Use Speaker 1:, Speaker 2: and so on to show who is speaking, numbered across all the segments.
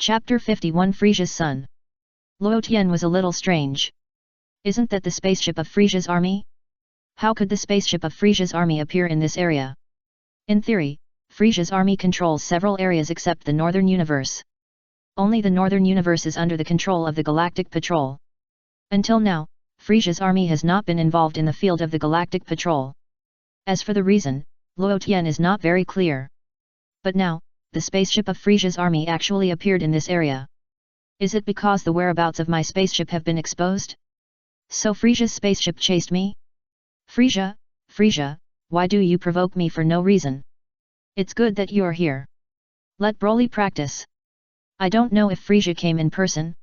Speaker 1: Chapter 51 Frieza's Son. Luo Tian was a little strange. Isn't that the spaceship of Frieza's army? How could the spaceship of Frieza's army appear in this area? In theory, Frieza's army controls several areas except the Northern Universe. Only the Northern Universe is under the control of the Galactic Patrol. Until now, Frieza's army has not been involved in the field of the Galactic Patrol. As for the reason, Luo Tian is not very clear. But now, the spaceship of Frieza's army actually appeared in this area. Is it because the whereabouts of my spaceship have been exposed? So Frieza's spaceship chased me? Frieza, why do you provoke me for no reason? It's good that you're here. Let Broly practice. I don't know if Frieza came in person.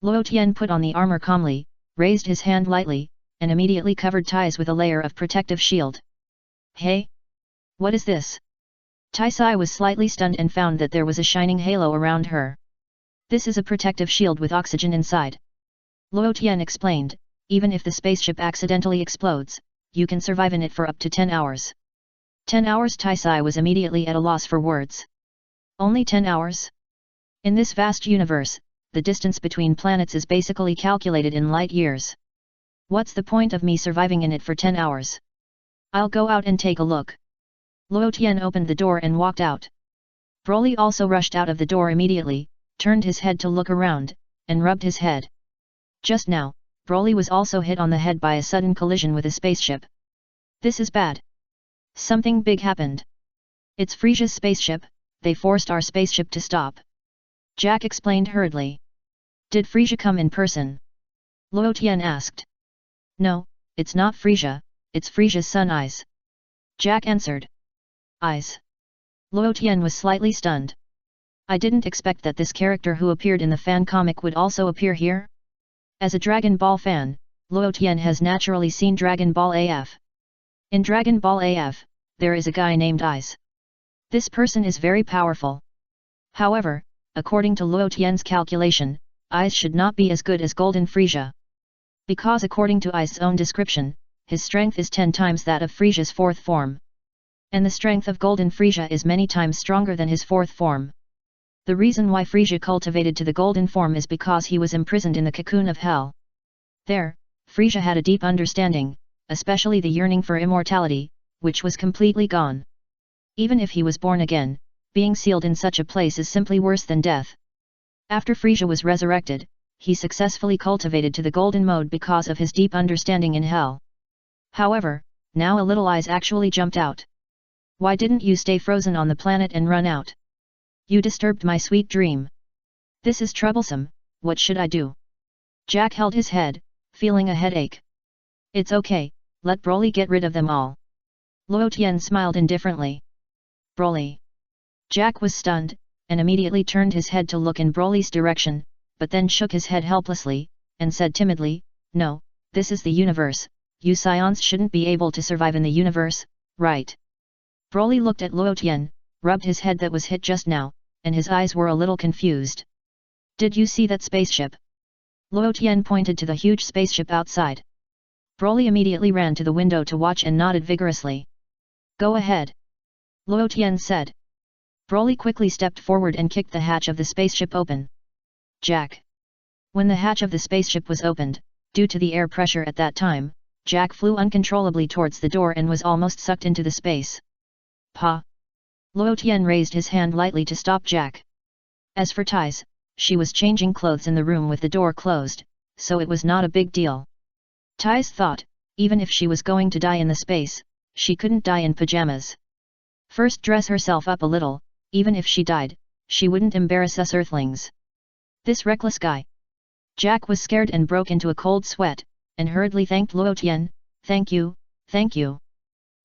Speaker 1: Luo Tian put on the armor calmly, raised his hand lightly, and immediately covered Tai's with a layer of protective shield. Hey? What is this? Tai Sai was slightly stunned and found that there was a shining halo around her. This is a protective shield with oxygen inside. Luo Tian explained, even if the spaceship accidentally explodes, you can survive in it for up to 10 hours. 10 hours? Tai Sai was immediately at a loss for words. Only 10 hours? In this vast universe, the distance between planets is basically calculated in light years. What's the point of me surviving in it for 10 hours? I'll go out and take a look. Luo Tian opened the door and walked out. Broly also rushed out of the door immediately, turned his head to look around, and rubbed his head. Just now, Broly was also hit on the head by a sudden collision with a spaceship. This is bad. Something big happened. It's Frieza's spaceship, they forced our spaceship to stop. Jack explained hurriedly. Did Frieza come in person? Luo Tian asked. No, it's not Frieza, it's Frieza's son Azer. Jack answered. Azer. Luo Tian was slightly stunned. I didn't expect that this character who appeared in the fan comic would also appear here. As a Dragon Ball fan, Luo Tian has naturally seen Dragon Ball AF. In Dragon Ball AF, there is a guy named Azer. This person is very powerful. However, according to Luo Tian's calculation, Azer should not be as good as Golden Frieza. Because according to Azer's own description, his strength is 10 times that of Frieza's fourth form. And the strength of Golden Frieza is many times stronger than his fourth form. The reason why Frieza cultivated to the golden form is because he was imprisoned in the cocoon of hell. There, Frieza had a deep understanding, especially the yearning for immortality, which was completely gone. Even if he was born again, being sealed in such a place is simply worse than death. After Frieza was resurrected, he successfully cultivated to the golden mode because of his deep understanding in hell. However, now a little eyes actually jumped out. Why didn't you stay frozen on the planet and run out? You disturbed my sweet dream. This is troublesome, what should I do? Jack held his head, feeling a headache. It's okay, let Broly get rid of them all. Luo Tian smiled indifferently. Broly. Jack was stunned, and immediately turned his head to look in Broly's direction, but then shook his head helplessly, and said timidly, No, this is the universe, you Saiyans shouldn't be able to survive in the universe, right? Broly looked at Luo Tian, rubbed his head that was hit just now, and his eyes were a little confused. Did you see that spaceship? Luo Tian pointed to the huge spaceship outside. Broly immediately ran to the window to watch and nodded vigorously. Go ahead. Luo Tian said. Broly quickly stepped forward and kicked the hatch of the spaceship open. Jack. When the hatch of the spaceship was opened, due to the air pressure at that time, Jack flew uncontrollably towards the door and was almost sucked into the space. Pa. Luo Tian raised his hand lightly to stop Jack. As for Tai's, she was changing clothes in the room with the door closed, so it was not a big deal. Tai's thought, even if she was going to die in the space, she couldn't die in pajamas. First dress herself up a little, even if she died, she wouldn't embarrass us Earthlings. This reckless guy. Jack was scared and broke into a cold sweat, and hurriedly thanked Luo Tian, Thank you, thank you.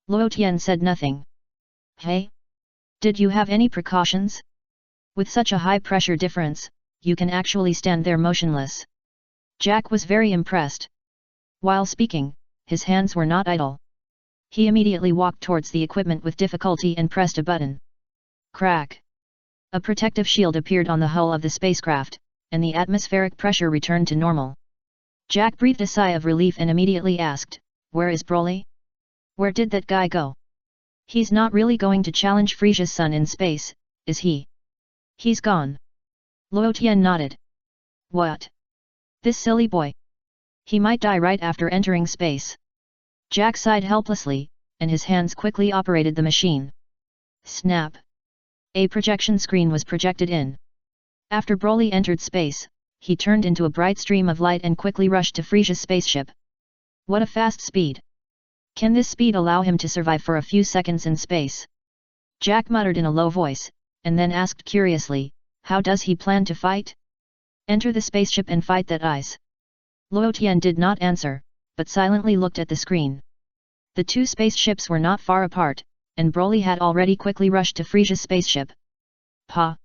Speaker 1: Luo Tian said nothing. Hey? Did you have any precautions? With such a high pressure difference, you can actually stand there motionless. Jack was very impressed. While speaking, his hands were not idle. He immediately walked towards the equipment with difficulty and pressed a button. Crack! A protective shield appeared on the hull of the spacecraft, and the atmospheric pressure returned to normal. Jack breathed a sigh of relief and immediately asked, Where is Broly? Where did that guy go? He's not really going to challenge Frieza's son in space, is he? He's gone. Luo Tian nodded. What? This silly boy. He might die right after entering space. Jack sighed helplessly, and his hands quickly operated the machine. Snap! A projection screen was projected in. After Broly entered space, he turned into a bright stream of light and quickly rushed to Frieza's spaceship. What a fast speed! Can this speed allow him to survive for a few seconds in space? Jack muttered in a low voice, and then asked curiously, how does he plan to fight? Enter the spaceship and fight that eyes. Luo Tian did not answer, but silently looked at the screen. The two spaceships were not far apart, and Broly had already quickly rushed to Frieza's spaceship. Pa!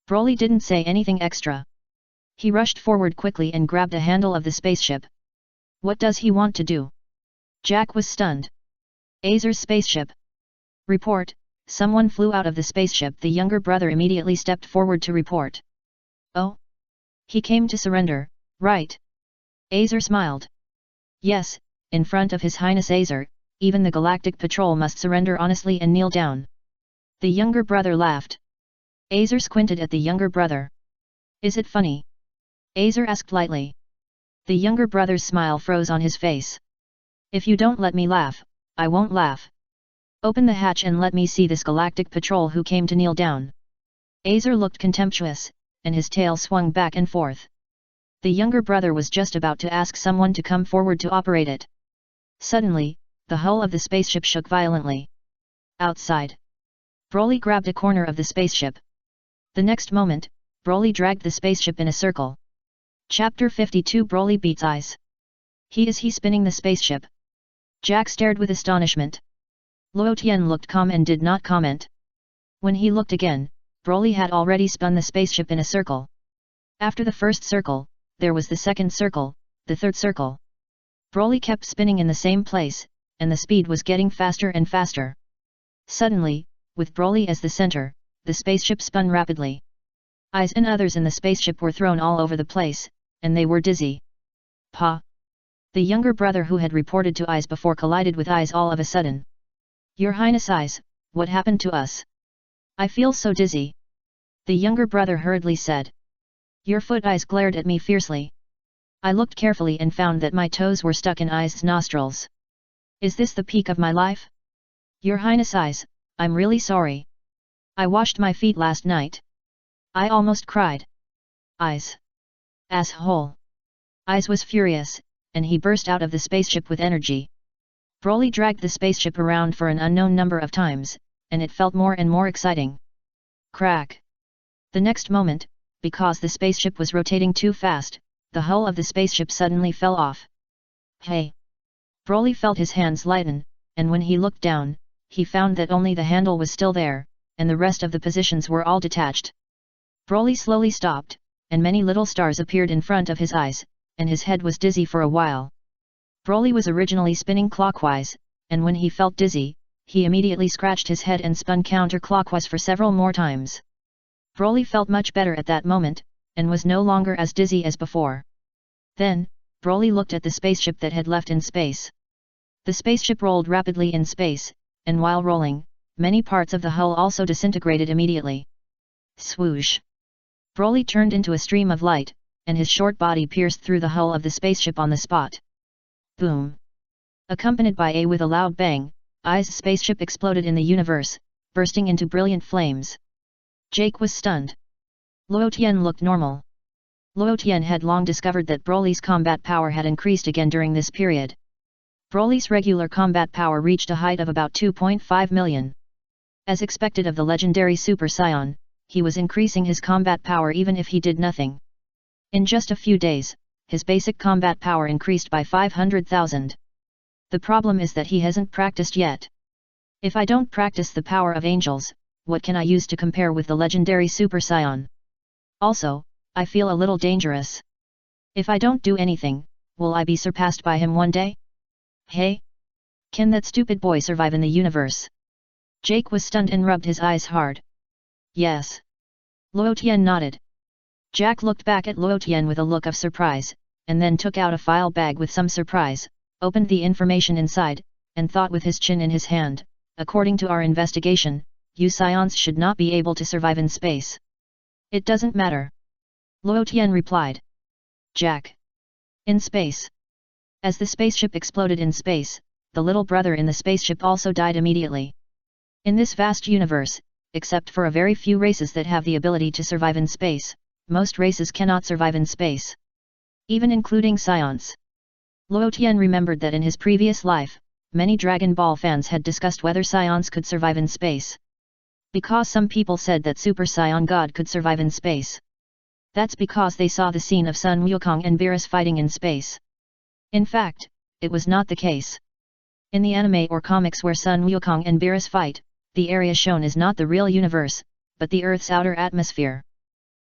Speaker 1: Broly didn't say anything extra. He rushed forward quickly and grabbed a handle of the spaceship. What does he want to do? Jack was stunned. Azer's spaceship. Report, someone flew out of the spaceship. The younger brother immediately stepped forward to report. Oh? He came to surrender, right? Azer smiled. Yes, in front of His Highness Azer, even the Galactic Patrol must surrender honestly and kneel down. The younger brother laughed. Azer squinted at the younger brother. Is it funny? Azer asked lightly. The younger brother's smile froze on his face. If you don't let me laugh, I won't laugh. Open the hatch and let me see this Galactic Patrol who came to kneel down. Azer looked contemptuous, and his tail swung back and forth. The younger brother was just about to ask someone to come forward to operate it. Suddenly, the hull of the spaceship shook violently. Outside. Broly grabbed a corner of the spaceship. The next moment, Broly dragged the spaceship in a circle. Chapter 52 Broly beats eyes. He spinning the spaceship. Jack stared with astonishment. Luo Tian looked calm and did not comment. When he looked again, Broly had already spun the spaceship in a circle. After the first circle, there was the second circle, the third circle. Broly kept spinning in the same place, and the speed was getting faster and faster. Suddenly, with Broly as the center, the spaceship spun rapidly. Eyes and others in the spaceship were thrown all over the place, and they were dizzy. Pa! The younger brother who had reported to Eyes before collided with Eyes all of a sudden. Your Highness Eyes, what happened to us? I feel so dizzy. The younger brother hurriedly said. Your foot. Eyes glared at me fiercely. I looked carefully and found that my toes were stuck in Eyes' nostrils. Is this the peak of my life? Your Highness Eyes, I'm really sorry. I washed my feet last night. I almost cried. Eyes. Asshole. Eyes was furious, and he burst out of the spaceship with energy. Broly dragged the spaceship around for an unknown number of times, and it felt more and more exciting. Crack. The next moment, because the spaceship was rotating too fast, the hull of the spaceship suddenly fell off. Hey! Broly felt his hands lighten, and when he looked down, he found that only the handle was still there, and the rest of the positions were all detached. Broly slowly stopped, and many little stars appeared in front of his eyes, and his head was dizzy for a while. Broly was originally spinning clockwise, and when he felt dizzy, he immediately scratched his head and spun counterclockwise for several more times. Broly felt much better at that moment, and was no longer as dizzy as before. Then, Broly looked at the spaceship that had left in space. The spaceship rolled rapidly in space, and while rolling, many parts of the hull also disintegrated immediately. Swoosh! Broly turned into a stream of light, and his short body pierced through the hull of the spaceship on the spot. Boom! Accompanied by a with a loud bang, Eyes' spaceship exploded in the universe, bursting into brilliant flames. Jake was stunned. Luo Tian looked normal. Luo Tian had long discovered that Broly's combat power had increased again during this period. Broly's regular combat power reached a height of about 2.5 million. As expected of the legendary Super Saiyan, he was increasing his combat power even if he did nothing. In just a few days, his basic combat power increased by 500,000. The problem is that he hasn't practiced yet. If I don't practice the power of angels, what can I use to compare with the legendary Super Saiyan? Also, I feel a little dangerous. If I don't do anything, will I be surpassed by him one day? Hey? Can that stupid boy survive in the universe? Jake was stunned and rubbed his eyes hard. Yes. Luo Tian nodded. Jack looked back at Luo Tian with a look of surprise, and then took out a file bag with some surprise, opened the information inside, and thought with his chin in his hand, according to our investigation, you Saiyans should not be able to survive in space. It doesn't matter. Luo Tian replied. Jack. In space. As the spaceship exploded in space, the little brother in the spaceship also died immediately. In this vast universe, except for a very few races that have the ability to survive in space, most races cannot survive in space. Even including Saiyans. Luo Tian remembered that in his previous life, many Dragon Ball fans had discussed whether Saiyans could survive in space. Because some people said that Super Saiyan God could survive in space. That's because they saw the scene of Sun Wukong and Beerus fighting in space. In fact, it was not the case. In the anime or comics where Sun Wukong and Beerus fight, the area shown is not the real universe, but the Earth's outer atmosphere.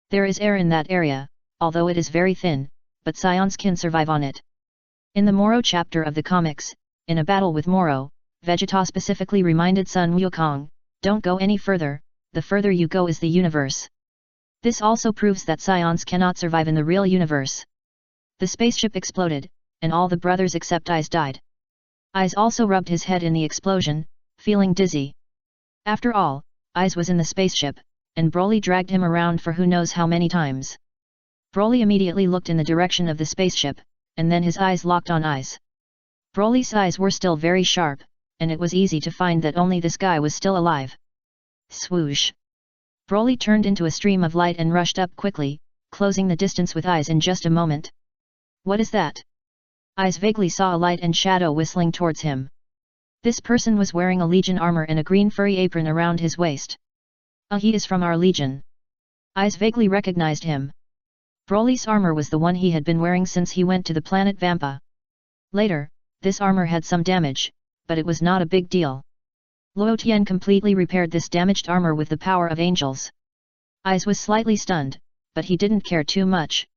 Speaker 1: There is air in that area, although it is very thin, but Saiyans can survive on it. In the Moro chapter of the comics, in a battle with Moro, Vegeta specifically reminded Sun Wukong, "Don't go any further, the further you go is the universe." This also proves that Saiyans cannot survive in the real universe. The spaceship exploded, and all the brothers except Aiz died. Aiz also rubbed his head in the explosion, feeling dizzy. After all, Aiz was in the spaceship, and Broly dragged him around for who knows how many times. Broly immediately looked in the direction of the spaceship, and then his eyes locked on Aiz. Broly's eyes were still very sharp, and it was easy to find that only this guy was still alive. Swoosh! Broly turned into a stream of light and rushed up quickly, closing the distance with Aiz in just a moment. What is that? Aiz vaguely saw a light and shadow whistling towards him. This person was wearing a legion armor and a green furry apron around his waist. He is from our legion. Aiz vaguely recognized him. Broly's armor was the one he had been wearing since he went to the planet Vampa. Later, this armor had some damage, but it was not a big deal. Luo Tian completely repaired this damaged armor with the power of angels. Aiz was slightly stunned, but he didn't care too much.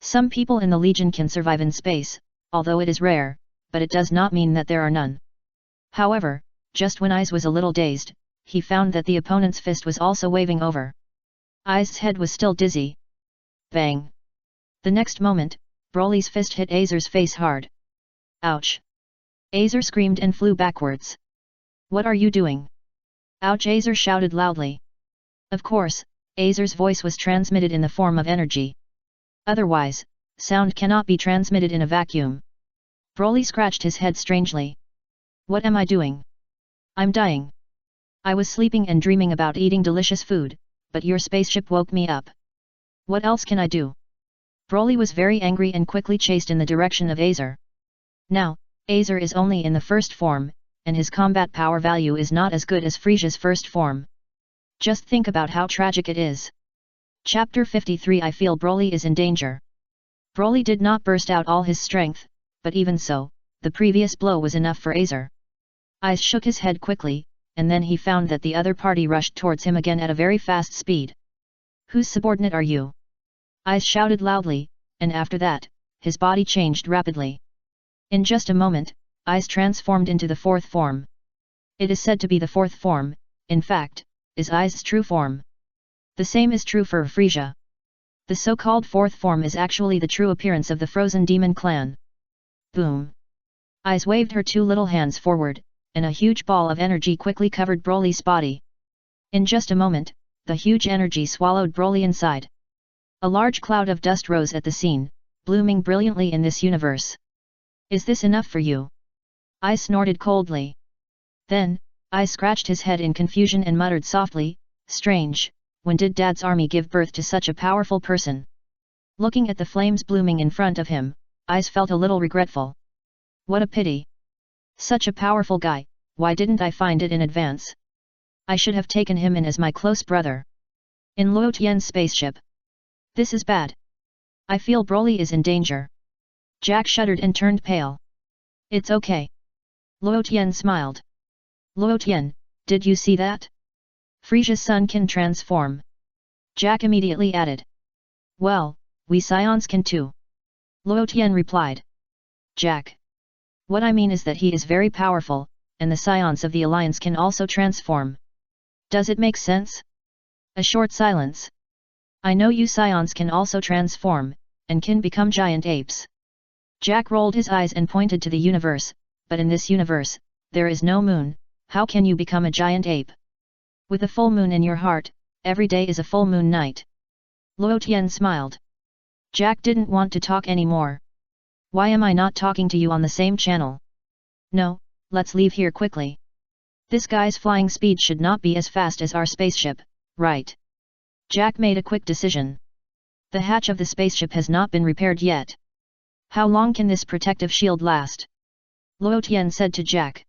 Speaker 1: Some people in the Legion can survive in space, although it is rare, but it does not mean that there are none. However, just when Aiz was a little dazed, he found that the opponent's fist was also waving over. Aiz's head was still dizzy. Bang! The next moment, Broly's fist hit Azer's face hard. Ouch! Azer screamed and flew backwards. What are you doing? Ouch! Azer shouted loudly. Of course, Azer's voice was transmitted in the form of energy. Otherwise, sound cannot be transmitted in a vacuum. Broly scratched his head strangely. What am I doing? I'm dying. I was sleeping and dreaming about eating delicious food, but your spaceship woke me up. What else can I do? Broly was very angry and quickly chased in the direction of Azer. Now, Azer is only in the first form, and his combat power value is not as good as Frieza's first form. Just think about how tragic it is. Chapter 53 I feel Broly is in danger. Broly did not burst out all his strength, but even so, the previous blow was enough for Azer. Aiz shook his head quickly, and then he found that the other party rushed towards him again at a very fast speed. Whose subordinate are you? Aiz shouted loudly, and after that, his body changed rapidly. In just a moment, Aiz transformed into the fourth form. It is said to be the fourth form, in fact, is Aiz's true form. The same is true for Frieza. The so-called fourth form is actually the true appearance of the Frozen Demon Clan. Boom! Aiz waved her two little hands forward, and a huge ball of energy quickly covered Broly's body. In just a moment, the huge energy swallowed Broly inside. A large cloud of dust rose at the scene, blooming brilliantly in this universe. Is this enough for you? Aiz snorted coldly. Then, Aiz scratched his head in confusion and muttered softly, strange, when did Dad's army give birth to such a powerful person? Looking at the flames blooming in front of him, Aiz felt a little regretful. What a pity. Such a powerful guy, why didn't I find it in advance? I should have taken him in as my close brother. In Luo Tian's spaceship. This is bad. I feel Broly is in danger. Jack shuddered and turned pale. It's okay. Luo Tian smiled. Luo Tian, did you see that? Frieza's son can transform. Jack immediately added. Well, we Saiyans can too. Luo Tian replied. Jack. What I mean is that he is very powerful, and the Saiyans of the Alliance can also transform. Does it make sense? A short silence. I know you Saiyans can also transform, and can become giant apes. Jack rolled his eyes and pointed to the universe, but in this universe, there is no moon, how can you become a giant ape? With a full moon in your heart, every day is a full moon night. Luo Tian smiled. Jack didn't want to talk anymore. Why am I not talking to you on the same channel? No, let's leave here quickly. This guy's flying speed should not be as fast as our spaceship, right? Jack made a quick decision. The hatch of the spaceship has not been repaired yet. How long can this protective shield last? Luo Tian said to Jack.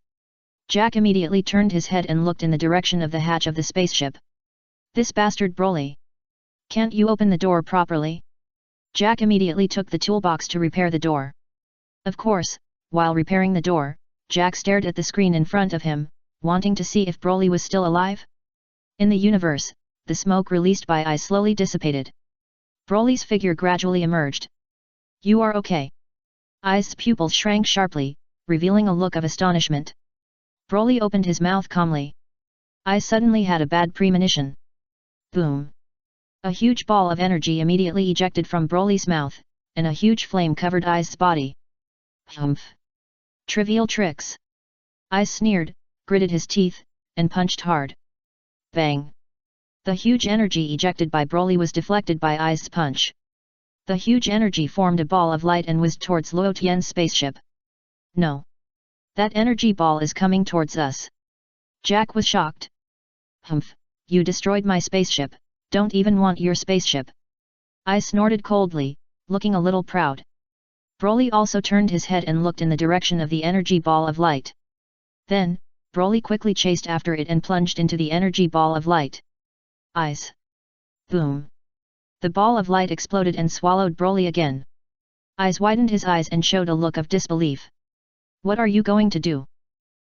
Speaker 1: Jack immediately turned his head and looked in the direction of the hatch of the spaceship. This bastard Broly. Can't you open the door properly? Jack immediately took the toolbox to repair the door. Of course, while repairing the door, Jack stared at the screen in front of him, wanting to see if Broly was still alive. In the universe, the smoke released by Aze slowly dissipated. Broly's figure gradually emerged. You are okay. Aze's pupils shrank sharply, revealing a look of astonishment. Broly opened his mouth calmly. Aze suddenly had a bad premonition. Boom! A huge ball of energy immediately ejected from Broly's mouth, and a huge flame covered Aze's body. Humph! Trivial tricks! Aze sneered, gritted his teeth, and punched hard. Bang! The huge energy ejected by Broly was deflected by Aze's punch. The huge energy formed a ball of light and whizzed towards Luo Tian's spaceship. No! That energy ball is coming towards us. Jack was shocked. Humph! You destroyed my spaceship, don't even want your spaceship. Aze snorted coldly, looking a little proud. Broly also turned his head and looked in the direction of the energy ball of light. Then, Broly quickly chased after it and plunged into the energy ball of light. Aze! Boom! The ball of light exploded and swallowed Broly again. Aze widened his eyes and showed a look of disbelief. What are you going to do?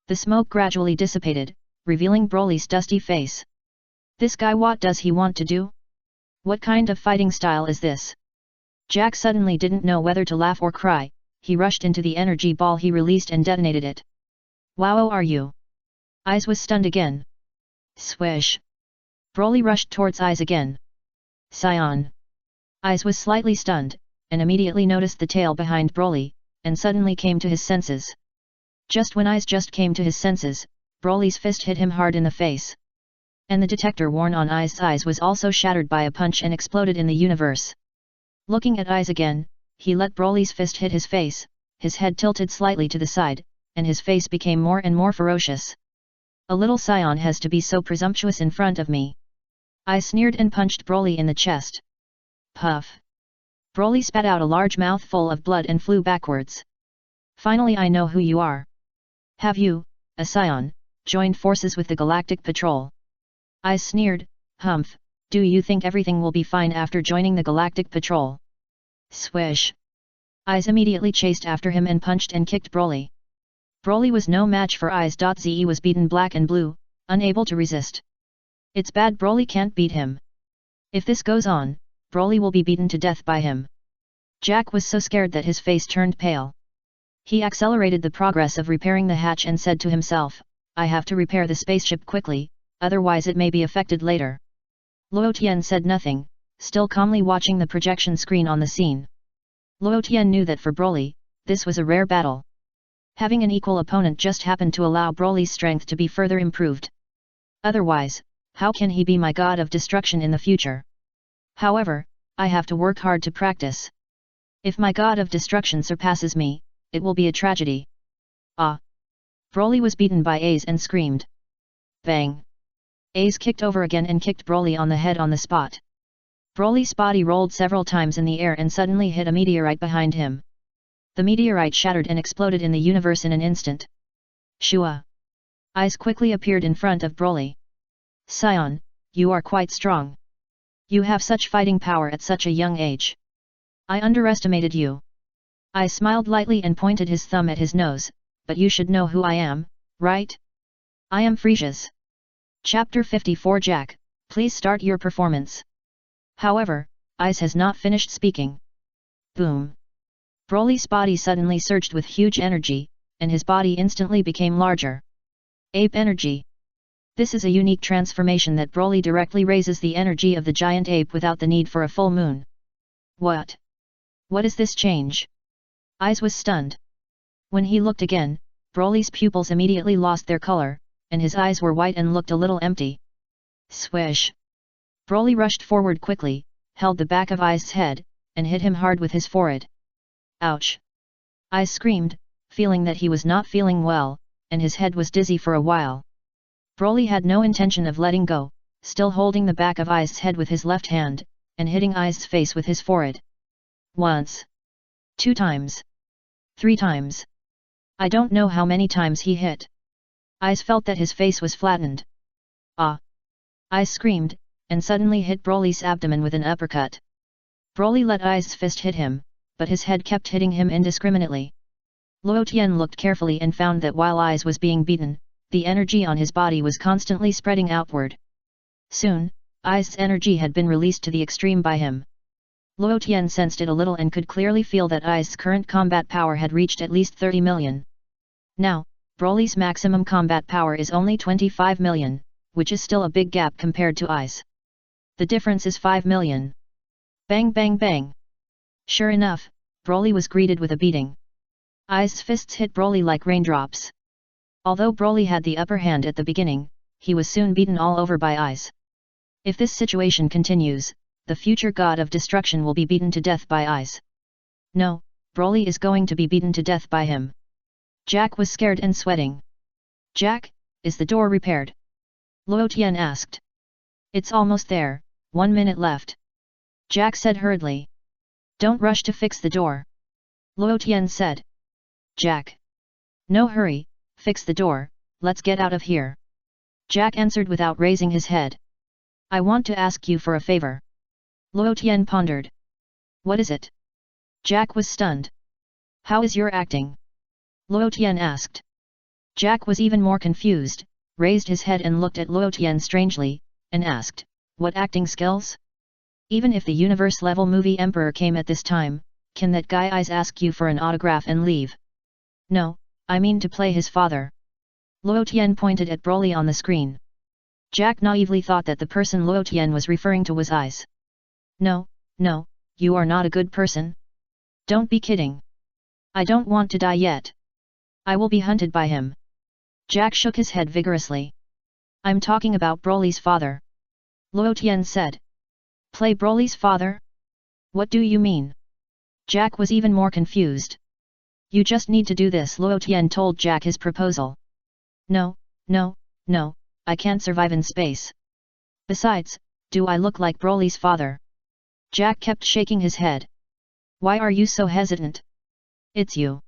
Speaker 1: The smoke gradually dissipated, revealing Broly's dusty face. This guy, what does he want to do? What kind of fighting style is this? Jack suddenly didn't know whether to laugh or cry. He rushed into the energy ball he released and detonated it. Wow, are you? Aze was stunned again. Swish! Broly rushed towards Aze again. Saiyan! Aze was slightly stunned, and immediately noticed the tail behind Broly, and suddenly came to his senses. Just when Aze just came to his senses, Broly's fist hit him hard in the face. And the detector worn on Aze's eyes was also shattered by a punch and exploded in the universe. Looking at Aze again, he let Broly's fist hit his face, his head tilted slightly to the side, and his face became more and more ferocious. A little Saiyan has to be so presumptuous in front of me. Aze sneered and punched Broly in the chest. Puff! Broly spat out a large mouthful of blood and flew backwards. Finally, I know who you are. Have you, a Saiyan, joined forces with the Galactic Patrol? Aze sneered. Humph, do you think everything will be fine after joining the Galactic Patrol? Swish! Aze immediately chased after him and punched and kicked Broly. Broly was no match for Aze. Ze was beaten black and blue, unable to resist. It's bad Broly can't beat him. If this goes on, Broly will be beaten to death by him. Jack was so scared that his face turned pale. He accelerated the progress of repairing the hatch and said to himself, I have to repair the spaceship quickly, otherwise it may be affected later. Luo Tian said nothing, still calmly watching the projection screen on the scene. Luo Tian knew that for Broly, this was a rare battle. Having an equal opponent just happened to allow Broly's strength to be further improved. Otherwise, how can he be my god of destruction in the future? However, I have to work hard to practice. If my god of destruction surpasses me, it will be a tragedy. Ah! Broly was beaten by Aze and screamed. Bang! Aze kicked over again and kicked Broly on the head on the spot. Broly's body rolled several times in the air and suddenly hit a meteorite behind him. The meteorite shattered and exploded in the universe in an instant. Shua! Aze quickly appeared in front of Broly. Saiyan, you are quite strong. You have such fighting power at such a young age. I underestimated you. I smiled lightly and pointed his thumb at his nose, but you should know who I am, right? I am Frieza's. Chapter 54 Jack, please start your performance. However, Aze has not finished speaking. Boom! Broly's body suddenly surged with huge energy, and his body instantly became larger. Ape energy. This is a unique transformation that Broly directly raises the energy of the giant ape without the need for a full moon. What? What is this change? Aze was stunned. When he looked again, Broly's pupils immediately lost their color, and his eyes were white and looked a little empty. Swish! Broly rushed forward quickly, held the back of Aze's head, and hit him hard with his forehead. Ouch! Azer screamed, feeling that he was not feeling well, and his head was dizzy for a while. Broly had no intention of letting go, still holding the back of Azer's head with his left hand, and hitting Azer's face with his forehead. Once. 2 times. 3 times. I don't know how many times he hit. Azer felt that his face was flattened. Ah! Azer screamed, and suddenly hit Broly's abdomen with an uppercut. Broly let Azer's fist hit him, but his head kept hitting him indiscriminately. Luo Tian looked carefully and found that while Azer was being beaten, the energy on his body was constantly spreading outward. Soon, Azer's energy had been released to the extreme by him. Luo Tian sensed it a little and could clearly feel that Azer's current combat power had reached at least 30 million. Now, Broly's maximum combat power is only 25 million, which is still a big gap compared to Azer. The difference is 5 million. Bang bang bang! Sure enough, Broly was greeted with a beating. Azer's fists hit Broly like raindrops. Although Broly had the upper hand at the beginning, he was soon beaten all over by Azer. If this situation continues, the future god of destruction will be beaten to death by Azer. No, Broly is going to be beaten to death by him. Jack was scared and sweating. Jack, is the door repaired? Luo Tian asked. It's almost there, 1 minute left. Jack said hurriedly. Don't rush to fix the door. Luo Tian said. Jack. No hurry, fix the door, let's get out of here. Jack answered without raising his head. I want to ask you for a favor. Luo Tian pondered. What is it? Jack was stunned. How is your acting? Luo Tian asked. Jack was even more confused, raised his head and looked at Luo Tian strangely, and asked, what acting skills? Even if the universe-level movie Emperor came at this time, can that guy Azer ask you for an autograph and leave? No, I mean to play his father. Luo Tian pointed at Broly on the screen. Jack naively thought that the person Luo Tian was referring to was Azer. No, no, you are not a good person. Don't be kidding. I don't want to die yet. I will be hunted by him. Jack shook his head vigorously. I'm talking about Broly's father. Luo Tian said. Play Broly's father? What do you mean? Jack was even more confused. You just need to do this, Luo Tian told Jack his proposal. No, no, no, I can't survive in space. Besides, do I look like Broly's father? Jack kept shaking his head. Why are you so hesitant? It's you.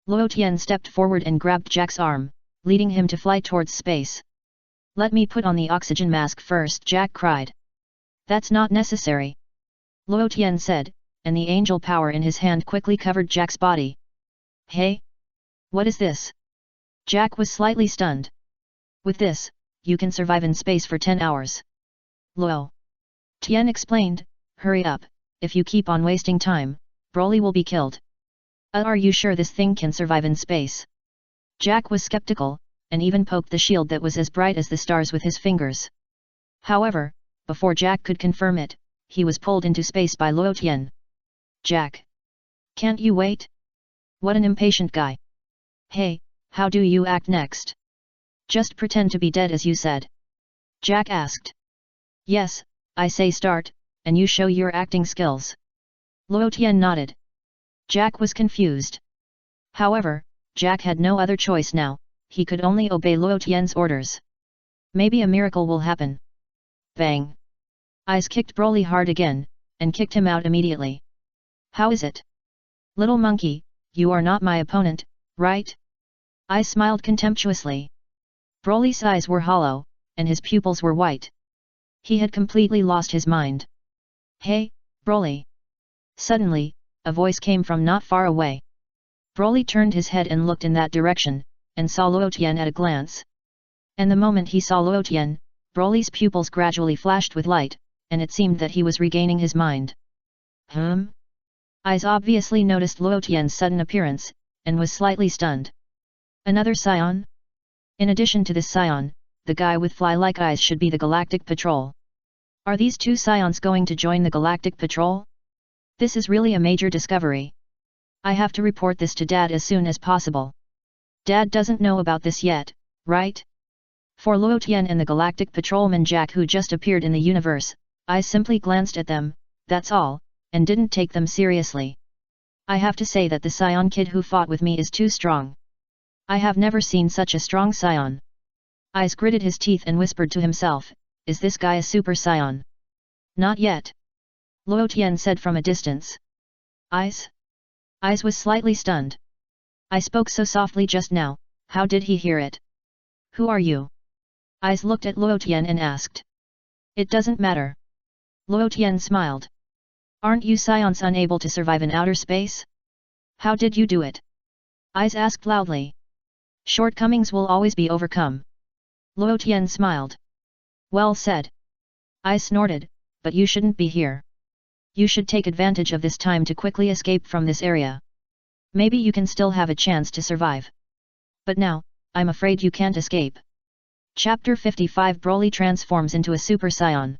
Speaker 1: Luo Tian stepped forward and grabbed Jack's arm, leading him to fly towards space. Let me put on the oxygen mask first, Jack cried. That's not necessary. Luo Tian said, and the angel power in his hand quickly covered Jack's body. Hey? What is this? Jack was slightly stunned. With this, you can survive in space for 10 hours. Luo Tian explained, hurry up, if you keep on wasting time, Broly will be killed. Are you sure this thing can survive in space? Jack was skeptical, and even poked the shield that was as bright as the stars with his fingers. However, before Jack could confirm it, he was pulled into space by Luo Tian. Jack! Can't you wait? What an impatient guy! Hey, how do you act next? Just pretend to be dead as you said. Jack asked. Yes, I say start, and you show your acting skills. Luo Tian nodded. Jack was confused. However, Jack had no other choice now, he could only obey Luo Tian's orders. Maybe a miracle will happen. Bang! Azer kicked Broly hard again, and kicked him out immediately. How is it? Little monkey, you are not my opponent, right? Azer smiled contemptuously. Broly's eyes were hollow, and his pupils were white. He had completely lost his mind. Hey, Broly! Suddenly, a voice came from not far away. Broly turned his head and looked in that direction, and saw Luo Tian at a glance. And the moment he saw Luo Tian, Broly's pupils gradually flashed with light, and it seemed that he was regaining his mind. Azer obviously noticed Luo Tian's sudden appearance, and was slightly stunned. Another Saiyan? In addition to this Saiyan, the guy with fly-like eyes should be the Galactic Patrol. Are these 2 Saiyans going to join the Galactic Patrol? This is really a major discovery. I have to report this to Dad as soon as possible. Dad doesn't know about this yet, right? For Luo Tian and the Galactic Patrolman Jack who just appeared in the universe, I simply glanced at them, that's all, and didn't take them seriously. I have to say that the Saiyan kid who fought with me is too strong. I have never seen such a strong Saiyan. Aiz gritted his teeth and whispered to himself, is this guy a Super Saiyan? Not yet. Luo Tian said from a distance. Aiz? Aiz was slightly stunned. I spoke so softly just now, how did he hear it? Who are you? Aiz looked at Luo Tian and asked. It doesn't matter. Luo Tian smiled. Aren't you Saiyans unable to survive in outer space? How did you do it? Aiz asked loudly. Shortcomings will always be overcome. Luo Tian smiled. Well said. Aiz snorted, but you shouldn't be here. You should take advantage of this time to quickly escape from this area. Maybe you can still have a chance to survive. But now, I'm afraid you can't escape. Chapter 55 Broly transforms into a Super Saiyan.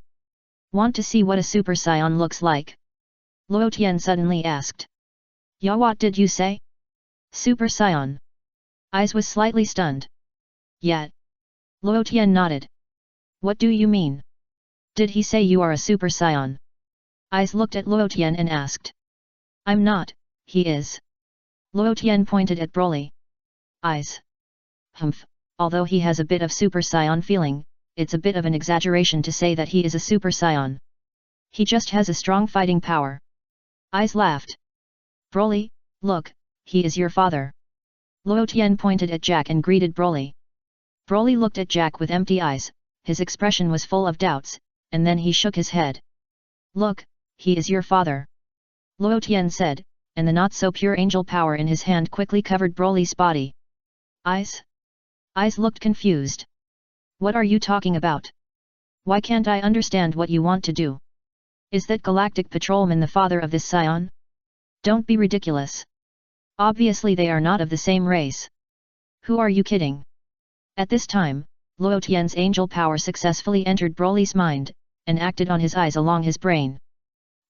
Speaker 1: Want to see what a Super Saiyan looks like? Luo Tian suddenly asked. Ya, what did you say? Super Saiyan. Aiz was slightly stunned. Yet. Luo Tian nodded. What do you mean? Did he say you are a Super Saiyan? Aiz looked at Luo Tian and asked. I'm not, he is. Luo Tian pointed at Broly. Aiz. Humph, although he has a bit of Super Saiyan feeling, it's a bit of an exaggeration to say that he is a Super Saiyan. He just has a strong fighting power. Aiz laughed. Broly, look, he is your father. Luo Tian pointed at Jack and greeted Broly. Broly looked at Jack with empty eyes, his expression was full of doubts, and then he shook his head. Look, he is your father. Luo Tian said, and the not-so-pure angel power in his hand quickly covered Broly's body. Aiz? Aiz looked confused. What are you talking about? Why can't I understand what you want to do? Is that Galactic Patrolman the father of this Saiyan? Don't be ridiculous. Obviously they are not of the same race. Who are you kidding? At this time, Luo Tian's angel power successfully entered Broly's mind, and acted on his eyes along his brain.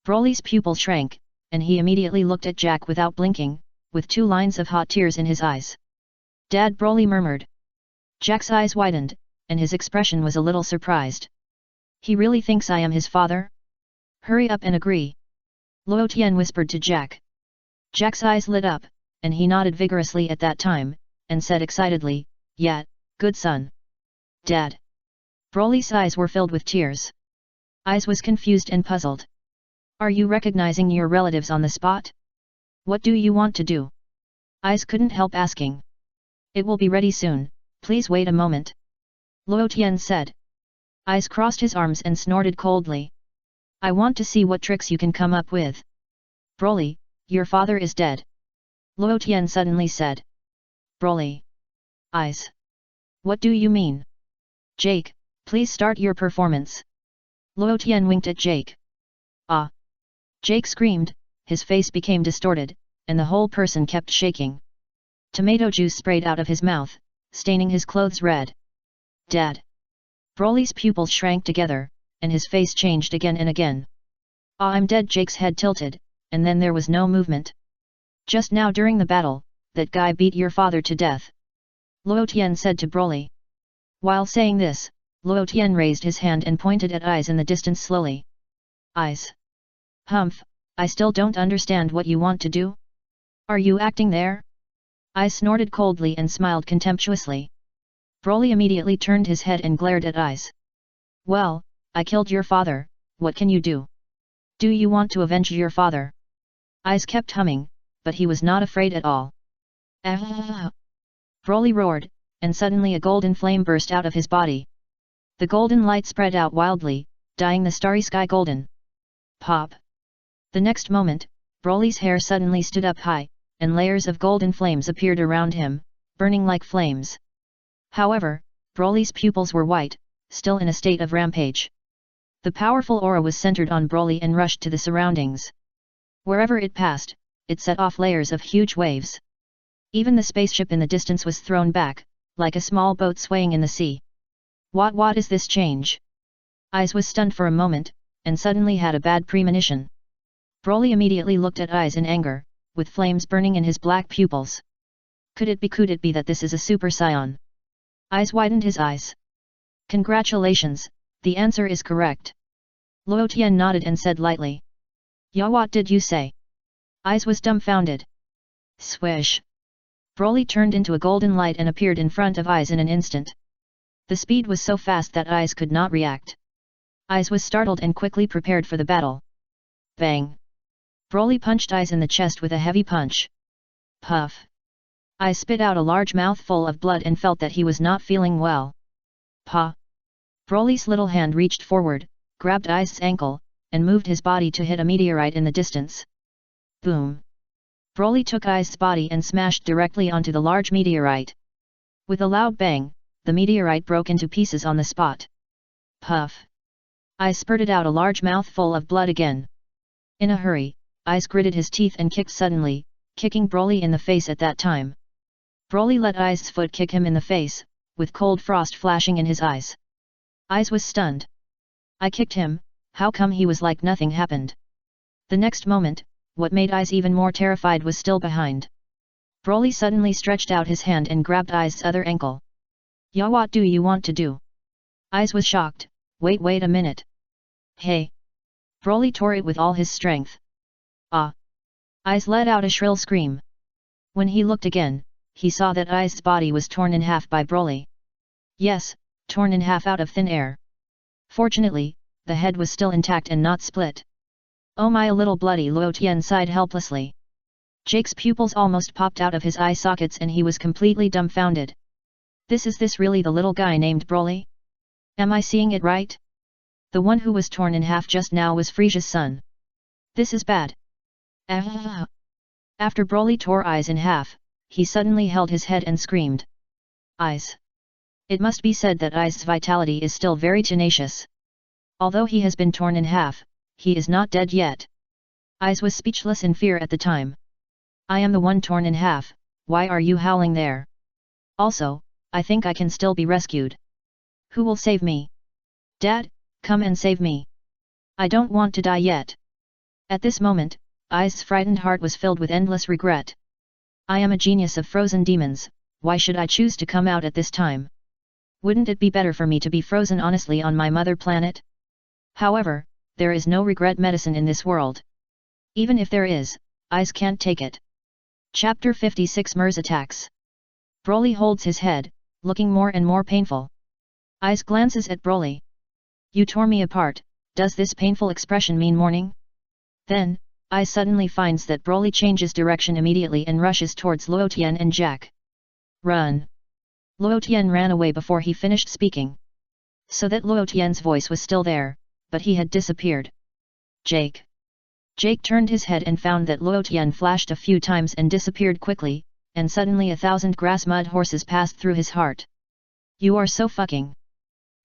Speaker 1: Broly's pupil shrank, and he immediately looked at Jack without blinking, with 2 lines of hot tears in his eyes. Dad, Broly murmured. Jack's eyes widened, and his expression was a little surprised. He really thinks I am his father? Hurry up and agree. Luo Tian whispered to Jack. Jack's eyes lit up, and he nodded vigorously at that time, and said excitedly, yeah, good son. Dad. Broly's eyes were filled with tears. Aiz was confused and puzzled. Are you recognizing your relatives on the spot? What do you want to do? Aiz couldn't help asking. It will be ready soon, please wait a moment. Luo Tian said. Aiz crossed his arms and snorted coldly. I want to see what tricks you can come up with. Broly, your father is dead. Luo Tian suddenly said. Broly. Aiz. What do you mean? Jake, please start your performance. Luo Tian winked at Jake. Ah! Jake screamed, his face became distorted, and the whole person kept shaking. Tomato juice sprayed out of his mouth, staining his clothes red. Dad. Broly's pupils shrank together, and his face changed again and again. Ah, I'm dead. Jake's head tilted, and then there was no movement. Just now during the battle, that guy beat your father to death. Luo Tian said to Broly. While saying this, Luo Tian raised his hand and pointed at Aiz in the distance slowly. Aiz. Humph, I still don't understand what you want to do? Are you acting there? Aiz snorted coldly and smiled contemptuously. Broly immediately turned his head and glared at Aiz. Well, I killed your father, what can you do? Do you want to avenge your father? Aiz kept humming, but he was not afraid at all. Ah! Broly roared, and suddenly a golden flame burst out of his body. The golden light spread out wildly, dyeing the starry sky golden. Pop! The next moment, Broly's hair suddenly stood up high, and layers of golden flames appeared around him, burning like flames. However, Broly's pupils were white, still in a state of rampage. The powerful aura was centered on Broly and rushed to the surroundings. Wherever it passed, it set off layers of huge waves. Even the spaceship in the distance was thrown back, like a small boat swaying in the sea. What is this change? Aiz was stunned for a moment, and suddenly had a bad premonition. Broly immediately looked at Aiz in anger, with flames burning in his black pupils. Could it be that this is a Super Saiyan? Aiz widened his eyes. Congratulations, the answer is correct. Luo Tian nodded and said lightly. "Ya, what did you say?" Aze was dumbfounded. Swish! Broly turned into a golden light and appeared in front of Aze in an instant. The speed was so fast that Aze could not react. Aze was startled and quickly prepared for the battle. Bang! Broly punched Aze in the chest with a heavy punch. Puff! Aze spit out a large mouthful of blood and felt that he was not feeling well. Pa! Broly's little hand reached forward, grabbed Aze's ankle, and moved his body to hit a meteorite in the distance. Boom! Broly took Aze's body and smashed directly onto the large meteorite. With a loud bang, the meteorite broke into pieces on the spot. Puff! Aze spurted out a large mouthful of blood again. In a hurry, Aze gritted his teeth and kicked suddenly, kicking Broly in the face at that time. Broly let Aze's foot kick him in the face, with cold frost flashing in his eyes. Aze was stunned. I kicked him, how come he was like nothing happened? The next moment, what made Aze even more terrified was still behind. Broly suddenly stretched out his hand and grabbed Aze's other ankle. Ya, what do you want to do? Aze was shocked. Wait a minute. Hey! Broly tore it with all his strength. Ah! Aze let out a shrill scream. When he looked again, he saw that Aze's body was torn in half by Broly. Yes, torn in half out of thin air. Fortunately, the head was still intact and not split. Oh my, a little bloody, Luo Tian sighed helplessly. Jake's pupils almost popped out of his eye sockets and he was completely dumbfounded. Is this really the little guy named Broly? Am I seeing it right? The one who was torn in half just now was Frieza's son. This is bad. After Broly tore Aze in half, he suddenly held his head and screamed. Aze! It must be said that Aze's vitality is still very tenacious. Although he has been torn in half, he is not dead yet. Aze was speechless in fear at the time. I am the one torn in half, why are you howling there? Also, I think I can still be rescued. Who will save me? Dad, come and save me. I don't want to die yet. At this moment, Aze's frightened heart was filled with endless regret. I am a genius of frozen demons, why should I choose to come out at this time? Wouldn't it be better for me to be frozen honestly on my mother planet? However, there is no regret medicine in this world. Even if there is, Aze can't take it. Chapter 56 Mers attacks. Broly holds his head, looking more and more painful. Aze glances at Broly. You tore me apart, does this painful expression mean mourning? Then, Aze suddenly finds that Broly changes direction immediately and rushes towards Luo Tian and Jack. Run! Luo Tian ran away before he finished speaking. So that Luo Tian's voice was still there, but he had disappeared. Jake! Jake turned his head and found that Luo Tian flashed a few times and disappeared quickly, and suddenly 1,000 grass mud horses passed through his heart. You are so fucking.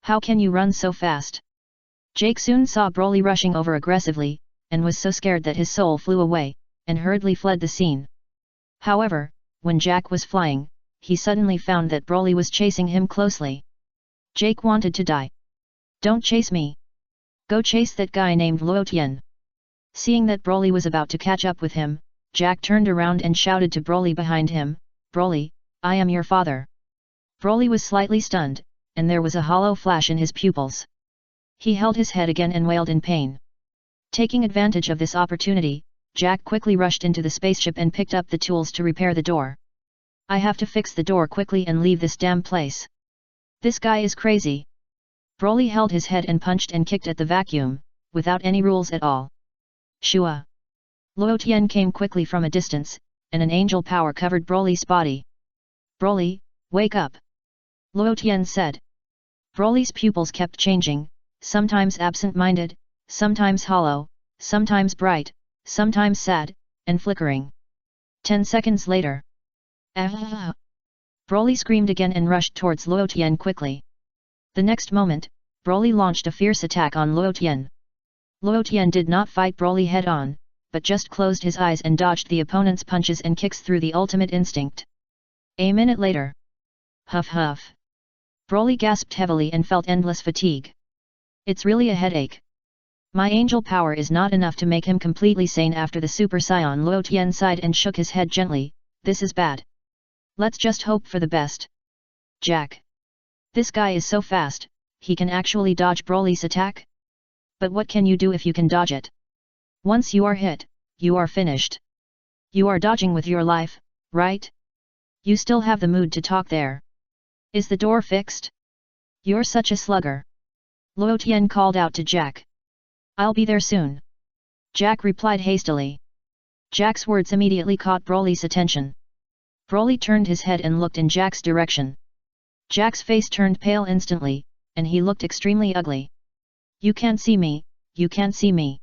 Speaker 1: How can you run so fast? Jake soon saw Broly rushing over aggressively, and was so scared that his soul flew away, and hurriedly fled the scene. However, when Jack was flying, he suddenly found that Broly was chasing him closely. Jake wanted to die. Don't chase me. Go chase that guy named Luo Tian. Seeing that Broly was about to catch up with him, Jack turned around and shouted to Broly behind him, Broly, I am your father. Broly was slightly stunned, and there was a hollow flash in his pupils. He held his head again and wailed in pain. Taking advantage of this opportunity, Jack quickly rushed into the spaceship and picked up the tools to repair the door. I have to fix the door quickly and leave this damn place. This guy is crazy. Broly held his head and punched and kicked at the vacuum, without any rules at all. Shua! Luo Tian came quickly from a distance, and an angel power covered Broly's body. Broly, wake up! Luo Tian said. Broly's pupils kept changing, sometimes absent-minded, sometimes hollow, sometimes bright, sometimes sad, and flickering. 10 seconds later. Ah! Broly screamed again and rushed towards Luo Tian quickly. The next moment, Broly launched a fierce attack on Luo Tian. Luo Tian did not fight Broly head-on, but just closed his eyes and dodged the opponent's punches and kicks through the ultimate instinct. A minute later. Huff huff. Broly gasped heavily and felt endless fatigue. It's really a headache. My angel power is not enough to make him completely sane after the Super Saiyan. Luo Tian sighed and shook his head gently, this is bad. Let's just hope for the best. Jack. This guy is so fast, he can actually dodge Broly's attack? But what can you do if you can dodge it? Once you are hit, you are finished. You are dodging with your life, right? You still have the mood to talk there. Is the door fixed? You're such a slugger. Luo Tian called out to Jack. I'll be there soon. Jack replied hastily. Jack's words immediately caught Broly's attention. Broly turned his head and looked in Jack's direction. Jack's face turned pale instantly, and he looked extremely ugly. You can't see me, you can't see me.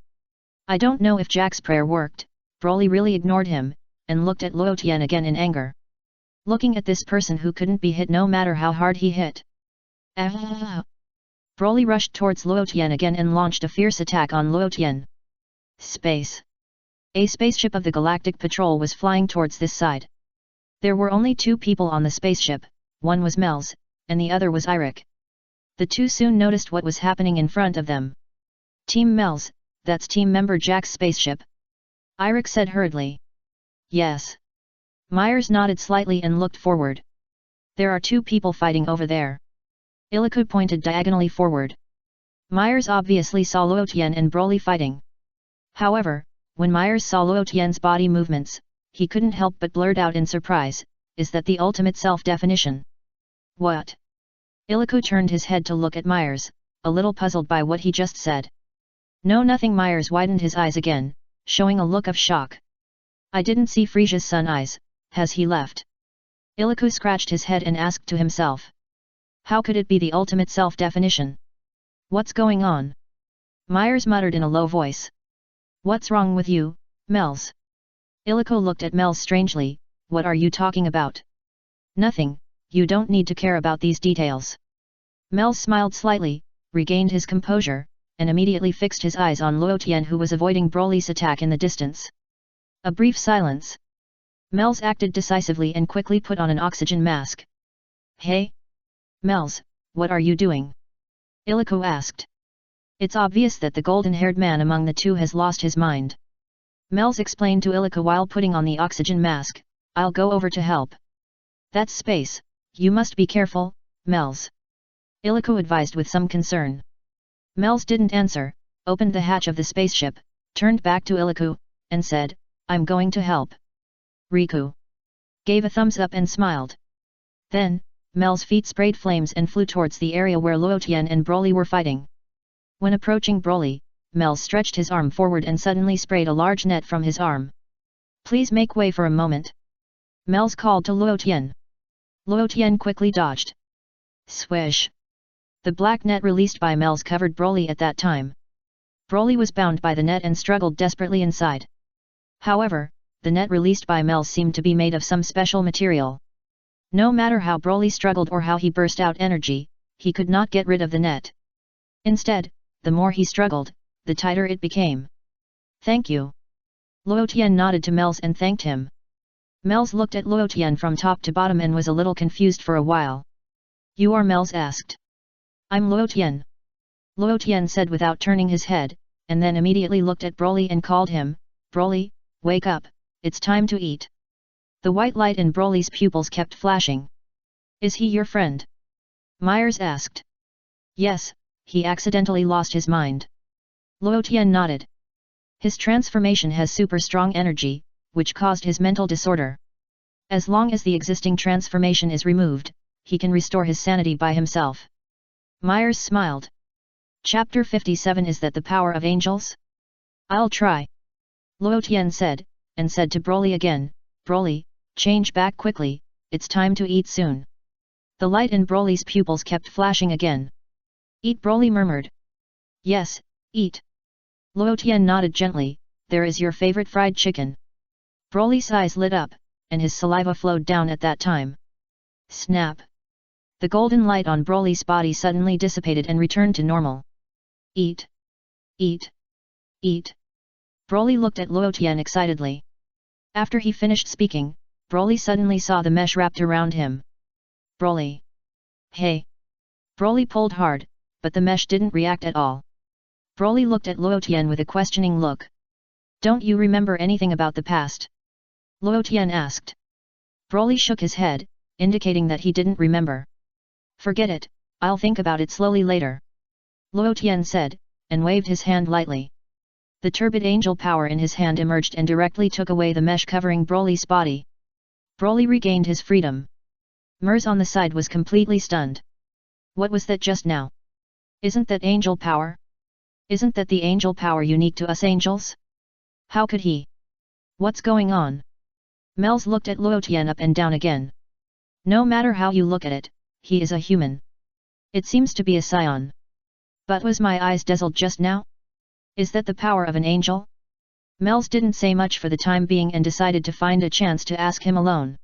Speaker 1: I don't know if Jack's prayer worked. Broly really ignored him, and looked at Luo Tian again in anger. Looking at this person who couldn't be hit no matter how hard he hit. Ah! Broly rushed towards Luo Tian again and launched a fierce attack on Luo Tian. Space. A spaceship of the Galactic Patrol was flying towards this side. There were only 2 people on the spaceship, one was Mels, and the other was Eirik. The 2 soon noticed what was happening in front of them. Team Mels, that's team member Jack's spaceship? Eirik said hurriedly. Yes. Myers nodded slightly and looked forward. There are 2 people fighting over there. Iliku pointed diagonally forward. Myers obviously saw Luo Tian and Broly fighting. However, when Myers saw Luo Tian's body movements, he couldn't help but blurt out in surprise, is that the ultimate self-definition? What? Iliku turned his head to look at Myers, a little puzzled by what he just said. No, nothing. Myers widened his eyes again, showing a look of shock. I didn't see Frieza's son eyes, has he left? Iliku scratched his head and asked to himself. How could it be the ultimate self-definition? What's going on? Myers muttered in a low voice. What's wrong with you, Mels? Iliku looked at Mels strangely. What are you talking about? Nothing, you don't need to care about these details. Mels smiled slightly, regained his composure, and immediately fixed his eyes on Luo Tian, who was avoiding Broly's attack in the distance. A brief silence. Mels acted decisively and quickly put on an oxygen mask. Hey? Mels, what are you doing? Iliku asked. It's obvious that the golden-haired man among the 2 has lost his mind. Mels explained to Iliku while putting on the oxygen mask, I'll go over to help. That's space, you must be careful, Mels. Iliku advised with some concern. Mels didn't answer, opened the hatch of the spaceship, turned back to Iliku, and said, I'm going to help. Riku gave a thumbs up and smiled. Then, Mel's feet sprayed flames and flew towards the area where Luo Tian and Broly were fighting. When approaching Broly, Mel stretched his arm forward and suddenly sprayed a large net from his arm. Please make way for a moment. Mels called to Luo Tian. Luo Tian quickly dodged. Swish! The black net released by Mels covered Broly at that time. Broly was bound by the net and struggled desperately inside. However, the net released by Mels seemed to be made of some special material. No matter how Broly struggled or how he burst out energy, he could not get rid of the net. Instead, the more he struggled, the tighter it became. Thank you. Luo Tian nodded to Mels and thanked him. Mels looked at Luo Tian from top to bottom and was a little confused for a while. You are Mels asked. I'm Luo Tian. Luo Tian said without turning his head, and then immediately looked at Broly and called him, Broly, wake up, it's time to eat. The white light in Broly's pupils kept flashing. Is he your friend? Myers asked. Yes, he accidentally lost his mind. Luo Tian nodded. His transformation has super strong energy, which caused his mental disorder. As long as the existing transformation is removed, he can restore his sanity by himself. Myers smiled. Chapter 57 Is that the power of angels? I'll try. Luo Tian said, and said to Broly again, Broly, change back quickly, it's time to eat soon. The light in Broly's pupils kept flashing again. Eat, Broly murmured. Yes, eat. Luo Tian nodded gently, there is your favorite fried chicken. Broly's eyes lit up, and his saliva flowed down at that time. Snap! The golden light on Broly's body suddenly dissipated and returned to normal. Eat! Eat! Eat! Broly looked at Luo Tian excitedly. After he finished speaking, Broly suddenly saw the mesh wrapped around him. Broly! Hey! Broly pulled hard, but the mesh didn't react at all. Broly looked at Luo Tian with a questioning look. Don't you remember anything about the past? Luo Tian asked. Broly shook his head, indicating that he didn't remember. Forget it, I'll think about it slowly later. Luo Tian said, and waved his hand lightly. The turbid angel power in his hand emerged and directly took away the mesh covering Broly's body. Broly regained his freedom. Mers on the side was completely stunned. What was that just now? Isn't that angel power? Isn't that the angel power unique to us angels? How could he? What's going on? Mels looked at Luotian up and down again. No matter how you look at it, he is a human. It seems to be a Saiyan. But was my eyes dazzled just now? Is that the power of an angel? Mels didn't say much for the time being and decided to find a chance to ask him alone.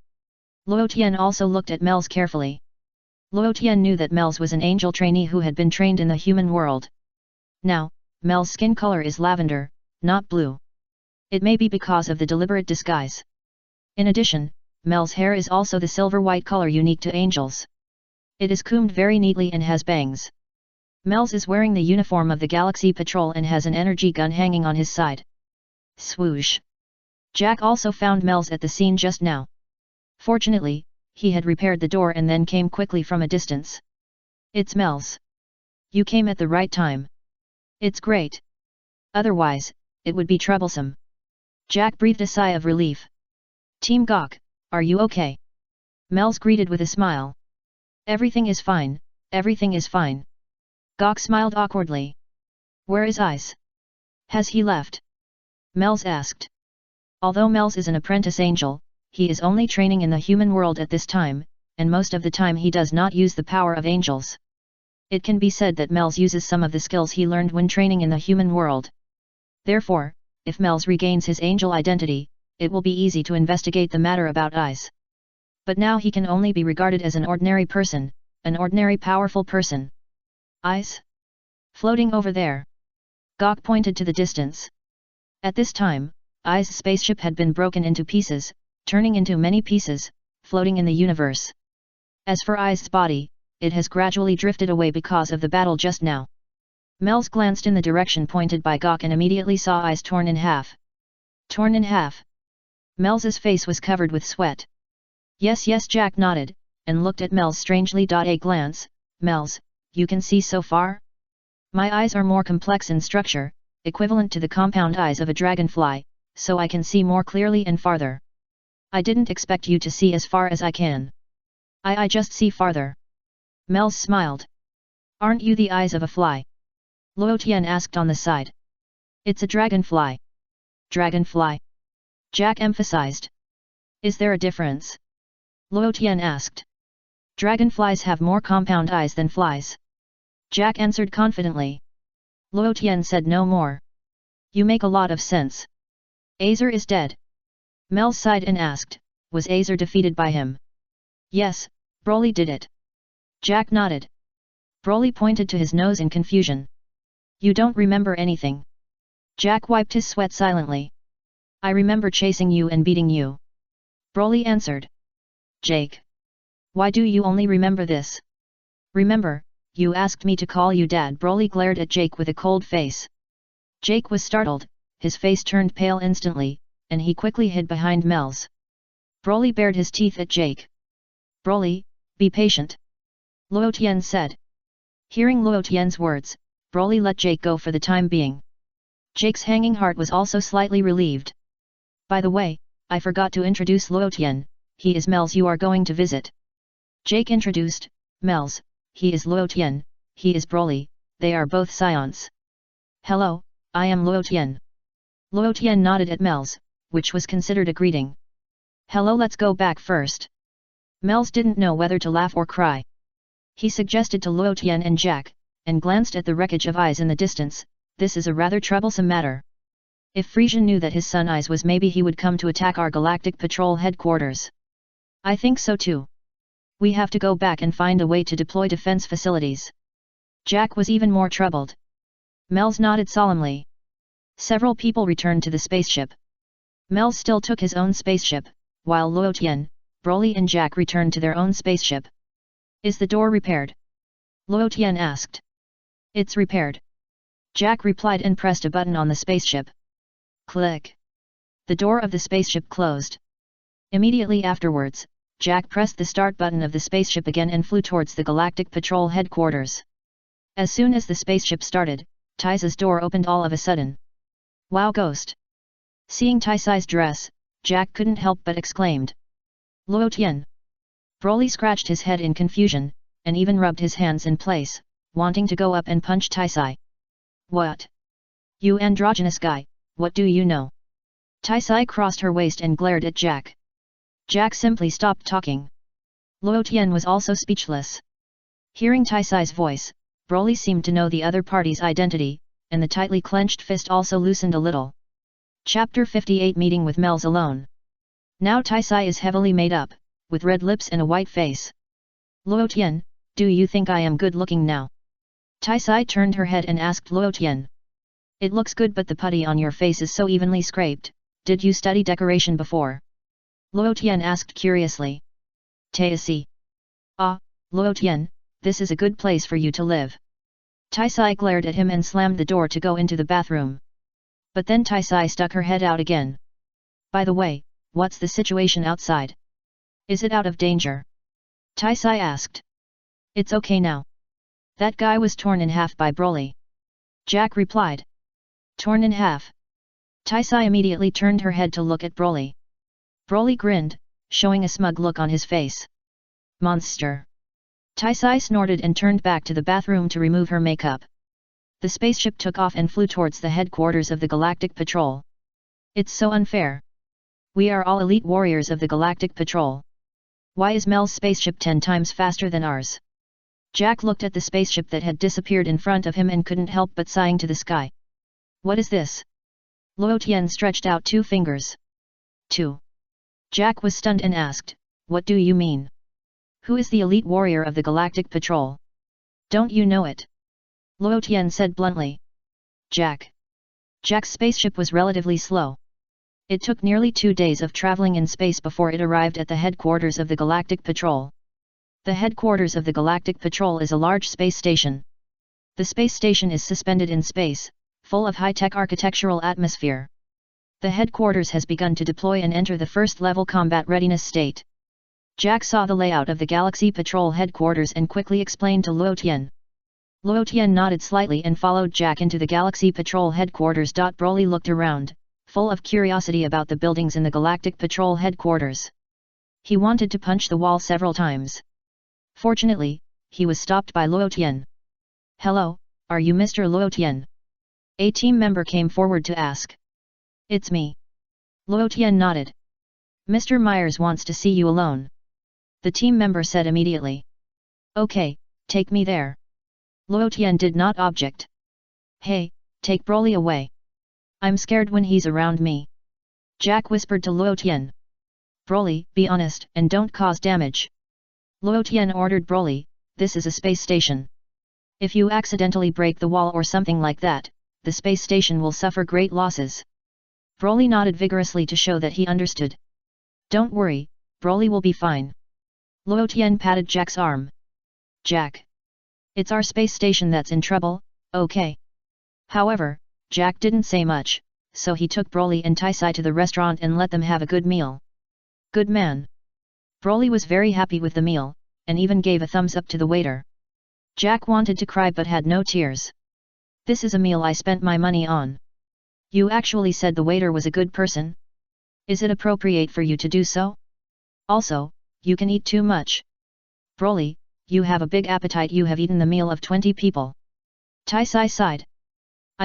Speaker 1: Luotian also looked at Mels carefully. Luotian knew that Mels was an angel trainee who had been trained in the human world. Now, Mels' skin color is lavender, not blue. It may be because of the deliberate disguise. In addition, Mels' hair is also the silver-white color unique to angels. It is combed very neatly and has bangs. Mels is wearing the uniform of the Galaxy Patrol and has an energy gun hanging on his side. Swoosh! Jack also found Mels at the scene just now. Fortunately, he had repaired the door and then came quickly from a distance. It's Mels. You came at the right time. It's great. Otherwise, it would be troublesome. Jack breathed a sigh of relief. Team Gok, are you okay? Mels greeted with a smile. Everything is fine, everything is fine. Gok smiled awkwardly. Where is Ice? Has he left? Mels asked. Although Mels is an apprentice angel, he is only training in the human world at this time, and most of the time he does not use the power of angels. It can be said that Mels uses some of the skills he learned when training in the human world. Therefore, if Mels regains his angel identity, it will be easy to investigate the matter about Ice. But now he can only be regarded as an ordinary person, an ordinary powerful person. Ice? Floating over there. Gok pointed to the distance. At this time, Ice's spaceship had been broken into pieces, turning into many pieces, floating in the universe. As for Ice's body, it has gradually drifted away because of the battle just now. Mels glanced in the direction pointed by Gok and immediately saw Ice torn in half. Torn in half? Mels's face was covered with sweat. Yes, Jack nodded, and looked at Mels strangely. A glance, Mels, you can see so far? My eyes are more complex in structure, equivalent to the compound eyes of a dragonfly, so I can see more clearly and farther. I didn't expect you to see as far as I can. I just see farther. Mels smiled. Aren't you the eyes of a fly? Luotian asked on the side. It's a dragonfly. Dragonfly? Jack emphasized. Is there a difference? Luotian asked. Dragonflies have more compound eyes than flies. Jack answered confidently. Luotian said no more. You make a lot of sense. Azer is dead. Mel sighed and asked, was Azer defeated by him? Yes, Broly did it. Jack nodded. Broly pointed to his nose in confusion. You don't remember anything. Jack wiped his sweat silently. I remember chasing you and beating you. Broly answered. Jake. Why do you only remember this? Remember, you asked me to call you Dad. Broly glared at Jake with a cold face. Jake was startled, his face turned pale instantly, and he quickly hid behind Mels. Broly bared his teeth at Jake. Broly, be patient. Luotian said. Hearing Luotian's words, Broly let Jake go for the time being. Jake's hanging heart was also slightly relieved. By the way, I forgot to introduce Luotian, he is Mels you are going to visit. Jake introduced, Mels, he is Luotian, he is Broly, they are both Saiyans. Hello, I am Luotian. Luotian nodded at Mels, which was considered a greeting. Hello, let's go back first. Mels didn't know whether to laugh or cry. He suggested to Luotian and Jack, and glanced at the wreckage of Eyes in the distance, this is a rather troublesome matter. If Frieza knew that his son Eyes was, maybe he would come to attack our Galactic Patrol headquarters. I think so too. We have to go back and find a way to deploy defense facilities. Jack was even more troubled. Mels nodded solemnly. Several people returned to the spaceship. Mels still took his own spaceship, while Luotian, Broly and Jack returned to their own spaceship. Is the door repaired? Luotian asked. It's repaired. Jack replied and pressed a button on the spaceship. Click. The door of the spaceship closed. Immediately afterwards, Jack pressed the start button of the spaceship again and flew towards the Galactic Patrol headquarters. As soon as the spaceship started, Taiza's door opened all of a sudden. Wow ghost! Seeing Taisai's dress, Jack couldn't help but exclaimed. Luo Tian! Broly scratched his head in confusion, and even rubbed his hands in place, wanting to go up and punch Taisai. What? You androgynous guy, what do you know? Taisai crossed her waist and glared at Jack. Jack simply stopped talking. Luo Tian was also speechless. Hearing Taisai's voice, Broly seemed to know the other party's identity, and the tightly clenched fist also loosened a little. Chapter 58 Meeting with Mels alone. Now Taisai is heavily made up, with red lips and a white face. Luo Tian, do you think I am good looking now? Taisai turned her head and asked Luo Tian. It looks good, but the putty on your face is so evenly scraped. Did you study decoration before? Luo Tian asked curiously. Taisi. Ah, Luo Tian, this is a good place for you to live. Taisai glared at him and slammed the door to go into the bathroom. But then Taisai stuck her head out again. By the way, what's the situation outside? Is it out of danger? Taisai asked. It's okay now. That guy was torn in half by Broly. Jack replied. Torn in half. Taisai immediately turned her head to look at Broly. Broly grinned, showing a smug look on his face. Monster. Taisai snorted and turned back to the bathroom to remove her makeup. The spaceship took off and flew towards the headquarters of the Galactic Patrol. It's so unfair. We are all elite warriors of the Galactic Patrol. Why is Mel's spaceship 10 times faster than ours? Jack looked at the spaceship that had disappeared in front of him and couldn't help but sighing to the sky. What is this? Luo Tian stretched out 2 fingers. 2. Jack was stunned and asked, what do you mean? Who is the elite warrior of the Galactic Patrol? Don't you know it? Luo Tian said bluntly. Jack. Jack's spaceship was relatively slow. It took nearly 2 days of traveling in space before it arrived at the headquarters of the Galactic Patrol. The headquarters of the Galactic Patrol is a large space station. The space station is suspended in space, full of high-tech architectural atmosphere. The headquarters has begun to deploy and enter the first-level combat readiness state. Jack saw the layout of the Galaxy Patrol headquarters and quickly explained to Luo Tian. Luo Tian nodded slightly and followed Jack into the Galaxy Patrol headquarters. Broly looked around, full of curiosity about the buildings in the Galactic Patrol headquarters. He wanted to punch the wall several times. Fortunately, he was stopped by Luo Tian. Hello, are you Mr. Luo Tian? A team member came forward to ask. It's me. Luo Tian nodded. Mr. Myers wants to see you alone. The team member said immediately. Okay, take me there. Luo Tian did not object. Hey, take Broly away. I'm scared when he's around me. Jack whispered to Luo Tian. Broly, be honest and don't cause damage. Luo Tian ordered Broly, this is a space station. If you accidentally break the wall or something like that, the space station will suffer great losses. Broly nodded vigorously to show that he understood. Don't worry, Broly will be fine. Luo Tian patted Jack's arm. Jack. It's our space station that's in trouble, okay. However, Jack didn't say much, so he took Broly and Taisai to the restaurant and let them have a good meal. Good man. Broly was very happy with the meal, and even gave a thumbs up to the waiter. Jack wanted to cry but had no tears. This is a meal I spent my money on. You actually said the waiter was a good person? Is it appropriate for you to do so? Also, you can eat too much. Broly, you have a big appetite. You have eaten the meal of 20 people. Taisai sighed.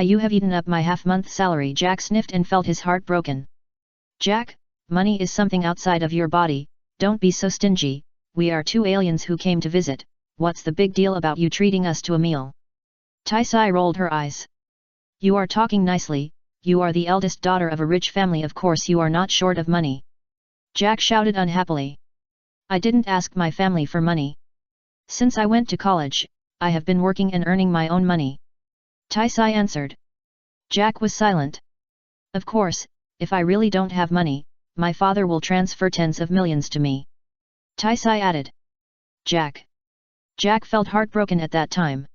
Speaker 1: You have eaten up my half-month salary. Jack sniffed and felt his heart broken. Jack, money is something outside of your body, don't be so stingy, we are 2 aliens who came to visit, what's the big deal about you treating us to a meal? Taisai rolled her eyes. You are talking nicely, you are the eldest daughter of a rich family, of course you are not short of money. Jack shouted unhappily. I didn't ask my family for money. Since I went to college, I have been working and earning my own money. Taisai answered. Jack was silent. Of course, if I really don't have money, my father will transfer tens of millions to me. Taisai added. Jack. Jack felt heartbroken at that time.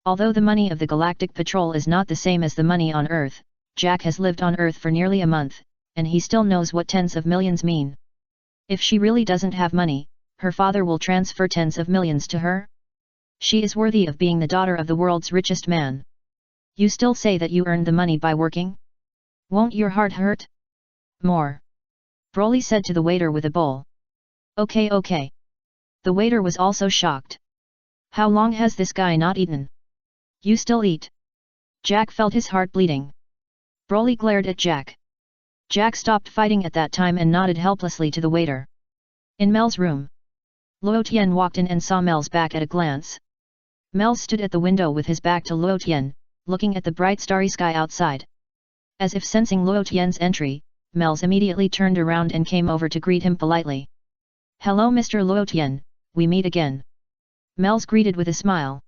Speaker 1: Although the money of the Galactic Patrol is not the same as the money on Earth, Jack has lived on Earth for nearly a month, and he still knows what tens of millions mean. If she really doesn't have money, her father will transfer tens of millions to her? She is worthy of being the daughter of the world's richest man. You still say that you earned the money by working? Won't your heart hurt? More. Broly said to the waiter with a bowl. Okay, okay. The waiter was also shocked. How long has this guy not eaten? You still eat? Jack felt his heart bleeding. Broly glared at Jack. Jack stopped fighting at that time and nodded helplessly to the waiter. In Mel's room, Luo Tian walked in and saw Mel's back at a glance. Mels stood at the window with his back to Luo Tian, looking at the bright starry sky outside. As if sensing Luo Tian's entry, Mels immediately turned around and came over to greet him politely. Hello Mr. Luo Tian, we meet again. Mels greeted with a smile.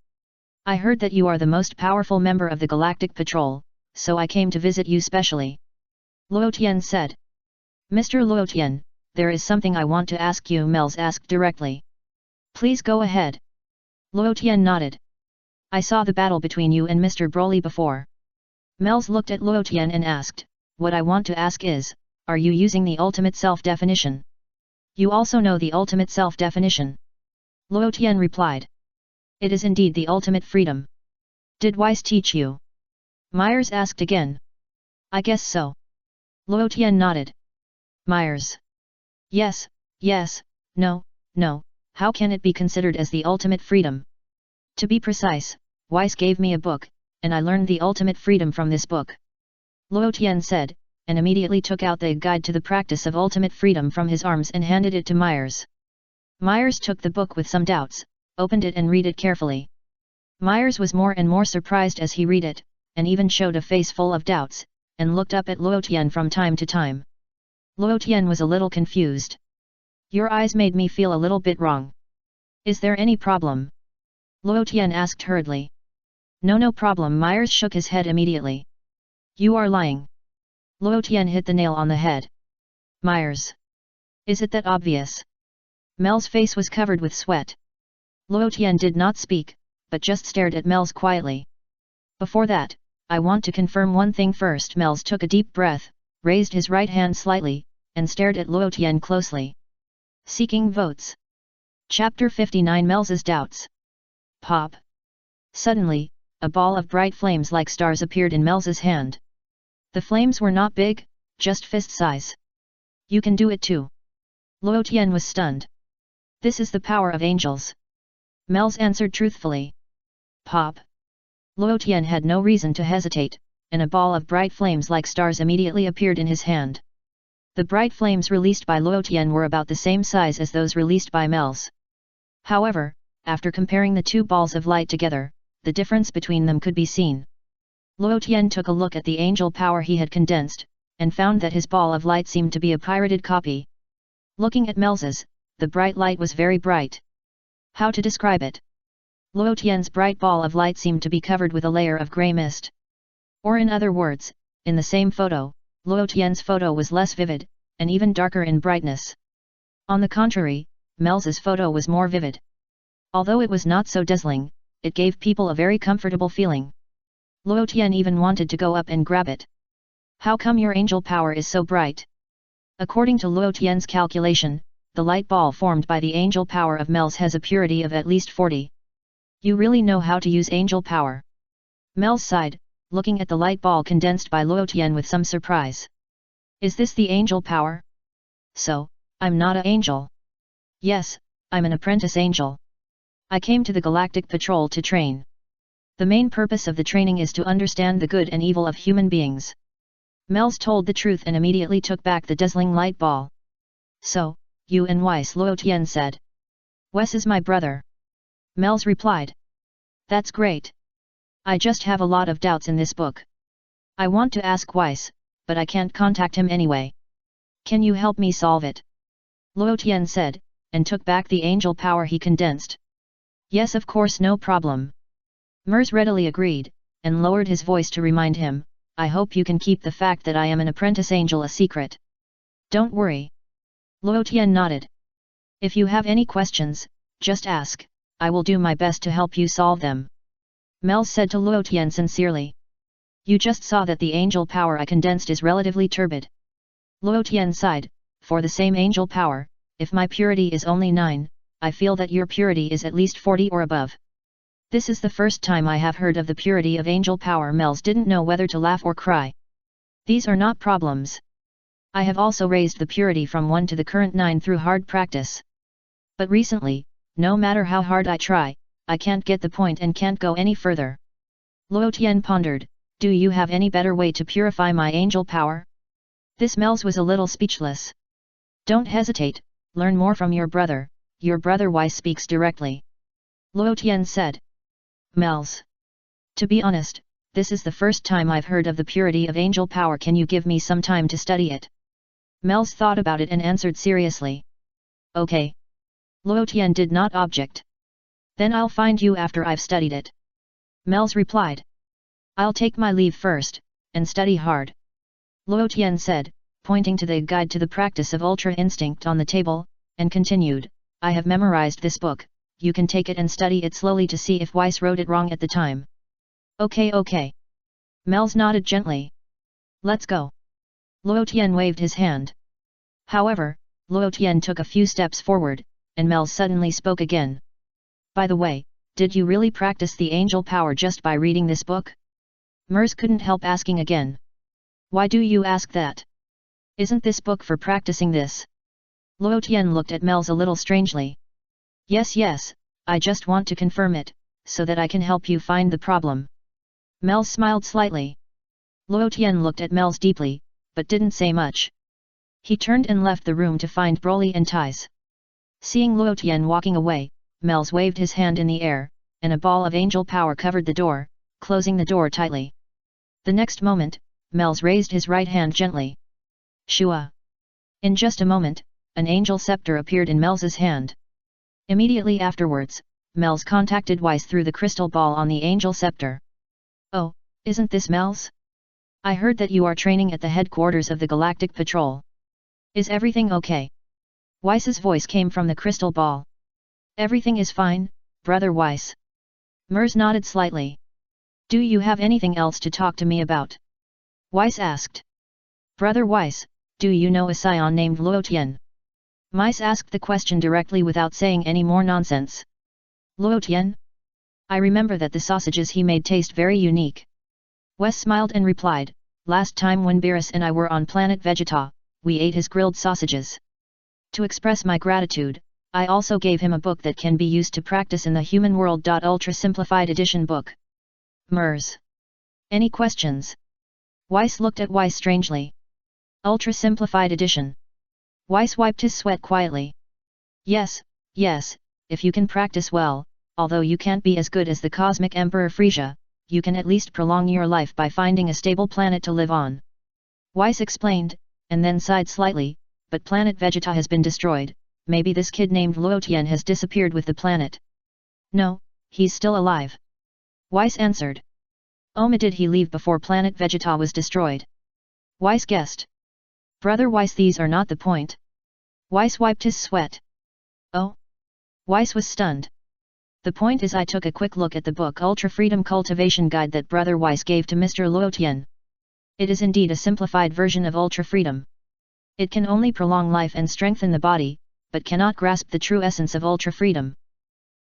Speaker 1: I heard that you are the most powerful member of the Galactic Patrol, so I came to visit you specially. Luo Tian said. Mr. Luo Tian, there is something I want to ask you, Mels asked directly. Please go ahead. Luo Tian nodded. I saw the battle between you and Mr. Broly before. Mels looked at Luo Tian and asked, what I want to ask is, are you using the ultimate self-definition? You also know the ultimate self-definition. Luo Tian replied. It is indeed the ultimate freedom. Did Weiss teach you? Myers asked again. I guess so. Luo Tian nodded. Myers. Yes, no, how can it be considered as the ultimate freedom? To be precise, Weiss gave me a book, and I learned the ultimate freedom from this book. Luo Tian said, and immediately took out the guide to the practice of ultimate freedom from his arms and handed it to Myers. Myers took the book with some doubts, opened it and read it carefully. Myers was more and more surprised as he read it, and even showed a face full of doubts, and looked up at Luo Tian from time to time. Luo Tian was a little confused. Your eyes made me feel a little bit wrong. Is there any problem? Luo Tian asked hurriedly. No problem. Myers shook his head immediately. You are lying. Luo Tian hit the nail on the head. Myers. Is it that obvious? Mel's face was covered with sweat. Luo Tian did not speak, but just stared at Mels quietly. Before that, I want to confirm one thing first. Mels took a deep breath, raised his right hand slightly, and stared at Luo Tian closely. Seeking votes. Chapter 59 Mels's doubts. Pop. Suddenly, a ball of bright flames like stars appeared in Mels's hand. The flames were not big, just fist size. You can do it too. Luo Tian was stunned. This is the power of angels. Mels answered truthfully. Pop. Luo Tian had no reason to hesitate, and a ball of bright flames like stars immediately appeared in his hand. The bright flames released by Luo Tian were about the same size as those released by Mels. However, after comparing the two balls of light together, the difference between them could be seen. Luo Tian took a look at the angel power he had condensed, and found that his ball of light seemed to be a pirated copy. Looking at Mels's, the bright light was very bright. How to describe it? Luo Tian's bright ball of light seemed to be covered with a layer of grey mist. Or in other words, in the same photo, Luo Tian's photo was less vivid, and even darker in brightness. On the contrary, Mels's photo was more vivid. Although it was not so dazzling, it gave people a very comfortable feeling. Luo Tian even wanted to go up and grab it. How come your angel power is so bright? According to Luo Tian's calculation, the light ball formed by the angel power of Mels has a purity of at least 40. You really know how to use angel power. Mels sighed, looking at the light ball condensed by Luo Tian with some surprise. Is this the angel power? So, I'm not an angel. Yes, I'm an apprentice angel. I came to the Galactic Patrol to train. The main purpose of the training is to understand the good and evil of human beings. Mels told the truth and immediately took back the dazzling light ball. So, you and Weiss, Luo Tian said. Wes is my brother. Mels replied. That's great. I just have a lot of doubts in this book. I want to ask Weiss, but I can't contact him anyway. Can you help me solve it? Luo Tian said, and took back the angel power he condensed. Yes, of course, no problem. Mers readily agreed, and lowered his voice to remind him, I hope you can keep the fact that I am an apprentice angel a secret. Don't worry. Luo Tian nodded. If you have any questions, just ask, I will do my best to help you solve them. Mels said to Luo Tian sincerely. You just saw that the angel power I condensed is relatively turbid. Luo Tian sighed, for the same angel power, if my purity is only 9, I feel that your purity is at least 40 or above. This is the first time I have heard of the purity of angel power. Mels didn't know whether to laugh or cry. These are not problems. I have also raised the purity from 1 to the current 9 through hard practice. But recently, no matter how hard I try, I can't get the point and can't go any further. Luo Tian pondered, do you have any better way to purify my angel power? This Mels was a little speechless. Don't hesitate, learn more from your brother Weiss speaks directly. Luo Tian said. Mels. To be honest, this is the first time I've heard of the purity of angel power. Can you give me some time to study it? Mels thought about it and answered seriously. Okay. Luo Tian did not object. Then I'll find you after I've studied it. Mels replied. I'll take my leave first, and study hard. Luo Tian said, pointing to the guide to the practice of Ultra Instinct on the table, and continued, I have memorized this book, you can take it and study it slowly to see if Weiss wrote it wrong at the time. Okay. Mels nodded gently. Let's go. Luo Tian waved his hand. However, Luo Tian took a few steps forward, and Mels suddenly spoke again. By the way, did you really practice the angel power just by reading this book? Mers couldn't help asking again. Why do you ask that? Isn't this book for practicing this? Luo Tian looked at Mels a little strangely. Yes, I just want to confirm it, so that I can help you find the problem. Mels smiled slightly. Luo Tian looked at Mels deeply, but didn't say much. He turned and left the room to find Broly and Ties. Seeing Luo Tian walking away, Mels waved his hand in the air, and a ball of angel power covered the door, closing the door tightly. The next moment, Mels raised his right hand gently. Shua! In just a moment, an angel scepter appeared in Mels's hand. Immediately afterwards, Mels contacted Weiss through the crystal ball on the angel scepter. Oh, isn't this Mels? I heard that you are training at the headquarters of the Galactic Patrol. Is everything okay? Weiss's voice came from the crystal ball. Everything is fine, Brother Weiss. Mers nodded slightly. Do you have anything else to talk to me about? Weiss asked. Brother Weiss, do you know a Saiyan named Luo Tian? Weiss asked the question directly without saying any more nonsense. Luo Tian? I remember that the sausages he made taste very unique. Weiss smiled and replied, last time when Beerus and I were on planet Vegeta, we ate his grilled sausages. To express my gratitude, I also gave him a book that can be used to practice in the human world. Ultra Simplified Edition book. Mers. Any questions? Weiss looked at Weiss strangely. Ultra Simplified Edition. Weiss wiped his sweat quietly. Yes, if you can practice well, although you can't be as good as the Cosmic Emperor Frieza, you can at least prolong your life by finding a stable planet to live on. Weiss explained, and then sighed slightly, but planet Vegeta has been destroyed, maybe this kid named Luo Tian has disappeared with the planet. No, he's still alive. Weiss answered. Did he leave before planet Vegeta was destroyed? Weiss guessed. Brother Weiss, these are not the point. Weiss wiped his sweat. Oh? Weiss was stunned. The point is, I took a quick look at the book Ultra Freedom Cultivation Guide that Brother Weiss gave to Mr. Luo Tian. It is indeed a simplified version of Ultra Freedom. It can only prolong life and strengthen the body, but cannot grasp the true essence of Ultra Freedom.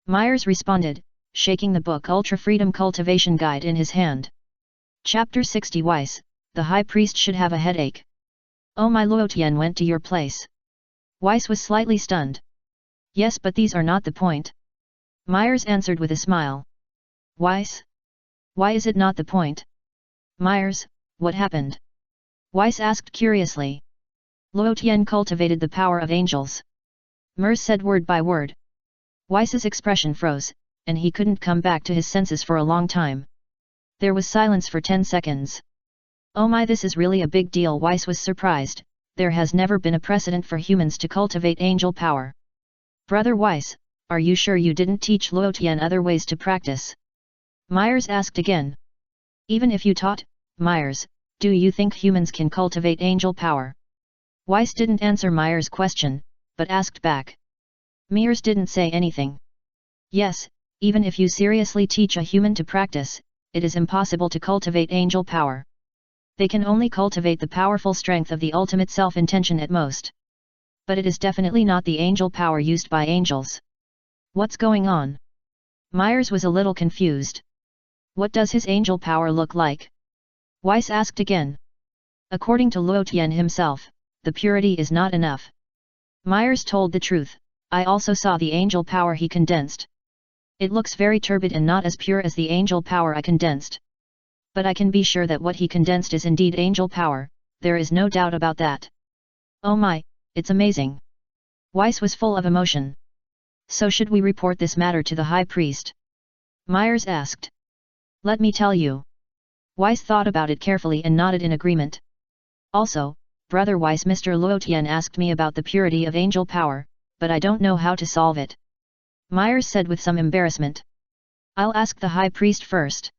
Speaker 1: Myers responded, shaking the book Ultra Freedom Cultivation Guide in his hand. Chapter 60 Weiss, the High Priest should have a headache. Oh, my Luo Tian went to your place. Weiss was slightly stunned. Yes, but these are not the point. Myers answered with a smile. Weiss? Why is it not the point? Myers, what happened? Weiss asked curiously. Luo Tian cultivated the power of angels. Mers said word by word. Weiss's expression froze, and he couldn't come back to his senses for a long time. There was silence for 10 seconds. Oh my, this is really a big deal. Weiss was surprised. There has never been a precedent for humans to cultivate angel power. Brother Weiss, are you sure you didn't teach Luo Tian other ways to practice? Myers asked again. Even if you taught, Myers, do you think humans can cultivate angel power? Weiss didn't answer Myers' question, but asked back. Myers didn't say anything. Yes, even if you seriously teach a human to practice, it is impossible to cultivate angel power. They can only cultivate the powerful strength of the ultimate self-intention at most. But it is definitely not the angel power used by angels. What's going on? Myers was a little confused. What does his angel power look like? Weiss asked again. According to Luo Tian himself, the purity is not enough. Myers told the truth, I also saw the angel power he condensed. It looks very turbid and not as pure as the angel power I condensed. But I can be sure that what he condensed is indeed angel power, there is no doubt about that. Oh my, it's amazing. Weiss was full of emotion. So should we report this matter to the high priest? Myers asked. Let me tell you. Weiss thought about it carefully and nodded in agreement. Also, Brother Weiss, Mr. Luo Tian asked me about the purity of angel power, but I don't know how to solve it. Myers said with some embarrassment. I'll ask the high priest first.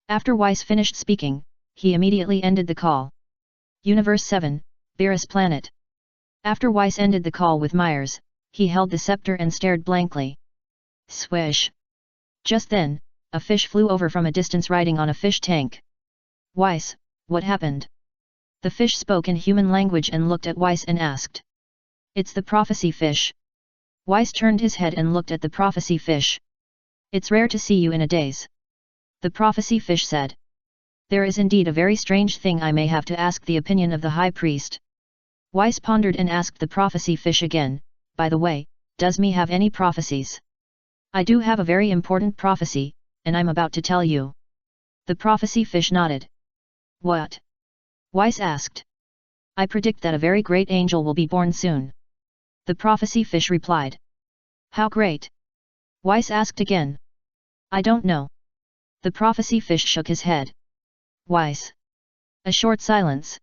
Speaker 1: After Weiss finished speaking, he immediately ended the call. Universe 7, Beerus Planet. After Weiss ended the call with Myers, he held the scepter and stared blankly. Swish! Just then, a fish flew over from a distance riding on a fish tank. Weiss, what happened? The fish spoke in human language and looked at Weiss and asked. It's the prophecy fish. Weiss turned his head and looked at the prophecy fish. It's rare to see you in a daze. The prophecy fish said. There is indeed a very strange thing, I may have to ask the opinion of the high priest. Weiss pondered and asked the prophecy fish again, by the way, does me have any prophecies? I do have a very important prophecy, and I'm about to tell you. The prophecy fish nodded. What? Weiss asked. I predict that a very great angel will be born soon. The prophecy fish replied. How great? Weiss asked again. I don't know. The prophecy fish shook his head. Weiss. A short silence.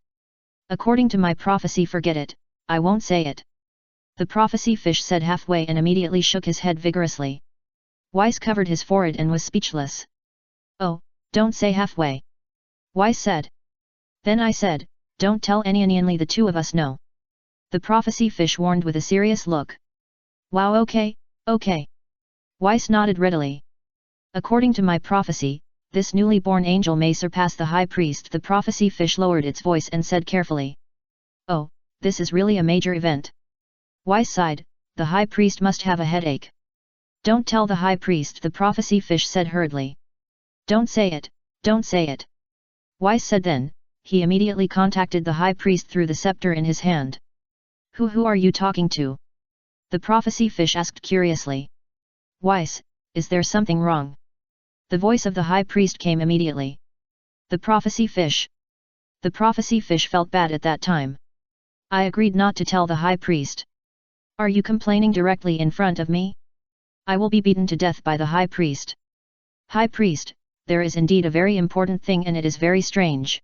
Speaker 1: According to my prophecy, forget it, I won't say it. The prophecy fish said halfway and immediately shook his head vigorously. Weiss covered his forehead and was speechless. Oh, don't say halfway. Weiss said. Then I said, don't tell any, only the two of us know. The prophecy fish warned with a serious look. Wow, okay, okay. Weiss nodded readily. According to my prophecy, this newly born angel may surpass the high priest. The prophecy fish lowered its voice and said carefully. Oh, this is really a major event. Weiss sighed, the high priest must have a headache. Don't tell the high priest, the prophecy fish said hurriedly. Don't say it, don't say it. Weiss said then, he immediately contacted the high priest through the scepter in his hand. Who are you talking to? The prophecy fish asked curiously. Weiss, is there something wrong? The voice of the high priest came immediately. The prophecy fish. The prophecy fish felt bad at that time. I agreed not to tell the high priest. Are you complaining directly in front of me? I will be beaten to death by the high priest. High priest, there is indeed a very important thing and it is very strange.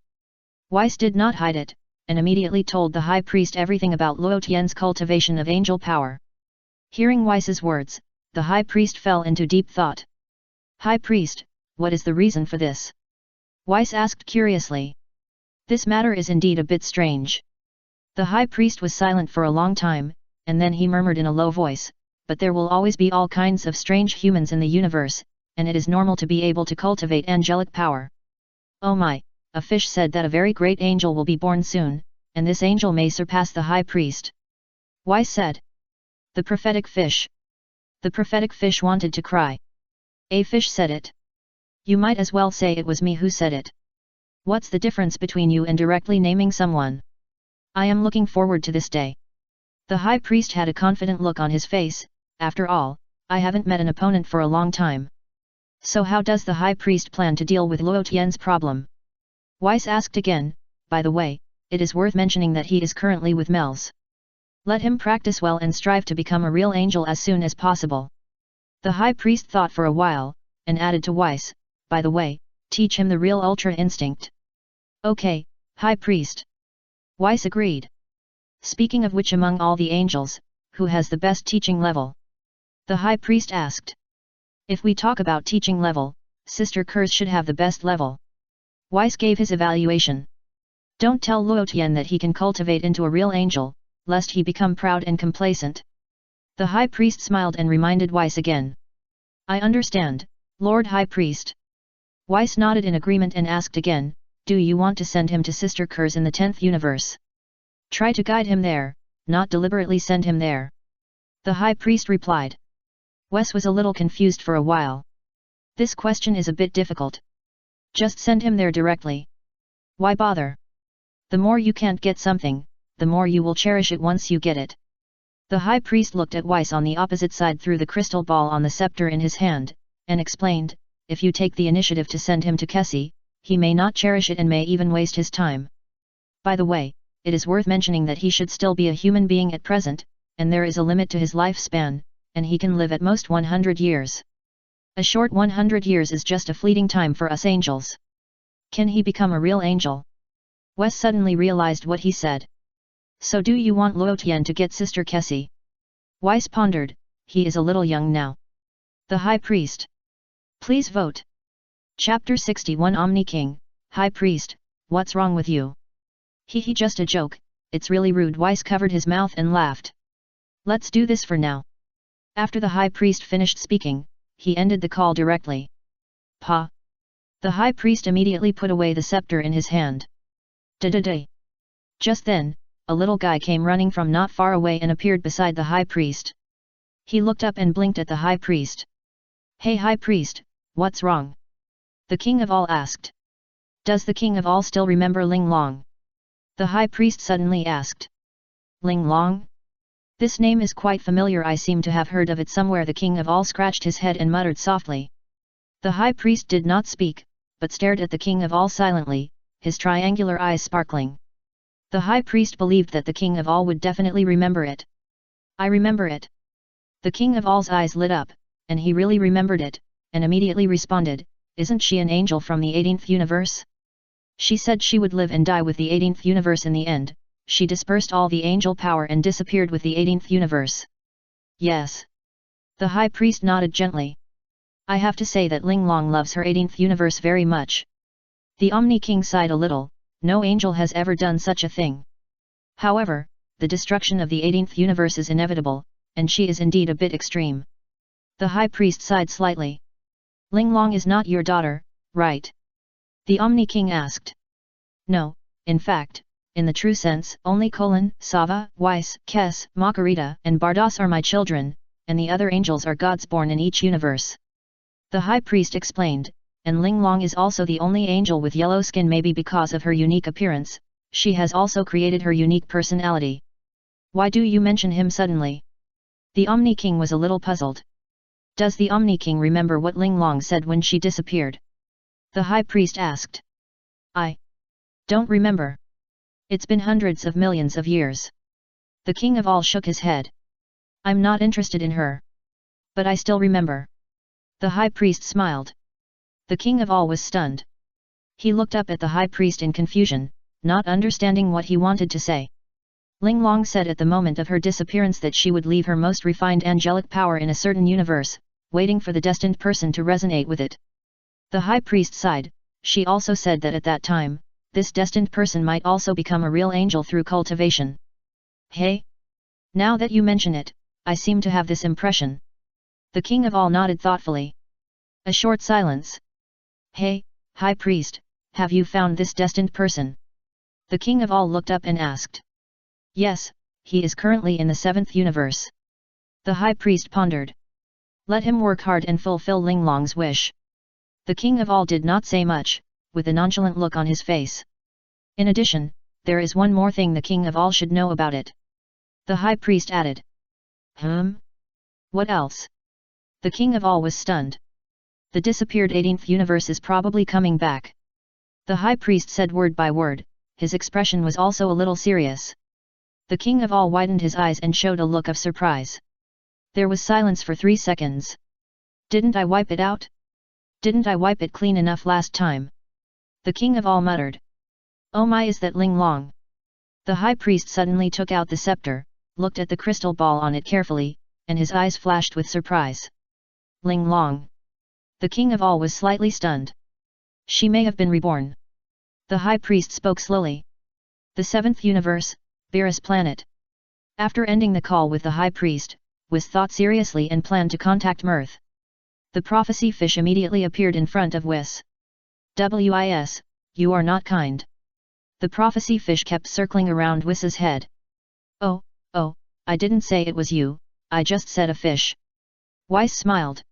Speaker 1: Weiss did not hide it, and immediately told the high priest everything about Luo Tian's cultivation of angel power. Hearing Weiss's words, the high priest fell into deep thought. High priest, what is the reason for this? Weiss asked curiously. This matter is indeed a bit strange. The high priest was silent for a long time, and then he murmured in a low voice, but there will always be all kinds of strange humans in the universe, and it is normal to be able to cultivate angelic power. Oh my, a fish said that a very great angel will be born soon, and this angel may surpass the high priest. Weiss said. The prophetic fish. The prophetic fish wanted to cry. A fish said it. You might as well say it was me who said it. What's the difference between you and directly naming someone? I am looking forward to this day. The high priest had a confident look on his face. After all, I haven't met an opponent for a long time. So how does the high priest plan to deal with Luo Tian's problem? Weiss asked again. By the way, it is worth mentioning that he is currently with Mels. Let him practice well and strive to become a real angel as soon as possible. The high priest thought for a while, and added to Weiss, by the way, teach him the real ultra instinct. Okay, high priest. Weiss agreed. Speaking of which, among all the angels, who has the best teaching level? The high priest asked. If we talk about teaching level, Sister Kurz should have the best level. Weiss gave his evaluation. Don't tell Luo Tian that he can cultivate into a real angel, lest he become proud and complacent. The high priest smiled and reminded Weiss again. I understand, Lord High Priest. Weiss nodded in agreement and asked again, do you want to send him to Sister Kurz in the 10th universe? Try to guide him there, not deliberately send him there. The high priest replied. Weiss was a little confused for a while. This question is a bit difficult. Just send him there directly. Why bother? The more you can't get something, the more you will cherish it once you get it. The high priest looked at Weiss on the opposite side through the crystal ball on the scepter in his hand, and explained, if you take the initiative to send him to Kessie, he may not cherish it and may even waste his time. By the way, it is worth mentioning that he should still be a human being at present, and there is a limit to his lifespan, and he can live at most 100 years. A short 100 years is just a fleeting time for us angels. Can he become a real angel? Wes suddenly realized what he said. So do you want Luo Tian to get Sister Kessie? Weiss pondered, he is a little young now. The High Priest. Please vote. Chapter 61 Omni King, High Priest, what's wrong with you? Hee just a joke, it's really rude. Weiss covered his mouth and laughed. Let's do this for now. After the High Priest finished speaking, he ended the call directly. Pa. The High Priest immediately put away the scepter in his hand. Da-da-da. Just then, a little guy came running from not far away and appeared beside the High Priest. He looked up and blinked at the High Priest. Hey High Priest, what's wrong? The King of All asked. Does the King of All still remember Ling Long? The High Priest suddenly asked. Ling Long? This name is quite familiar, I seem to have heard of it somewhere. The King of All scratched his head and muttered softly. The High Priest did not speak, but stared at the King of All silently, his triangular eyes sparkling. The High Priest believed that the King of All would definitely remember it. I remember it. The King of All's eyes lit up, and he really remembered it, and immediately responded, isn't she an angel from the 18th universe? She said she would live and die with the 18th universe in the end. She dispersed all the angel power and disappeared with the 18th universe. Yes. The High Priest nodded gently. I have to say that Ling Long loves her 18th universe very much. The Omni King sighed a little, no angel has ever done such a thing. However, the destruction of the 18th universe is inevitable, and she is indeed a bit extreme. The High Priest sighed slightly. Ling Long is not your daughter, right? The Omni King asked. No, in fact, in the true sense, only Sava, Weiss, Kes, Makarita, and Bardos are my children, and the other angels are gods born in each universe. The High Priest explained, and Ling Long is also the only angel with yellow skin, maybe because of her unique appearance, she has also created her unique personality. Why do you mention him suddenly? The Omni King was a little puzzled. Does the Omni King remember what Ling Long said when she disappeared? The High Priest asked. I don't remember. It's been hundreds of millions of years. The King of All shook his head. I'm not interested in her. But I still remember. The High Priest smiled. The King of All was stunned. He looked up at the High Priest in confusion, not understanding what he wanted to say. Ling Long said at the moment of her disappearance that she would leave her most refined angelic power in a certain universe, waiting for the destined person to resonate with it. The High Priest sighed. She also said that at that time, this destined person might also become a real angel through cultivation. Hey? Now that you mention it, I seem to have this impression. The King of All nodded thoughtfully. A short silence. Hey, High Priest, have you found this destined person? The King of All looked up and asked. Yes, he is currently in the 7th universe. The High Priest pondered. Let him work hard and fulfill Ling Long's wish. The King of All did not say much, with a nonchalant look on his face. In addition, there is one more thing the King of All should know about it. The High Priest added. What else? The King of All was stunned. The disappeared 18th universe is probably coming back. The High Priest said word by word, his expression was also a little serious. The King of All widened his eyes and showed a look of surprise. There was silence for 3 seconds. Didn't I wipe it out? Didn't I wipe it clean enough last time? The King of All muttered. Oh my, is that Ling Long? The High Priest suddenly took out the scepter, looked at the crystal ball on it carefully, and his eyes flashed with surprise. Ling Long. The King of All was slightly stunned. She may have been reborn. The High Priest spoke slowly. The 7th universe, Beerus planet. After ending the call with the High Priest, Whis thought seriously and planned to contact Mirth. The prophecy fish immediately appeared in front of Whis. Whis, you are not kind. The prophecy fish kept circling around Whis's head. Oh, I didn't say it was you, I just said a fish. Weiss smiled.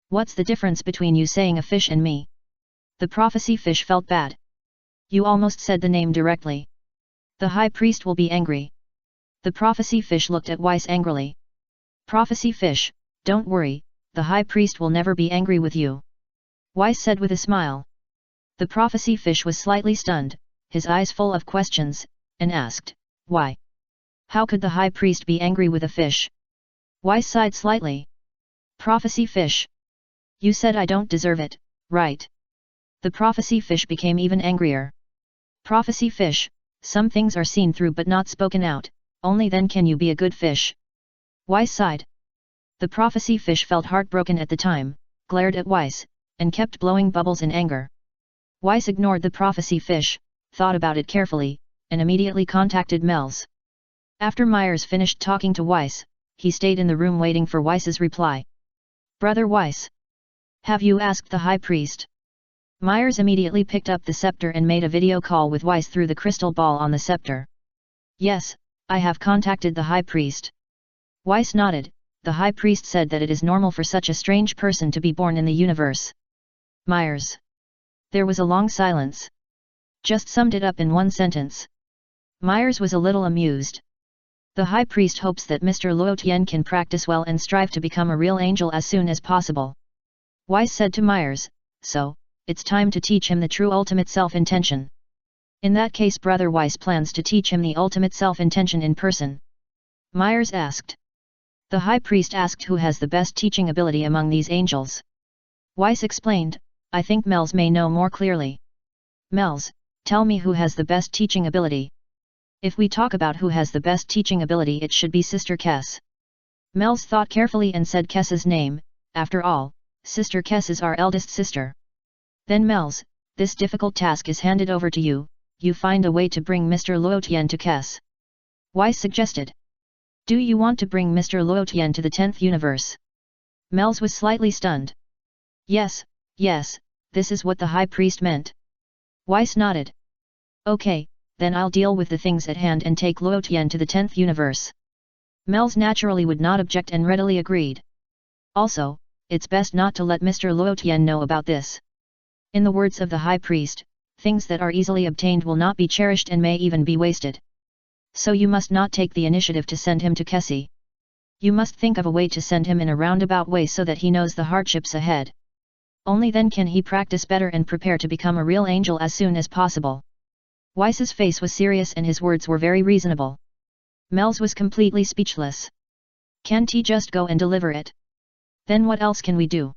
Speaker 1: What's the difference between you saying a fish and me? The prophecy fish felt bad. You almost said the name directly. The High Priest will be angry. The Prophecy Fish looked at Weiss angrily. Prophecy Fish, don't worry, the High Priest will never be angry with you. Weiss said with a smile. The Prophecy Fish was slightly stunned, his eyes full of questions, and asked, why? How could the High Priest be angry with a fish? Weiss sighed slightly. Prophecy Fish. You said I don't deserve it, right? The Prophecy Fish became even angrier. Prophecy Fish, some things are seen through but not spoken out, only then can you be a good fish. Weiss sighed. The Prophecy Fish felt heartbroken at the time, glared at Weiss, and kept blowing bubbles in anger. Weiss ignored the Prophecy Fish, thought about it carefully, and immediately contacted Mels. After Myers finished talking to Weiss, he stayed in the room waiting for Weiss's reply. Brother Weiss. Have you asked the High Priest? Myers immediately picked up the scepter and made a video call with Weiss through the crystal ball on the scepter. Yes, I have contacted the High Priest. Weiss nodded. The High Priest said that it is normal for such a strange person to be born in the universe. Myers. There was a long silence. Just summed it up in one sentence. Myers was a little amused. The High Priest hopes that Mr. Luo Tian can practice well and strive to become a real angel as soon as possible. Weiss said to Myers, so, it's time to teach him the true ultimate self-intention. In that case Brother Weiss plans to teach him the ultimate self-intention in person. Myers asked. The High Priest asked who has the best teaching ability among these angels. Weiss explained, I think Mels may know more clearly. Mels, tell me who has the best teaching ability. If we talk about who has the best teaching ability it should be Sister Kess. Mels thought carefully and said Kess's name, after all, Sister Kess is our eldest sister. Then Mels, this difficult task is handed over to you, you find a way to bring Mr. Luo Tian to Kess. Weiss suggested. Do you want to bring Mr. Luo Tian to the 10th universe? Mels was slightly stunned. Yes, this is what the High Priest meant. Weiss nodded. Okay, then I'll deal with the things at hand and take Luo Tian to the 10th universe. Mels naturally would not object and readily agreed. Also, it's best not to let Mr. Luo Tian know about this. In the words of the High Priest, things that are easily obtained will not be cherished and may even be wasted. So you must not take the initiative to send him to Kessie. You must think of a way to send him in a roundabout way so that he knows the hardships ahead. Only then can he practice better and prepare to become a real angel as soon as possible. Weiss's face was serious and his words were very reasonable. Mels was completely speechless. Can't he just go and deliver it? Then what else can we do?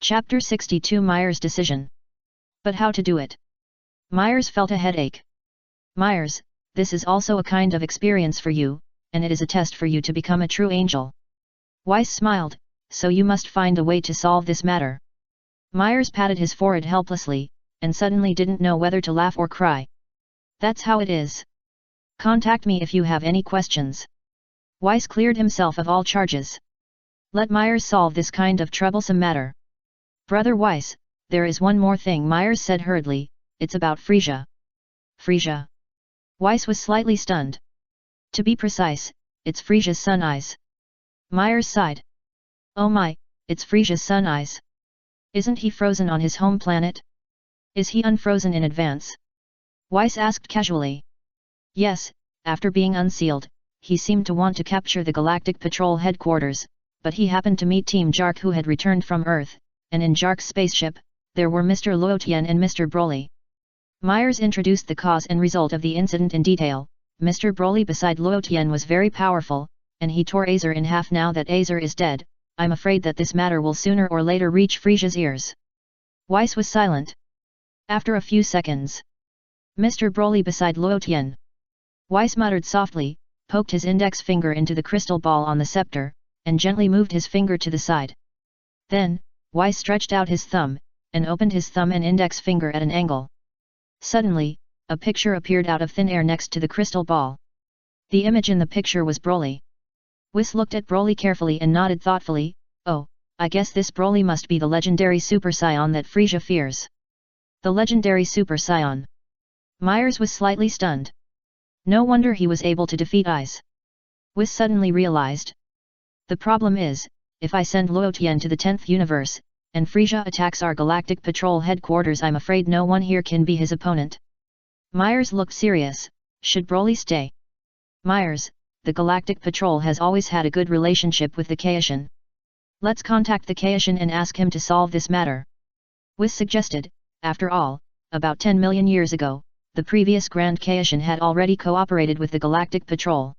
Speaker 1: Chapter 62 Myers' decision. But how to do it? Myers felt a headache. Myers, this is also a kind of experience for you, and it is a test for you to become a true angel. Weiss smiled, so you must find a way to solve this matter. Myers patted his forehead helplessly, and suddenly didn't know whether to laugh or cry. That's how it is. Contact me if you have any questions. Weiss cleared himself of all charges. Let Myers solve this kind of troublesome matter. Brother Weiss, there is one more thing Myers said hurriedly, it's about Frieza. Frieza? Weiss was slightly stunned. To be precise, it's Frieza's son Eyes. Myers sighed. Oh my, it's Frieza's son Eyes. Isn't he frozen on his home planet? Is he unfrozen in advance? Weiss asked casually. Yes, after being unsealed, he seemed to want to capture the Galactic Patrol headquarters, but he happened to meet Team Jark who had returned from Earth, and in Jark's spaceship, there were Mr. Luo Tian and Mr. Broly. Myers introduced the cause and result of the incident in detail. Mr. Broly beside Luo Tian was very powerful, and he tore Azer in half. Now that Azer is dead, I'm afraid that this matter will sooner or later reach Frieza's ears. Weiss was silent. After a few seconds. Mr. Broly beside Luo Tian. Weiss muttered softly, poked his index finger into the crystal ball on the scepter, and gently moved his finger to the side. Then, Weiss stretched out his thumb, and opened his thumb and index finger at an angle. Suddenly, a picture appeared out of thin air next to the crystal ball. The image in the picture was Broly. Weiss looked at Broly carefully and nodded thoughtfully, oh, I guess this Broly must be the legendary Super Saiyan that Frieza fears. The legendary Super Saiyan. Myers was slightly stunned. No wonder he was able to defeat Eyes. Weiss suddenly realized. The problem is, if I send Luo Tian to the 10th universe, and Frieza attacks our Galactic Patrol headquarters, I'm afraid no one here can be his opponent. Myers looked serious, Should Broly stay? Myers, the Galactic Patrol has always had a good relationship with the Kaishin. Let's contact the Kaishin and ask him to solve this matter. Whis suggested. After all, about 10 million years ago, the previous Grand Kaishin had already cooperated with the Galactic Patrol.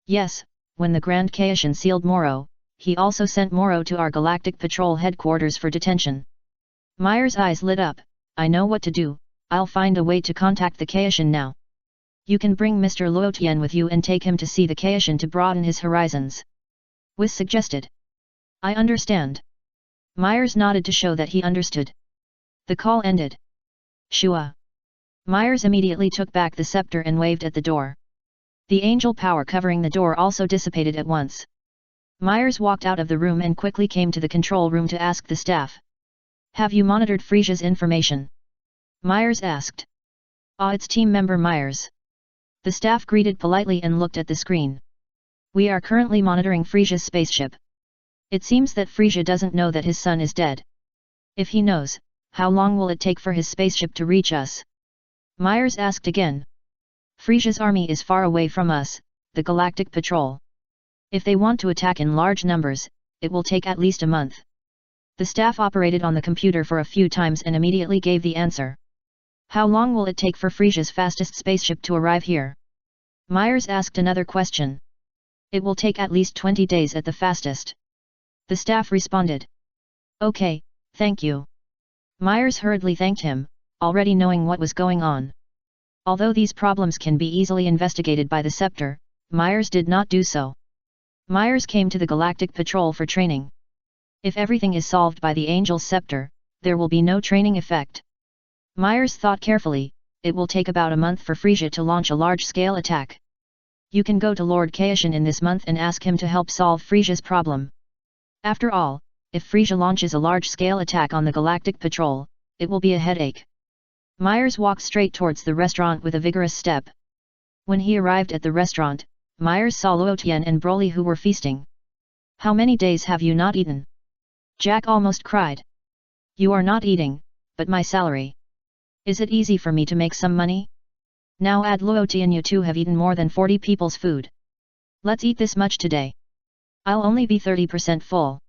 Speaker 1: Yes, when the Grand Kaishin sealed Moro, he also sent Moro to our Galactic Patrol headquarters for detention. Myers' eyes lit up. I know what to do, I'll find a way to contact the Kaishin now. You can bring Mr. Luotian with you and take him to see the Kaishin to broaden his horizons. Whis suggested. I understand. Myers nodded to show that he understood. The call ended. Shua. Myers immediately took back the scepter and waved at the door. The angel power covering the door also dissipated at once. Myers walked out of the room and quickly came to the control room to ask the staff. Have you monitored Frieza's information? Myers asked. It's team member Myers. The staff greeted politely and looked at the screen. We are currently monitoring Frieza's spaceship. It seems that Frieza doesn't know that his son is dead. If he knows, how long will it take for his spaceship to reach us? Myers asked again. Frieza's army is far away from us, the Galactic Patrol. If they want to attack in large numbers, it will take at least a month. The staff operated on the computer for a few times and immediately gave the answer. How long will it take for Frieza's fastest spaceship to arrive here? Myers asked another question. It will take at least 20 days at the fastest. The staff responded. Okay, thank you. Myers hurriedly thanked him, already knowing what was going on. Although these problems can be easily investigated by the scepter, Myers did not do so. Myers came to the Galactic Patrol for training. If everything is solved by the Angel's scepter, there will be no training effect. Myers thought carefully. It will take about a month for Frieza to launch a large-scale attack. You can go to Lord Kaishin in this month and ask him to help solve Frieza's problem. After all, if Frieza launches a large-scale attack on the Galactic Patrol, it will be a headache. Myers walked straight towards the restaurant with a vigorous step. When he arrived at the restaurant, Myers saw Luotian and Broly who were feasting. How many days have you not eaten? Jack almost cried. You are not eating, but my salary. Is it easy for me to make some money? Now add Luotian, you two have eaten more than 40 people's food. Let's eat this much today. I'll only be 30% full.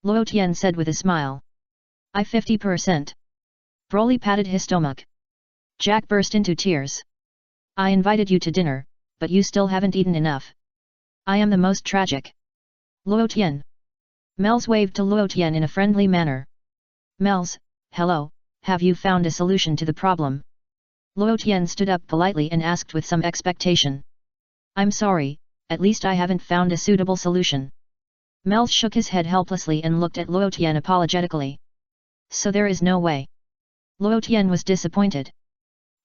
Speaker 1: Luotian said with a smile. I 50%. Broly patted his stomach. Jack burst into tears. I invited you to dinner, but you still haven't eaten enough. I am the most tragic. Luotian. Mels waved to Luotian in a friendly manner. Mels, hello, have you found a solution to the problem? Luotian stood up politely and asked with some expectation. I'm sorry, at least I haven't found a suitable solution. Mels shook his head helplessly and looked at Luotian apologetically. So there is no way. Luotian was disappointed.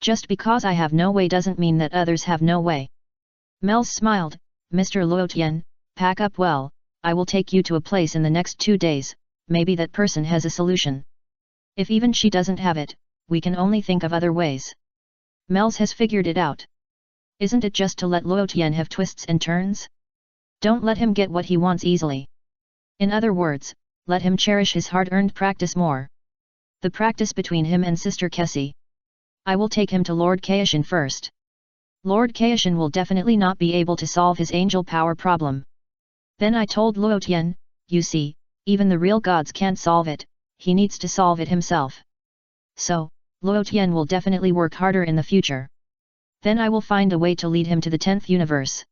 Speaker 1: Just because I have no way doesn't mean that others have no way. Mels smiled. Mr. Luotian, pack up well, I will take you to a place in the next 2 days, maybe that person has a solution. If even she doesn't have it, we can only think of other ways. Mels has figured it out. Isn't it just to let Luotian have twists and turns? Don't let him get what he wants easily. In other words, let him cherish his hard-earned practice more. The practice between him and Sister Kessie. I will take him to Lord Kaishin first. Lord Kaishin will definitely not be able to solve his angel power problem. Then I told Luotian, you see, even the real gods can't solve it, he needs to solve it himself. So, Luotian will definitely work harder in the future. Then I will find a way to lead him to the 10th universe.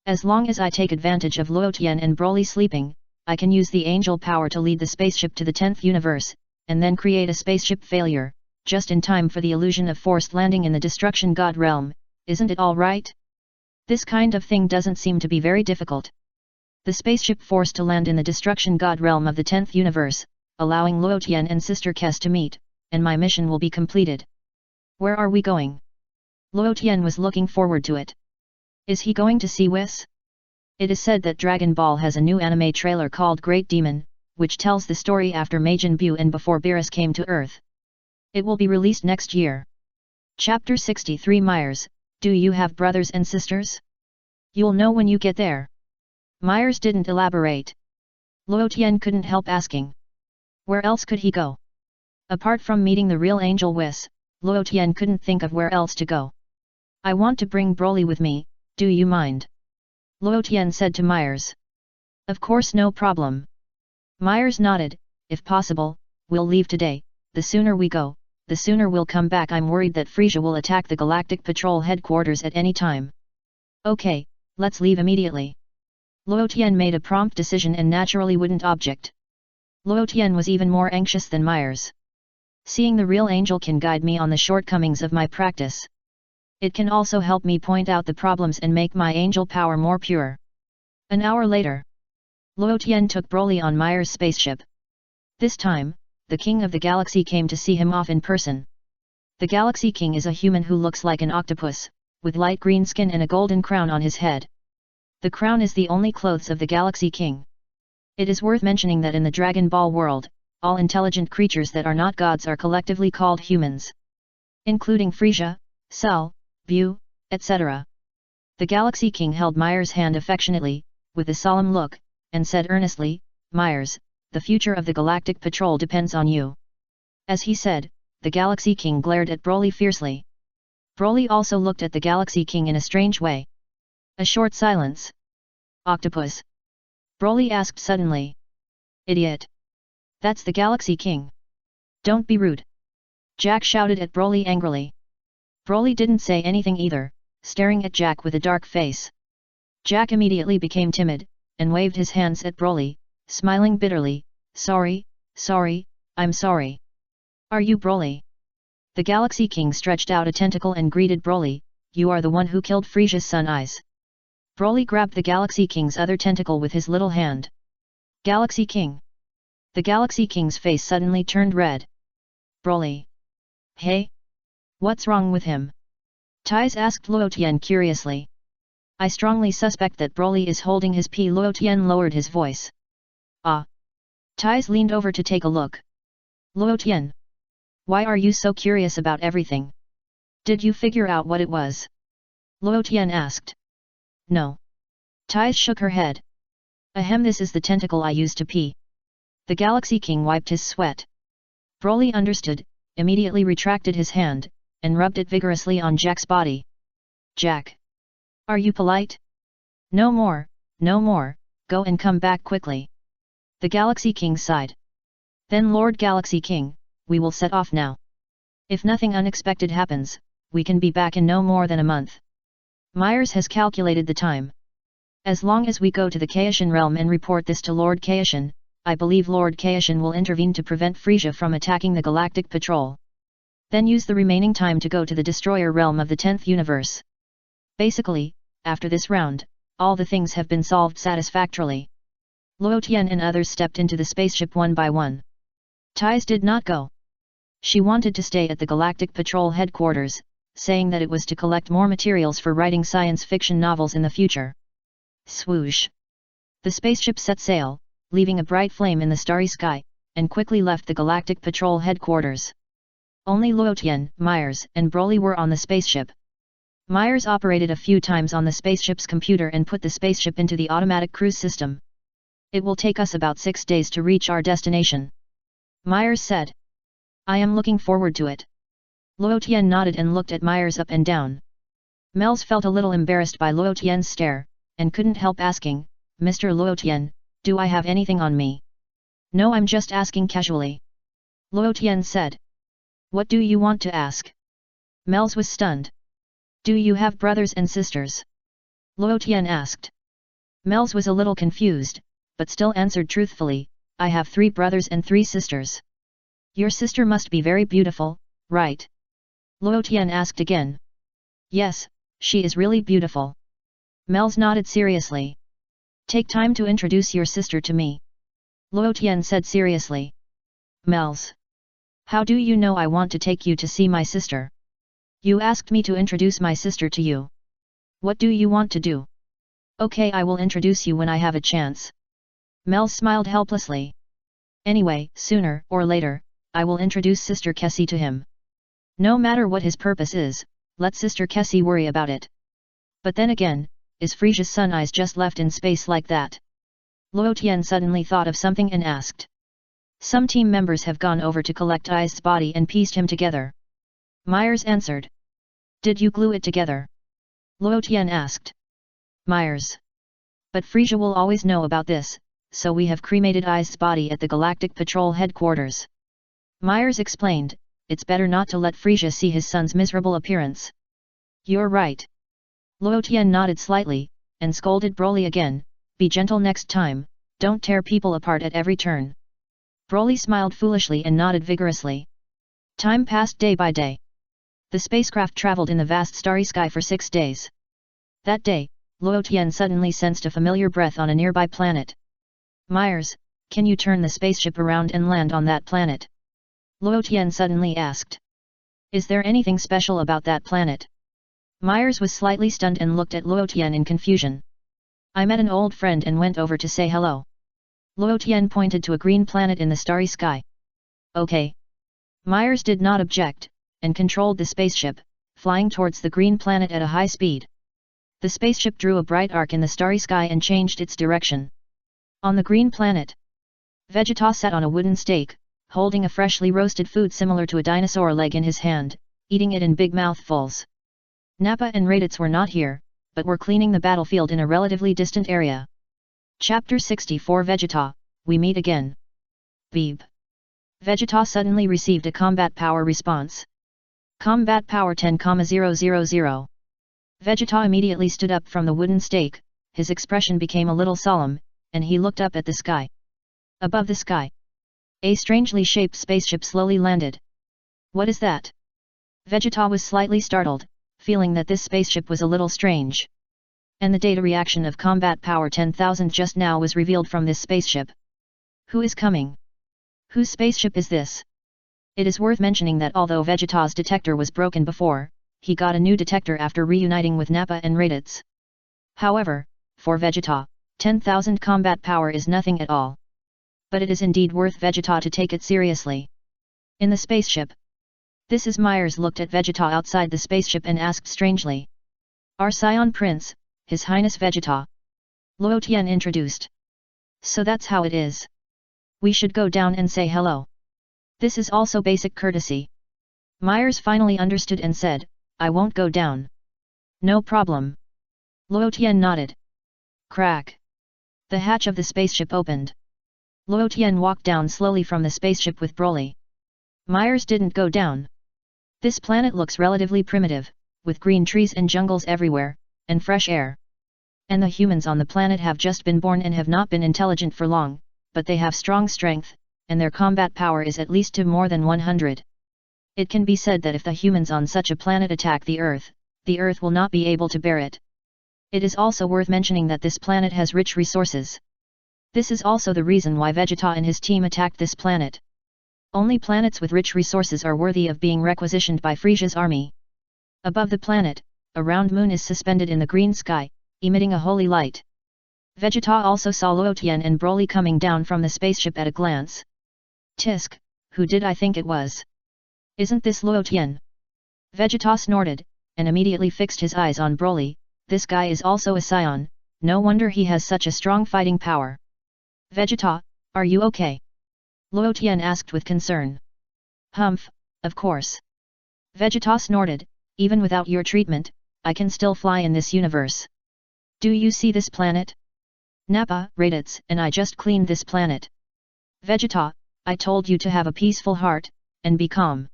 Speaker 1: As long as I take advantage of Luotian and Broly sleeping, I can use the angel power to lead the spaceship to the 10th universe, and then create a spaceship failure, just in time for the illusion of forced landing in the Destruction God realm, isn't it all right? This kind of thing doesn't seem to be very difficult. The spaceship forced to land in the Destruction God realm of the 10th universe, allowing Luotian and Sister Kes to meet, and my mission will be completed. Where are we going? Luotian was looking forward to it. Is he going to see Whis? It is said that Dragon Ball has a new anime trailer called Great Demon, which tells the story after Majin Buu and before Beerus came to Earth. It will be released next year. Chapter 63 Myers, do you have brothers and sisters? You'll know when you get there. Myers didn't elaborate. Luotian couldn't help asking. Where else could he go? Apart from meeting the real angel Whis, Luotian couldn't think of where else to go. I want to bring Broly with me, do you mind? Luo Tian said to Myers. Of course, no problem. Myers nodded. If possible, we'll leave today. The sooner we go, the sooner we'll come back. I'm worried that Frieza will attack the Galactic Patrol headquarters at any time. Okay, let's leave immediately. Luo Tian made a prompt decision and naturally wouldn't object. Luo Tian was even more anxious than Myers. Seeing the real angel can guide me on the shortcomings of my practice. It can also help me point out the problems and make my angel power more pure. An hour later, Luo Tian took Broly on Myers' spaceship. This time, the King of the Galaxy came to see him off in person. The Galaxy King is a human who looks like an octopus, with light green skin and a golden crown on his head. The crown is the only clothes of the Galaxy King. It is worth mentioning that in the Dragon Ball world, all intelligent creatures that are not gods are collectively called humans. Including Frieza, Cell, Buu, etc. The Galaxy King held Myers' hand affectionately, with a solemn look, and said earnestly, Myers, the future of the Galactic Patrol depends on you. As he said, the Galaxy King glared at Broly fiercely. Broly also looked at the Galaxy King in a strange way. A short silence. Octopus? Broly asked suddenly. Idiot. That's the Galaxy King. Don't be rude. Jack shouted at Broly angrily. Broly didn't say anything either, staring at Jack with a dark face. Jack immediately became timid, and waved his hands at Broly, smiling bitterly, sorry, I'm sorry. Are you Broly? The Galaxy King stretched out a tentacle and greeted Broly, you are the one who killed Frieza's son Eyes. Broly grabbed the Galaxy King's other tentacle with his little hand. Galaxy King. The Galaxy King's face suddenly turned red. Broly. Hey? What's wrong with him? Taiz asked Luo Tian curiously. I strongly suspect that Broly is holding his pee. Luo Tian lowered his voice. Ah. Taiz leaned over to take a look. Luo Tian. Why are you so curious about everything? Did you figure out what it was? Luo Tian asked. No. Taiz shook her head. Ahem, this is the tentacle I used to pee. The Galaxy King wiped his sweat. Broly understood, immediately retracted his hand, and rubbed it vigorously on Jack's body. Jack. Are you polite? No more, go and come back quickly. The Galaxy King sighed. Then Lord Galaxy King, we will set off now. If nothing unexpected happens, we can be back in no more than a month. Myers has calculated the time. As long as we go to the Kaishan realm and report this to Lord Kaishan, I believe Lord Kaishan will intervene to prevent Frieza from attacking the Galactic Patrol. Then use the remaining time to go to the Destroyer realm of the 10th universe. Basically, after this round, all the things have been solved satisfactorily. Luo Tian and others stepped into the spaceship one by one. Taiz did not go. She wanted to stay at the Galactic Patrol headquarters, saying that it was to collect more materials for writing science fiction novels in the future. Swoosh! The spaceship set sail, leaving a bright flame in the starry sky, and quickly left the Galactic Patrol headquarters. Only Luo Tian, Myers, and Broly were on the spaceship. Myers operated a few times on the spaceship's computer and put the spaceship into the automatic cruise system. It will take us about 6 days to reach our destination. Myers said. I am looking forward to it. Luo Tian nodded and looked at Myers up and down. Mels felt a little embarrassed by Luo Tian's stare, and couldn't help asking, Mr. Luo Tian, do I have anything on me? No, I'm just asking casually. Luo Tian said. What do you want to ask? Mels was stunned. Do you have brothers and sisters? Luo Tian asked. Mels was a little confused, but still answered truthfully, I have 3 brothers and 3 sisters. Your sister must be very beautiful, right? Luo Tian asked again. Yes, she is really beautiful. Mels nodded seriously. Take time to introduce your sister to me. Luo Tian said seriously. Mels. How do you know I want to take you to see my sister? You asked me to introduce my sister to you. What do you want to do? Okay, I will introduce you when I have a chance. Mels smiled helplessly. Anyway, sooner or later, I will introduce Sister Kessie to him. No matter what his purpose is, let Sister Kessie worry about it. But then again, is Frieza's son Eyes just left in space like that? Luo Tian suddenly thought of something and asked. Some team members have gone over to collect Eyes' body and pieced him together. Myers answered. Did you glue it together? Luo Tian asked. Myers. But Frieza will always know about this, so we have cremated Ai's body at the Galactic Patrol headquarters. Myers explained, it's better not to let Frieza see his son's miserable appearance. You're right. Luo Tian nodded slightly, and scolded Broly again, be gentle next time, don't tear people apart at every turn. Broly smiled foolishly and nodded vigorously. Time passed day by day. The spacecraft traveled in the vast starry sky for 6 days. That day, Luo Tian suddenly sensed a familiar breath on a nearby planet. Myers, can you turn the spaceship around and land on that planet? Luo Tian suddenly asked. Is there anything special about that planet? Myers was slightly stunned and looked at Luo Tian in confusion. I met an old friend and went over to say hello. Luo Tian pointed to a green planet in the starry sky. Okay. Myers did not object, and controlled the spaceship, flying towards the green planet at a high speed. The spaceship drew a bright arc in the starry sky and changed its direction. On the green planet, Vegeta sat on a wooden stake, holding a freshly roasted food similar to a dinosaur leg in his hand, eating it in big mouthfuls. Nappa and Raditz were not here, but were cleaning the battlefield in a relatively distant area. Chapter 64 Vegeta, we meet again. Beep. Vegeta suddenly received a combat power response. Combat power 10,000. Vegeta immediately stood up from the wooden stake, his expression became a little solemn, and he looked up at the sky. Above the sky, a strangely shaped spaceship slowly landed. What is that? Vegeta was slightly startled, feeling that this spaceship was a little strange. And the data reaction of combat power 10,000 just now was revealed from this spaceship. Who is coming? Whose spaceship is this? It is worth mentioning that although Vegeta's detector was broken before, he got a new detector after reuniting with Nappa and Raditz. However, for Vegeta, 10,000 combat power is nothing at all. But it is indeed worth Vegeta to take it seriously. In the spaceship. This is Myers looked at Vegeta outside the spaceship and asked strangely. Our Saiyan Prince, His Highness Vegeta. Luo Tian introduced. So that's how it is. We should go down and say hello. This is also basic courtesy. Myers finally understood and said, I won't go down. No problem. Luo Tian nodded. Crack. The hatch of the spaceship opened. Luo Tian walked down slowly from the spaceship with Broly. Myers didn't go down. This planet looks relatively primitive, with green trees and jungles everywhere, and fresh air. And the humans on the planet have just been born and have not been intelligent for long, but they have strong strength, and their combat power is at least to more than 100. It can be said that if the humans on such a planet attack the Earth will not be able to bear it. It is also worth mentioning that this planet has rich resources. This is also the reason why Vegeta and his team attacked this planet. Only planets with rich resources are worthy of being requisitioned by Frieza's army. Above the planet, a round moon is suspended in the green sky, emitting a holy light. Vegeta also saw Luo Tian and Broly coming down from the spaceship at a glance. Tisk, who did I think it was? Isn't this Luo Tian? Vegeta snorted, and immediately fixed his eyes on Broly. This guy is also a Saiyan, no wonder he has such a strong fighting power. Vegeta, are you okay? Luo Tian asked with concern. Humph, of course. Vegeta snorted, even without your treatment, I can still fly in this universe. Do you see this planet? Nappa, Raditz, and I just cleaned this planet. Vegeta, I told you to have a peaceful heart, and be calm.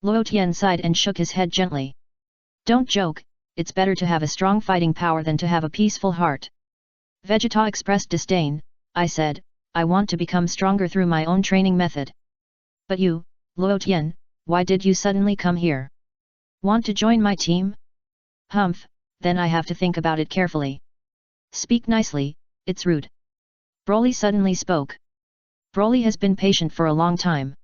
Speaker 1: Luo Tian sighed and shook his head gently. Don't joke, it's better to have a strong fighting power than to have a peaceful heart. Vegeta expressed disdain. I said, I want to become stronger through my own training method. But you, Luo Tian, why did you suddenly come here? Want to join my team? Humph, then I have to think about it carefully. Speak nicely, it's rude. Broly suddenly spoke. Broly has been patient for a long time.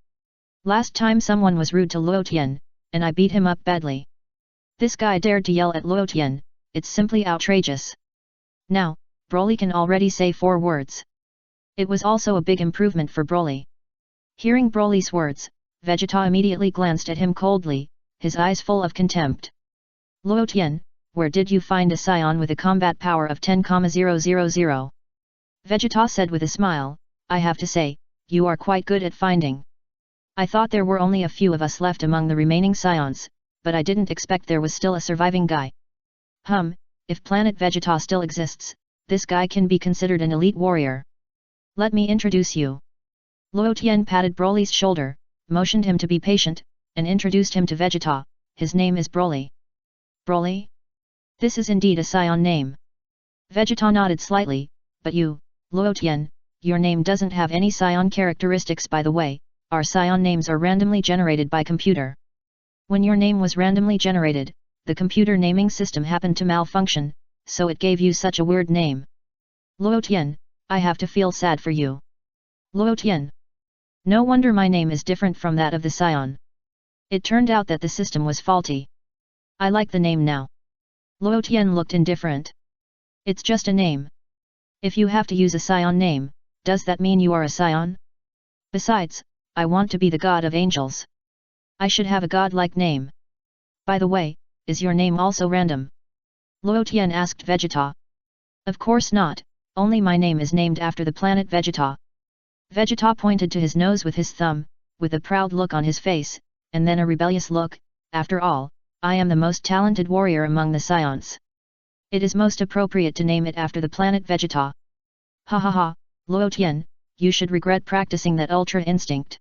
Speaker 1: Last time someone was rude to Luo Tian, and I beat him up badly. This guy dared to yell at Luo Tian, it's simply outrageous. Now, Broly can already say 4 words. It was also a big improvement for Broly. Hearing Broly's words, Vegeta immediately glanced at him coldly, his eyes full of contempt. Luo Tian, where did you find a Saiyan with a combat power of 10,000? Vegeta said with a smile, I have to say, you are quite good at finding. I thought there were only a few of us left among the remaining Saiyans, but I didn't expect there was still a surviving guy. If planet Vegeta still exists, this guy can be considered an elite warrior. Let me introduce you. Luo Tian patted Broly's shoulder, motioned him to be patient, and introduced him to Vegeta. His name is Broly. Broly? This is indeed a Saiyan name. Vegeta nodded slightly, but you, Luo Tian, your name doesn't have any Saiyan characteristics. By the way, our Saiyan names are randomly generated by computer. When your name was randomly generated, the computer naming system happened to malfunction, so it gave you such a weird name. Luo Tian, I have to feel sad for you. Luo Tian. No wonder my name is different from that of the Saiyan. It turned out that the system was faulty. I like the name now. Luo Tian looked indifferent. It's just a name. If you have to use a Saiyan name, does that mean you are a Saiyan? Besides, I want to be the god of angels. I should have a god-like name. By the way, is your name also random? Luo Tian asked Vegeta. Of course not, only my name is named after the planet Vegeta. Vegeta pointed to his nose with his thumb, with a proud look on his face, and then a rebellious look. After all, I am the most talented warrior among the Saiyans. It is most appropriate to name it after the planet Vegeta. Ha ha ha, Luo Tian, you should regret practicing that ultra instinct.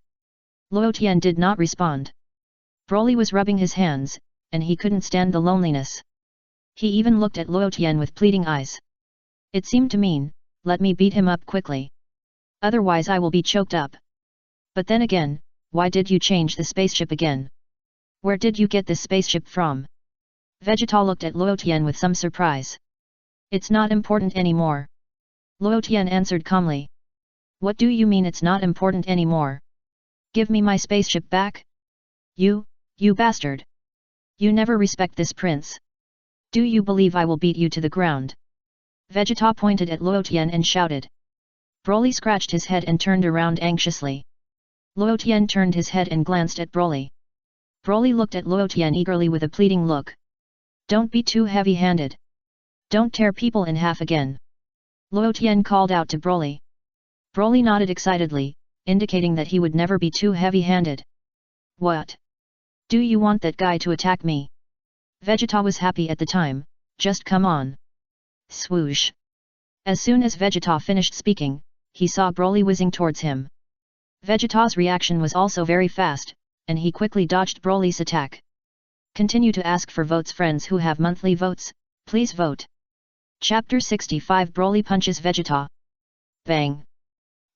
Speaker 1: Luo Tian did not respond. Broly was rubbing his hands, and he couldn't stand the loneliness. He even looked at Luo Tian with pleading eyes. It seemed to mean, let me beat him up quickly. Otherwise I will be choked up. But then again, why did you change the spaceship again? Where did you get this spaceship from? Vegeta looked at Luo Tian with some surprise. It's not important anymore. Luo Tian answered calmly. What do you mean it's not important anymore? Give me my spaceship back? You bastard! You never respect this prince. Do you believe I will beat you to the ground? Vegeta pointed at Luo Tian and shouted. Broly scratched his head and turned around anxiously. Luo Tian turned his head and glanced at Broly. Broly looked at Luo Tian eagerly with a pleading look. Don't be too heavy-handed. Don't tear people in half again. Luo Tian called out to Broly. Broly nodded excitedly, indicating that he would never be too heavy-handed. What? Do you want that guy to attack me? Vegeta was happy at the time, just come on. Swoosh. As soon as Vegeta finished speaking, he saw Broly whizzing towards him. Vegeta's reaction was also very fast, and he quickly dodged Broly's attack. Continue to ask for votes. Friends who have monthly votes, please vote. Chapter 65 Broly punches Vegeta. Bang!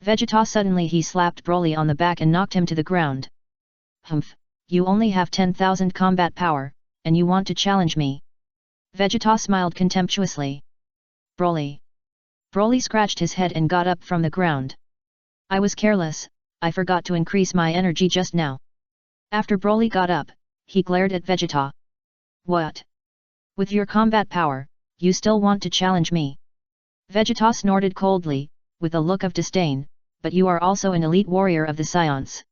Speaker 1: Vegeta suddenly he slapped Broly on the back and knocked him to the ground. Humph, you only have 10,000 combat power, and you want to challenge me? Vegeta smiled contemptuously. Broly. Broly scratched his head and got up from the ground. I was careless, I forgot to increase my energy just now. After Broly got up, he glared at Vegeta. What? With your combat power, you still want to challenge me? Vegeta snorted coldly, with a look of disdain, but you are also an elite warrior of the Saiyans.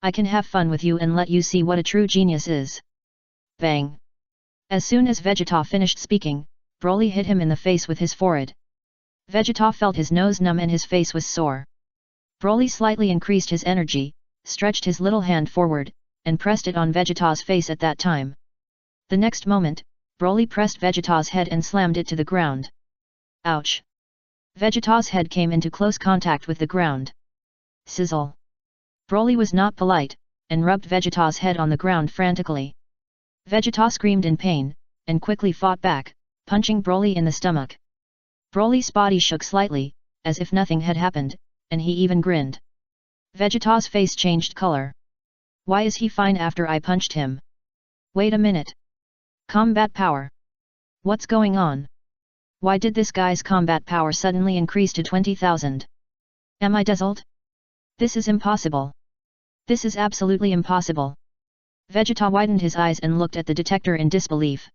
Speaker 1: I can have fun with you and let you see what a true genius is. Bang! As soon as Vegeta finished speaking, Broly hit him in the face with his forehead. Vegeta felt his nose numb and his face was sore. Broly slightly increased his energy, stretched his little hand forward, and pressed it on Vegeta's face at that time. The next moment, Broly pressed Vegeta's head and slammed it to the ground. Ouch! Vegeta's head came into close contact with the ground. Sizzle! Broly was not polite, and rubbed Vegeta's head on the ground frantically. Vegeta screamed in pain, and quickly fought back, punching Broly in the stomach. Broly's body shook slightly, as if nothing had happened, and he even grinned. Vegeta's face changed color. Why is he fine after I punched him? Wait a minute. Combat power. What's going on? Why did this guy's combat power suddenly increase to 20,000? Am I dazzled? This is impossible. This is absolutely impossible. Vegeta widened his eyes and looked at the detector in disbelief.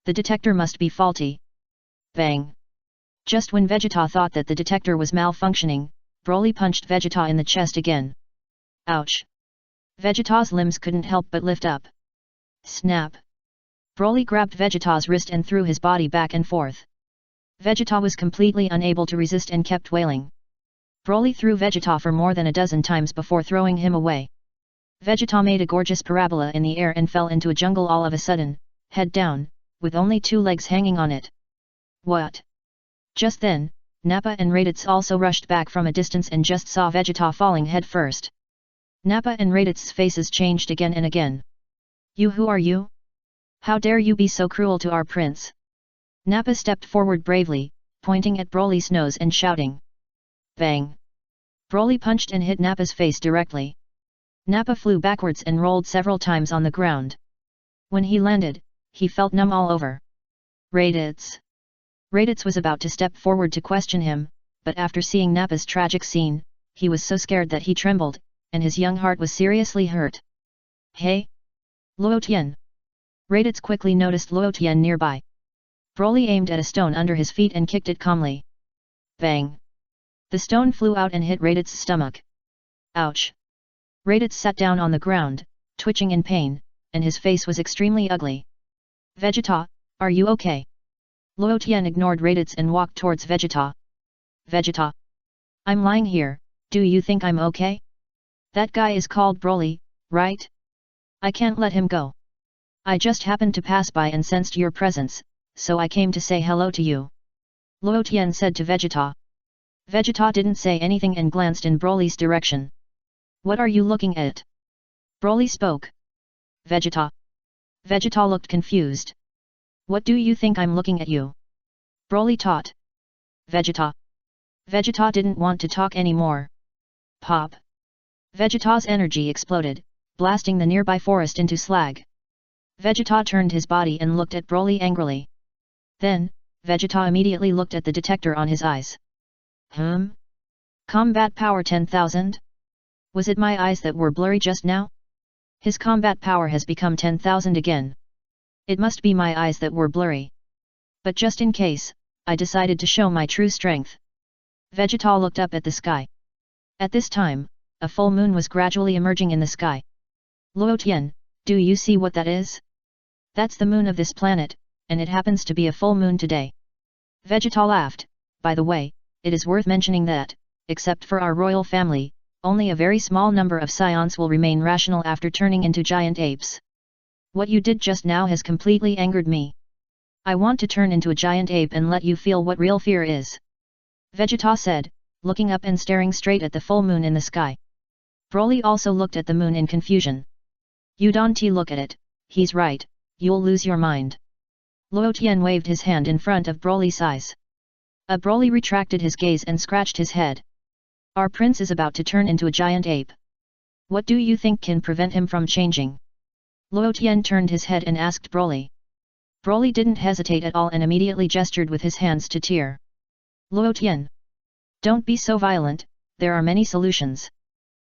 Speaker 1: The detector must be faulty. Bang! Just when Vegeta thought that the detector was malfunctioning, Broly punched Vegeta in the chest again. Ouch! Vegeta's limbs couldn't help but lift up. Snap! Broly grabbed Vegeta's wrist and threw his body back and forth. Vegeta was completely unable to resist and kept wailing. Broly threw Vegeta for more than a dozen times before throwing him away. Vegeta made a gorgeous parabola in the air and fell into a jungle all of a sudden, head down, with only 2 legs hanging on it. What? Just then, Nappa and Raditz also rushed back from a distance and just saw Vegeta falling head first. Nappa and Raditz's faces changed again and again. You, who are you? How dare you be so cruel to our prince? Nappa stepped forward bravely, pointing at Broly's nose and shouting. Bang! Broly punched and hit Nappa's face directly. Nappa flew backwards and rolled several times on the ground. When he landed, he felt numb all over. Raditz! Raditz was about to step forward to question him, but after seeing Nappa's tragic scene, he was so scared that he trembled, and his young heart was seriously hurt. Hey! Luotian! Raditz quickly noticed Luotian nearby. Broly aimed at a stone under his feet and kicked it calmly. Bang! The stone flew out and hit Raditz's stomach. Ouch! Raditz sat down on the ground, twitching in pain, and his face was extremely ugly. Vegeta, are you okay? Luotian ignored Raditz and walked towards Vegeta. Vegeta! I'm lying here, do you think I'm okay? That guy is called Broly, right? I can't let him go. I just happened to pass by and sensed your presence, so I came to say hello to you. Luotian said to Vegeta. Vegeta didn't say anything and glanced in Broly's direction. What are you looking at? Broly spoke. Vegeta. Vegeta looked confused. What do you think I'm looking at you? Broly taught. Vegeta. Vegeta didn't want to talk anymore. Pop. Vegeta's energy exploded, blasting the nearby forest into slag. Vegeta turned his body and looked at Broly angrily. Then, Vegeta immediately looked at the detector on his eyes. Combat power 10,000? Was it my eyes that were blurry just now? His combat power has become 10,000 again. It must be my eyes that were blurry. But just in case, I decided to show my true strength. Vegeta looked up at the sky. At this time, a full moon was gradually emerging in the sky. Luotian, do you see what that is? That's the moon of this planet, and it happens to be a full moon today. Vegeta laughed. By the way, it is worth mentioning that, except for our royal family, only a very small number of Saiyans will remain rational after turning into giant apes. What you did just now has completely angered me. I want to turn into a giant ape and let you feel what real fear is. Vegeta said, looking up and staring straight at the full moon in the sky. Broly also looked at the moon in confusion. You don't look at it, he's right, you'll lose your mind. Luotian waved his hand in front of Broly's eyes. Broly retracted his gaze and scratched his head. Our prince is about to turn into a giant ape. What do you think can prevent him from changing? Luotian turned his head and asked Broly. Broly didn't hesitate at all and immediately gestured with his hands to tear. Luotian! Don't be so violent, there are many solutions.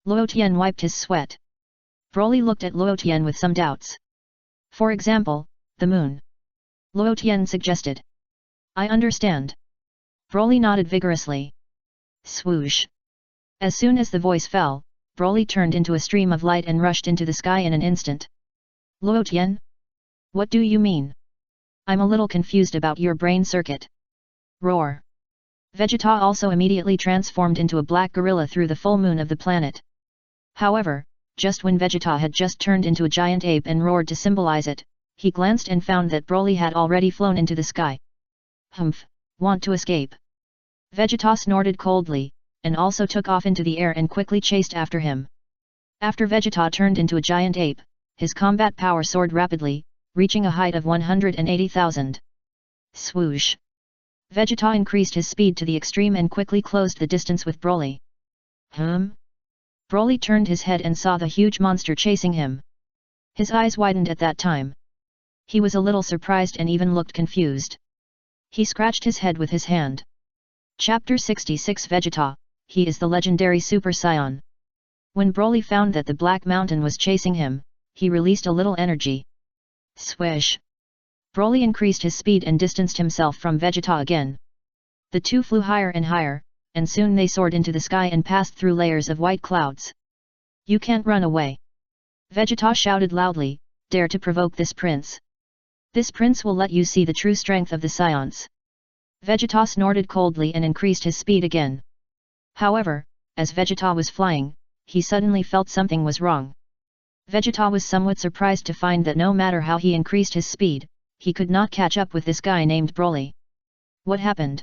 Speaker 1: Luotian wiped his sweat. Broly looked at Luotian with some doubts. For example, the moon. Luotian suggested. I understand. Broly nodded vigorously. Swoosh! As soon as the voice fell, Broly turned into a stream of light and rushed into the sky in an instant. Luotian? What do you mean? I'm a little confused about your brain circuit. Roar! Vegeta also immediately transformed into a black gorilla through the full moon of the planet. However, just when Vegeta had just turned into a giant ape and roared to symbolize it, he glanced and found that Broly had already flown into the sky. Humph, want to escape? Vegeta snorted coldly, and also took off into the air and quickly chased after him. After Vegeta turned into a giant ape, his combat power soared rapidly, reaching a height of 180,000. Swoosh! Vegeta increased his speed to the extreme and quickly closed the distance with Broly. Broly turned his head and saw the huge monster chasing him. His eyes widened at that time. He was a little surprised and even looked confused. He scratched his head with his hand. Chapter 66 Vegeta, he is the legendary Super Saiyan. When Broly found that the Black Mountain was chasing him, he released a little energy. Swish! Broly increased his speed and distanced himself from Vegeta again. The two flew higher and higher, and soon they soared into the sky and passed through layers of white clouds. You can't run away! Vegeta shouted loudly, dare to provoke this prince. This prince will let you see the true strength of the Saiyans. Vegeta snorted coldly and increased his speed again. However, as Vegeta was flying, he suddenly felt something was wrong. Vegeta was somewhat surprised to find that no matter how he increased his speed, he could not catch up with this guy named Broly. What happened?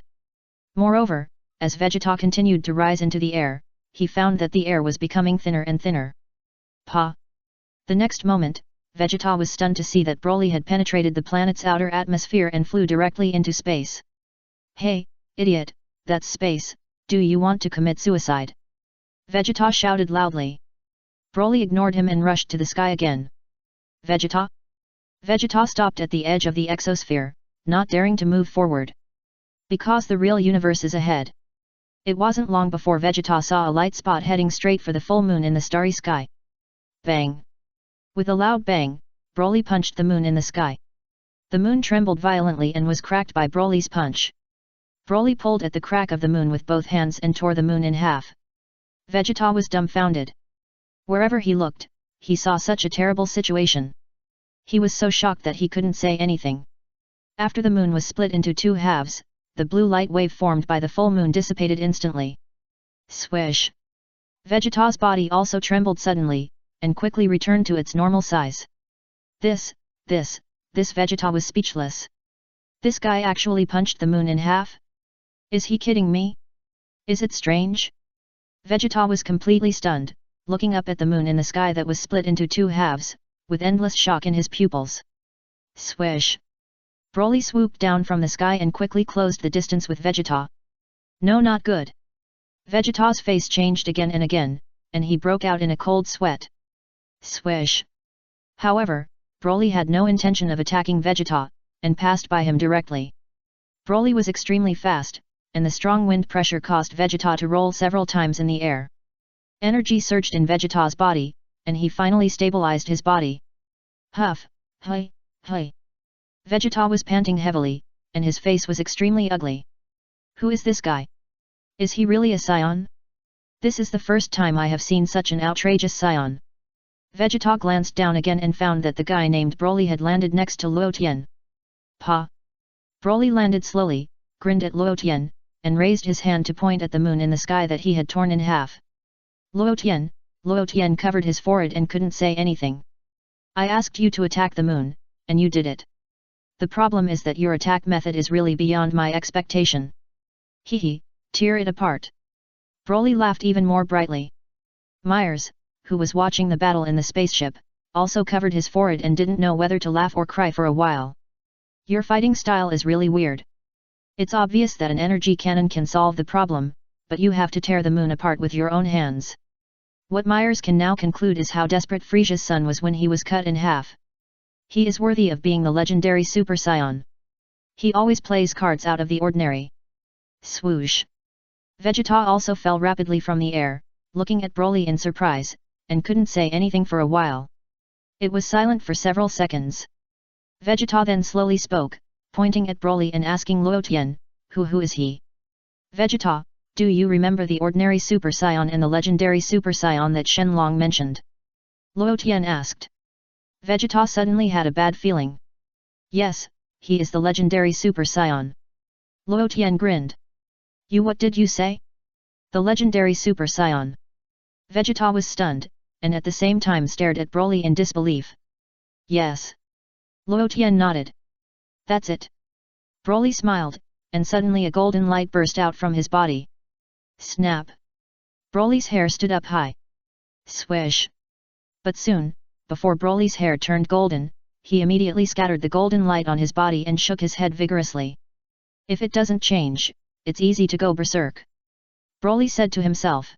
Speaker 1: Moreover, as Vegeta continued to rise into the air, he found that the air was becoming thinner and thinner. Pa! The next moment, Vegeta was stunned to see that Broly had penetrated the planet's outer atmosphere and flew directly into space. Hey, idiot, that's space, do you want to commit suicide? Vegeta shouted loudly. Broly ignored him and rushed to the sky again. Vegeta? Vegeta stopped at the edge of the exosphere, not daring to move forward. Because the real universe is ahead. It wasn't long before Vegeta saw a light spot heading straight for the full moon in the starry sky. Bang! With a loud bang, Broly punched the moon in the sky. The moon trembled violently and was cracked by Broly's punch. Broly pulled at the crack of the moon with both hands and tore the moon in half. Vegeta was dumbfounded. Wherever he looked, he saw such a terrible situation. He was so shocked that he couldn't say anything. After the moon was split into two halves, the blue light wave formed by the full moon dissipated instantly. Swish! Vegeta's body also trembled suddenly, and quickly returned to its normal size. This Vegeta was speechless. This guy actually punched the moon in half? Is he kidding me? Is it strange? Vegeta was completely stunned, looking up at the moon in the sky that was split into two halves, with endless shock in his pupils. Swish! Broly swooped down from the sky and quickly closed the distance with Vegeta. No, not good. Vegeta's face changed again and again, and he broke out in a cold sweat. Swish! However, Broly had no intention of attacking Vegeta, and passed by him directly. Broly was extremely fast, and the strong wind pressure caused Vegeta to roll several times in the air. Energy surged in Vegeta's body, and he finally stabilized his body. Huff, hi. Vegeta was panting heavily, and his face was extremely ugly. Who is this guy? Is he really a Saiyan? This is the first time I have seen such an outrageous Saiyan. Vegeta glanced down again and found that the guy named Broly had landed next to Luo Tian. Pa! Broly landed slowly, grinned at Luo Tian, and raised his hand to point at the moon in the sky that he had torn in half. Luo Tian covered his forehead and couldn't say anything. I asked you to attack the moon, and you did it. The problem is that your attack method is really beyond my expectation. Hehe, tear it apart. Broly laughed even more brightly. Myers, who was watching the battle in the spaceship, also covered his forehead and didn't know whether to laugh or cry for a while. Your fighting style is really weird. It's obvious that an energy cannon can solve the problem, but you have to tear the moon apart with your own hands. What Myers can now conclude is how desperate Frieza's son was when he was cut in half. He is worthy of being the legendary Super Saiyan. He always plays cards out of the ordinary. Swoosh! Vegeta also fell rapidly from the air, looking at Broly in surprise, and couldn't say anything for a while. It was silent for several seconds. Vegeta then slowly spoke, pointing at Broly and asking Luo Tian, who is he? Vegeta, do you remember the ordinary Super Saiyan and the legendary Super Saiyan that Shenlong mentioned? Luo Tian asked. Vegeta suddenly had a bad feeling. Yes, he is the legendary Super Saiyan. Luo Tian grinned. What did you say? The legendary Super Saiyan. Vegeta was stunned, and at the same time stared at Broly in disbelief. Yes. Luo Tian nodded. That's it. Broly smiled, and suddenly a golden light burst out from his body. Snap! Broly's hair stood up high. Swish! But soon, before Broly's hair turned golden, he immediately scattered the golden light on his body and shook his head vigorously. If it doesn't change, it's easy to go berserk. Broly said to himself.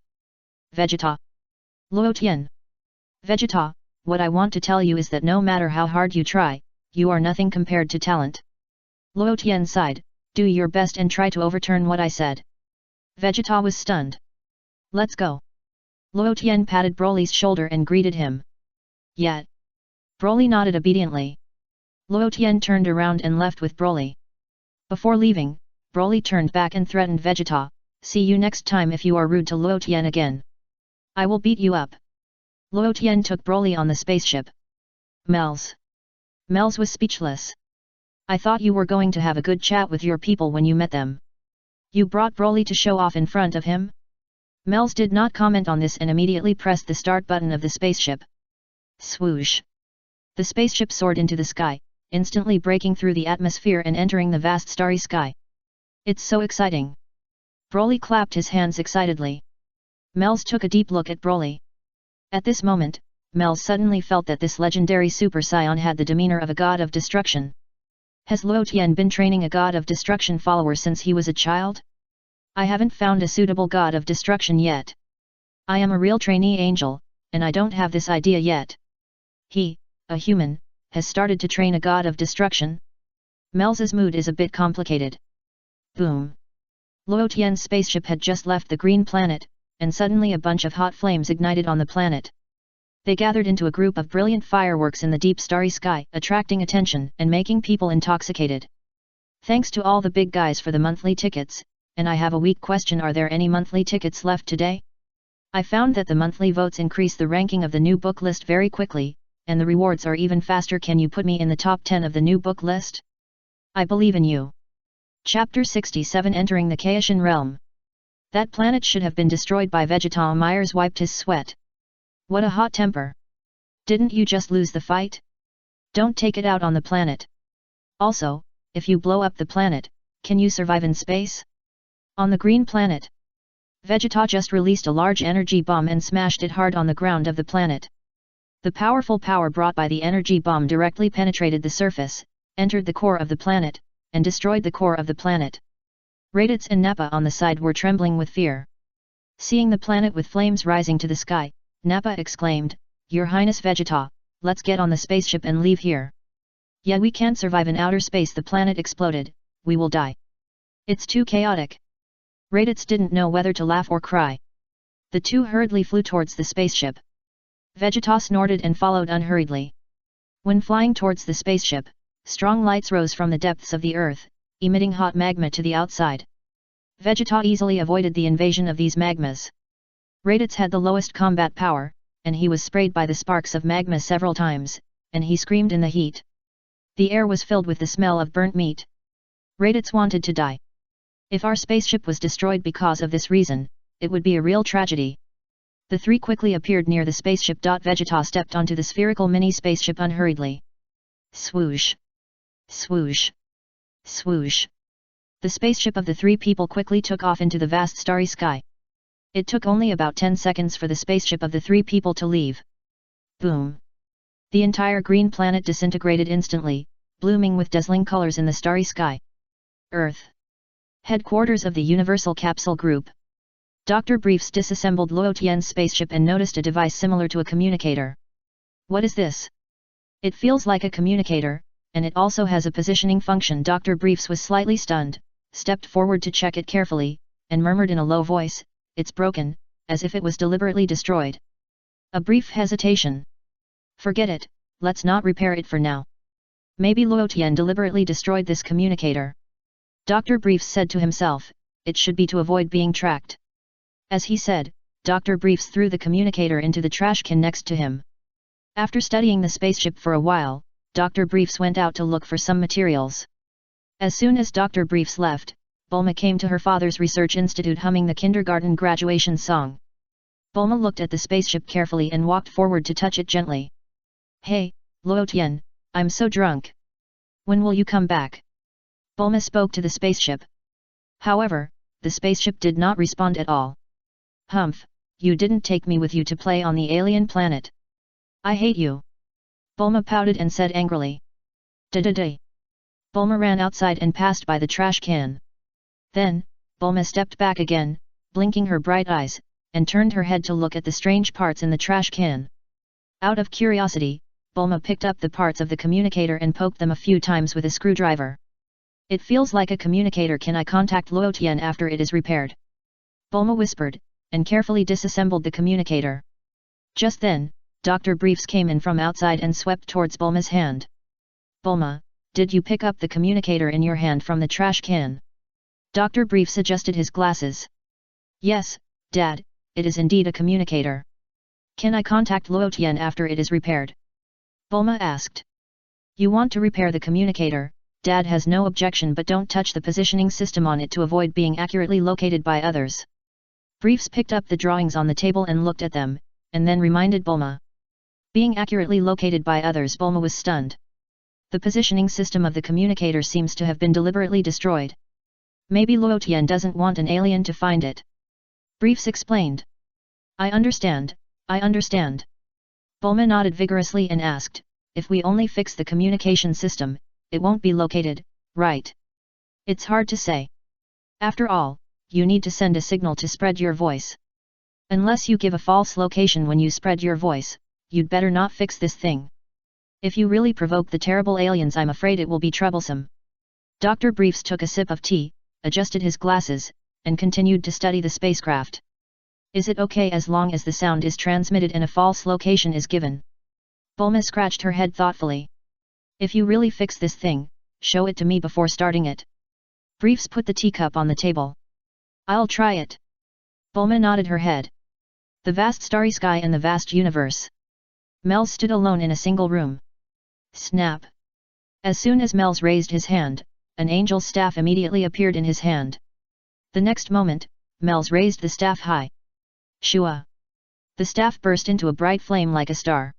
Speaker 1: Vegeta. Luo Tian. Vegeta, what I want to tell you is that no matter how hard you try, you are nothing compared to talent. Luo Tian sighed, do your best and try to overturn what I said. Vegeta was stunned. Let's go. Luo Tian patted Broly's shoulder and greeted him. Yet. Broly nodded obediently. Luo Tian turned around and left with Broly. Before leaving, Broly turned back and threatened Vegeta, see you next time if you are rude to Luo Tian again. I will beat you up. Luo Tian took Broly on the spaceship. Mels. Mels was speechless. I thought you were going to have a good chat with your people when you met them. You brought Broly to show off in front of him? Mels did not comment on this and immediately pressed the start button of the spaceship. Swoosh! The spaceship soared into the sky, instantly breaking through the atmosphere and entering the vast starry sky. It's so exciting! Broly clapped his hands excitedly. Mels took a deep look at Broly. At this moment, Mels suddenly felt that this legendary Super Saiyan had the demeanor of a god of destruction. Has Luo Tian been training a god of destruction follower since he was a child? I haven't found a suitable god of destruction yet. I am a real trainee angel, and I don't have this idea yet. He, a human, has started to train a god of destruction? Mels's mood is a bit complicated. Boom! Luo Tian's spaceship had just left the green planet, and suddenly a bunch of hot flames ignited on the planet. They gathered into a group of brilliant fireworks in the deep starry sky, attracting attention and making people intoxicated. Thanks to all the big guys for the monthly tickets, and I have a weak question: are there any monthly tickets left today? I found that the monthly votes increase the ranking of the new book list very quickly, and the rewards are even faster. Can you put me in the top 10 of the new book list? I believe in you. Chapter 67 Entering the Chaosian Realm. That planet should have been destroyed by Vegeta. Myers wiped his sweat. What a hot temper. Didn't you just lose the fight? Don't take it out on the planet. Also, if you blow up the planet, can you survive in space? On the green planet, Vegeta just released a large energy bomb and smashed it hard on the ground of the planet. The powerful power brought by the energy bomb directly penetrated the surface, entered the core of the planet, and destroyed the core of the planet. Raditz and Nappa on the side were trembling with fear. Seeing the planet with flames rising to the sky, Nappa exclaimed, "Your Highness Vegeta, let's get on the spaceship and leave here. Yeah, we can't survive in outer space. The planet exploded, we will die. It's too chaotic." Raditz didn't know whether to laugh or cry. The two hurriedly flew towards the spaceship. Vegeta snorted and followed unhurriedly. When flying towards the spaceship, strong lights rose from the depths of the earth, emitting hot magma to the outside. Vegeta easily avoided the invasion of these magmas. Raditz had the lowest combat power, and he was sprayed by the sparks of magma several times, and he screamed in the heat. The air was filled with the smell of burnt meat. Raditz wanted to die. If our spaceship was destroyed because of this reason, it would be a real tragedy. The three quickly appeared near the spaceship. Vegeta stepped onto the spherical mini-spaceship unhurriedly. Swoosh! Swoosh! Swoosh! The spaceship of the three people quickly took off into the vast starry sky. It took only about 10 seconds for the spaceship of the three people to leave. Boom! The entire green planet disintegrated instantly, blooming with dazzling colors in the starry sky. Earth. Headquarters of the Universal Capsule Group. Dr. Briefs disassembled Luo Tian's spaceship and noticed a device similar to a communicator. What is this? It feels like a communicator, and it also has a positioning function. Dr. Briefs was slightly stunned, stepped forward to check it carefully, and murmured in a low voice, "It's broken," as if it was deliberately destroyed. A brief hesitation. Forget it, let's not repair it for now. Maybe Luo Tian deliberately destroyed this communicator. Dr. Briefs said to himself, it should be to avoid being tracked. As he said, Dr. Briefs threw the communicator into the trash can next to him. After studying the spaceship for a while, Dr. Briefs went out to look for some materials. As soon as Dr. Briefs left, Bulma came to her father's research institute humming the kindergarten graduation song. Bulma looked at the spaceship carefully and walked forward to touch it gently. "Hey, Luo Tian, I'm so drunk. When will you come back?" Bulma spoke to the spaceship. However, the spaceship did not respond at all. "Humph, you didn't take me with you to play on the alien planet. I hate you." Bulma pouted and said angrily. "Da-da-da." Bulma ran outside and passed by the trash can. Then, Bulma stepped back again, blinking her bright eyes, and turned her head to look at the strange parts in the trash can. Out of curiosity, Bulma picked up the parts of the communicator and poked them a few times with a screwdriver. "It feels like a communicator. Can I contact Luo Tian after it is repaired?" Bulma whispered, and carefully disassembled the communicator. Just then, Dr. Briefs came in from outside and swept towards Bulma's hand. "Bulma, did you pick up the communicator in your hand from the trash can?" Dr. Briefs adjusted his glasses. "Yes, Dad, it is indeed a communicator. Can I contact Luo Tian after it is repaired?" Bulma asked. "You want to repair the communicator? Dad has no objection, but don't touch the positioning system on it to avoid being accurately located by others." Briefs picked up the drawings on the table and looked at them, and then reminded Bulma. Being accurately located by others. Bulma was stunned. The positioning system of the communicator seems to have been deliberately destroyed. Maybe Luotian doesn't want an alien to find it. Briefs explained. I understand, I understand. Bulma nodded vigorously and asked, if we only fix the communication system, it won't be located, right? It's hard to say. After all, you need to send a signal to spread your voice. Unless you give a false location when you spread your voice, you'd better not fix this thing. If you really provoke the terrible aliens, I'm afraid it will be troublesome. Dr. Briefs took a sip of tea, adjusted his glasses, and continued to study the spacecraft. Is it okay as long as the sound is transmitted and a false location is given? Bulma scratched her head thoughtfully. If you really fix this thing, show it to me before starting it. Briefs put the teacup on the table. I'll try it. Bulma nodded her head. The vast starry sky and the vast universe. Mels stood alone in a single room. Snap! As soon as Mels raised his hand, an angel's staff immediately appeared in his hand. The next moment, Mels raised the staff high. Shua! The staff burst into a bright flame like a star.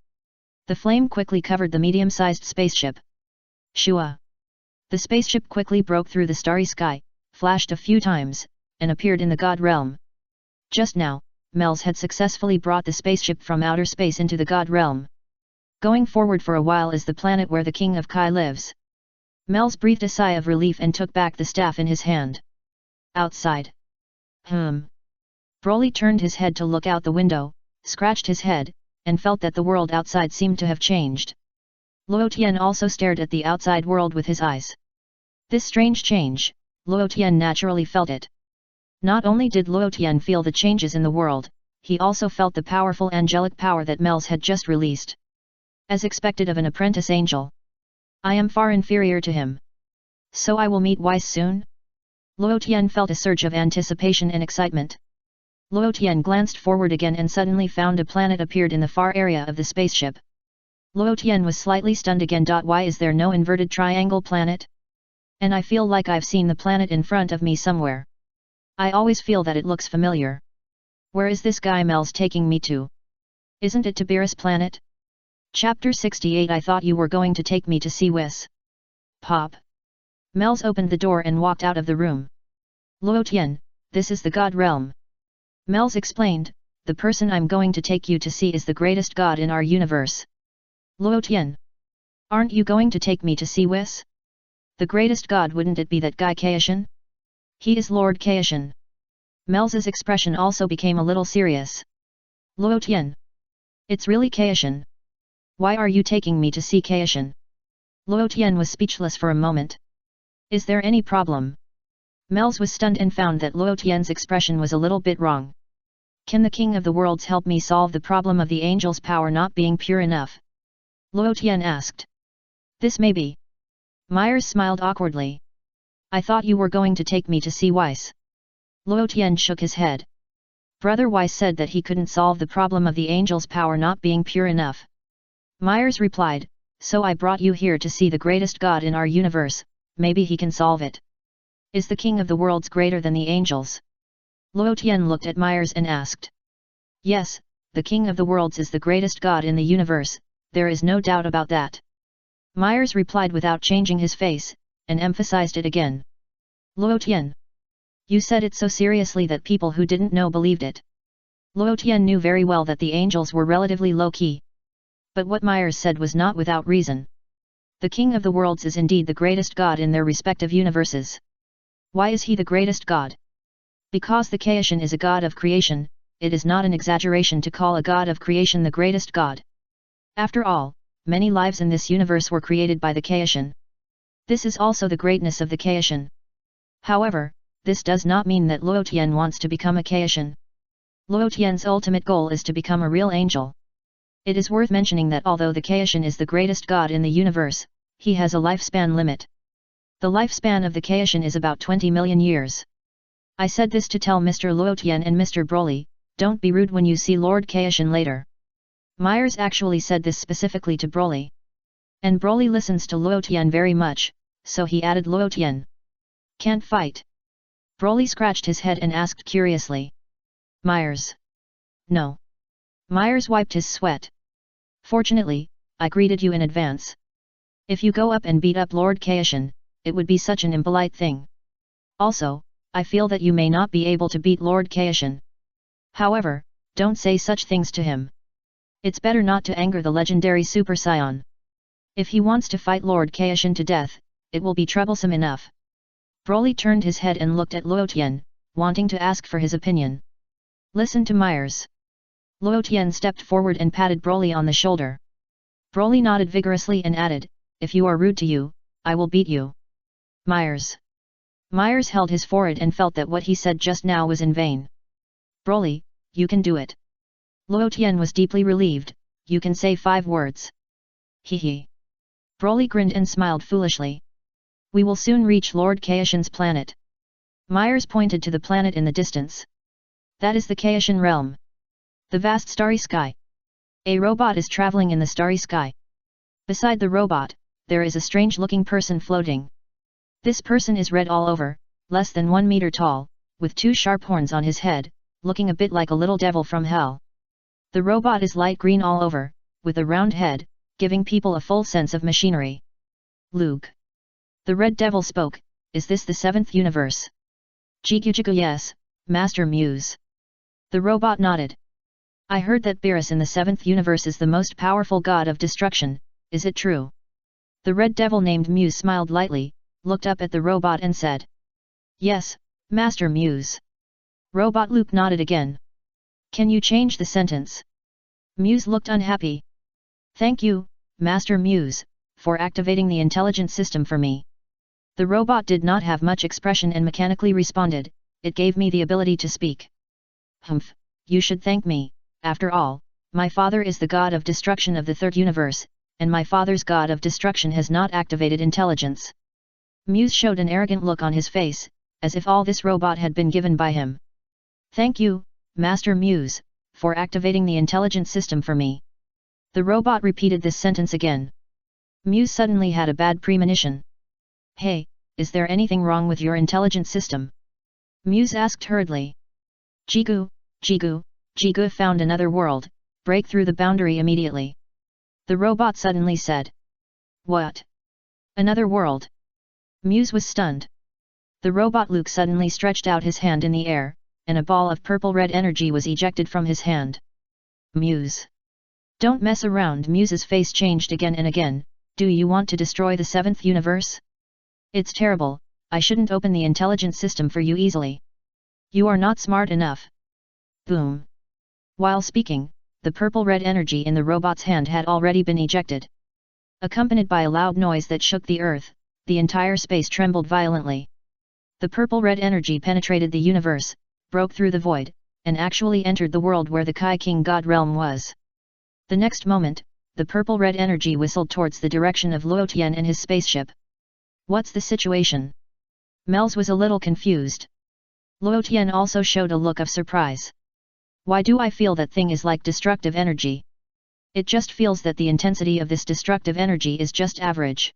Speaker 1: The flame quickly covered the medium-sized spaceship. Shua! The spaceship quickly broke through the starry sky, flashed a few times, and appeared in the God realm. Just now, Mels had successfully brought the spaceship from outer space into the God realm. Going forward for a while is the planet where the King of Kai lives. Mels breathed a sigh of relief and took back the staff in his hand. Outside. Broly turned his head to look out the window, scratched his head, and felt that the world outside seemed to have changed. Luotian also stared at the outside world with his eyes. This strange change, Luotian naturally felt it. Not only did Luotian feel the changes in the world, he also felt the powerful angelic power that Mels had just released. As expected of an apprentice angel. I am far inferior to him. So I will meet Weiss soon? Luotian felt a surge of anticipation and excitement. Luotian glanced forward again and suddenly found a planet appeared in the far area of the spaceship. Luotian was slightly stunned again. Why is there no inverted triangle planet? And I feel like I've seen the planet in front of me somewhere. I always feel that it looks familiar. Where is this guy Mels taking me to? Isn't it Tiberius planet? Chapter 68. I thought you were going to take me to see Whis. Pop. Mels opened the door and walked out of the room. Luotian, this is the God realm. Mels explained, the person I'm going to take you to see is the greatest god in our universe. Luotian. Aren't you going to take me to see Whis? The greatest god, wouldn't it be that guy Kaishan? He is Lord Kaishan. Mels's expression also became a little serious. Luotian. It's really Kaishan. Why are you taking me to see Kaishan? Luotian was speechless for a moment. Is there any problem? Mels was stunned and found that Luotian's expression was a little bit wrong. Can the King of the Worlds help me solve the problem of the angel's power not being pure enough? Luotian asked. This may be. Myers smiled awkwardly. I thought you were going to take me to see Weiss. Luotian shook his head. Brother Weiss said that he couldn't solve the problem of the angel's power not being pure enough. Myers replied, so I brought you here to see the greatest god in our universe, maybe he can solve it. Is the King of the Worlds greater than the angels? Luotian looked at Myers and asked. Yes, the King of the Worlds is the greatest god in the universe, there is no doubt about that. Myers replied without changing his face, and emphasized it again. Luotian. You said it so seriously that people who didn't know believed it. Luotian knew very well that the angels were relatively low-key. But what Myers said was not without reason. The King of the Worlds is indeed the greatest god in their respective universes. Why is he the greatest god? Because the Kaishan is a god of creation, it is not an exaggeration to call a god of creation the greatest god. After all, many lives in this universe were created by the Kaishan. This is also the greatness of the Kaishan. However, this does not mean that Luotian wants to become a Kaishan. Luotian's ultimate goal is to become a real angel. It is worth mentioning that although the Kaishan is the greatest god in the universe, he has a lifespan limit. The lifespan of the Kaishan is about 20 million years. I said this to tell Mr. Luotian and Mr. Broly, don't be rude when you see Lord Kaishan later. Myers actually said this specifically to Broly. And Broly listens to Luotian very much, so he added Luotian. Can't fight. Broly scratched his head and asked curiously. Myers. No. Myers wiped his sweat. Fortunately, I greeted you in advance. If you go up and beat up Lord Kaishin, it would be such an impolite thing. Also, I feel that you may not be able to beat Lord Kaishin. However, don't say such things to him. It's better not to anger the legendary Super Saiyan. If he wants to fight Lord Kaishin to death, it will be troublesome enough. Broly turned his head and looked at Luo Tian, wanting to ask for his opinion. Listen to Myers. Luo Tian stepped forward and patted Broly on the shoulder. Broly nodded vigorously and added, if you are rude to you, I will beat you. Myers. Myers held his forehead and felt that what he said just now was in vain. Broly, you can do it. Luo Tian was deeply relieved, you can say 5 words. Hee. Broly grinned and smiled foolishly. We will soon reach Lord Kaishin's planet. Myers pointed to the planet in the distance. That is the Kaishin realm. The vast starry sky. A robot is traveling in the starry sky. Beside the robot, there is a strange-looking person floating. This person is red all over, less than 1 meter tall, with 2 sharp horns on his head, looking a bit like a little devil from hell. The robot is light green all over, with a round head, giving people a full sense of machinery. Luke. The red devil spoke, is this the 7th universe? Jigu yes, Master Muse. The robot nodded. I heard that Beerus in the 7th universe is the most powerful god of destruction, is it true? The red devil named Muse smiled lightly, looked up at the robot and said. Yes, Master Muse. Robot Luke nodded again. Can you change the sentence? Muse looked unhappy. Thank you, Master Muse, for activating the intelligent system for me. The robot did not have much expression and mechanically responded, it gave me the ability to speak. Humph, you should thank me, after all, my father is the god of destruction of the 3rd universe, and my father's god of destruction has not activated intelligence. Muse showed an arrogant look on his face, as if all this robot had been given by him. Thank you, Master Muse, for activating the intelligent system for me. The robot repeated this sentence again. Muse suddenly had a bad premonition. Hey, is there anything wrong with your intelligent system? Muse asked hurriedly. Jigu found another world, break through the boundary immediately. The robot suddenly said. What? Another world? Muse was stunned. The robot Luke suddenly stretched out his hand in the air, and a ball of purple-red energy was ejected from his hand. Muse. Don't mess around. Muse's face changed again and again, do you want to destroy the 7th universe? It's terrible, I shouldn't open the intelligent system for you easily. You are not smart enough. Boom. While speaking, the purple-red energy in the robot's hand had already been ejected. Accompanied by a loud noise that shook the earth, the entire space trembled violently. The purple-red energy penetrated the universe, broke through the void, and actually entered the world where the Kai King God realm was. The next moment, the purple-red energy whistled towards the direction of Luo Tian and his spaceship. What's the situation? Mels was a little confused. Luo Tian also showed a look of surprise. Why do I feel that thing is like destructive energy? It just feels that the intensity of this destructive energy is just average.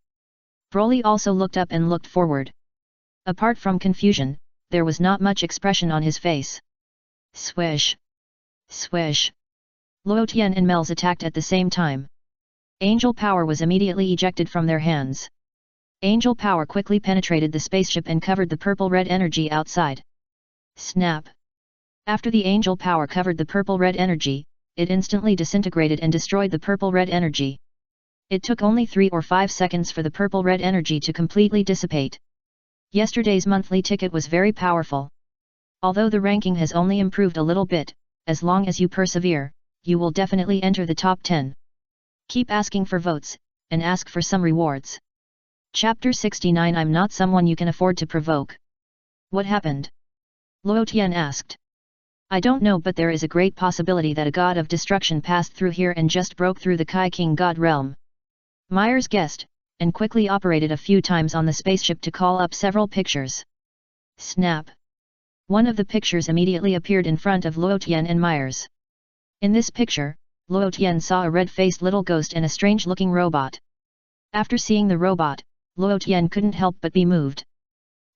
Speaker 1: Broly also looked up and looked forward. Apart from confusion, there was not much expression on his face. Swish! Swish! Luo Tian and Mels attacked at the same time. Angel power was immediately ejected from their hands. Angel power quickly penetrated the spaceship and covered the purple-red energy outside. Snap! After the angel power covered the purple-red energy, it instantly disintegrated and destroyed the purple-red energy. It took only 3 or 5 seconds for the purple-red energy to completely dissipate. Yesterday's monthly ticket was very powerful. Although the ranking has only improved a little bit, as long as you persevere, you will definitely enter the top 10. Keep asking for votes, and ask for some rewards. Chapter 69 I'm not someone you can afford to provoke. What happened? Luo Tian asked. I don't know, but there is a great possibility that a god of destruction passed through here and just broke through the Kai King God realm. Myers guessed, and quickly operated a few times on the spaceship to call up several pictures. Snap! One of the pictures immediately appeared in front of Luo Tian and Myers. In this picture, Luo Tian saw a red-faced little ghost and a strange-looking robot. After seeing the robot, Luo Tian couldn't help but be moved.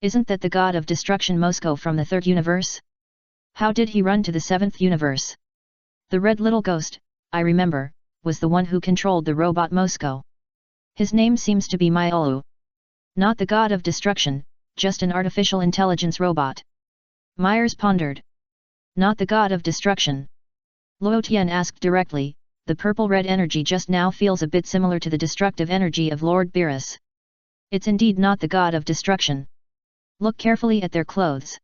Speaker 1: Isn't that the god of destruction Moscow from the 3rd universe? How did he run to the 7th universe? The red little ghost, I remember, was the one who controlled the robot Moscow. His name seems to be Maiolu. Not the god of destruction, just an artificial intelligence robot. Myers pondered. Not the god of destruction. Luo Tian asked directly, the purple-red energy just now feels a bit similar to the destructive energy of Lord Beerus. It's indeed not the god of destruction. Look carefully at their clothes.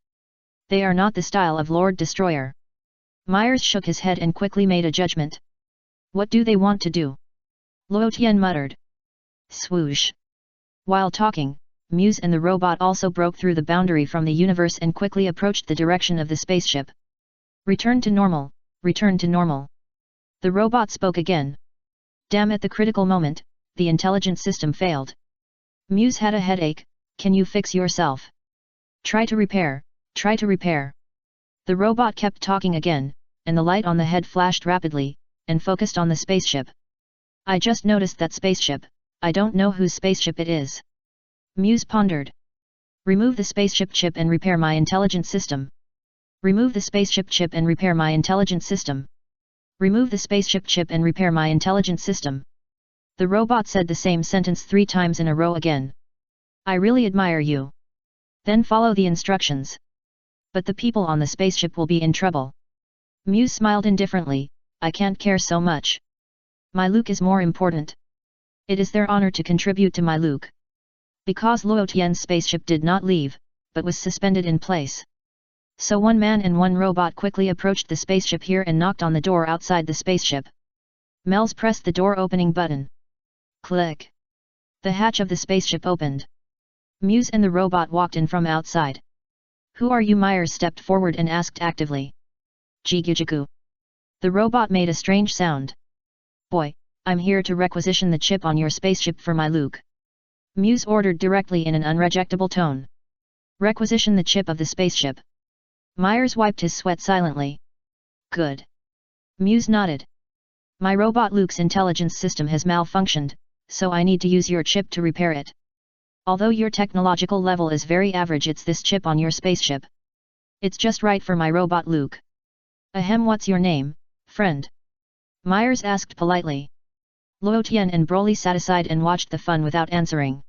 Speaker 1: They are not the style of Lord Destroyer. Myers shook his head and quickly made a judgment. What do they want to do? Luo Tian muttered. Swoosh. While talking, Muse and the robot also broke through the boundary from the universe and quickly approached the direction of the spaceship. Return to normal, return to normal. The robot spoke again. Damn, at the critical moment, the intelligence system failed. Muse had a headache, can you fix yourself? Try to repair, try to repair. The robot kept talking again, and the light on the head flashed rapidly, and focused on the spaceship. I just noticed that spaceship, I don't know whose spaceship it is. Muse pondered. Remove the spaceship chip and repair my intelligence system. Remove the spaceship chip and repair my intelligence system. Remove the spaceship chip and repair my intelligence system. The robot said the same sentence 3 times in a row again. I really admire you. Then follow the instructions. But the people on the spaceship will be in trouble. Muse smiled indifferently, I can't care so much. My Luke is more important. It is their honor to contribute to my Luke. Because Luo Tian's spaceship did not leave, but was suspended in place. So one man and one robot quickly approached the spaceship here and knocked on the door outside the spaceship. Mels pressed the door opening button. Click. The hatch of the spaceship opened. Muse and the robot walked in from outside. Who are you? Myers stepped forward and asked actively. Jigujiku. The robot made a strange sound. Boy, I'm here to requisition the chip on your spaceship for my Luke. Muse ordered directly in an unrejectable tone. Requisition the chip of the spaceship. Myers wiped his sweat silently. Good. Muse nodded. My robot Luke's intelligence system has malfunctioned, so I need to use your chip to repair it. Although your technological level is very average, it's this chip on your spaceship. It's just right for my robot Luke. Ahem, what's your name, friend? Myers asked politely. Luo Tian and Broly sat aside and watched the fun without answering.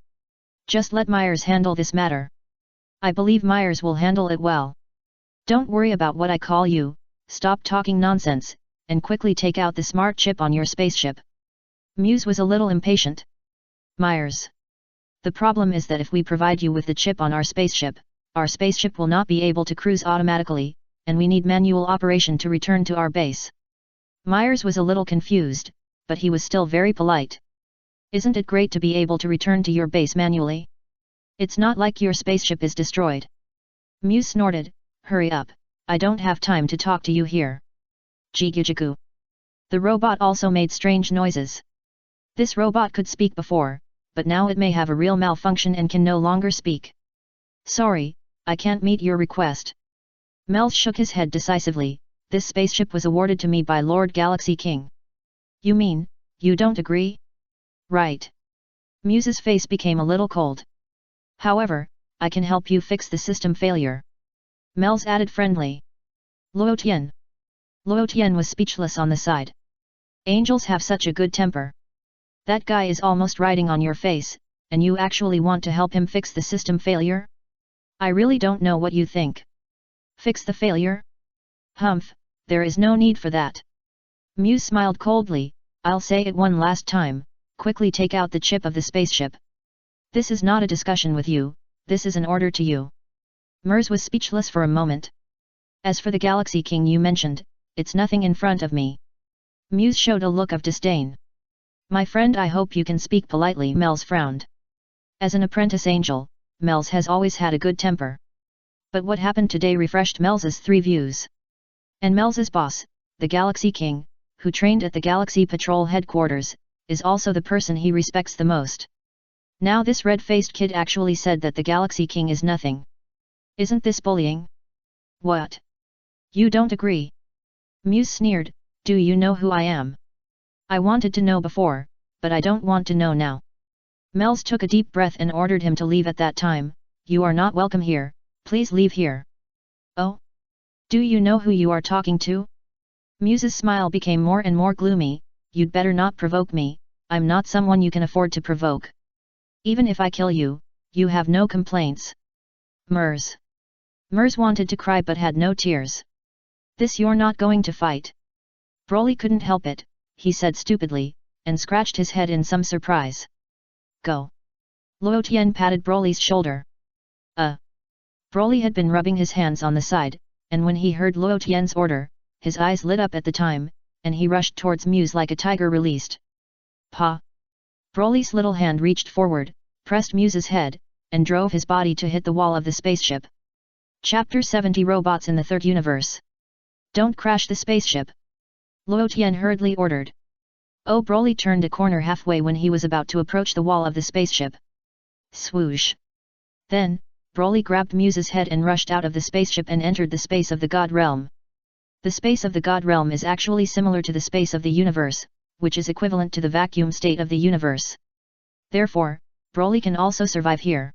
Speaker 1: Just let Myers handle this matter. I believe Myers will handle it well. Don't worry about what I call you, stop talking nonsense, and quickly take out the smart chip on your spaceship. Muse was a little impatient. Myers. The problem is that if we provide you with the chip on our spaceship will not be able to cruise automatically, and we need manual operation to return to our base. Myers was a little confused, but he was still very polite. Isn't it great to be able to return to your base manually? It's not like your spaceship is destroyed. Muse snorted, hurry up, I don't have time to talk to you here. Jigujiku. The robot also made strange noises. This robot could speak before, but now it may have a real malfunction and can no longer speak. Sorry, I can't meet your request. Mels shook his head decisively, this spaceship was awarded to me by Lord Galaxy King. You mean, you don't agree? Right. Muse's face became a little cold. However, I can help you fix the system failure. Mels added friendly. Luo Tian. Luo Tian was speechless on the side. Angels have such a good temper. That guy is almost riding on your face, and you actually want to help him fix the system failure? I really don't know what you think. Fix the failure? Humph, there is no need for that. Muse smiled coldly, I'll say it one last time, quickly take out the chip of the spaceship. This is not a discussion with you, this is an order to you. Mers was speechless for a moment. As for the Galaxy King you mentioned, it's nothing in front of me. Muse showed a look of disdain. My friend, I hope you can speak politely. Mels frowned. As an apprentice angel, Mels has always had a good temper. But what happened today refreshed Mels's 3 views. And Mels's boss, the Galaxy King, who trained at the Galaxy Patrol headquarters, is also the person he respects the most. Now this red-faced kid actually said that the Galaxy King is nothing. Isn't this bullying? What? You don't agree? Muse sneered, do you know who I am? I wanted to know before, but I don't want to know now. Mels took a deep breath and ordered him to leave at that time, you are not welcome here, please leave here. Oh? Do you know who you are talking to? Muse's smile became more and more gloomy, you'd better not provoke me, I'm not someone you can afford to provoke. Even if I kill you, you have no complaints. Mers. Mers wanted to cry but had no tears. This you're not going to fight. Broly couldn't help it, he said stupidly, and scratched his head in some surprise. Go. Luo Tian patted Broly's shoulder. Broly had been rubbing his hands on the side, and when he heard Luo Tian's order, his eyes lit up at the time, and he rushed towards Muse like a tiger released. Pa! Broly's little hand reached forward, pressed Muse's head, and drove his body to hit the wall of the spaceship. Chapter 70 Robots in the Third Universe. Don't crash the spaceship. Luo Tian hurriedly ordered. Oh, Broly turned a corner halfway when he was about to approach the wall of the spaceship. Swoosh! Then, Broly grabbed Muse's head and rushed out of the spaceship and entered the space of the God Realm. The space of the God Realm is actually similar to the space of the universe, which is equivalent to the vacuum state of the universe. Therefore, Broly can also survive here.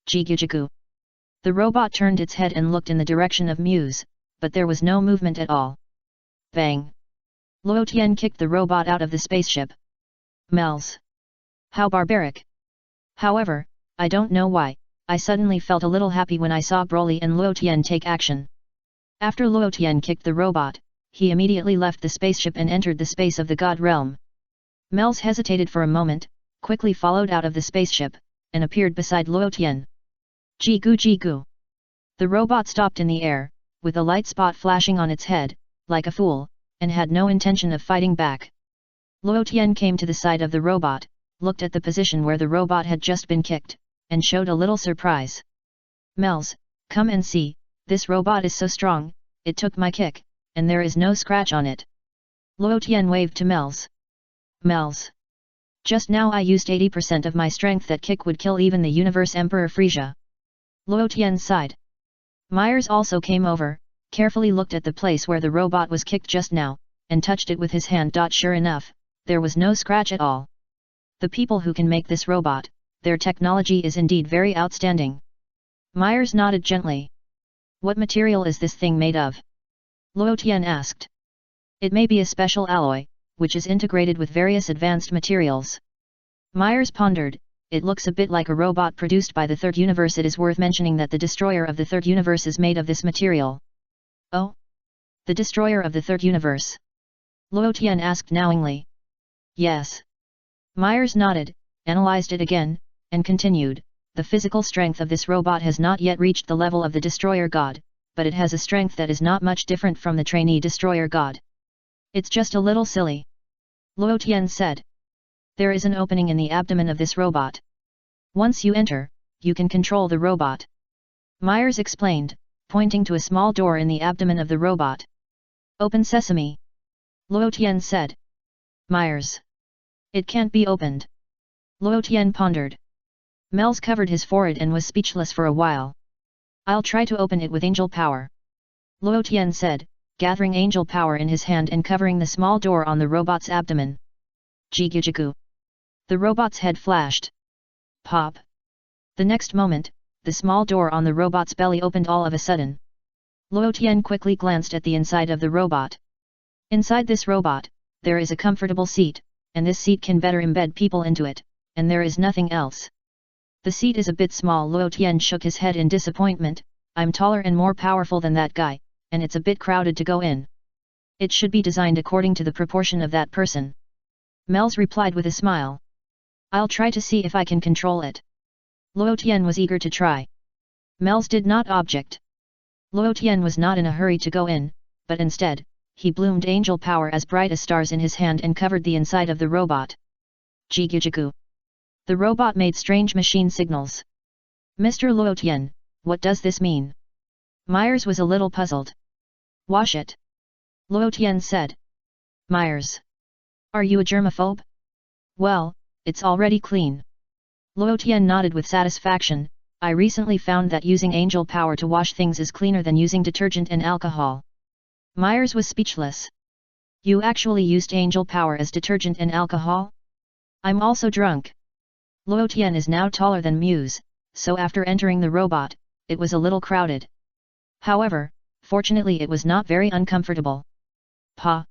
Speaker 1: Jigijigu. The robot turned its head and looked in the direction of Muse, but there was no movement at all. Bang! Luo Tian kicked the robot out of the spaceship. Mels. How barbaric! However, I don't know why, I suddenly felt a little happy when I saw Broly and Luo Tian take action. After Luo Tian kicked the robot, he immediately left the spaceship and entered the space of the God Realm. Mels hesitated for a moment, quickly followed out of the spaceship, and appeared beside Luo Tian. Jigu Jigu. The robot stopped in the air, with a light spot flashing on its head, like a fool, and had no intention of fighting back. Luo Tian came to the side of the robot, looked at the position where the robot had just been kicked, and showed a little surprise. Mels, come and see, this robot is so strong, it took my kick, and there is no scratch on it. Luo Tian waved to Mels. Mels. Just now I used 80% of my strength. That kick would kill even the Universe Emperor Frieza. Luo Tian sighed. Myers also came over, carefully looked at the place where the robot was kicked just now, and touched it with his hand. Sure enough, there was no scratch at all. The people who can make this robot, their technology is indeed very outstanding. Myers nodded gently. What material is this thing made of? Luo Tian asked. It may be a special alloy, which is integrated with various advanced materials. Myers pondered. It looks a bit like a robot produced by the Third Universe. It is worth mentioning that the destroyer of the Third Universe is made of this material. Oh? The destroyer of the Third Universe? Luo Tian asked knowingly. Yes. Myers nodded, analyzed it again, and continued. The physical strength of this robot has not yet reached the level of the destroyer god, but it has a strength that is not much different from the trainee destroyer god. It's just a little silly. Luo Tian said. There is an opening in the abdomen of this robot. Once you enter, you can control the robot. Myers explained, pointing to a small door in the abdomen of the robot. Open sesame. Luo Tian said. Myers. It can't be opened. Luo Tian pondered. Mels covered his forehead and was speechless for a while. I'll try to open it with angel power. Luo Tian said, gathering angel power in his hand and covering the small door on the robot's abdomen. Jigijigu. The robot's head flashed. Pop. The next moment, the small door on the robot's belly opened all of a sudden. Luo Tian quickly glanced at the inside of the robot. Inside this robot, there is a comfortable seat, and this seat can better embed people into it, and there is nothing else. The seat is a bit small. Luo Tian shook his head in disappointment. I'm taller and more powerful than that guy, and it's a bit crowded to go in. It should be designed according to the proportion of that person. Mels replied with a smile. I'll try to see if I can control it. Luo Tian was eager to try. Mels did not object. Luo Tian was not in a hurry to go in, but instead, he bloomed angel power as bright as stars in his hand and covered the inside of the robot. Jigijigu. The robot made strange machine signals. Mr. Luo Tian, what does this mean? Myers was a little puzzled. Wash it. Luo Tian said. Myers. Are you a germaphobe? Well, it's already clean. Luo Tian nodded with satisfaction. I recently found that using angel power to wash things is cleaner than using detergent and alcohol. Myers was speechless. You actually used angel power as detergent and alcohol? I'm also drunk. Luo Tian is now taller than Muse, so after entering the robot, it was a little crowded. However, fortunately it was not very uncomfortable. Pa.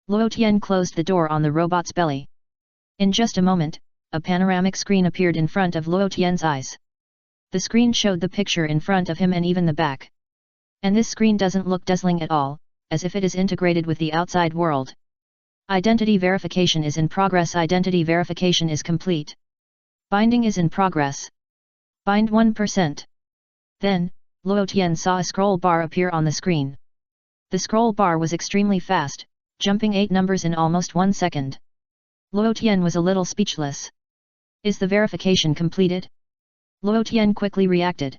Speaker 1: Luo Tian closed the door on the robot's belly. In just a moment, a panoramic screen appeared in front of Luo Tian's eyes. The screen showed the picture in front of him and even the back. And this screen doesn't look dazzling at all, as if it is integrated with the outside world. Identity verification is in progress. Identity verification is complete. Binding is in progress. Bind 1%. Then, Luo Tian saw a scroll bar appear on the screen. The scroll bar was extremely fast, jumping 8 numbers in almost 1 second. Luo Tian was a little speechless. Is the verification completed? Luo Tian quickly reacted.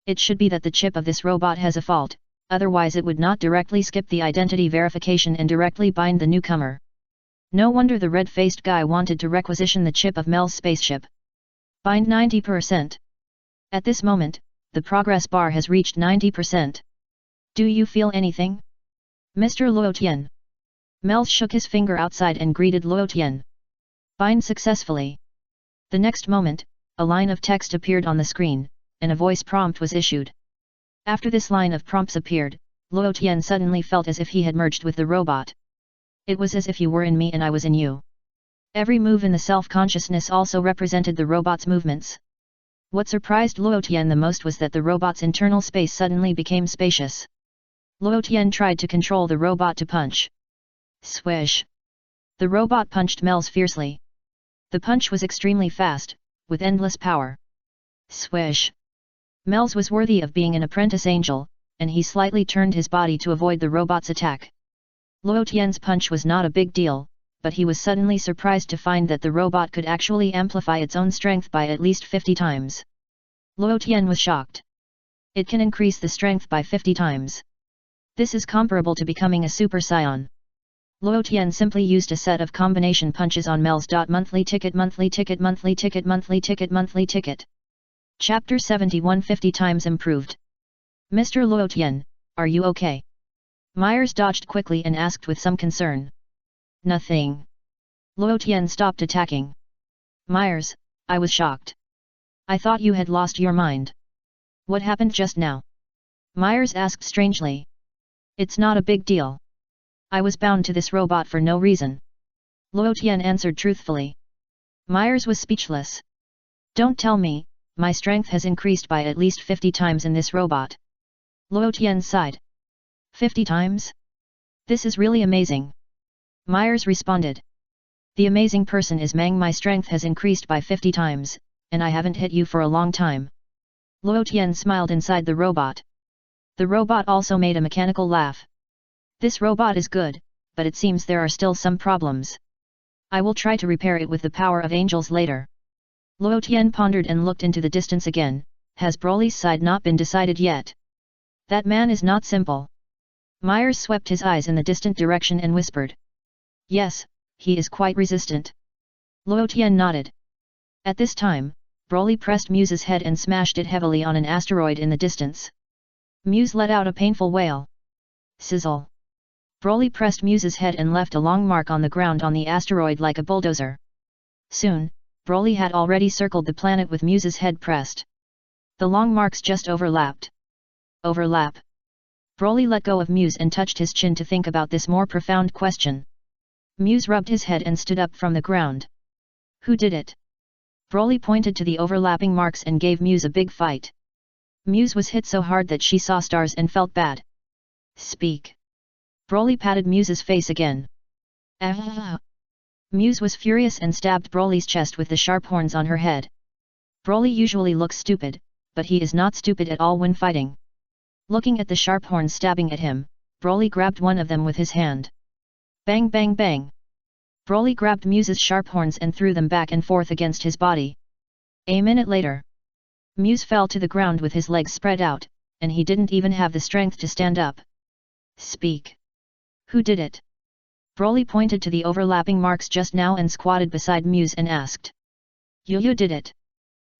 Speaker 1: It should be that the chip of this robot has a fault, otherwise it would not directly skip the identity verification and directly bind the newcomer. No wonder the red-faced guy wanted to requisition the chip of Mel's spaceship. Bind 90%. At this moment, the progress bar has reached 90%. Do you feel anything? Mr. Luo Tian. Mels shook his finger outside and greeted Luo Tian. Bind successfully. The next moment, a line of text appeared on the screen, and a voice prompt was issued. After this line of prompts appeared, Luo Tian suddenly felt as if he had merged with the robot. It was as if you were in me and I was in you. Every move in the self-consciousness also represented the robot's movements. What surprised Luo Tian the most was that the robot's internal space suddenly became spacious. Luo Tian tried to control the robot to punch. Swish! The robot punched Mels fiercely. The punch was extremely fast, with endless power. Swish! Mels was worthy of being an apprentice angel, and he slightly turned his body to avoid the robot's attack. Luo Tian's punch was not a big deal, but he was suddenly surprised to find that the robot could actually amplify its own strength by at least 50 times. Luo Tian was shocked. It can increase the strength by 50 times. This is comparable to becoming a Super Saiyan. Luo Tian simply used a set of combination punches on Mels. Monthly ticket, monthly ticket, monthly ticket, monthly ticket, monthly ticket. Chapter 71 50 times improved. Mr. Luo Tian, are you okay? Myers dodged quickly and asked with some concern. Nothing. Luo Tian stopped attacking. Myers, I was shocked. I thought you had lost your mind. What happened just now? Myers asked strangely. It's not a big deal. I was bound to this robot for no reason. Luo Tian answered truthfully. Myers was speechless. Don't tell me, my strength has increased by at least 50 times in this robot. Luo Tian sighed. 50 times? This is really amazing. Myers responded. The amazing person is Mang. My strength has increased by 50 times, and I haven't hit you for a long time. Luo Tian smiled inside the robot. The robot also made a mechanical laugh. This robot is good, but it seems there are still some problems. I will try to repair it with the power of angels later. Luo Tian pondered and looked into the distance again. Has Broly's side not been decided yet? That man is not simple. Myers swept his eyes in the distant direction and whispered. Yes, he is quite resistant. Luo Tian nodded. At this time, Broly pressed Muse's head and smashed it heavily on an asteroid in the distance. Muse let out a painful wail. Sizzle. Broly pressed Muse's head and left a long mark on the ground on the asteroid like a bulldozer. Soon, Broly had already circled the planet with Muse's head pressed. The long marks just overlapped. Overlap. Broly let go of Muse and touched his chin to think about this more profound question. Muse rubbed his head and stood up from the ground. Who did it? Broly pointed to the overlapping marks and gave Muse a big fight. Muse was hit so hard that she saw stars and felt bad. Speak. Broly patted Muse's face again. Ah! Muse was furious and stabbed Broly's chest with the sharp horns on her head. Broly usually looks stupid, but he is not stupid at all when fighting. Looking at the sharp horns stabbing at him, Broly grabbed one of them with his hand. Bang bang bang! Broly grabbed Muse's sharp horns and threw them back and forth against his body. A minute later, Muse fell to the ground with his legs spread out, and he didn't even have the strength to stand up. Speak. Who did it? Broly pointed to the overlapping marks just now and squatted beside Muse and asked. You did it.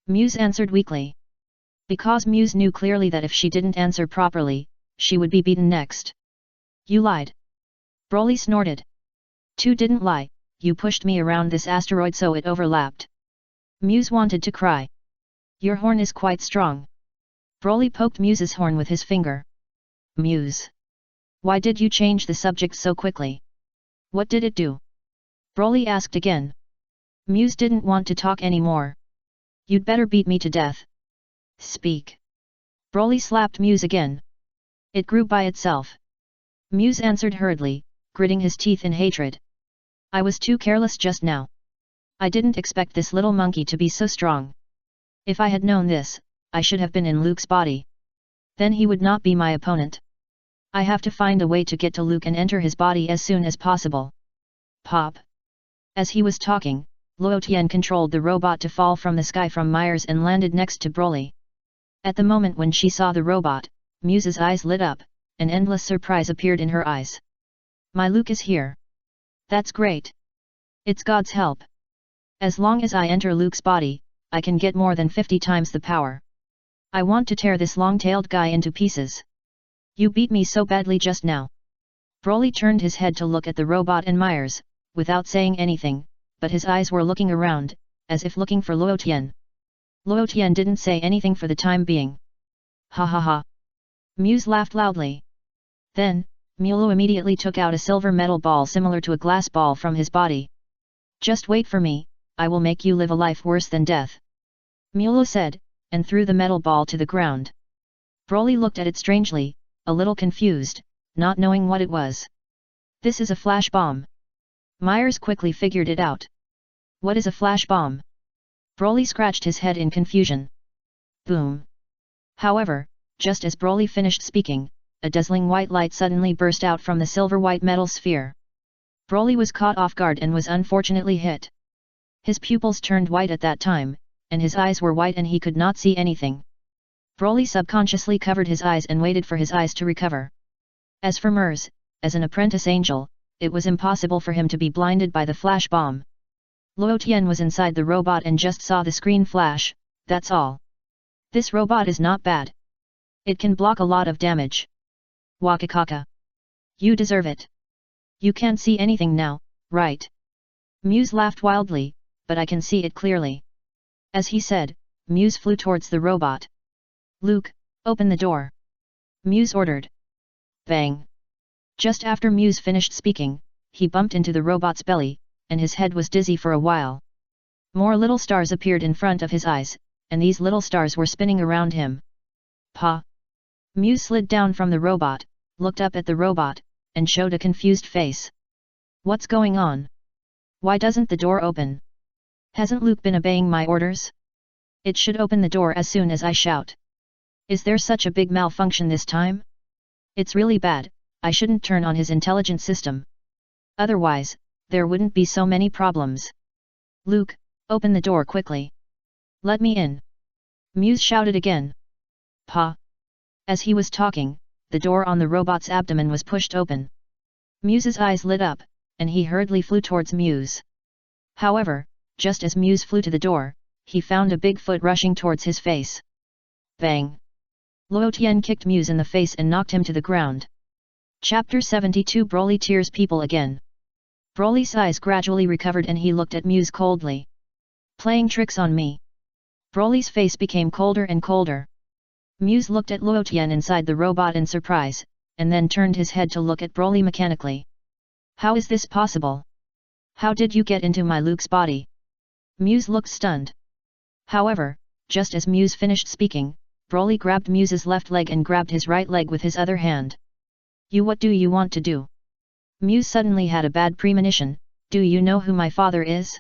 Speaker 1: Muse answered weakly. Because Muse knew clearly that if she didn't answer properly, she would be beaten next. You lied. Broly snorted. Tu didn't lie, you pushed me around this asteroid so it overlapped. Muse wanted to cry. Your horn is quite strong. Broly poked Muse's horn with his finger. Muse. Why did you change the subject so quickly? What did it do? Broly asked again. Muse didn't want to talk anymore. You'd better beat me to death. Speak. Broly slapped Muse again. It grew by itself. Muse answered hurriedly, gritting his teeth in hatred. I was too careless just now. I didn't expect this little monkey to be so strong. If I had known this, I should have been in Luke's body. Then he would not be my opponent. I have to find a way to get to Luke and enter his body as soon as possible. Pop. As he was talking, Luo Tian controlled the robot to fall from the sky from Myers and landed next to Broly. At the moment when she saw the robot, Muse's eyes lit up, an endless surprise appeared in her eyes. My Luke is here. That's great. It's God's help. As long as I enter Luke's body, I can get more than 50 times the power. I want to tear this long-tailed guy into pieces. You beat me so badly just now. Broly turned his head to look at the robot and Myers, without saying anything, but his eyes were looking around, as if looking for Luo Tian. Luo Tian didn't say anything for the time being. Ha ha ha. Muse laughed loudly. Then, Mulu immediately took out a silver metal ball similar to a glass ball from his body. Just wait for me, I will make you live a life worse than death. Mulu said, and threw the metal ball to the ground. Broly looked at it strangely, a little confused, not knowing what it was. This is a flash bomb. Myers quickly figured it out. What is a flash bomb? Broly scratched his head in confusion. Boom. However, just as Broly finished speaking, a dazzling white light suddenly burst out from the silver-white metal sphere. Broly was caught off guard and was unfortunately hit. His pupils turned white at that time, and his eyes were white and he could not see anything. Broly subconsciously covered his eyes and waited for his eyes to recover. As for Mers, as an apprentice angel, it was impossible for him to be blinded by the flash bomb. Luo Tian was inside the robot and just saw the screen flash, that's all. This robot is not bad. It can block a lot of damage. Wakakaka. You deserve it. You can't see anything now, right? Muse laughed wildly, but I can see it clearly. As he said, Muse flew towards the robot. Luke, open the door. Muse ordered. Bang. Just after Muse finished speaking, he bumped into the robot's belly, and his head was dizzy for a while. More little stars appeared in front of his eyes, and these little stars were spinning around him. Pa. Muse slid down from the robot, looked up at the robot, and showed a confused face. What's going on? Why doesn't the door open? Hasn't Luke been obeying my orders? It should open the door as soon as I shout. Is there such a big malfunction this time? It's really bad, I shouldn't turn on his intelligent system. Otherwise, there wouldn't be so many problems. Luke, open the door quickly. Let me in. Muse shouted again. Pa. As he was talking, the door on the robot's abdomen was pushed open. Muse's eyes lit up, and he hurriedly flew towards Muse. However, just as Muse flew to the door, he found a big foot rushing towards his face. Bang! Luo Tian kicked Muse in the face and knocked him to the ground. Chapter 72 Broly tears people again. Broly's eyes gradually recovered and he looked at Muse coldly. Playing tricks on me. Broly's face became colder and colder. Muse looked at Luo Tian inside the robot in surprise, and then turned his head to look at Broly mechanically. How is this possible? How did you get into my Luke's body? Muse looked stunned. However, just as Muse finished speaking, Broly grabbed Muse's left leg and grabbed his right leg with his other hand. What do you want to do? Muse suddenly had a bad premonition. Do you know who my father is?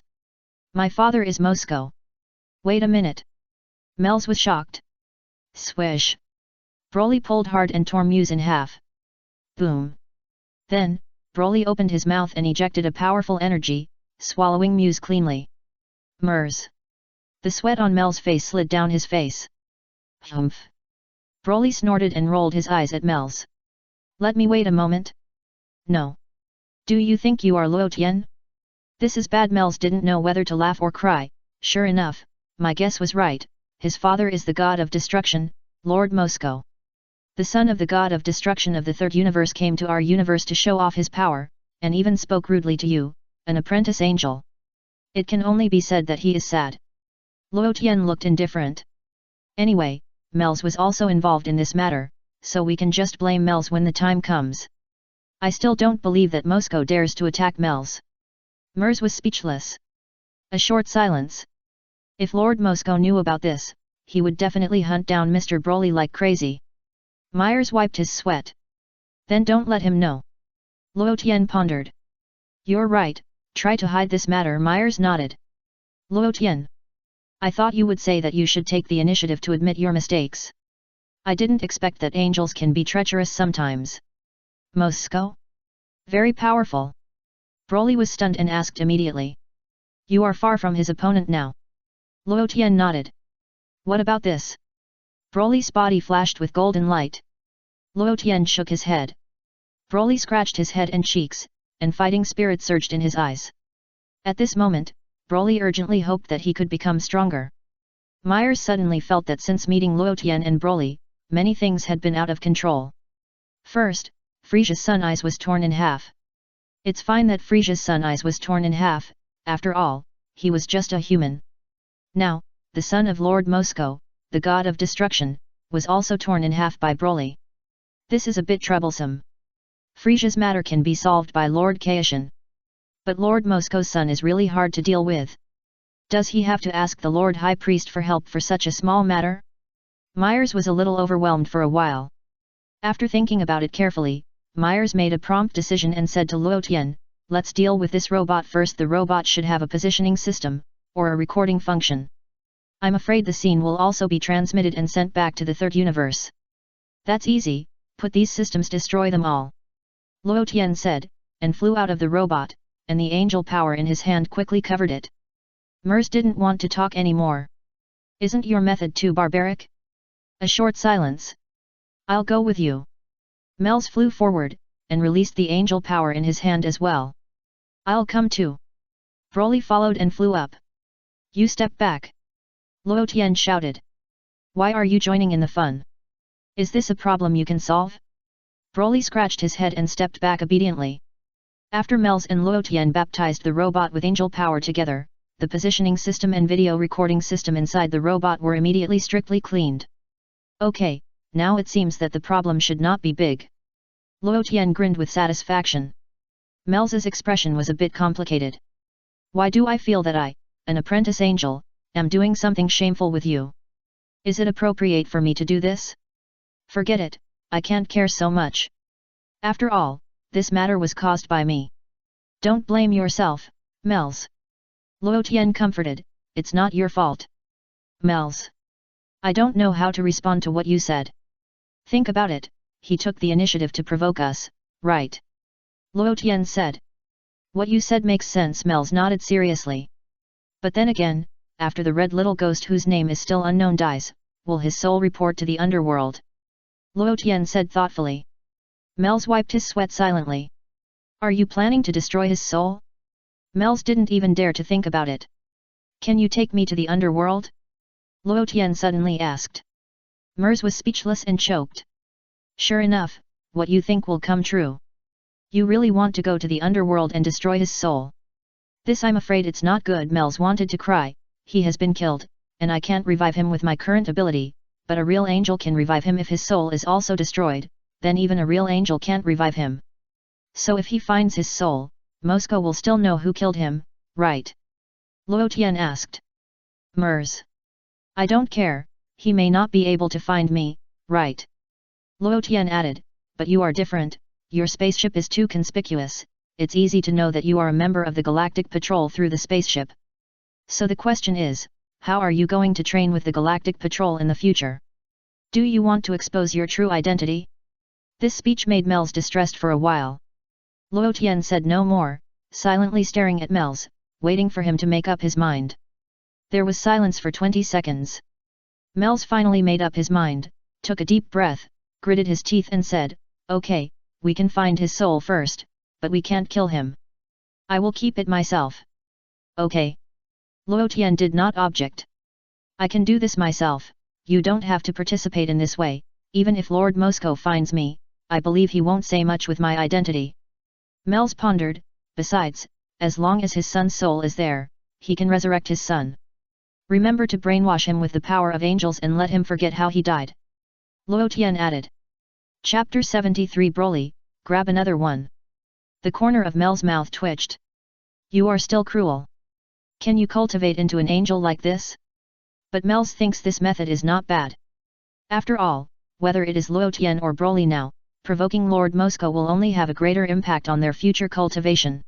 Speaker 1: My father is Moscow. Wait a minute. Mels was shocked. Swish. Broly pulled hard and tore Muse in half. Boom. Then, Broly opened his mouth and ejected a powerful energy, swallowing Muse cleanly. Mers. The sweat on Mel's face slid down his face. Humph. Broly snorted and rolled his eyes at Mels. Let me wait a moment. No. Do you think you are Luo Tian? This is bad. Mels didn't know whether to laugh or cry. Sure enough, my guess was right, his father is the god of destruction, Lord Moscow. The son of the god of destruction of the third universe came to our universe to show off his power, and even spoke rudely to you, an apprentice angel. It can only be said that he is sad. Luo Tian looked indifferent. Anyway, Mels was also involved in this matter, so we can just blame Mels when the time comes. I still don't believe that Moscow dares to attack Mels. Mers was speechless. A short silence. If Lord Moscow knew about this, he would definitely hunt down Mr. Broly like crazy. Myers wiped his sweat. Then don't let him know. Luo Tian pondered. You're right, try to hide this matter. Myers nodded. Luo Tian. I thought you would say that you should take the initiative to admit your mistakes. I didn't expect that angels can be treacherous sometimes. Moscow? Very powerful. Broly was stunned and asked immediately. You are far from his opponent now. Luo Tian nodded. What about this? Broly's body flashed with golden light. Luo Tian shook his head. Broly scratched his head and cheeks, and fighting spirit surged in his eyes. At this moment, Broly urgently hoped that he could become stronger. Myers suddenly felt that since meeting Luo Tian and Broly, many things had been out of control. First, Frieza's sun eyes was torn in half. It's fine that Frieza's sun eyes was torn in half, after all, he was just a human. Now, the son of Lord Moscow, the god of destruction, was also torn in half by Broly. This is a bit troublesome. Frieza's matter can be solved by Lord Kaishin. But Lord Moscow's son is really hard to deal with. Does he have to ask the Lord High Priest for help for such a small matter? Myers was a little overwhelmed for a while. After thinking about it carefully, Myers made a prompt decision and said to Luo Tian, let's deal with this robot first. The robot should have a positioning system, or a recording function. I'm afraid the scene will also be transmitted and sent back to the third universe. That's easy, put these systems, destroy them all. Luo Tian said, and flew out of the robot, and the angel power in his hand quickly covered it. Mers didn't want to talk anymore. Isn't your method too barbaric? A short silence. I'll go with you. Mels flew forward, and released the angel power in his hand as well. I'll come too. Broly followed and flew up. You step back. Luo Tian shouted. Why are you joining in the fun? Is this a problem you can solve? Broly scratched his head and stepped back obediently. After Mels and Luo Tian baptized the robot with angel power together, the positioning system and video recording system inside the robot were immediately strictly cleaned. Okay, now it seems that the problem should not be big. Luo Tian grinned with satisfaction. Mels's expression was a bit complicated. Why do I feel that I, an apprentice angel, am doing something shameful with you? Is it appropriate for me to do this? Forget it, I can't care so much. After all, this matter was caused by me. Don't blame yourself, Mels. Luo Tian comforted, it's not your fault. Mels. I don't know how to respond to what you said. Think about it, he took the initiative to provoke us, right? Luo Tian said. What you said makes sense. Mels nodded seriously. But then again, after the red little ghost whose name is still unknown dies, will his soul report to the underworld? Luo Tian said thoughtfully. Mels wiped his sweat silently. Are you planning to destroy his soul? Mels didn't even dare to think about it. Can you take me to the underworld? Luo Tian suddenly asked. Mers was speechless and choked. Sure enough, what you think will come true. You really want to go to the underworld and destroy his soul? This, I'm afraid it's not good. Mels wanted to cry. He has been killed, and I can't revive him with my current ability, but a real angel can revive him if his soul is also destroyed, then even a real angel can't revive him. So if he finds his soul, Moscow will still know who killed him, right? Luo Tian asked. Mers. I don't care, he may not be able to find me, right? Luo Tian added, but you are different, your spaceship is too conspicuous, it's easy to know that you are a member of the Galactic Patrol through the spaceship. So the question is, how are you going to train with the Galactic Patrol in the future? Do you want to expose your true identity? This speech made Mels distressed for a while. Luo Tian said no more, silently staring at Mels, waiting for him to make up his mind. There was silence for 20 seconds. Mels finally made up his mind, took a deep breath, gritted his teeth and said, okay, we can find his soul first, but we can't kill him. I will keep it myself. Okay. Luo Tian did not object. I can do this myself, you don't have to participate in this way, even if Lord Moscow finds me, I believe he won't say much with my identity. Mels pondered, besides, as long as his son's soul is there, he can resurrect his son. Remember to brainwash him with the power of angels and let him forget how he died. Luo Tian added. Chapter 73 Broly, grab another one. The corner of Mel's mouth twitched. You are still cruel. Can you cultivate into an angel like this? But Mels thinks this method is not bad. After all, whether it is Luo Tian or Broly now, provoking Lord Moscow will only have a greater impact on their future cultivation.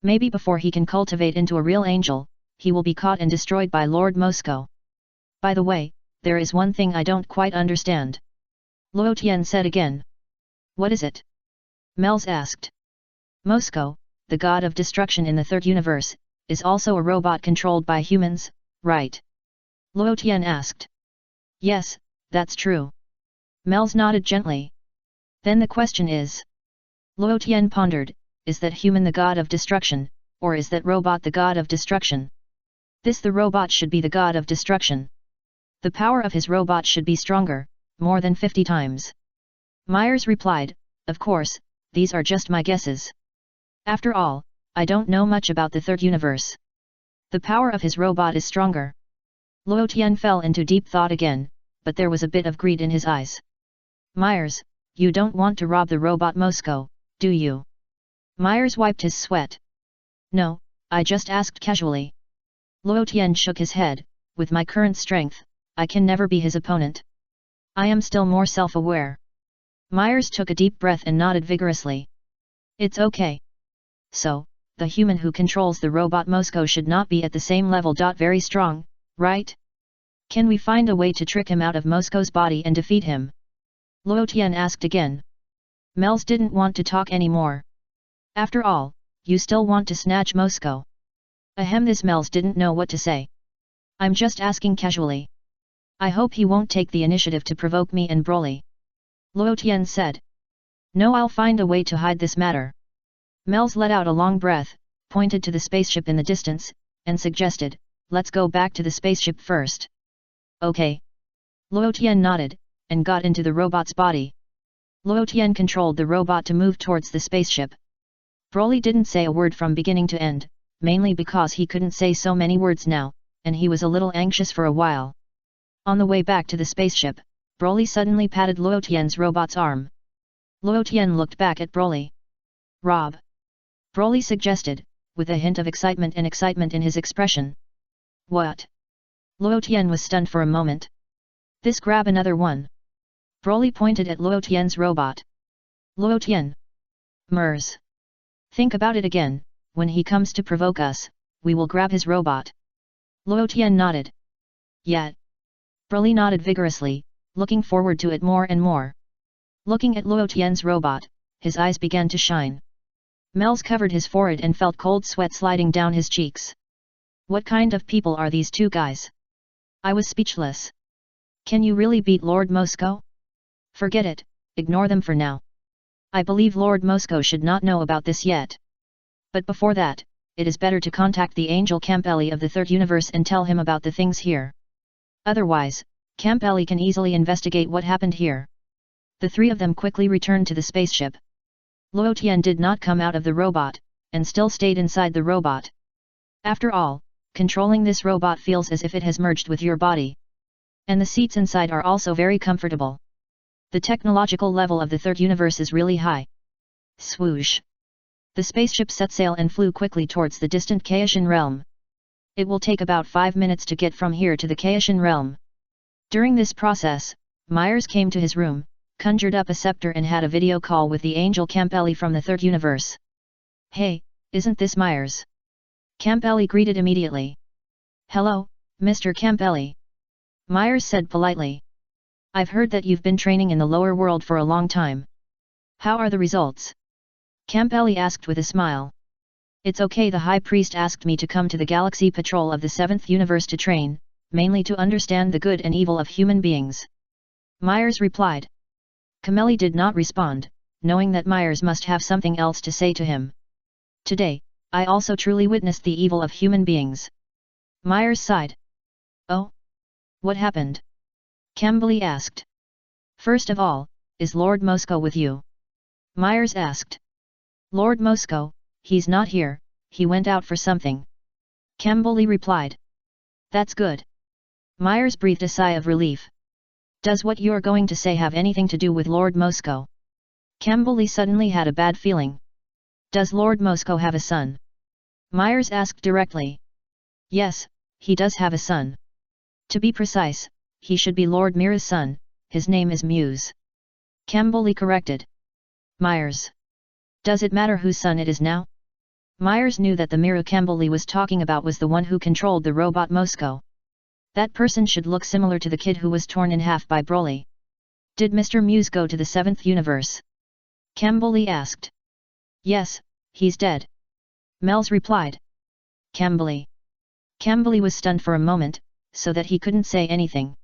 Speaker 1: Maybe before he can cultivate into a real angel, he will be caught and destroyed by Lord Moscow. By the way, there is one thing I don't quite understand. Luo Tian said again. What is it? Mels asked. Moscow, the god of destruction in the third universe, is also a robot controlled by humans, right? Luo Tian asked. Yes, that's true. Mels nodded gently. Then the question is. Luo Tian pondered, is that human the god of destruction, or is that robot the god of destruction? The robot should be the god of destruction. The power of his robot should be stronger, more than 50 times. Myers replied, of course, these are just my guesses. After all, I don't know much about the third universe. The power of his robot is stronger. Luo Tian fell into deep thought again, but there was a bit of greed in his eyes. Myers, you don't want to rob the robot Moscow, do you? Myers wiped his sweat. No, I just asked casually. Luo Tian shook his head, with my current strength, I can never be his opponent. I am still more self-aware. Myers took a deep breath and nodded vigorously. It's okay. So, the human who controls the robot Moscow should not be at the same level. Very strong, right? Can we find a way to trick him out of Moscow's body and defeat him? Luo Tian asked again. Mels didn't want to talk anymore. After all, you still want to snatch Moscow. Ahem, this Mels didn't know what to say. I'm just asking casually. I hope he won't take the initiative to provoke me and Broly. Luo Tian said. No, I'll find a way to hide this matter. Mels let out a long breath, pointed to the spaceship in the distance, and suggested, let's go back to the spaceship first. Okay. Luo Tian nodded, and got into the robot's body. Luo Tian controlled the robot to move towards the spaceship. Broly didn't say a word from beginning to end, mainly because he couldn't say so many words now, and he was a little anxious for a while. On the way back to the spaceship, Broly suddenly patted Luo Tian's robot's arm. Luo Tian looked back at Broly. Rob. Broly suggested, with a hint of excitement in his expression. What? Luo Tian was stunned for a moment. This grab another one. Broly pointed at Luo Tian's robot. Luo Tian. Mers. Think about it again, when he comes to provoke us, we will grab his robot. Luo Tian nodded. Yet. Broly nodded vigorously, looking forward to it more and more. Looking at Luo Tian's robot, his eyes began to shine. Mels covered his forehead and felt cold sweat sliding down his cheeks. What kind of people are these two guys? I was speechless. Can you really beat Lord Moscow? Forget it, ignore them for now. I believe Lord Moscow should not know about this yet. But before that, it is better to contact the Angel Campelli of the third universe and tell him about the things here. Otherwise, Campelli can easily investigate what happened here. The three of them quickly returned to the spaceship. Luo Tian did not come out of the robot, and still stayed inside the robot. After all, controlling this robot feels as if it has merged with your body. And the seats inside are also very comfortable. The technological level of the third universe is really high. Swoosh! The spaceship set sail and flew quickly towards the distant Kaishan realm. It will take about 5 minutes to get from here to the Kaishan realm. During this process, Myers came to his room, conjured up a scepter and had a video call with the Angel Campelli from the third universe. Hey, isn't this Myers? Campelli greeted immediately. Hello, Mr. Campelli. Myers said politely. I've heard that you've been training in the lower world for a long time. How are the results? Campelli asked with a smile. It's okay, the High Priest asked me to come to the Galaxy Patrol of the 7th Universe to train, mainly to understand the good and evil of human beings. Myers replied. Camelli did not respond, knowing that Myers must have something else to say to him. Today, I also truly witnessed the evil of human beings. Myers sighed. Oh? What happened? Campbell asked. First of all, is Lord Moscow with you? Myers asked. Lord Moscow, he's not here, he went out for something. Campbell replied. That's good. Myers breathed a sigh of relief. Does what you're going to say have anything to do with Lord Moscow? Campbell suddenly had a bad feeling. Does Lord Moscow have a son? Myers asked directly. Yes, he does have a son. To be precise, he should be Lord Mira's son, his name is Muse. Camboli corrected. Myers. Does it matter whose son it is now? Myers knew that the Mira Camboli was talking about was the one who controlled the robot Moscow. That person should look similar to the kid who was torn in half by Broly. Did Mr. Muse go to the 7th universe? Camboli asked. Yes, he's dead. Mels replied. Camboli. Camboli was stunned for a moment, so that he couldn't say anything.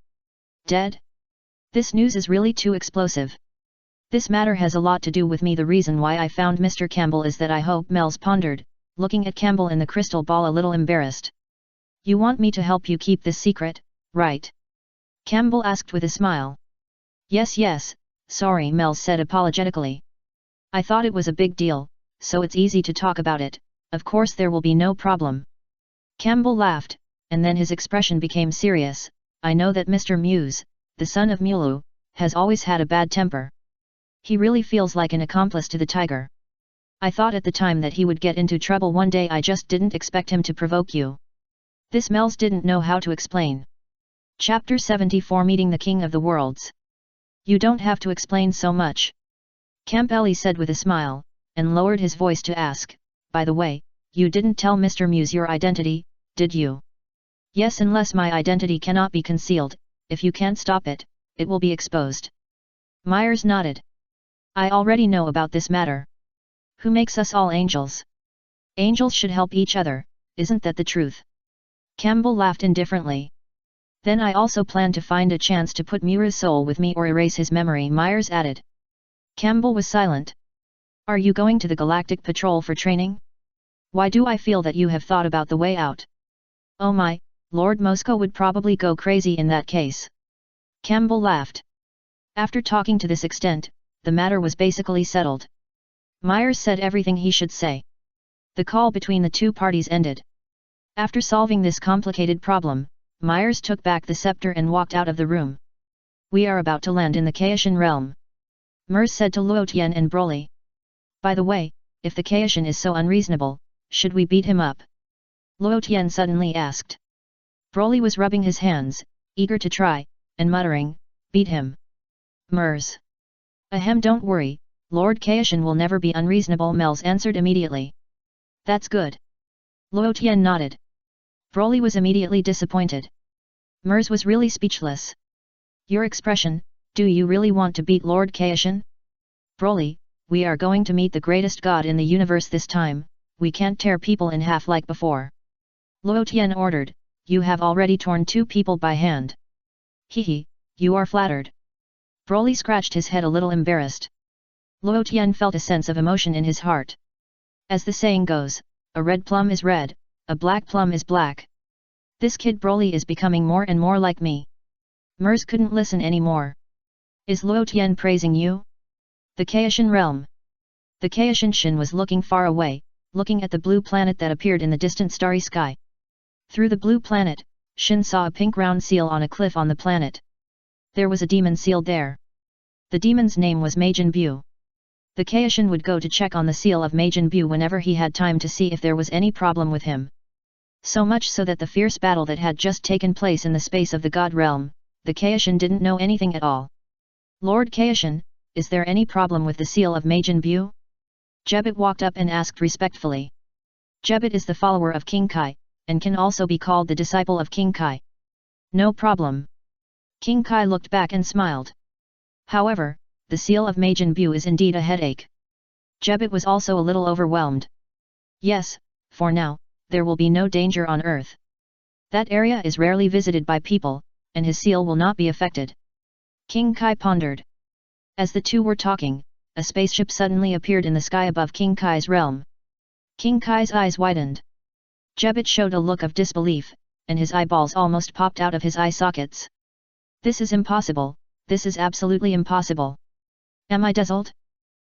Speaker 1: Dead? This news is really too explosive. This matter has a lot to do with me. The reason why I found Mr. Campbell is that I hope, Mels pondered, looking at Campbell in the crystal ball a little embarrassed. You want me to help you keep this secret, right? Campbell asked with a smile. Yes, sorry, Mels said apologetically. I thought it was a big deal, so it's easy to talk about it, of course there will be no problem. Campbell laughed, and then his expression became serious. I know that Mr. Muse, the son of Mulu, has always had a bad temper. He really feels like an accomplice to the tiger. I thought at the time that he would get into trouble one day. I just didn't expect him to provoke you. This Mels didn't know how to explain. Chapter 74 Meeting the King of the Worlds. You don't have to explain so much. Campbelli said with a smile, and lowered his voice to ask, by the way, you didn't tell Mr. Muse your identity, did you? Yes, unless my identity cannot be concealed, if you can't stop it, it will be exposed. Myers nodded. I already know about this matter. Who makes us all angels? Angels should help each other, isn't that the truth? Campbell laughed indifferently. Then I also plan to find a chance to put Mira's soul with me or erase his memory, Myers added. Campbell was silent. Are you going to the Galactic Patrol for training? Why do I feel that you have thought about the way out? Oh my, Lord Moscow would probably go crazy in that case. Campbell laughed. After talking to this extent, the matter was basically settled. Myers said everything he should say. The call between the two parties ended. After solving this complicated problem, Myers took back the scepter and walked out of the room. We are about to land in the Kaishan realm. Mers said to Luo Tian and Broly. By the way, if the Kaishan is so unreasonable, should we beat him up? Luo Tian suddenly asked. Broly was rubbing his hands, eager to try, and muttering, beat him. Mers. Ahem, don't worry, Lord Kaishan will never be unreasonable, Mels answered immediately. That's good. Luo Tian nodded. Broly was immediately disappointed. Mers was really speechless. Your expression, do you really want to beat Lord Kaishan? Broly, we are going to meet the greatest god in the universe this time, we can't tear people in half like before. Luo Tian ordered, you have already torn 2 people by hand. Hehe, you are flattered. Broly scratched his head a little embarrassed. Luo Tian felt a sense of emotion in his heart. As the saying goes, a red plum is red, a black plum is black. This kid Broly is becoming more and more like me. Mers couldn't listen anymore. Is Luo Tian praising you? The Kaishan realm. The Kaishan Shin was looking far away, looking at the blue planet that appeared in the distant starry sky. Through the blue planet, Shin saw a pink round seal on a cliff on the planet. There was a demon seal there. The demon's name was Majin Buu. The Kaishan would go to check on the seal of Majin Buu whenever he had time to see if there was any problem with him. So much so that the fierce battle that had just taken place in the space of the God realm, the Kaishan didn't know anything at all. Lord Kaishan, is there any problem with the seal of Majin Buu? Jebit walked up and asked respectfully. Jebit is the follower of King Kai, and can also be called the disciple of King Kai. No problem. King Kai looked back and smiled. However, the seal of Majin Buu is indeed a headache. Jebit was also a little overwhelmed. Yes, for now, there will be no danger on Earth. That area is rarely visited by people, and his seal will not be affected. King Kai pondered. As the two were talking, a spaceship suddenly appeared in the sky above King Kai's realm. King Kai's eyes widened. Jebit showed a look of disbelief, and his eyeballs almost popped out of his eye sockets. This is impossible, this is absolutely impossible. Am I dazzled?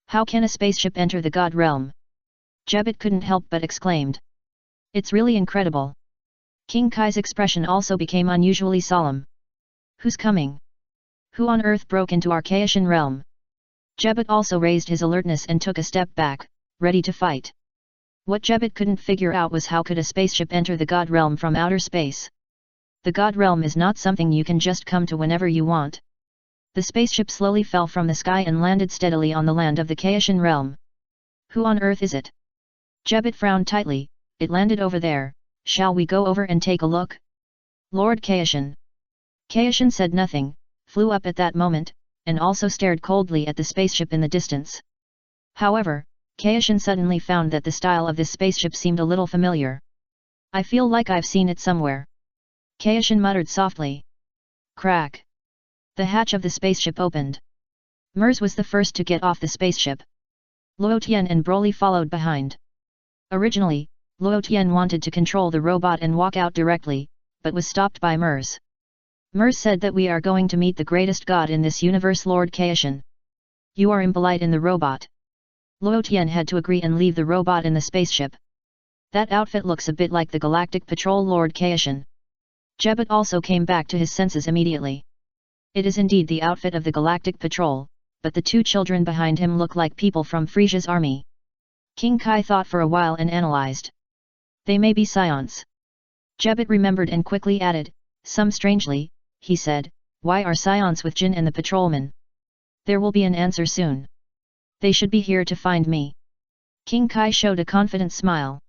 Speaker 1: How can a spaceship enter the God realm? Jebit couldn't help but exclaimed. It's really incredible. King Kai's expression also became unusually solemn. Who's coming? Who on earth broke into our Kaishan realm? Jebit also raised his alertness and took a step back, ready to fight. What Jebet couldn't figure out was how could a spaceship enter the God Realm from outer space. The God Realm is not something you can just come to whenever you want. The spaceship slowly fell from the sky and landed steadily on the land of the Kaishan realm. Who on earth is it? Jebet frowned tightly. It landed over there, shall we go over and take a look? Lord Kaishan. Kaishan said nothing, flew up at that moment, and also stared coldly at the spaceship in the distance. However, Kaishan suddenly found that the style of this spaceship seemed a little familiar. I feel like I've seen it somewhere. Kaishan muttered softly. Crack. The hatch of the spaceship opened. Mers was the first to get off the spaceship. Luo Tian and Broly followed behind. Originally, Luo Tian wanted to control the robot and walk out directly, but was stopped by Mers. Mers said that we are going to meet the greatest god in this universe, Lord Kaishan. You are impolite in the robot. Luo Tian had to agree and leave the robot in the spaceship. That outfit looks a bit like the Galactic Patrol, Lord Kaishan. Jebet also came back to his senses immediately. It is indeed the outfit of the Galactic Patrol, but the two children behind him look like people from Frieza's army. King Kai thought for a while and analyzed. They may be Saiyans. Jebet remembered and quickly added, some strangely, he said, why are Saiyans with Jin and the patrolman? There will be an answer soon. They should be here to find me. King Kai showed a confident smile.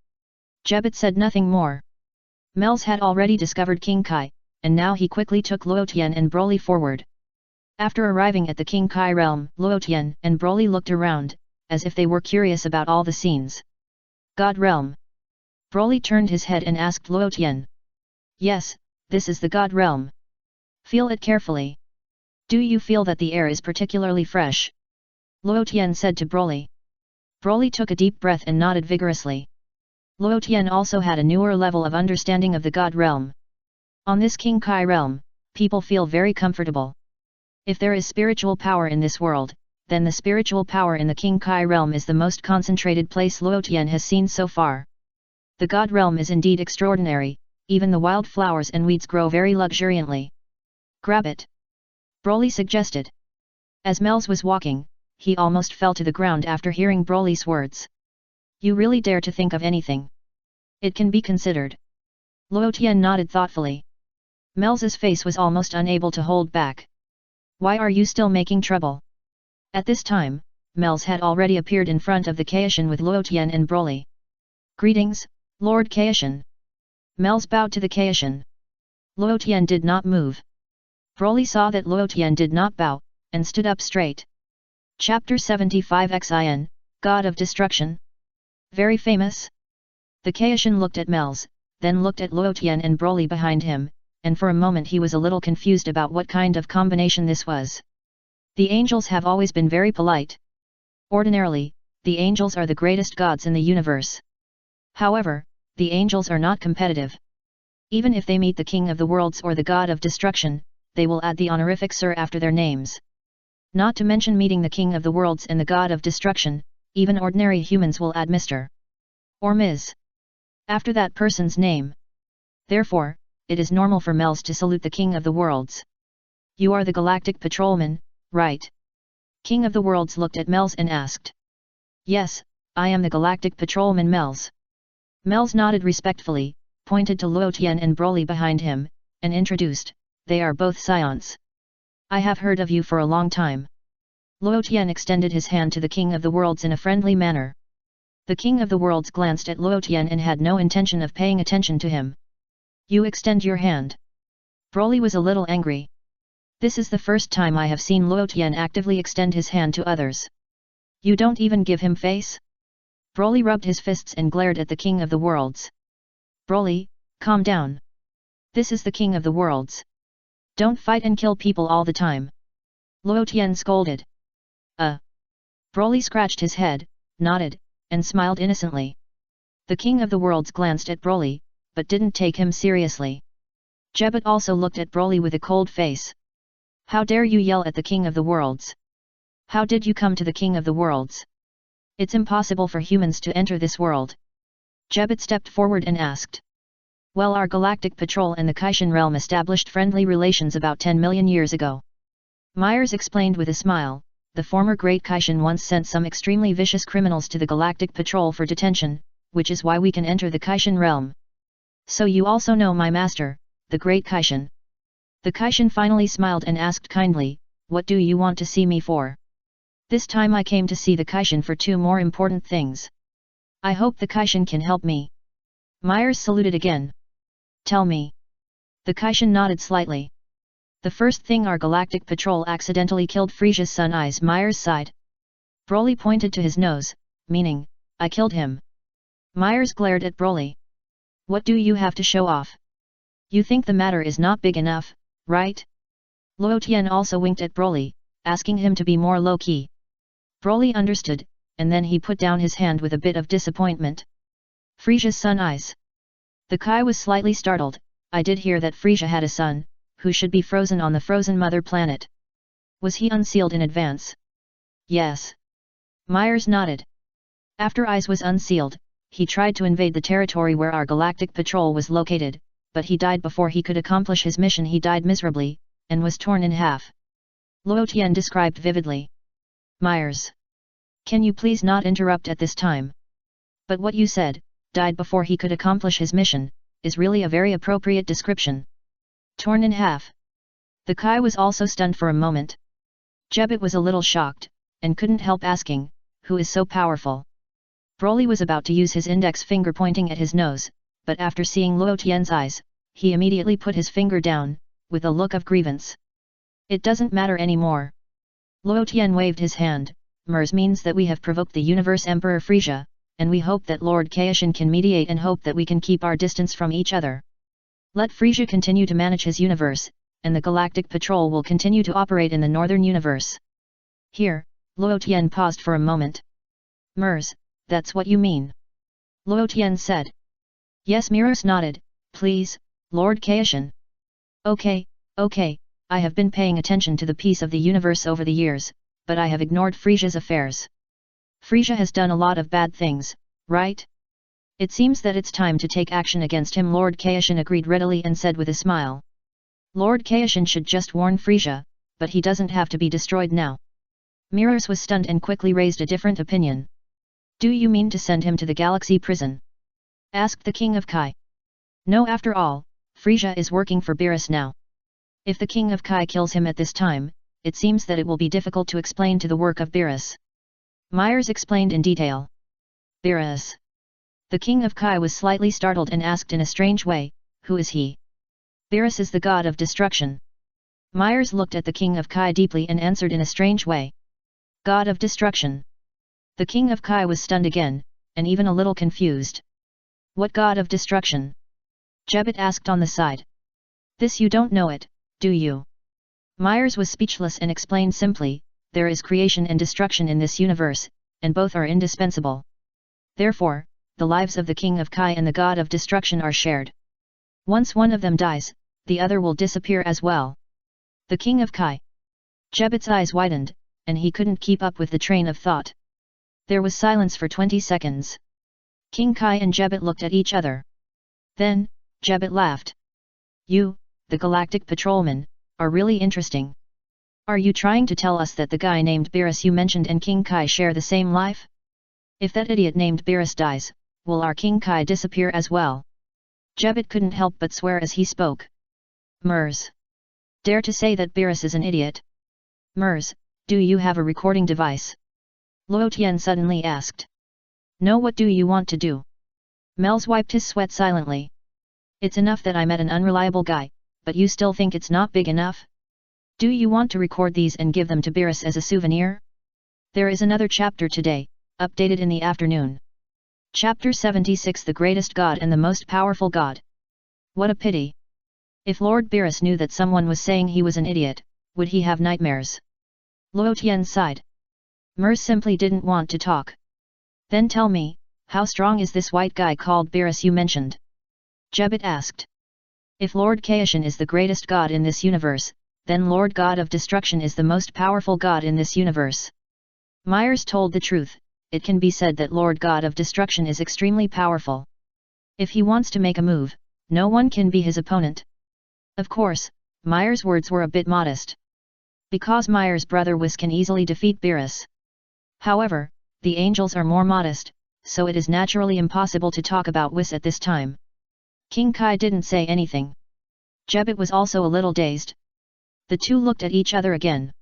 Speaker 1: Jebet said nothing more. Mels had already discovered King Kai, and now he quickly took Luo Tian and Broly forward. After arriving at the King Kai realm, Luo Tian and Broly looked around, as if they were curious about all the scenes. God realm. Broly turned his head and asked Luo Tian. Yes, this is the God realm. Feel it carefully. Do you feel that the air is particularly fresh? Luo Tian said to Broly. Broly took a deep breath and nodded vigorously. Luo Tian also had a newer level of understanding of the God realm. On this King Kai realm, people feel very comfortable. If there is spiritual power in this world, then the spiritual power in the King Kai realm is the most concentrated place Luo Tian has seen so far. The God realm is indeed extraordinary, even the wild flowers and weeds grow very luxuriantly. Grab it. Broly suggested. As Mels was walking, he almost fell to the ground after hearing Broly's words. You really dare to think of anything? It can be considered. Luo Tian nodded thoughtfully. Mels's face was almost unable to hold back. Why are you still making trouble? At this time, Mels had already appeared in front of the Kaishan with Luo Tian and Broly. Greetings, Lord Kaishan. Mels bowed to the Kaishan. Luo Tian did not move. Broly saw that Luo Tian did not bow, and stood up straight. Chapter 75 Xin, God of Destruction. Very famous? The Kaishan looked at Mels, then looked at Luo Tian and Broly behind him, and for a moment he was a little confused about what kind of combination this was. The angels have always been very polite. Ordinarily, the angels are the greatest gods in the universe. However, the angels are not competitive. Even if they meet the King of the Worlds or the God of Destruction, they will add the honorific Sir after their names. Not to mention meeting the King of the Worlds and the God of Destruction, even ordinary humans will add Mr. or Ms. after that person's name. Therefore, it is normal for Mels to salute the King of the Worlds. You are the Galactic Patrolman, right? King of the Worlds looked at Mels and asked. Yes, I am the Galactic Patrolman Mels. Mels nodded respectfully, pointed to Luo Tian and Broly behind him, and introduced, they are both Saiyans. I have heard of you for a long time. Luo Tian extended his hand to the King of the Worlds in a friendly manner. The King of the Worlds glanced at Luo Tian and had no intention of paying attention to him. You extend your hand. Broly was a little angry. This is the first time I have seen Luo Tian actively extend his hand to others. You don't even give him face? Broly rubbed his fists and glared at the King of the Worlds. Broly, calm down. This is the King of the Worlds. Don't fight and kill people all the time. Luo Tian scolded. Broly scratched his head, nodded, and smiled innocently. The King of the Worlds glanced at Broly, but didn't take him seriously. Jebet also looked at Broly with a cold face. How dare you yell at the King of the Worlds? How did you come to the King of the Worlds? It's impossible for humans to enter this world. Jebet stepped forward and asked. Well, our Galactic Patrol and the Kaishan realm established friendly relations about 10 million years ago. Myers explained with a smile. The former Great Kaishan once sent some extremely vicious criminals to the Galactic Patrol for detention, which is why we can enter the Kaishan realm. So you also know my master, the great Kaishan. The Kaishan finally smiled and asked kindly, what do you want to see me for? This time I came to see the Kaishan for two more important things. I hope the Kaishan can help me. Myers saluted again. Tell me. The Kaishan nodded slightly. The first thing, our galactic patrol accidentally killed Frieza's son. Eyes Myers sighed. Broly pointed to his nose, meaning, I killed him. Myers glared at Broly. What do you have to show off? You think the matter is not big enough, right? Luo Tian also winked at Broly, asking him to be more low-key. Broly understood, and then he put down his hand with a bit of disappointment. Frieza's son. Eyes. The Kai was slightly startled. I did hear that Frieza had a son, who should be frozen on the frozen mother planet. Was he unsealed in advance? Yes. Myers nodded. After Eyes was unsealed, he tried to invade the territory where our galactic patrol was located, but he died before he could accomplish his mission. He died miserably, and was torn in half. Luo Tian described vividly. Myers. Can you please not interrupt at this time? But what you said, died before he could accomplish his mission, is really a very appropriate description. Torn in half. The Kai was also stunned for a moment. Jebet was a little shocked, and couldn't help asking, who is so powerful? Broly was about to use his index finger pointing at his nose, but after seeing Luo Tian's eyes, he immediately put his finger down, with a look of grievance. It doesn't matter anymore. Luo Tian waved his hand. Mers means that we have provoked the Universe Emperor Frieza, and we hope that Lord Kaishan can mediate and hope that we can keep our distance from each other. Let Frieza continue to manage his universe, and the Galactic Patrol will continue to operate in the Northern Universe. Here, Luo Tian paused for a moment. Mers, that's what you mean? Luo Tian said. Yes, Miros nodded. Please, Lord Kaishan. Okay, I have been paying attention to the peace of the universe over the years, but I have ignored Frieza's affairs. Frieza has done a lot of bad things, right? It seems that it's time to take action against him. Lord Kaishan agreed readily and said with a smile. Lord Kaishan should just warn Frieza, but he doesn't have to be destroyed now. Miros was stunned and quickly raised a different opinion. Do you mean to send him to the galaxy prison? Asked the King of Kai. No, after all, Frieza is working for Beerus now. If the King of Kai kills him at this time, it seems that it will be difficult to explain to the work of Beerus. Myers explained in detail. Beerus. The King of Kai was slightly startled and asked in a strange way, who is he? Beerus is the god of destruction. Myers looked at the King of Kai deeply and answered in a strange way. God of destruction. The King of Kai was stunned again, and even a little confused. What god of destruction? Jebet asked on the side. This you don't know it, do you? Myers was speechless and explained simply, there is creation and destruction in this universe, and both are indispensable. Therefore, the lives of the King of Kai and the God of Destruction are shared. Once one of them dies, the other will disappear as well. The King of Kai. Jebet's eyes widened, and he couldn't keep up with the train of thought. There was silence for 20 seconds. King Kai and Jebet looked at each other. Then, Jebet laughed. You, the Galactic Patrolman, are really interesting. Are you trying to tell us that the guy named Beerus you mentioned and King Kai share the same life? If that idiot named Beerus dies, will our King Kai disappear as well? Jebet couldn't help but swear as he spoke. Mers. Dare to say that Beerus is an idiot? Mers, do you have a recording device? Luo Tian suddenly asked. No, what do you want to do? Mels wiped his sweat silently. It's enough that I met an unreliable guy, but you still think it's not big enough? Do you want to record these and give them to Beerus as a souvenir? There is another chapter today, updated in the afternoon. Chapter 76, The Greatest God and the Most Powerful God. What a pity. If Lord Beerus knew that someone was saying he was an idiot, would he have nightmares? Luo Tian sighed. Mers simply didn't want to talk. Then tell me, how strong is this white guy called Beerus you mentioned? Jebet asked. If Lord Kaishan is the greatest god in this universe, then Lord God of Destruction is the most powerful god in this universe. Myers told the truth. It can be said that Lord God of Destruction is extremely powerful. If he wants to make a move, no one can be his opponent. Of course, Myers' words were a bit modest. Because Myers' brother Whis can easily defeat Beerus. However, the angels are more modest, so it is naturally impossible to talk about Whis at this time. King Kai didn't say anything. Jebet was also a little dazed. The two looked at each other again.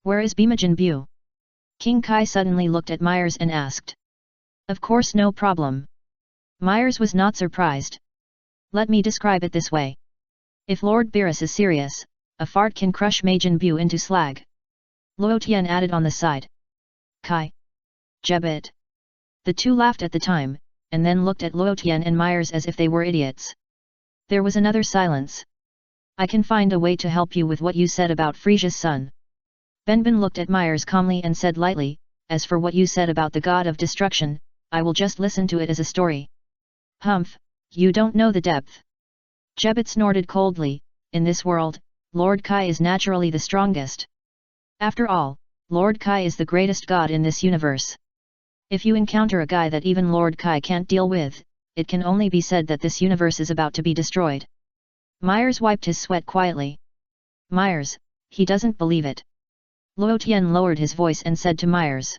Speaker 1: Where is Majin Buu? King Kai suddenly looked at Myers and asked. Of course, no problem. Myers was not surprised. Let me describe it this way. If Lord Beerus is serious, a fart can crush Majin Buu into slag. Luo Tian added on the side. Kai. Jebet. The two laughed at the time, and then looked at Luo Tian and Myers as if they were idiots. There was another silence. I can find a way to help you with what you said about Frieza's son. Benben looked at Myers calmly and said lightly, as for what you said about the god of destruction, I will just listen to it as a story. Humph, you don't know the depth. Jebet snorted coldly, in this world, Lord Kai is naturally the strongest. After all, Lord Kai is the greatest god in this universe. If you encounter a guy that even Lord Kai can't deal with, it can only be said that this universe is about to be destroyed. Myers wiped his sweat quietly. Myers, he doesn't believe it. Luo Tian lowered his voice and said to Myers.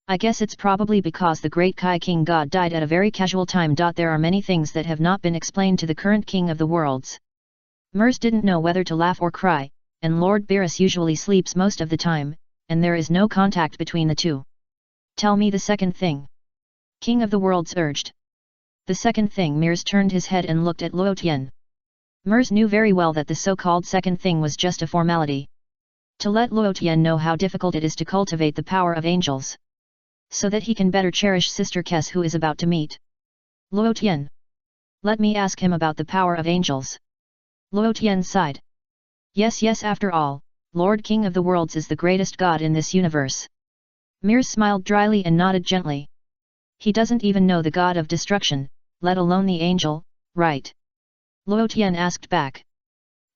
Speaker 1: I guess it's probably because the great Kai King God died at a very casual time. There are many things that have not been explained to the current King of the Worlds. Myers didn't know whether to laugh or cry, and Lord Beerus usually sleeps most of the time, and there is no contact between the two. Tell me the second thing. King of the Worlds urged. The second thing. Myers turned his head and looked at Luo Tian. Myers knew very well that the so-called second thing was just a formality. To let Luo Tian know how difficult it is to cultivate the power of angels. So that he can better cherish Sister Kes who is about to meet. Luo Tian. Let me ask him about the power of angels. Luo Tian sighed. Yes, after all, Lord King of the Worlds is the greatest god in this universe. Myers smiled dryly and nodded gently. He doesn't even know the god of destruction, let alone the angel, right? Luo Tian asked back.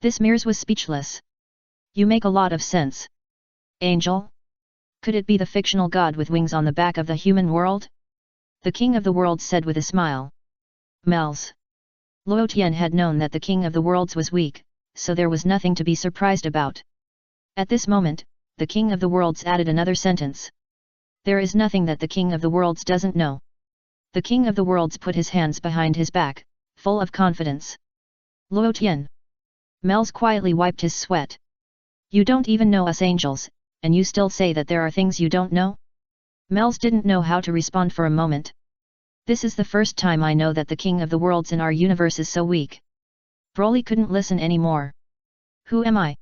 Speaker 1: This Myers was speechless. You make a lot of sense. Angel? Could it be the fictional god with wings on the back of the human world? The King of the Worlds said with a smile. Mels. Luo Tian had known that the King of the Worlds was weak, so there was nothing to be surprised about. At this moment, the King of the Worlds added another sentence. There is nothing that the King of the Worlds doesn't know. The King of the Worlds put his hands behind his back, full of confidence. Luo Tian. Mels quietly wiped his sweat. You don't even know us angels, and you still say that there are things you don't know? Mels didn't know how to respond for a moment. This is the first time I know that the King of the Worlds in our universe is so weak. Broly couldn't listen anymore. Who am I?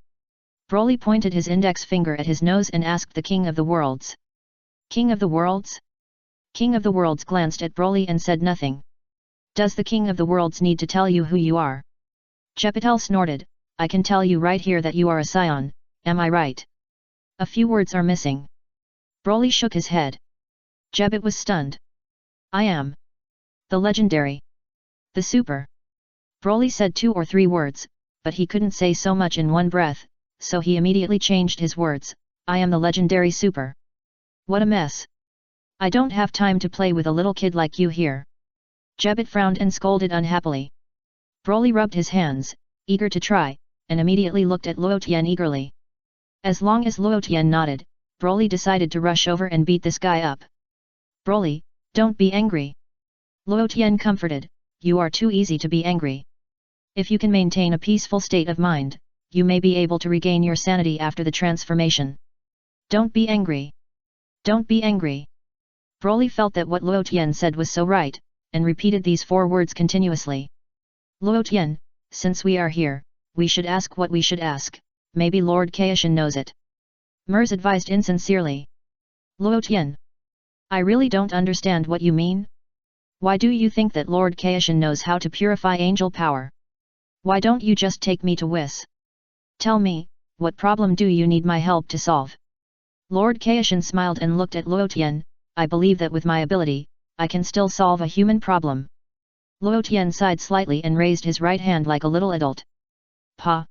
Speaker 1: Broly pointed his index finger at his nose and asked the King of the Worlds. King of the Worlds? King of the Worlds glanced at Broly and said nothing. Does the King of the Worlds need to tell you who you are? Jepitel snorted, I can tell you right here that you are a Saiyan, am I right? A few words are missing. Broly shook his head. Jebet was stunned. I am the legendary. The super. Broly said 2 or 3 words, but he couldn't say so much in one breath, so he immediately changed his words, I am the legendary super. What a mess. I don't have time to play with a little kid like you here. Jebet frowned and scolded unhappily. Broly rubbed his hands, eager to try, and immediately looked at Luo Tian eagerly. As long as Luo Tian nodded, Broly decided to rush over and beat this guy up. Broly, don't be angry. Luo Tian comforted, you are too easy to be angry. If you can maintain a peaceful state of mind, you may be able to regain your sanity after the transformation. Don't be angry. Don't be angry. Broly felt that what Luo Tian said was so right, and repeated these 4 words continuously. Luo Tian, since we are here, we should ask what we should ask. Maybe Lord Kaishin knows it. Mers advised insincerely. Luo Tian. I really don't understand what you mean. Why do you think that Lord Kaishin knows how to purify angel power? Why don't you just take me to Whis? Tell me, what problem do you need my help to solve? Lord Kaishin smiled and looked at Luo Tian, I believe that with my ability, I can still solve a human problem. Luo Tian sighed slightly and raised his right hand like a little adult. Pa!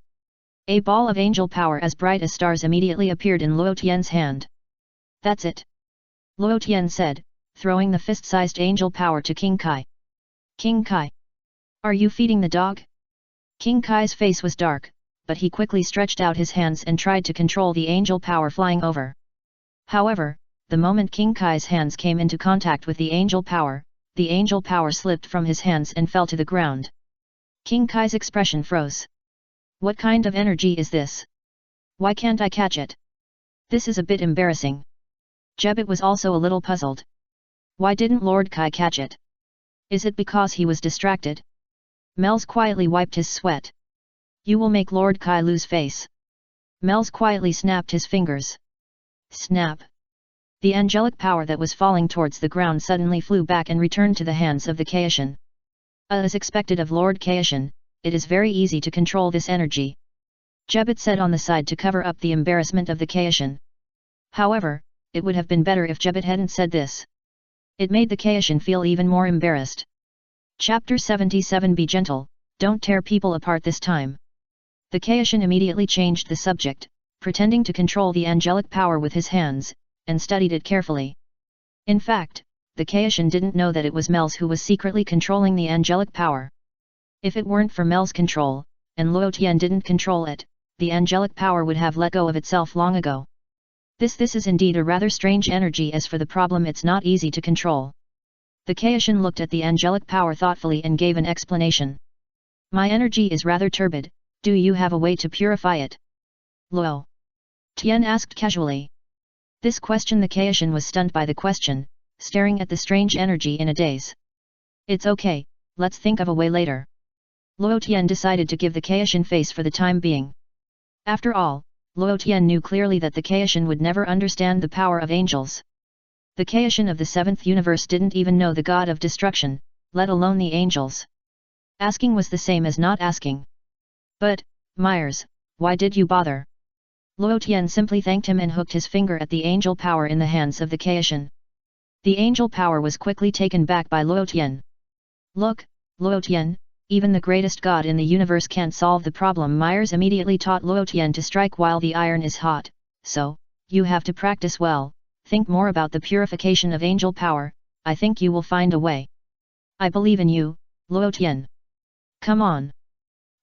Speaker 1: A ball of angel power as bright as stars immediately appeared in Luo Tian's hand. That's it. Luo Tian said, throwing the fist-sized angel power to King Kai. King Kai! Are you feeding the dog? King Kai's face was dark, but he quickly stretched out his hands and tried to control the angel power flying over. However, the moment King Kai's hands came into contact with the angel power slipped from his hands and fell to the ground. King Kai's expression froze. What kind of energy is this? Why can't I catch it? This is a bit embarrassing. Jebet was also a little puzzled. Why didn't Lord Kai catch it? Is it because he was distracted? Mels quietly wiped his sweat. You will make Lord Kai lose face. Mels quietly snapped his fingers. Snap. The angelic power that was falling towards the ground suddenly flew back and returned to the hands of the Kaishan. As expected of Lord Kaishan, it is very easy to control this energy. Jebet said on the side to cover up the embarrassment of the Kaishan. However, it would have been better if Jebet hadn't said this. It made the Kaishan feel even more embarrassed. Chapter 77 Be gentle, don't tear people apart this time. The Kaishan immediately changed the subject, pretending to control the angelic power with his hands, and studied it carefully. In fact, the Kaishan didn't know that it was Mels who was secretly controlling the angelic power. If it weren't for Mels' control, and Luo Tian didn't control it, the angelic power would have let go of itself long ago. This is indeed a rather strange energy. As for the problem, it's not easy to control. The Kaishan looked at the angelic power thoughtfully and gave an explanation. My energy is rather turbid, do you have a way to purify it? Luo Tian asked casually. This question, the Kaishan was stunned by the question, staring at the strange energy in a daze. It's okay, let's think of a way later. Luo Tian decided to give the Kaishan face for the time being. After all, Luo Tian knew clearly that the Kaishan would never understand the power of angels. The Kaishan of the 7th universe didn't even know the god of destruction, let alone the angels. Asking was the same as not asking. But, Myers, why did you bother? Luo Tian simply thanked him and hooked his finger at the angel power in the hands of the Kaishan. The angel power was quickly taken back by Luo Tian. Look, Luo Tian, even the greatest god in the universe can't solve the problem. Myers immediately taught Luo Tian to strike while the iron is hot, so, you have to practice well, think more about the purification of angel power, I think you will find a way. I believe in you, Luo Tian. Come on.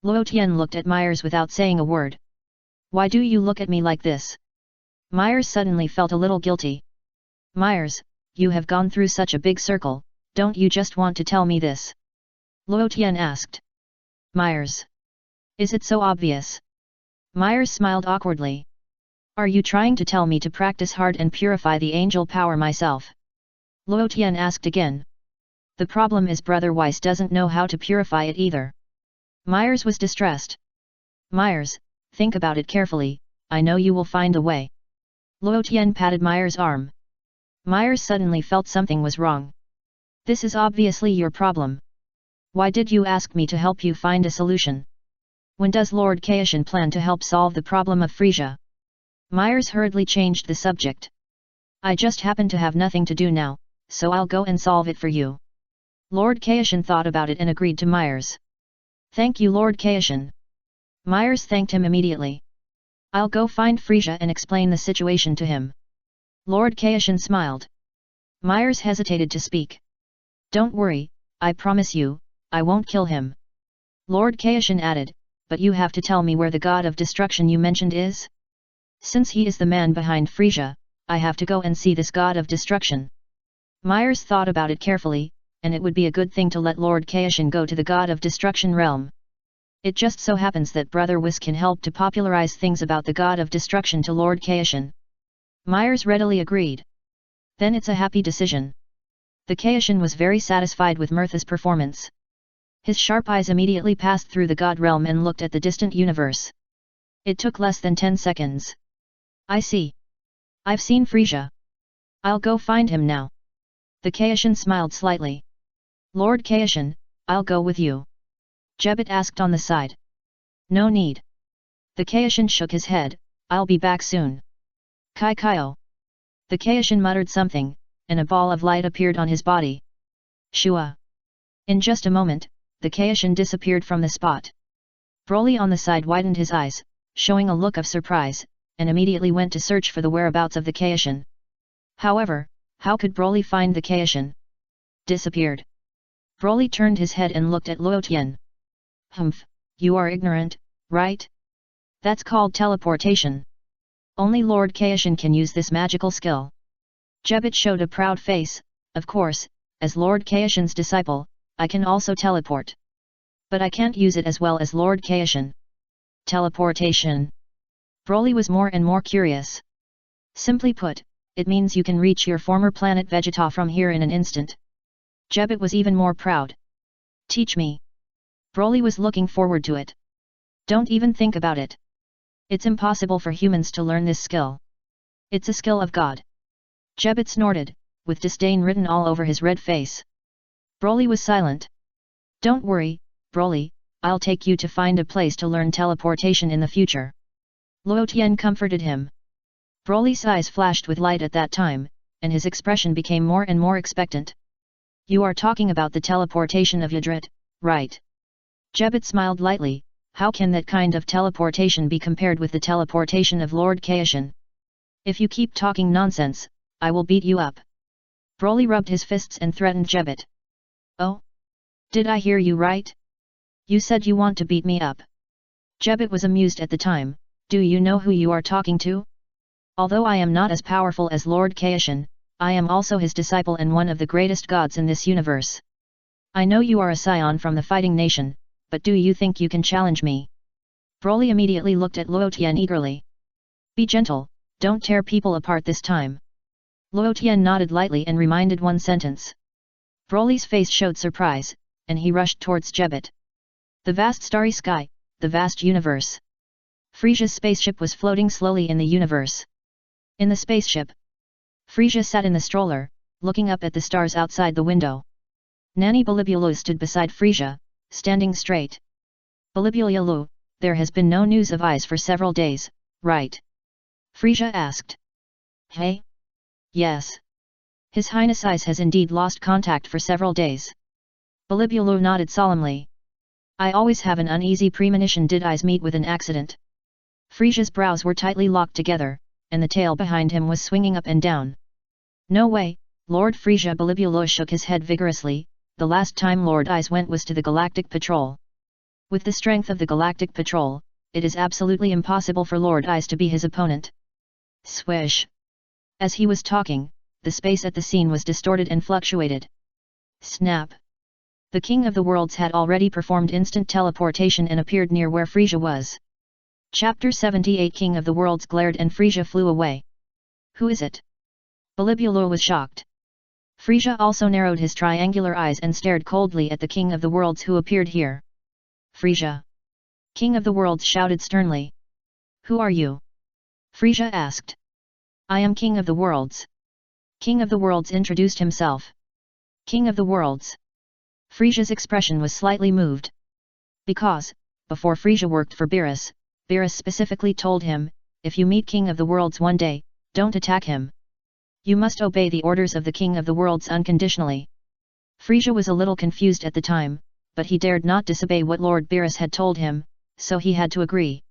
Speaker 1: Luo Tian looked at Myers without saying a word. Why do you look at me like this? Myers suddenly felt a little guilty. Myers, you have gone through such a big circle, don't you just want to tell me this? Luo Tian asked. Myers. Is it so obvious? Myers smiled awkwardly. Are you trying to tell me to practice hard and purify the angel power myself? Luo Tian asked again. The problem is Brother Weiss doesn't know how to purify it either. Myers was distressed. Myers, think about it carefully, I know you will find a way. Luo Tian patted Myers' arm. Myers suddenly felt something was wrong. This is obviously your problem. Why did you ask me to help you find a solution? When does Lord Kaishan plan to help solve the problem of Frieza? Myers hurriedly changed the subject. I just happen to have nothing to do now, so I'll go and solve it for you. Lord Kaishan thought about it and agreed to Myers. Thank you, Lord Kaishan. Myers thanked him immediately. I'll go find Frieza and explain the situation to him. Lord Kaishan smiled. Myers hesitated to speak. Don't worry, I promise you, I won't kill him. Lord Kaishan added, but you have to tell me where the god of destruction you mentioned is? Since he is the man behind Frieza, I have to go and see this god of destruction. Myers thought about it carefully, and it would be a good thing to let Lord Kaishan go to the god of destruction realm. It just so happens that Brother Whis can help to popularize things about the god of destruction to Lord Kaishan. Myers readily agreed. Then it's a happy decision. The Kaishan was very satisfied with Mirtha's performance. His sharp eyes immediately passed through the god realm and looked at the distant universe. It took less than 10 seconds. I see. I've seen Frieza. I'll go find him now. The Kaishan smiled slightly. Lord Kaishan, I'll go with you. Jebet asked on the side. No need. The Kaishan shook his head, I'll be back soon. Kai Kaio. The Kaishan muttered something, and a ball of light appeared on his body. Shua. In just a moment, the Kaishan disappeared from the spot. Broly on the side widened his eyes, showing a look of surprise, and immediately went to search for the whereabouts of the Kaishan. However, how could Broly find the Kaishan? Disappeared. Broly turned his head and looked at Luo Tian. Humph, you are ignorant, right? That's called teleportation. Only Lord Kaishan can use this magical skill. Jebet showed a proud face. Of course, as Lord Kaishan's disciple, I can also teleport. But I can't use it as well as Lord Kaishan. Teleportation. Broly was more and more curious. Simply put, it means you can reach your former planet Vegeta from here in an instant. Jebet was even more proud. Teach me. Broly was looking forward to it. Don't even think about it. It's impossible for humans to learn this skill. It's a skill of God. Jebet snorted, with disdain written all over his red face. Broly was silent. Don't worry, Broly, I'll take you to find a place to learn teleportation in the future. Luo Tian comforted him. Broly's eyes flashed with light at that time, and his expression became more and more expectant. You are talking about the teleportation of Yadrit, right? Jebet smiled lightly. How can that kind of teleportation be compared with the teleportation of Lord Kaishan? If you keep talking nonsense, I will beat you up. Broly rubbed his fists and threatened Jebet. Oh? Did I hear you right? You said you want to beat me up. Jebet was amused at the time. Do you know who you are talking to? Although I am not as powerful as Lord Kaishan, I am also his disciple and one of the greatest gods in this universe. I know you are a Saiyan from the fighting nation, but do you think you can challenge me? Broly immediately looked at Luo Tian eagerly. Be gentle, don't tear people apart this time. Luo Tian nodded lightly and reminded one sentence. Broly's face showed surprise, and he rushed towards Jebet. The vast starry sky, the vast universe. Frieza's spaceship was floating slowly in the universe. In the spaceship, Frieza sat in the stroller, looking up at the stars outside the window. Nani Bilibulu stood beside Frieza, standing straight. Bilibulu, there has been no news of Aiz for several days, right? Frieza asked. Hey? Yes. His Highness Aiz has indeed lost contact for several days. Bilibulu nodded solemnly. I always have an uneasy premonition did Aiz meet with an accident. Frieza's brows were tightly locked together, and the tail behind him was swinging up and down. No way, Lord Frieza. Bilibulu shook his head vigorously. The last time Lord Aiz went was to the Galactic Patrol. With the strength of the Galactic Patrol, it is absolutely impossible for Lord Aiz to be his opponent. Swish! As he was talking, the space at the scene was distorted and fluctuated. Snap! The King of the Worlds had already performed instant teleportation and appeared near where Frieza was. Chapter 78 King of the Worlds glared and Frieza flew away. Who is it? Bilibulu was shocked. Frieza also narrowed his triangular eyes and stared coldly at the King of the Worlds who appeared here. Frieza! King of the Worlds shouted sternly. Who are you? Frieza asked. I am King of the Worlds. King of the Worlds introduced himself. King of the Worlds. Frieza's expression was slightly moved. Because, before Frieza worked for Beerus, Beerus specifically told him, if you meet King of the Worlds one day, don't attack him. You must obey the orders of the King of the Worlds unconditionally. Frieza was a little confused at the time, but he dared not disobey what Lord Beerus had told him, so he had to agree.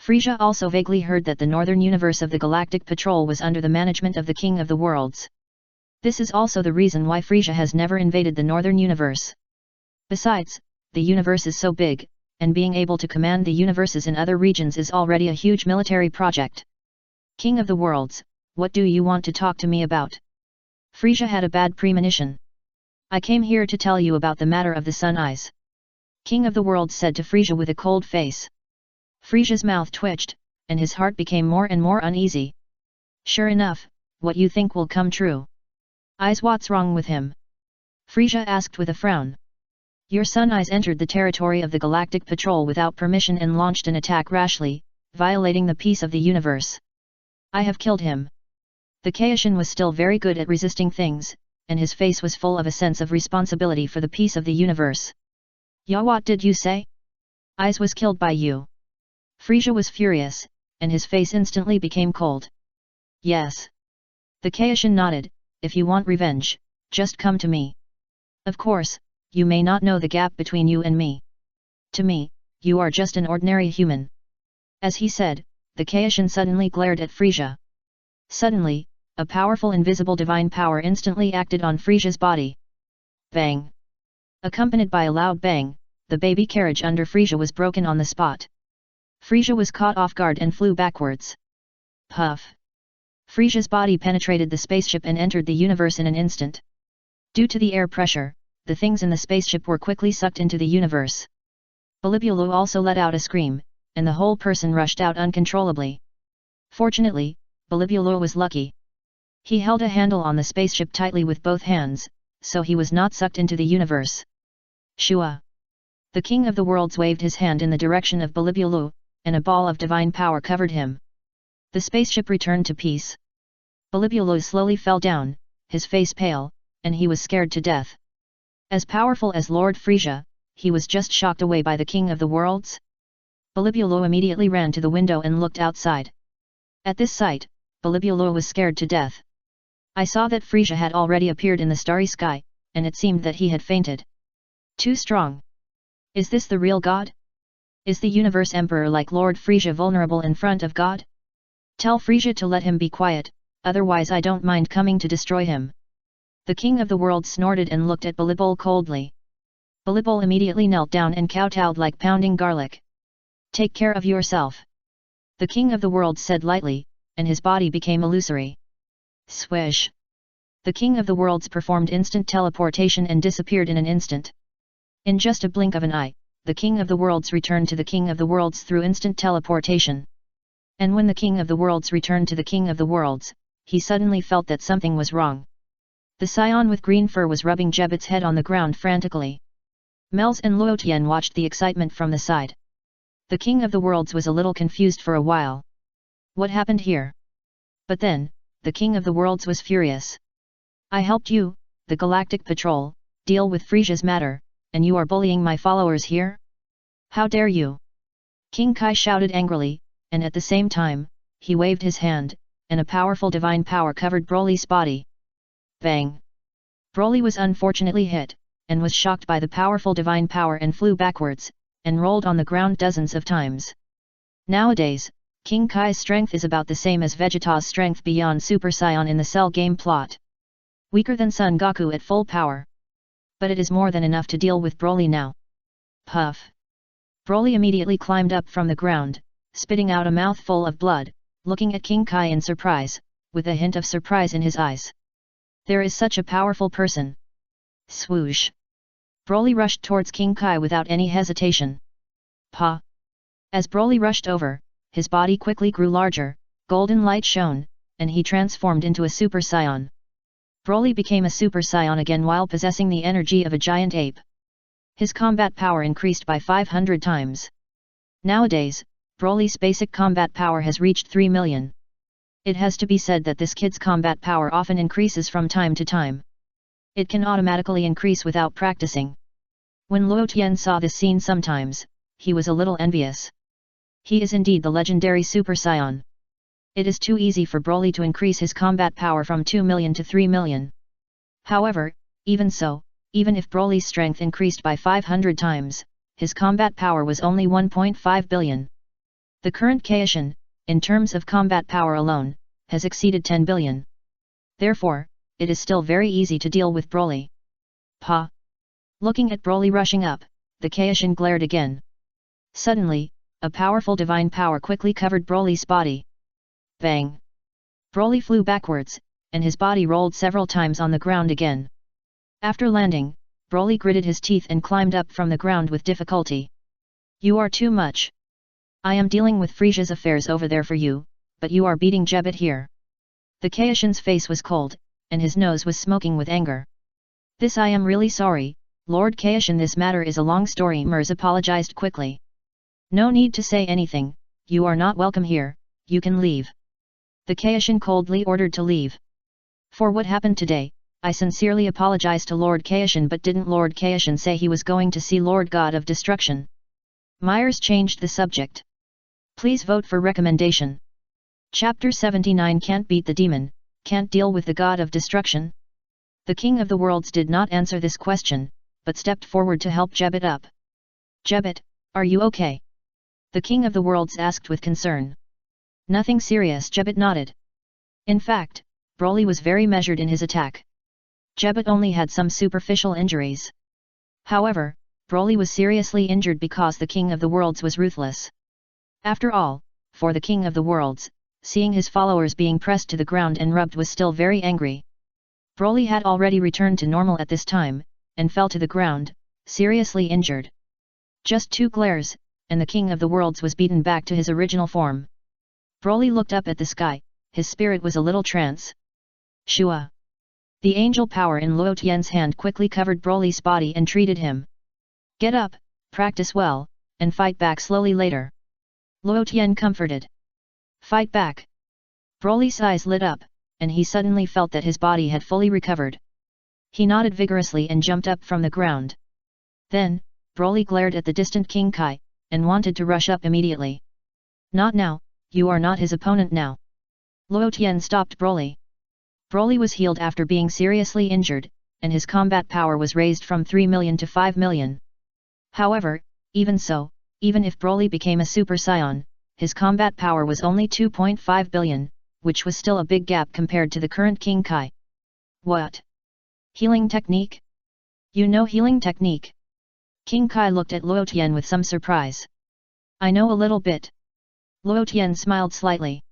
Speaker 1: Frieza also vaguely heard that the northern universe of the Galactic Patrol was under the management of the King of the Worlds. This is also the reason why Frieza has never invaded the northern universe. Besides, the universe is so big, and being able to command the universes in other regions is already a huge military project. King of the Worlds, what do you want to talk to me about? Frieza had a bad premonition. I came here to tell you about the matter of the Sun Eyes. King of the Worlds said to Frieza with a cold face. Frieza's mouth twitched, and his heart became more and more uneasy. Sure enough, what you think will come true. Eyes, what's wrong with him? Frieza asked with a frown. Your Sun Eyes entered the territory of the Galactic Patrol without permission and launched an attack rashly, violating the peace of the universe. I have killed him. The Kaishan was still very good at resisting things, and his face was full of a sense of responsibility for the peace of the universe. Ya, what did you say? Aiz was killed by you. Frieza was furious, and his face instantly became cold. Yes. The Kaishan nodded. If you want revenge, just come to me. Of course, you may not know the gap between you and me. To me, you are just an ordinary human. As he said, the Kaishan suddenly glared at Frieza. Suddenly, a powerful invisible divine power instantly acted on Frieza's body. Bang! Accompanied by a loud bang, the baby carriage under Frieza was broken on the spot. Frieza was caught off guard and flew backwards. Puff! Frieza's body penetrated the spaceship and entered the universe in an instant. Due to the air pressure, the things in the spaceship were quickly sucked into the universe. Balibulu also let out a scream, and the whole person rushed out uncontrollably. Fortunately, Balibulu was lucky. He held a handle on the spaceship tightly with both hands, so he was not sucked into the universe. Shua! The King of the Worlds waved his hand in the direction of Balibulu, and a ball of divine power covered him. The spaceship returned to peace. Balibulu slowly fell down, his face pale, and he was scared to death. As powerful as Lord Frieza, he was just shocked away by the King of the Worlds. Balibulu immediately ran to the window and looked outside. At this sight, Balibulu was scared to death. I saw that Frieza had already appeared in the starry sky, and it seemed that he had fainted. Too strong. Is this the real God? Is the Universe Emperor like Lord Frieza vulnerable in front of God? Tell Frieza to let him be quiet, otherwise I don't mind coming to destroy him. The King of the World snorted and looked at Balibulu coldly. Balibulu immediately knelt down and kowtowed like pounding garlic. Take care of yourself. The King of the World said lightly, and his body became illusory. Swish! The King of the Worlds performed instant teleportation and disappeared in an instant. In just a blink of an eye, the King of the Worlds returned to the King of the Worlds through instant teleportation. And when the King of the Worlds returned to the King of the Worlds, he suddenly felt that something was wrong. The Saiyan with green fur was rubbing Jebet's head on the ground frantically. Mels and Luotian watched the excitement from the side. The King of the Worlds was a little confused for a while. What happened here? But then, the King of the Worlds was furious. I helped you, the Galactic Patrol, deal with Frieza's matter, and you are bullying my followers here? How dare you? King Kai shouted angrily, and at the same time, he waved his hand, and a powerful divine power covered Broly's body. Bang! Broly was unfortunately hit, and was shocked by the powerful divine power and flew backwards, and rolled on the ground dozens of times. Nowadays, King Kai's strength is about the same as Vegeta's strength beyond Super Saiyan in the Cell game plot. Weaker than Son Goku at full power. But it is more than enough to deal with Broly now. Puff! Broly immediately climbed up from the ground, spitting out a mouthful of blood, looking at King Kai in surprise, with a hint of surprise in his eyes. There is such a powerful person. Swoosh! Broly rushed towards King Kai without any hesitation. Pa! As Broly rushed over, his body quickly grew larger, golden light shone, and he transformed into a Super Saiyan. Broly became a Super Saiyan again while possessing the energy of a giant ape. His combat power increased by 500 times. Nowadays, Broly's basic combat power has reached 3 million. It has to be said that this kid's combat power often increases from time to time. It can automatically increase without practicing. When Luotian saw this scene sometimes, he was a little envious. He is indeed the legendary Super Saiyan. It is too easy for Broly to increase his combat power from 2 million to 3 million. However, even so, even if Broly's strength increased by 500 times, his combat power was only 1.5 billion. The current Kaishin, in terms of combat power alone, has exceeded 10 billion. Therefore, it is still very easy to deal with Broly. Pa! Looking at Broly rushing up, the Kaishin glared again. Suddenly, a powerful divine power quickly covered Broly's body. Bang! Broly flew backwards, and his body rolled several times on the ground again. After landing, Broly gritted his teeth and climbed up from the ground with difficulty. You are too much. I am dealing with Frieza's affairs over there for you, but you are beating Jebet here. The Kaishin's face was cold, and his nose was smoking with anger. This I am really sorry, Lord Kaishin, this matter is a long story. Mers apologized quickly. No need to say anything, you are not welcome here, you can leave. The Kaishin coldly ordered to leave. For what happened today, I sincerely apologize to Lord Kaishin, but didn't Lord Kaishin say he was going to see Lord God of Destruction? Myers changed the subject. Please vote for recommendation. Chapter 79 Can't beat the demon, can't deal with the God of Destruction? The King of the Worlds did not answer this question, but stepped forward to help Jebet up. Jebet, are you okay? The King of the Worlds asked with concern. Nothing serious, Jebet nodded. In fact, Broly was very measured in his attack. Jebet only had some superficial injuries. However, Broly was seriously injured because the King of the Worlds was ruthless. After all, for the King of the Worlds, seeing his followers being pressed to the ground and rubbed, was still very angry. Broly had already returned to normal at this time, and fell to the ground, seriously injured. Just 2 glares, and the King of the Worlds was beaten back to his original form. Broly looked up at the sky, his spirit was a little trance. Shua! The angel power in Luo Tian's hand quickly covered Broly's body and treated him. Get up, practice well, and fight back slowly later. Luo Tian comforted. Fight back. Broly's eyes lit up, and he suddenly felt that his body had fully recovered. He nodded vigorously and jumped up from the ground. Then, Broly glared at the distant King Kai, and wanted to rush up immediately. Not now, you are not his opponent now. Luo Tian stopped Broly. Broly was healed after being seriously injured, and his combat power was raised from 3 million to 5 million. However, even so, even if Broly became a Super Saiyan, his combat power was only 2.5 billion, which was still a big gap compared to the current King Kai. What? Healing technique? You know healing technique? King Kai looked at Luo Tian with some surprise. I know a little bit. Luo Tian smiled slightly.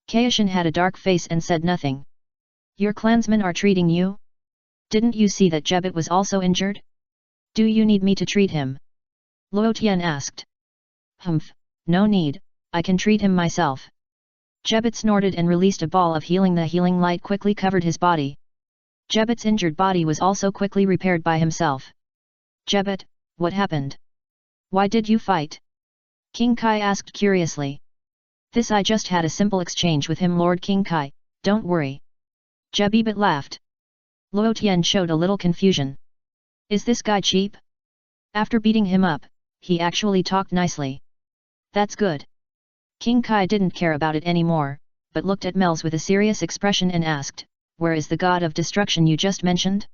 Speaker 1: Kaishin had a dark face and said nothing. Your clansmen are treating you? Didn't you see that Jebet was also injured? Do you need me to treat him? Luo Tian asked. Humph, no need, I can treat him myself. Jebet snorted and released a ball of healing. The healing light quickly covered his body. Jebet's injured body was also quickly repaired by himself. Jebet, what happened? Why did you fight? King Kai asked curiously. This I just had a simple exchange with him, Lord King Kai, don't worry. Jebet laughed. Luo Tian showed a little confusion. Is this guy cheap? After beating him up, he actually talked nicely. That's good. King Kai didn't care about it anymore, but looked at Mels with a serious expression and asked, where is the god of destruction you just mentioned?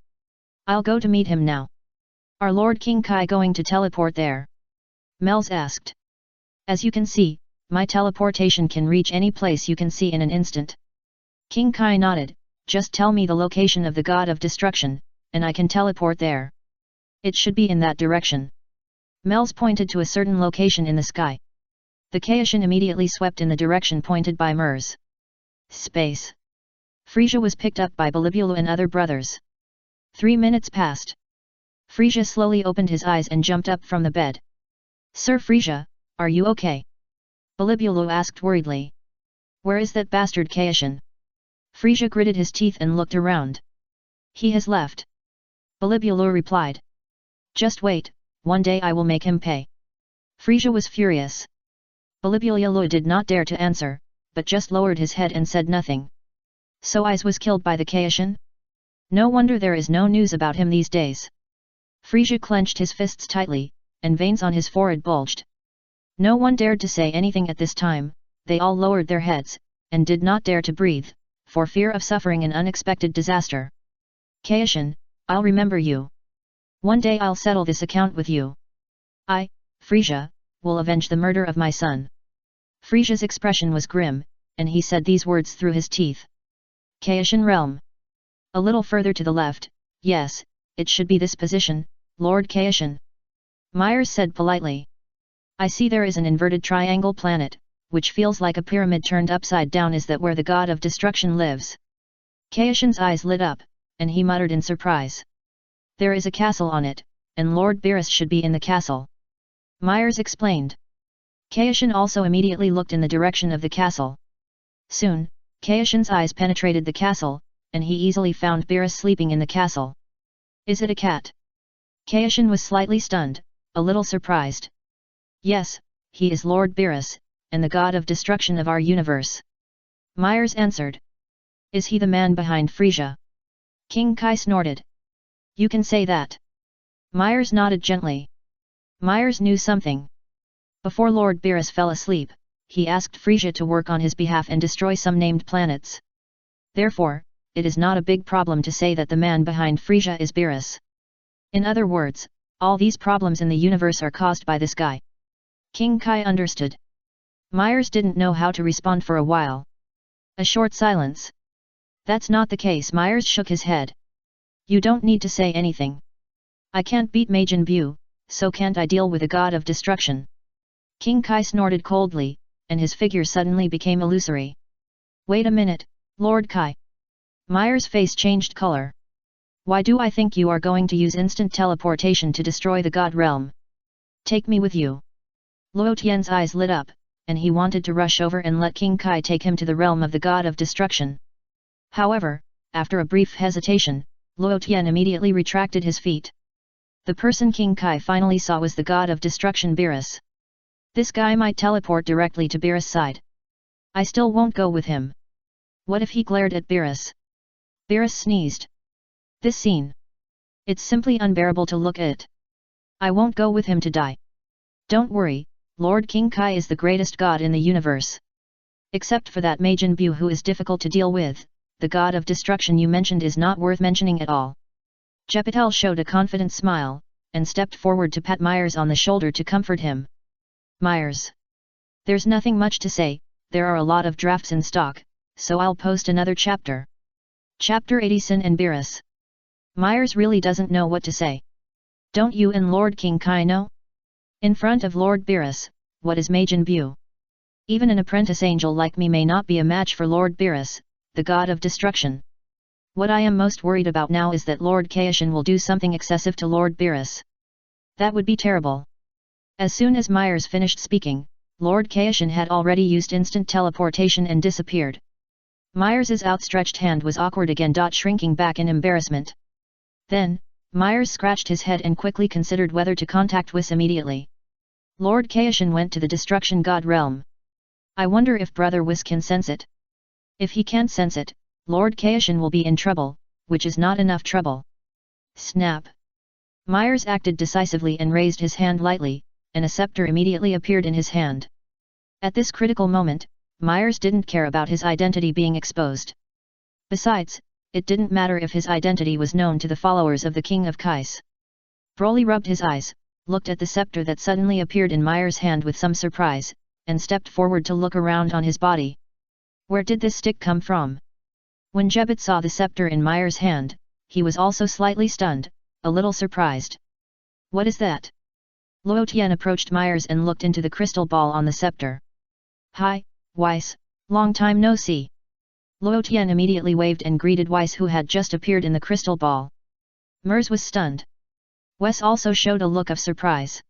Speaker 1: I'll go to meet him now. Are Lord King Kai going to teleport there? Mels asked. As you can see, my teleportation can reach any place you can see in an instant. King Kai nodded, just tell me the location of the god of destruction, and I can teleport there. It should be in that direction. Mels pointed to a certain location in the sky. The Kaishin immediately swept in the direction pointed by Mers. Space. Frieza was picked up by Bilibulu and other brothers. 3 minutes passed. Frieza slowly opened his eyes and jumped up from the bed. Sir Frieza, are you okay? Bilibulu asked worriedly. Where is that bastard Kaishin? Frieza gritted his teeth and looked around. He has left. Bilibulu replied. Just wait, one day I will make him pay. Frieza was furious. Bilibulu did not dare to answer, but just lowered his head and said nothing. So Aiz was killed by the Kaishin? No wonder there is no news about him these days. Frieza clenched his fists tightly, and veins on his forehead bulged. No one dared to say anything at this time, they all lowered their heads, and did not dare to breathe, for fear of suffering an unexpected disaster. Kaishin, I'll remember you. One day I'll settle this account with you. I, Frieza, will avenge the murder of my son. Frieza's expression was grim, and he said these words through his teeth. Kaishin realm. A little further to the left, yes, it should be this position, Lord Kaishin. Myers said politely. I see there is an inverted triangle planet, which feels like a pyramid turned upside down. Is that where the god of destruction lives? Kaishin's eyes lit up, and he muttered in surprise. There is a castle on it, and Lord Beerus should be in the castle. Myers explained. Kaishin also immediately looked in the direction of the castle. Soon, Kaishin's eyes penetrated the castle, and he easily found Beerus sleeping in the castle. Is it a cat? Kaishin was slightly stunned, a little surprised. Yes, he is Lord Beerus, and the god of destruction of our universe. Myers answered. Is he the man behind Frieza? King Kai snorted. You can say that. Myers nodded gently. Myers knew something. Before Lord Beerus fell asleep, he asked Frieza to work on his behalf and destroy some named planets. Therefore, it is not a big problem to say that the man behind Frieza is Beerus. In other words, all these problems in the universe are caused by this guy. King Kai understood. Myers didn't know how to respond for a while. A short silence. That's not the case. Myers shook his head. You don't need to say anything. I can't beat Majin Buu, so can't I deal with a god of destruction? King Kai snorted coldly, and his figure suddenly became illusory. Wait a minute, Lord Kai. Meyer's face changed color. Why do I think you are going to use instant teleportation to destroy the God realm? Take me with you. Luo Tian's eyes lit up, and he wanted to rush over and let King Kai take him to the realm of the God of Destruction. However, after a brief hesitation, Luo Tian immediately retracted his feet. The person King Kai finally saw was the God of Destruction Beerus. This guy might teleport directly to Beerus' side. I still won't go with him. What if he glared at Beerus? Beerus sneezed. This scene. It's simply unbearable to look at. I won't go with him to die. Don't worry, Lord King Kai is the greatest god in the universe. Except for that Majin Buu who is difficult to deal with, the god of destruction you mentioned is not worth mentioning at all. Jepitel showed a confident smile, and stepped forward to pat Myers on the shoulder to comfort him. Myers. There's nothing much to say, there are a lot of drafts in stock, so I'll post another chapter. Chapter 80 Sin and Beerus. Myers really doesn't know what to say. Don't you and Lord King Kai know? In front of Lord Beerus, what is Majin Buu? Even an apprentice angel like me may not be a match for Lord Beerus, the god of destruction. What I am most worried about now is that Lord Kaishin will do something excessive to Lord Beerus. That would be terrible. As soon as Myers finished speaking, Lord Kaishin had already used instant teleportation and disappeared. Myers's outstretched hand was awkward again, shrinking back in embarrassment. Then, Myers scratched his head and quickly considered whether to contact Whis immediately. Lord Kaishin went to the Destruction God realm. I wonder if Brother Whis can sense it. If he can't sense it, Lord Kaishin will be in trouble, which is not enough trouble. Snap! Myers acted decisively and raised his hand lightly, and a scepter immediately appeared in his hand. At this critical moment, Myers didn't care about his identity being exposed. Besides, it didn't matter if his identity was known to the followers of the King of Kais. Broly rubbed his eyes, looked at the scepter that suddenly appeared in Myers' hand with some surprise, and stepped forward to look around on his body. Where did this stick come from? When Jebit saw the scepter in Myers' hand, he was also slightly stunned, a little surprised. What is that? Luo Tian approached Myers and looked into the crystal ball on the scepter. Hi, Weiss, long time no see. Luo Tian immediately waved and greeted Weiss, who had just appeared in the crystal ball. Mers was stunned. Wes also showed a look of surprise.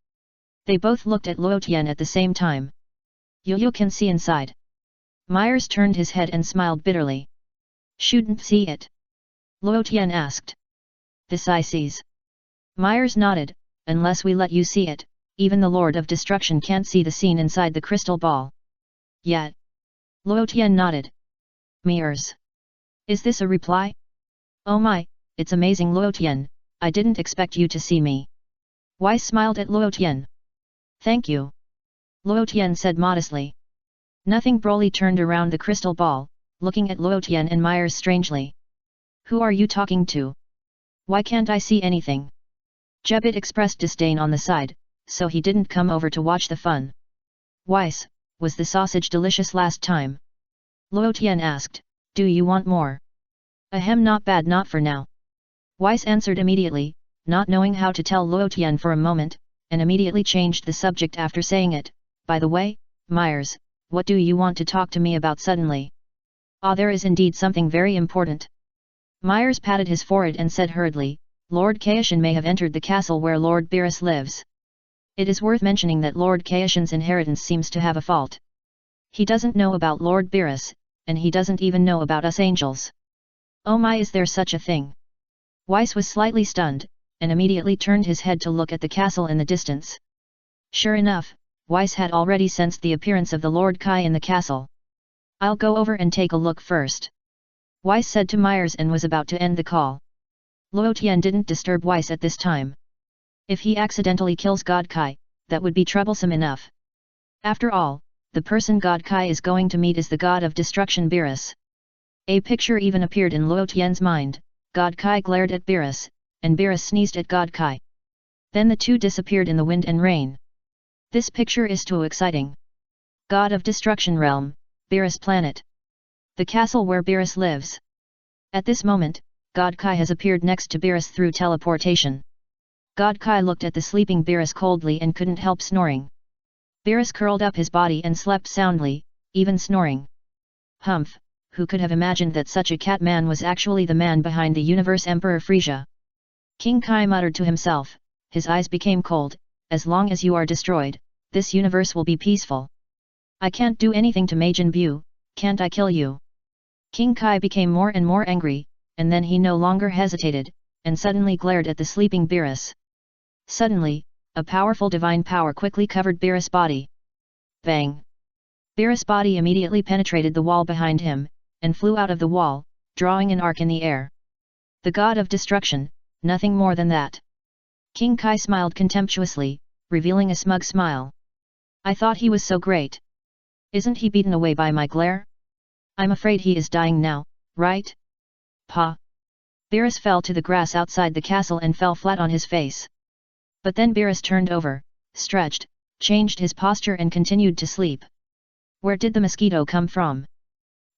Speaker 1: They both looked at Luo Tian at the same time. You can see inside. Myers turned his head and smiled bitterly. Shouldn't see it? Luo Tian asked. This I sees. Myers nodded, unless we let you see it, even the Lord of Destruction can't see the scene inside the crystal ball. Yet. Luo Tian nodded. Myers. Is this a reply? Oh my, it's amazing Luo Tian, I didn't expect you to see me. Weiss smiled at Luo Tian. Thank you. Luo Tian said modestly. Nothing. Broly turned around the crystal ball, looking at Luo Tian and Myers strangely. Who are you talking to? Why can't I see anything? Jebit expressed disdain on the side, so he didn't come over to watch the fun. Weiss, was the sausage delicious last time? Luo Tian asked, do you want more? Ahem, not bad, not for now. Weiss answered immediately, not knowing how to tell Luo Tian for a moment, and immediately changed the subject after saying it. By the way, Myers, what do you want to talk to me about suddenly? Ah, there is indeed something very important. Myers patted his forehead and said hurriedly, Lord Kaishin may have entered the castle where Lord Beerus lives. It is worth mentioning that Lord Kaishin's inheritance seems to have a fault. He doesn't know about Lord Beerus, and he doesn't even know about us angels. Oh my, is there such a thing? Weiss was slightly stunned, and immediately turned his head to look at the castle in the distance. Sure enough, Weiss had already sensed the appearance of the Lord Kai in the castle. I'll go over and take a look first. Weiss said to Myers and was about to end the call. Luo Tian didn't disturb Weiss at this time. If he accidentally kills God Kai, that would be troublesome enough. After all, the person God Kai is going to meet is the god of destruction Beerus. A picture even appeared in Luo Tian's mind. God Kai glared at Beerus, and Beerus sneezed at God Kai. Then the two disappeared in the wind and rain. This picture is too exciting. God of Destruction Realm, Beerus Planet. The castle where Beerus lives. At this moment, God Kai has appeared next to Beerus through teleportation. God Kai looked at the sleeping Beerus coldly and couldn't help snoring. Beerus curled up his body and slept soundly, even snoring. Humph, who could have imagined that such a cat man was actually the man behind the universe Emperor Frieza? King Kai muttered to himself, his eyes became cold, as long as you are destroyed, this universe will be peaceful. I can't do anything to Majin Buu, can't I kill you? King Kai became more and more angry, and then he no longer hesitated, and suddenly glared at the sleeping Beerus. Suddenly, a powerful divine power quickly covered Beerus' body. Bang! Beerus' body immediately penetrated the wall behind him, and flew out of the wall, drawing an arc in the air. The god of destruction, nothing more than that. King Kai smiled contemptuously, revealing a smug smile. I thought he was so great. Isn't he beaten away by my glare? I'm afraid he is dying now, right? Pa! Beerus fell to the grass outside the castle and fell flat on his face. But then Beerus turned over, stretched, changed his posture and continued to sleep. Where did the mosquito come from?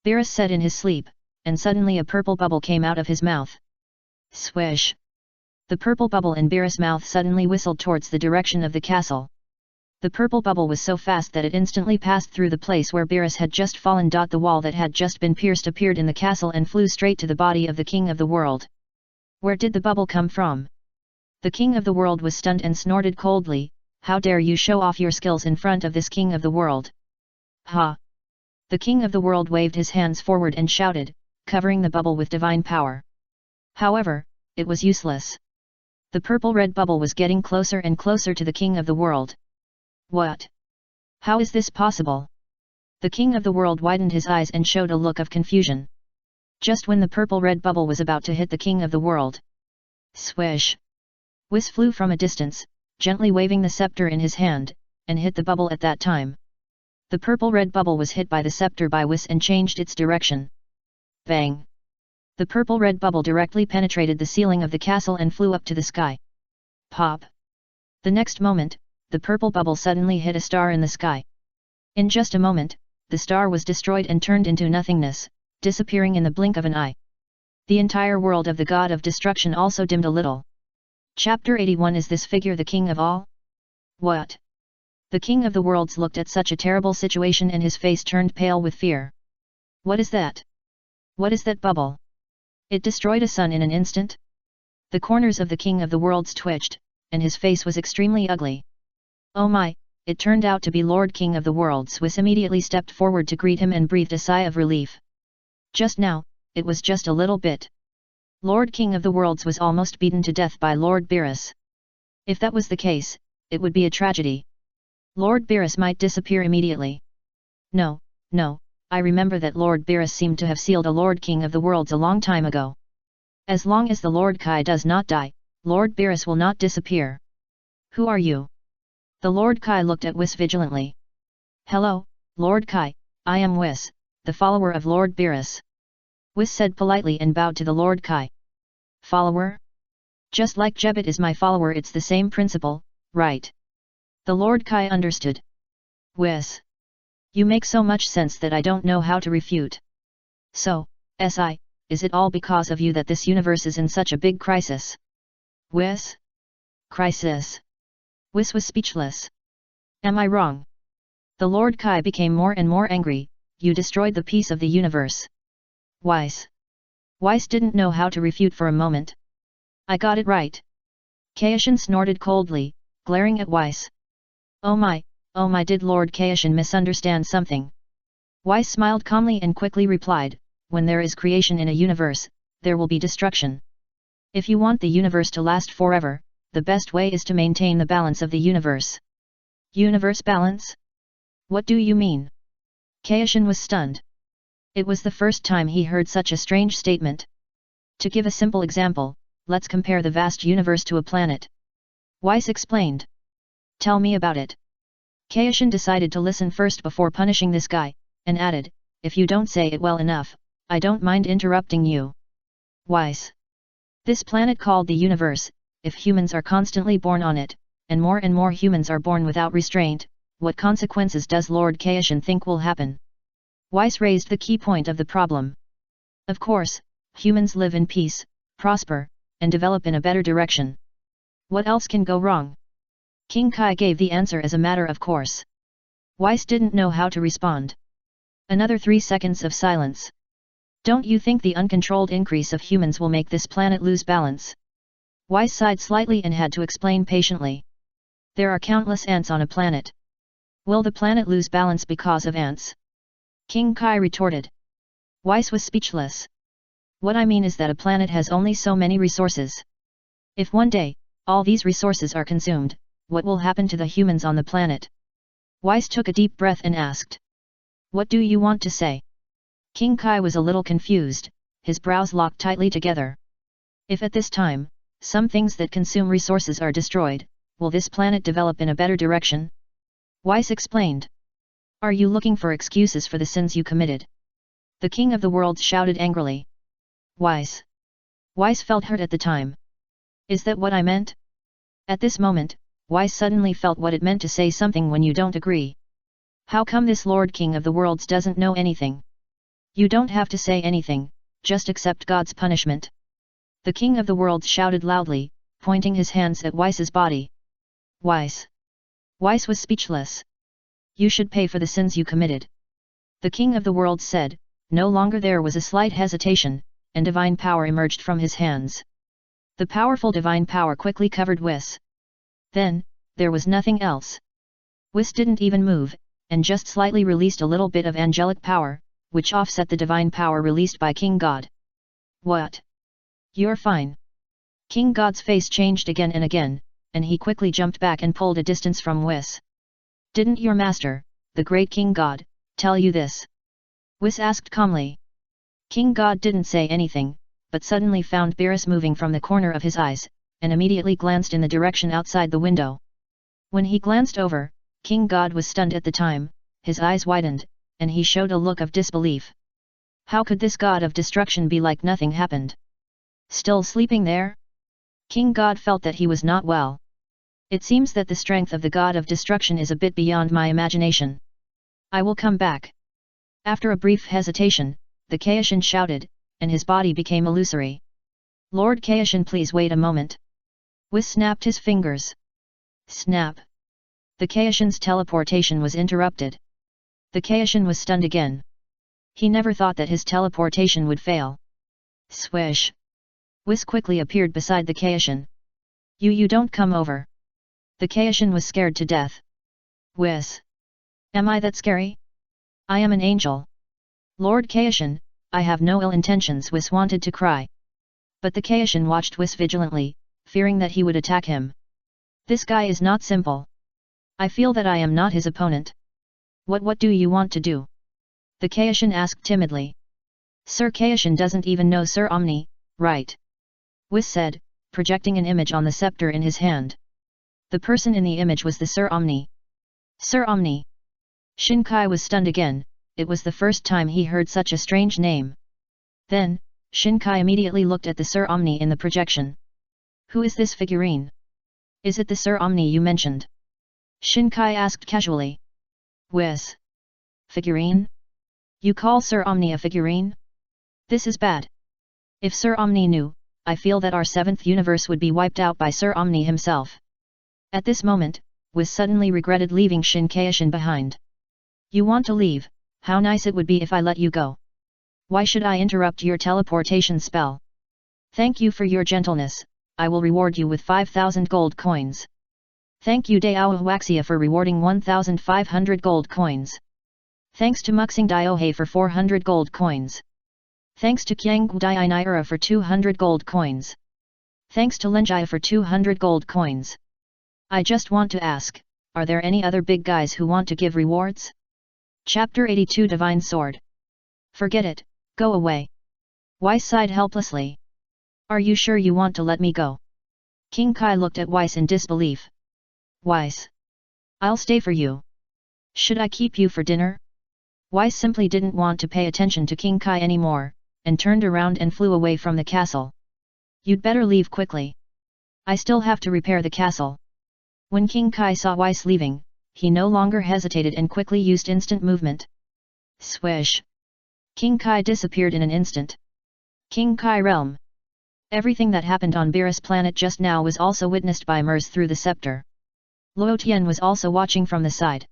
Speaker 1: Beerus said in his sleep, and suddenly a purple bubble came out of his mouth. Swish! The purple bubble in Beerus' mouth suddenly whistled towards the direction of the castle. The purple bubble was so fast that it instantly passed through the place where Beerus had just fallen. The wall that had just been pierced appeared in the castle and flew straight to the body of the king of the world. Where did the bubble come from? The king of the world was stunned and snorted coldly, how dare you show off your skills in front of this king of the world? Ha! The king of the world waved his hands forward and shouted, covering the bubble with divine power. However, it was useless. The purple-red bubble was getting closer and closer to the king of the world. What? How is this possible? The king of the world widened his eyes and showed a look of confusion. Just when the purple-red bubble was about to hit the king of the world. Swish! Whis flew from a distance, gently waving the scepter in his hand, and hit the bubble at that time. The purple-red bubble was hit by the scepter by Whis and changed its direction. Bang! The purple-red bubble directly penetrated the ceiling of the castle and flew up to the sky. Pop! The next moment, the purple bubble suddenly hit a star in the sky. In just a moment, the star was destroyed and turned into nothingness, disappearing in the blink of an eye. The entire world of the god of destruction also dimmed a little. Chapter 81. Is this figure the king of all? What? The king of the worlds looked at such a terrible situation and his face turned pale with fear. What is that? What is that bubble? It destroyed a sun in an instant? The corners of the king of the worlds twitched, and his face was extremely ugly. Oh my, it turned out to be Lord King of the Worlds. Whis immediately stepped forward to greet him and breathed a sigh of relief. Just now, it was just a little bit. Lord King of the Worlds was almost beaten to death by Lord Beerus. If that was the case, it would be a tragedy. Lord Beerus might disappear immediately. No, I remember that Lord Beerus seemed to have sealed a Lord King of the Worlds a long time ago. As long as the Lord Kai does not die, Lord Beerus will not disappear. Who are you? The Lord Kai looked at Whis vigilantly. Hello, Lord Kai, I am Whis, the follower of Lord Beerus. Whis said politely and bowed to the Lord Kai. Follower? Just like Jebbit is my follower, it's the same principle, right? The Lord Kai understood. Whis. You make so much sense that I don't know how to refute. So, is it all because of you that this universe is in such a big crisis? Whis? Crisis? Whis was speechless. Am I wrong? The Lord Kai became more and more angry. You destroyed the peace of the universe. Weiss didn't know how to refute for a moment. I got it right. Kaishin snorted coldly, glaring at Weiss. Oh my, did Lord Kaishin misunderstand something? Weiss smiled calmly and quickly replied, when there is creation in a universe, there will be destruction. If you want the universe to last forever, the best way is to maintain the balance of the universe. Universe balance? What do you mean? Kaishin was stunned. It was the first time he heard such a strange statement. To give a simple example, let's compare the vast universe to a planet. Weiss explained. Tell me about it. Kaishin decided to listen first before punishing this guy, and added, if you don't say it well enough, I don't mind interrupting you. Weiss. This planet called the universe, if humans are constantly born on it, and more humans are born without restraint, what consequences does Lord Kaishin think will happen? Weiss raised the key point of the problem. Of course, humans live in peace, prosper, and develop in a better direction. What else can go wrong? King Kai gave the answer as a matter of course. Weiss didn't know how to respond. Another 3 seconds of silence. Don't you think the uncontrolled increase of humans will make this planet lose balance? Weiss sighed slightly and had to explain patiently. There are countless ants on a planet. Will the planet lose balance because of ants? King Kai retorted. Weiss was speechless. What I mean is that a planet has only so many resources. If one day, all these resources are consumed, what will happen to the humans on the planet? Weiss took a deep breath and asked. What do you want to say? King Kai was a little confused, his brows locked tightly together. If at this time, some things that consume resources are destroyed, will this planet develop in a better direction? Weiss explained. Are you looking for excuses for the sins you committed? The king of the world shouted angrily. Weiss. Weiss felt hurt at the time. Is that what I meant? At this moment, Weiss suddenly felt what it meant to say something when you don't agree. How come this Lord King of the Worlds doesn't know anything? You don't have to say anything, just accept God's punishment. The King of the Worlds shouted loudly, pointing his hands at Weiss's body. Weiss. Weiss was speechless. You should pay for the sins you committed. The King of the Worlds said. No longer there was a slight hesitation, and divine power emerged from his hands. The powerful divine power quickly covered Weiss. Then, there was nothing else. Weiss didn't even move, and just slightly released a little bit of angelic power, which offset the divine power released by King God. What? You're fine. King God's face changed again and again, and he quickly jumped back and pulled a distance from Weiss. Didn't your master, the great King God, tell you this? Weiss asked calmly. King God didn't say anything, but suddenly found Beerus moving from the corner of his eyes, and immediately glanced in the direction outside the window. When he glanced over, King God was stunned at the time, his eyes widened, and he showed a look of disbelief. How could this god of destruction be like nothing happened? Still sleeping there? King God felt that he was not well. It seems that the strength of the god of destruction is a bit beyond my imagination. I will come back. After a brief hesitation, the Kaishin shouted, and his body became illusory. Lord Kaishin, please wait a moment. Weiss snapped his fingers. Snap. The Kaishin's teleportation was interrupted. The Kaishin was stunned again. He never thought that his teleportation would fail. Swish. Weiss quickly appeared beside the Kaishin. You don't come over. The Kaishin was scared to death. Weiss. Am I that scary? I am an angel. Lord Kaishin, I have no ill intentions. Weiss wanted to cry. But the Kaishin watched Weiss vigilantly, fearing that he would attack him. This guy is not simple. I feel that I am not his opponent. What do you want to do? The Kaishin asked timidly. Sir Kaishin doesn't even know Sir Omni, right? Weiss said, projecting an image on the scepter in his hand. The person in the image was the Sir Omni. Sir Omni. Shinkai was stunned again, it was the first time he heard such a strange name. Then, Shinkai immediately looked at the Sir Omni in the projection. Who is this figurine? Is it the Sir Omni you mentioned? Shinkai asked casually. Weiss. Figurine? You call Sir Omni a figurine? This is bad. If Sir Omni knew, I feel that our 7th universe would be wiped out by Sir Omni himself. At this moment, Weiss suddenly regretted leaving Shin Kaishin behind. You want to leave? How nice it would be if I let you go. Why should I interrupt your teleportation spell? Thank you for your gentleness, I will reward you with 5,000 gold coins. Thank you Dao Waxia for rewarding 1,500 gold coins. Thanks to Muxing Diohe for 400 gold coins. Thanks to Kyang Dai Naira for 200 gold coins. Thanks to Lenjia for 200 gold coins. I just want to ask, are there any other big guys who want to give rewards? Chapter 82 Divine Sword. Forget it, go away. Weiss sighed helplessly. Are you sure you want to let me go? King Kai looked at Weiss in disbelief. Weiss. I'll stay for you. Should I keep you for dinner? Weiss simply didn't want to pay attention to King Kai anymore, and turned around and flew away from the castle. You'd better leave quickly. I still have to repair the castle. When King Kai saw Weiss leaving, he no longer hesitated and quickly used instant movement. Swish. King Kai disappeared in an instant. King Kai Realm. Everything that happened on Beerus planet just now was also witnessed by Mers through the scepter. Luo Tian was also watching from the side.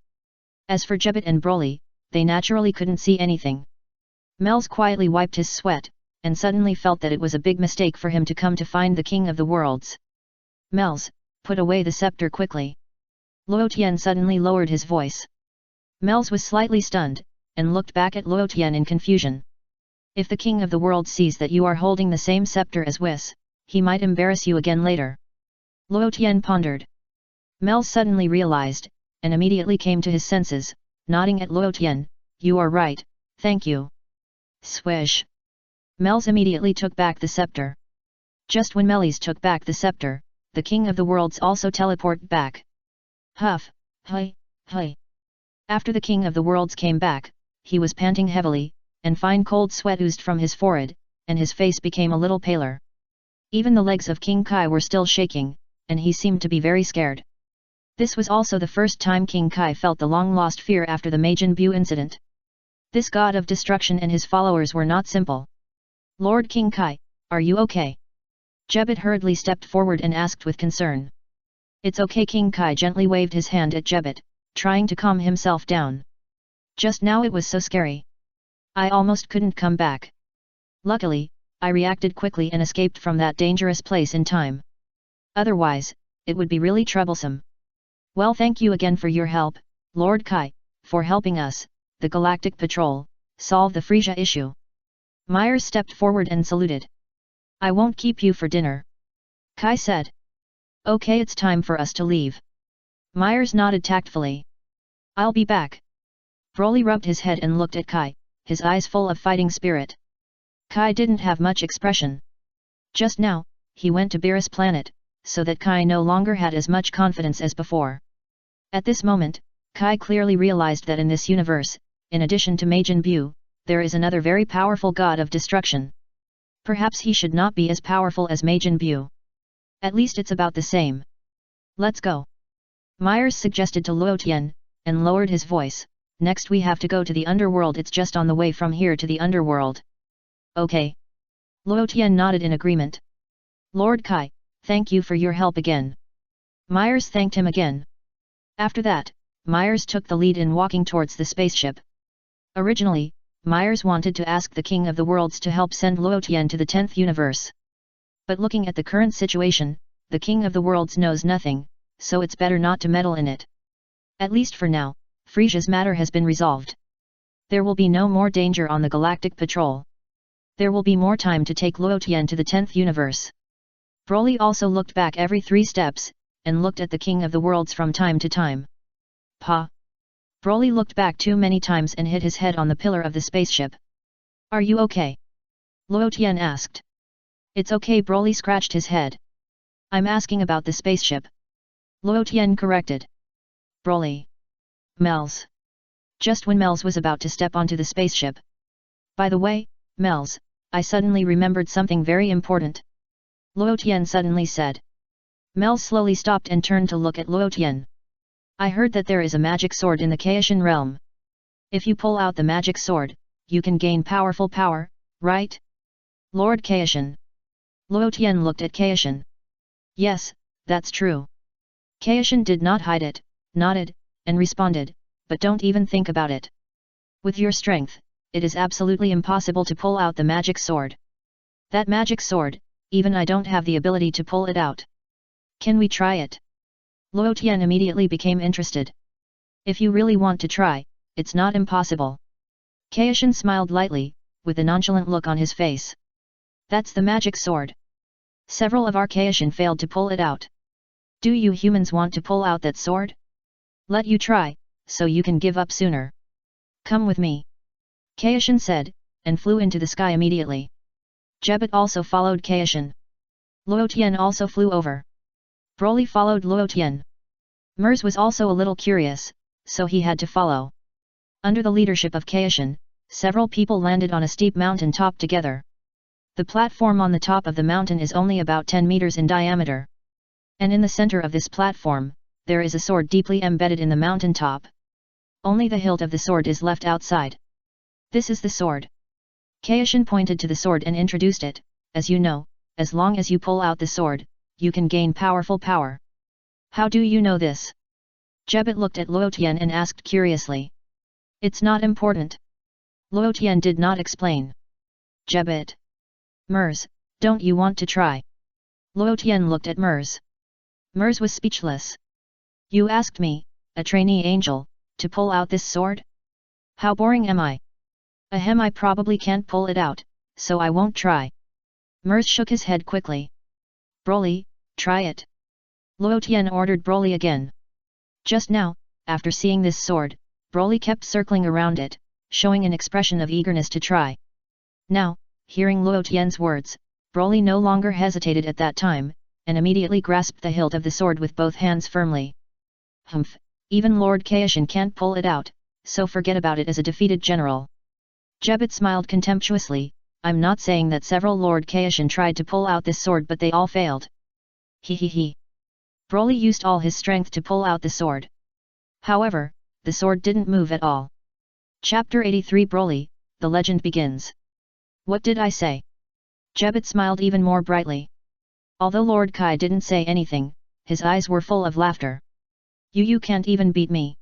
Speaker 1: As for Jebit and Broly, they naturally couldn't see anything. Mels quietly wiped his sweat, and suddenly felt that it was a big mistake for him to come to find the King of the Worlds. Mels, put away the scepter quickly. Luo Tian suddenly lowered his voice. Mels was slightly stunned, and looked back at Luo Tian in confusion. If the King of the World sees that you are holding the same scepter as Whis, he might embarrass you again later. Luo Tian pondered. Mels suddenly realized, and immediately came to his senses, nodding at Luo Tian, "You are right, thank you." Swish! Mels immediately took back the scepter. Just when Melis took back the scepter, the King of the Worlds also teleported back. Huff, hi, hi. After the King of the Worlds came back, he was panting heavily, and fine cold sweat oozed from his forehead, and his face became a little paler. Even the legs of King Kai were still shaking, and he seemed to be very scared. This was also the first time King Kai felt the long-lost fear after the Majin Buu incident. This god of destruction and his followers were not simple. "Lord King Kai, are you okay?" Jebet hurriedly stepped forward and asked with concern. "It's okay." King Kai gently waved his hand at Jebet, trying to calm himself down. "Just now it was so scary. I almost couldn't come back. Luckily, I reacted quickly and escaped from that dangerous place in time. Otherwise, it would be really troublesome." "Well, thank you again for your help, Lord Kai, for helping us, the Galactic Patrol, solve the Frieza issue." Myers stepped forward and saluted. "I won't keep you for dinner," Kai said. "Okay, it's time for us to leave." Myers nodded tactfully. "I'll be back." Broly rubbed his head and looked at Kai, his eyes full of fighting spirit. Kai didn't have much expression. Just now, he went to Beerus planet, so that Kai no longer had as much confidence as before. At this moment, Kai clearly realized that in this universe, in addition to Majin Buu, there is another very powerful god of destruction. Perhaps he should not be as powerful as Majin Buu. At least it's about the same. "Let's go," Myers suggested to Luo Tian, and lowered his voice. "Next we have to go to the underworld. It's just on the way from here to the underworld." "Okay." Luo Tian nodded in agreement. "Lord Kai, thank you for your help again." Myers thanked him again. After that, Myers took the lead in walking towards the spaceship. Originally, Myers wanted to ask the King of the Worlds to help send Luo Tian to the 10th universe. But looking at the current situation, the King of the Worlds knows nothing, so it's better not to meddle in it. At least for now, Frieza's matter has been resolved. There will be no more danger on the Galactic Patrol. There will be more time to take Luo Tian to the 10th universe. Broly also looked back every 3 steps, and looked at the King of the Worlds from time to time. "Pa!" Broly looked back too many times and hit his head on the pillar of the spaceship. "Are you okay?" Luo Tian asked. "It's okay." Broly scratched his head. "I'm asking about the spaceship," Luo Tian corrected. "Broly." Mels. Just when Mels was about to step onto the spaceship. "By the way, Mels, I suddenly remembered something very important," Luo Tian suddenly said. Mels slowly stopped and turned to look at Luo Tian. "I heard that there is a magic sword in the Kaishan realm. If you pull out the magic sword, you can gain powerful power, right?" "Lord Kaishan." Luo Tian looked at Kaishan. "Yes, that's true." Kaishan did not hide it, nodded, and responded, "But don't even think about it. With your strength, it is absolutely impossible to pull out the magic sword. That magic sword, even I don't have the ability to pull it out. Can we try it?" Luo Tian immediately became interested. "If you really want to try, it's not impossible." Kaishan smiled lightly, with a nonchalant look on his face. "That's the magic sword. Several of our Kaishan failed to pull it out. Do you humans want to pull out that sword? Let you try, so you can give up sooner. Come with me," Kaishan said, and flew into the sky immediately. Jebet also followed Kaishan. Luo Tian also flew over. Broly followed Luo Tian. Mers was also a little curious, so he had to follow. Under the leadership of Kaishan, several people landed on a steep mountain top together. The platform on the top of the mountain is only about 10 meters in diameter. And in the center of this platform, there is a sword deeply embedded in the mountain top. Only the hilt of the sword is left outside. This is the sword. Kaishan pointed to the sword and introduced it. "As you know, as long as you pull out the sword, you can gain powerful power." "How do you know this?" Jebet looked at Luo Tian and asked curiously. "It's not important. Luo Tian did not explain. Jebbit. Mers, don't you want to try? Luo Tian looked at Mers. Mers was speechless. You asked me, a trainee angel, to pull out this sword? How boring am I? Ahem, I probably can't pull it out, so I won't try. Mers shook his head quickly. Broly, try it. Luo Tian ordered Broly again. Just now, after seeing this sword, Broly kept circling around it, showing an expression of eagerness to try. Now, hearing Luo Tian's words, Broly no longer hesitated at that time, and immediately grasped the hilt of the sword with both hands firmly. Humph, even Lord Kaishin can't pull it out, so forget about it as a defeated general. Jebbit smiled contemptuously, I'm not saying that several Lord Kaishin tried to pull out this sword but they all failed. He. Broly used all his strength to pull out the sword. However, the sword didn't move at all. Chapter 83 Broly, the legend begins. What did I say? Jebbit smiled even more brightly. Although Lord Kai didn't say anything, his eyes were full of laughter. You can't even beat me.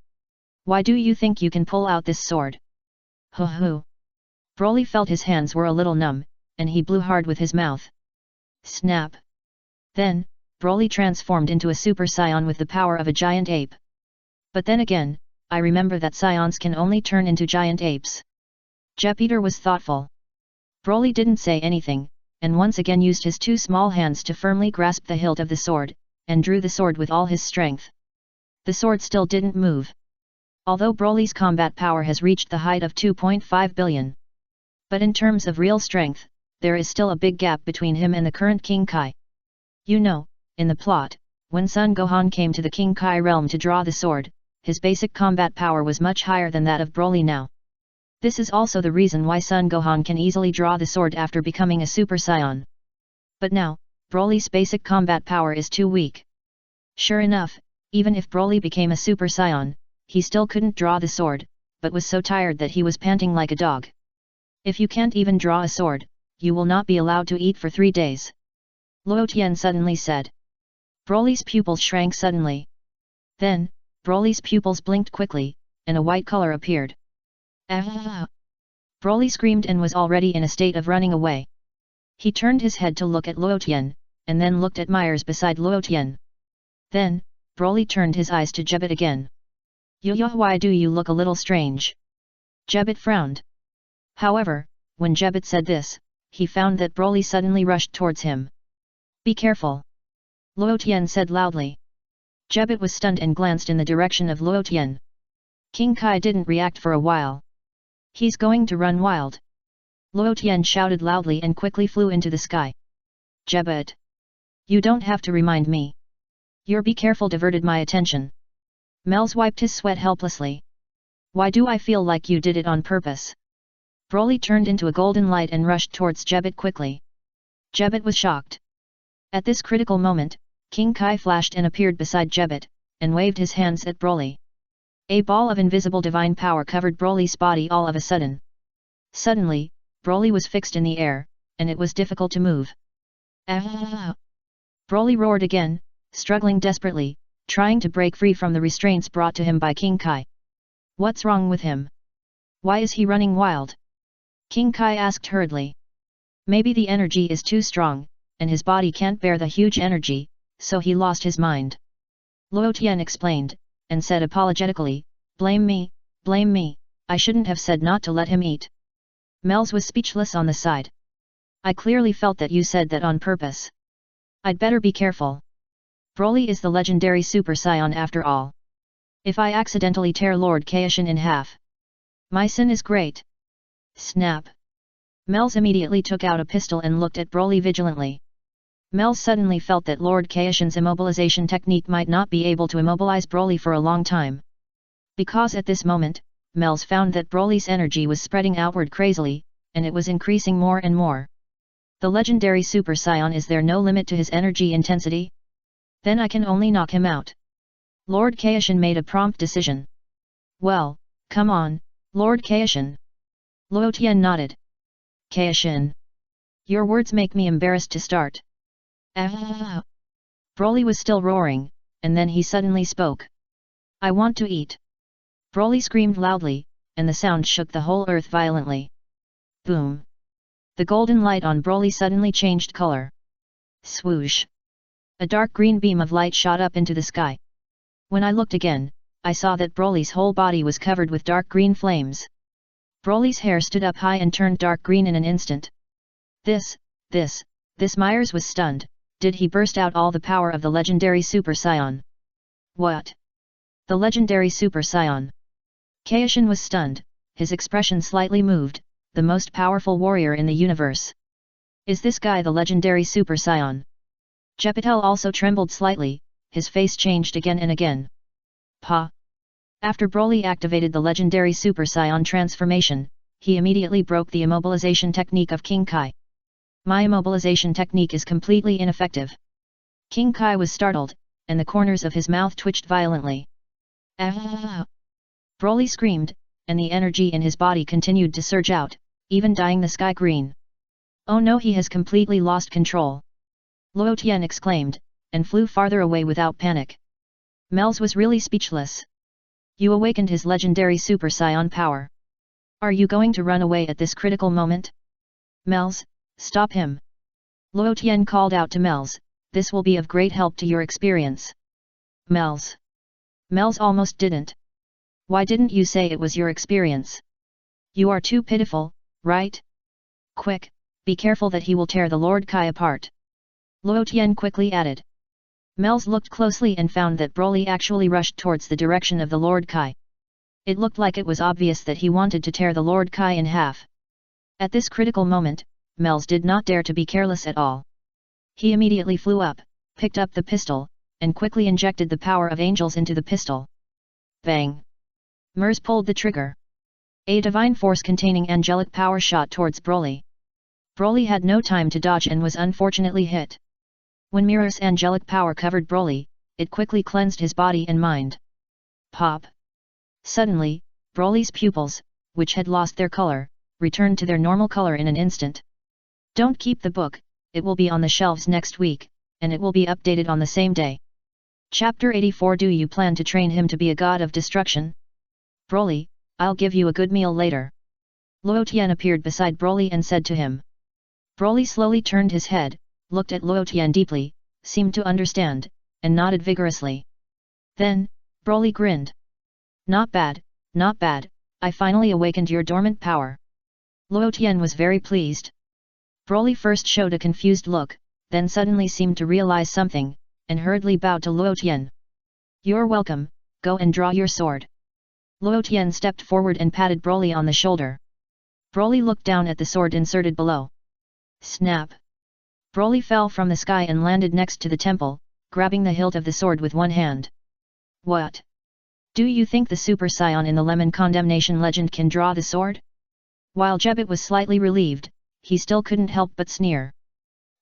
Speaker 1: Why do you think you can pull out this sword? Hoo. Broly felt his hands were a little numb, and he blew hard with his mouth. Snap. Then, Broly transformed into a Super Saiyan with the power of a giant ape. But then again, I remember that Saiyans can only turn into giant apes. Jupiter was thoughtful. Broly didn't say anything, and once again used his two small hands to firmly grasp the hilt of the sword, and drew the sword with all his strength. The sword still didn't move. Although Broly's combat power has reached the height of 2.5 billion. But in terms of real strength, there is still a big gap between him and the current King Kai. You know, in the plot, when Son Gohan came to the King Kai realm to draw the sword, his basic combat power was much higher than that of Broly now. This is also the reason why Son Gohan can easily draw the sword after becoming a Super Saiyan. But now, Broly's basic combat power is too weak. Sure enough, even if Broly became a Super Saiyan, he still couldn't draw the sword, but was so tired that he was panting like a dog. If you can't even draw a sword, you will not be allowed to eat for 3 days. Luo Tian suddenly said. Broly's pupils shrank suddenly. Then, Broly's pupils blinked quickly, and a white color appeared. Ah! Broly screamed and was already in a state of running away. He turned his head to look at Luo Tian, and then looked at Myers beside Luo Tian. Then, Broly turned his eyes to Jebbit again. Yo, why do you look a little strange? Jebbit frowned. However, when Jebbit said this, he found that Broly suddenly rushed towards him. Be careful! Luo Tian said loudly. Jebbit was stunned and glanced in the direction of Luo Tian. King Kai didn't react for a while. He's going to run wild. Luo Tian shouted loudly and quickly flew into the sky. Jebbit! You don't have to remind me. Your be careful diverted my attention. Mels wiped his sweat helplessly. Why do I feel like you did it on purpose? Broly turned into a golden light and rushed towards Jebbit quickly. Jebbit was shocked. At this critical moment, King Kai flashed and appeared beside Jebbit, and waved his hands at Broly. A ball of invisible divine power covered Broly's body all of a sudden. Suddenly, Broly was fixed in the air, and it was difficult to move. Ah! Broly roared again, struggling desperately, trying to break free from the restraints brought to him by King Kai. What's wrong with him? Why is he running wild? King Kai asked hurriedly. Maybe the energy is too strong, and his body can't bear the huge energy, so he lost his mind. Luo Tian explained, and said apologetically, blame me, I shouldn't have said not to let him eat. Mels was speechless on the side. I clearly felt that you said that on purpose. I'd better be careful. Broly is the legendary Super Saiyan after all. If I accidentally tear Lord Kaishin in half, my sin is great. Snap! Mels immediately took out a pistol and looked at Broly vigilantly. Mels suddenly felt that Lord Kaishin's immobilization technique might not be able to immobilize Broly for a long time. Because at this moment, Mels found that Broly's energy was spreading outward crazily, and it was increasing more and more. The legendary Super Saiyan, is there no limit to his energy intensity? Then I can only knock him out. Lord Kaishin made a prompt decision. Well, come on, Lord Kaishin. Luo Tian nodded. Kaishin. Your words make me embarrassed to start. Ah! Broly was still roaring, and then he suddenly spoke. I want to eat. Broly screamed loudly, and the sound shook the whole earth violently. Boom! The golden light on Broly suddenly changed color. Swoosh! A dark green beam of light shot up into the sky. When I looked again, I saw that Broly's whole body was covered with dark green flames. Broly's hair stood up high and turned dark green in an instant. This Myers was stunned. Did he burst out all the power of the legendary Super Saiyan? What? The legendary Super Saiyan? Kaioshin was stunned, his expression slightly moved, the most powerful warrior in the universe. Is this guy the legendary Super Saiyan? Jepitel also trembled slightly, his face changed again and again. Pa! After Broly activated the legendary Super Saiyan transformation, he immediately broke the immobilization technique of King Kai. My immobilization technique is completely ineffective. King Kai was startled, and the corners of his mouth twitched violently. Ah! Broly screamed, and the energy in his body continued to surge out, even dyeing the sky green. Oh no, he has completely lost control! Luo Tian exclaimed, and flew farther away without panic. Mels was really speechless. You awakened his legendary Super Saiyan power. Are you going to run away at this critical moment? Mels, stop him! Luo Tian called out to Mels, this will be of great help to your experience. Mels almost didn't. Why didn't you say it was your experience? You are too pitiful, right? Quick, be careful that he will tear the Lord Kai apart. Luo Tian quickly added. Mels looked closely and found that Broly actually rushed towards the direction of the Lord Kai. It looked like it was obvious that he wanted to tear the Lord Kai in half. At this critical moment, Mels did not dare to be careless at all. He immediately flew up, picked up the pistol, and quickly injected the power of angels into the pistol. Bang! Mers pulled the trigger. A divine force containing angelic power shot towards Broly. Broly had no time to dodge and was unfortunately hit. When Mirror's angelic power covered Broly, it quickly cleansed his body and mind. Pop! Suddenly, Broly's pupils, which had lost their color, returned to their normal color in an instant. Don't keep the book, it will be on the shelves next week, and it will be updated on the same day. Chapter 84. Do you plan to train him to be a god of destruction? Broly, I'll give you a good meal later. Luo Tian appeared beside Broly and said to him. Broly slowly turned his head, looked at Luo Tian deeply, seemed to understand, and nodded vigorously. Then, Broly grinned. Not bad, I finally awakened your dormant power. Luo Tian was very pleased. Broly first showed a confused look, then suddenly seemed to realize something, and hurriedly bowed to Luo Tian. You're welcome, go and draw your sword. Luo Tian stepped forward and patted Broly on the shoulder. Broly looked down at the sword inserted below. Snap! Broly fell from the sky and landed next to the temple, grabbing the hilt of the sword with one hand. What? Do you think the Super Saiyan in the Lemon Condemnation legend can draw the sword? While Jebit was slightly relieved, he still couldn't help but sneer.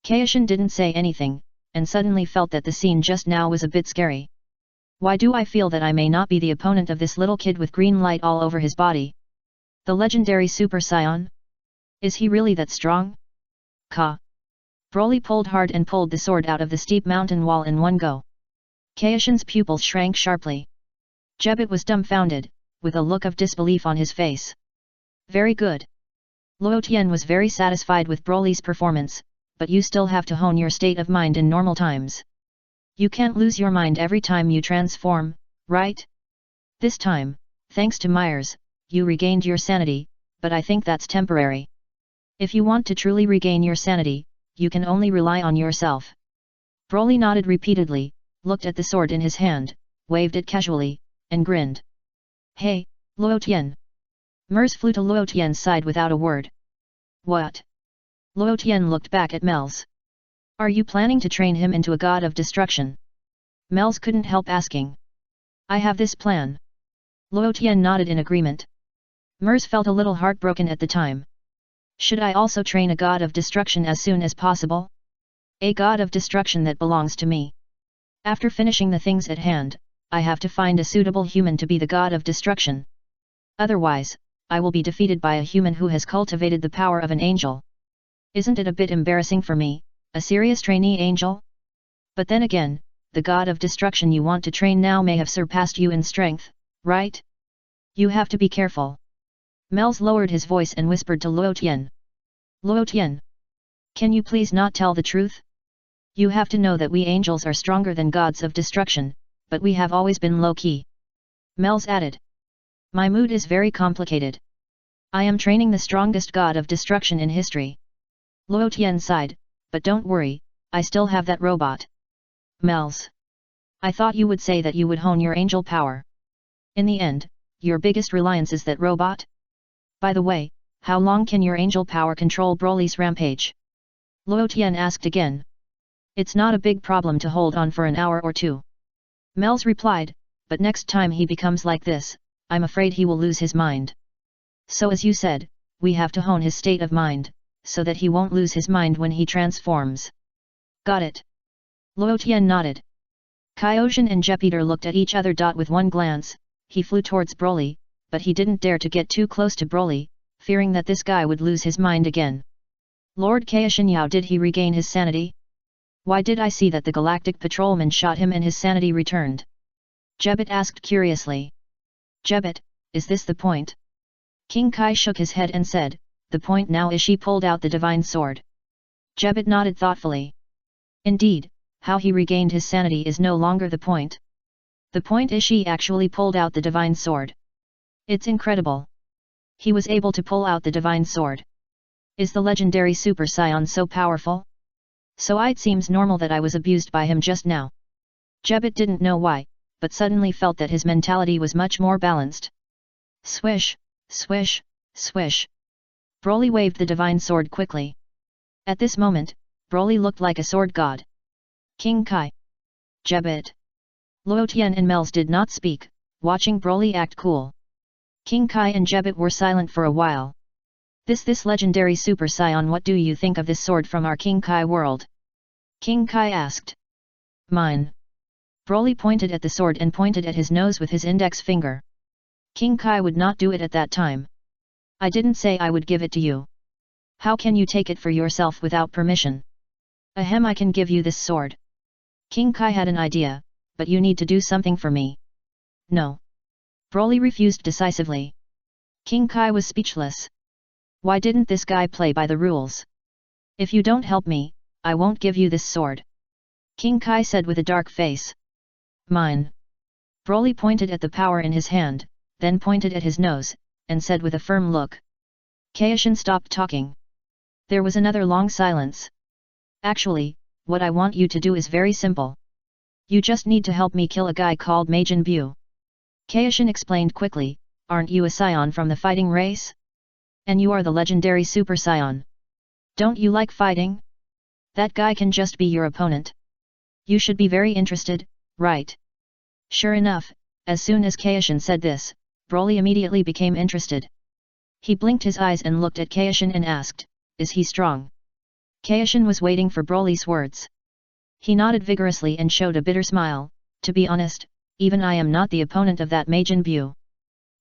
Speaker 1: Kaioshin didn't say anything, and suddenly felt that the scene just now was a bit scary. Why do I feel that I may not be the opponent of this little kid with green light all over his body? The legendary Super Saiyan? Is he really that strong? Ka! Broly pulled hard and pulled the sword out of the steep mountain wall in one go. Kaioshin's pupils shrank sharply. Jebit was dumbfounded, with a look of disbelief on his face. Very good. Luo Tian was very satisfied with Broly's performance, but you still have to hone your state of mind in normal times. You can't lose your mind every time you transform, right? This time, thanks to Myers, you regained your sanity, but I think that's temporary. If you want to truly regain your sanity, you can only rely on yourself. Broly nodded repeatedly, looked at the sword in his hand, waved it casually, and grinned. Hey, Luo Tian! Mers flew to Luo Tian's side without a word. What? Luo Tian looked back at Mels. Are you planning to train him into a god of destruction? Mels couldn't help asking. I have this plan. Luo Tian nodded in agreement. Mers felt a little heartbroken at the time. Should I also train a god of destruction as soon as possible? A god of destruction that belongs to me. After finishing the things at hand, I have to find a suitable human to be the god of destruction. Otherwise, I will be defeated by a human who has cultivated the power of an angel. Isn't it a bit embarrassing for me, a serious trainee angel? But then again, the god of destruction you want to train now may have surpassed you in strength, right? You have to be careful. Mels lowered his voice and whispered to Luo Tian. Luo Tian, can you please not tell the truth? You have to know that we angels are stronger than gods of destruction, but we have always been low-key. Mels added. My mood is very complicated. I am training the strongest god of destruction in history. Luo Tian sighed, but don't worry, I still have that robot. Mels. I thought you would say that you would hone your angel power. In the end, your biggest reliance is that robot? By the way, how long can your angel power control Broly's rampage? Luo Tian asked again. It's not a big problem to hold on for an hour or two. Mels replied, but next time he becomes like this, I'm afraid he will lose his mind. So as you said, we have to hone his state of mind, so that he won't lose his mind when he transforms. Got it. Luo Tian nodded. Kaioshin and Jupiter looked at each other. With one glance, he flew towards Broly, but he didn't dare to get too close to Broly, fearing that this guy would lose his mind again. Lord Kaioshin, how did he regain his sanity? Why did I see that the galactic patrolman shot him and his sanity returned? Jebet asked curiously. Jebet, is this the point? King Kai shook his head and said, the point now is she pulled out the divine sword. Jebet nodded thoughtfully. Indeed, how he regained his sanity is no longer the point. The point is she actually pulled out the divine sword. It's incredible. He was able to pull out the divine sword. Is the legendary Super Saiyan so powerful? So it seems normal that I was abused by him just now. Jebet didn't know why, but suddenly felt that his mentality was much more balanced. Swish, swish, swish. Broly waved the divine sword quickly. At this moment, Broly looked like a sword god. King Kai. Jebet. Luo Tian and Mels did not speak, watching Broly act cool. King Kai and Jebet were silent for a while. This legendary Super Saiyan, what do you think of this sword from our King Kai world? King Kai asked. Mine. Broly pointed at the sword and pointed at his nose with his index finger. King Kai would not do it at that time. I didn't say I would give it to you. How can you take it for yourself without permission? Ahem, I can give you this sword. King Kai had an idea, but you need to do something for me. No. Broly refused decisively. King Kai was speechless. Why didn't this guy play by the rules? If you don't help me, I won't give you this sword. King Kai said with a dark face. Mine. Broly pointed at the power in his hand, then pointed at his nose, and said with a firm look. Kaioshin stopped talking. There was another long silence. Actually, what I want you to do is very simple. You just need to help me kill a guy called Majin Buu. Kaioshin explained quickly, aren't you a Saiyan from the fighting race? And you are the legendary Super Saiyan. Don't you like fighting? That guy can just be your opponent. You should be very interested, right? Sure enough, as soon as Kaioshin said this, Broly immediately became interested. He blinked his eyes and looked at Kaioshin and asked, is he strong? Kaioshin was waiting for Broly's words. He nodded vigorously and showed a bitter smile, to be honest, even I am not the opponent of that Majin Buu.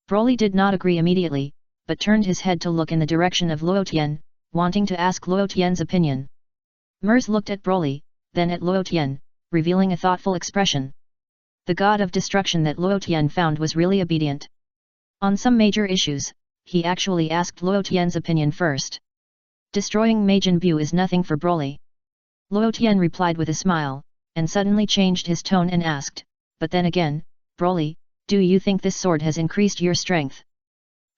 Speaker 1: Broly did not agree immediately, but turned his head to look in the direction of Luo Tian, wanting to ask Luo Tian's opinion. Mers looked at Broly, then at Luo Tian, revealing a thoughtful expression. The god of destruction that Luo Tian found was really obedient. On some major issues, he actually asked Luo Tian's opinion first. Destroying Majin Buu is nothing for Broly. Luo Tian replied with a smile, and suddenly changed his tone and asked, but then again, Broly, do you think this sword has increased your strength?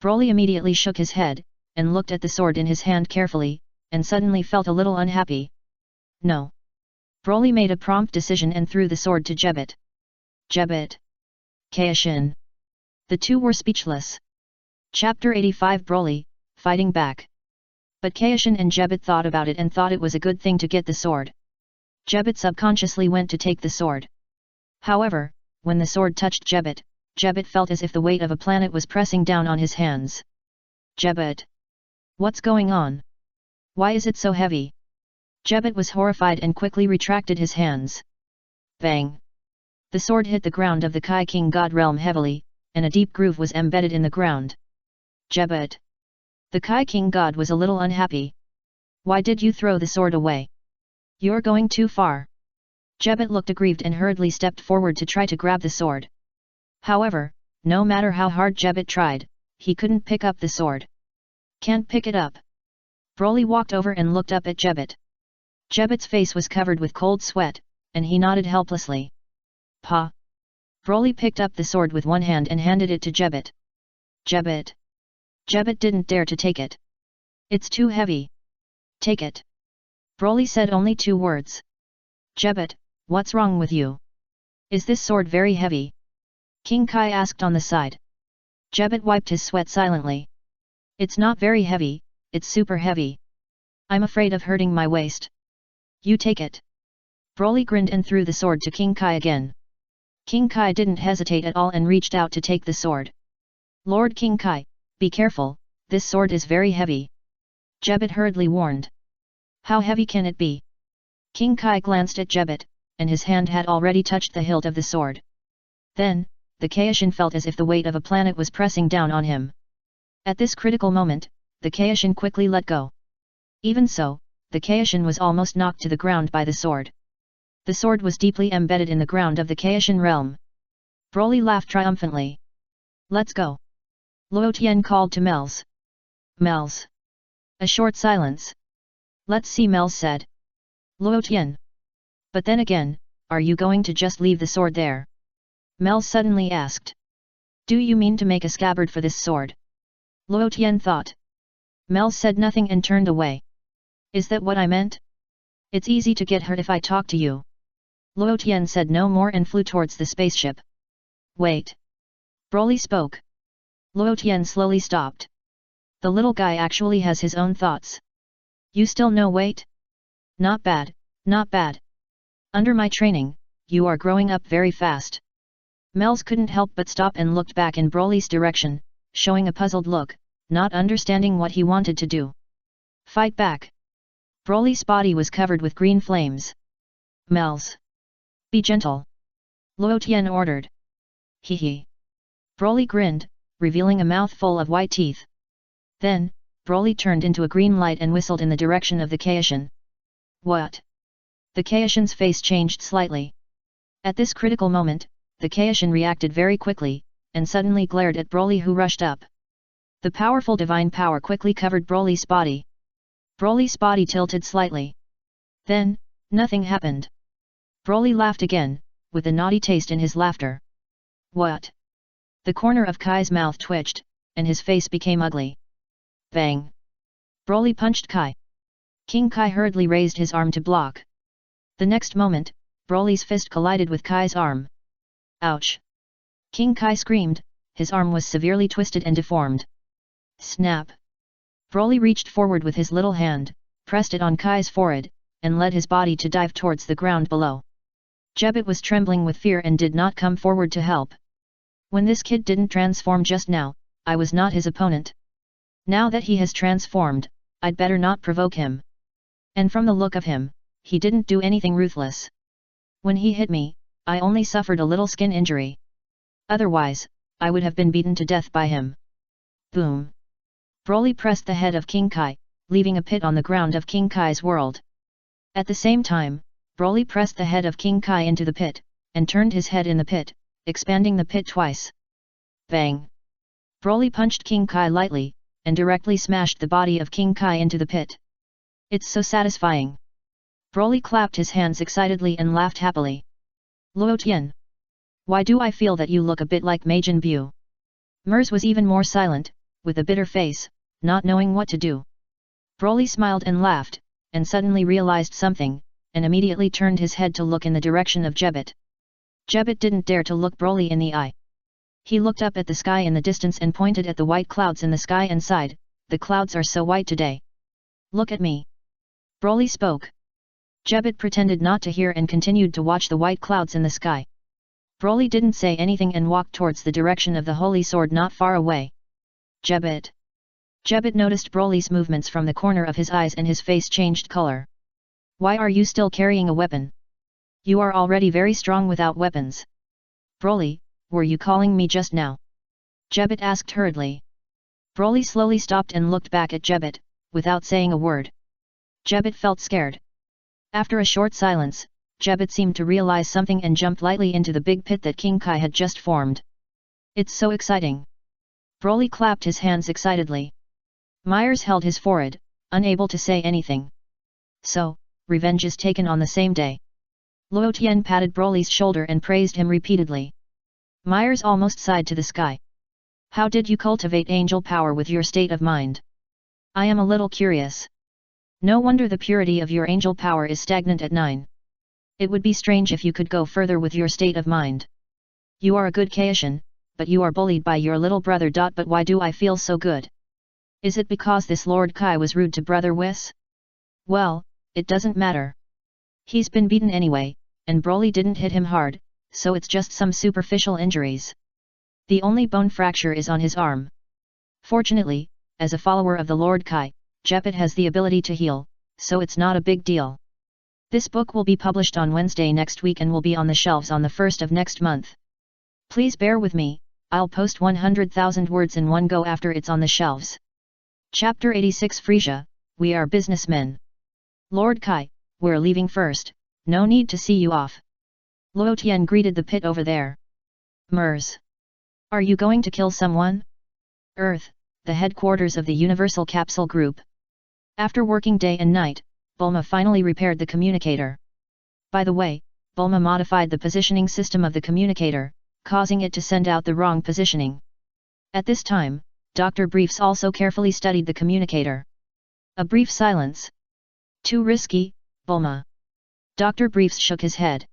Speaker 1: Broly immediately shook his head, and looked at the sword in his hand carefully, and suddenly felt a little unhappy. No. Broly made a prompt decision and threw the sword to Jebet. Jebet. Kaioshin. The two were speechless. Chapter 85 Broly, Fighting Back. But Kaioshin and Jebet thought about it and thought it was a good thing to get the sword. Jebet subconsciously went to take the sword. However, when the sword touched Jebet, Jebet felt as if the weight of a planet was pressing down on his hands. Jebet. What's going on? Why is it so heavy? Jebet was horrified and quickly retracted his hands. Bang! The sword hit the ground of the Kai King God realm heavily, and a deep groove was embedded in the ground. Jebet. The Kai King God was a little unhappy. Why did you throw the sword away? You're going too far. Jebet looked aggrieved and hurriedly stepped forward to try to grab the sword. However, no matter how hard Jebet tried, he couldn't pick up the sword. Can't pick it up. Broly walked over and looked up at Jebet. Jebet's face was covered with cold sweat, and he nodded helplessly. Pa! Broly picked up the sword with one hand and handed it to Jebet. Jebet! Jebet didn't dare to take it. It's too heavy. Take it. Broly said only 2 words. Jebet, what's wrong with you? Is this sword very heavy? King Kai asked on the side. Jebet wiped his sweat silently. It's not very heavy, it's super heavy. I'm afraid of hurting my waist. You take it. Broly grinned and threw the sword to King Kai again. King Kai didn't hesitate at all and reached out to take the sword. Lord King Kai, be careful, this sword is very heavy. Jebet hurriedly warned. How heavy can it be? King Kai glanced at Jebet, and his hand had already touched the hilt of the sword. Then, the Kaishin felt as if the weight of a planet was pressing down on him. At this critical moment, the Kaishin quickly let go. Even so, the Kaishin was almost knocked to the ground by the sword. The sword was deeply embedded in the ground of the Kaishin realm. Broly laughed triumphantly. Let's go. Luo Tian called to Mels. Mels. A short silence. Let's see, Mels said. Luo Tian. But then again, are you going to just leave the sword there? Mels suddenly asked. Do you mean to make a scabbard for this sword? Luo Tian thought. Mels said nothing and turned away. Is that what I meant? It's easy to get hurt if I talk to you. Luo Tian said no more and flew towards the spaceship. Wait. Broly spoke. Luo Tian slowly stopped. The little guy actually has his own thoughts. You still no wait? Not bad, not bad. Under my training, you are growing up very fast. Mels couldn't help but stop and looked back in Broly's direction, showing a puzzled look, not understanding what he wanted to do. Fight back. Broly's body was covered with green flames. Mels. Be gentle. Luo Tian ordered. Hee hee. Broly grinned, revealing a mouth full of white teeth. Then, Broly turned into a green light and whistled in the direction of the Kaishin. What? The Kaishin's face changed slightly. At this critical moment, the Kaishin reacted very quickly, and suddenly glared at Broly, who rushed up. The powerful divine power quickly covered Broly's body. Broly's body tilted slightly. Then, nothing happened. Broly laughed again, with a naughty taste in his laughter. What? The corner of Kai's mouth twitched, and his face became ugly. Bang! Broly punched Kai. King Kai hurriedly raised his arm to block. The next moment, Broly's fist collided with Kai's arm. Ouch! King Kai screamed, his arm was severely twisted and deformed. Snap! Broly reached forward with his little hand, pressed it on Kai's forehead, and led his body to dive towards the ground below. Jebet was trembling with fear and did not come forward to help. When this kid didn't transform just now, I was not his opponent. Now that he has transformed, I'd better not provoke him. And from the look of him, he didn't do anything ruthless. When he hit me, I only suffered a little skin injury. Otherwise, I would have been beaten to death by him. Boom! Broly pressed the head of King Kai, leaving a pit on the ground of King Kai's world. At the same time, Broly pressed the head of King Kai into the pit, and turned his head in the pit, expanding the pit twice. Bang! Broly punched King Kai lightly, and directly smashed the body of King Kai into the pit. It's so satisfying. Broly clapped his hands excitedly and laughed happily. Luo Tian. Why do I feel that you look a bit like Majin Buu? Mers was even more silent, with a bitter face, not knowing what to do. Broly smiled and laughed, and suddenly realized something, and immediately turned his head to look in the direction of Jebet. Jebet didn't dare to look Broly in the eye. He looked up at the sky in the distance and pointed at the white clouds in the sky and sighed, the clouds are so white today. Look at me. Broly spoke. Jebet pretended not to hear and continued to watch the white clouds in the sky. Broly didn't say anything and walked towards the direction of the holy sword not far away. Jebet. Jebet noticed Broly's movements from the corner of his eyes and his face changed color. Why are you still carrying a weapon? You are already very strong without weapons. Broly, were you calling me just now? Jebet asked hurriedly. Broly slowly stopped and looked back at Jebet, without saying a word. Jebet felt scared. After a short silence, Jebet seemed to realize something and jumped lightly into the big pit that King Kai had just formed. It's so exciting. Broly clapped his hands excitedly. Myers held his forehead, unable to say anything. So, revenge is taken on the same day. Luo Tian patted Broly's shoulder and praised him repeatedly. Myers almost sighed to the sky. How did you cultivate angel power with your state of mind? I am a little curious. No wonder the purity of your angel power is stagnant at 9. It would be strange if you could go further with your state of mind. You are a good Kaishin, but you are bullied by your little brother. But why do I feel so good? Is it because this Lord Kai was rude to Brother Whis? Well, it doesn't matter. He's been beaten anyway, and Broly didn't hit him hard, so it's just some superficial injuries. The only bone fracture is on his arm. Fortunately, as a follower of the Lord Kai, Jeppet has the ability to heal, so it's not a big deal. This book will be published on Wednesday next week and will be on the shelves on the 1st of next month. Please bear with me, I'll post 100,000 words in one go after it's on the shelves. Chapter 86 Frieza, we are businessmen. Lord Kai, we're leaving first, no need to see you off. Luo Tian greeted the pit over there. Mers. Are you going to kill someone? Earth, the headquarters of the Universal Capsule Group. After working day and night, Bulma finally repaired the communicator. By the way, Bulma modified the positioning system of the communicator, causing it to send out the wrong positioning. At this time, Dr. Briefs also carefully studied the communicator. A brief silence. Too risky, Bulma. Dr. Briefs shook his head.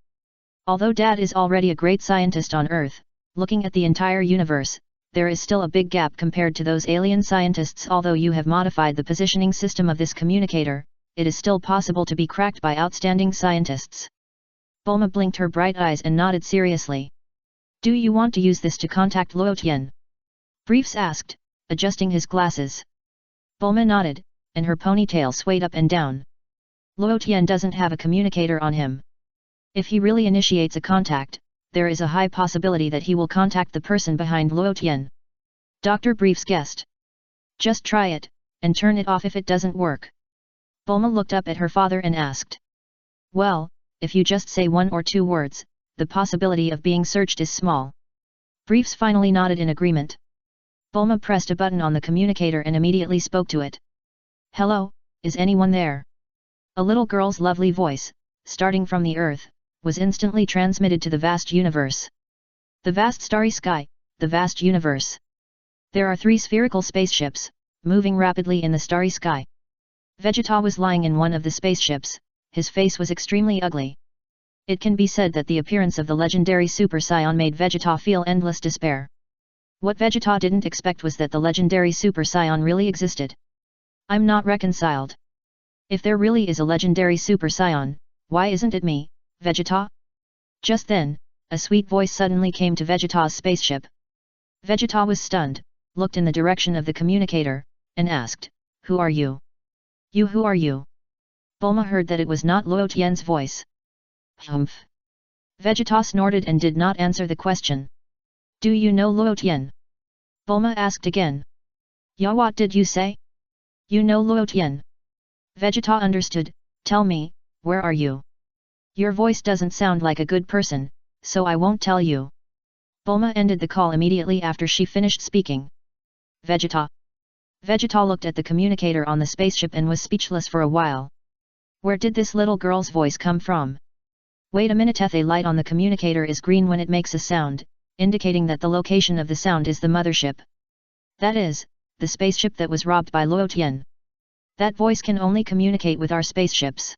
Speaker 1: Although Dad is already a great scientist on Earth, looking at the entire universe, there is still a big gap compared to those alien scientists. Although you have modified the positioning system of this communicator, it is still possible to be cracked by outstanding scientists. Bulma blinked her bright eyes and nodded seriously. Do you want to use this to contact Luo Tian? Briefs asked, adjusting his glasses. Bulma nodded, and her ponytail swayed up and down. Luo Tian doesn't have a communicator on him. If he really initiates a contact, there is a high possibility that he will contact the person behind Luo Tian. Dr. Briefs guessed. Just try it, and turn it off if it doesn't work. Bulma looked up at her father and asked. Well, if you just say 1 or 2 words, the possibility of being searched is small. Briefs finally nodded in agreement. Bulma pressed a button on the communicator and immediately spoke to it. Hello, is anyone there? A little girl's lovely voice, starting from the earth, was instantly transmitted to the vast universe. The vast starry sky, the vast universe. There are 3 spherical spaceships, moving rapidly in the starry sky. Vegeta was lying in one of the spaceships, his face was extremely ugly. It can be said that the appearance of the legendary Super Saiyan made Vegeta feel endless despair. What Vegeta didn't expect was that the legendary Super Saiyan really existed. I'm not reconciled. If there really is a legendary Super Saiyan, why isn't it me, Vegeta? Just then, a sweet voice suddenly came to Vegeta's spaceship. Vegeta was stunned, looked in the direction of the communicator, and asked, Who are you? You who are you? Bulma heard that it was not Luo Tian's voice. Humph. Vegeta snorted and did not answer the question. Do you know Luo Tian? Bulma asked again. Ya, what did you say? You know Luo Tian. Vegeta understood, tell me, where are you? Your voice doesn't sound like a good person, so I won't tell you. Bulma ended the call immediately after she finished speaking. Vegeta. Vegeta looked at the communicator on the spaceship and was speechless for a while. Where did this little girl's voice come from? Wait a minute, a light on the communicator is green when it makes a sound, indicating that the location of the sound is the mothership. That is, the spaceship that was robbed by Luo Tian. That voice can only communicate with our spaceships.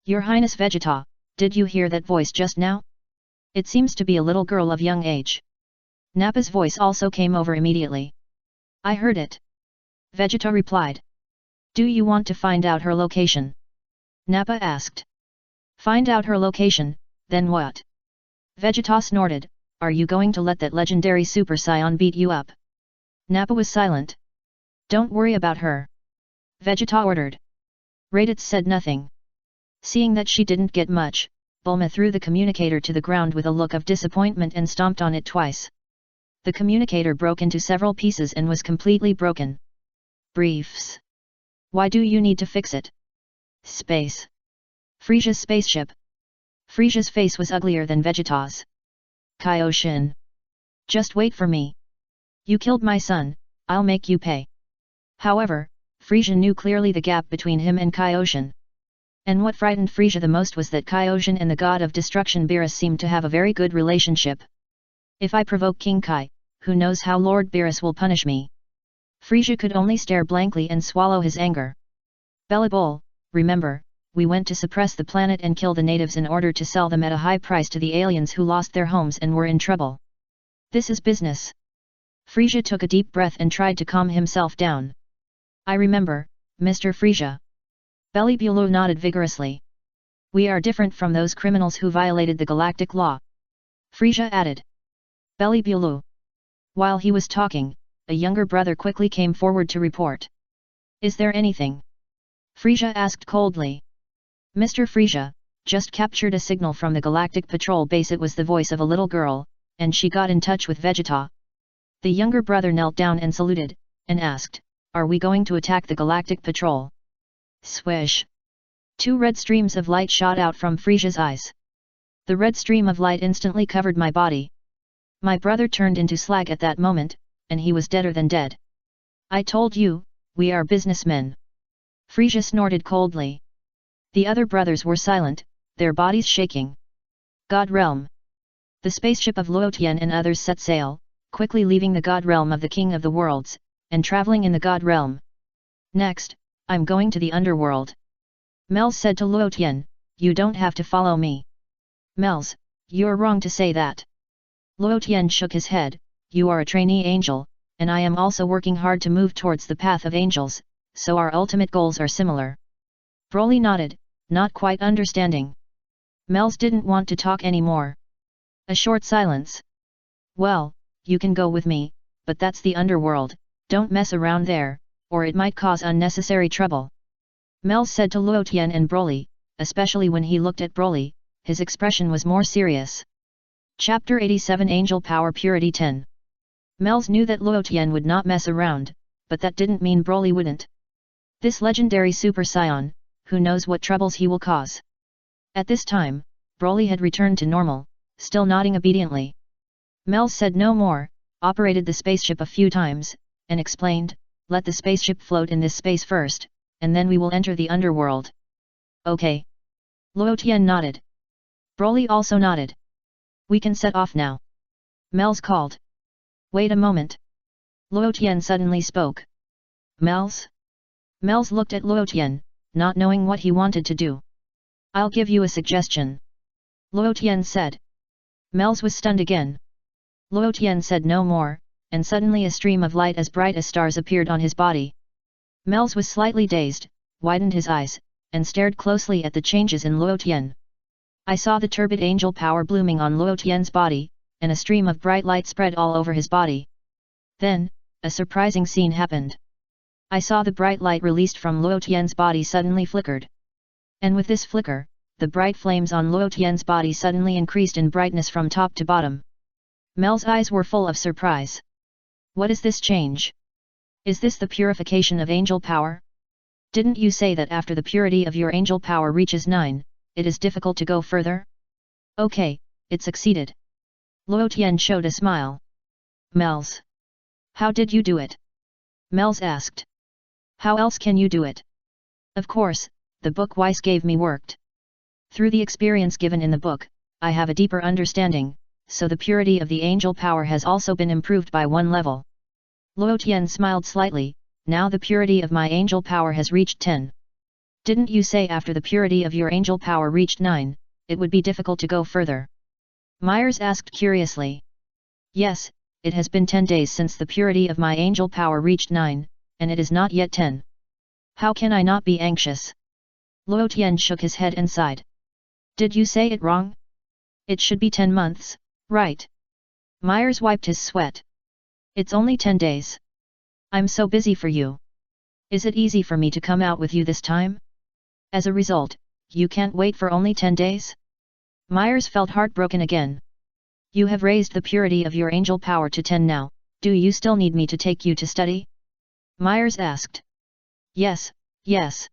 Speaker 1: Your Highness Vegeta, did you hear that voice just now? It seems to be a little girl of young age. Nappa's voice also came over immediately. I heard it. Vegeta replied. Do you want to find out her location? Nappa asked. Find out her location, then what? Vegeta snorted, are you going to let that legendary Super Saiyan beat you up? Nappa was silent. Don't worry about her. Vegeta ordered. Raditz said nothing. Seeing that she didn't get much, Bulma threw the communicator to the ground with a look of disappointment and stomped on it twice. The communicator broke into several pieces and was completely broken. Briefs. Why do you need to fix it? Space. Frieza's spaceship. Frieza's face was uglier than Vegeta's. Kaioshin. Just wait for me. You killed my son, I'll make you pay. However, Frieza knew clearly the gap between him and Kaioshin. And what frightened Frieza the most was that Kaioshin and the god of destruction Beerus seemed to have a very good relationship. If I provoke King Kai, who knows how Lord Beerus will punish me? Frieza could only stare blankly and swallow his anger. Bellabol, remember, we went to suppress the planet and kill the natives in order to sell them at a high price to the aliens who lost their homes and were in trouble. This is business. Frieza took a deep breath and tried to calm himself down. I remember, Mr. Frieza. Bellabol nodded vigorously. We are different from those criminals who violated the galactic law. Frieza added. Bellabol. While he was talking, a younger brother quickly came forward to report. Is there anything? Frieza asked coldly. Mr. Frieza, just captured a signal from the Galactic Patrol base. It was the voice of a little girl, and she got in touch with Vegeta. The younger brother knelt down and saluted, and asked, are we going to attack the Galactic Patrol? Swish! 2 red streams of light shot out from Frieza's eyes. The red stream of light instantly covered my body. My brother turned into slag at that moment, and he was deader than dead. I told you, we are businessmen. Frieza snorted coldly. The other brothers were silent, their bodies shaking. God Realm. The spaceship of Luo Tian and others set sail, quickly leaving the God Realm of the King of the Worlds, and traveling in the God Realm. Next, I'm going to the underworld. Mels said to Luo Tian, you don't have to follow me. Mels, you're wrong to say that. Luo Tian shook his head, you are a trainee angel, and I am also working hard to move towards the path of angels, so our ultimate goals are similar. Broly nodded, not quite understanding. Mels didn't want to talk anymore. A short silence. Well, you can go with me, but that's the underworld, don't mess around there, or it might cause unnecessary trouble. Mels said to Luo Tian and Broly, especially when he looked at Broly, his expression was more serious. Chapter 87 Angel Power Purity 10. Mels knew that Luo Tian would not mess around, but that didn't mean Broly wouldn't. This legendary Super Saiyan, who knows what troubles he will cause. At this time, Broly had returned to normal, still nodding obediently. Mels said no more, operated the spaceship a few times, and explained, let the spaceship float in this space first, and then we will enter the underworld. Okay. Luo Tian nodded. Broly also nodded. We can set off now. Mels called. Wait a moment. Luo Tian suddenly spoke. Mels? Mels looked at Luo Tian, not knowing what he wanted to do. I'll give you a suggestion. Luo Tian said. Mels was stunned again. Luo Tian said no more, and suddenly a stream of light as bright as stars appeared on his body. Mels was slightly dazed, widened his eyes, and stared closely at the changes in Luo Tian. I saw the turbid angel power blooming on Luo Tian's body, and a stream of bright light spread all over his body. Then, a surprising scene happened. I saw the bright light released from Luo Tian's body suddenly flickered. And with this flicker, the bright flames on Luo Tian's body suddenly increased in brightness from top to bottom. Mel's eyes were full of surprise. What is this change? Is this the purification of angel power? Didn't you say that after the purity of your angel power reaches 9, it is difficult to go further? Okay, it succeeded. Luo Tian showed a smile. Mels. How did you do it? Mels asked. How else can you do it? Of course, the book Weiss gave me worked. Through the experience given in the book, I have a deeper understanding, so the purity of the angel power has also been improved by 1 level. Luo Tian smiled slightly, now the purity of my angel power has reached 10. Didn't you say after the purity of your angel power reached 9, it would be difficult to go further? Myers asked curiously. Yes, it has been 10 days since the purity of my angel power reached 9, and it is not yet 10. How can I not be anxious? Luo Tian shook his head and sighed. Did you say it wrong? It should be 10 months, right? Myers wiped his sweat. It's only 10 days. I'm so busy for you. Is it easy for me to come out with you this time? As a result, you can't wait for only 10 days? Myers felt heartbroken again. You have raised the purity of your angel power to 10 now, do you still need me to take you to study? Myers asked. Yes, yes.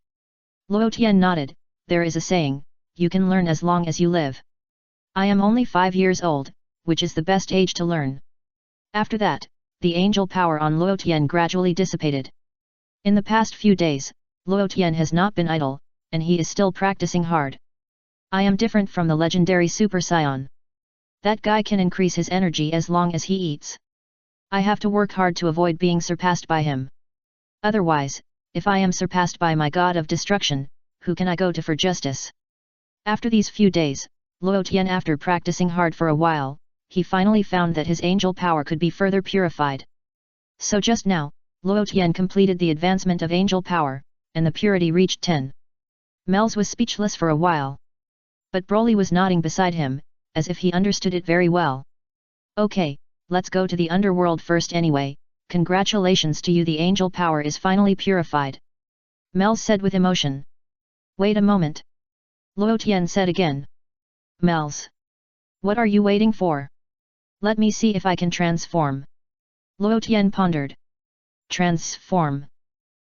Speaker 1: Luo Tian nodded, there is a saying, you can learn as long as you live. I am only 5 years old, which is the best age to learn. After that, the angel power on Luo Tian gradually dissipated. In the past few days, Luo Tian has not been idle, and he is still practicing hard. I am different from the legendary Super Saiyan. That guy can increase his energy as long as he eats. I have to work hard to avoid being surpassed by him. Otherwise, if I am surpassed by my god of destruction, who can I go to for justice? After these few days, Luo Tian, after practicing hard for a while, he finally found that his angel power could be further purified. So just now, Luo Tian completed the advancement of angel power, and the purity reached 10. Mels was speechless for a while. But Broly was nodding beside him, as if he understood it very well. Okay, let's go to the underworld first anyway. Congratulations to you, the angel power is finally purified. Mels said with emotion. Wait a moment. Luo Tian said again. Mels. What are you waiting for? Let me see if I can transform. Luo Tian pondered. Transform.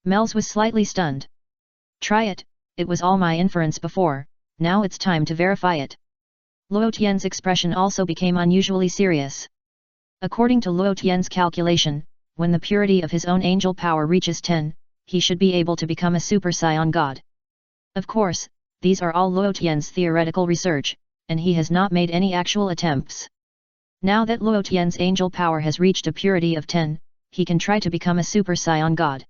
Speaker 1: Mels was slightly stunned. Try it, it was all my inference before, now it's time to verify it. Luo Tian's expression also became unusually serious. According to Luo Tian's calculation, when the purity of his own angel power reaches 10, he should be able to become a Super Saiyan god. Of course, these are all Luo Tian's theoretical research, and he has not made any actual attempts. Now that Luo Tian's angel power has reached a purity of 10, he can try to become a Super Saiyan god.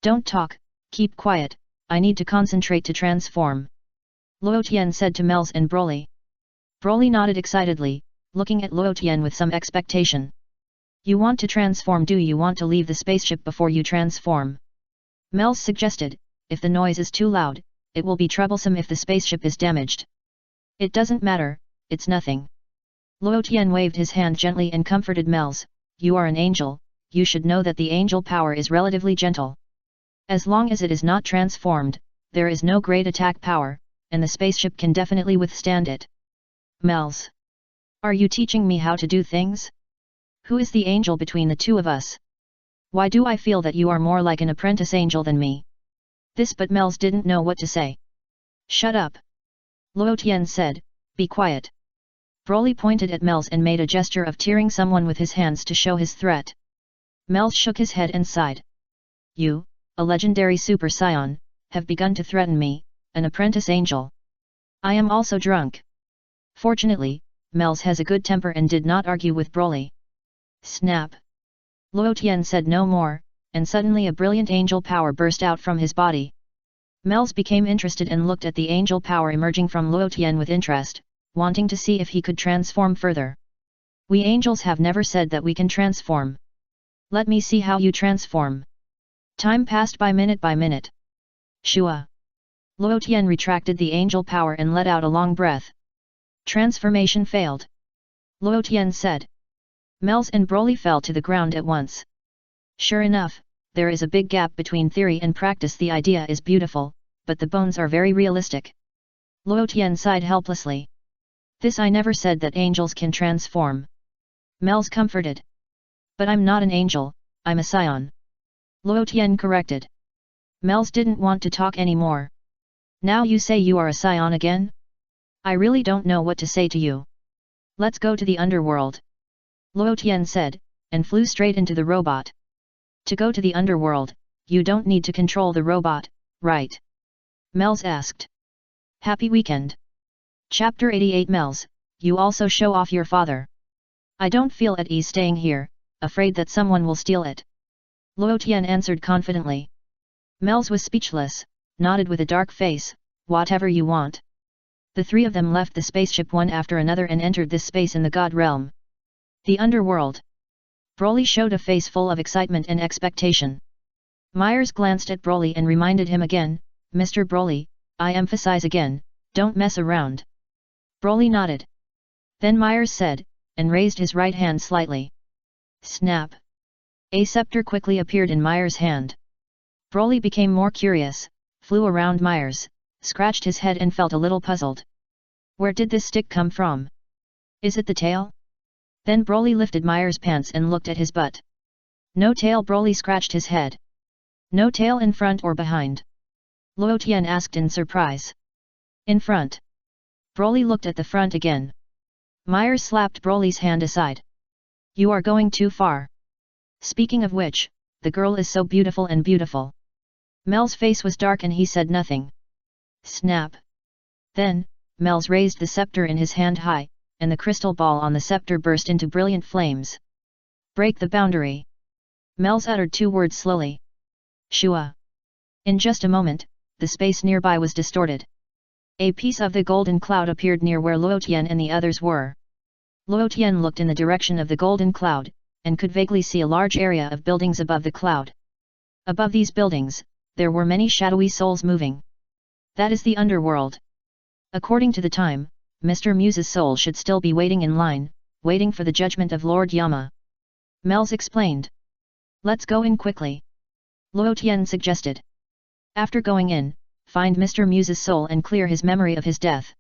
Speaker 1: Don't talk, keep quiet, I need to concentrate to transform. Luo Tian said to Mels and Broly. Broly nodded excitedly, looking at Luo Tian with some expectation. You want to transform? Do you want to leave the spaceship before you transform? Mels suggested, if the noise is too loud, it will be troublesome if the spaceship is damaged. It doesn't matter, it's nothing. Luo Tian waved his hand gently and comforted Mels, you are an angel, you should know that the angel power is relatively gentle. As long as it is not transformed, there is no great attack power, and the spaceship can definitely withstand it. Mels. Are you teaching me how to do things? Who is the angel between the two of us? Why do I feel that you are more like an apprentice angel than me? This, but Mels didn't know what to say. Shut up. Luo Tian said, be quiet. Broly pointed at Mels and made a gesture of tearing someone with his hands to show his threat. Mels shook his head and sighed. You, a legendary Super Saiyan, have begun to threaten me, an apprentice angel. I am also drunk. Fortunately, Mels has a good temper and did not argue with Broly. Snap. Luo Tian said no more, and suddenly a brilliant angel power burst out from his body. Mels became interested and looked at the angel power emerging from Luo Tian with interest, wanting to see if he could transform further. We angels have never said that we can transform. Let me see how you transform. Time passed by minute. Shua. Luo Tian retracted the angel power and let out a long breath. Transformation failed. Luo Tian said. Mels and Broly fell to the ground at once. Sure enough, there is a big gap between theory and practice. The idea is beautiful, but the bones are very realistic. Luo Tian sighed helplessly. This I never said that angels can transform. Mels comforted. But I'm not an angel, I'm a Saiyan. Luo Tian corrected. Mels didn't want to talk anymore. Now you say you are a Saiyan again? I really don't know what to say to you. Let's go to the underworld. Luo Tian said, and flew straight into the robot. To go to the underworld, you don't need to control the robot, right? Mels asked. Happy weekend. Chapter 88. Mels, you also show off your father. I don't feel at ease staying here, afraid that someone will steal it. Luo Tian answered confidently. Mels was speechless, nodded with a dark face, whatever you want. The three of them left the spaceship one after another and entered this space in the God realm. The underworld. Broly showed a face full of excitement and expectation. Myers glanced at Broly and reminded him again, Mr. Broly, I emphasize again, don't mess around. Broly nodded. Then Myers said, and raised his right hand slightly. Snap. A scepter quickly appeared in Myers' hand. Broly became more curious, flew around Myers, scratched his head and felt a little puzzled. Where did this stick come from? Is it the tail? Then Broly lifted Myers' pants and looked at his butt. No tail. Broly scratched his head. No tail in front or behind? Luo Tian asked in surprise. In front. Broly looked at the front again. Myers slapped Broly's hand aside. You are going too far. Speaking of which, the girl is so beautiful and beautiful. Mel's face was dark and he said nothing. Snap. Then, Mels raised the scepter in his hand high, and the crystal ball on the scepter burst into brilliant flames. Break the boundary. Mels uttered 2 words slowly. Shua. In just a moment, the space nearby was distorted. A piece of the golden cloud appeared near where Luotian and the others were. Luotian looked in the direction of the golden cloud, and could vaguely see a large area of buildings above the cloud. Above these buildings, there were many shadowy souls moving. That is the underworld. According to the time, Mr. Muse's soul should still be waiting in line, waiting for the judgment of Lord Yama. Mels explained. Let's go in quickly. Luotian suggested. After going in, find Mr. Muse's soul and clear his memory of his death.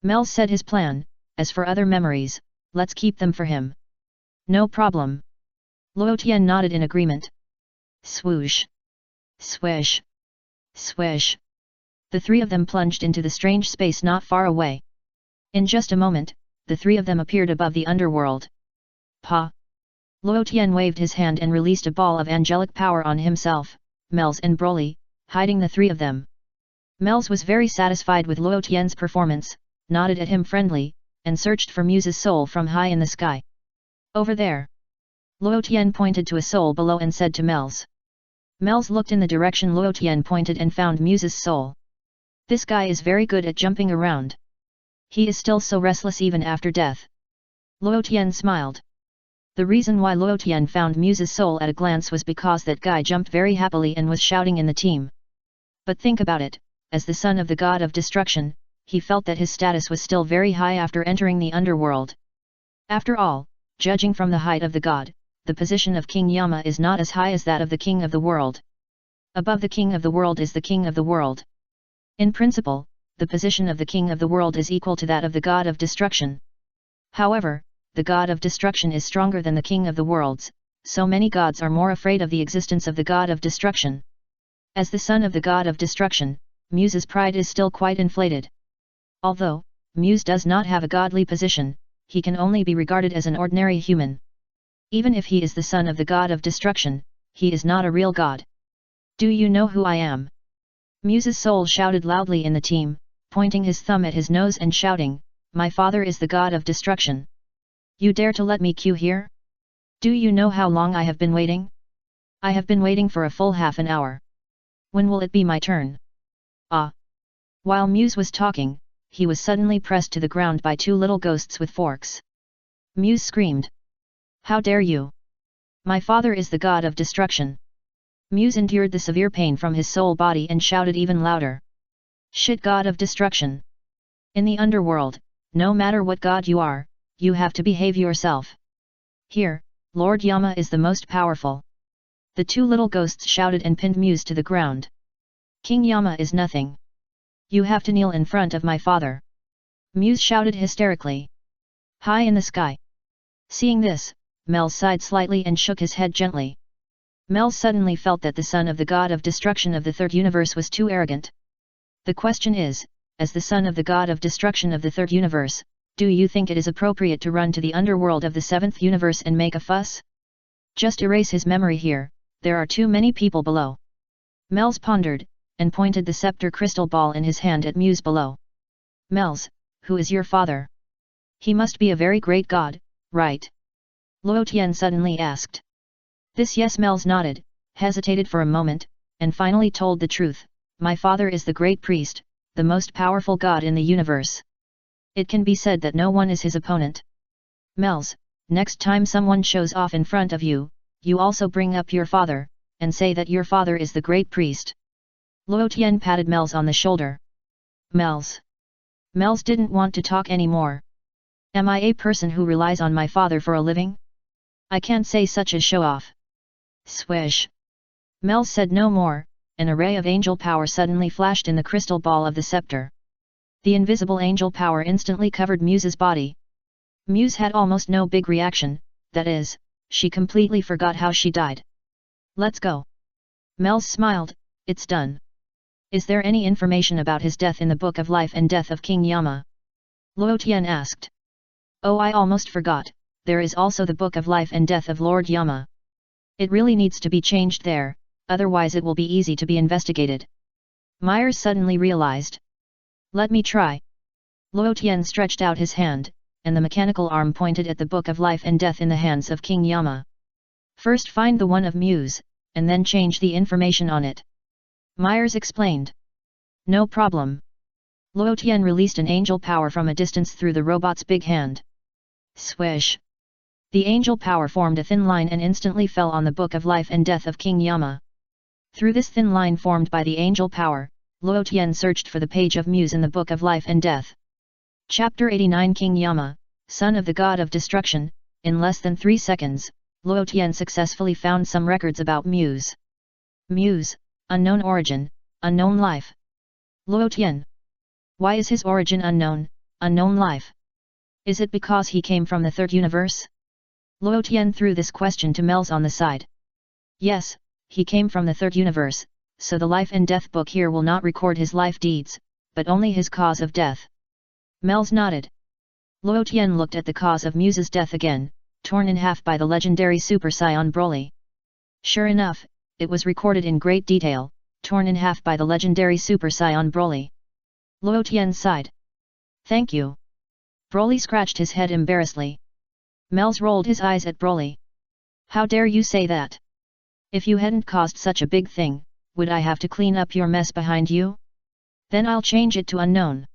Speaker 1: Mels said his plan. As for other memories, let's keep them for him. No problem. Luotian nodded in agreement. Swoosh. Swish. Swish. The 3 of them plunged into the strange space not far away. In just a moment, the 3 of them appeared above the underworld. Pa. Luotian waved his hand and released a ball of angelic power on himself, Mels and Broly, hiding the 3 of them. Mels was very satisfied with Luotian's performance, nodded at him friendly, and searched for Muse's soul from high in the sky. Over there. Luotian pointed to a soul below and said to Mels. Mels looked in the direction Luotian pointed and found Muse's soul. This guy is very good at jumping around. He is still so restless even after death. Luotian smiled. The reason why Luotian found Muse's soul at a glance was because that guy jumped very happily and was shouting in the team. But think about it, as the son of the god of destruction, he felt that his status was still very high after entering the underworld. After all, judging from the height of the god, the position of King Yama is not as high as that of the king of the world. Above the king of the world is the king of the world. In principle, the position of the king of the world is equal to that of the god of destruction. However, the god of destruction is stronger than the king of the worlds, so many gods are more afraid of the existence of the god of destruction. As the son of the god of destruction, Muse's pride is still quite inflated. Although, Muse does not have a godly position, he can only be regarded as an ordinary human. Even if he is the son of the god of destruction, he is not a real god. Do you know who I am? Muse's soul shouted loudly in the team, pointing his thumb at his nose and shouting, my father is the god of destruction. You dare to let me queue here? Do you know how long I have been waiting? I have been waiting for a full half an hour. When will it be my turn? Ah! While Muse was talking, he was suddenly pressed to the ground by 2 little ghosts with forks. Muse screamed. How dare you? My father is the god of destruction. Muse endured the severe pain from his soul body and shouted even louder. Shit, god of destruction! In the underworld, no matter what god you are, you have to behave yourself. Here, Lord Yama is the most powerful. The 2 little ghosts shouted and pinned Muse to the ground. King Yama is nothing. You have to kneel in front of my father. Muse shouted hysterically. High in the sky. Seeing this, Mels sighed slightly and shook his head gently. Mels suddenly felt that the son of the god of destruction of the 3rd universe was too arrogant. The question is, as the son of the god of destruction of the 3rd universe, do you think it is appropriate to run to the underworld of the 7th universe and make a fuss? Just erase his memory here, there are too many people below. Mels pondered, and pointed the scepter crystal ball in his hand at Muse below. Mels, who is your father? He must be a very great god, right? Luotian suddenly asked. This yes, Mels nodded, hesitated for a moment, and finally told the truth, my father is the great priest, the most powerful god in the universe. It can be said that no one is his opponent. Mels, next time someone shows off in front of you, you also bring up your father, and say that your father is the great priest. Luotian patted Mels on the shoulder. Mels. Mels didn't want to talk anymore. Am I a person who relies on my father for a living? I can't say such a show-off. Swish. Mels said no more, an array of angel power suddenly flashed in the crystal ball of the scepter. The invisible angel power instantly covered Muse's body. Muse had almost no big reaction, that is, she completely forgot how she died. Let's go. Mels smiled, it's done. Is there any information about his death in the Book of Life and Death of King Yama? Luotian asked. Oh, I almost forgot, there is also the Book of Life and Death of Lord Yama. It really needs to be changed there, otherwise it will be easy to be investigated. Myers suddenly realized. Let me try. Luo Tian stretched out his hand, and the mechanical arm pointed at the Book of Life and Death in the hands of King Yama. First find the one of Muse, and then change the information on it. Myers explained. No problem. Luo Tian released an angel power from a distance through the robot's big hand. Swish! The angel power formed a thin line and instantly fell on the Book of Life and Death of King Yama. Through this thin line formed by the angel power, Luo Tian searched for the page of Muse in the Book of Life and Death. Chapter 89 King Yama, son of the God of Destruction. In less than 3 seconds, Luo Tian successfully found some records about Muse. Muse, unknown origin, unknown life. Luo Tian. Why is his origin unknown, unknown life? Is it because he came from the third universe? Luo Tian threw this question to Mels on the side. Yes, he came from the third universe, so the life and death book here will not record his life deeds, but only his cause of death. Mels nodded. Luo Tian looked at the cause of Muse's death again, torn in half by the legendary Super Saiyan Broly. Sure enough, it was recorded in great detail, torn in half by the legendary Super Saiyan Broly. Luo Tian sighed. Thank you. Broly scratched his head embarrassedly. Mels rolled his eyes at Broly. How dare you say that? If you hadn't caused such a big thing, would I have to clean up your mess behind you? Then I'll change it to unknown.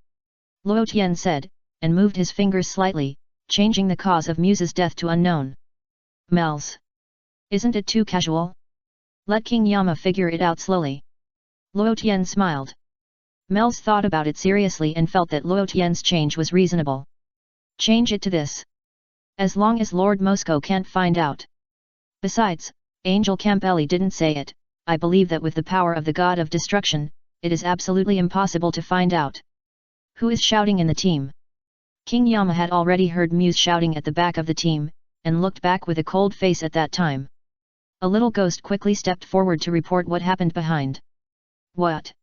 Speaker 1: Luo Tian said, and moved his fingers slightly, changing the cause of Muse's death to unknown. Mels. Isn't it too casual? Let King Yama figure it out slowly. Luo Tian smiled. Mels thought about it seriously and felt that Luo Tian's change was reasonable. Change it to this. As long as Lord Moscow can't find out. Besides, Angel Campelli didn't say it, I believe that with the power of the God of Destruction, it is absolutely impossible to find out. Who is shouting in the team? King Yama had already heard Muse shouting at the back of the team, and looked back with a cold face at that time. A little ghost quickly stepped forward to report what happened behind. What?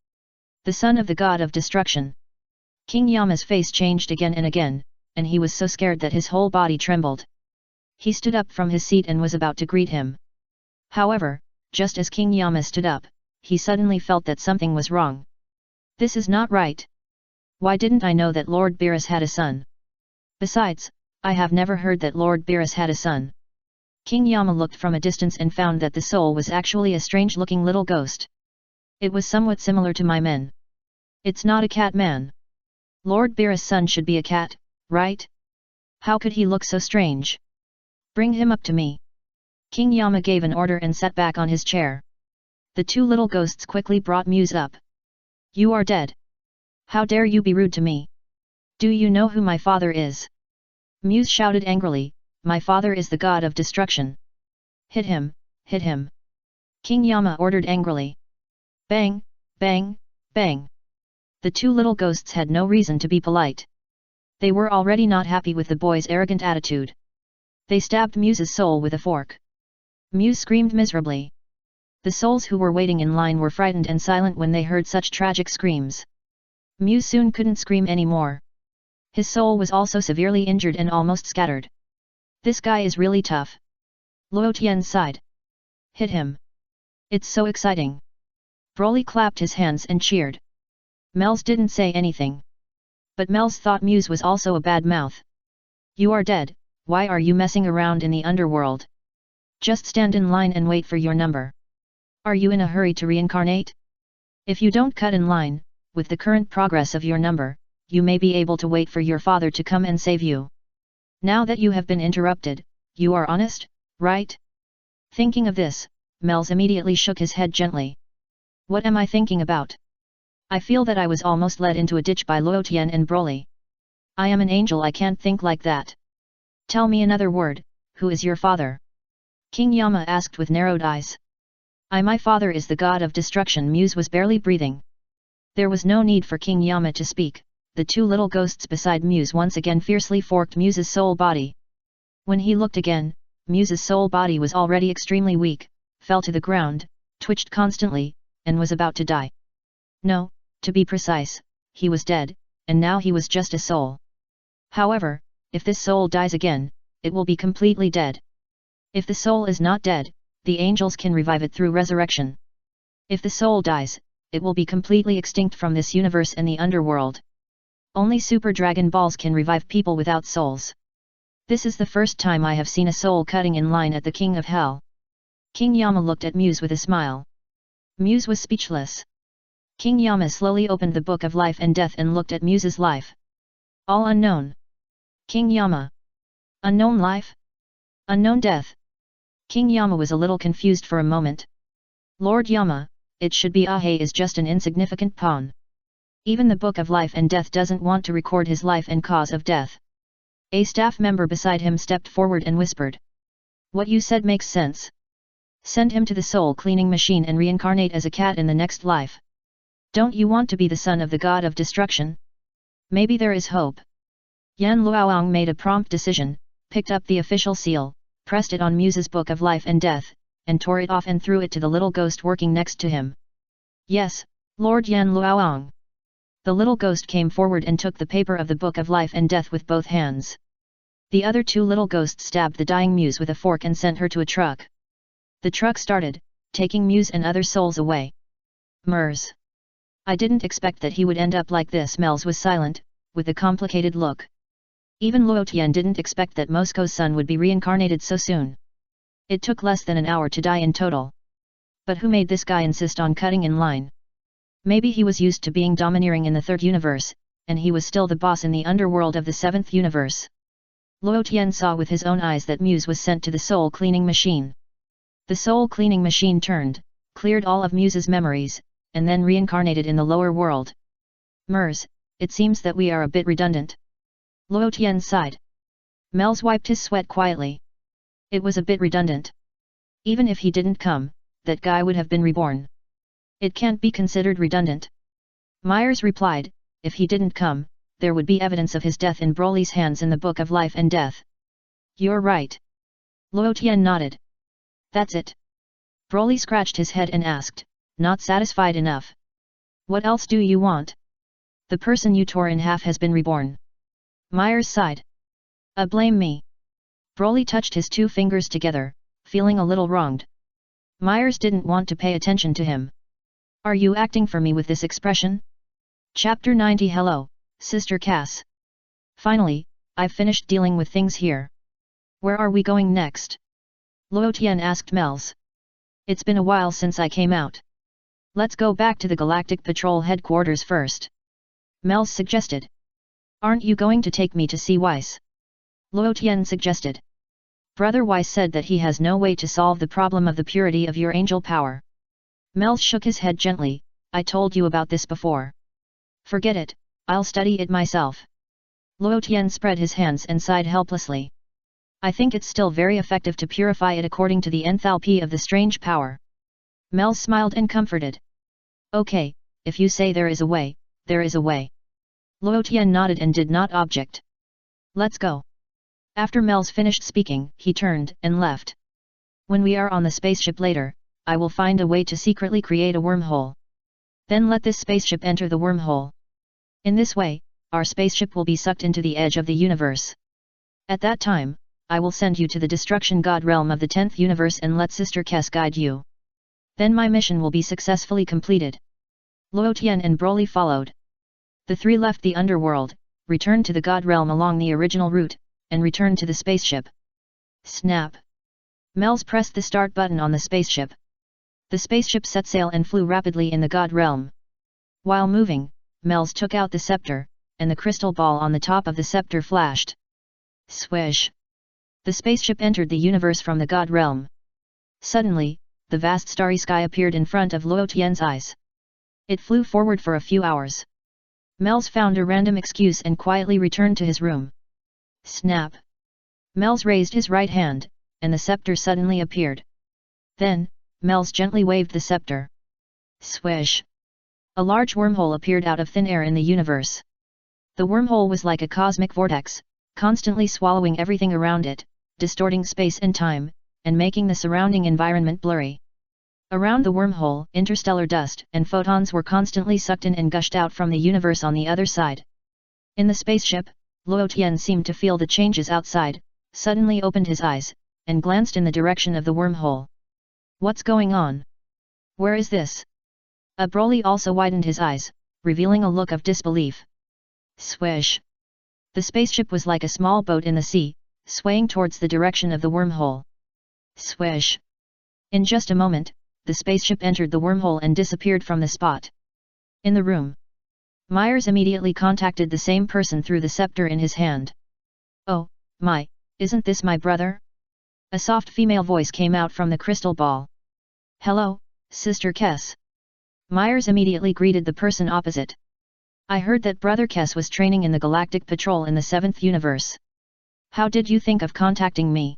Speaker 1: The son of the God of Destruction. King Yama's face changed again and again, and he was so scared that his whole body trembled. He stood up from his seat and was about to greet him. However, just as King Yama stood up, he suddenly felt that something was wrong. This is not right. Why didn't I know that Lord Beerus had a son? Besides, I have never heard that Lord Beerus had a son. King Yama looked from a distance and found that the soul was actually a strange-looking little ghost. It was somewhat similar to my men. It's not a cat man. Lord Beerus' son should be a cat, right? How could he look so strange? Bring him up to me. King Yama gave an order and sat back on his chair. The two little ghosts quickly brought Muse up. You are dead. How dare you be rude to me? Do you know who my father is? Muse shouted angrily, my father is the God of Destruction. Hit him, hit him. King Yama ordered angrily. Bang, bang, bang. The two little ghosts had no reason to be polite. They were already not happy with the boy's arrogant attitude. They stabbed Muse's soul with a fork. Muse screamed miserably. The souls who were waiting in line were frightened and silent when they heard such tragic screams. Muse soon couldn't scream anymore. His soul was also severely injured and almost scattered. This guy is really tough. Luo Tian sighed. Hit him. It's so exciting. Broly clapped his hands and cheered. Mels didn't say anything. But Mels thought Muse was also a bad mouth. You are dead, why are you messing around in the underworld? Just stand in line and wait for your number. Are you in a hurry to reincarnate? If you don't cut in line, with the current progress of your number, you may be able to wait for your father to come and save you. Now that you have been interrupted, you are honest, right? Thinking of this, Mels immediately shook his head gently. What am I thinking about? I feel that I was almost led into a ditch by Luo Tian and Broly. I am an angel, I can't think like that. Tell me another word, who is your father? King Yama asked with narrowed eyes. My father is the God of Destruction. Muse was barely breathing. There was no need for King Yama to speak, the two little ghosts beside Muse once again fiercely forked Muse's soul body. When he looked again, Muse's soul body was already extremely weak, fell to the ground, twitched constantly, and was about to die. No, to be precise, he was dead, and now he was just a soul. However, if this soul dies again, it will be completely dead. If the soul is not dead, the angels can revive it through resurrection. If the soul dies, it will be completely extinct from this universe and the underworld. Only Super Dragon Balls can revive people without souls. This is the first time I have seen a soul cutting in line at the King of Hell. King Yama looked at Muse with a smile. Muse was speechless. King Yama slowly opened the Book of Life and Death and looked at Muse's life. All unknown. King Yama. Unknown life? Unknown death. King Yama was a little confused for a moment. Lord Yama, it should be Ahe is just an insignificant pawn. Even the Book of Life and Death doesn't want to record his life and cause of death. A staff member beside him stepped forward and whispered. What you said makes sense. Send him to the soul cleaning machine and reincarnate as a cat in the next life. Don't you want to be the son of the god of destruction? Maybe there is hope. Yan Luoyang made a prompt decision, picked up the official seal, pressed it on Muse's Book of Life and Death, and tore it off and threw it to the little ghost working next to him. Yes, Lord Yan Luoyang. The little ghost came forward and took the paper of the Book of Life and Death with both hands. The other two little ghosts stabbed the dying Muse with a fork and sent her to a truck. The truck started, taking Muse and other souls away. Mers. I didn't expect that he would end up like this. Mels was silent, with a complicated look. Even Luo Tian didn't expect that Moscow's son would be reincarnated so soon. It took less than an hour to die in total. But who made this guy insist on cutting in line? Maybe he was used to being domineering in the third universe, and he was still the boss in the underworld of the seventh universe. Luo Tian saw with his own eyes that Muse was sent to the soul cleaning machine. The soul cleaning machine turned, cleared all of Muse's memories, and then reincarnated in the lower world. Mers, it seems that we are a bit redundant. Luo Tian sighed. Mels wiped his sweat quietly. It was a bit redundant. Even if he didn't come, that guy would have been reborn. It can't be considered redundant. Myers replied, if he didn't come, there would be evidence of his death in Broly's hands in the Book of Life and Death. You're right. Luo Tian nodded. That's it. Broly scratched his head and asked, not satisfied enough. What else do you want? The person you tore in half has been reborn. Myers sighed. Blame me. Broly touched his two fingers together, feeling a little wronged. Myers didn't want to pay attention to him. Are you acting for me with this expression? Chapter 90. Hello, Sister Cass. Finally, I've finished dealing with things here. Where are we going next? Luo Tian asked Mels. It's been a while since I came out. Let's go back to the Galactic Patrol headquarters first. Mels suggested. Aren't you going to take me to see Weiss? Luo Tian suggested. Brother Weiss said that he has no way to solve the problem of the purity of your angel power. Mels shook his head gently, I told you about this before. Forget it, I'll study it myself. Luo Tian spread his hands and sighed helplessly. I think it's still very effective to purify it according to the enthalpy of the strange power. Mels smiled and comforted. Okay, if you say there is a way, there is a way. Luo Tian nodded and did not object. Let's go. After Mels finished speaking, he turned and left. When we are on the spaceship later, I will find a way to secretly create a wormhole. Then let this spaceship enter the wormhole. In this way, our spaceship will be sucked into the edge of the universe. At that time, I will send you to the destruction god realm of the 10th universe and let Sister Kess guide you. Then my mission will be successfully completed. Luo Tian and Broly followed. The three left the underworld, returned to the god realm along the original route, and returned to the spaceship. Snap! Mels pressed the start button on the spaceship. The spaceship set sail and flew rapidly in the god realm. While moving, Mels took out the scepter, and the crystal ball on the top of the scepter flashed. Swish! The spaceship entered the universe from the god realm. Suddenly, the vast starry sky appeared in front of Luo Tian's eyes. It flew forward for a few hours. Mels found a random excuse and quietly returned to his room. Snap! Mels raised his right hand, and the scepter suddenly appeared. Then, Mels gently waved the scepter. Swish! A large wormhole appeared out of thin air in the universe. The wormhole was like a cosmic vortex, constantly swallowing everything around it, distorting space and time, and making the surrounding environment blurry. Around the wormhole, interstellar dust and photons were constantly sucked in and gushed out from the universe on the other side. In the spaceship, Luo Tian seemed to feel the changes outside, suddenly opened his eyes, and glanced in the direction of the wormhole. What's going on? Where is this? Broly also widened his eyes, revealing a look of disbelief. Swish! The spaceship was like a small boat in the sea, swaying towards the direction of the wormhole. Swish! In just a moment, the spaceship entered the wormhole and disappeared from the spot. In the room, Myers immediately contacted the same person through the scepter in his hand. Oh, my, isn't this my brother? A soft female voice came out from the crystal ball. Hello, Sister Kess. Myers immediately greeted the person opposite. I heard that Brother Kess was training in the Galactic Patrol in the 7th universe. How did you think of contacting me?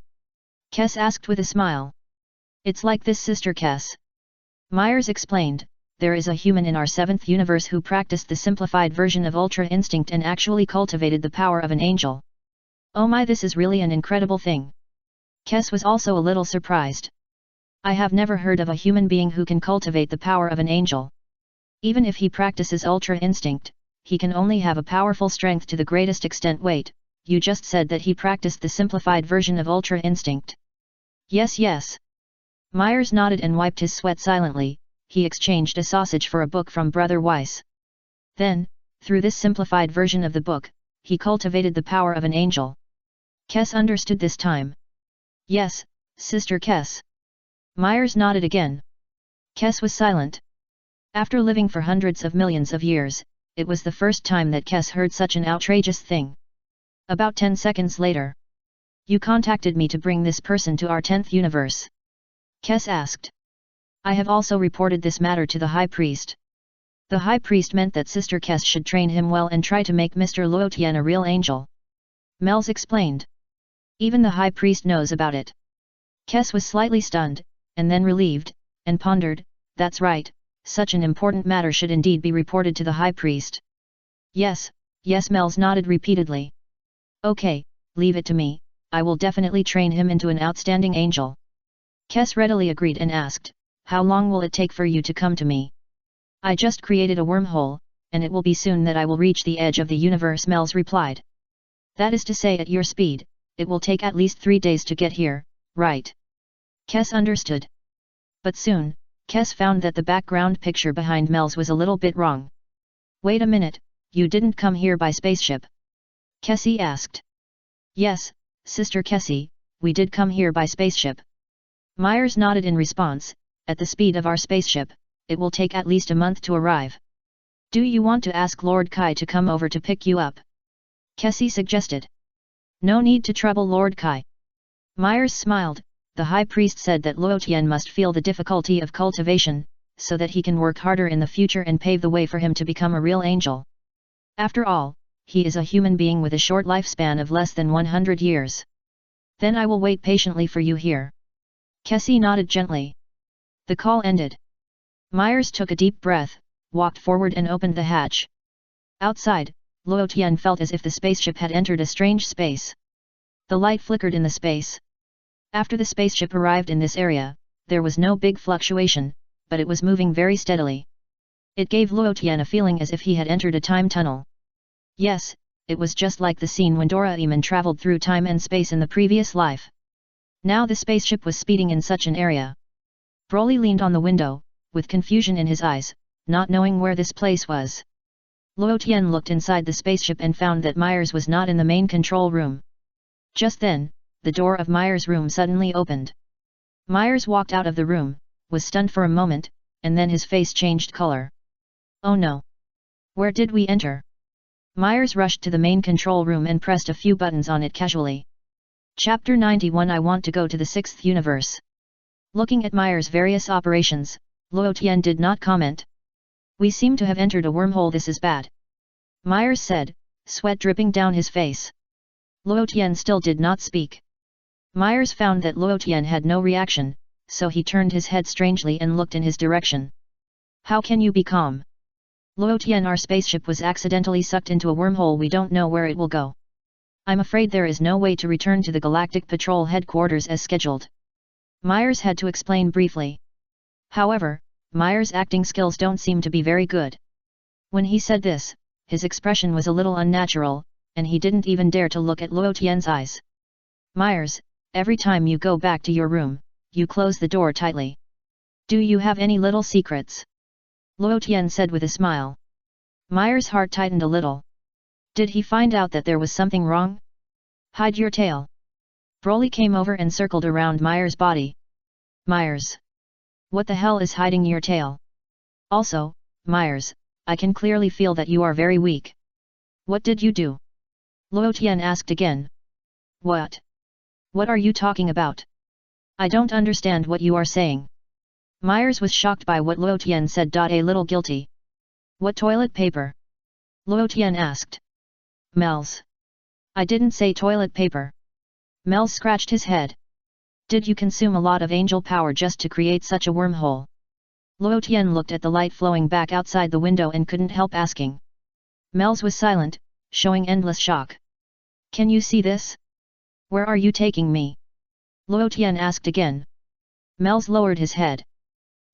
Speaker 1: Kess asked with a smile. It's like this, Sister Kess. Myers explained, there is a human in our 7th universe who practiced the simplified version of Ultra Instinct and actually cultivated the power of an angel. Oh my, this is really an incredible thing. Kess was also a little surprised. I have never heard of a human being who can cultivate the power of an angel. Even if he practices Ultra Instinct, he can only have a powerful strength to the greatest extent. Wait, you just said that he practiced the simplified version of Ultra Instinct. Yes, yes. Myers nodded and wiped his sweat silently. He exchanged a sausage for a book from Brother Weiss. Then, through this simplified version of the book, he cultivated the power of an angel. Kess understood this time. Yes, Sister Kess. Myers nodded again. Kess was silent. After living for hundreds of millions of years, it was the first time that Kess heard such an outrageous thing. About 10 seconds later. You contacted me to bring this person to our 10th universe. Kess asked. I have also reported this matter to the High Priest. The High Priest meant that Sister Kess should train him well and try to make Mr. Luotian a real angel. Mels explained. Even the High Priest knows about it. Kess was slightly stunned, and then relieved, and pondered, that's right, such an important matter should indeed be reported to the High Priest. Yes, yes, Mels nodded repeatedly. Okay, leave it to me, I will definitely train him into an outstanding angel. Kess readily agreed and asked, how long will it take for you to come to me? I just created a wormhole, and it will be soon that I will reach the edge of the universe, Mels replied. That is to say, at your speed, it will take at least 3 days to get here, right? Kess understood. But soon, Kess found that the background picture behind Mels was a little bit wrong. Wait a minute, you didn't come here by spaceship? Kessie asked. Yes, Sister Kessie, we did come here by spaceship. Myers nodded in response, at the speed of our spaceship, it will take at least a month to arrive. Do you want to ask Lord Kai to come over to pick you up? Kessie suggested. No need to trouble Lord Kai. Myers smiled. The High Priest said that Luotian must feel the difficulty of cultivation, so that he can work harder in the future and pave the way for him to become a real angel. After all, he is a human being with a short lifespan of less than 100 years. Then I will wait patiently for you here. Kessie nodded gently. The call ended. Myers took a deep breath, walked forward and opened the hatch. Outside, Luotian felt as if the spaceship had entered a strange space. The light flickered in the space. After the spaceship arrived in this area, there was no big fluctuation, but it was moving very steadily. It gave Luotian a feeling as if he had entered a time tunnel. Yes, it was just like the scene when Doraemon traveled through time and space in the previous life. Now the spaceship was speeding in such an area. Broly leaned on the window, with confusion in his eyes, not knowing where this place was. Luotian looked inside the spaceship and found that Myers was not in the main control room. Just then, the door of Myers' room suddenly opened. Myers walked out of the room, was stunned for a moment, and then his face changed color. Oh no! Where did we enter? Myers rushed to the main control room and pressed a few buttons on it casually. Chapter 91 I want to go to the 6th universe. Looking at Myers' various operations, Luotian did not comment. We seem to have entered a wormhole, this is bad. Myers said, sweat dripping down his face. Luotian still did not speak. Myers found that Luotian had no reaction, so he turned his head strangely and looked in his direction. How can you be calm? Luotian, our spaceship was accidentally sucked into a wormhole, we don't know where it will go. I'm afraid there is no way to return to the Galactic Patrol headquarters as scheduled. Myers had to explain briefly. However, Myers' acting skills don't seem to be very good. When he said this, his expression was a little unnatural, and he didn't even dare to look at Luotian's eyes. Myers, every time you go back to your room, you close the door tightly. Do you have any little secrets? Luo Tian said with a smile. Myers' heart tightened a little. Did he find out that there was something wrong? Hide your tail. Broly came over and circled around Myers' body. Myers. What the hell is hiding your tail? Also, Myers, I can clearly feel that you are very weak. What did you do? Luo Tian asked again. What? What are you talking about? I don't understand what you are saying. Myers was shocked by what Luo Tian said. A little guilty. What toilet paper? Luo Tian asked. Mels. I didn't say toilet paper. Mels scratched his head. Did you consume a lot of angel power just to create such a wormhole? Luo Tian looked at the light flowing back outside the window and couldn't help asking. Mels was silent, showing endless shock. Can you see this? Where are you taking me? Luo Tian asked again. Mels lowered his head.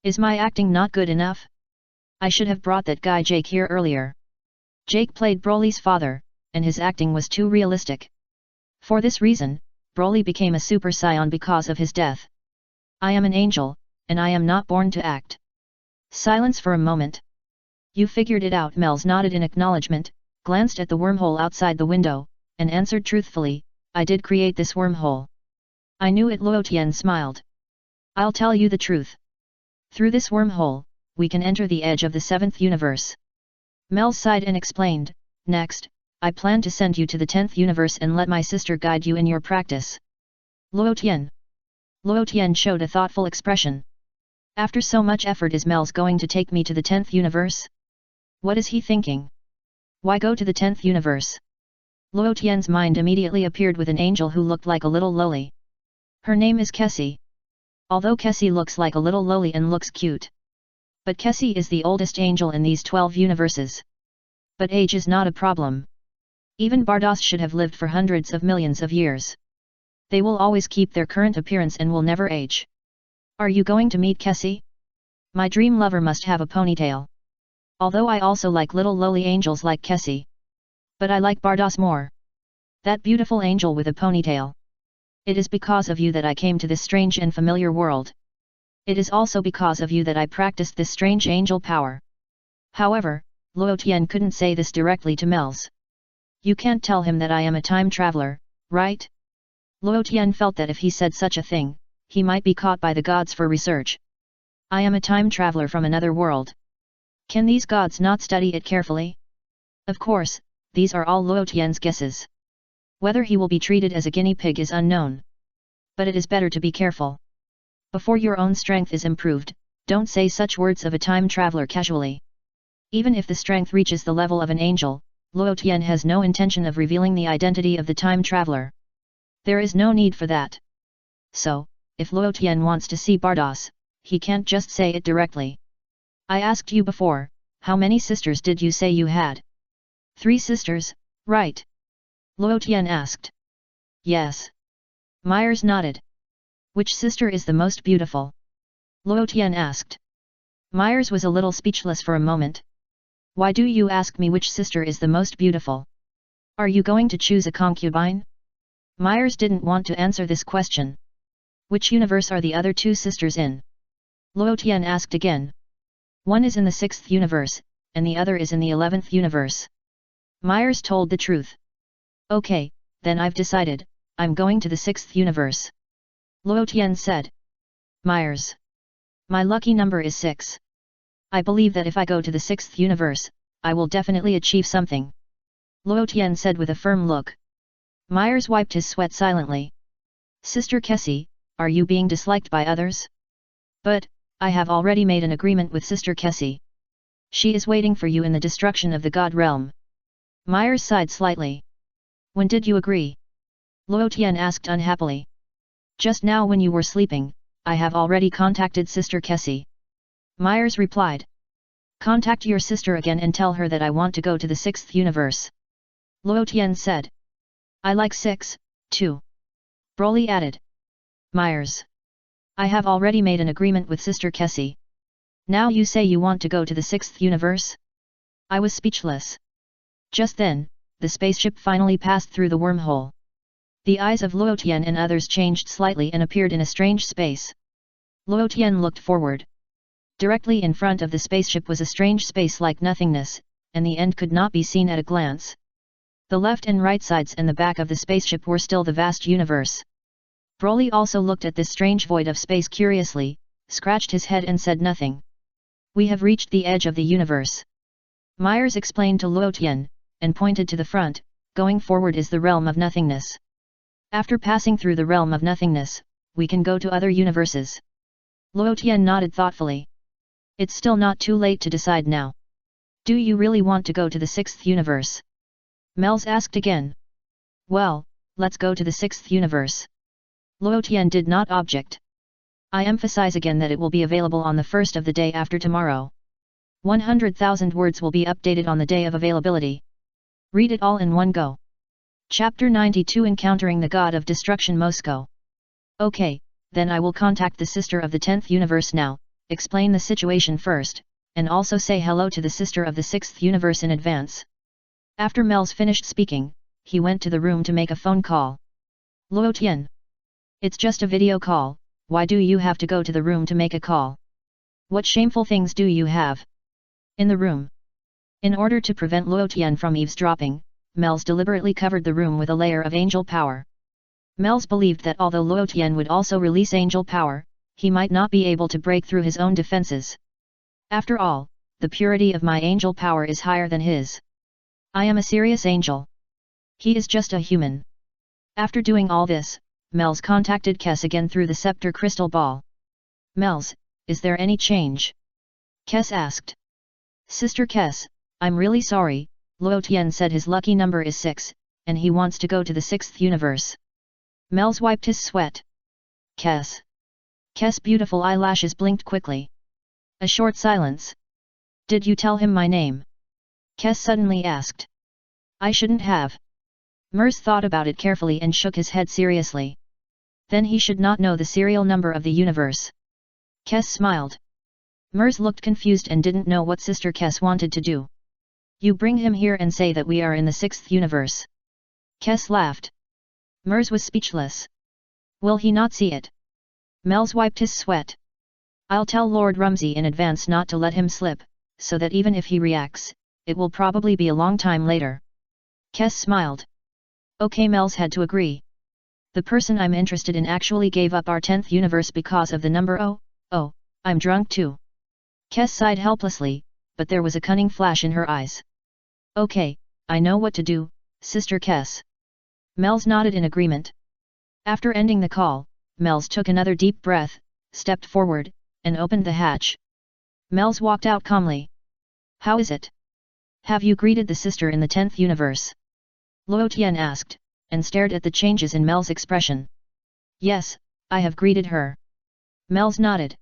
Speaker 1: Is my acting not good enough? I should have brought that guy Jake here earlier. Jake played Broly's father, and his acting was too realistic. For this reason, Broly became a Super Saiyan because of his death. I am an angel, and I am not born to act. Silence for a moment. You figured it out. Mels nodded in acknowledgement, glanced at the wormhole outside the window, and answered truthfully, I did create this wormhole. I knew it. Luo Tian smiled. I'll tell you the truth. Through this wormhole, we can enter the edge of the 7th universe. Mels sighed and explained, next, I plan to send you to the 10th universe and let my sister guide you in your practice. Luo Tian. Luo Tian showed a thoughtful expression. After so much effort, is Mels going to take me to the 10th universe? What is he thinking? Why go to the 10th universe? Luo Tian's mind immediately appeared with an angel who looked like a little loli. Her name is Kessie. Although Kessie looks like a little loli and looks cute. But Kessie is the oldest angel in these 12 universes. But age is not a problem. Even Bardos should have lived for hundreds of millions of years. They will always keep their current appearance and will never age. Are you going to meet Kessie? My dream lover must have a ponytail. Although I also like little lowly angels like Kessie. But I like Bardos more. That beautiful angel with a ponytail. It is because of you that I came to this strange and familiar world. It is also because of you that I practiced this strange angel power. However, Luo Tian couldn't say this directly to Mels. You can't tell him that I am a time traveler, right? Luo Tian felt that if he said such a thing, he might be caught by the gods for research. I am a time traveler from another world. Can these gods not study it carefully? Of course, these are all Luo Tian's guesses. Whether he will be treated as a guinea pig is unknown. But it is better to be careful. Before your own strength is improved, don't say such words of a time traveler casually. Even if the strength reaches the level of an angel, Luo Tian has no intention of revealing the identity of the time traveler. There is no need for that. So, if Luo Tian wants to see Bardos, he can't just say it directly. I asked you before, how many sisters did you say you had? 3 sisters, right? Luo Tian asked. Yes. Myers nodded. Which sister is the most beautiful? Luo Tian asked. Myers was a little speechless for a moment. Why do you ask me which sister is the most beautiful? Are you going to choose a concubine? Myers didn't want to answer this question. Which universe are the other 2 sisters in? Luo Tian asked again. One is in the 6th universe, and the other is in the 11th universe. Myers told the truth. Okay, then I've decided, I'm going to the 6th universe. Luo Tian said. Myers. My lucky number is 6. I believe that if I go to the 6th universe, I will definitely achieve something. Luo Tian said with a firm look. Myers wiped his sweat silently. Sister Kessie, are you being disliked by others? But, I have already made an agreement with Sister Kessie. She is waiting for you in the destruction of the God realm. Myers sighed slightly. When did you agree? Luo Tian asked unhappily. Just now when you were sleeping, I have already contacted Sister Kessie. Myers replied. Contact your sister again and tell her that I want to go to the 6th universe. Luo Tian said. I like 6, too. Broly added. Myers. I have already made an agreement with Sister Kessie. Now you say you want to go to the 6th universe? I was speechless. Just then, the spaceship finally passed through the wormhole. The eyes of Luo Tian and others changed slightly and appeared in a strange space. Luo Tian looked forward, Directly in front of the spaceship was a strange space like nothingness, and the end could not be seen at a glance. The left and right sides and the back of the spaceship were still the vast universe. Broly also looked at this strange void of space curiously, scratched his head and said nothing. We have reached the edge of the universe. Myers explained to Luo Tian, and pointed to the front. Going forward is the realm of nothingness. After passing through the realm of nothingness, we can go to other universes. Luo Tian nodded thoughtfully. It's still not too late to decide now. Do you really want to go to the 6th universe? Mels asked again. Well, let's go to the 6th universe. Luo Tian did not object. I emphasize again that it will be available on the first of the day after tomorrow. 100,000 words will be updated on the day of availability. Read it all in one go. Chapter 92 Encountering the God of Destruction Moscow. Okay, then I will contact the sister of the 10th universe now, explain the situation first, and also say hello to the sister of the 6th universe in advance. After Mels finished speaking, he went to the room to make a phone call. Luo Tian. It's just a video call, why do you have to go to the room to make a call? What shameful things do you have? In the room. In order to prevent Luo Tian from eavesdropping, Mels deliberately covered the room with a layer of angel power. Mels believed that although Luo Tian would also release angel power, he might not be able to break through his own defenses. After all, the purity of my angel power is higher than his. I am a serious angel. He is just a human. After doing all this, Mels contacted Kes again through the scepter crystal ball. Mels, is there any change? Kes asked. Sister Kes, I'm really sorry, Luo Tian said his lucky number is 6, and he wants to go to the 6th universe. Mels wiped his sweat. Kes. Kes' beautiful eyelashes blinked quickly. A short silence. Did you tell him my name? Kes suddenly asked. I shouldn't have. Mers thought about it carefully and shook his head seriously. Then he should not know the serial number of the universe. Kes smiled. Mers looked confused and didn't know what Sister Kes wanted to do. You bring him here and say that we are in the 6th universe. Kes laughed. Mers was speechless. Will he not see it? Mels wiped his sweat. I'll tell Lord Rumsey in advance not to let him slip, so that even if he reacts, it will probably be a long time later. Kes smiled. Okay, Mels had to agree. The person I'm interested in actually gave up our 10th universe because of the number oh, I'm drunk too. Kes sighed helplessly, but there was a cunning flash in her eyes. Okay, I know what to do, Sister Kes. Mels nodded in agreement. After ending the call, Mels took another deep breath, stepped forward, and opened the hatch. Mels walked out calmly. How is it? Have you greeted the sister in the 10th universe? Luo Tian asked, and stared at the changes in Mel's expression. Yes, I have greeted her. Mels nodded.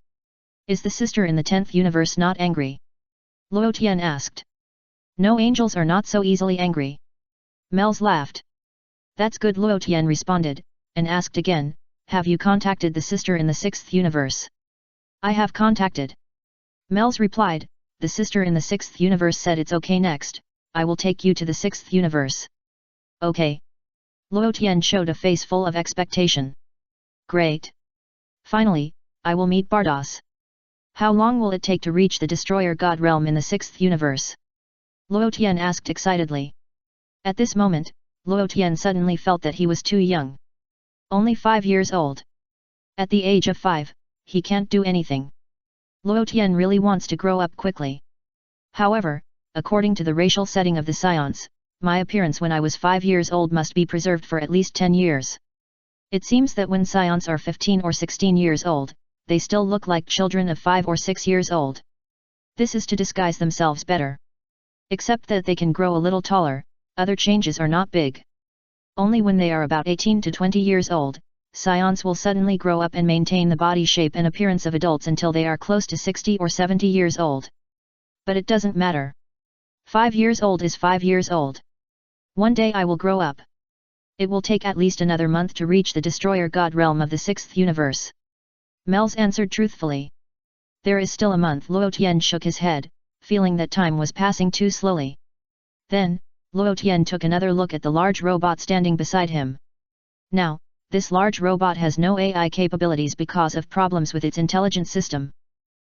Speaker 1: Is the sister in the 10th universe not angry? Luo Tian asked. No, angels are not so easily angry. Mels laughed. That's good, Luo Tian responded, and asked again, have you contacted the sister in the 6th universe? I have contacted. Mels replied, the sister in the 6th universe said it's okay next, I will take you to the 6th universe. Okay. Luo Tian showed a face full of expectation. Great. Finally, I will meet Bardos. How long will it take to reach the Destroyer God realm in the 6th universe? Luo Tian asked excitedly. At this moment, Luo Tian suddenly felt that he was too young. Only 5 years old. At the age of 5, he can't do anything. Luo Tian really wants to grow up quickly. However, according to the racial setting of the Saiyans, my appearance when I was 5 years old must be preserved for at least 10 years. It seems that when Saiyans are 15 or 16 years old, they still look like children of 5 or 6 years old. This is to disguise themselves better. Except that they can grow a little taller, other changes are not big. Only when they are about 18 to 20 years old, Saiyans will suddenly grow up and maintain the body shape and appearance of adults until they are close to 60 or 70 years old. But it doesn't matter. 5 years old is 5 years old. One day I will grow up. It will take at least another month to reach the Destroyer God realm of the 6th universe. Mels answered truthfully. There is still a month. Luo Tian shook his head, feeling that time was passing too slowly. Then, Luo Tian took another look at the large robot standing beside him. Now, this large robot has no AI capabilities because of problems with its intelligence system.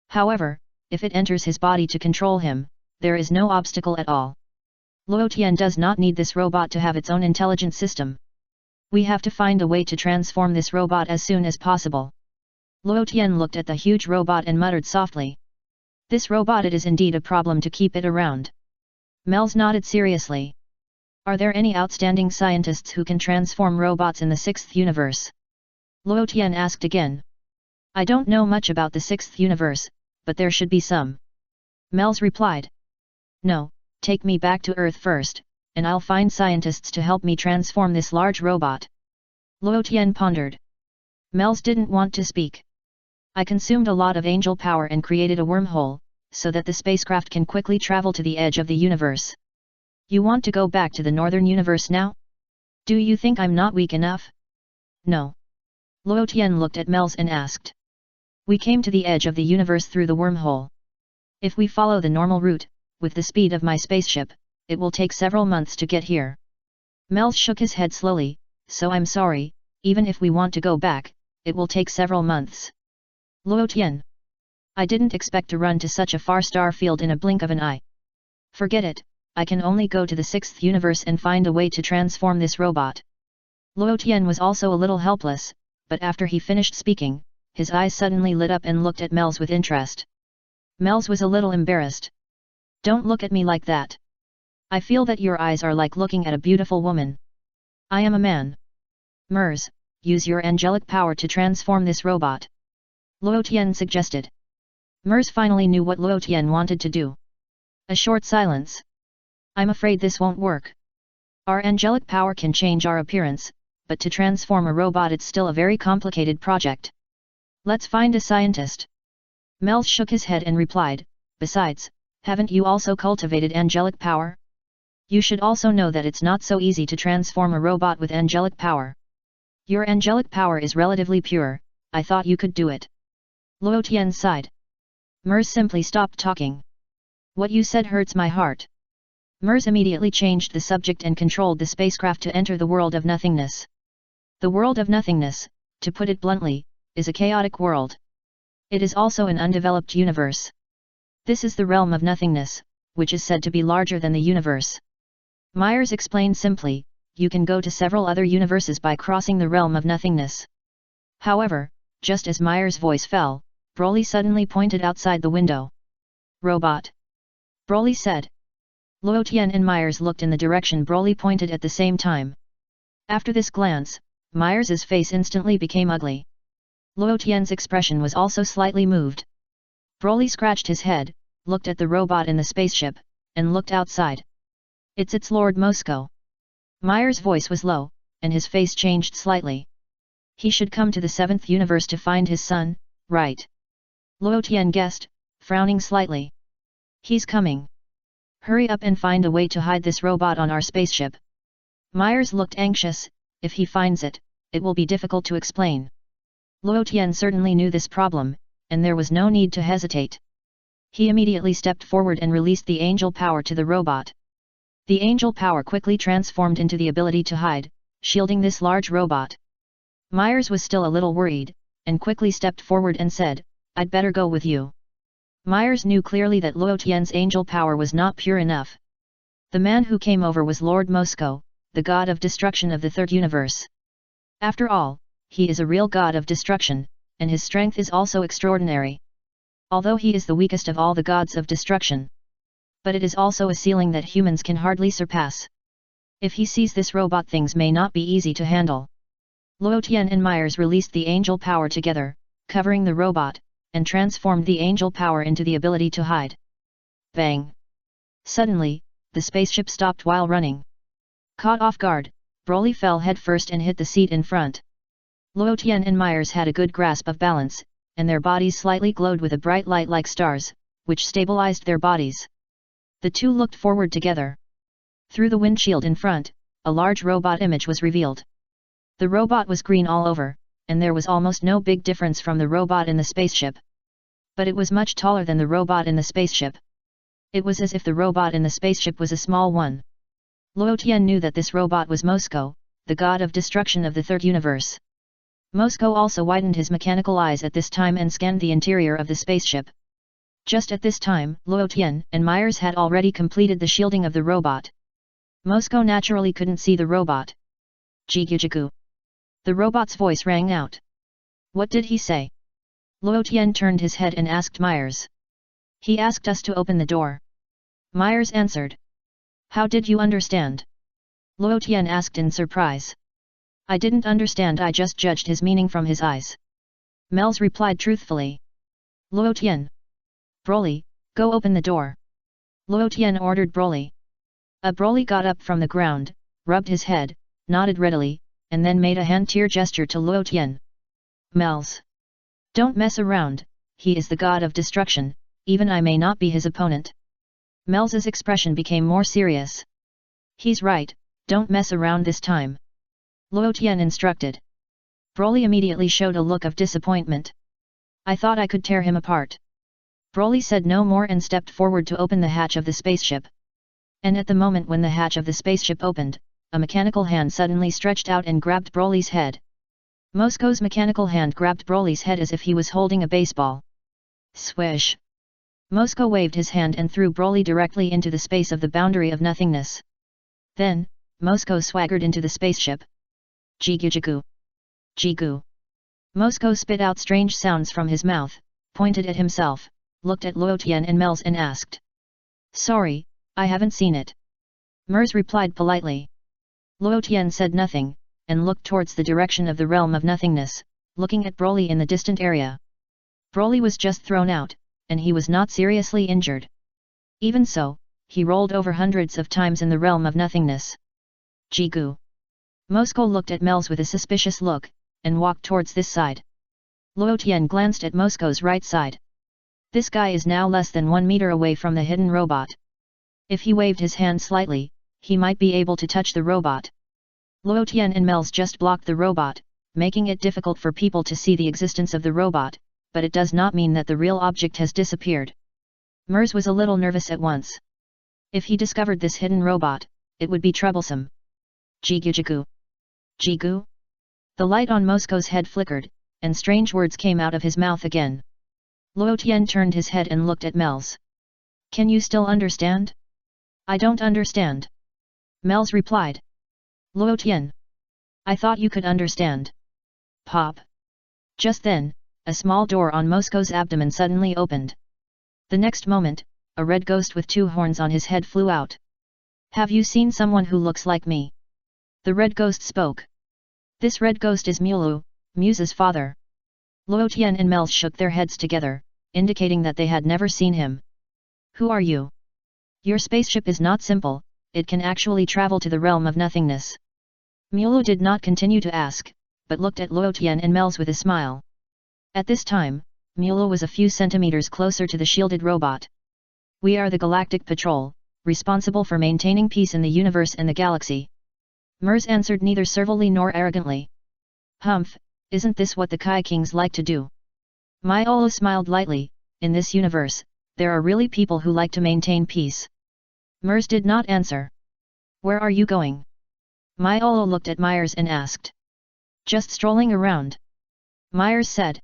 Speaker 1: However, if it enters his body to control him, there is no obstacle at all. Luo Tian does not need this robot to have its own intelligent system. We have to find a way to transform this robot as soon as possible. Luo Tian looked at the huge robot and muttered softly. This robot, it is indeed a problem to keep it around. Mels nodded seriously. Are there any outstanding scientists who can transform robots in the 6th universe? Luo Tian asked again. I don't know much about the 6th universe, but there should be some. Mels replied. No, take me back to Earth first, and I'll find scientists to help me transform this large robot. Luo Tian pondered. Mels didn't want to speak. I consumed a lot of angel power and created a wormhole, so that the spacecraft can quickly travel to the edge of the universe. You want to go back to the northern universe now? Do you think I'm not weak enough? No. Luo Tian looked at Mels and asked. We came to the edge of the universe through the wormhole. If we follow the normal route, with the speed of my spaceship, it will take several months to get here. Mels shook his head slowly, so I'm sorry, even if we want to go back, it will take several months. Luo Tian. I didn't expect to run to such a far star field in a blink of an eye. Forget it, I can only go to the 6th universe and find a way to transform this robot. Luo Tian was also a little helpless, but after he finished speaking, his eyes suddenly lit up and looked at Mels with interest. Mels was a little embarrassed. Don't look at me like that. I feel that your eyes are like looking at a beautiful woman. I am a man. Mers, use your angelic power to transform this robot. Luo Tian suggested. Mers finally knew what Luo Tian wanted to do. A short silence. I'm afraid this won't work. Our angelic power can change our appearance, but to transform a robot it's still a very complicated project. Let's find a scientist. Mels shook his head and replied, besides, haven't you also cultivated angelic power? You should also know that it's not so easy to transform a robot with angelic power. Your angelic power is relatively pure, I thought you could do it. Luo Tian sighed. Mers simply stopped talking. What you said hurts my heart. Mers immediately changed the subject and controlled the spacecraft to enter the world of nothingness. The world of nothingness, to put it bluntly, is a chaotic world. It is also an undeveloped universe. This is the realm of nothingness, which is said to be larger than the universe. Myers explained simply, you can go to several other universes by crossing the realm of nothingness. However, just as Myers' voice fell, Broly suddenly pointed outside the window. Robot. Broly said. Luo Tian and Myers looked in the direction Broly pointed at the same time. After this glance, Myers' face instantly became ugly. Luo Tian's expression was also slightly moved. Broly scratched his head, looked at the robot in the spaceship, and looked outside. It's Lord Moscow. Myers' voice was low, and his face changed slightly. He should come to the 7th universe to find his son, right? Luo Tian guessed, frowning slightly. He's coming. Hurry up and find a way to hide this robot on our spaceship. Myers looked anxious, if he finds it, it will be difficult to explain. Luo Tian certainly knew this problem, and there was no need to hesitate. He immediately stepped forward and released the angel power to the robot. The angel power quickly transformed into the ability to hide, shielding this large robot. Myers was still a little worried, and quickly stepped forward and said, I'd better go with you. Myers knew clearly that Luo Tian's angel power was not pure enough. The man who came over was Lord Moscow, the god of destruction of the 3rd universe. After all, he is a real god of destruction, and his strength is also extraordinary. Although he is the weakest of all the gods of destruction. But it is also a ceiling that humans can hardly surpass. If he sees this robot, things may not be easy to handle. Luo Tian and Myers released the angel power together, covering the robot, and transformed the angel power into the ability to hide. Bang! Suddenly, the spaceship stopped while running. Caught off guard, Broly fell headfirst and hit the seat in front. Luo Tian and Myers had a good grasp of balance, and their bodies slightly glowed with a bright light like stars, which stabilized their bodies. The two looked forward together. Through the windshield in front, a large robot image was revealed. The robot was green all over, and there was almost no big difference from the robot in the spaceship. But it was much taller than the robot in the spaceship. It was as if the robot in the spaceship was a small one. Luo Tian knew that this robot was Moscow, the god of destruction of the 3rd universe. Moscow also widened his mechanical eyes at this time and scanned the interior of the spaceship. Just at this time, Luo Tian and Myers had already completed the shielding of the robot. Moscow naturally couldn't see the robot. Jigujigu. The robot's voice rang out. What did he say? Luo Tian turned his head and asked Myers. He asked us to open the door. Myers answered. How did you understand? Luo Tian asked in surprise. I didn't understand, I just judged his meaning from his eyes. Mels replied truthfully. Luo Tian. Broly, go open the door. Luo Tian ordered Broly. Broly got up from the ground, rubbed his head, nodded readily, and then made a hand-tear gesture to Luo Tian. Mels. Don't mess around, he is the god of destruction, even I may not be his opponent. Mels's expression became more serious. He's right, don't mess around this time. Luo Tian instructed. Broly immediately showed a look of disappointment. I thought I could tear him apart. Broly said no more and stepped forward to open the hatch of the spaceship. And at the moment when the hatch of the spaceship opened, a mechanical hand suddenly stretched out and grabbed Broly's head. Moscow's mechanical hand grabbed Broly's head as if he was holding a baseball. Swish! Moscow waved his hand and threw Broly directly into the space of the boundary of nothingness. Then, Moscow swaggered into the spaceship. Jigujigu. Jigu. Moscow spit out strange sounds from his mouth, pointed at himself, looked at Luo Tian and Mels and asked. Sorry, I haven't seen it. Mers replied politely. Luo Tian said nothing, and looked towards the direction of the realm of nothingness, looking at Broly in the distant area. Broly was just thrown out, and he was not seriously injured. Even so, he rolled over hundreds of times in the realm of nothingness. Jigu. Moscow looked at Mels with a suspicious look, and walked towards this side. Luo Tian glanced at Moscow's right side. This guy is now less than 1 meter away from the hidden robot. If he waved his hand slightly, he might be able to touch the robot. Luo Tian and Mels just blocked the robot, making it difficult for people to see the existence of the robot, but it does not mean that the real object has disappeared. Mers was a little nervous at once. If he discovered this hidden robot, it would be troublesome. Jigujigu. Jigu? The light on Moscow's head flickered, and strange words came out of his mouth again. Luo Tian turned his head and looked at Mels. Can you still understand? I don't understand. Mels replied. Luo Tian. I thought you could understand. Pop. Just then, a small door on Moscow's abdomen suddenly opened. The next moment, a red ghost with 2 horns on his head flew out. Have you seen someone who looks like me? The red ghost spoke. This red ghost is Mulu, Muse's father. Luo Tian and Mels shook their heads together, indicating that they had never seen him. Who are you? Your spaceship is not simple, it can actually travel to the realm of nothingness. Mulu did not continue to ask, but looked at Luo Tian and Mels with a smile. At this time, Mulu was a few centimeters closer to the shielded robot. We are the Galactic Patrol, responsible for maintaining peace in the universe and the galaxy. Mers answered neither servilely nor arrogantly. Humph, isn't this what the Kai Kings like to do? Myolo smiled lightly. In this universe, there are really people who like to maintain peace. Mers did not answer. Where are you going? Myolo looked at Myers and asked. Just strolling around. Myers said.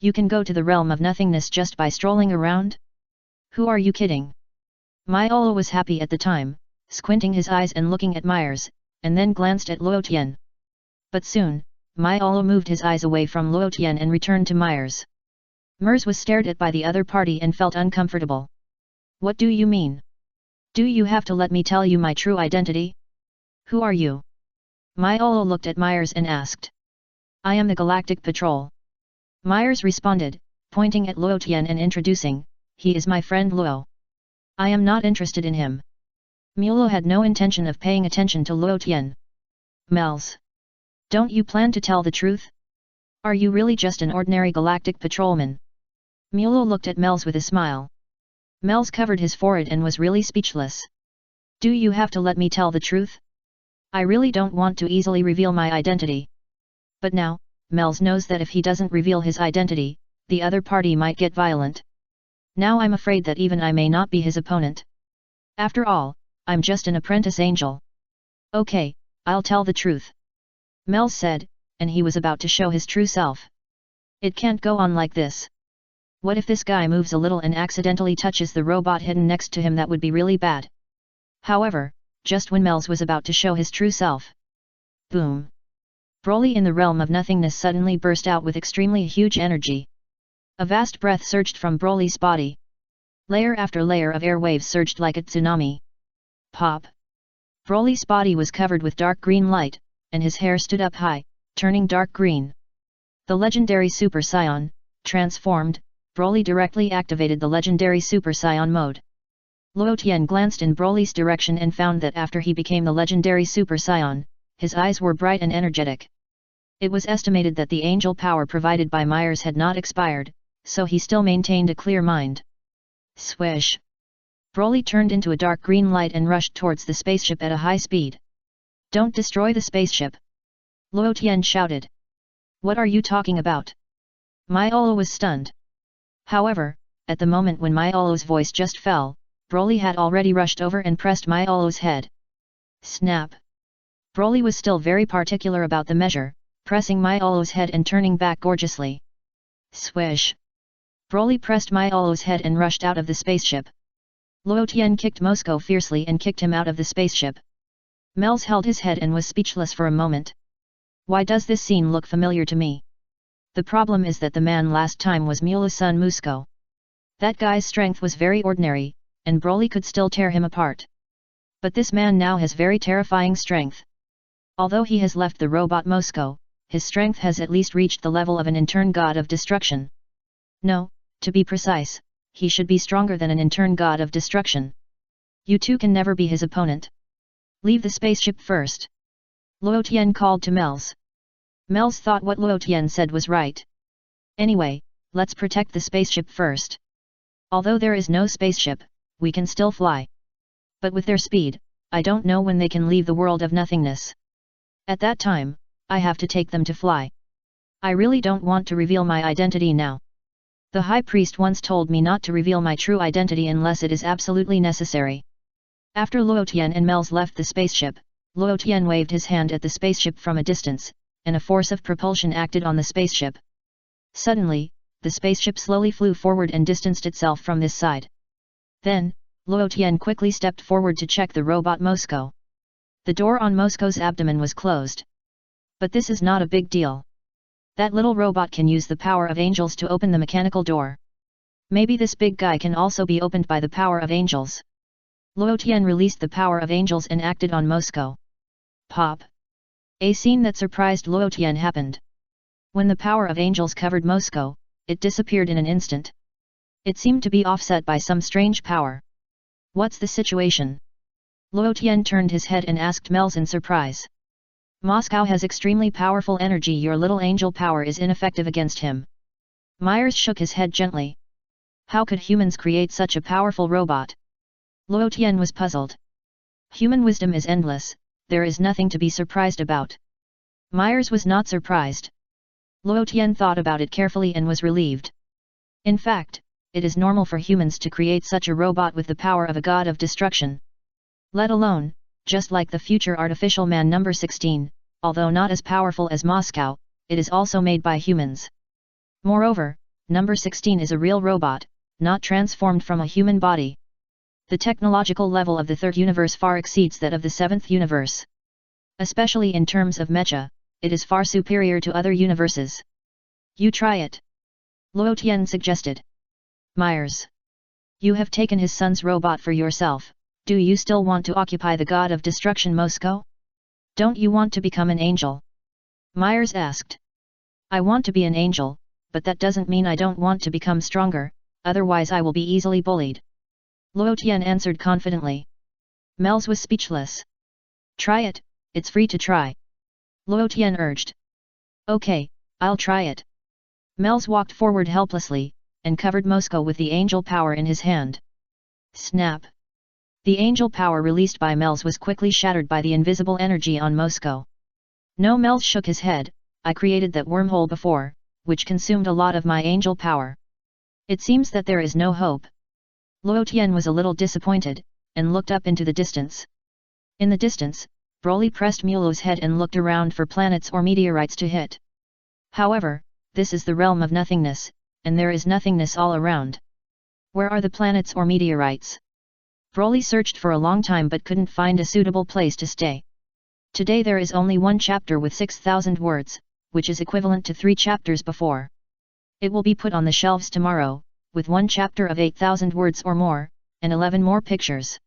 Speaker 1: You can go to the realm of nothingness just by strolling around? Who are you kidding? Myolo was happy at the time, squinting his eyes and looking at Myers, and then glanced at Luo Tian. But soon, Myolo moved his eyes away from Luo Tian and returned to Myers. Mers was stared at by the other party and felt uncomfortable. What do you mean? Do you have to let me tell you my true identity? Who are you? Myolo looked at Myers and asked. I am the Galactic Patrol. Myers responded, pointing at Luo Tian and introducing, he is my friend Luo. I am not interested in him. Mulu had no intention of paying attention to Luo Tian. Mels. Don't you plan to tell the truth? Are you really just an ordinary galactic patrolman? Mulu looked at Mels with a smile. Mels covered his forehead and was really speechless. Do you have to let me tell the truth? I really don't want to easily reveal my identity. But now, Mels knows that if he doesn't reveal his identity, the other party might get violent. Now I'm afraid that even I may not be his opponent. After all, I'm just an apprentice angel. Okay, I'll tell the truth. Mels said, and he was about to show his true self. It can't go on like this. What if this guy moves a little and accidentally touches the robot hidden next to him? That would be really bad. However, just when Mels was about to show his true self. Boom! Broly in the realm of nothingness suddenly burst out with extremely huge energy. A vast breath surged from Broly's body. Layer after layer of air waves surged like a tsunami. Pop! Broly's body was covered with dark green light, and his hair stood up high, turning dark green. The legendary Super Saiyan, transformed, Broly directly activated the legendary Super Saiyan mode. Luo Tian glanced in Broly's direction and found that after he became the legendary Super Saiyan, his eyes were bright and energetic. It was estimated that the angel power provided by Myers had not expired, so he still maintained a clear mind. Swish! Broly turned into a dark green light and rushed towards the spaceship at a high speed. Don't destroy the spaceship! Luo Tian shouted. What are you talking about? Myolo was stunned. However, at the moment when Myolo's voice just fell, Broly had already rushed over and pressed Myolo's head. Snap! Broly was still very particular about the measure, pressing Myolo's head and turning back gorgeously. Swish! Broly pressed Myolo's head and rushed out of the spaceship. Luo Tian kicked Moscow fiercely and kicked him out of the spaceship. Mels held his head and was speechless for a moment. Why does this scene look familiar to me? The problem is that the man last time was Mulu-san Musco. That guy's strength was very ordinary, and Broly could still tear him apart. But this man now has very terrifying strength. Although he has left the robot Moscow, his strength has at least reached the level of an intern god of destruction. No, to be precise, he should be stronger than an intern god of destruction. You two can never be his opponent. Leave the spaceship first. Luo Tian called to Mels. Mels thought what Luo Tian said was right. Anyway, let's protect the spaceship first. Although there is no spaceship, we can still fly. But with their speed, I don't know when they can leave the world of nothingness. At that time, I have to take them to fly. I really don't want to reveal my identity now. The High Priest once told me not to reveal my true identity unless it is absolutely necessary. After Luo Tian and Mels left the spaceship, Luo Tian waved his hand at the spaceship from a distance, and a force of propulsion acted on the spaceship. Suddenly, the spaceship slowly flew forward and distanced itself from this side. Then, Luo Tian quickly stepped forward to check the robot Moscow. The door on Moscow's abdomen was closed. But this is not a big deal. That little robot can use the power of angels to open the mechanical door. Maybe this big guy can also be opened by the power of angels. Luo Tian released the power of angels and acted on Moscow. Pop! A scene that surprised Luo Tian happened. When the power of angels covered Moscow, it disappeared in an instant. It seemed to be offset by some strange power. What's the situation? Luo Tian turned his head and asked Mels in surprise. Moscow has extremely powerful energy. Your little angel power is ineffective against him. Myers shook his head gently. How could humans create such a powerful robot? Luo Tian was puzzled. Human wisdom is endless, there is nothing to be surprised about. Myers was not surprised. Luo Tian thought about it carefully and was relieved. In fact, it is normal for humans to create such a robot with the power of a god of destruction. Let alone, just like the future artificial man number 16, although not as powerful as Moscow, it is also made by humans. Moreover, number 16 is a real robot, not transformed from a human body. The technological level of the third universe far exceeds that of the seventh universe. Especially in terms of mecha, it is far superior to other universes. You try it. Luo Tian suggested. Myers. You have taken his son's robot for yourself. Do you still want to occupy the god of destruction Moscow? Don't you want to become an angel? Myers asked. I want to be an angel, but that doesn't mean I don't want to become stronger, otherwise I will be easily bullied. Luo Tian answered confidently. Mels was speechless. Try it, it's free to try. Luo Tian urged. Okay, I'll try it. Mels walked forward helplessly, and covered Moscow with the angel power in his hand. Snap! The angel power released by Mels was quickly shattered by the invisible energy on Moscow. No, Mels shook his head, I created that wormhole before, which consumed a lot of my angel power. It seems that there is no hope. Luo Tian was a little disappointed, and looked up into the distance. In the distance, Broly pressed Mulo's head and looked around for planets or meteorites to hit. However, this is the realm of nothingness, and there is nothingness all around. Where are the planets or meteorites? Broly searched for a long time but couldn't find a suitable place to stay. Today there is only one chapter with 6,000 words, which is equivalent to 3 chapters before. It will be put on the shelves tomorrow, with one chapter of 8,000 words or more, and 11 more pictures.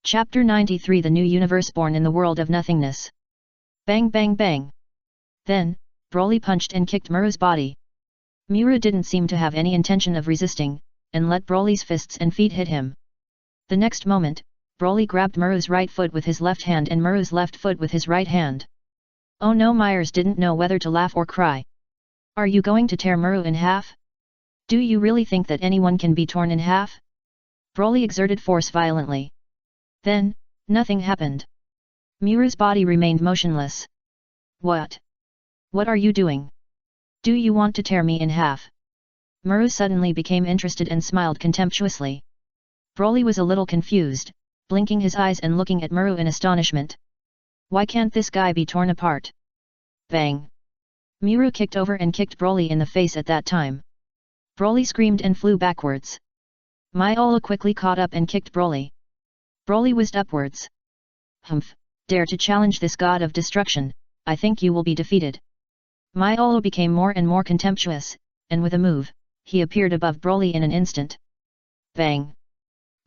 Speaker 1: Chapter 93 The New Universe Born in the World of Nothingness. Bang bang bang. Then, Broly punched and kicked Muru's body. Muru didn't seem to have any intention of resisting, and let Broly's fists and feet hit him. The next moment, Broly grabbed Muru's right foot with his left hand and Muru's left foot with his right hand. Oh no, Myers didn't know whether to laugh or cry. Are you going to tear Muru in half? Do you really think that anyone can be torn in half? Broly exerted force violently. Then, nothing happened. Muru's body remained motionless. What? What are you doing? Do you want to tear me in half? Muru suddenly became interested and smiled contemptuously. Broly was a little confused, blinking his eyes and looking at Muru in astonishment. Why can't this guy be torn apart? Bang! Muru kicked over and kicked Broly in the face at that time. Broly screamed and flew backwards. Myola quickly caught up and kicked Broly. Broly whizzed upwards. Humph! Dare to challenge this god of destruction, I think you will be defeated. Myola became more and more contemptuous, and with a move, he appeared above Broly in an instant. Bang!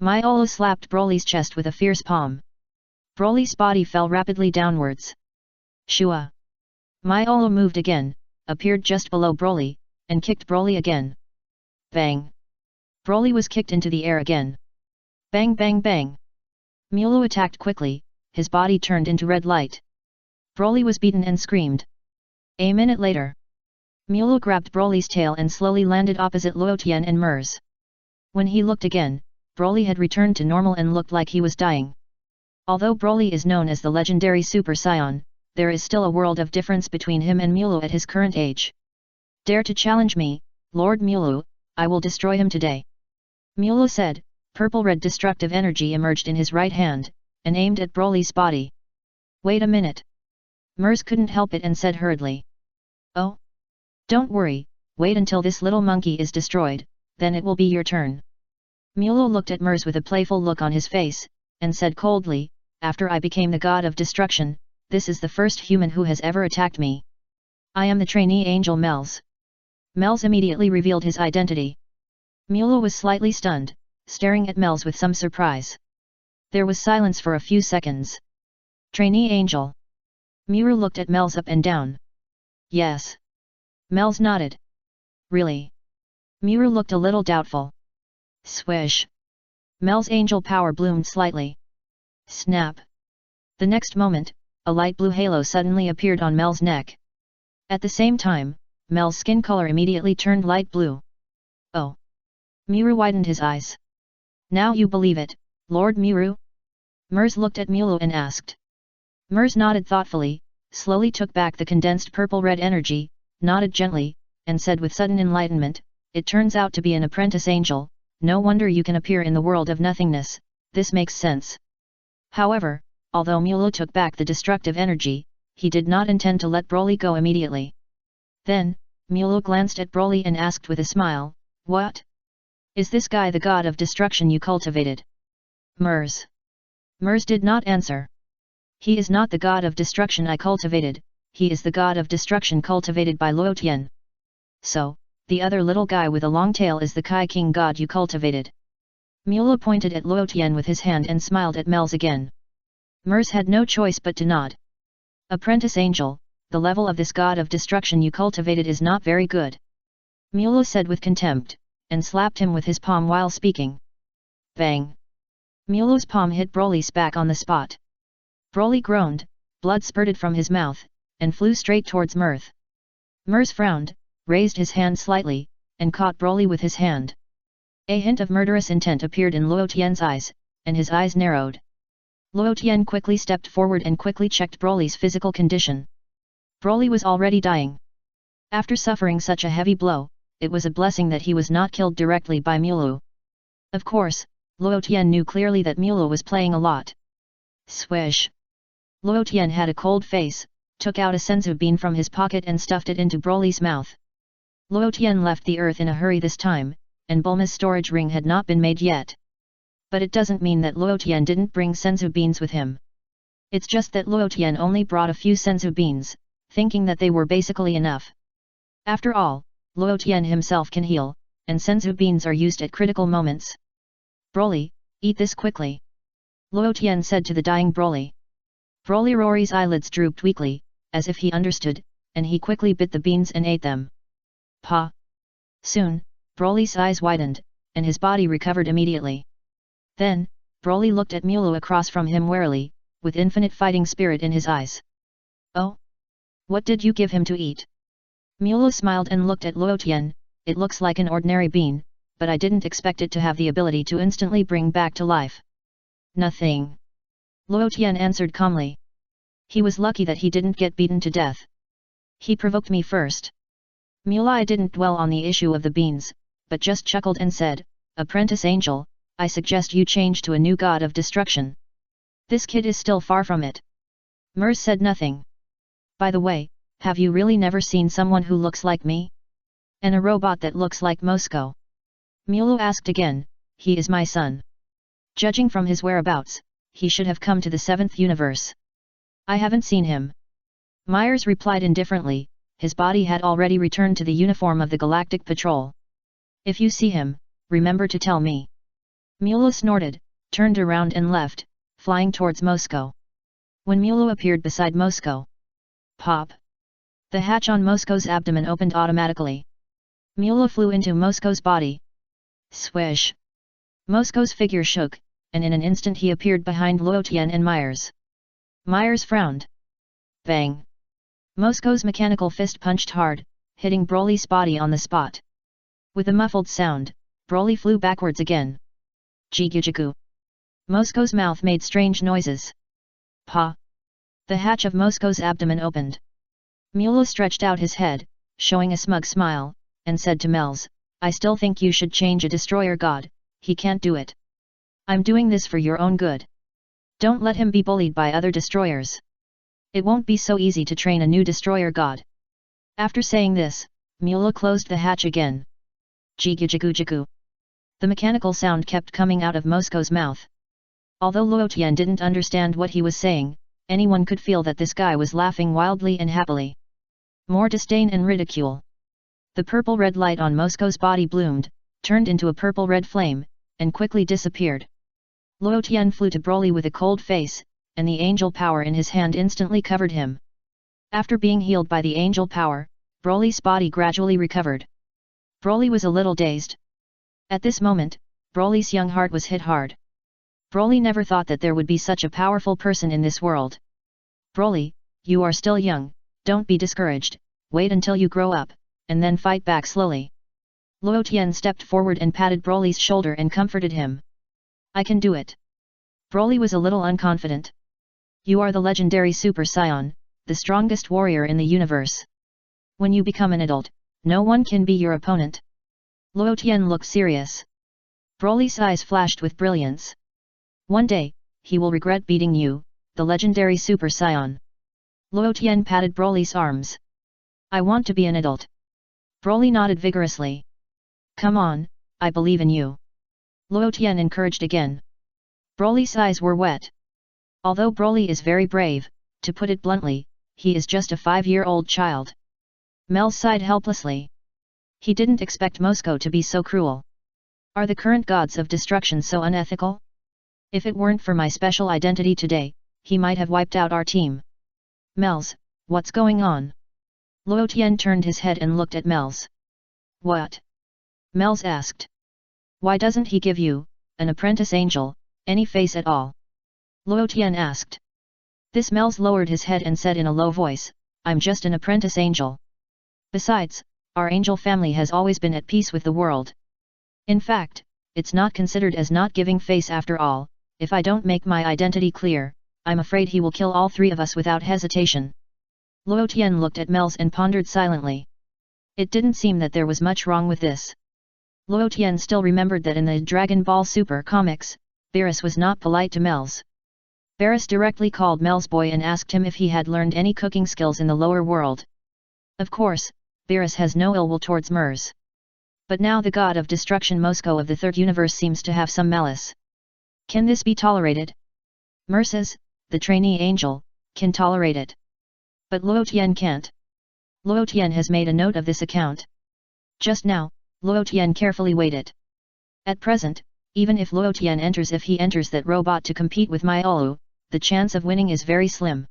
Speaker 1: Myola slapped Broly's chest with a fierce palm. Broly's body fell rapidly downwards. Shua! Myola moved again, appeared just below Broly, and kicked Broly again. Bang! Broly was kicked into the air again. Bang bang bang! Mulu attacked quickly, his body turned into red light. Broly was beaten and screamed. A minute later, Mulu grabbed Broly's tail and slowly landed opposite Luotian and Mers. When he looked again, Broly had returned to normal and looked like he was dying. Although Broly is known as the legendary Super Saiyan, there is still a world of difference between him and Mulu at his current age. Dare to challenge me, Lord Mulu, I will destroy him today. Mulu said. Purple-red destructive energy emerged in his right hand, and aimed at Broly's body. Wait a minute. Mers couldn't help it and said hurriedly. Oh? Don't worry, wait until this little monkey is destroyed, then it will be your turn. Mulu looked at Mers with a playful look on his face, and said coldly, after I became the god of destruction, this is the first human who has ever attacked me. I am the trainee angel Mels. Mels immediately revealed his identity. Mulu was slightly stunned, staring at Mels with some surprise. There was silence for a few seconds. Trainee angel. Muru looked at Mels up and down. Yes. Mels nodded. Really? Muru looked a little doubtful. Swish. Mel's angel power bloomed slightly. Snap. The next moment, a light blue halo suddenly appeared on Mel's neck. At the same time, Mel's skin color immediately turned light blue. Oh. Muru widened his eyes. Now you believe it, Lord Muru? Mers looked at Mulu and asked. Mers nodded thoughtfully, slowly took back the condensed purple-red energy, nodded gently, and said with sudden enlightenment, it turns out to be an apprentice angel, no wonder you can appear in the world of nothingness, this makes sense. However, although Mulu took back the destructive energy, he did not intend to let Broly go immediately. Then, Mulu glanced at Broly and asked with a smile, what? Is this guy the god of destruction you cultivated? Mers. Mers did not answer. He is not the god of destruction I cultivated, he is the god of destruction cultivated by Luotian. So, the other little guy with a long tail is the Kai King god you cultivated. Mula pointed at Luotian with his hand and smiled at Mels again. Mers had no choice but to nod. Apprentice angel, the level of this god of destruction you cultivated is not very good. Mula said with contempt, and slapped him with his palm while speaking. Bang! Mulu's palm hit Broly's back on the spot. Broly groaned, blood spurted from his mouth, and flew straight towards Mers. Mers frowned, raised his hand slightly, and caught Broly with his hand. A hint of murderous intent appeared in Luotian's eyes, and his eyes narrowed. Luotian quickly stepped forward and quickly checked Broly's physical condition. Broly was already dying. After suffering such a heavy blow, it was a blessing that he was not killed directly by Mulu. Of course, Luotian knew clearly that Mulu was playing a lot. Swish! Luotian had a cold face, took out a senzu bean from his pocket and stuffed it into Broly's mouth. Luo Tian left the earth in a hurry this time, and Bulma's storage ring had not been made yet. But it doesn't mean that Luo Tian didn't bring senzu beans with him. It's just that Luo Tian only brought a few senzu beans, thinking that they were basically enough. After all, Luo Tian himself can heal, and senzu beans are used at critical moments. Broly, eat this quickly. Luo Tian said to the dying Broly. Broly Rory's eyelids drooped weakly, as if he understood, and he quickly bit the beans and ate them. Pa! Soon, Broly's eyes widened, and his body recovered immediately. Then, Broly looked at Mulu across from him warily, with infinite fighting spirit in his eyes. Oh? What did you give him to eat? Mulu smiled and looked at Luo Tian. It looks like an ordinary bean, but I didn't expect it to have the ability to instantly bring back to life. Nothing. Luo Tian answered calmly. He was lucky that he didn't get beaten to death. He provoked me first. Mulai didn't dwell on the issue of the beans, but just chuckled and said, Apprentice Angel, I suggest you change to a new god of destruction. This kid is still far from it. Mers said nothing. By the way, have you really never seen someone who looks like me? And a robot that looks like Moscow? Mulu asked again, he is my son. Judging from his whereabouts, he should have come to the 7th universe. I haven't seen him. Myers replied indifferently, his body had already returned to the uniform of the Galactic Patrol. If you see him, remember to tell me. Mulu snorted, turned around and left, flying towards Moscow. When Mulu appeared beside Moscow, pop! The hatch on Moscow's abdomen opened automatically. Mulu flew into Moscow's body. Swish! Moscow's figure shook, and in an instant he appeared behind Luo Tian and Myers. Myers frowned. Bang! Moscow's mechanical fist punched hard, hitting Broly's body on the spot. With a muffled sound, Broly flew backwards again. Jigijigu! Moscow's mouth made strange noises. Pa! The hatch of Moscow's abdomen opened. Mulu stretched out his head, showing a smug smile, and said to Mels, I still think you should change a destroyer god, he can't do it. I'm doing this for your own good. Don't let him be bullied by other destroyers. It won't be so easy to train a new destroyer god. After saying this, Mulu closed the hatch again. Jigijigu. The mechanical sound kept coming out of Moscow's mouth. Although Luo Tian didn't understand what he was saying, anyone could feel that this guy was laughing wildly and happily. More disdain and ridicule. The purple-red light on Moscow's body bloomed, turned into a purple-red flame, and quickly disappeared. Luo Tian flew to Broly with a cold face, and the angel power in his hand instantly covered him. After being healed by the angel power, Broly's body gradually recovered. Broly was a little dazed. At this moment, Broly's young heart was hit hard. Broly never thought that there would be such a powerful person in this world. Broly, you are still young, don't be discouraged, wait until you grow up, and then fight back slowly. Luo Tian stepped forward and patted Broly's shoulder and comforted him. I can do it. Broly was a little unconfident. You are the legendary Super Saiyan, the strongest warrior in the universe. When you become an adult, no one can be your opponent. Luo Tian looked serious. Broly's eyes flashed with brilliance. One day, he will regret beating you, the legendary Super Saiyan. Luo Tian patted Broly's arms. I want to be an adult. Broly nodded vigorously. Come on, I believe in you. Luo Tian encouraged again. Broly's eyes were wet. Although Broly is very brave, to put it bluntly, he is just a 5-year-old child. Mel sighed helplessly. He didn't expect Moscow to be so cruel. Are the current gods of destruction so unethical? If it weren't for my special identity today, he might have wiped out our team. Mels, what's going on? Luo Tian turned his head and looked at Mels. What? Mels asked. Why doesn't he give you, an apprentice angel, any face at all? Luo Tian asked. This Mels lowered his head and said in a low voice, I'm just an apprentice angel. Besides, our angel family has always been at peace with the world. In fact, it's not considered as not giving face after all. If I don't make my identity clear, I'm afraid he will kill all 3 of us without hesitation. Luo Tian looked at Mels and pondered silently. It didn't seem that there was much wrong with this. Luo Tian still remembered that in the Dragon Ball Super comics, Beerus was not polite to Mels. Beerus directly called Mels boy and asked him if he had learned any cooking skills in the lower world. Of course, Beerus has no ill will towards Mers. But now the god of destruction Moscow of the third universe seems to have some malice. Can this be tolerated? Mers, the trainee angel, can tolerate it. But Luo Tian can't. Luo Tian has made a note of this account. Just now, Luo Tian carefully weighed it. At present, even if Luo Tian enters that robot to compete with Miaolu, the chance of winning is very slim.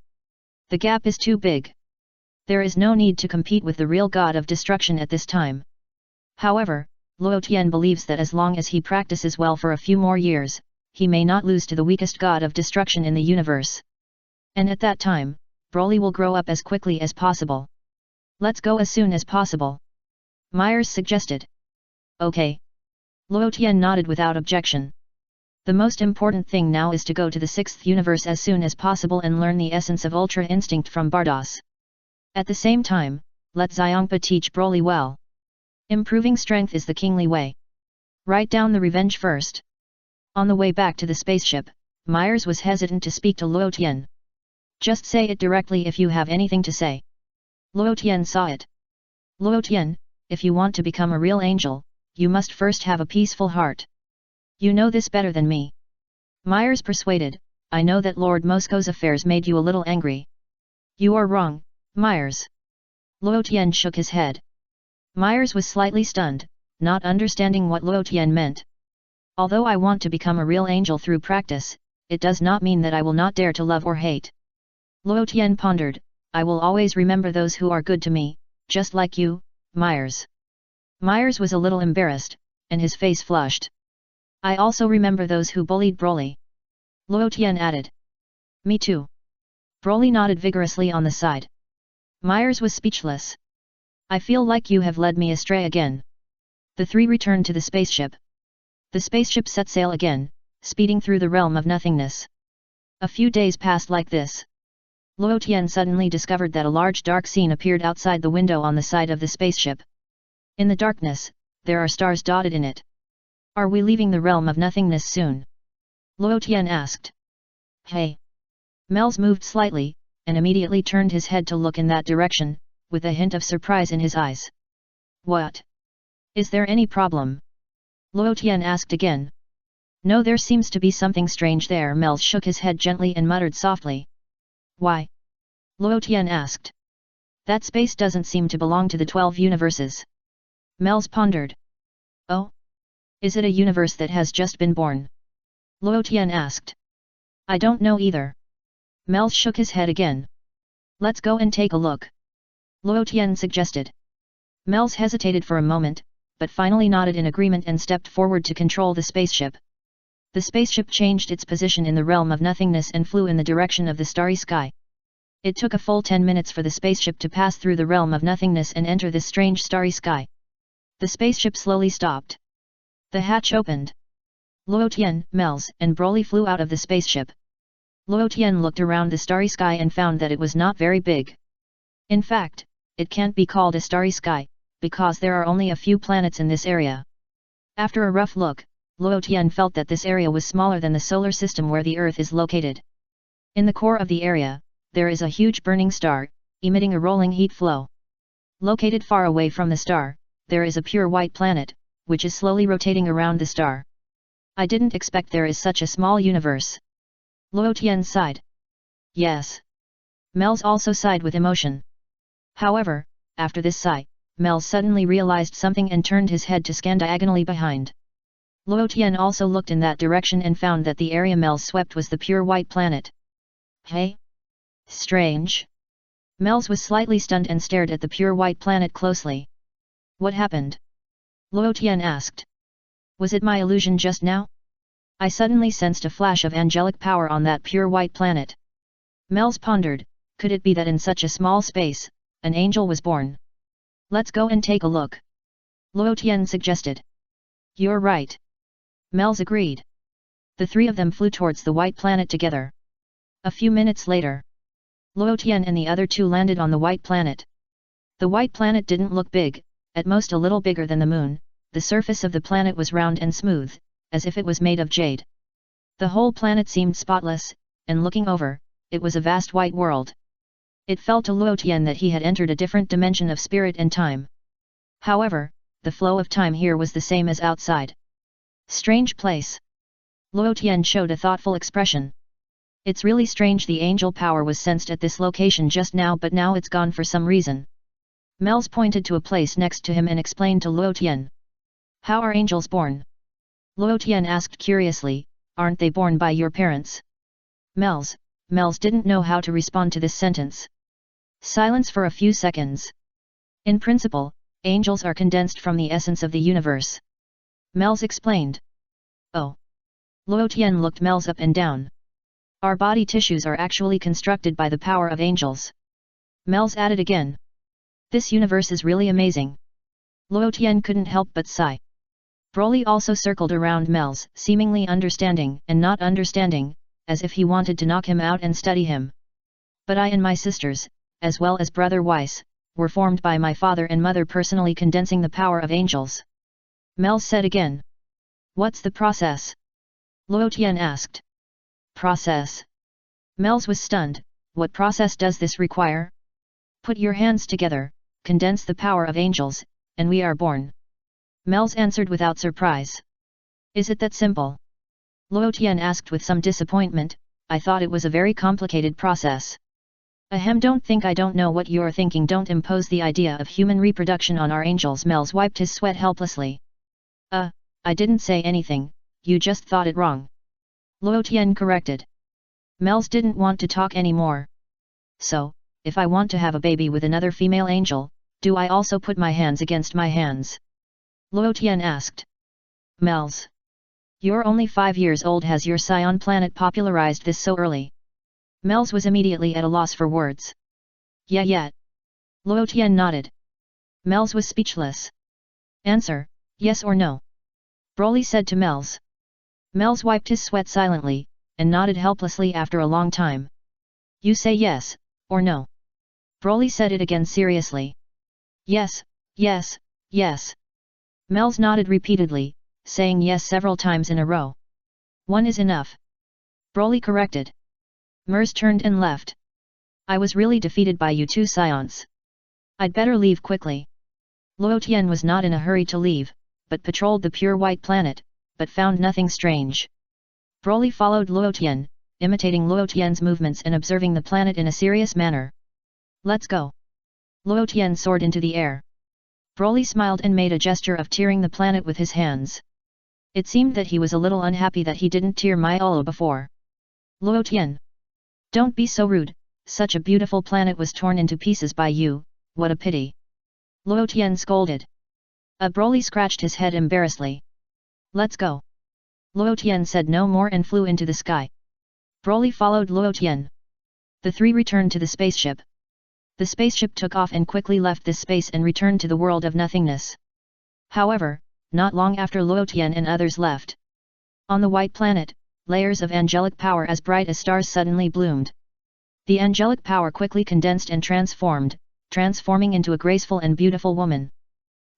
Speaker 1: The gap is too big. There is no need to compete with the real god of destruction at this time. However, Luo Tian believes that as long as he practices well for a few more years, he may not lose to the weakest god of destruction in the universe. And at that time, Broly will grow up as quickly as possible. Let's go as soon as possible. Myers suggested. Okay. Luo Tian nodded without objection. The most important thing now is to go to the sixth universe as soon as possible and learn the essence of Ultra Instinct from Bardos. At the same time, let Xiongpa teach Broly well. Improving strength is the kingly way. Write down the revenge first. On the way back to the spaceship, Myers was hesitant to speak to Luo Tian. Just say it directly if you have anything to say. Luo Tian saw it. Luo Tian, if you want to become a real angel, you must first have a peaceful heart. You know this better than me. Myers persuaded, I know that Lord Moscow's affairs made you a little angry. You are wrong, Myers. Luo Tian shook his head. Myers was slightly stunned, not understanding what Luo Tian meant. Although I want to become a real angel through practice, it does not mean that I will not dare to love or hate. Luo Tian pondered, I will always remember those who are good to me, just like you, Myers. Myers was a little embarrassed, and his face flushed. I also remember those who bullied Broly. Luo Tian added. Me too. Broly nodded vigorously on the side. Myers was speechless. I feel like you have led me astray again. The three returned to the spaceship. The spaceship set sail again, speeding through the realm of nothingness. A few days passed like this. Luo Tian suddenly discovered that a large dark scene appeared outside the window on the side of the spaceship. In the darkness, there are stars dotted in it. Are we leaving the realm of nothingness soon? Luo Tian asked. Hey! Mels moved slightly, and immediately turned his head to look in that direction, with a hint of surprise in his eyes. What? Is there any problem? Luo Tian asked again. No, there seems to be something strange there. Mels shook his head gently and muttered softly. Why? Luo Tian asked. That space doesn't seem to belong to the 12 universes. Mels pondered. Oh? Is it a universe that has just been born? Luo Tian asked. I don't know either. Mels shook his head again. Let's go and take a look. Luo Tian suggested. Mels hesitated for a moment, but finally nodded in agreement and stepped forward to control the spaceship. The spaceship changed its position in the realm of nothingness and flew in the direction of the starry sky. It took a full 10 minutes for the spaceship to pass through the realm of nothingness and enter this strange starry sky. The spaceship slowly stopped. The hatch opened. Luo Tian, Mels, and Broly flew out of the spaceship. Luo Tian looked around the starry sky and found that it was not very big. In fact, it can't be called a starry sky, because there are only a few planets in this area. After a rough look, Luo Tian felt that this area was smaller than the solar system where the Earth is located. In the core of the area, there is a huge burning star, emitting a rolling heat flow. Located far away from the star, there is a pure white planet, which is slowly rotating around the star. I didn't expect there is such a small universe. Luo Tian sighed. Yes. Mels also sighed with emotion. However, after this sigh, Mels suddenly realized something and turned his head to scan diagonally behind. Luo Tian also looked in that direction and found that the area Mels swept was the pure white planet. Hey? Strange. Mels was slightly stunned and stared at the pure white planet closely. What happened? Luo Tian asked. Was it my illusion just now? I suddenly sensed a flash of angelic power on that pure white planet. Mels pondered, could it be that in such a small space, an angel was born? Let's go and take a look. Luo Tian suggested. You're right. Mels agreed. The three of them flew towards the white planet together. A few minutes later, Luo Tian and the other two landed on the white planet. The white planet didn't look big, at most a little bigger than the moon. The surface of the planet was round and smooth, as if it was made of jade. The whole planet seemed spotless, and looking over, it was a vast white world. It felt to Luo Tian that he had entered a different dimension of spirit and time. However, the flow of time here was the same as outside. Strange place. Luo Tian showed a thoughtful expression. It's really strange, the angel power was sensed at this location just now, but now it's gone for some reason. Mels pointed to a place next to him and explained to Luo Tian. How are angels born? Luo Tian asked curiously, aren't they born by your parents? Mels didn't know how to respond to this sentence. Silence for a few seconds. In principle, angels are condensed from the essence of the universe. Mels explained. Oh. Luo Tian looked Mels up and down. Our body tissues are actually constructed by the power of angels. Mels added again. This universe is really amazing. Luo Tian couldn't help but sigh. Broly also circled around Mels, seemingly understanding and not understanding, as if he wanted to knock him out and study him. But I and my sisters, as well as brother Weiss, were formed by my father and mother personally condensing the power of angels. Mels said again. What's the process? Luo Tian asked. Process? Mels was stunned. What process does this require? Put your hands together, condense the power of angels, and we are born. Mels answered without surprise. Is it that simple? Luo Tian asked with some disappointment. I thought it was a very complicated process. Ahem, don't think I don't know what you're thinking. Don't impose the idea of human reproduction on our angels. Mels wiped his sweat helplessly. I didn't say anything, you just thought it wrong. Luo Tian corrected. Mels didn't want to talk anymore. So, if I want to have a baby with another female angel, do I also put my hands against my hands? Luo Tian asked. Mels. You're only 5 years old. Has your Saiyan planet popularized this so early? Mels was immediately at a loss for words. Yeah. Luo Tian nodded. Mels was speechless. Answer, yes or no? Broly said to Mels. Mels wiped his sweat silently, and nodded helplessly after a long time. You say yes, or no? Broly said it again seriously. Yes. Mels nodded repeatedly, saying yes several times in a row. One is enough. Broly corrected. Mers turned and left. I was really defeated by you two Saiyans. I'd better leave quickly. Luo Tian was not in a hurry to leave, but patrolled the pure white planet, but found nothing strange. Broly followed Luo Tian, imitating Luo Tian's movements and observing the planet in a serious manner. Let's go. Luo Tian soared into the air. Broly smiled and made a gesture of tearing the planet with his hands. It seemed that he was a little unhappy that he didn't tear Myolo before. Luo Tian. Don't be so rude, such a beautiful planet was torn into pieces by you, what a pity. Luo Tian scolded. Broly scratched his head embarrassedly. Let's go. Luo Tian said no more and flew into the sky. Broly followed Luo Tian. The three returned to the spaceship. The spaceship took off and quickly left this space and returned to the world of nothingness. However, not long after Luo Tian and others left. On the white planet, layers of angelic power as bright as stars suddenly bloomed. The angelic power quickly condensed and transforming into a graceful and beautiful woman.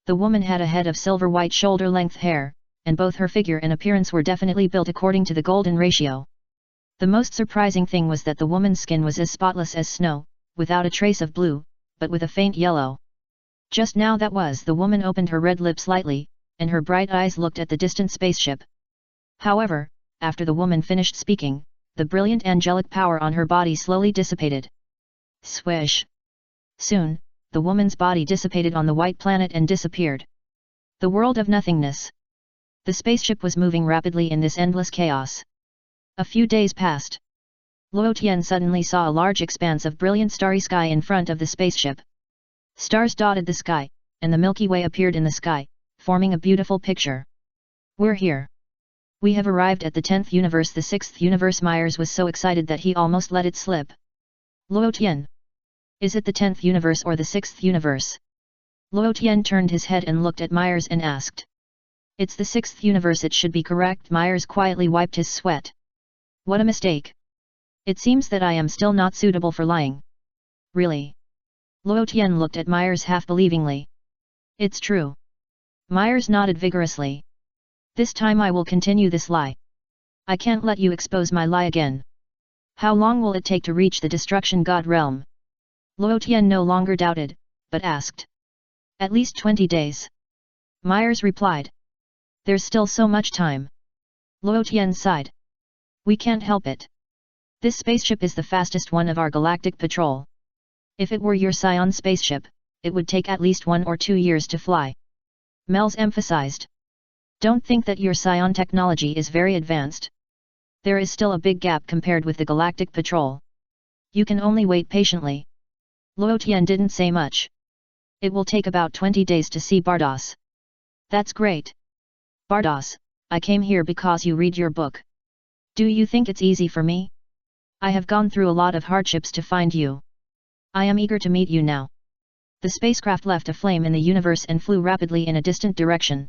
Speaker 1: The woman had a head of silver-white shoulder-length hair, and both her figure and appearance were definitely built according to the golden ratio. The most surprising thing was that the woman's skin was as spotless as snow, without a trace of blue, but with a faint yellow. Just now the woman opened her red lips slightly, and her bright eyes looked at the distant spaceship. However, after the woman finished speaking, the brilliant angelic power on her body slowly dissipated. Swish! Soon, the woman's body dissipated on the white planet and disappeared. The world of nothingness. The spaceship was moving rapidly in this endless chaos. A few days passed. Luo Tian suddenly saw a large expanse of brilliant starry sky in front of the spaceship. Stars dotted the sky, and the Milky Way appeared in the sky, forming a beautiful picture. We're here. We have arrived at the 10th universe, the 6th universe. Myers was so excited that he almost let it slip. Luo Tian. Is it the 10th universe or the 6th universe? Luo Tian turned his head and looked at Myers and asked. It's the 6th universe, it should be correct. Myers quietly wiped his sweat. What a mistake. It seems that I am still not suitable for lying. Really? Luo Tian looked at Myers half-believingly. It's true. Myers nodded vigorously. This time I will continue this lie. I can't let you expose my lie again. How long will it take to reach the Destruction God realm? Luo Tian no longer doubted, but asked. At least 20 days. Myers replied. There's still so much time. Luo Tian sighed. We can't help it. This spaceship is the fastest one of our galactic patrol. If it were your Saiyan spaceship, it would take at least 1 or 2 years to fly. Mels emphasized. Don't think that your Saiyan technology is very advanced. There is still a big gap compared with the galactic patrol. You can only wait patiently. Luo Tian didn't say much. It will take about 20 days to see Bardos. That's great. Bardos, I came here because you read your book. Do you think it's easy for me? I have gone through a lot of hardships to find you. I am eager to meet you now. The spacecraft left a flame in the universe and flew rapidly in a distant direction.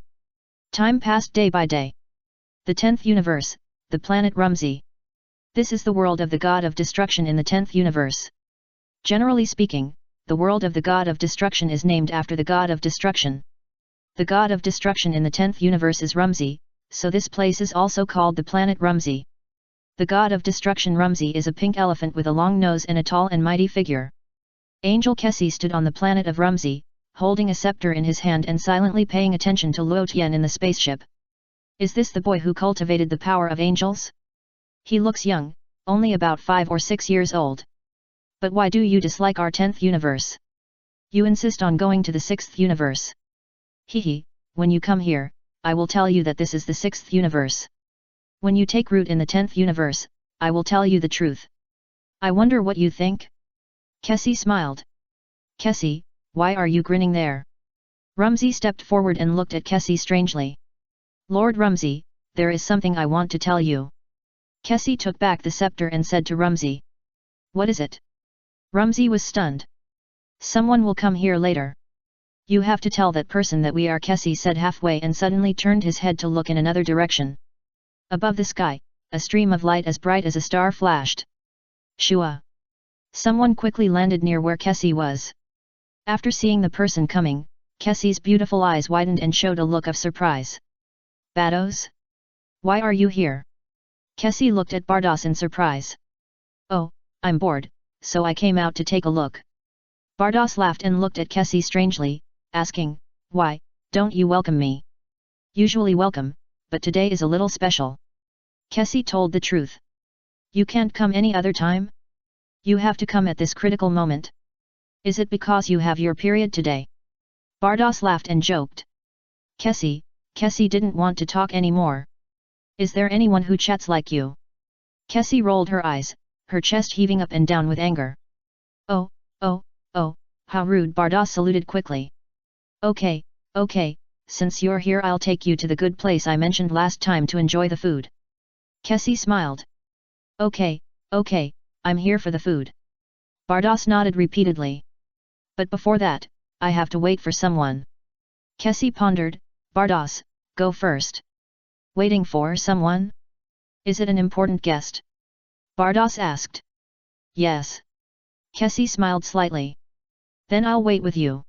Speaker 1: Time passed day by day. The 10th universe, the planet Rumsey. This is the world of the god of destruction in the 10th universe. Generally speaking, the world of the god of destruction is named after the god of destruction. The god of destruction in the 10th universe is Rumsey, so this place is also called the planet Rumsey. The god of destruction Rumsey is a pink elephant with a long nose and a tall and mighty figure. Angel Kessi stood on the planet of Rumsey, holding a scepter in his hand and silently paying attention to Luo Tian in the spaceship. Is this the boy who cultivated the power of angels? He looks young, only about 5 or 6 years old. But why do you dislike our 10th universe? You insist on going to the 6th universe. Hehe, when you come here, I will tell you that this is the 6th universe. When you take root in the 10th universe, I will tell you the truth. I wonder what you think? Kessi smiled. Kessi, why are you grinning there? Rumsey stepped forward and looked at Kessi strangely. Lord Rumsey, there is something I want to tell you. Kessi took back the scepter and said to Rumsey. What is it? Rumsey was stunned. Someone will come here later. You have to tell that person that we are, Kessi said halfway and suddenly turned his head to look in another direction. Above the sky, a stream of light as bright as a star flashed. Shua! Someone quickly landed near where Kessi was. After seeing the person coming, Kessi's beautiful eyes widened and showed a look of surprise. Bardos? Why are you here? Kessi looked at Bardos in surprise. Oh, I'm bored, so I came out to take a look. Bardos laughed and looked at Kessi strangely, asking, why, don't you welcome me? Usually welcome, but today is a little special. Kessi told the truth. You can't come any other time? You have to come at this critical moment. Is it because you have your period today? Bardos laughed and joked. Kessi didn't want to talk anymore. Is there anyone who chats like you? Kessi rolled her eyes, her chest heaving up and down with anger. Oh, how rude, Bardos saluted quickly. Okay, since you're here I'll take you to the good place I mentioned last time to enjoy the food. Kessi smiled. Okay, I'm here for the food. Bardos nodded repeatedly. But before that, I have to wait for someone. Kessi pondered. Bardos, go first. Waiting for someone? Is it an important guest? Bardos asked. Yes. Kessi smiled slightly. Then I'll wait with you.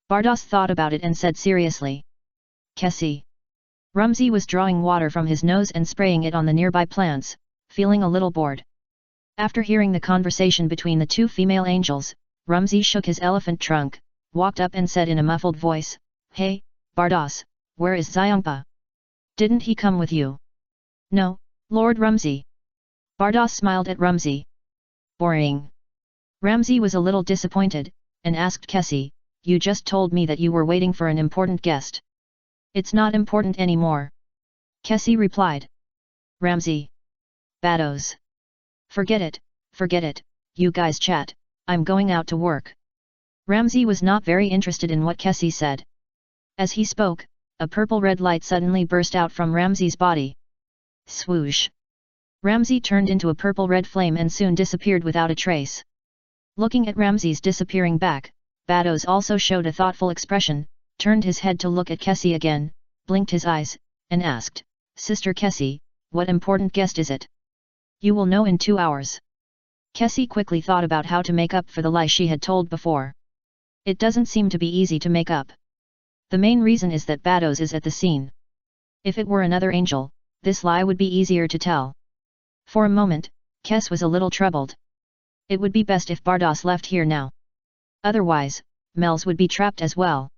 Speaker 1: Bardos thought about it and said seriously. Kessi. Rumsey was drawing water from his nose and spraying it on the nearby plants, feeling a little bored. After hearing the conversation between the two female angels, Rumsey shook his elephant trunk, walked up and said in a muffled voice, Hey, Bardos, where is Xiangpa? Didn't he come with you? No, Lord Rumsey. Bardos smiled at Rumsey. Boring. Rumsey was a little disappointed, and asked Kessi, you just told me that you were waiting for an important guest. It's not important anymore. Kessi replied. Rumsey. Bardos. Forget it, you guys chat, I'm going out to work. Rumsey was not very interested in what Kessi said. As he spoke, a purple-red light suddenly burst out from Rumsey's body. Swoosh! Rumsey turned into a purple-red flame and soon disappeared without a trace. Looking at Rumsey's disappearing back, Bardos also showed a thoughtful expression, turned his head to look at Kessi again, blinked his eyes, and asked, Sister Kessi, what important guest is it? You will know in 2 hours. Kessi quickly thought about how to make up for the lie she had told before. It doesn't seem to be easy to make up. The main reason is that Bardos is at the scene. If it were another angel, this lie would be easier to tell. For a moment, Kes was a little troubled. It would be best if Bardos left here now. Otherwise, Mels would be trapped as well.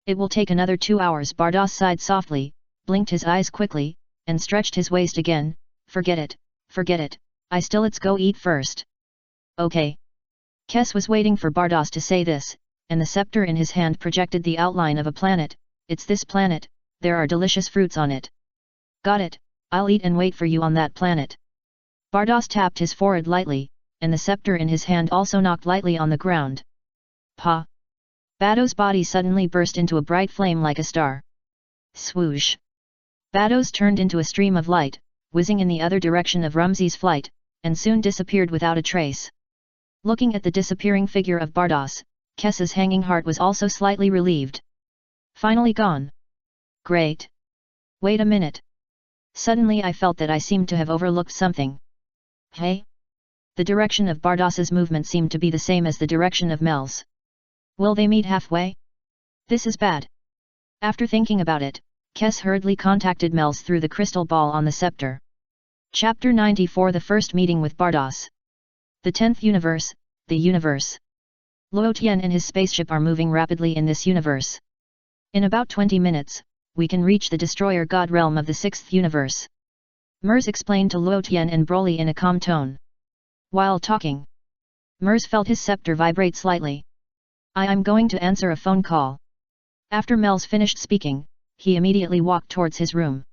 Speaker 1: It will take another 2 hours. Bardos sighed softly, blinked his eyes quickly, and stretched his waist again. Forget it, let's go eat first. Okay. Kes was waiting for Bardos to say this, and the scepter in his hand projected the outline of a planet. It's this planet, there are delicious fruits on it. Got it, I'll eat and wait for you on that planet. Bardos tapped his forehead lightly, and the scepter in his hand also knocked lightly on the ground. Pa! Bado's body suddenly burst into a bright flame like a star. Swoosh! Bado's turned into a stream of light, whizzing in the other direction of Rumsey's flight, and soon disappeared without a trace. Looking at the disappearing figure of Bardos, Kes's hanging heart was also slightly relieved. Finally gone. Great. Wait a minute. Suddenly I felt that I seemed to have overlooked something. Hey? The direction of Bardos's movement seemed to be the same as the direction of Mels. Will they meet halfway? This is bad. After thinking about it, Kes hurriedly contacted Mels through the crystal ball on the scepter. Chapter 94 The First Meeting with Bardos. The 10th Universe, the Universe. Luo Tian and his spaceship are moving rapidly in this universe. In about 20 minutes, we can reach the Destroyer God realm of the 6th Universe. Mers explained to Luo Tian and Broly in a calm tone. While talking, Mers felt his scepter vibrate slightly. I'm going to answer a phone call. After Mels finished speaking, he immediately walked towards his room.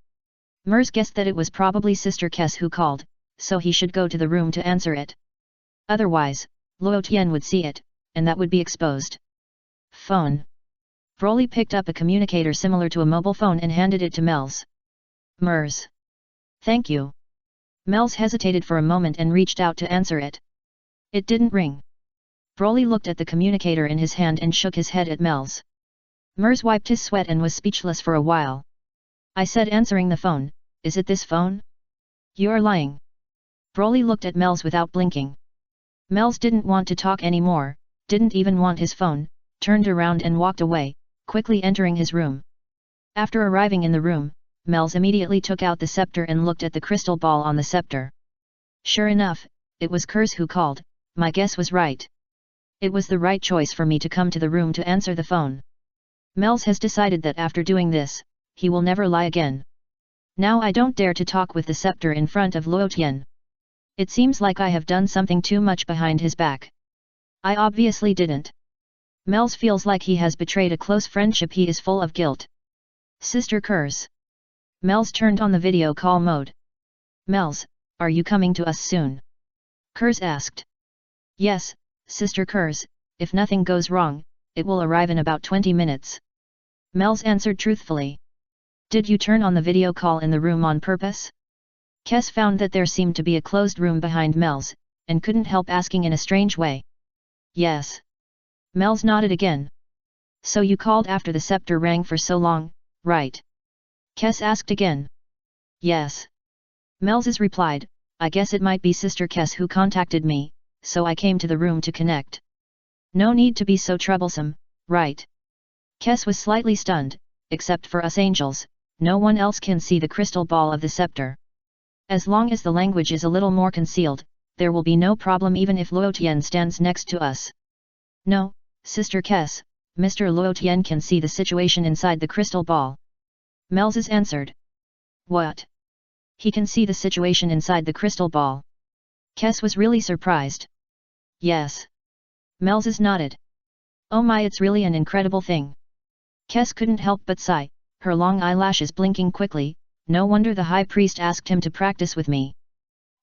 Speaker 1: Mers guessed that it was probably Sister Kes who called, so he should go to the room to answer it. Otherwise, Luo Tian would see it, and that would be exposed. Phone. Broly picked up a communicator similar to a mobile phone and handed it to Mels. Mers. Thank you. Mels hesitated for a moment and reached out to answer it. It didn't ring. Broly looked at the communicator in his hand and shook his head at Mels. Mers wiped his sweat and was speechless for a while. I said answering the phone, is it this phone? You're lying. Broly looked at Mels without blinking. Mels didn't want to talk anymore, didn't even want his phone, turned around and walked away, quickly entering his room. After arriving in the room, Mels immediately took out the scepter and looked at the crystal ball on the scepter. Sure enough, it was Kers who called, my guess was right. It was the right choice for me to come to the room to answer the phone. Mels has decided that after doing this, he will never lie again. Now I don't dare to talk with the scepter in front of Luo Tian. It seems like I have done something too much behind his back. I obviously didn't. Mels feels like he has betrayed a close friendship. He is full of guilt. Sister Kers. Mels turned on the video call mode. Mels, are you coming to us soon? Kers asked. Yes, Sister Kers, if nothing goes wrong, it will arrive in about 20 minutes. Mels answered truthfully. Did you turn on the video call in the room on purpose? Kes found that there seemed to be a closed room behind Mels, and couldn't help asking in a strange way. Yes. Mels nodded again. So you called after the scepter rang for so long, right? Kes asked again. Yes. Mels replied, I guess it might be Sister Kes who contacted me, so I came to the room to connect. No need to be so troublesome, right? Kes was slightly stunned, except for us angels, no one else can see the crystal ball of the scepter. As long as the language is a little more concealed, there will be no problem even if Luo Tian stands next to us. No, Sister Kes, Mr. Luo Tian can see the situation inside the crystal ball. Mels answered. What? He can see the situation inside the crystal ball. Kes was really surprised. Yes. Mels nodded. Oh my, it's really an incredible thing. Kes couldn't help but sigh, her long eyelashes blinking quickly. No wonder the high priest asked him to practice with me.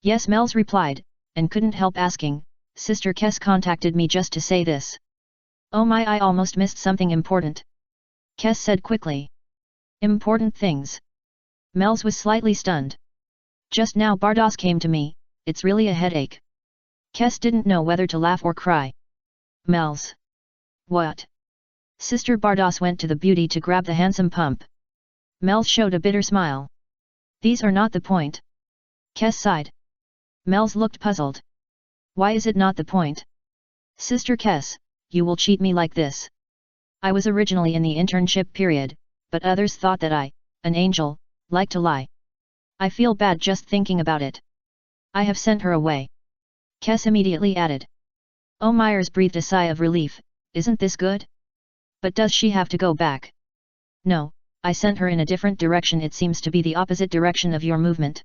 Speaker 1: Yes, Mels replied, and couldn't help asking, Sister Kes contacted me just to say this. Oh my, I almost missed something important. Kes said quickly. Important things. Mels was slightly stunned. Just now Bardos came to me, it's really a headache. Kes didn't know whether to laugh or cry. Mels. What? Sister Bardos went to the beauty to grab the handsome pump. Mels showed a bitter smile. These are not the point. Kes sighed. Mels looked puzzled. Why is it not the point? Sister Kes, you will cheat me like this. I was originally in the internship period, but others thought that I, an angel, like to lie. I feel bad just thinking about it. I have sent her away. Kes immediately added. Oh, Myers breathed a sigh of relief, isn't this good? But does she have to go back? No, I sent her in a different direction. It seems to be the opposite direction of your movement.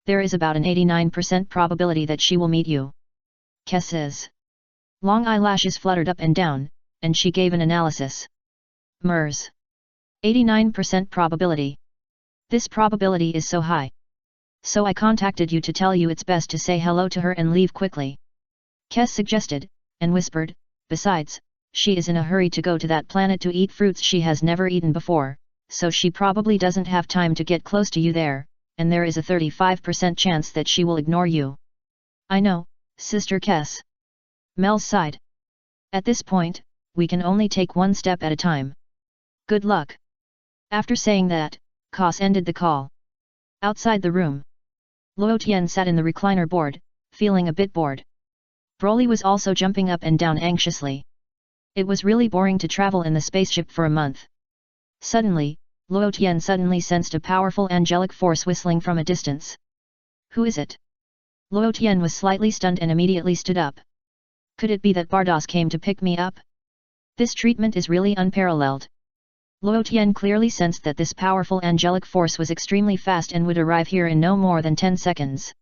Speaker 1: There is about an 89% probability that she will meet you. Kes says. Long eyelashes fluttered up and down, and she gave an analysis. Mers. 89% probability. This probability is so high. So I contacted you to tell you it's best to say hello to her and leave quickly. Kes suggested, and whispered, besides, she is in a hurry to go to that planet to eat fruits she has never eaten before, so she probably doesn't have time to get close to you there, and there is a 35% chance that she will ignore you. I know, Sister Kes. Mels sighed. At this point, we can only take one step at a time. Good luck. After saying that, Kes ended the call. Outside the room, Luo Tian sat in the recliner board, feeling a bit bored. Broly was also jumping up and down anxiously. It was really boring to travel in the spaceship for a month. Suddenly, Luo Tian suddenly sensed a powerful angelic force whistling from a distance. Who is it? Luo Tian was slightly stunned and immediately stood up. Could it be that Bardos came to pick me up? This treatment is really unparalleled. Luo Tian clearly sensed that this powerful angelic force was extremely fast and would arrive here in no more than 10 seconds.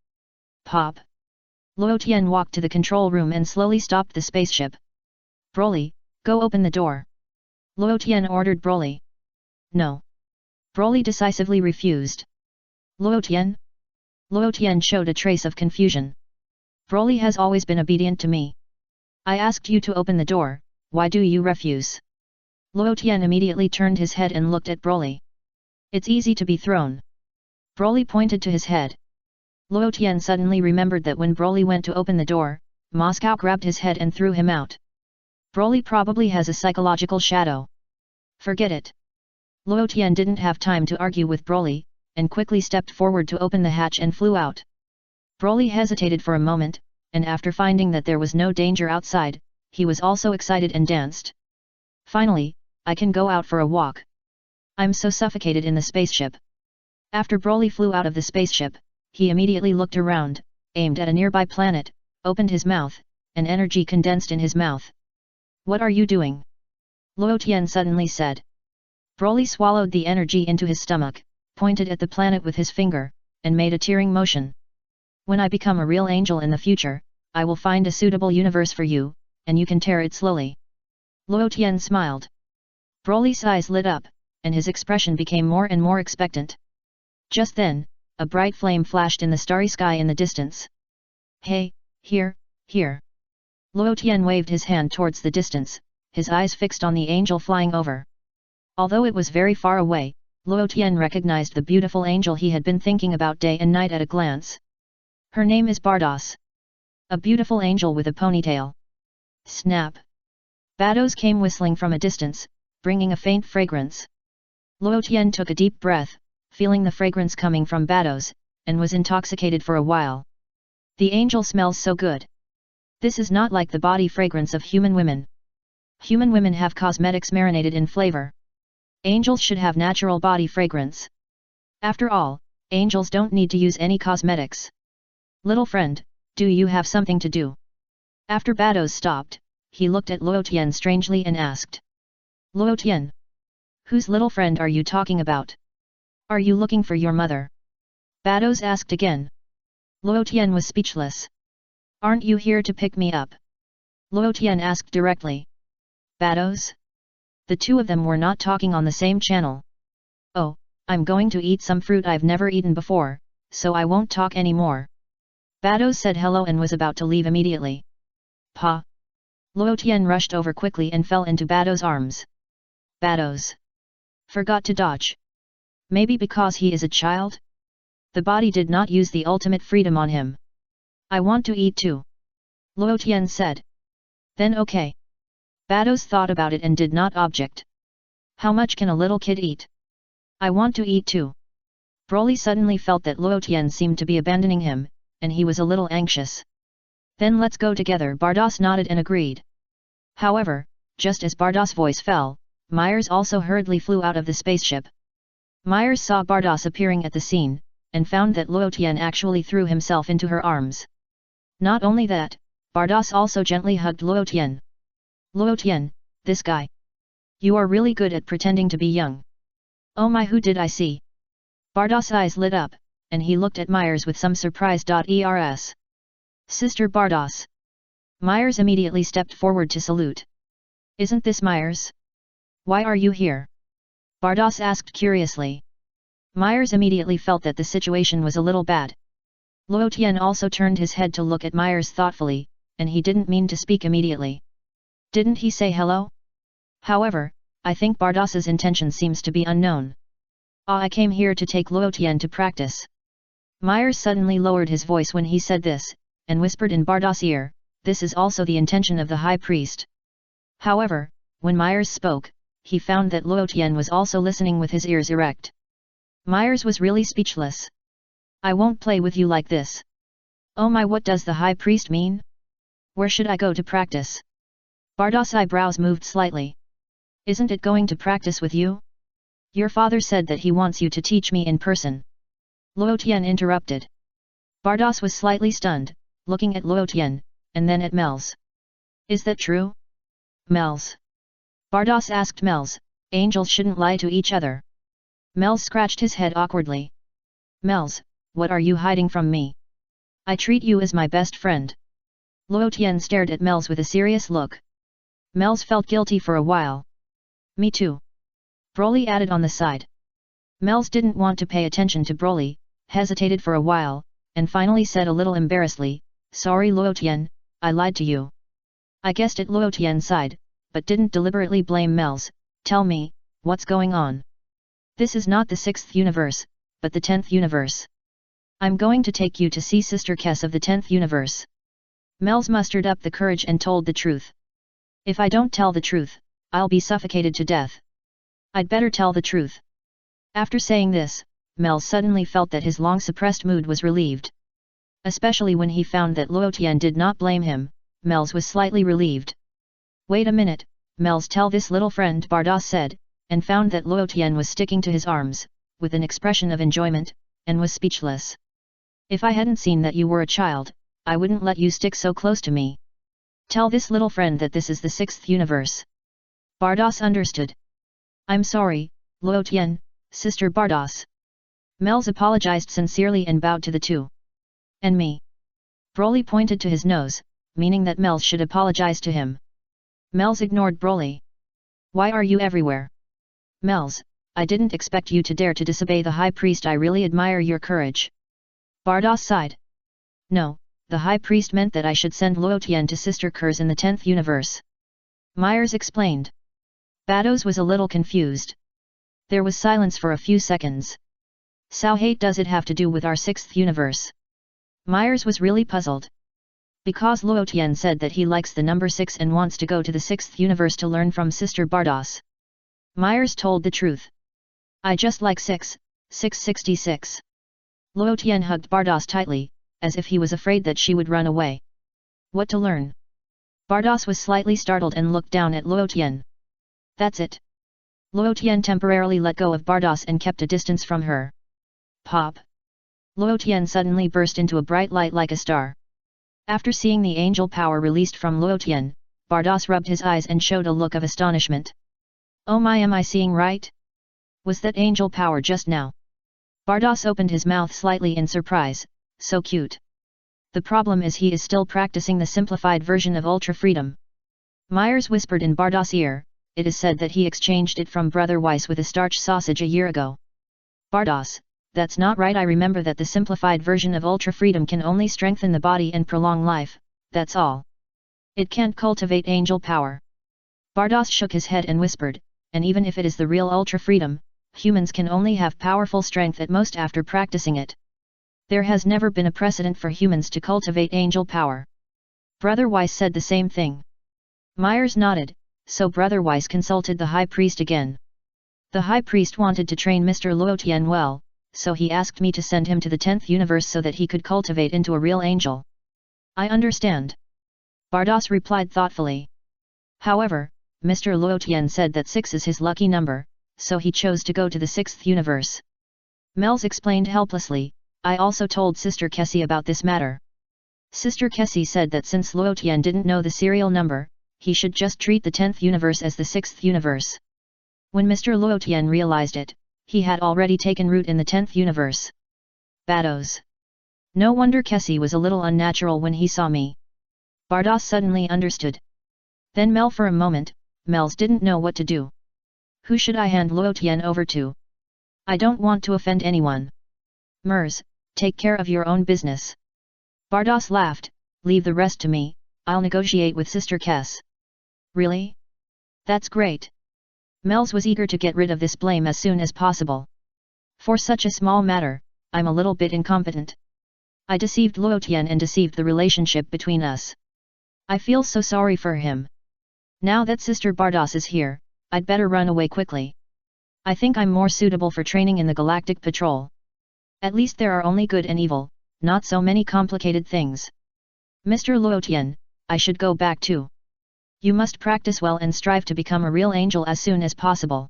Speaker 1: Pop! Luo Tian walked to the control room and slowly stopped the spaceship. Broly, go open the door. Luo Tian ordered Broly. No. Broly decisively refused. Luo Tian? Luo Tian showed a trace of confusion. Broly has always been obedient to me. I asked you to open the door, why do you refuse? Luo Tian immediately turned his head and looked at Broly. It's easy to be thrown. Broly pointed to his head. Luo Tian suddenly remembered that when Broly went to open the door, Moscow grabbed his head and threw him out. Broly probably has a psychological shadow. Forget it. Luo Tian didn't have time to argue with Broly, and quickly stepped forward to open the hatch and flew out. Broly hesitated for a moment, and after finding that there was no danger outside, he was also excited and danced. Finally, I can go out for a walk. I'm so suffocated in the spaceship. After Broly flew out of the spaceship, he immediately looked around, aimed at a nearby planet, opened his mouth, and energy condensed in his mouth. What are you doing? Luo Tian suddenly said. Broly swallowed the energy into his stomach, pointed at the planet with his finger, and made a tearing motion. When I become a real angel in the future, I will find a suitable universe for you, and you can tear it slowly. Luo Tian smiled. Broly's eyes lit up, and his expression became more and more expectant. Just then, a bright flame flashed in the starry sky in the distance. Hey, here, here. Luo Tian waved his hand towards the distance, his eyes fixed on the angel flying over. Although it was very far away, Luo Tian recognized the beautiful angel he had been thinking about day and night at a glance. Her name is Bardos. A beautiful angel with a ponytail. Snap! Bados came whistling from a distance, bringing a faint fragrance. Luo Tian took a deep breath, feeling the fragrance coming from Bados, and was intoxicated for a while. The angel smells so good. This is not like the body fragrance of human women. Human women have cosmetics marinated in flavor. Angels should have natural body fragrance. After all, angels don't need to use any cosmetics. Little friend, do you have something to do? After Bados stopped, he looked at Luo Tian strangely and asked. Luo Tian? Whose little friend are you talking about? Are you looking for your mother? Bados asked again. Luo Tian was speechless. Aren't you here to pick me up? Luo Tian asked directly. Bados? The two of them were not talking on the same channel. Oh, I'm going to eat some fruit I've never eaten before, so I won't talk anymore. Bados said hello and was about to leave immediately. Pa! Luo Tian rushed over quickly and fell into Bados' arms. Bados forgot to dodge. Maybe because he is a child? The body did not use the ultimate freedom on him. I want to eat too. Luo Tian said. Then okay. Bados thought about it and did not object. How much can a little kid eat? I want to eat too. Broly suddenly felt that Luo Tian seemed to be abandoning him, and he was a little anxious. Then let's go together. Bardos nodded and agreed. However, just as Bardos' voice fell, Myers also hurriedly flew out of the spaceship. Myers saw Bardos appearing at the scene, and found that Luo Tian actually threw himself into her arms. Not only that, Bardos also gently hugged Luo Tian. Luotian, this guy. You are really good at pretending to be young. Oh my, who did I see? Bardos' eyes lit up, and he looked at Myers with some surprise. Ers. Sister Bardos. Myers immediately stepped forward to salute. Isn't this Myers? Why are you here? Bardos asked curiously. Myers immediately felt that the situation was a little bad. Luotian also turned his head to look at Myers thoughtfully, and he didn't mean to speak immediately. Didn't he say hello? However, I think Bardos's intention seems to be unknown. I came here to take Luotian to practice. Myers suddenly lowered his voice when he said this, and whispered in Bardos' ear, this is also the intention of the High Priest. However, when Myers spoke, he found that Luotian was also listening with his ears erect. Myers was really speechless. I won't play with you like this. Oh my, what does the High Priest mean? Where should I go to practice? Bardos' eyebrows moved slightly. Isn't it going to practice with you? Your father said that he wants you to teach me in person. Luotian interrupted. Bardos was slightly stunned, looking at Luotian, and then at Mels. Is that true? Mels. Bardos asked Mels, angels shouldn't lie to each other. Mels scratched his head awkwardly. Mels, what are you hiding from me? I treat you as my best friend. Luotian stared at Mels with a serious look. Mels felt guilty for a while. Me too. Broly added on the side. Mels didn't want to pay attention to Broly, hesitated for a while, and finally said a little embarrassedly, sorry Luotian, I lied to you. I guessed at Luotian's side, but didn't deliberately blame Mels. Tell me, what's going on? This is not the 6th universe, but the 10th universe. I'm going to take you to see Sister Kess of the 10th universe. Mels mustered up the courage and told the truth. If I don't tell the truth, I'll be suffocated to death. I'd better tell the truth. After saying this, Mels suddenly felt that his long-suppressed mood was relieved. Especially when he found that Luotian did not blame him, Mels was slightly relieved. Wait a minute, Mels, tell this little friend, Bardos said, and found that Luotian was sticking to his arms, with an expression of enjoyment, and was speechless. If I hadn't seen that you were a child, I wouldn't let you stick so close to me. Tell this little friend that this is the 6th universe. Bardos understood. I'm sorry, Luotian, Sister Bardos. Mels apologized sincerely and bowed to the two. And me. Broly pointed to his nose, meaning that Mels should apologize to him. Mels ignored Broly. Why are you everywhere? Mels, I didn't expect you to dare to disobey the High Priest. I really admire your courage. Bardos sighed. No, the High Priest meant that I should send Luotian to Sister Kers in the 10th universe. Myers explained. Bardos was a little confused. There was silence for a few seconds. So what does it have to do with our 6th universe? Myers was really puzzled. Because Luotian said that he likes the number 6 and wants to go to the 6th universe to learn from Sister Bardos. Myers told the truth. I just like 666. Luotian hugged Bardos tightly, as if he was afraid that she would run away. What to learn? Bardos was slightly startled and looked down at Luotian. That's it. Luotian temporarily let go of Bardos and kept a distance from her. Pop! Luotian suddenly burst into a bright light like a star. After seeing the angel power released from Luotian, Bardos rubbed his eyes and showed a look of astonishment. Oh my, am I seeing right? Was that angel power just now? Bardos opened his mouth slightly in surprise, so cute. The problem is he is still practicing the simplified version of Ultra Freedom. Myers whispered in Bardos' ear, it is said that he exchanged it from Brother Weiss with a starch sausage a year ago. Bardos, that's not right. I remember that the simplified version of Ultra Freedom can only strengthen the body and prolong life, that's all. It can't cultivate angel power. Bardos shook his head and whispered, and even if it is the real Ultra Freedom, humans can only have powerful strength at most after practicing it. There has never been a precedent for humans to cultivate angel power. Brother Weiss said the same thing. Myers nodded, so Brother Weiss consulted the High Priest again. The High Priest wanted to train Mr. Luotian well, so he asked me to send him to the 10th universe so that he could cultivate into a real angel. I understand. Bardos replied thoughtfully. However, Mr. Luotian said that 6 is his lucky number, so he chose to go to the 6th universe. Mels explained helplessly, I also told Sister Kessie about this matter. Sister Kessie said that since Luotian didn't know the serial number, he should just treat the 10th universe as the 6th universe. When Mr. Luotian realized it, he had already taken root in the 10th universe. Bados. No wonder Kessie was a little unnatural when he saw me. Bardos suddenly understood. Then for a moment, Mels didn't know what to do. Who should I hand Luotian over to? I don't want to offend anyone. Mers, take care of your own business. Bardos laughed, leave the rest to me, I'll negotiate with Sister Kess. Really? That's great. Mels was eager to get rid of this blame as soon as possible. For such a small matter, I'm a little bit incompetent. I deceived Luotian and deceived the relationship between us. I feel so sorry for him. Now that Sister Bardos is here, I'd better run away quickly. I think I'm more suitable for training in the Galactic Patrol. At least there are only good and evil, not so many complicated things. Mr. Luotian, I should go back too. You must practice well and strive to become a real angel as soon as possible.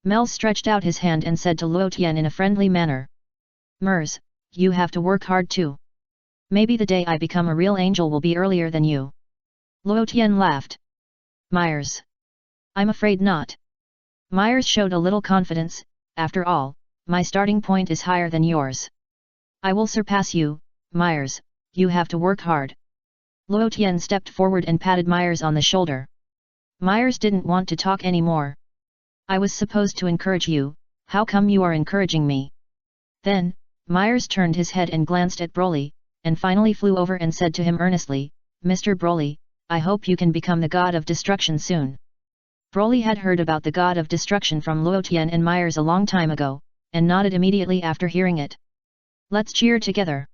Speaker 1: Mels stretched out his hand and said to Luotian in a friendly manner. Mers, you have to work hard too. Maybe the day I become a real angel will be earlier than you. Luotian laughed. Myers. I'm afraid not. Myers showed a little confidence, after all, my starting point is higher than yours. I will surpass you, Myers, you have to work hard. Luotian stepped forward and patted Myers on the shoulder. Myers didn't want to talk anymore. I was supposed to encourage you, how come you are encouraging me? Then, Myers turned his head and glanced at Broly, and finally flew over and said to him earnestly, Mr. Broly, I hope you can become the god of destruction soon. Broly had heard about the god of destruction from Luotian and Myers a long time ago, and nodded immediately after hearing it. Let's cheer together.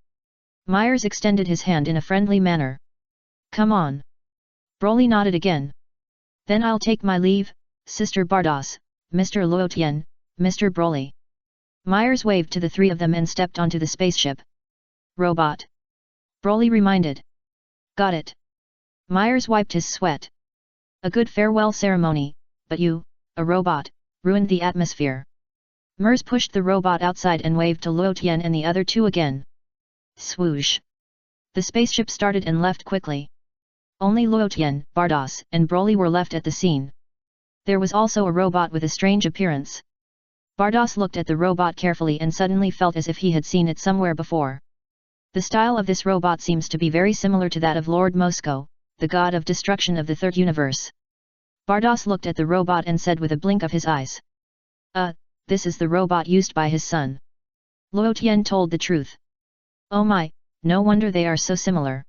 Speaker 1: Myers extended his hand in a friendly manner. Come on. Broly nodded again. Then I'll take my leave, Sister Bardos, Mr. Luotian, Mr. Broly. Myers waved to the three of them and stepped onto the spaceship. Robot. Broly reminded. Got it. Myers wiped his sweat. A good farewell ceremony, but you, a robot, ruined the atmosphere. Mers pushed the robot outside and waved to Luotian and the other two again. Swoosh. The spaceship started and left quickly. Only Luotian, Bardos, and Broly were left at the scene. There was also a robot with a strange appearance. Bardos looked at the robot carefully and suddenly felt as if he had seen it somewhere before. The style of this robot seems to be very similar to that of Lord Mosco, the god of destruction of the third universe. Bardos looked at the robot and said with a blink of his eyes. This is the robot used by his son. Luotian told the truth. Oh my, no wonder they are so similar.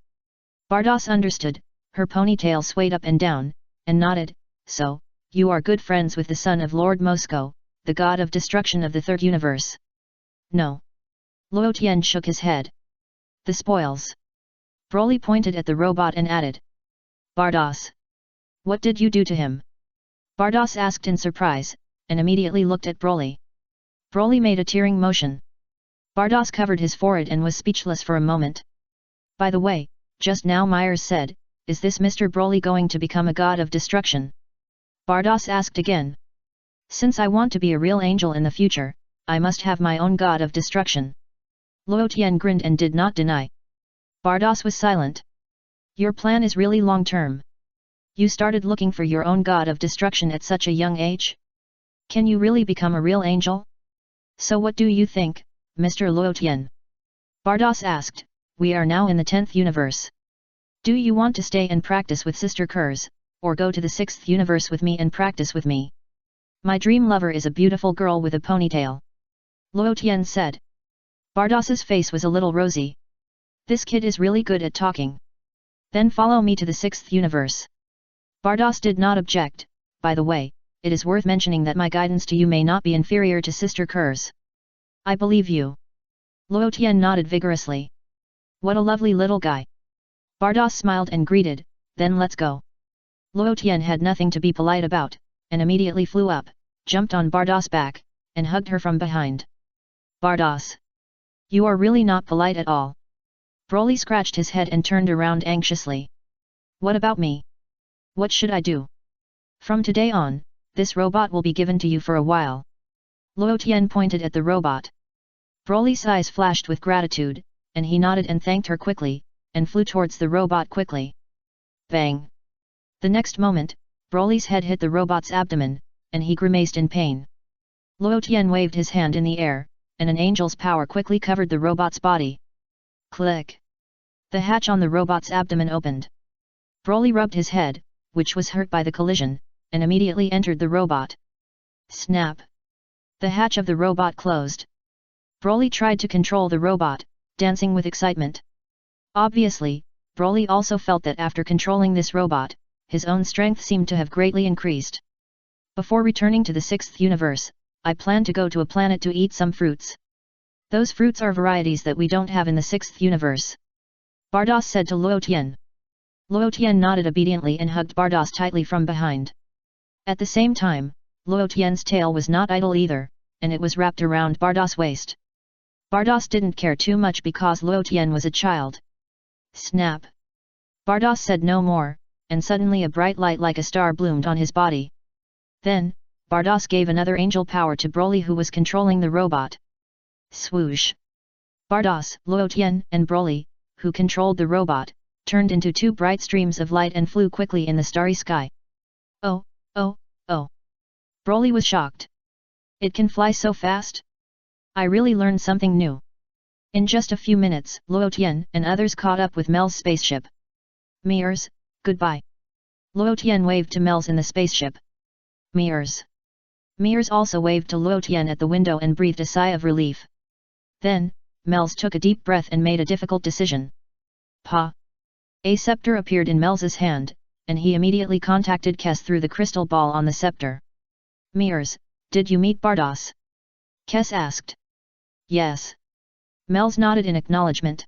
Speaker 1: Bardos understood, her ponytail swayed up and down, and nodded, so, you are good friends with the son of Lord Mosco, the god of destruction of the third universe. No. Luotian shook his head. The spoils. Broly pointed at the robot and added. Bardos. What did you do to him? Bardos asked in surprise, and immediately looked at Broly. Broly made a tearing motion. Bardos covered his forehead and was speechless for a moment. By the way, just now Myers said, is this Mr. Broly going to become a god of destruction? Bardos asked again. Since I want to be a real angel in the future, I must have my own god of destruction. Luotian grinned and did not deny. Bardos was silent. Your plan is really long-term. You started looking for your own god of destruction at such a young age? Can you really become a real angel? So what do you think, Mr. Luotian? Bardos asked, we are now in the 10th universe. Do you want to stay and practice with Sister Kers, or go to the 6th universe with me and practice with me? My dream lover is a beautiful girl with a ponytail. Luotian said. Bardos's face was a little rosy. This kid is really good at talking. Then follow me to the 6th universe. Bardos did not object. By the way, it is worth mentioning that my guidance to you may not be inferior to Sister Kers. I believe you. Luotian nodded vigorously. What a lovely little guy. Bardos smiled and greeted, then let's go. Luotian had nothing to be polite about, and immediately flew up, jumped on Bardos' back, and hugged her from behind. Bardos. You are really not polite at all. Broly scratched his head and turned around anxiously. What about me? What should I do? From today on, this robot will be given to you for a while. Luotian pointed at the robot. Broly's eyes flashed with gratitude, and he nodded and thanked her quickly, and flew towards the robot quickly. Bang! The next moment, Broly's head hit the robot's abdomen, and he grimaced in pain. Luo Tian waved his hand in the air, and an angel's power quickly covered the robot's body. Click! The hatch on the robot's abdomen opened. Broly rubbed his head, which was hurt by the collision, and immediately entered the robot. Snap! The hatch of the robot closed. Broly tried to control the robot, dancing with excitement. Obviously, Broly also felt that after controlling this robot, his own strength seemed to have greatly increased. Before returning to the 6th universe, I plan to go to a planet to eat some fruits. Those fruits are varieties that we don't have in the 6th universe. Bardos said to Luo Tian. Luo Tian nodded obediently and hugged Bardos tightly from behind. At the same time, Luo Tian's tail was not idle either, and it was wrapped around Bardos' waist. Bardos didn't care too much because Luo Tian was a child. Snap! Bardos said no more, and suddenly a bright light like a star bloomed on his body. Then, Bardos gave another angel power to Broly who was controlling the robot. Swoosh! Bardos, Luo Tian, and Broly, who controlled the robot, turned into two bright streams of light and flew quickly in the starry sky. Oh, oh, oh! Broly was shocked. It can fly so fast? I really learned something new. In just a few minutes, Luo Tian and others caught up with Mel's spaceship. Mears, goodbye. Luo Tian waved to Mels in the spaceship. Mears. Mears also waved to Luo Tian at the window and breathed a sigh of relief. Then, Mels took a deep breath and made a difficult decision. Pa! A scepter appeared in Mels's hand, and he immediately contacted Kes through the crystal ball on the scepter. Mears, did you meet Bardos? Kes asked. Yes. Mels nodded in acknowledgement.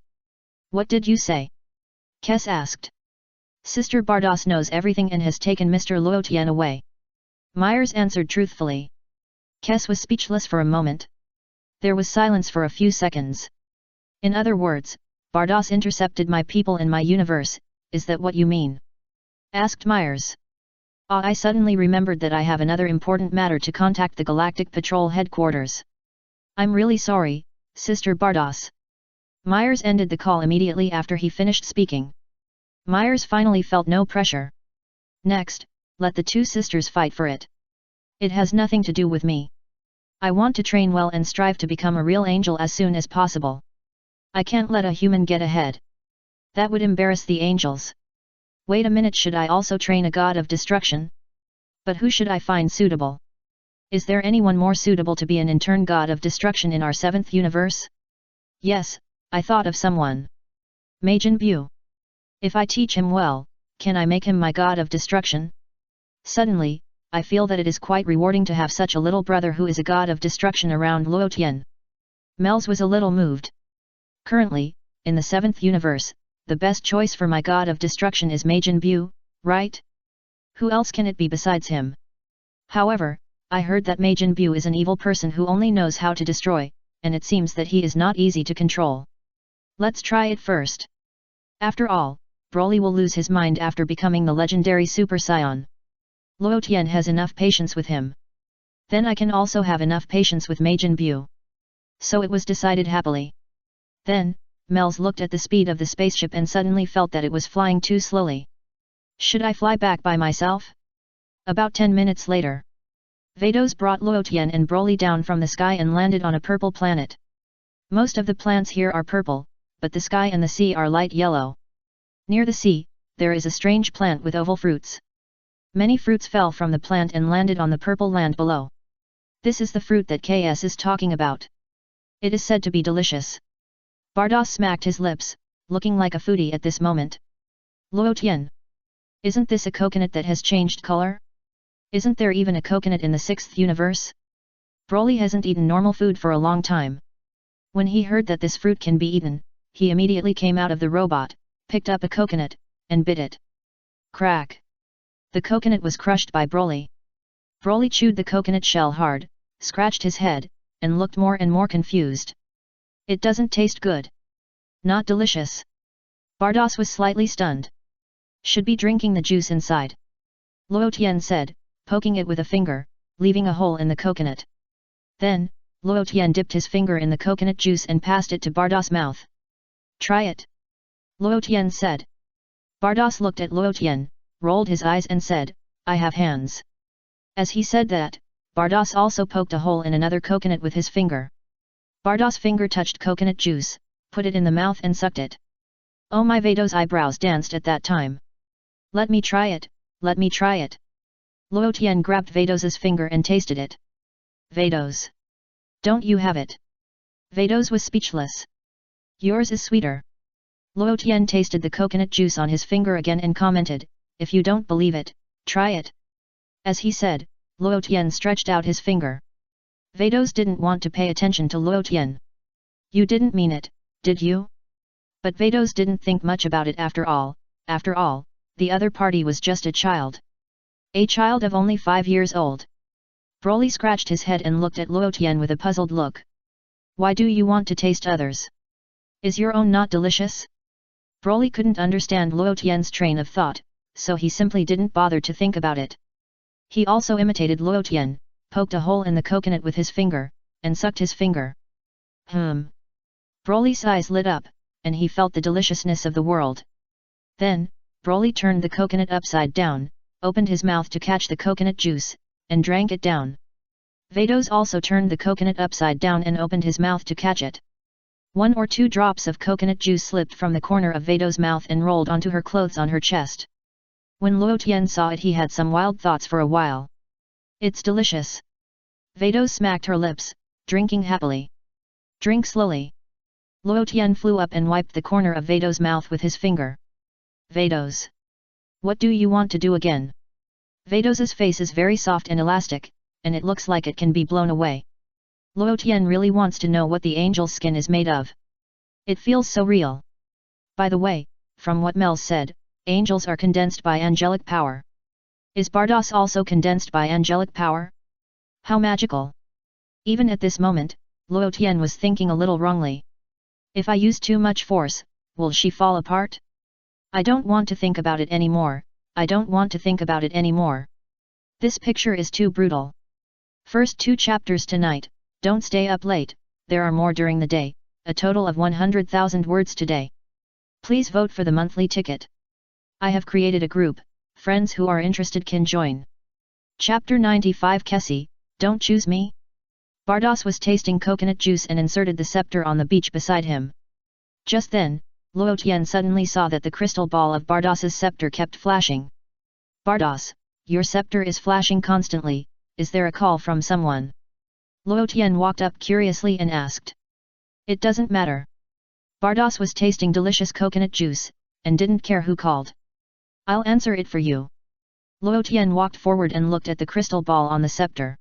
Speaker 1: What did you say? Kes asked. Sister Bardos knows everything and has taken Mr. Luo Tian away. Myers answered truthfully. Kes was speechless for a moment. There was silence for a few seconds. In other words, Bardos intercepted my people in my universe, is that what you mean? Asked Myers. I suddenly remembered that I have another important matter to contact the Galactic Patrol headquarters. I'm really sorry, Sister Bardos. Myers ended the call immediately after he finished speaking. Myers finally felt no pressure. Next, let the two sisters fight for it. It has nothing to do with me. I want to train well and strive to become a real angel as soon as possible. I can't let a human get ahead. That would embarrass the angels. Wait a minute, should I also train a god of destruction? But who should I find suitable? Is there anyone more suitable to be an intern god of destruction in our 7th universe? Yes, I thought of someone. Majin Buu. If I teach him well, can I make him my god of destruction? Suddenly, I feel that it is quite rewarding to have such a little brother who is a god of destruction around Luo Tian. Mels was a little moved. Currently, in the 7th universe, the best choice for my god of destruction is Majin Buu, right? Who else can it be besides him? However, I heard that Majin Buu is an evil person who only knows how to destroy, and it seems that he is not easy to control. Let's try it first. After all, Broly will lose his mind after becoming the legendary Super Saiyan. Luo Tian has enough patience with him. Then I can also have enough patience with Majin Buu. So it was decided happily. Then, Mels looked at the speed of the spaceship and suddenly felt that it was flying too slowly. Should I fly back by myself? About 10 minutes later. Vados brought Luo Tian and Broly down from the sky and landed on a purple planet. Most of the plants here are purple, but the sky and the sea are light yellow. Near the sea, there is a strange plant with oval fruits. Many fruits fell from the plant and landed on the purple land below. This is the fruit that KS is talking about. It is said to be delicious. Bardos smacked his lips, looking like a foodie at this moment. Luo Tian. Isn't this a coconut that has changed color? Isn't there even a coconut in the 6th universe? Broly hasn't eaten normal food for a long time. When he heard that this fruit can be eaten, he immediately came out of the robot, picked up a coconut, and bit it. Crack! The coconut was crushed by Broly. Broly chewed the coconut shell hard, scratched his head, and looked more and more confused. It doesn't taste good. Not delicious. Bardos was slightly stunned. Should be drinking the juice inside. Luo Tian said, poking it with a finger, leaving a hole in the coconut. Then, Luo Tian dipped his finger in the coconut juice and passed it to Bardos' mouth. Try it. Luo Tian said. Bardos looked at Luo Tian, rolled his eyes and said, I have hands. As he said that, Bardos also poked a hole in another coconut with his finger. Bardos' finger touched coconut juice, put it in the mouth and sucked it. Oh my, Vado's eyebrows danced at that time. Let me try it, let me try it. Luo Tian grabbed Vados' finger and tasted it. Vados. Don't you have it? Vados was speechless. Yours is sweeter. Luo Tian tasted the coconut juice on his finger again and commented, if you don't believe it, try it. As he said, Luo Tian stretched out his finger. Vados didn't want to pay attention to Luo Tian. You didn't mean it, did you? But Vados didn't think much about it after all, the other party was just a child. A child of only 5 years old. Broly scratched his head and looked at Luo Tian with a puzzled look. Why do you want to taste others? Is your own not delicious? Broly couldn't understand Luo Tian's train of thought, so he simply didn't bother to think about it. He also imitated Luo Tian, poked a hole in the coconut with his finger, and sucked his finger. Broly's eyes lit up, and he felt the deliciousness of the world. Then, Broly turned the coconut upside down, opened his mouth to catch the coconut juice, and drank it down. Vados also turned the coconut upside down and opened his mouth to catch it. 1 or 2 drops of coconut juice slipped from the corner of Vados' mouth and rolled onto her clothes on her chest. When Luo Tian saw it, he had some wild thoughts for a while. It's delicious. Vados smacked her lips, drinking happily. Drink slowly. Luo Tian flew up and wiped the corner of Vados' mouth with his finger. Vados. What do you want to do again? Vados' face is very soft and elastic, and it looks like it can be blown away. Luo Tian really wants to know what the angel's skin is made of. It feels so real. By the way, from what Mels said, angels are condensed by angelic power. Is Bardos also condensed by angelic power? How magical! Even at this moment, Luo Tian was thinking a little wrongly. If I use too much force, will she fall apart? I don't want to think about it anymore, I don't want to think about it anymore. This picture is too brutal. First 2 chapters tonight, don't stay up late, there are more during the day, a total of 100,000 words today. Please vote for the monthly ticket. I have created a group, friends who are interested can join. Chapter 95 Kessie, don't choose me? Bardos was tasting coconut juice and inserted the scepter on the beach beside him. Just then, Luo Tian suddenly saw that the crystal ball of Bardos's scepter kept flashing. Bardos, your scepter is flashing constantly, is there a call from someone? Luo Tian walked up curiously and asked. It doesn't matter. Bardos was tasting delicious coconut juice, and didn't care who called. I'll answer it for you. Luo Tian walked forward and looked at the crystal ball on the scepter.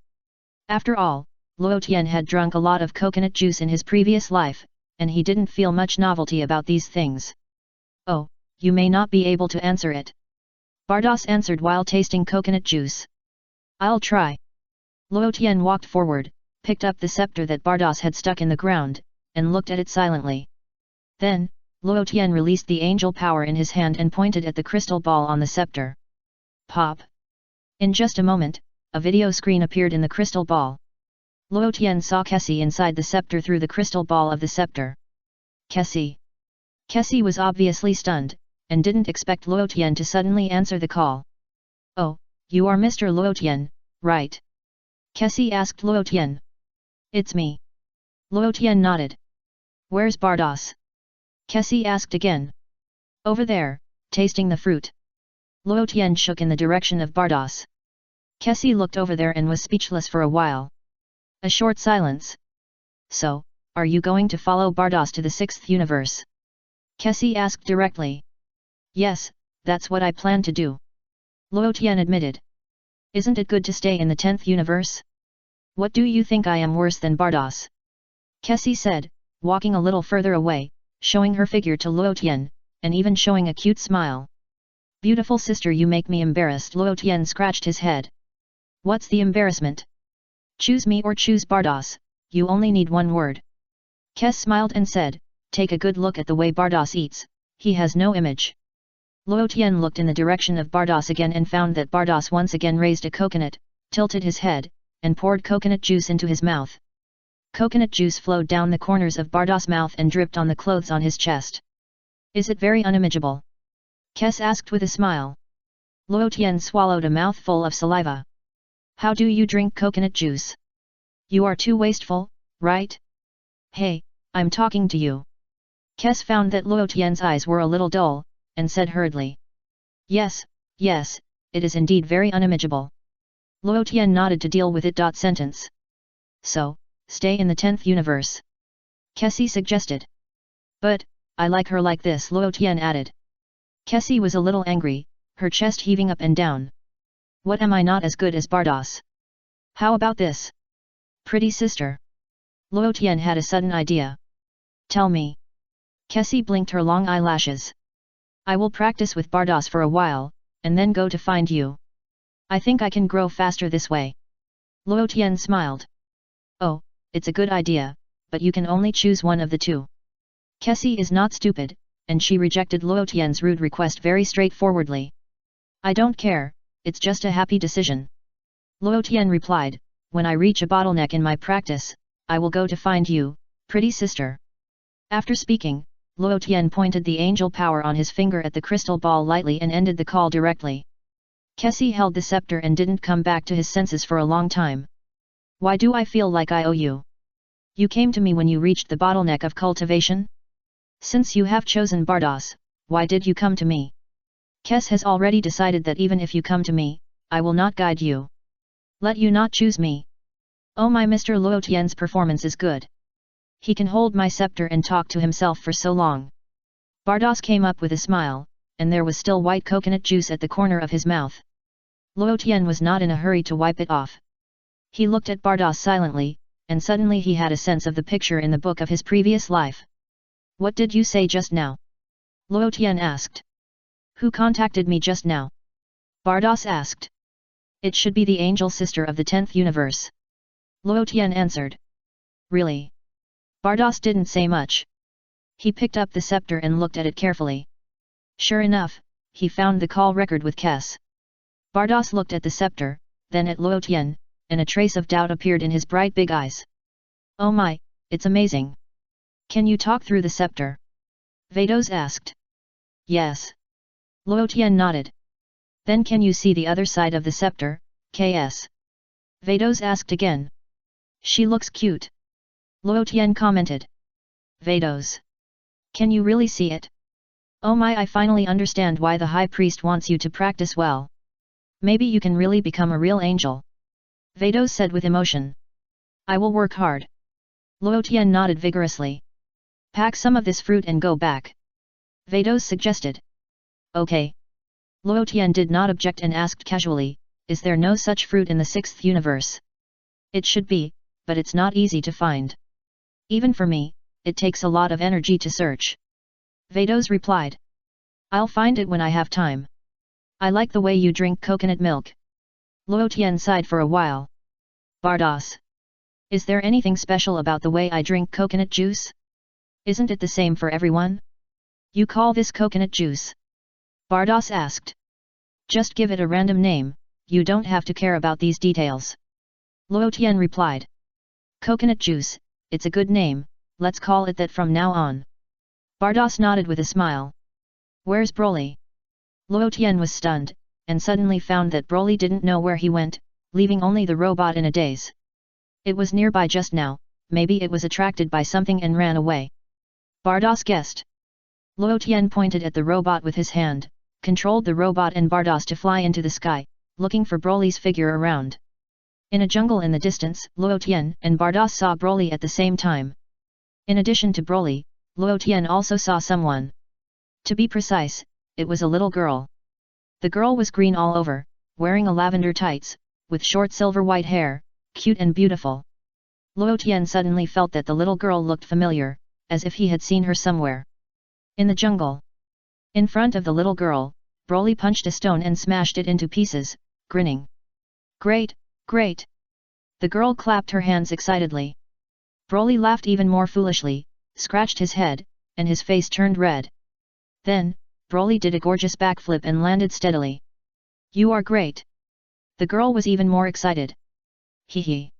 Speaker 1: After all, Luo Tian had drunk a lot of coconut juice in his previous life, and he didn't feel much novelty about these things. Oh, you may not be able to answer it. Bardos answered while tasting coconut juice. I'll try. Luo Tian walked forward, picked up the scepter that Bardos had stuck in the ground, and looked at it silently. Then, Luo Tian released the angel power in his hand and pointed at the crystal ball on the scepter. Pop! In just a moment, a video screen appeared in the crystal ball. Luo Tian saw Kessie inside the scepter through the crystal ball of the scepter. Kessie. Kessie was obviously stunned, and didn't expect Luo Tian to suddenly answer the call. Oh, you are Mr. Luo Tian, right? Kessie asked Luo Tian. It's me. Luo Tian nodded. Where's Bardos? Kessie asked again. Over there, tasting the fruit. Luo Tian shook in the direction of Bardos. Kessie looked over there and was speechless for a while. A short silence. So, are you going to follow Bardos to the 6th universe? Kessie asked directly. Yes, that's what I plan to do. Luo Tian admitted. Isn't it good to stay in the 10th universe? What do you think I am worse than Bardos? Kessie said, walking a little further away, showing her figure to Luo Tian, and even showing a cute smile. Beautiful sister, you make me embarrassed. Luo Tian scratched his head. What's the embarrassment? Choose me or choose Bardos, you only need one word. Kes smiled and said, take a good look at the way Bardos eats, he has no image. Luo Tian looked in the direction of Bardos again and found that Bardos once again raised a coconut, tilted his head, and poured coconut juice into his mouth. Coconut juice flowed down the corners of Bardos' mouth and dripped on the clothes on his chest. Is it very unimaginable? Kes asked with a smile. Luo Tian swallowed a mouthful of saliva. How do you drink coconut juice? You are too wasteful, right? Hey, I'm talking to you. Kes found that Luo Tian's eyes were a little dull, and said hurriedly. Yes, yes, it is indeed very unimaginable. Luo Tian nodded to deal with it. Sentence. So, stay in the 10th universe. Kessie suggested. But, I like her like this, Luo Tian added. Kessie was a little angry, her chest heaving up and down. What, am I not as good as Bardos? How about this? Pretty sister. Luo Tian had a sudden idea. Tell me. Kessie blinked her long eyelashes. I will practice with Bardos for a while, and then go to find you. I think I can grow faster this way. Luo Tian smiled. Oh, it's a good idea, but you can only choose one of the two. Kessie is not stupid, and she rejected Luo Tian's rude request very straightforwardly. I don't care, it's just a happy decision. Luo Tian replied, when I reach a bottleneck in my practice, I will go to find you, pretty sister. After speaking, Luo Tian pointed the angel power on his finger at the crystal ball lightly and ended the call directly. Kessie held the scepter and didn't come back to his senses for a long time. Why do I feel like I owe you? You came to me when you reached the bottleneck of cultivation? Since you have chosen Bardos, why did you come to me? Kes has already decided that even if you come to me, I will not guide you. Let you not choose me. Oh, my Mr. Luo Tian's performance is good. He can hold my scepter and talk to himself for so long. Bardos came up with a smile, and there was still white coconut juice at the corner of his mouth. Luo Tian was not in a hurry to wipe it off. He looked at Bardos silently, and suddenly he had a sense of the picture in the book of his previous life. What did you say just now? Luo Tian asked. Who contacted me just now? Bardos asked. It should be the angel sister of the 10th universe. Luo Tian answered. Really? Bardos didn't say much. He picked up the scepter and looked at it carefully. Sure enough, he found the call record with Kes. Bardos looked at the scepter, then at Luo Tian, and a trace of doubt appeared in his bright big eyes. Oh my, it's amazing. Can you talk through the scepter? Vados asked. Yes. Luo Tian nodded. Then can you see the other side of the scepter, KS? Vados asked again. She looks cute. Luo Tian commented. Vados. Can you really see it? Oh my, I finally understand why the high priest wants you to practice well. Maybe you can really become a real angel. Vados said with emotion. I will work hard. Luo Tian nodded vigorously. Pack some of this fruit and go back. Vados suggested. Okay. Luo Tian did not object and asked casually, is there no such fruit in the 6th universe? It should be, but it's not easy to find. Even for me, it takes a lot of energy to search. Vados replied. I'll find it when I have time. I like the way you drink coconut milk. Luo Tian sighed for a while. Bardos. Is there anything special about the way I drink coconut juice? Isn't it the same for everyone? You call this coconut juice? Bardos asked. Just give it a random name, you don't have to care about these details. Luo Tian replied. Coconut juice, it's a good name, let's call it that from now on. Bardos nodded with a smile. Where's Broly? Luo Tian was stunned, and suddenly found that Broly didn't know where he went, leaving only the robot in a daze. It was nearby just now, maybe it was attracted by something and ran away. Bardos guessed. Luo Tian pointed at the robot with his hand, controlled the robot and Bardos to fly into the sky, looking for Broly's figure around. In a jungle in the distance, Luo Tian and Bardos saw Broly at the same time. In addition to Broly, Luo Tian also saw someone. To be precise, it was a little girl. The girl was green all over, wearing a lavender tights, with short silver white hair, cute and beautiful. Luo Tian suddenly felt that the little girl looked familiar, as if he had seen her somewhere. In the jungle. In front of the little girl, Broly punched a stone and smashed it into pieces, grinning. Great, great! The girl clapped her hands excitedly. Broly laughed even more foolishly, scratched his head, and his face turned red. Then, Broly did a gorgeous backflip and landed steadily. You are great! The girl was even more excited. Hee hee.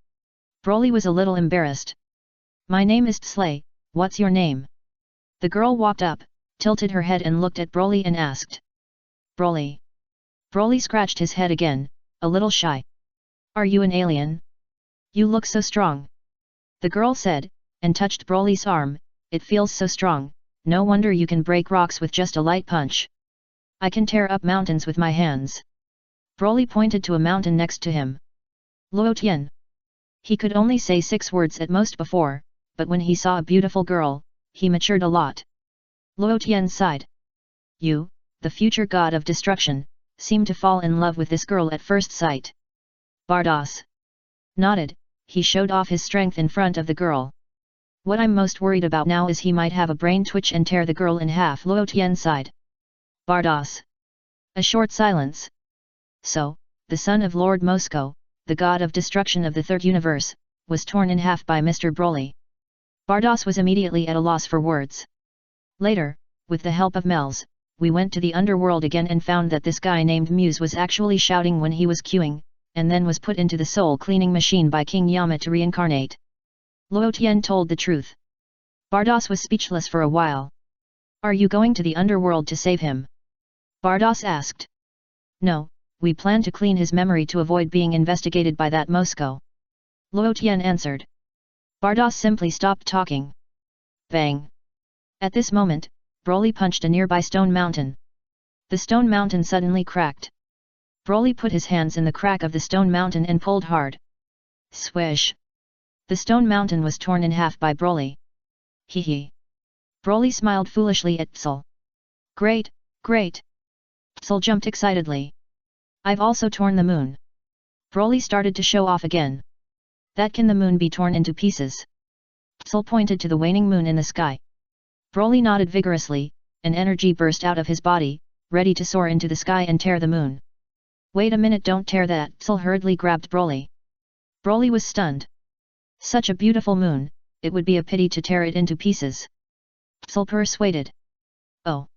Speaker 1: Broly was a little embarrassed. My name is Slay, what's your name? The girl walked up, tilted her head and looked at Broly and asked. Broly. Broly scratched his head again, a little shy. Are you an alien? You look so strong. The girl said, and touched Broly's arm, it feels so strong, no wonder you can break rocks with just a light punch. I can tear up mountains with my hands. Broly pointed to a mountain next to him. Luotian. He could only say 6 words at most before, but when he saw a beautiful girl, he matured a lot. Luotian sighed. You, the future god of destruction, seem to fall in love with this girl at first sight. Bardos nodded, he showed off his strength in front of the girl. What I'm most worried about now is he might have a brain twitch and tear the girl in half. Luotian sighed. Bardos. A short silence. So, the son of Lord Moscow, the god of destruction of the third universe, was torn in half by Mr. Broly. Bardos was immediately at a loss for words. Later, with the help of Mels, we went to the underworld again and found that this guy named Muse was actually shouting when he was queuing, and then was put into the soul cleaning machine by King Yama to reincarnate. Luotian told the truth. Bardos was speechless for a while. Are you going to the underworld to save him? Bardos asked. No, we plan to clean his memory to avoid being investigated by that Moscow. Luotian answered. Bardos simply stopped talking. Bang! At this moment, Broly punched a nearby stone mountain. The stone mountain suddenly cracked. Broly put his hands in the crack of the stone mountain and pulled hard. Swish! The stone mountain was torn in half by Broly. Hee hee! Broly smiled foolishly at Psil. Great, great! Psil jumped excitedly. I've also torn the moon. Broly started to show off again. That can the moon be torn into pieces? Psil pointed to the waning moon in the sky. Broly nodded vigorously, and energy burst out of his body, ready to soar into the sky and tear the moon. Wait a minute, don't tear that! Psil hurriedly grabbed Broly. Broly was stunned. Such a beautiful moon, it would be a pity to tear it into pieces. Psil persuaded. Oh.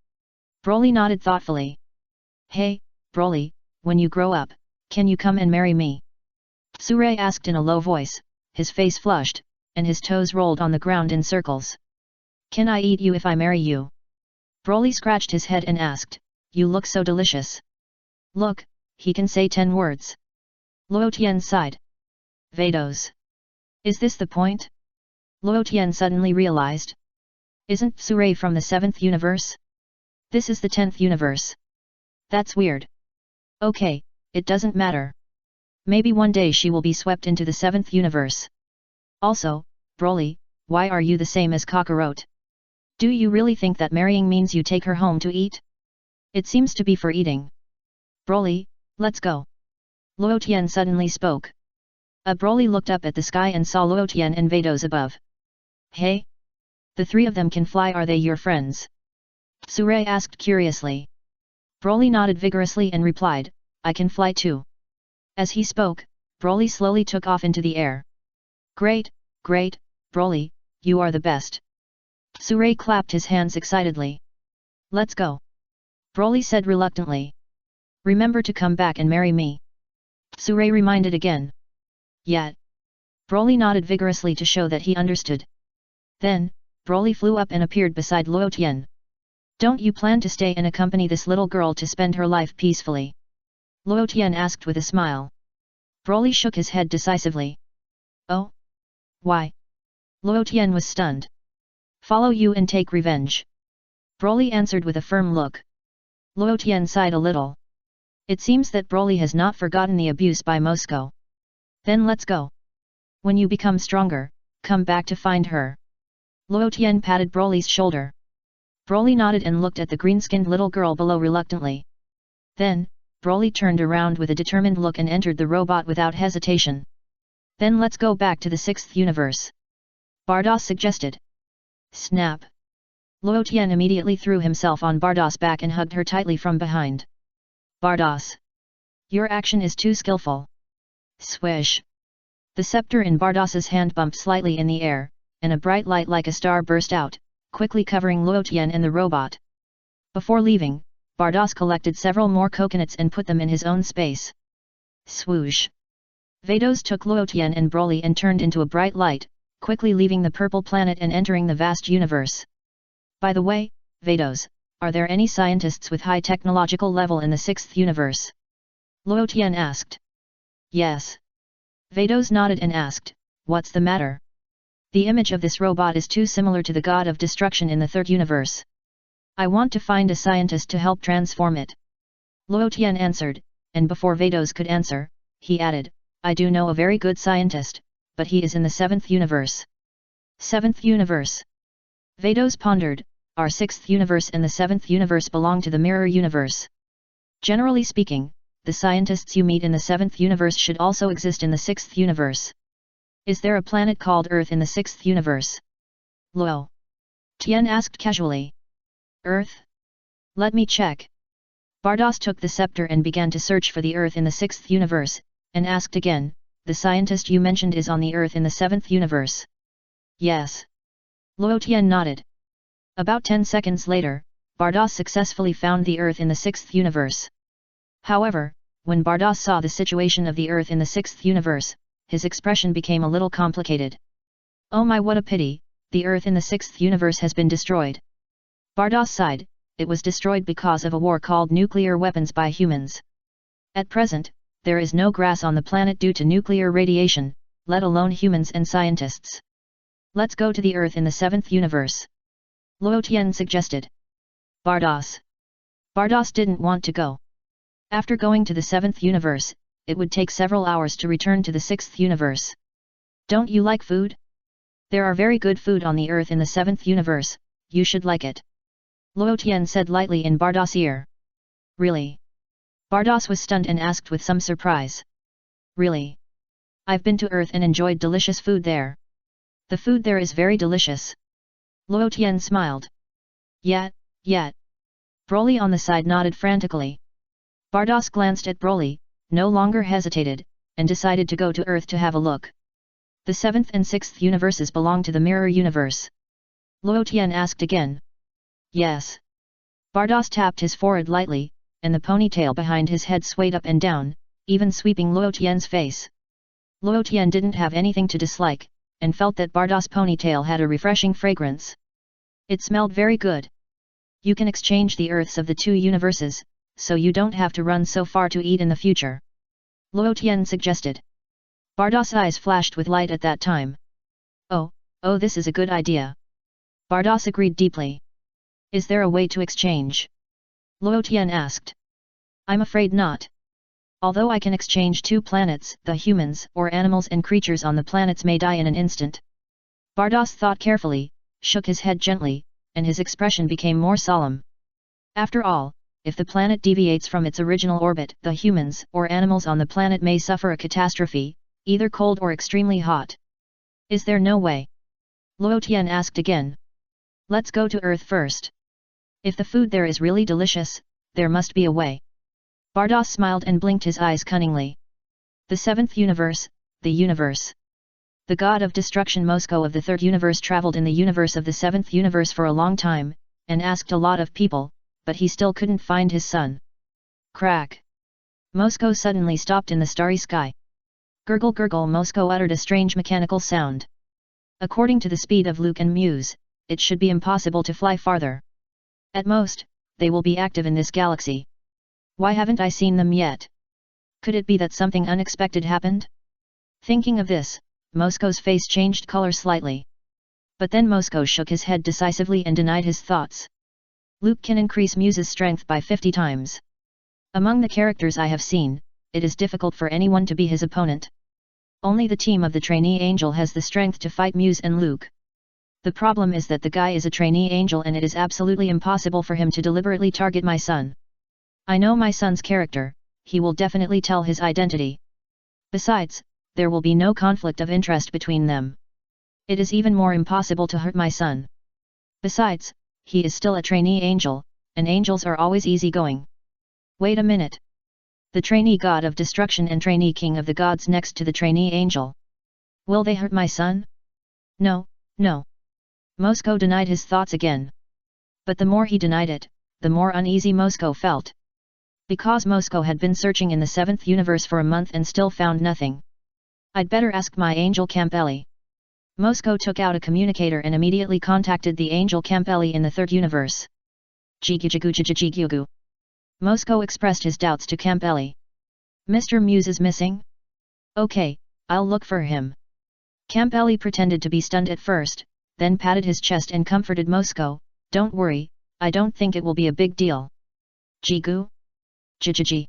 Speaker 1: Broly nodded thoughtfully. Hey, Broly, when you grow up, can you come and marry me? Surey asked in a low voice, his face flushed, and his toes rolled on the ground in circles. Can I eat you if I marry you? Broly scratched his head and asked, you look so delicious. Look, he can say 10 words. Luotian sighed. Vados. Is this the point? Luotian suddenly realized. Isn't Surey from the 7th universe? This is the 10th universe. That's weird. Okay, it doesn't matter. Maybe one day she will be swept into the 7th universe. Also, Broly, why are you the same as Kakarot? Do you really think that marrying means you take her home to eat? It seems to be for eating. Broly, let's go. Luotian suddenly spoke. Broly looked up at the sky and saw Luotian and Vados above. Hey? The 3 of them can fly, are they your friends? Surey asked curiously. Broly nodded vigorously and replied, I can fly too. As he spoke, Broly slowly took off into the air. Great, great, Broly, you are the best. Surey clapped his hands excitedly. Let's go. Broly said reluctantly. Remember to come back and marry me. Surey reminded again. Yet. Broly nodded vigorously to show that he understood. Then, Broly flew up and appeared beside Luotian. Don't you plan to stay and accompany this little girl to spend her life peacefully? Luotian asked with a smile. Broly shook his head decisively. Oh? Why? Luotian was stunned. Follow you and take revenge. Broly answered with a firm look. Luotian sighed a little. It seems that Broly has not forgotten the abuse by Moscow. Then let's go. When you become stronger, come back to find her. Luotian patted Broly's shoulder. Broly nodded and looked at the green-skinned little girl below reluctantly. Then, Broly turned around with a determined look and entered the robot without hesitation. Then let's go back to the 6th universe. Bardos suggested. Snap! Luotian immediately threw himself on Bardos' back and hugged her tightly from behind. Bardos! Your action is too skillful. Swish! The scepter in Bardos's hand bumped slightly in the air, and a bright light like a star burst out, quickly covering Luotian and the robot. Before leaving, Bardos collected several more coconuts and put them in his own space. Swoosh! Vados took Luotian and Broly and turned into a bright light, quickly leaving the purple planet and entering the vast universe. By the way, Vados, are there any scientists with high technological level in the 6th universe? Luo Tian asked. Yes. Vados nodded and asked, what's the matter? The image of this robot is too similar to the god of destruction in the third universe. I want to find a scientist to help transform it. Luo Tian answered, and before Vados could answer, he added, I do know a very good scientist, but he is in the 7th universe. 7th universe. Vados pondered, our 6th universe and the 7th universe belong to the mirror universe. Generally speaking, the scientists you meet in the 7th universe should also exist in the 6th universe. Is there a planet called Earth in the 6th universe? Luo Tian asked casually. Earth? Let me check. Bardos took the scepter and began to search for the Earth in the 6th universe, and asked again, the scientist you mentioned is on the Earth in the 7th universe. Yes. Luo Tian nodded. About 10 seconds later, Bardos successfully found the Earth in the 6th universe. However, when Bardos saw the situation of the Earth in the 6th universe, his expression became a little complicated. Oh my, what a pity, the Earth in the 6th universe has been destroyed. Bardos sighed, it was destroyed because of a war called nuclear weapons by humans. At present, there is no grass on the planet due to nuclear radiation, let alone humans and scientists. Let's go to the Earth in the 7th universe. Luo Tian suggested. Bardos didn't want to go. After going to the 7th universe, it would take several hours to return to the 6th universe. Don't you like food? There are very good food on the Earth in the 7th universe, you should like it. Luo Tian said lightly in Bardos' ear. Really? Bardos was stunned and asked with some surprise. Really? I've been to Earth and enjoyed delicious food there. The food there is very delicious. Luo Tian smiled. Yet. Broly on the side nodded frantically. Bardos glanced at Broly, no longer hesitated, and decided to go to Earth to have a look. The 7th and 6th universes belong to the mirror universe. Luo Tian asked again. Yes. Bardos tapped his forehead lightly, and the ponytail behind his head swayed up and down, even sweeping Luo Tian's face. Luo Tian didn't have anything to dislike, and felt that Bardos' ponytail had a refreshing fragrance. It smelled very good. You can exchange the Earths of the two universes, so you don't have to run so far to eat in the future. Luo Tian suggested. Bardos' eyes flashed with light at that time. Oh, this is a good idea. Bardos agreed deeply. Is there a way to exchange? Luo Tian asked. I'm afraid not. Although I can exchange two planets, the humans or animals and creatures on the planets may die in an instant. Bardos thought carefully, shook his head gently, and his expression became more solemn. After all, if the planet deviates from its original orbit, the humans or animals on the planet may suffer a catastrophe, either cold or extremely hot. Is there no way? Luo Tian asked again. Let's go to Earth first. If the food there is really delicious, there must be a way. Bardos smiled and blinked his eyes cunningly. The 7th universe, the universe. The god of destruction Moscow of the 3rd universe traveled in the universe of the 7th universe for a long time, and asked a lot of people, but he still couldn't find his son. Crack! Moscow suddenly stopped in the starry sky. Gurgle gurgle Moscow uttered a strange mechanical sound. According to the speed of Luke and Muse, it should be impossible to fly farther. At most, they will be active in this galaxy. Why haven't I seen them yet? Could it be that something unexpected happened? Thinking of this, Moscow's face changed color slightly. But then Moscow shook his head decisively and denied his thoughts. Luke can increase Muse's strength by 50 times. Among the characters I have seen, it is difficult for anyone to be his opponent. Only the team of the trainee angel has the strength to fight Muse and Luke. The problem is that the guy is a trainee angel and it is absolutely impossible for him to deliberately target my son. I know my son's character, he will definitely tell his identity. Besides, there will be no conflict of interest between them. It is even more impossible to hurt my son. Besides, he is still a trainee angel, and angels are always easygoing. Wait a minute. The trainee god of destruction and trainee king of the gods next to the trainee angel. Will they hurt my son? No. Moscow denied his thoughts again. But the more he denied it, the more uneasy Moscow felt. Because Moscow had been searching in the 7th universe for a month and still found nothing. I'd better ask my angel Campelli. Moscow took out a communicator and immediately contacted the angel Campelli in the 3rd universe. Moscow expressed his doubts to Campelli. Mr. Muse is missing? Okay, I'll look for him. Campbelly pretended to be stunned at first, then patted his chest and comforted Moscow, don't worry, I don't think it will be a big deal. Jigu? Jijiji?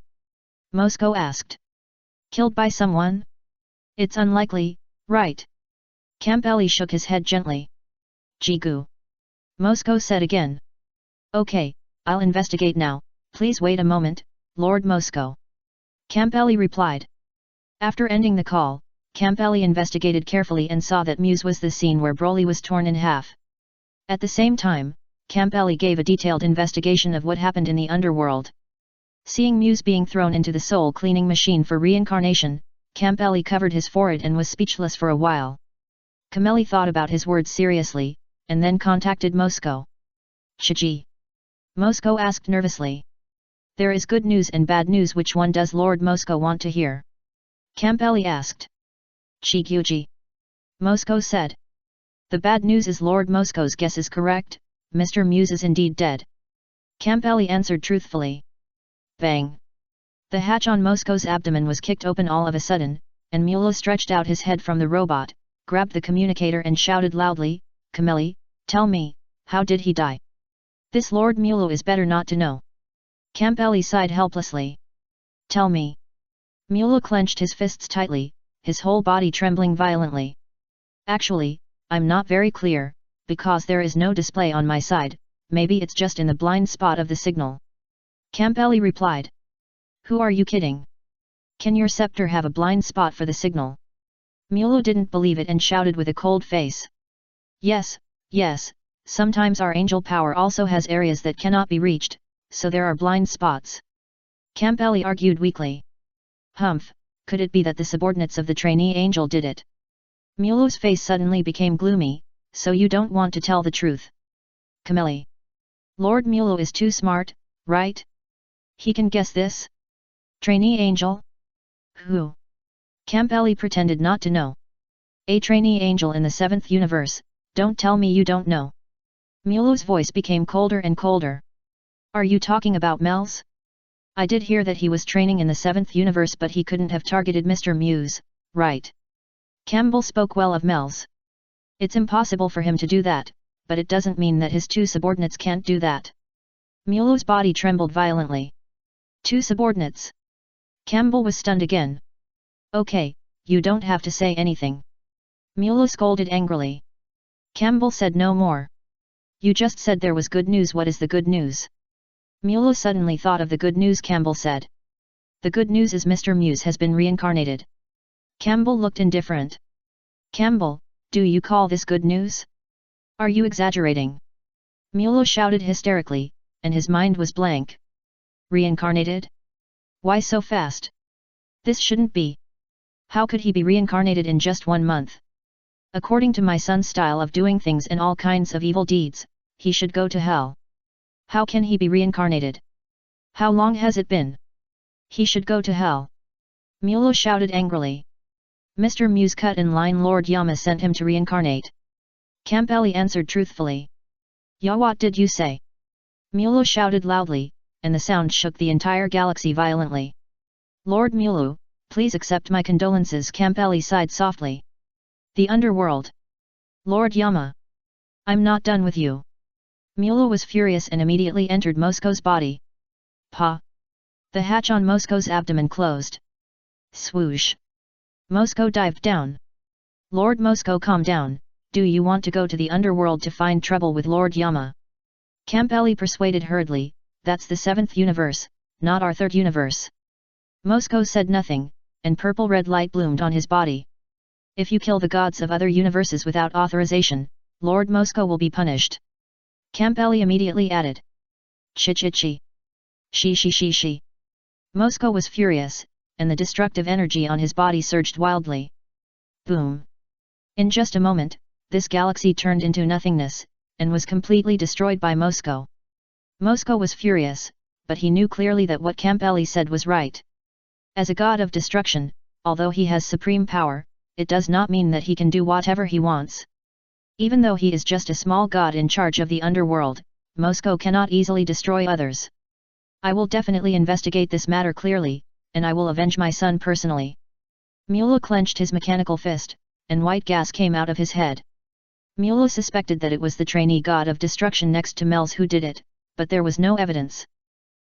Speaker 1: Moscow asked. Killed by someone? It's unlikely, right? Campbelly shook his head gently. Jigu. Moscow said again. Okay, I'll investigate now, please wait a moment, Lord Moscow. Campbelly replied. After ending the call, Campbelly investigated carefully and saw that Muse was the scene where Broly was torn in half. At the same time, Campbelly gave a detailed investigation of what happened in the underworld. Seeing Muse being thrown into the soul-cleaning machine for reincarnation, Campbelly covered his forehead and was speechless for a while. Camelli thought about his words seriously, and then contacted Moscow. Chiji? Moscow asked nervously. There is good news and bad news, which one does Lord Moscow want to hear? Campbelly asked. Chiguji. Moscow said. The bad news is Lord Moscow's guess is correct, Mr. Muse is indeed dead. Campbelly answered truthfully. Bang! The hatch on Moscow's abdomen was kicked open all of a sudden, and Mula stretched out his head from the robot, grabbed the communicator and shouted loudly, Camelli, tell me, how did he die? This Lord Mula is better not to know. Campbelly sighed helplessly. Tell me. Mula clenched his fists tightly, his whole body trembling violently. Actually, I'm not very clear, because there is no display on my side, maybe it's just in the blind spot of the signal. Campbelly replied. Who are you kidding? Can your scepter have a blind spot for the signal? Mula didn't believe it and shouted with a cold face. Yes, yes, sometimes our angel power also has areas that cannot be reached, so there are blind spots. Campbelly argued weakly. Humph, could it be that the subordinates of the trainee angel did it? Mula's face suddenly became gloomy, so you don't want to tell the truth. Camelli. Lord Mula is too smart, right? He can guess this? Trainee angel? Who? Campbelly pretended not to know. A trainee angel in the 7th universe, don't tell me you don't know. Mula's voice became colder and colder. Are you talking about Mels? I did hear that he was training in the 7th universe, but he couldn't have targeted Mr. Muse, right? Campbell spoke well of Mels. It's impossible for him to do that, but it doesn't mean that his two subordinates can't do that. Mula's body trembled violently. Two subordinates? Campbell was stunned again. Okay, you don't have to say anything. Mula scolded angrily. Campbell said no more. You just said there was good news. What is the good news? Mula suddenly thought of the good news Campbell said. The good news is Mr. Muse has been reincarnated. Campbell looked indifferent. Campbell, do you call this good news? Are you exaggerating? Mula shouted hysterically, and his mind was blank. Reincarnated? Why so fast? This shouldn't be. How could he be reincarnated in just 1 month? According to my son's style of doing things and all kinds of evil deeds, he should go to hell. How can he be reincarnated? How long has it been? He should go to hell. Mula shouted angrily. Mr. Muse cut in line. Lord Yama sent him to reincarnate. Campbelly answered truthfully. Ya, what did you say? Mula shouted loudly, and the sound shook the entire galaxy violently. Lord Mulu, please accept my condolences. Campbelly sighed softly. The underworld. Lord Yama. I'm not done with you. Mula was furious and immediately entered Moscow's body. Pa! The hatch on Moscow's abdomen closed. Swoosh! Moscow dived down. Lord Moscow, calm down, do you want to go to the underworld to find trouble with Lord Yama? Campbelly persuaded hurriedly, that's the 7th universe, not our 3rd universe. Moscow said nothing, and purple-red light bloomed on his body. If you kill the gods of other universes without authorization, Lord Moscow will be punished. Campbelly immediately added. Chi. She. Moscow was furious, and the destructive energy on his body surged wildly. Boom! In just a moment, this galaxy turned into nothingness, and was completely destroyed by Moscow. Moscow was furious, but he knew clearly that what Campbelly said was right. As a god of destruction, although he has supreme power, it does not mean that he can do whatever he wants. Even though he is just a small god in charge of the underworld, Moscow cannot easily destroy others. I will definitely investigate this matter clearly, and I will avenge my son personally. Mule clenched his mechanical fist, and white gas came out of his head. Mule suspected that it was the trainee god of destruction next to Mels who did it, but there was no evidence.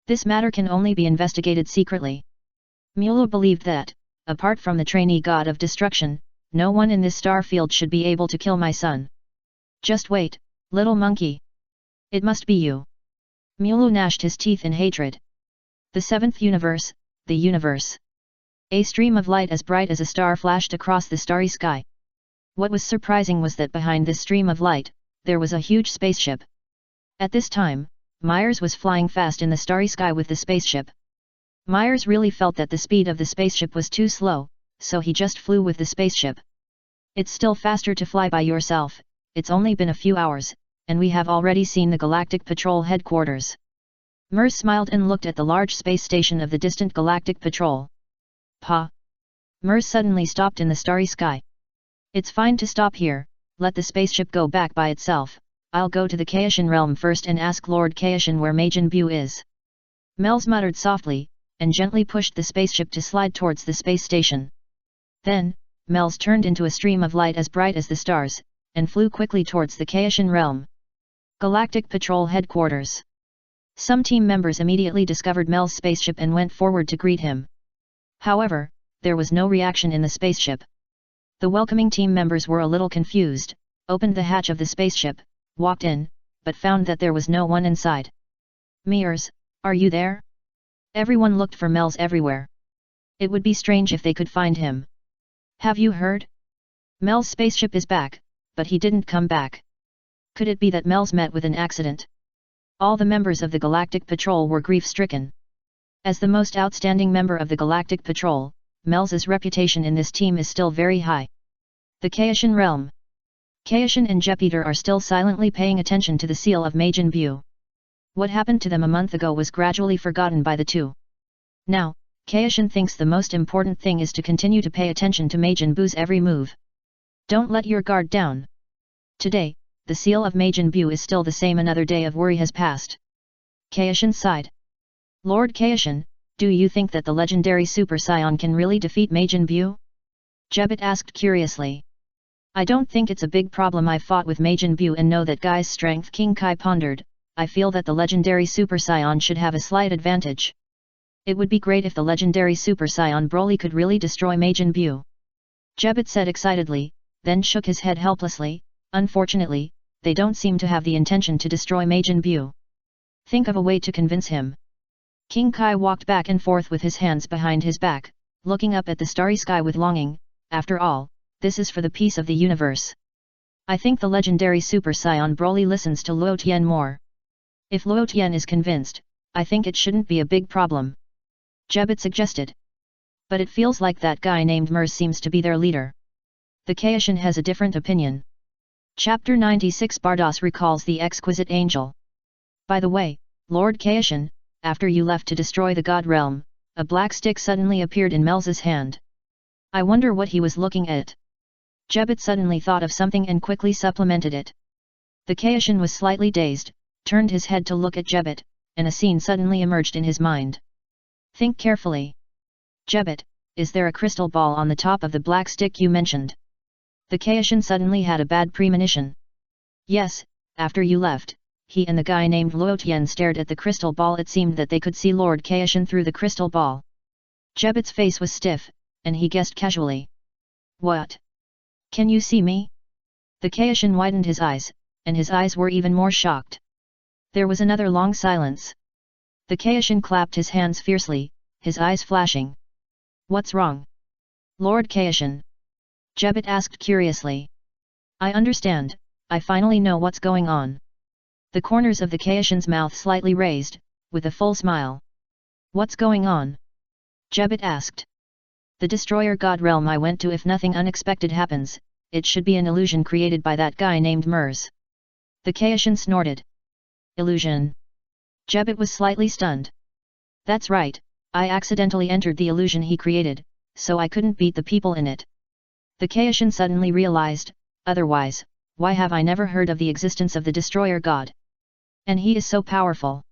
Speaker 1: This matter can only be investigated secretly. Mule believed that, apart from the trainee god of destruction, no one in this star field should be able to kill my son. Just wait, little monkey. It must be you. Mule gnashed his teeth in hatred. The seventh universe, the universe. A stream of light as bright as a star flashed across the starry sky. What was surprising was that behind this stream of light, there was a huge spaceship. At this time, Myers was flying fast in the starry sky with the spaceship. Myers really felt that the speed of the spaceship was too slow, so he just flew with the spaceship. It's still faster to fly by yourself, it's only been a few hours, and we have already seen the Galactic Patrol headquarters. Mers smiled and looked at the large space station of the distant Galactic Patrol. Pa! Mers suddenly stopped in the starry sky. It's fine to stop here, let the spaceship go back by itself. I'll go to the Kaishan realm first and ask Lord Kaishan where Majin Buu is. Mels muttered softly, and gently pushed the spaceship to slide towards the space station. Then, Mels turned into a stream of light as bright as the stars, and flew quickly towards the Kaishan realm. Galactic Patrol Headquarters. Some team members immediately discovered Mel's spaceship and went forward to greet him. However, there was no reaction in the spaceship. The welcoming team members were a little confused, opened the hatch of the spaceship, walked in, but found that there was no one inside. Myers, are you there? Everyone looked for Mels everywhere. It would be strange if they could find him. Have you heard? Mel's spaceship is back, but he didn't come back. Could it be that Mels met with an accident? All the members of the Galactic Patrol were grief-stricken. As the most outstanding member of the Galactic Patrol, Mels's reputation in this team is still very high. The Kaishan realm. Kaishan and Jupiter are still silently paying attention to the seal of Majin Buu. What happened to them a month ago was gradually forgotten by the two. Now, Kaishan thinks the most important thing is to continue to pay attention to Majin Buu's every move. Don't let your guard down. Today, the seal of Majin Buu is still the same. Another day of worry has passed. Kaishan sighed. Lord Kaishan, do you think that the legendary Super Saiyan can really defeat Majin Buu? Jebit asked curiously. I don't think it's a big problem. I fought with Majin Buu and know that guy's strength. King Kai pondered. I feel that the legendary Super Saiyan should have a slight advantage. It would be great if the legendary Super Saiyan Broly could really destroy Majin Buu. Jebit said excitedly, then shook his head helplessly. Unfortunately, they don't seem to have the intention to destroy Majin Buu. Think of a way to convince him. King Kai walked back and forth with his hands behind his back, looking up at the starry sky with longing. After all, this is for the peace of the universe. I think the legendary Super Saiyan Broly listens to Luo Tian more. If Luo Tian is convinced, I think it shouldn't be a big problem. Jebit suggested. But it feels like that guy named Mers seems to be their leader. The Kaishan has a different opinion. Chapter 96 Bardos recalls the exquisite angel. By the way, Lord Kaishan, after you left to destroy the God Realm, a black stick suddenly appeared in Mels's hand. I wonder what he was looking at. Jebit suddenly thought of something and quickly supplemented it. The Kaishan was slightly dazed, turned his head to look at Jebit, and a scene suddenly emerged in his mind. Think carefully. Jebit, is there a crystal ball on the top of the black stick you mentioned? The Kaishan suddenly had a bad premonition. Yes, after you left, he and the guy named Luo Tian stared at the crystal ball. It seemed that they could see Lord Kaishan through the crystal ball. Jebit's face was stiff, and he guessed casually. What? Can you see me? The Kaishan widened his eyes, and his eyes were even more shocked. There was another long silence. The Kaishan clapped his hands fiercely, his eyes flashing. What's wrong? Lord Kaishan? Jebit asked curiously. I understand, I finally know what's going on. The corners of the Kaishan's mouth slightly raised, with a full smile. What's going on? Jebit asked. The Destroyer God Realm I went to. If nothing unexpected happens, it should be an illusion created by that guy named Mers. The Kaishan snorted. Illusion? Jebit was slightly stunned. That's right, I accidentally entered the illusion he created, so I couldn't beat the people in it. The Kaishan suddenly realized, otherwise, why have I never heard of the existence of the Destroyer God? And he is so powerful.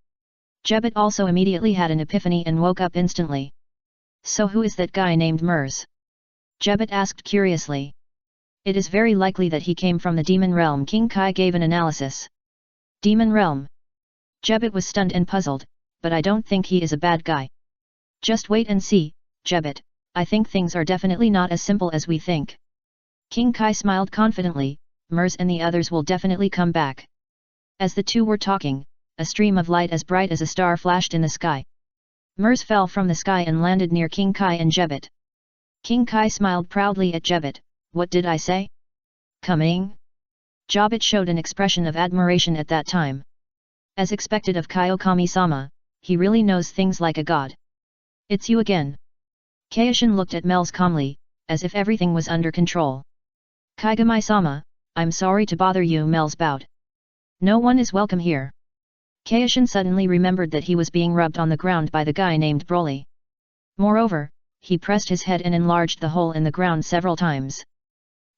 Speaker 1: Jebit also immediately had an epiphany and woke up instantly. So who is that guy named Mers? Jebet asked curiously. It is very likely that he came from the demon realm. King Kai gave an analysis. Demon realm? Jebet was stunned and puzzled, but I don't think he is a bad guy. Just wait and see, Jebet, I think things are definitely not as simple as we think. King Kai smiled confidently, Mers and the others will definitely come back. As the two were talking, a stream of light as bright as a star flashed in the sky. Mers fell from the sky and landed near King Kai and Jebet. King Kai smiled proudly at Jebet. What did I say? Coming? Jebet showed an expression of admiration at that time. As expected of Kayokami-sama, he really knows things like a god. It's you again. Kaioshin looked at Mels calmly, as if everything was under control. Kagami-sama, I'm sorry to bother you. Mels bowed. No one is welcome here. Kaioshin suddenly remembered that he was being rubbed on the ground by the guy named Broly. Moreover, he pressed his head and enlarged the hole in the ground several times.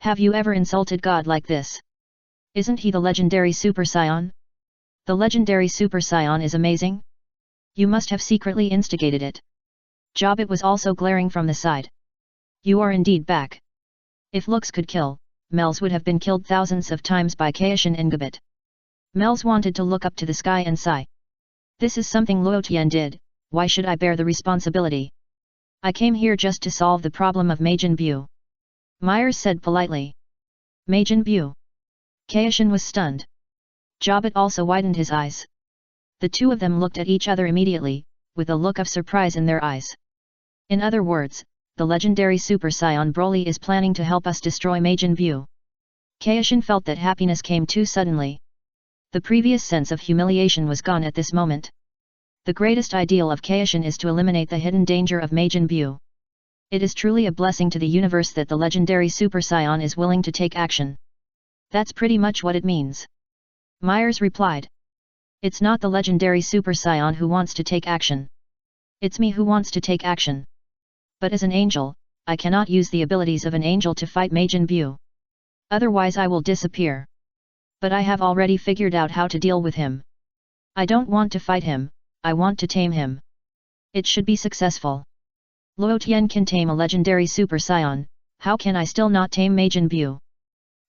Speaker 1: Have you ever insulted God like this? Isn't he the legendary Super Saiyan? The legendary Super Saiyan is amazing? You must have secretly instigated it. Jebet was also glaring from the side. You are indeed back. If looks could kill, Mels would have been killed thousands of times by Kaioshin and Jebet. Mels wanted to look up to the sky and sigh. This is something Luo Tian did, why should I bear the responsibility? I came here just to solve the problem of Majin Buu. Myers said politely. Majin Buu? Kaioshin was stunned. Jebet also widened his eyes. The two of them looked at each other immediately, with a look of surprise in their eyes. In other words, the legendary Super Saiyan Broly is planning to help us destroy Majin Buu. Kaioshin felt that happiness came too suddenly. The previous sense of humiliation was gone at this moment. The greatest ideal of Kaioshin is to eliminate the hidden danger of Majin Buu. It is truly a blessing to the universe that the legendary Super Saiyan is willing to take action. That's pretty much what it means. Myers replied. It's not the legendary Super Saiyan who wants to take action. It's me who wants to take action. But as an angel, I cannot use the abilities of an angel to fight Majin Buu. Otherwise I will disappear. But I have already figured out how to deal with him. I don't want to fight him, I want to tame him. It should be successful. Luo Tian can tame a legendary Super Saiyan, how can I still not tame Majin Buu?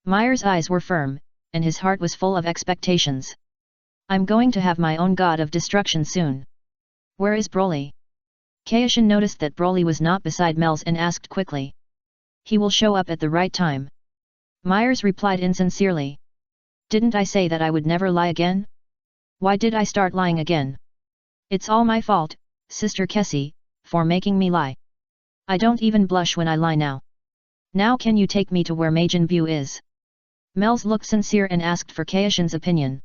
Speaker 1: Myers' eyes were firm, and his heart was full of expectations. I'm going to have my own god of destruction soon. Where is Broly? Kaioshin noticed that Broly was not beside Mels and asked quickly. He will show up at the right time. Myers replied insincerely. Didn't I say that I would never lie again? Why did I start lying again? It's all my fault, Sister Kessie, for making me lie. I don't even blush when I lie now. Now can you take me to where Majin Buu is? Mels looked sincere and asked for Kaioshin's opinion.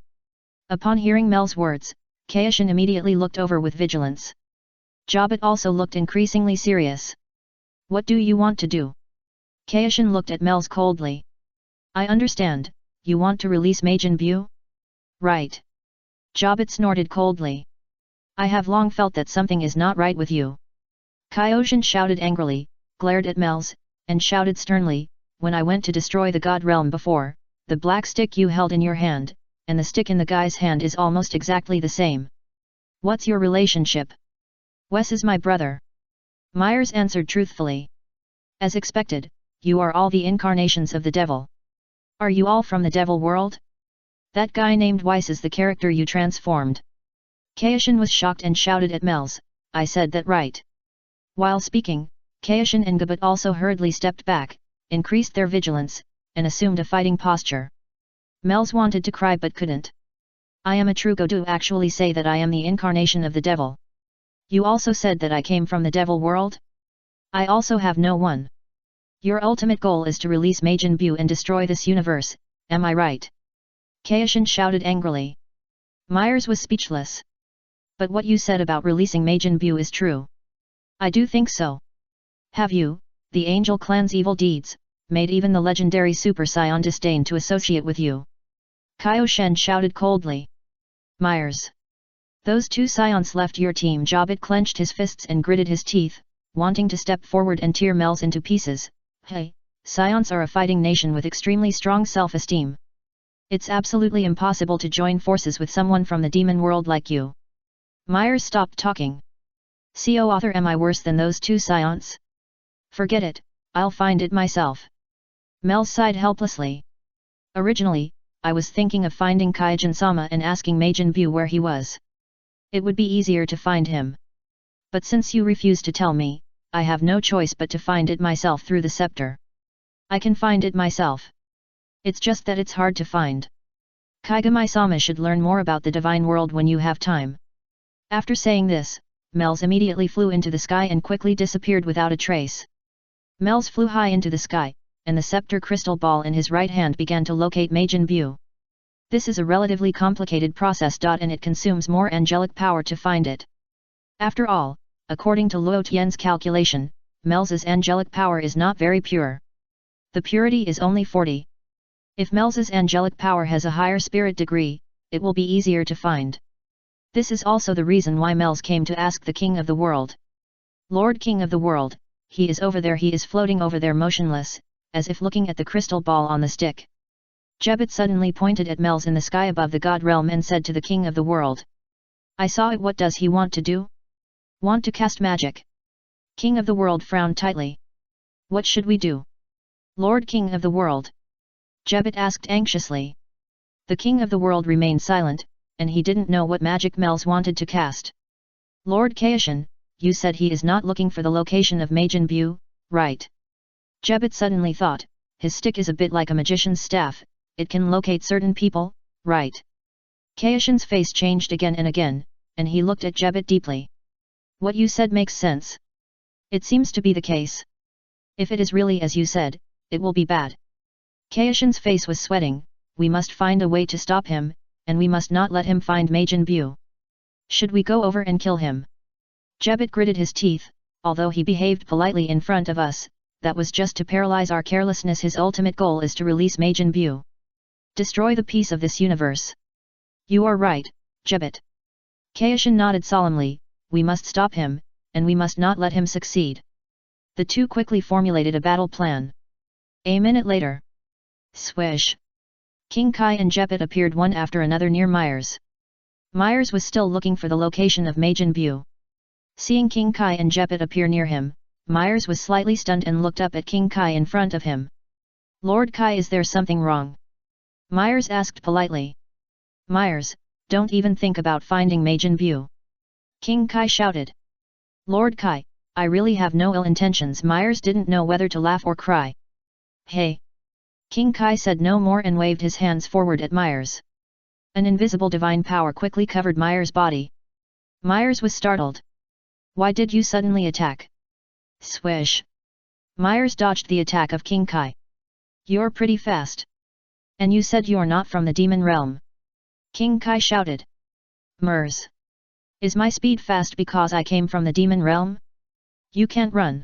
Speaker 1: Upon hearing Mels' words, Kaioshin immediately looked over with vigilance. Jebet also looked increasingly serious. What do you want to do? Kaioshin looked at Mels coldly. I understand, you want to release Majin Buu? Right. Jebet snorted coldly. I have long felt that something is not right with you. Kaioshin shouted angrily, glared at Mels, and shouted sternly, when I went to destroy the God Realm before, the black stick you held in your hand, and the stick in the guy's hand is almost exactly the same. What's your relationship? Wes is my brother. Myers answered truthfully. As expected, you are all the incarnations of the devil. Are you all from the devil world? That guy named Weiss is the character you transformed. Kaioshin was shocked and shouted at Mels, I said that right. While speaking, Kaioshin and Jebet also hurriedly stepped back, increased their vigilance, and assumed a fighting posture. Mels wanted to cry but couldn't. I am a true god. Do actually say that I am the incarnation of the devil. You also said that I came from the devil world? I also have no one. Your ultimate goal is to release Majin Buu and destroy this universe, am I right? Kaioshin shouted angrily. Myers was speechless. But what you said about releasing Majin Buu is true. I do think so. Have you, the Angel Clan's evil deeds, made even the legendary Super Saiyan disdain to associate with you? Kaioshin shouted coldly. Myers. Those two Scions left your team. Jebet clenched his fists and gritted his teeth, wanting to step forward and tear Mels into pieces. Hey, Scions are a fighting nation with extremely strong self-esteem. It's absolutely impossible to join forces with someone from the demon world like you. Myers stopped talking. Co-author, am I worse than those two Saiyans? Forget it, I'll find it myself. Mels sighed helplessly. Originally, I was thinking of finding Kaijin-sama and asking Majin Buu where he was. It would be easier to find him. But since you refuse to tell me, I have no choice but to find it myself through the scepter. I can find it myself. It's just that it's hard to find. Kaigamai-sama should learn more about the divine world when you have time. After saying this, Mels immediately flew into the sky and quickly disappeared without a trace. Mels flew high into the sky, and the scepter crystal ball in his right hand began to locate Majin Buu. This is a relatively complicated process. And it consumes more angelic power to find it. After all, according to Luo Tian's calculation, Mels's angelic power is not very pure. The purity is only 40. If Mels's angelic power has a higher spirit degree, it will be easier to find. This is also the reason why Mels came to ask the King of the World. Lord King of the World, he is over there, he is floating over there motionless, as if looking at the crystal ball on the stick. Jebet suddenly pointed at Mels in the sky above the God realm and said to the King of the World. I saw it. What does he want to do? Want to cast magic? King of the World frowned tightly. What should we do? Lord King of the World? Jebet asked anxiously. The King of the World remained silent, and he didn't know what magic Mels wanted to cast. Lord Kaishin, you said he is not looking for the location of Majin Buu, right? Jebet suddenly thought, his stick is a bit like a magician's staff, it can locate certain people, right? Kaishin's face changed again and again, and he looked at Jebet deeply. What you said makes sense. It seems to be the case. If it is really as you said, it will be bad. Kaishin's face was sweating. We must find a way to stop him, and we must not let him find Majin Buu. Should we go over and kill him? Jebet gritted his teeth. Although he behaved politely in front of us, that was just to paralyze our carelessness. His ultimate goal is to release Majin Buu. Destroy the peace of this universe. You are right, Jebet. Kaishin nodded solemnly. We must stop him, and we must not let him succeed. The two quickly formulated a battle plan. A minute later. Swish. King Kai and Jebet appeared one after another near Myers. Myers was still looking for the location of Majin Buu. Seeing King Kai and Jebet appear near him, Myers was slightly stunned and looked up at King Kai in front of him. Lord Kai, is there something wrong? Myers asked politely. Myers, don't even think about finding Majin Buu. King Kai shouted. Lord Kai, I really have no ill intentions. Myers didn't know whether to laugh or cry. Hey! King Kai said no more and waved his hands forward at Myers. An invisible divine power quickly covered Myers' body. Myers was startled. Why did you suddenly attack? Swish! Myers dodged the attack of King Kai. You're pretty fast. And you said you're not from the demon realm. King Kai shouted. Mers. Is my speed fast because I came from the demon realm? You can't run.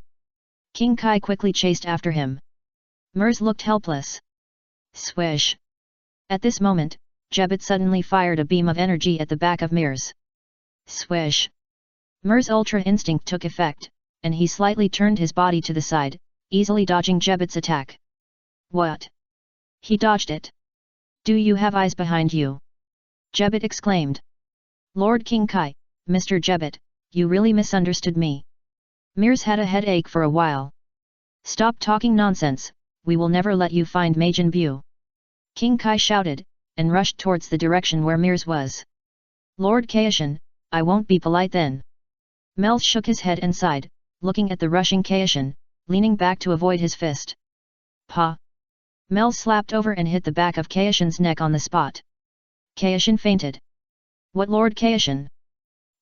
Speaker 1: King Kai quickly chased after him. Mers looked helpless. Swish! At this moment, Jebet suddenly fired a beam of energy at the back of Mers. Swish! Mers' ultra instinct took effect, and he slightly turned his body to the side, easily dodging Jebet's attack. What? He dodged it. Do you have eyes behind you? Jebet exclaimed. Lord King Kai, Mr. Jebet, you really misunderstood me. Mers had a headache for a while. Stop talking nonsense, we will never let you find Majin Buu. King Kai shouted, and rushed towards the direction where Mers was. Lord Kaishin, I won't be polite then. Mels shook his head and sighed, looking at the rushing Kaishin, leaning back to avoid his fist. Pa! Mels slapped over and hit the back of Kaishin's neck on the spot. Kaishin fainted. What, Lord Kaishin?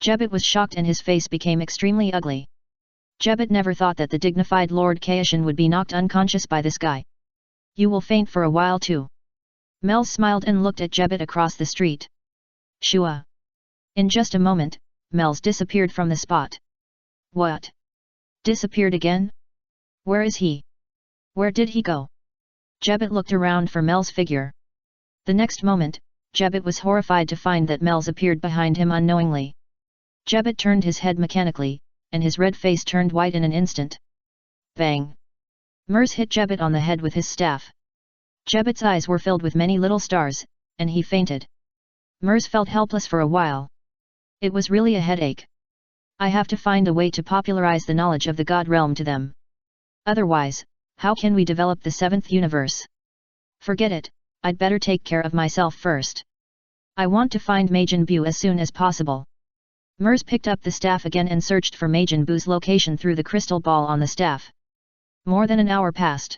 Speaker 1: Jebet was shocked and his face became extremely ugly. Jebet never thought that the dignified Lord Kaishin would be knocked unconscious by this guy. You will faint for a while too. Mels smiled and looked at Jebet across the street. Shua! In just a moment, Mels disappeared from the spot. What? Disappeared again? Where is he? Where did he go? Jebet looked around for Mels' figure. The next moment, Jebet was horrified to find that Mels appeared behind him unknowingly. Jebet turned his head mechanically, and his red face turned white in an instant. Bang! Mers hit Jebet on the head with his staff. Jebet's eyes were filled with many little stars, and he fainted. Mers felt helpless for a while. It was really a headache. I have to find a way to popularize the knowledge of the God realm to them. Otherwise, how can we develop the 7th universe? Forget it, I'd better take care of myself first. I want to find Majin Buu as soon as possible. Mers picked up the staff again and searched for Majin Buu's location through the crystal ball on the staff. More than an hour passed.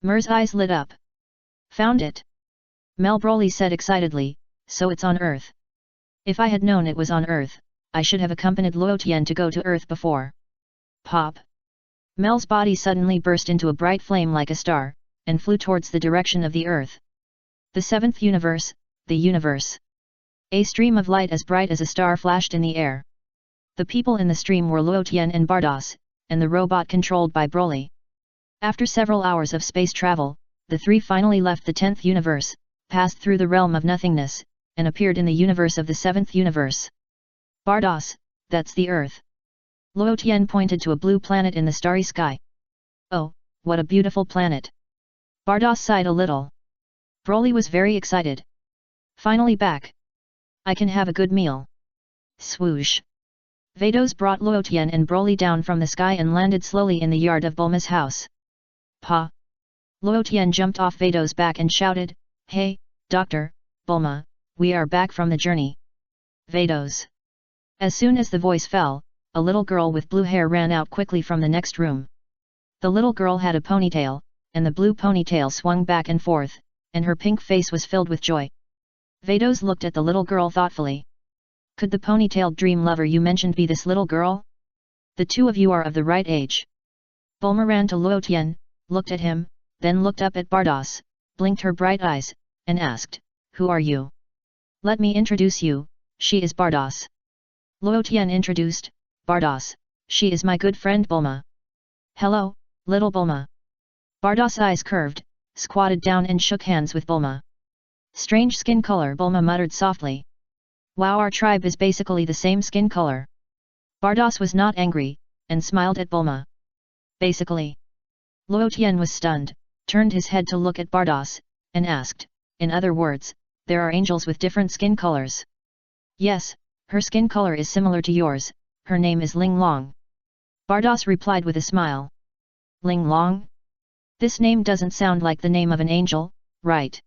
Speaker 1: Mers' eyes lit up. Found it! Mel Broly said excitedly, so it's on Earth. If I had known it was on Earth, I should have accompanied Luo Tian to go to Earth before. Pop! Mel's body suddenly burst into a bright flame like a star, and flew towards the direction of the Earth. The 7th universe, the universe. A stream of light as bright as a star flashed in the air. The people in the stream were Luo Tian and Bardos, and the robot controlled by Broly. After several hours of space travel, the three finally left the 10th universe, passed through the realm of nothingness, and appeared in the universe of the 7th universe. Bardos, that's the Earth. Luo Tian pointed to a blue planet in the starry sky. Oh, what a beautiful planet. Bardos sighed a little. Broly was very excited. Finally back. I can have a good meal. Swoosh. Vados brought Luo Tian and Broly down from the sky and landed slowly in the yard of Bulma's house. Pa! Luo Tian jumped off Vados' back and shouted, Hey, Doctor, Bulma, we are back from the journey. Vados. As soon as the voice fell, a little girl with blue hair ran out quickly from the next room. The little girl had a ponytail, and the blue ponytail swung back and forth, and her pink face was filled with joy. Vados looked at the little girl thoughtfully. Could the ponytailed dream lover you mentioned be this little girl? The two of you are of the right age. Bulma ran to Luo Tian, looked at him, then looked up at Bardos, blinked her bright eyes, and asked, Who are you? Let me introduce you, she is Bardos. Luo Tian introduced, Bardos, she is my good friend Bulma. Hello, little Bulma. Bardos' eyes curved, squatted down and shook hands with Bulma. Strange skin color, Bulma muttered softly. Wow, our tribe is basically the same skin color. Bardos was not angry, and smiled at Bulma. Basically. Luo Tian was stunned, turned his head to look at Bardos, and asked, in other words, there are angels with different skin colors. Yes, her skin color is similar to yours, her name is Ling Long. Bardos replied with a smile. Ling Long? This name doesn't sound like the name of an angel, right?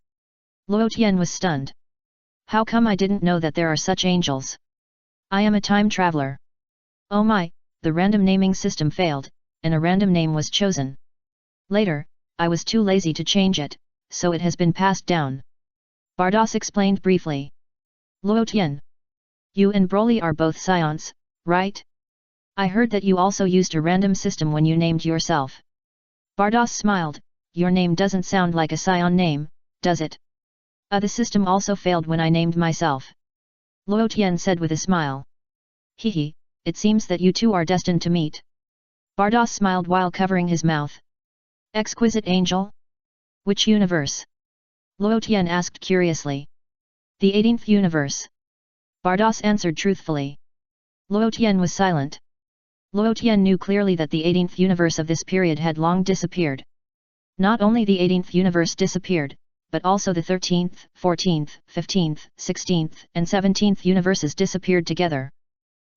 Speaker 1: Luo Tian was stunned. How come I didn't know that there are such angels? I am a time traveler. Oh my, the random naming system failed, and a random name was chosen. Later, I was too lazy to change it, so it has been passed down. Bardos explained briefly. Luo Tian. You and Broly are both Saiyans, right? I heard that you also used a random system when you named yourself. Bardos smiled, your name doesn't sound like a Saiyan name, does it? The system also failed when I named myself. Luo Tian said with a smile. Hehe, it seems that you two are destined to meet. Bardos smiled while covering his mouth. Exquisite angel? Which universe? Luo Tian asked curiously. The 18th universe. Bardos answered truthfully. Luo Tian was silent. Luo Tian knew clearly that the 18th universe of this period had long disappeared. Not only the 18th universe disappeared, but also the 13th, 14th, 15th, 16th, and 17th universes disappeared together.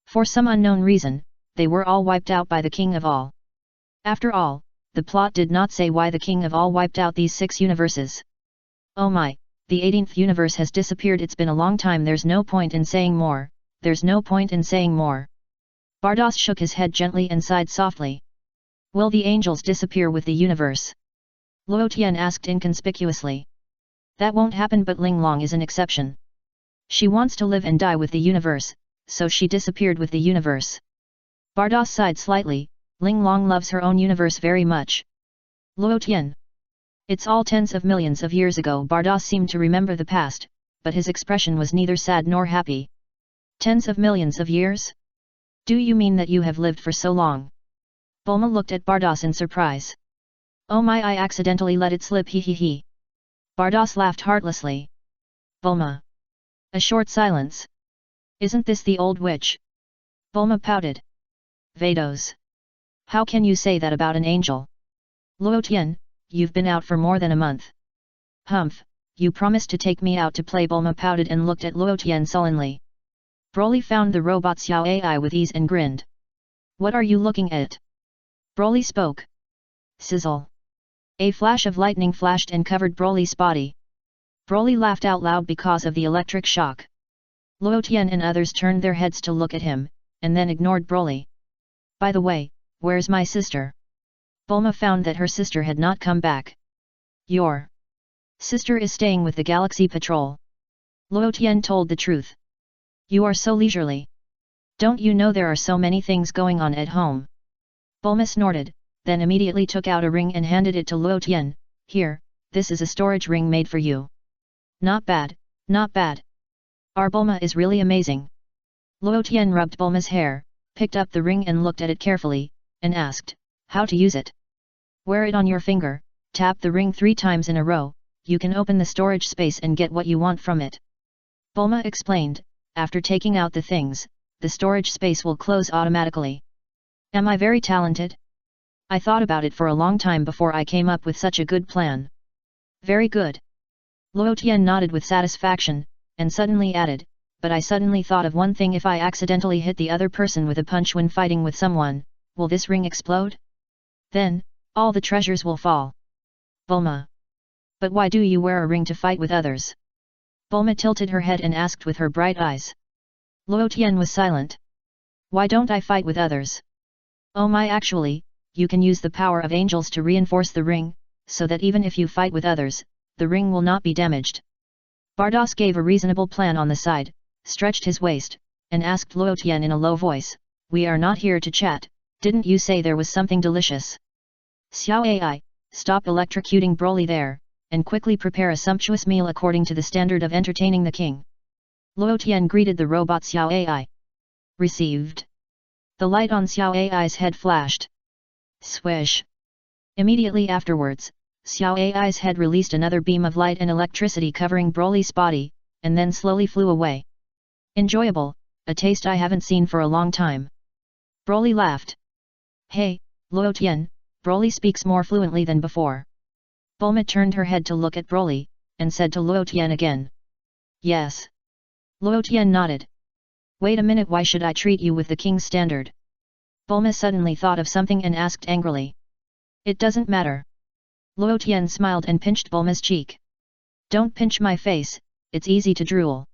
Speaker 1: For some unknown reason, they were all wiped out by the King of All. After all, the plot did not say why the King of All wiped out these 6 universes. Oh my, the 18th universe has disappeared, it's been a long time, there's no point in saying more, there's no point in saying more. Bardos shook his head gently and sighed softly. Will the angels disappear with the universe? Luo Tian asked inconspicuously. That won't happen, but Ling Long is an exception. She wants to live and die with the universe, so she disappeared with the universe. Bardos sighed slightly, Ling Long loves her own universe very much. Luo Tian. It's all tens of millions of years ago. Bardos seemed to remember the past, but his expression was neither sad nor happy. Tens of millions of years? Do you mean that you have lived for so long? Bulma looked at Bardos in surprise. Oh my, I accidentally let it slip, he he he. Bardos laughed heartlessly. Bulma. A short silence. Isn't this the old witch? Bulma pouted. Vados. How can you say that about an angel? Luo Tian, you've been out for more than a month. Humph, you promised to take me out to play. Bulma pouted and looked at Luo Tian sullenly. Broly found the robot Xiao AI with ease and grinned. What are you looking at? Broly spoke. Sizzle. A flash of lightning flashed and covered Broly's body. Broly laughed out loud because of the electric shock. Luo Tian and others turned their heads to look at him, and then ignored Broly. By the way, where's my sister? Bulma found that her sister had not come back. Your sister is staying with the Galaxy Patrol. Luo Tian told the truth. You are so leisurely. Don't you know there are so many things going on at home? Bulma snorted, then immediately took out a ring and handed it to Luo Tian. Here, this is a storage ring made for you. Not bad, not bad. Our Bulma is really amazing. Luo Tian rubbed Bulma's hair, picked up the ring and looked at it carefully, and asked, how to use it? Wear it on your finger, tap the ring 3 times in a row, you can open the storage space and get what you want from it. Bulma explained, after taking out the things, the storage space will close automatically. Am I very talented? I thought about it for a long time before I came up with such a good plan. Very good. Luo Tian nodded with satisfaction, and suddenly added, but I suddenly thought of one thing. If I accidentally hit the other person with a punch when fighting with someone, will this ring explode? Then, all the treasures will fall. Bulma. But why do you wear a ring to fight with others? Bulma tilted her head and asked with her bright eyes. Luo Tian was silent. Why don't I fight with others? Oh my, actually, you can use the power of angels to reinforce the ring, so that even if you fight with others, the ring will not be damaged. Bardos gave a reasonable plan on the side, stretched his waist, and asked Luo Tian in a low voice, we are not here to chat, didn't you say there was something delicious? Xiao AI, stop electrocuting Broly there, and quickly prepare a sumptuous meal according to the standard of entertaining the king. Luo Tian greeted the robot Xiao AI. Received. The light on Xiao AI's head flashed. Swish. Immediately afterwards, Xiao AI's head released another beam of light and electricity covering Broly's body, and then slowly flew away. Enjoyable, a taste I haven't seen for a long time. Broly laughed. Hey, Luo Tian, Broly speaks more fluently than before. Bulma turned her head to look at Broly, and said to Luo Tian again. Yes. Luo Tian nodded. Wait a minute, why should I treat you with the king's standard? Bulma suddenly thought of something and asked angrily. It doesn't matter. Luo Tian smiled and pinched Bulma's cheek. Don't pinch my face, it's easy to drool.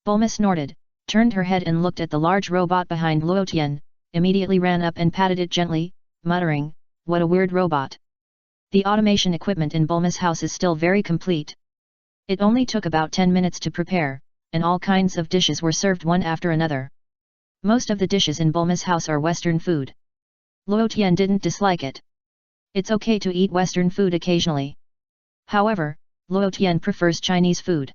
Speaker 1: Bulma snorted, turned her head and looked at the large robot behind Luo Tian, immediately ran up and patted it gently, muttering, what a weird robot. The automation equipment in Bulma's house is still very complete. It only took about 10 minutes to prepare, and all kinds of dishes were served one after another. Most of the dishes in Bulma's house are Western food. Luo Tian didn't dislike it. It's okay to eat Western food occasionally. However, Luo Tian prefers Chinese food.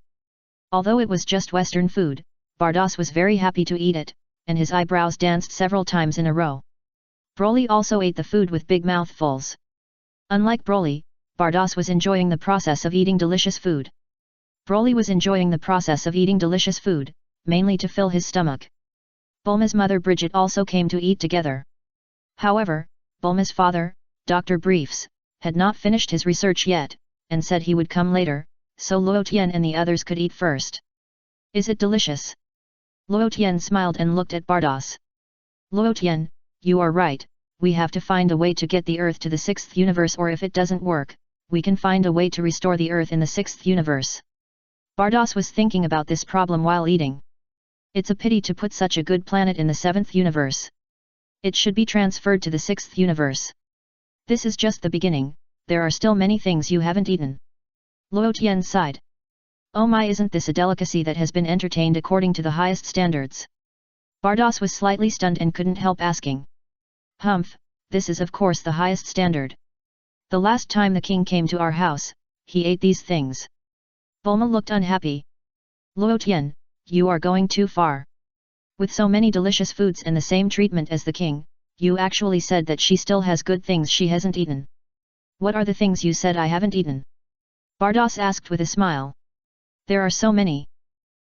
Speaker 1: Although it was just Western food, Bardos was very happy to eat it, and his eyebrows danced several times in a row. Broly also ate the food with big mouthfuls. Unlike Broly, Bardos was enjoying the process of eating delicious food. Broly was enjoying the process of eating delicious food, mainly to fill his stomach. Bulma's mother Bridget also came to eat together. However, Bulma's father, Dr. Briefs, had not finished his research yet, and said he would come later, so Luo Tian and the others could eat first. Is it delicious? Luo Tian smiled and looked at Bardos. Luo Tian, you are right, we have to find a way to get the Earth to the 6th universe, or if it doesn't work, we can find a way to restore the Earth in the 6th universe. Bardos was thinking about this problem while eating. It's a pity to put such a good planet in the 7th universe. It should be transferred to the 6th universe. This is just the beginning, there are still many things you haven't eaten. Luo Tian sighed. Oh my, isn't this a delicacy that has been entertained according to the highest standards? Bardos was slightly stunned and couldn't help asking. Humph, this is of course the highest standard. The last time the king came to our house, he ate these things. Bulma looked unhappy. Luo Tian, you are going too far. With so many delicious foods and the same treatment as the king, you actually said that she still has good things she hasn't eaten. What are the things you said I haven't eaten? Bardos asked with a smile. There are so many.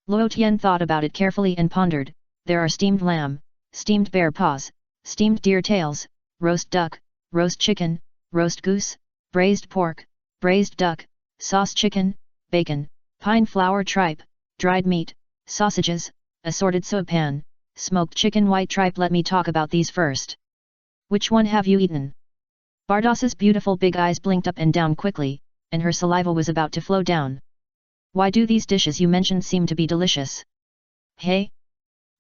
Speaker 1: Luo Tian thought about it carefully and pondered. There are steamed lamb, steamed bear paws, steamed deer tails, roast duck, roast chicken, roast goose, braised pork, braised duck, sauce chicken, bacon, pine flour tripe, dried meat, sausages, assorted sopan, smoked chicken white tripe. Let me talk about these first. Which one have you eaten? Bardos's beautiful big eyes blinked up and down quickly, and her saliva was about to flow down. Why do these dishes you mentioned seem to be delicious? Hey?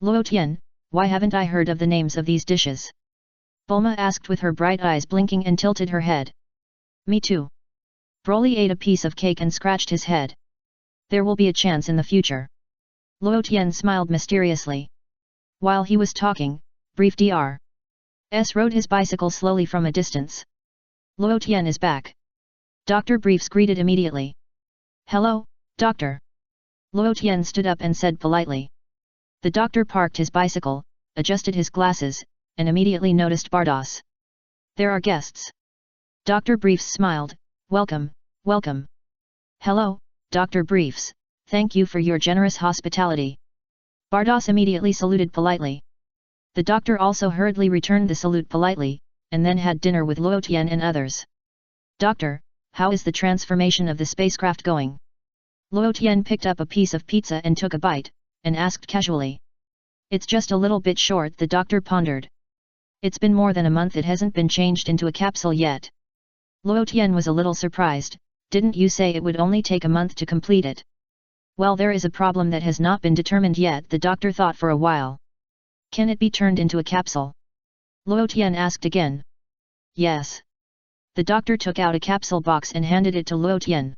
Speaker 1: Luo Tian, why haven't I heard of the names of these dishes? Bulma asked with her bright eyes blinking and tilted her head. Me too. Broly ate a piece of cake and scratched his head. There will be a chance in the future. Luo Tian smiled mysteriously. While he was talking, Brief Dr.'s rode his bicycle slowly from a distance. Luo Tian is back. Dr. Briefs greeted immediately. Hello, Doctor. Luo Tian stood up and said politely. The doctor parked his bicycle, adjusted his glasses, and immediately noticed Bardos. There are guests. Dr. Briefs smiled, welcome, welcome. Hello, Dr. Briefs, thank you for your generous hospitality. Bardos immediately saluted politely. The doctor also hurriedly returned the salute politely, and then had dinner with Luo Tian and others. Doctor, how is the transformation of the spacecraft going? Luo Tian picked up a piece of pizza and took a bite, and asked casually. It's just a little bit short, the doctor pondered. It's been more than a month, it hasn't been changed into a capsule yet. Luo Tian was a little surprised, didn't you say it would only take a month to complete it? Well, there is a problem that has not been determined yet, the doctor thought for a while. Can it be turned into a capsule? Luo Tian asked again. Yes. The doctor took out a capsule box and handed it to Luo Tian.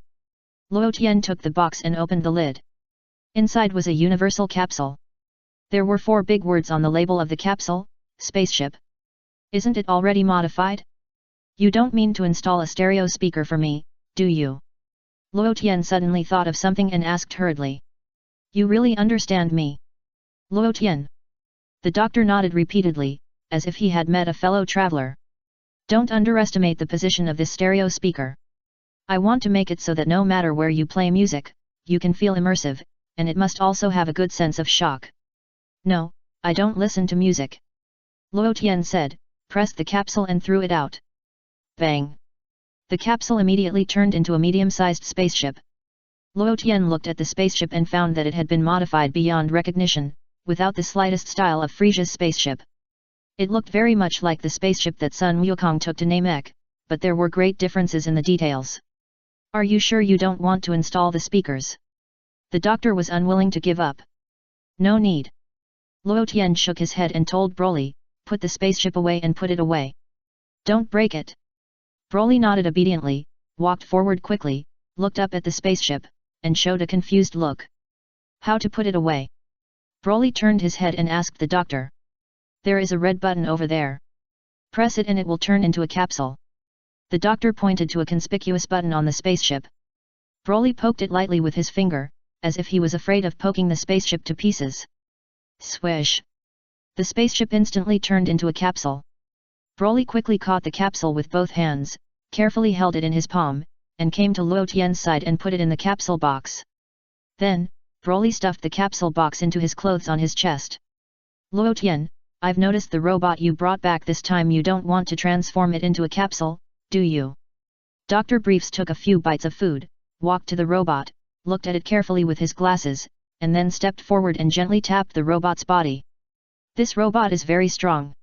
Speaker 1: Luo Tian took the box and opened the lid. Inside was a universal capsule. There were 4 big words on the label of the capsule, spaceship. Isn't it already modified? You don't mean to install a stereo speaker for me, do you? Luo Tian suddenly thought of something and asked hurriedly. You really understand me? Luo Tian. The doctor nodded repeatedly, as if he had met a fellow traveler. Don't underestimate the position of this stereo speaker. I want to make it so that no matter where you play music, you can feel immersive, and it must also have a good sense of shock. No, I don't listen to music. Luo Tian said, pressed the capsule and threw it out. Bang! The capsule immediately turned into a medium-sized spaceship. Luo Tian looked at the spaceship and found that it had been modified beyond recognition, without the slightest style of Frieza's spaceship. It looked very much like the spaceship that Sun Wukong took to Namek, but there were great differences in the details. Are you sure you don't want to install the speakers? The doctor was unwilling to give up. No need. Luo Tian shook his head and told Broly, put the spaceship away and put it away. Don't break it. Broly nodded obediently, walked forward quickly, looked up at the spaceship, and showed a confused look. How to put it away? Broly turned his head and asked the doctor. There is a red button over there. Press it and it will turn into a capsule. The doctor pointed to a conspicuous button on the spaceship. Broly poked it lightly with his finger, as if he was afraid of poking the spaceship to pieces. Swish! The spaceship instantly turned into a capsule. Broly quickly caught the capsule with both hands, carefully held it in his palm, and came to Luo Tian's side and put it in the capsule box. Then, Broly stuffed the capsule box into his clothes on his chest. Luo Tian, I've noticed the robot you brought back this time, you don't want to transform it into a capsule, do you? Dr. Briefs took a few bites of food, walked to the robot, looked at it carefully with his glasses, and then stepped forward and gently tapped the robot's body. This robot is very strong.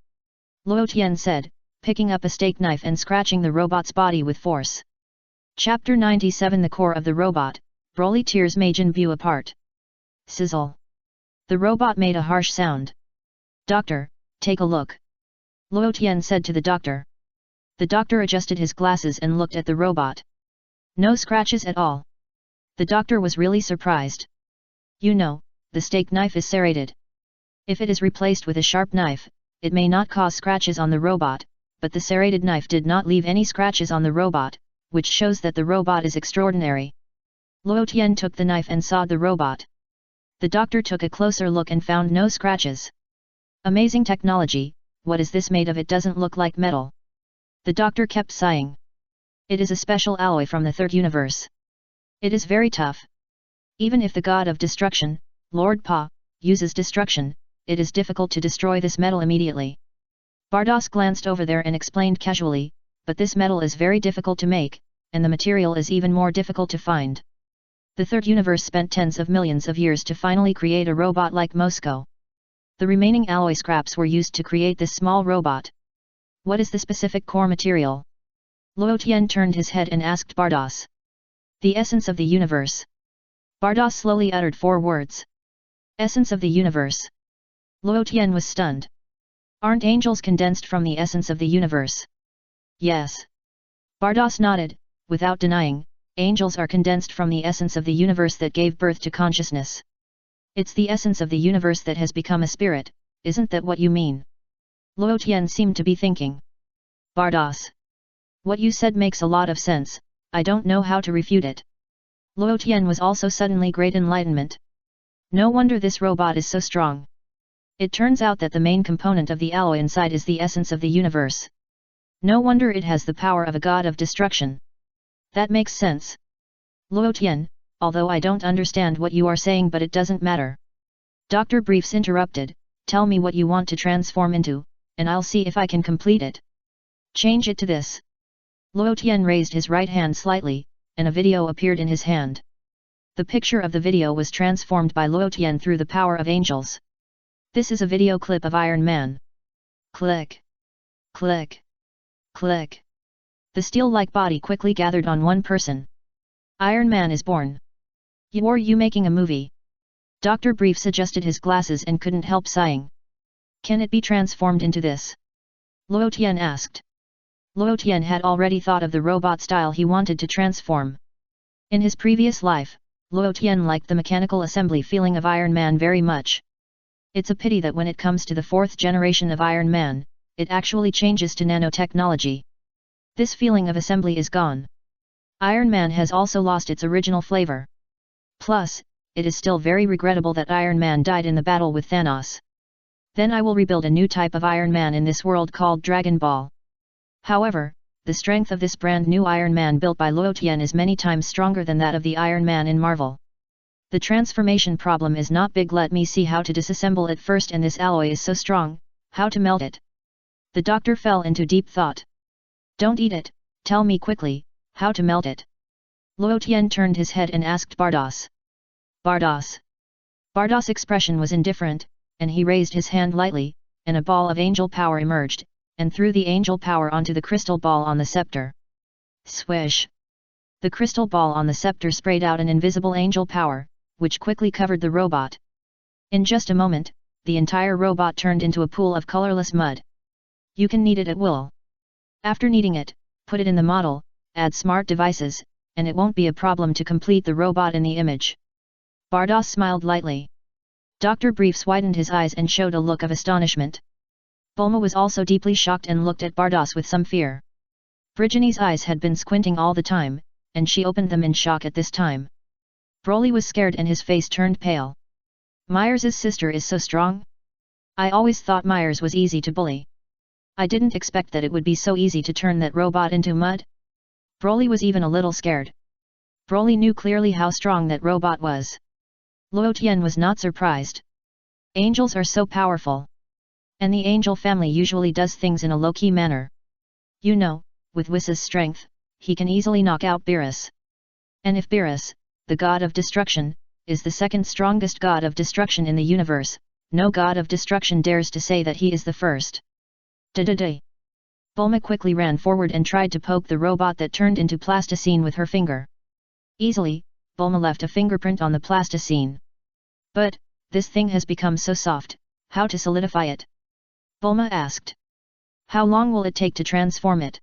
Speaker 1: Luo Tian said, picking up a steak knife and scratching the robot's body with force. Chapter 97 The core of the robot, Broly tears Majin Buu apart. Sizzle. The robot made a harsh sound. Doctor, take a look. Luo Tian said to the doctor. The doctor adjusted his glasses and looked at the robot. No scratches at all. The doctor was really surprised. You know, the steak knife is serrated. If it is replaced with a sharp knife, it may not cause scratches on the robot, but the serrated knife did not leave any scratches on the robot, which shows that the robot is extraordinary. Luo Tian took the knife and sawed the robot. The doctor took a closer look and found no scratches. Amazing technology, what is this made of? It doesn't look like metal. The doctor kept sighing. It is a special alloy from the third universe. It is very tough. Even if the god of destruction, Lord Pa, uses destruction, it is difficult to destroy this metal immediately. Bardos glanced over there and explained casually, but this metal is very difficult to make, and the material is even more difficult to find. The third universe spent tens of millions of years to finally create a robot like Moscow. The remaining alloy scraps were used to create this small robot. What is the specific core material? Luo Tian turned his head and asked Bardos. The essence of the universe. Bardos slowly uttered 4 words. Essence of the universe. Luo Tian was stunned. Aren't angels condensed from the essence of the universe? Yes. Bardos nodded, without denying, angels are condensed from the essence of the universe that gave birth to consciousness. It's the essence of the universe that has become a spirit, isn't that what you mean? Luo Tian seemed to be thinking. Bardos. What you said makes a lot of sense, I don't know how to refute it. Luo Tian was also suddenly great enlightenment. No wonder this robot is so strong. It turns out that the main component of the alloy inside is the essence of the universe. No wonder it has the power of a god of destruction. That makes sense. Luo Tian, although I don't understand what you are saying, but it doesn't matter. Dr. Briefs interrupted, tell me what you want to transform into, and I'll see if I can complete it. Change it to this. Luo Tian raised his right hand slightly, and a video appeared in his hand. The picture of the video was transformed by Luo Tian through the power of angels. This is a video clip of Iron Man. Click. Click. Click. The steel-like body quickly gathered on one person. Iron Man is born. Are you making a movie? Dr. Briefs adjusted his glasses and couldn't help sighing. Can it be transformed into this? Luo Tian asked. Luo Tian had already thought of the robot style he wanted to transform. In his previous life, Luo Tian liked the mechanical assembly feeling of Iron Man very much. It's a pity that when it comes to the 4th generation of Iron Man, it actually changes to nanotechnology. This feeling of assembly is gone. Iron Man has also lost its original flavor. Plus, it is still very regrettable that Iron Man died in the battle with Thanos. Then I will rebuild a new type of Iron Man in this world called Dragon Ball. However, the strength of this brand new Iron Man built by Luo Tian is many times stronger than that of the Iron Man in Marvel. The transformation problem is not big. Let me see how to disassemble it first, and this alloy is so strong, how to melt it? The doctor fell into deep thought. Don't eat it, tell me quickly, how to melt it? Luo Tian turned his head and asked Bardos. Bardos. Bardos' expression was indifferent, and he raised his hand lightly, and a ball of angel power emerged, and threw the angel power onto the crystal ball on the scepter. Swish! The crystal ball on the scepter sprayed out an invisible angel power, which quickly covered the robot. In just a moment, the entire robot turned into a pool of colorless mud. You can knead it at will. After kneading it, put it in the model, add smart devices, and it won't be a problem to complete the robot in the image. Bardos smiled lightly. Dr. Briefs widened his eyes and showed a look of astonishment. Bulma was also deeply shocked and looked at Bardos with some fear. Briginie's eyes had been squinting all the time, and she opened them in shock at this time. Broly was scared and his face turned pale. Myers's sister is so strong? I always thought Myers was easy to bully. I didn't expect that it would be so easy to turn that robot into mud. Broly was even a little scared. Broly knew clearly how strong that robot was. Luo Tian was not surprised. Angels are so powerful. And the angel family usually does things in a low-key manner. You know, with Whis' strength, he can easily knock out Beerus. And if Beerus, the god of destruction, is the second strongest god of destruction in the universe, no god of destruction dares to say that he is the first. Da-da-da. Bulma quickly ran forward and tried to poke the robot that turned into plasticine with her finger. Easily, Bulma left a fingerprint on the plasticine. But, this thing has become so soft, how to solidify it? Bulma asked. How long will it take to transform it?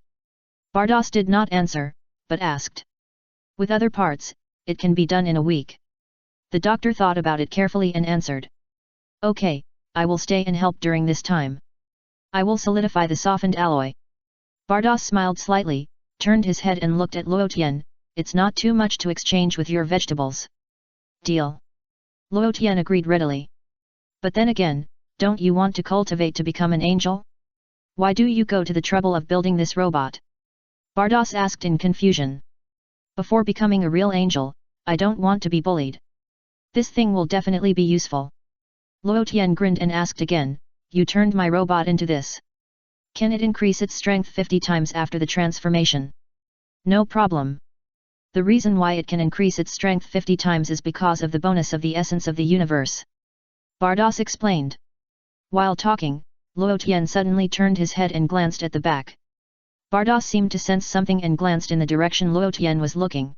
Speaker 1: Bardos did not answer, but asked. With other parts, it can be done in a week. The doctor thought about it carefully and answered. Okay, I will stay and help during this time. I will solidify the softened alloy. Bardos smiled slightly, turned his head and looked at Luo Tian. It's not too much to exchange with your vegetables. Deal. Luo Tian agreed readily. But then again, don't you want to cultivate to become an angel? Why do you go to the trouble of building this robot? Bardos asked in confusion. Before becoming a real angel, I don't want to be bullied. This thing will definitely be useful. Luo Tian grinned and asked again, you turned my robot into this. Can it increase its strength 50 times after the transformation? No problem. The reason why it can increase its strength 50 times is because of the bonus of the essence of the universe. Bardos explained. While talking, Luo Tian suddenly turned his head and glanced at the back. Bardos seemed to sense something and glanced in the direction Luo Tian was looking.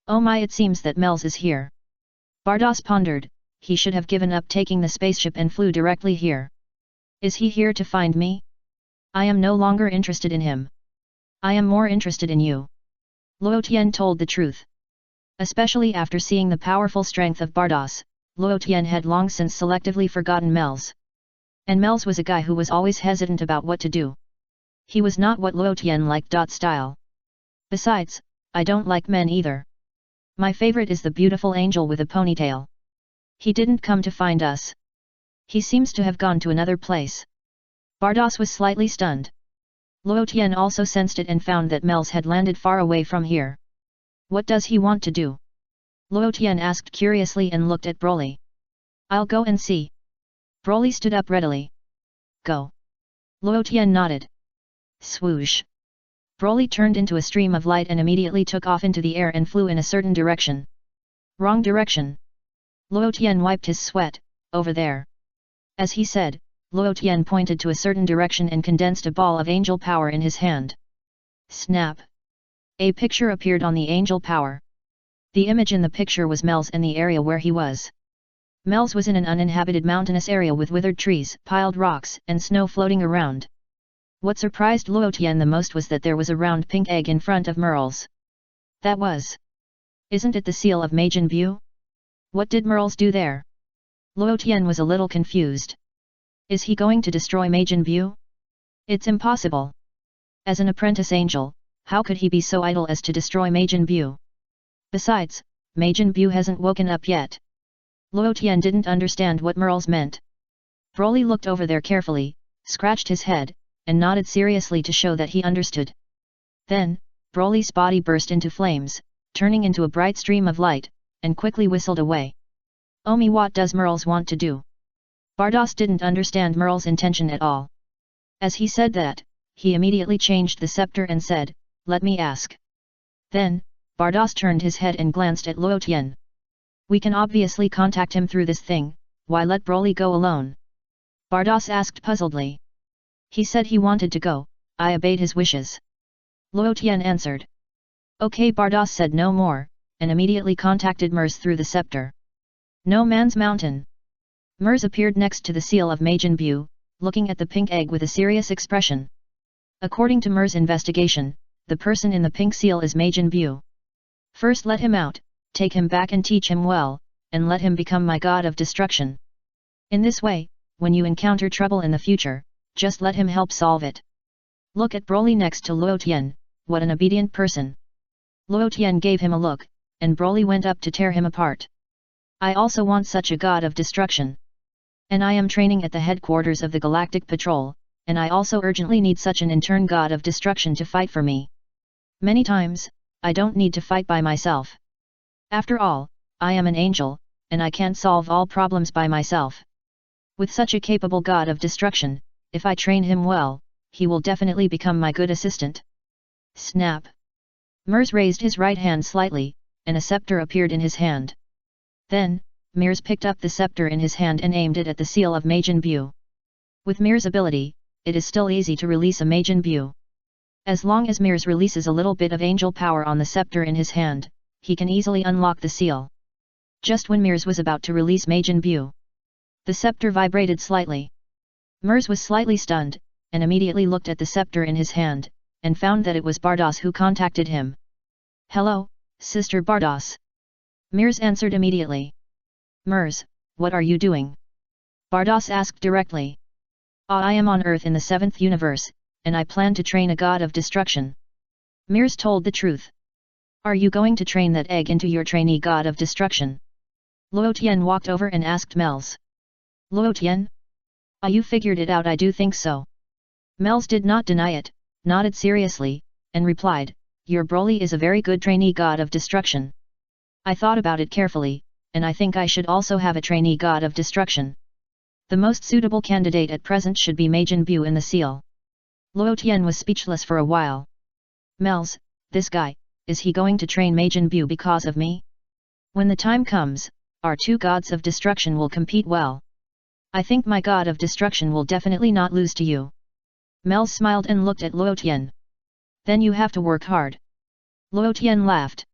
Speaker 1: Oh my, it seems that Mels is here. Bardos pondered, he should have given up taking the spaceship and flew directly here. Is he here to find me? I am no longer interested in him. I am more interested in you. Luo Tian told the truth. Especially after seeing the powerful strength of Bardos, Luo Tian had long since selectively forgotten Mels. And Mels was a guy who was always hesitant about what to do. He was not what Luo Tian liked. Style. Besides, I don't like men either. My favorite is the beautiful angel with a ponytail. He didn't come to find us. He seems to have gone to another place. Bardos was slightly stunned. Luo Tian also sensed it and found that Mels had landed far away from here. What does he want to do? Luo Tian asked curiously and looked at Broly. I'll go and see. Broly stood up readily. Go. Luo Tian nodded. Swoosh. Broly turned into a stream of light and immediately took off into the air and flew in a certain direction. Wrong direction. Luo Tian wiped his sweat, over there. As he said, Luo Tian pointed to a certain direction and condensed a ball of angel power in his hand. Snap. A picture appeared on the angel power. The image in the picture was Mels and the area where he was. Mels was in an uninhabited mountainous area with withered trees, piled rocks, and snow floating around. What surprised Luo Tian the most was that there was a round pink egg in front of Mels. That was. Isn't it the seal of Majin Buu? What did Mels do there? Luo Tian was a little confused. Is he going to destroy Majin Buu? It's impossible. As an apprentice angel, how could he be so idle as to destroy Majin Buu? Besides, Majin Buu hasn't woken up yet. Luo Tian didn't understand what Mels meant. Broly looked over there carefully, scratched his head, and nodded seriously to show that he understood. Then, Broly's body burst into flames, turning into a bright stream of light, and quickly whistled away. Omi, what does Mels want to do? Bardos didn't understand Mels' intention at all. As he said that, he immediately changed the scepter and said, let me ask. Then, Bardos turned his head and glanced at Luo Tian. We can obviously contact him through this thing, why let Broly go alone? Bardos asked puzzledly. He said he wanted to go, I obeyed his wishes. Luo Tian answered. Okay, Bardos said no more, and immediately contacted Mers through the scepter. No Man's Mountain. Mers appeared next to the seal of Majin Buu, looking at the pink egg with a serious expression. According to Mers' investigation, the person in the pink seal is Majin Buu. First let him out, take him back and teach him well, and let him become my god of destruction. In this way, when you encounter trouble in the future, just let him help solve it. Look at Broly next to Luo Tian, what an obedient person. Luo Tian gave him a look, and Broly went up to tear him apart. I also want such a god of destruction. And I am training at the headquarters of the Galactic Patrol, and I also urgently need such an intern god of destruction to fight for me. Many times, I don't need to fight by myself. After all, I am an angel, and I can't solve all problems by myself. With such a capable god of destruction, if I train him well, he will definitely become my good assistant. Snap. Mers raised his right hand slightly, and a scepter appeared in his hand. Then, Mers picked up the scepter in his hand and aimed it at the seal of Majin Buu. With Mers' ability, it is still easy to release a Majin Buu. As long as Mers releases a little bit of angel power on the scepter in his hand, he can easily unlock the seal. Just when Mers was about to release Majin Buu, the scepter vibrated slightly. Mers was slightly stunned, and immediately looked at the scepter in his hand, and found that it was Bardos who contacted him. Hello, Sister Bardos. Mers answered immediately. Mers, what are you doing? Bardos asked directly. I am on Earth in the 7th universe, and I plan to train a god of destruction. Mers told the truth. Are you going to train that egg into your trainee god of destruction? Luo Tian walked over and asked Mels. Luo Tian? You figured it out, I do think so. Mels did not deny it, nodded seriously, and replied, your Broly is a very good trainee god of destruction. I thought about it carefully, and I think I should also have a trainee god of destruction. The most suitable candidate at present should be Majin Buu in the seal. Luo Tian was speechless for a while. Mels, this guy, is he going to train Majin Buu because of me? When the time comes, our two gods of destruction will compete well. I think my god of destruction will definitely not lose to you. Mels smiled and looked at Luotian. Then you have to work hard. Luotian laughed.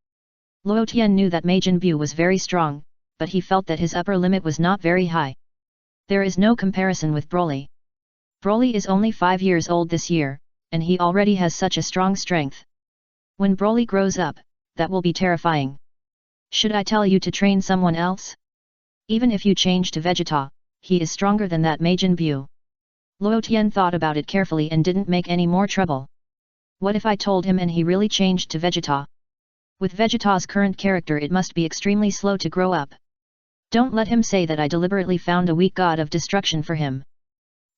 Speaker 1: Luotian knew that Majin Buu was very strong, but he felt that his upper limit was not very high. There is no comparison with Broly. Broly is only 5 years old this year, and he already has such a strong strength. When Broly grows up, that will be terrifying. Should I tell you to train someone else? Even if you change to Vegeta, he is stronger than that Majin Buu. Luotian thought about it carefully and didn't make any more trouble. What if I told him and he really changed to Vegeta? With Vegeta's current character it must be extremely slow to grow up. Don't let him say that I deliberately found a weak god of destruction for him.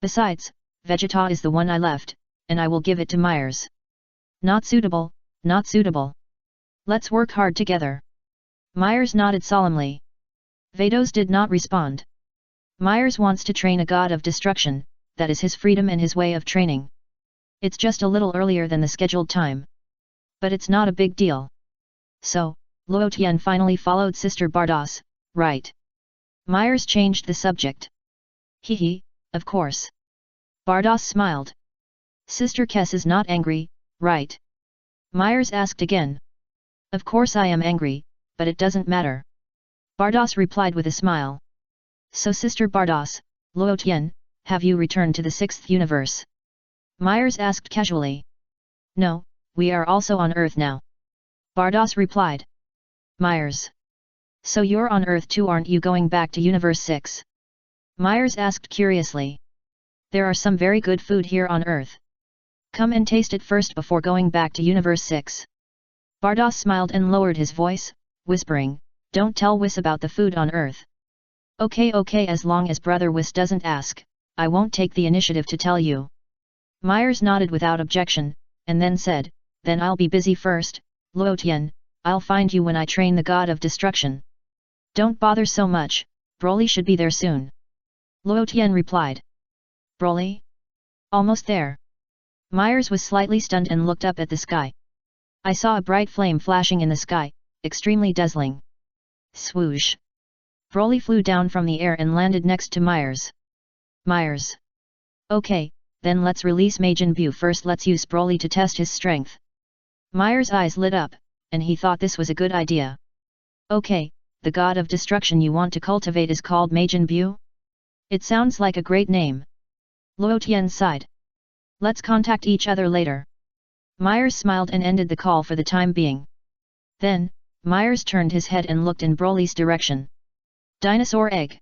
Speaker 1: Besides, Vegeta is the one I left, and I will give it to Myers. Not suitable, not suitable. Let's work hard together. Myers nodded solemnly. Vados did not respond. Myers wants to train a god of destruction, that is his freedom and his way of training. It's just a little earlier than the scheduled time. But it's not a big deal. So, Luotian finally followed Sister Bardos, right? Myers changed the subject. Hehe, of course. Bardos smiled. Sister Kess is not angry, right? Myers asked again. Of course I am angry, but it doesn't matter. Bardos replied with a smile. So Sister Bardos, Luotian, have you returned to the 6th universe? Myers asked casually. No, we are also on Earth now. Bardos replied. Myers. So you're on Earth too, aren't you going back to Universe 6? Myers asked curiously. There are some very good food here on Earth. Come and taste it first before going back to Universe 6. Bardos smiled and lowered his voice, whispering, don't tell Whis about the food on Earth. Okay, as long as Brother Whis doesn't ask, I won't take the initiative to tell you. Myers nodded without objection, and then said, then I'll be busy first, Luotian, I'll find you when I train the god of destruction. Don't bother so much, Broly should be there soon. Luotian replied. Broly? Almost there. Myers was slightly stunned and looked up at the sky. I saw a bright flame flashing in the sky, extremely dazzling. Swoosh. Broly flew down from the air and landed next to Myers. Myers. Okay, then let's release Majin Buu first. Let's use Broly to test his strength. Myers' eyes lit up, and he thought this was a good idea. Okay, the god of destruction you want to cultivate is called Majin Buu? It sounds like a great name. Luotian sighed. Let's contact each other later. Myers smiled and ended the call for the time being. Then, Myers turned his head and looked in Broly's direction. Dinosaur egg.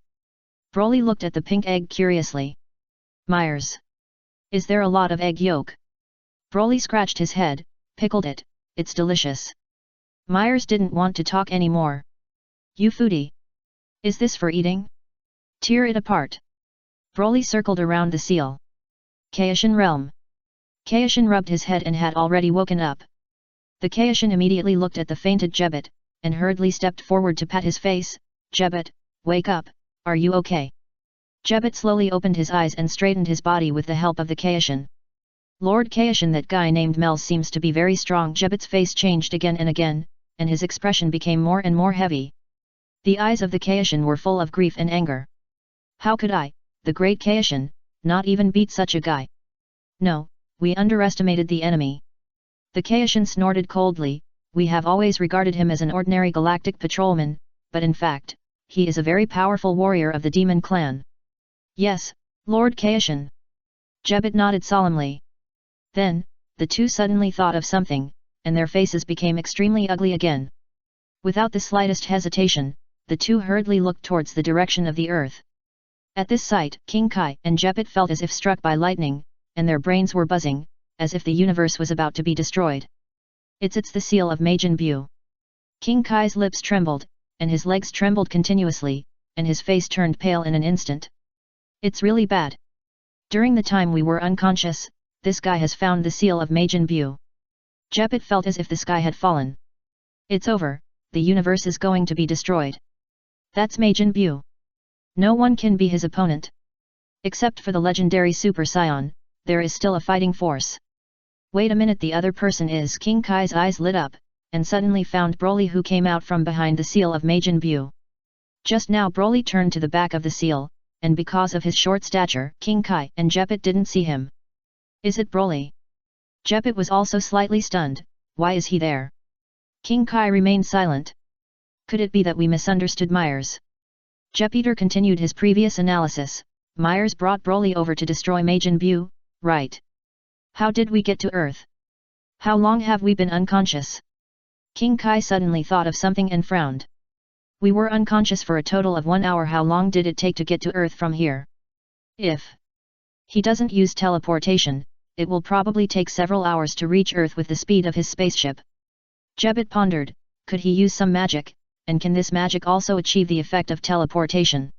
Speaker 1: Broly looked at the pink egg curiously. Myers. Is there a lot of egg yolk? Broly scratched his head, pickled it, it's delicious. Myers didn't want to talk anymore. You foodie. Is this for eating? Tear it apart. Broly circled around the seal. Kaishin realm. Kaishin rubbed his head and had already woken up. The Kaishin immediately looked at the fainted Jebet, and hurriedly stepped forward to pat his face. Jebet, wake up, are you okay? Jebet slowly opened his eyes and straightened his body with the help of the Kaishin. Lord Kaishin, that guy named Mels seems to be very strong. Jebet's face changed again and again, and his expression became more and more heavy. The eyes of the Kaishin were full of grief and anger. How could I, the great Kaishin, not even beat such a guy? No, we underestimated the enemy. The Kaishin snorted coldly. We have always regarded him as an ordinary galactic patrolman, but in fact, he is a very powerful warrior of the demon clan. Yes, Lord Kaishin. Jebet nodded solemnly. Then, the two suddenly thought of something, and their faces became extremely ugly again. Without the slightest hesitation, the two hurriedly looked towards the direction of the earth. At this sight, King Kai and Jebet felt as if struck by lightning, and their brains were buzzing, as if the universe was about to be destroyed. It's the seal of Majin Buu. King Kai's lips trembled, and his legs trembled continuously, and his face turned pale in an instant. It's really bad. During the time we were unconscious, this guy has found the seal of Majin Buu. Jebet felt as if the sky had fallen. It's over, the universe is going to be destroyed. That's Majin Buu. No one can be his opponent. Except for the legendary Super Saiyan, there is still a fighting force. Wait a minute, the other person is. King Kai's eyes lit up, and suddenly found Broly, who came out from behind the seal of Majin Buu. Just now Broly turned to the back of the seal, and because of his short stature, King Kai and Jeppet didn't see him. Is it Broly? Jeppet was also slightly stunned. Why is he there? King Kai remained silent. Could it be that we misunderstood Myers? Jupiter continued his previous analysis. Myers brought Broly over to destroy Majin Buu, right? How did we get to Earth? How long have we been unconscious? King Kai suddenly thought of something and frowned. We were unconscious for a total of 1 hour. How long did it take to get to Earth from here? If he doesn't use teleportation, it will probably take several hours to reach Earth with the speed of his spaceship. Jeppet pondered, could he use some magic, and can this magic also achieve the effect of teleportation?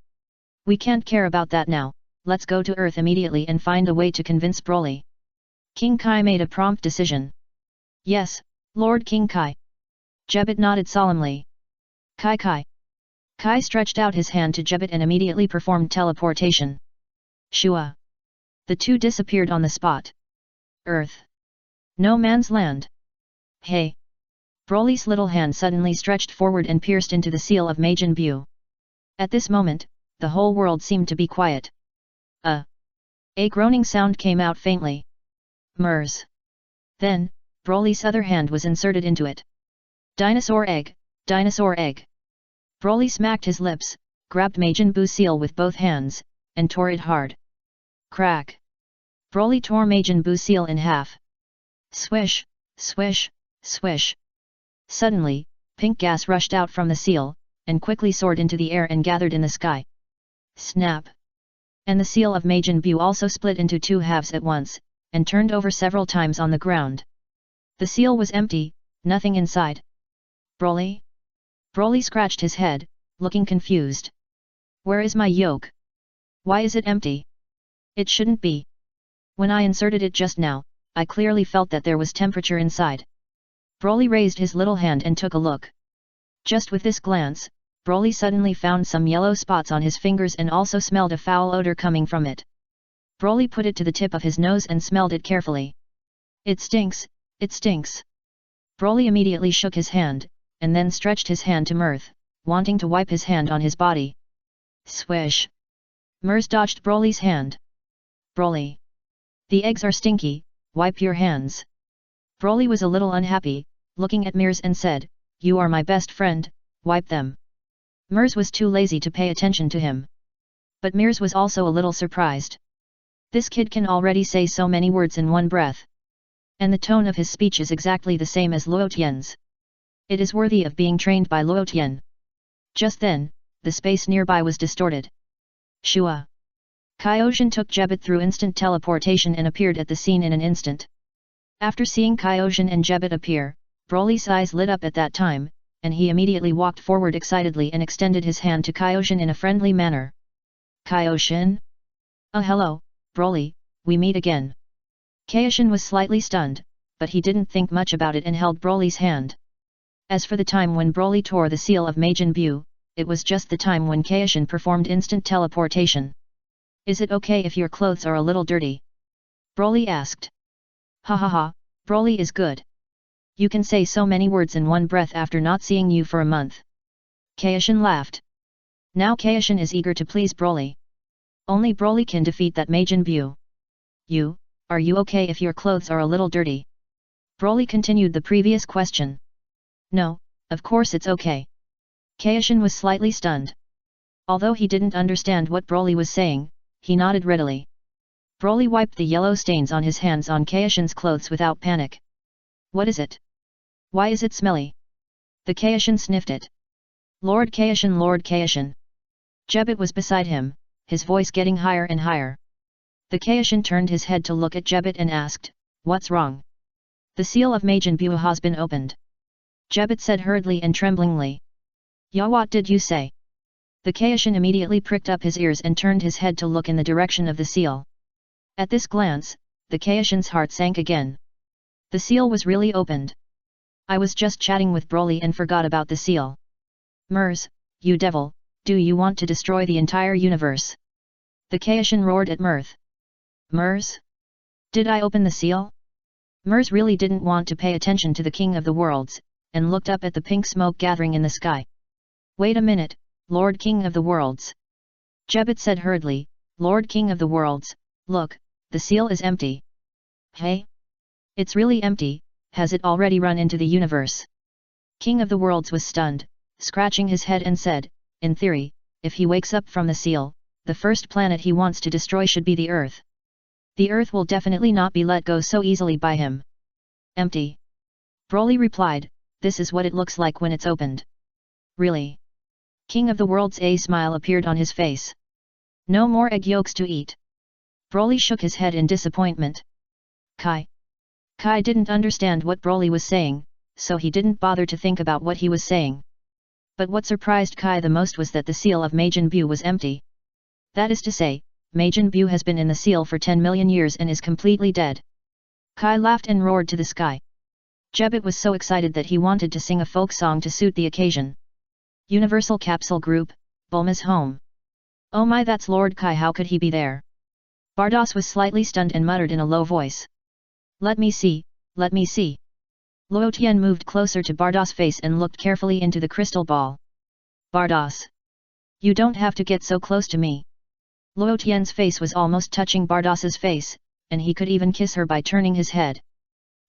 Speaker 1: We can't care about that now, let's go to Earth immediately and find a way to convince Broly. King Kai made a prompt decision. Yes, Lord King Kai. Jeppet nodded solemnly. Kai. Kai stretched out his hand to Jeppet and immediately performed teleportation. Shua. The two disappeared on the spot. Earth. No man's land. Hey. Broly's little hand suddenly stretched forward and pierced into the seal of Majin Buu. At this moment, the whole world seemed to be quiet. A groaning sound came out faintly. Mers. Then, Broly's other hand was inserted into it. Dinosaur egg, dinosaur egg. Broly smacked his lips, grabbed Majin Buu's seal with both hands, and tore it hard. Crack. Broly tore Majin Buu's seal in half. Swish, swish, swish. Suddenly, pink gas rushed out from the seal, and quickly soared into the air and gathered in the sky. Snap! And the seal of Majin Buu also split into 2 halves at once, and turned over several times on the ground. The seal was empty, nothing inside. Broly? Broly scratched his head, looking confused. Where is my yoke? Why is it empty? It shouldn't be. When I inserted it just now, I clearly felt that there was temperature inside. Broly raised his little hand and took a look. Just with this glance, Broly suddenly found some yellow spots on his fingers and also smelled a foul odor coming from it. Broly put it to the tip of his nose and smelled it carefully. It stinks, it stinks. Broly immediately shook his hand, and then stretched his hand to Mirth, wanting to wipe his hand on his body. Swish! Mers dodged Broly's hand. Broly. The eggs are stinky, wipe your hands. Broly was a little unhappy, looking at Mers and said, you are my best friend, wipe them. Mers was too lazy to pay attention to him. But Mers was also a little surprised. This kid can already say so many words in one breath. And the tone of his speech is exactly the same as Luo Tian's. It is worthy of being trained by Luo Tian. Just then, the space nearby was distorted. Shua. Kaioshin took Jeppet through instant teleportation and appeared at the scene in an instant. After seeing Kaioshin and Jeppet appear, Broly's eyes lit up at that time, and he immediately walked forward excitedly and extended his hand to Kaioshin in a friendly manner. Kaioshin? Hello, Broly, we meet again. Kaioshin was slightly stunned, but he didn't think much about it and held Broly's hand. As for the time when Broly tore the seal of Majin Buu, it was just the time when Kaioshin performed instant teleportation. Is it okay if your clothes are a little dirty? Broly asked. Ha ha ha, Broly is good. You can say so many words in one breath after not seeing you for a month. Kaioshin laughed. Now Kaioshin is eager to please Broly. Only Broly can defeat that Majin Buu. Are you okay if your clothes are a little dirty? Broly continued the previous question. No, of course it's okay. Kaioshin was slightly stunned. Although he didn't understand what Broly was saying, he nodded readily. Broly wiped the yellow stains on his hands on Kaioshin's clothes without panic. What is it? Why is it smelly? The Kaioshin sniffed it. Lord Kaioshin, Lord Kaioshin. Jeppet was beside him, his voice getting higher and higher. The Kaioshin turned his head to look at Jeppet and asked, what's wrong? The seal of Majin Buu has been opened. Jeppet said hurriedly and tremblingly. Ya, what did you say? The Kaioshin immediately pricked up his ears and turned his head to look in the direction of the seal. At this glance, the Kaioshin's heart sank again. The seal was really opened. I was just chatting with Broly and forgot about the seal. Mers, you devil, do you want to destroy the entire universe? The Kaioshin roared at Mirth. Mers? Did I open the seal? Mers really didn't want to pay attention to the king of the worlds, and looked up at the pink smoke gathering in the sky. "Wait a minute, Lord King of the Worlds." Jebet said hurriedly, "Lord King of the Worlds, look, the seal is empty." "Hey? It's really empty, has it already run into the universe?" King of the Worlds was stunned, scratching his head and said, "In theory, if he wakes up from the seal, the first planet he wants to destroy should be the Earth. The Earth will definitely not be let go so easily by him." "Empty?" Broly replied, "This is what it looks like when it's opened." "Really?" King of the World's a smile appeared on his face. "No more egg yolks to eat." Broly shook his head in disappointment. Kai didn't understand what Broly was saying, so he didn't bother to think about what he was saying. But what surprised Kai the most was that the seal of Majin Buu was empty. That is to say, Majin Buu has been in the seal for 10 million years and is completely dead. Kai laughed and roared to the sky. Jebet was so excited that he wanted to sing a folk song to suit the occasion. Universal Capsule Group, Bulma's home. "Oh my, that's Lord Kai, how could he be there?" Bardos was slightly stunned and muttered in a low voice. Let me see, let me see." Luo Tian moved closer to Bardos' face and looked carefully into the crystal ball. "Bardos! You don't have to get so close to me." Luo Tian's face was almost touching Bardos's face, and he could even kiss her by turning his head.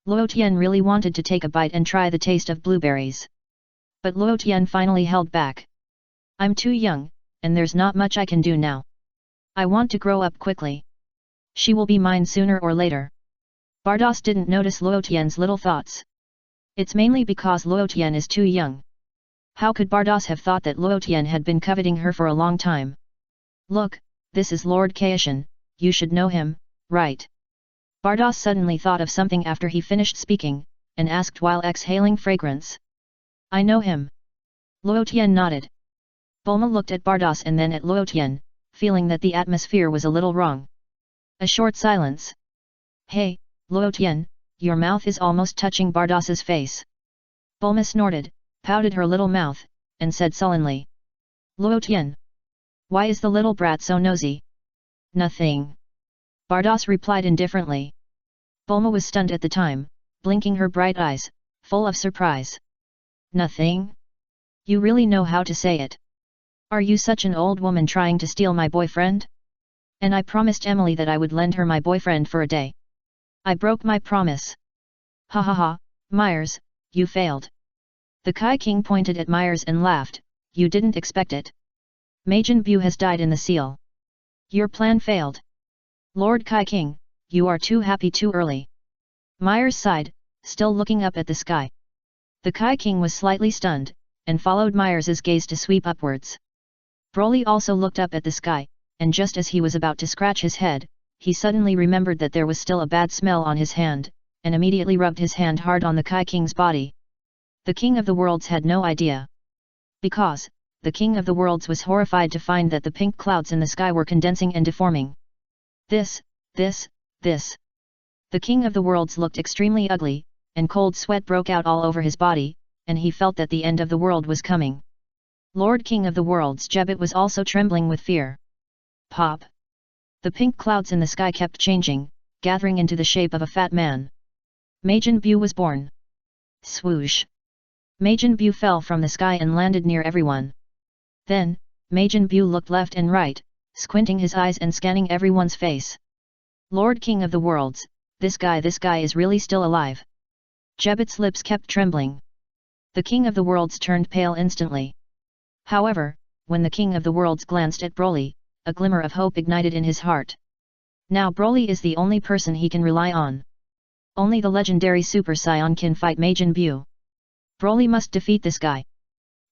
Speaker 1: Luo Tian really wanted to take a bite and try the taste of blueberries. But Luo Tian finally held back. "I'm too young, and there's not much I can do now. I want to grow up quickly. She will be mine sooner or later." Bardos didn't notice Luo Tian's little thoughts. It's mainly because Luo Tian is too young. How could Bardos have thought that Luo Tian had been coveting her for a long time? "Look, this is Lord Kaishan, you should know him, right?" Bardos suddenly thought of something after he finished speaking, and asked while exhaling fragrance. "I know him." Luo Tian nodded. Bulma looked at Bardos and then at Luo Tian, feeling that the atmosphere was a little wrong. A short silence. "Hey, Luo Tian, your mouth is almost touching Bardos's face." Bulma snorted, pouted her little mouth, and said sullenly. "Luo Tian. Why is the little brat so nosy?" "Nothing." Bardos replied indifferently. Bulma was stunned at the time, blinking her bright eyes, full of surprise. "Nothing? You really know how to say it? Are you such an old woman trying to steal my boyfriend? And I promised Emily that I would lend her my boyfriend for a day. I broke my promise." "Ha ha ha, Myers, you failed." The Kai King pointed at Myers and laughed, "You didn't expect it. Majin Buu has died in the seal. Your plan failed. Lord Kai King, you are too happy too early." Myers sighed, still looking up at the sky. The Kai King was slightly stunned, and followed Myers's gaze to sweep upwards. Broly also looked up at the sky, and just as he was about to scratch his head, he suddenly remembered that there was still a bad smell on his hand, and immediately rubbed his hand hard on the Kai King's body. The King of the Worlds had no idea. Because, the King of the Worlds was horrified to find that the pink clouds in the sky were condensing and deforming. This. The King of the Worlds looked extremely ugly, and cold sweat broke out all over his body, and he felt that the end of the world was coming. Lord King of the Worlds Jebet was also trembling with fear. Pop! The pink clouds in the sky kept changing, gathering into the shape of a fat man. Majin Buu was born. Swoosh! Majin Buu fell from the sky and landed near everyone. Then, Majin Buu looked left and right, squinting his eyes and scanning everyone's face. Lord King of the Worlds, this guy is really still alive. Jebet's lips kept trembling. The King of the Worlds turned pale instantly. However, when the King of the Worlds glanced at Broly, a glimmer of hope ignited in his heart. Now Broly is the only person he can rely on. Only the legendary Super Saiyan can fight Majin Buu. Broly must defeat this guy.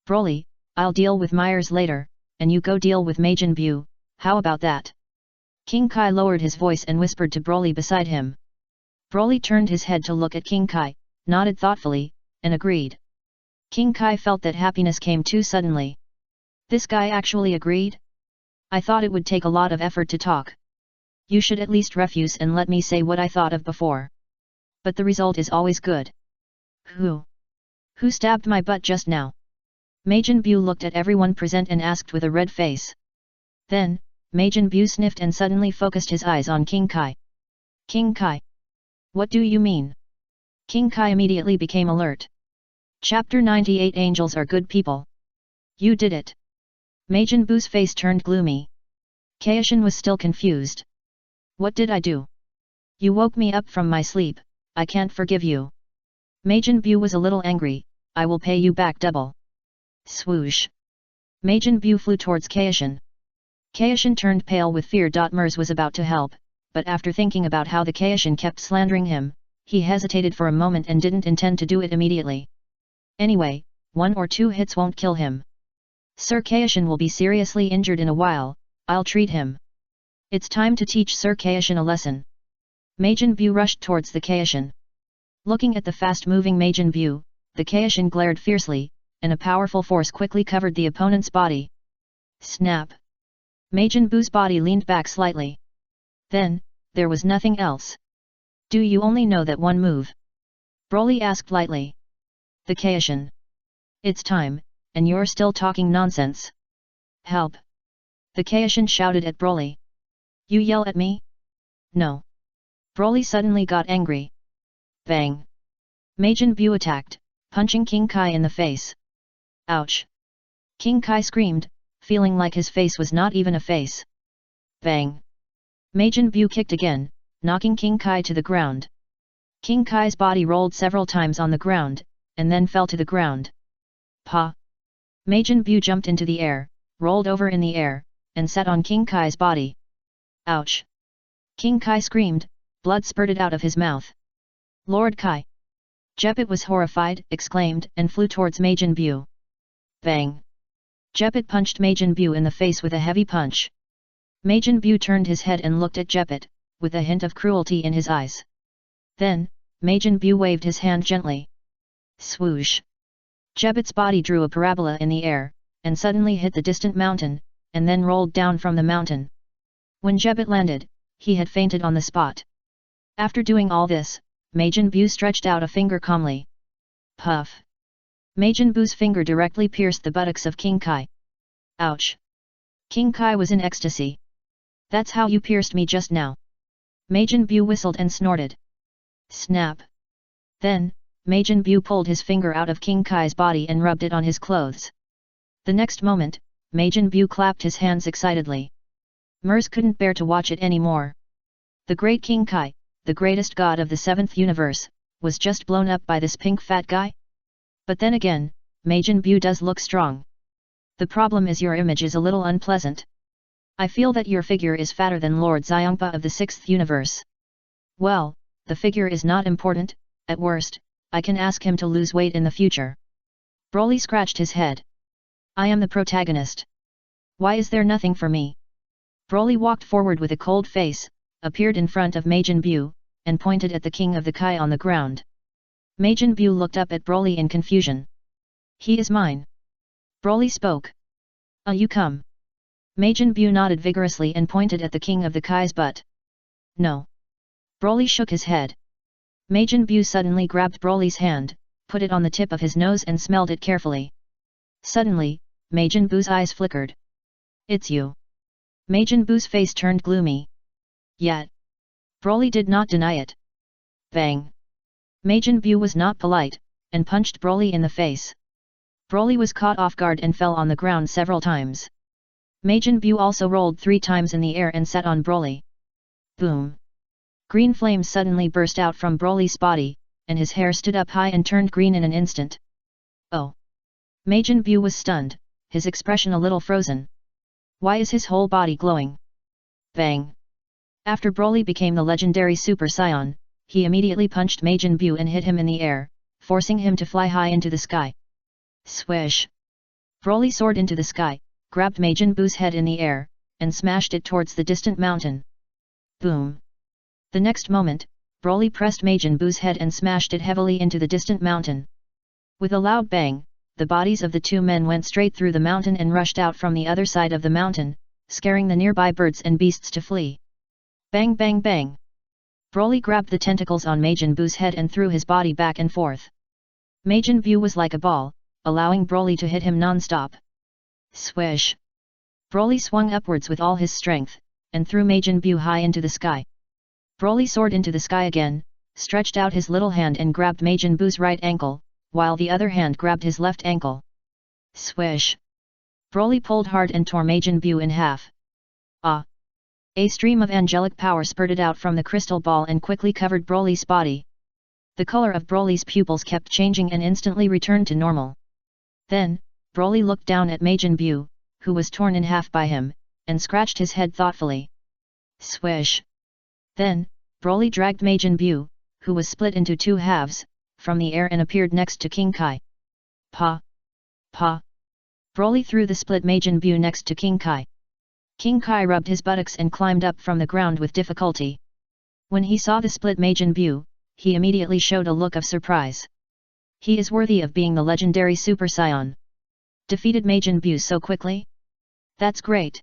Speaker 1: Broly, I'll deal with Myers later, and you go deal with Majin Buu, how about that? King Kai lowered his voice and whispered to Broly beside him. Broly turned his head to look at King Kai, nodded thoughtfully, and agreed. King Kai felt that happiness came too suddenly. This guy actually agreed? I thought it would take a lot of effort to talk. You should at least refuse and let me say what I thought of before. But the result is always good. Who stabbed my butt just now? Majin Buu looked at everyone present and asked with a red face. Then, Majin Buu sniffed and suddenly focused his eyes on King Kai. King Kai? What do you mean? King Kai immediately became alert. Chapter 98 Angels are good people. You did it. Majin Buu's face turned gloomy. Kaishin was still confused. What did I do? You woke me up from my sleep, I can't forgive you. Majin Buu was a little angry, I will pay you back double. Swoosh. Majin Buu flew towards Kaishin. Kaishin turned pale with fear. Mers was about to help, but after thinking about how the Kaishin kept slandering him, he hesitated for a moment and didn't intend to do it immediately. Anyway, 1 or 2 hits won't kill him. Sir Kaishin will be seriously injured in a while, I'll treat him. It's time to teach Sir Kaishin a lesson. Majin Buu rushed towards the Kaishin. Looking at the fast-moving Majin Buu, the Kaishin glared fiercely, and a powerful force quickly covered the opponent's body. Snap! Majin Buu's body leaned back slightly. Then, there was nothing else. Do you only know that one move? Broly asked lightly. The Kaishin. It's time, and you're still talking nonsense. Help! The Kaishin shouted at Broly. You yell at me? No. Broly suddenly got angry. Bang! Majin Buu attacked, punching King Kai in the face. Ouch! King Kai screamed, feeling like his face was not even a face. Bang! Majin Buu kicked again, knocking King Kai to the ground. King Kai's body rolled several times on the ground, and then fell to the ground. Pa! Majin Buu jumped into the air, rolled over in the air, and sat on King Kai's body. Ouch! King Kai screamed, blood spurted out of his mouth. Lord Kai! Jeppet was horrified, exclaimed, and flew towards Majin Buu. Bang! Jeppet punched Majin Buu in the face with a heavy punch. Majin Buu turned his head and looked at Jeppet, with a hint of cruelty in his eyes. Then, Majin Buu waved his hand gently. Swoosh! Jeppet's body drew a parabola in the air, and suddenly hit the distant mountain, and then rolled down from the mountain. When Jeppet landed, he had fainted on the spot. After doing all this, Majin Buu stretched out a finger calmly. Puff! Majin Buu's finger directly pierced the buttocks of King Kai. Ouch! King Kai was in ecstasy. That's how you pierced me just now. Majin Buu whistled and snorted. Snap! Then, Majin Buu pulled his finger out of King Kai's body and rubbed it on his clothes. The next moment, Majin Buu clapped his hands excitedly. Mers couldn't bear to watch it anymore. The great King Kai, the greatest god of the 7th universe, was just blown up by this pink fat guy? But then again, Majin Buu does look strong. The problem is your image is a little unpleasant. I feel that your figure is fatter than Lord Xiongpa of the 6th universe. Well, the figure is not important, at worst, I can ask him to lose weight in the future. Broly scratched his head. I am the protagonist. Why is there nothing for me? Broly walked forward with a cold face, appeared in front of Majin Buu, and pointed at the king of the Kai on the ground. Majin Buu looked up at Broly in confusion. He is mine. Broly spoke. You come. Majin Buu nodded vigorously and pointed at the king of the Kai's butt. No. Broly shook his head. Majin Buu suddenly grabbed Broly's hand, put it on the tip of his nose and smelled it carefully. Suddenly, Majin Buu's eyes flickered. It's you. Majin Buu's face turned gloomy. Yet. Broly did not deny it. Bang! Majin Buu was not polite, and punched Broly in the face. Broly was caught off guard and fell on the ground several times. Majin Buu also rolled 3 times in the air and sat on Broly. Boom! Green flames suddenly burst out from Broly's body, and his hair stood up high and turned green in an instant. Oh! Majin Buu was stunned, his expression a little frozen. Why is his whole body glowing? Bang! After Broly became the legendary Super Saiyan, he immediately punched Majin Buu and hit him in the air, forcing him to fly high into the sky. Swish! Broly soared into the sky, grabbed Majin Buu's head in the air, and smashed it towards the distant mountain. Boom! The next moment, Broly pressed Majin Buu's head and smashed it heavily into the distant mountain. With a loud bang, the bodies of the 2 men went straight through the mountain and rushed out from the other side of the mountain, scaring the nearby birds and beasts to flee. Bang bang bang! Broly grabbed the tentacles on Majin Buu's head and threw his body back and forth. Majin Buu was like a ball, allowing Broly to hit him non-stop. Swish! Broly swung upwards with all his strength, and threw Majin Buu high into the sky. Broly soared into the sky again, stretched out his little hand and grabbed Majin Buu's right ankle, while the other hand grabbed his left ankle. Swish! Broly pulled hard and tore Majin Buu in half. Ah! A stream of angelic power spurted out from the crystal ball and quickly covered Broly's body. The color of Broly's pupils kept changing and instantly returned to normal. Then, Broly looked down at Majin Buu, who was torn in half by him, and scratched his head thoughtfully. Swish! Then, Broly dragged Majin Buu, who was split into two halves, from the air and appeared next to King Kai. Pa! Pa! Broly threw the split Majin Buu next to King Kai. King Kai rubbed his buttocks and climbed up from the ground with difficulty. When he saw the split Majin Buu, he immediately showed a look of surprise. He is worthy of being the legendary Super Saiyan. Defeated Majin Buu so quickly? That's great!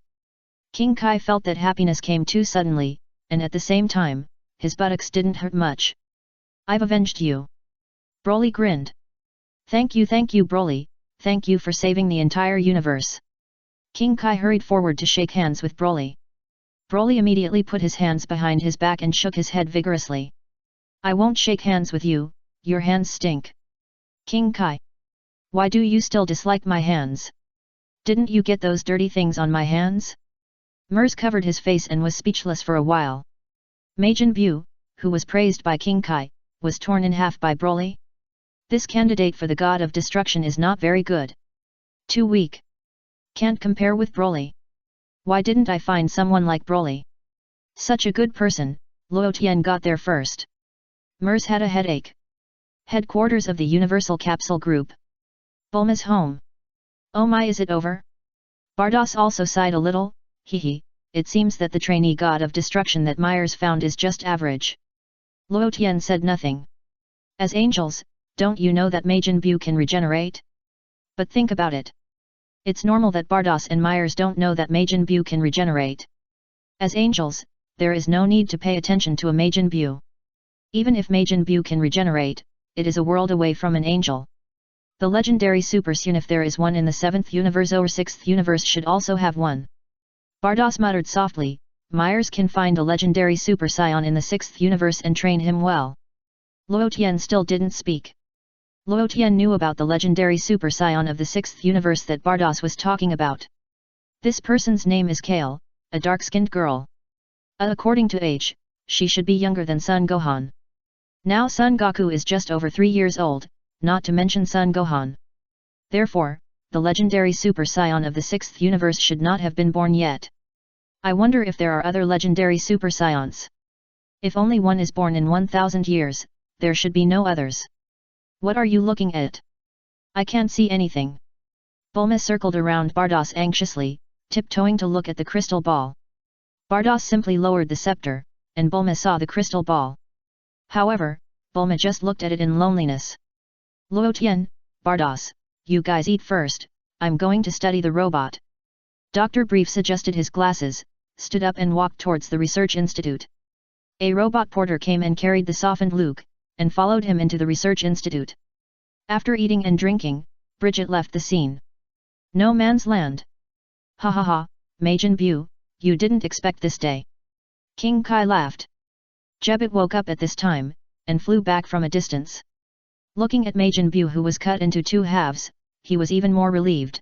Speaker 1: King Kai felt that happiness came too suddenly, and at the same time, his buttocks didn't hurt much. I've avenged you. Broly grinned. Thank you Broly, thank you for saving the entire universe. King Kai hurried forward to shake hands with Broly. Broly immediately put his hands behind his back and shook his head vigorously. I won't shake hands with you, your hands stink. King Kai. Why do you still dislike my hands? Didn't you get those dirty things on my hands? Mers covered his face and was speechless for a while. Majin Buu, who was praised by King Kai, was torn in half by Broly. This candidate for the god of destruction is not very good. Too weak. Can't compare with Broly. Why didn't I find someone like Broly? Such a good person, Luo Tian got there first. Mers had a headache. Headquarters of the Universal Capsule Group. Bulma's home. Oh my, is it over? Bardos also sighed a little. Hehe, it seems that the trainee god of destruction that Myers found is just average. Luo Tian said nothing. As angels, don't you know that Majin Buu can regenerate? But think about it. It's normal that Bardos and Myers don't know that Majin Buu can regenerate. As angels, there is no need to pay attention to a Majin Buu. Even if Majin Buu can regenerate, it is a world away from an angel. The legendary Super Saiyan, if there is one in the 7th universe or 6th universe, should also have one. Bardos muttered softly, Myers can find a legendary Super Saiyan in the 6th universe and train him well. Luo Tian still didn't speak. Luo Tian knew about the legendary Super Saiyan of the 6th universe that Bardos was talking about. This person's name is Kale, a dark-skinned girl. According to age, she should be younger than Son Gohan. Now Son Goku is just over 3 years old, not to mention Son Gohan. Therefore, the legendary Super Saiyan of the 6th universe should not have been born yet. I wonder if there are other legendary Super Saiyans. If only one is born in 1000 years, there should be no others. What are you looking at? I can't see anything. Bulma circled around Bardos anxiously, tiptoeing to look at the crystal ball. Bardos simply lowered the scepter, and Bulma saw the crystal ball. However, Bulma just looked at it in loneliness. Luo Tian, Bardos, you guys eat first, I'm going to study the robot. Dr. Brief adjusted his glasses, stood up and walked towards the research institute. A robot porter came and carried the softened Luke, and followed him into the research institute. After eating and drinking, Bridget left the scene. No man's land. Ha ha ha, Majin Buu, you didn't expect this day. King Kai laughed. Jebit woke up at this time, and flew back from a distance. Looking at Majin Buu, who was cut into two halves, he was even more relieved.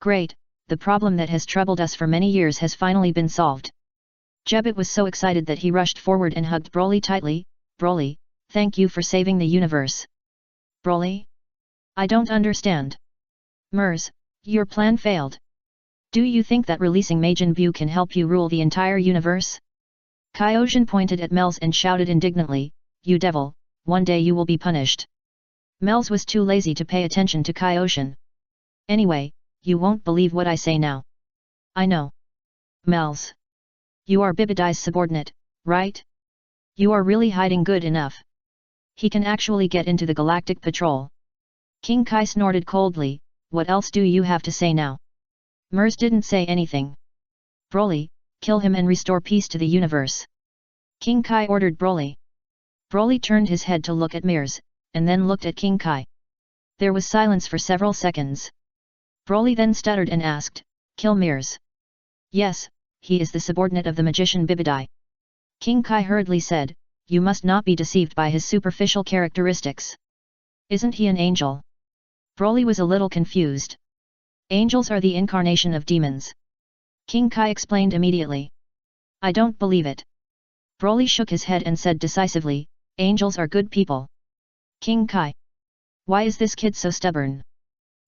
Speaker 1: Great, the problem that has troubled us for many years has finally been solved. Jebit was so excited that he rushed forward and hugged Broly tightly. Broly, thank you for saving the universe. Broly? I don't understand. Mers, your plan failed. Do you think that releasing Majin Buu can help you rule the entire universe? Kaioshin pointed at Mels and shouted indignantly, you devil, one day you will be punished. Mels was too lazy to pay attention to Kaioshin. Anyway, you won't believe what I say now. I know. Mels. You are Bibidai's subordinate, right? You are really hiding good enough. He can actually get into the Galactic Patrol. King Kai snorted coldly, what else do you have to say now? Mers didn't say anything. Broly, kill him and restore peace to the universe. King Kai ordered Broly. Broly turned his head to look at Mers, and then looked at King Kai. There was silence for several seconds. Broly then stuttered and asked, kill Mers? Yes, he is the subordinate of the magician Bibidai. King Kai hurriedly said, you must not be deceived by his superficial characteristics. Isn't he an angel? Broly was a little confused. Angels are the incarnation of demons. King Kai explained immediately. I don't believe it. Broly shook his head and said decisively, angels are good people. King Kai. Why is this kid so stubborn?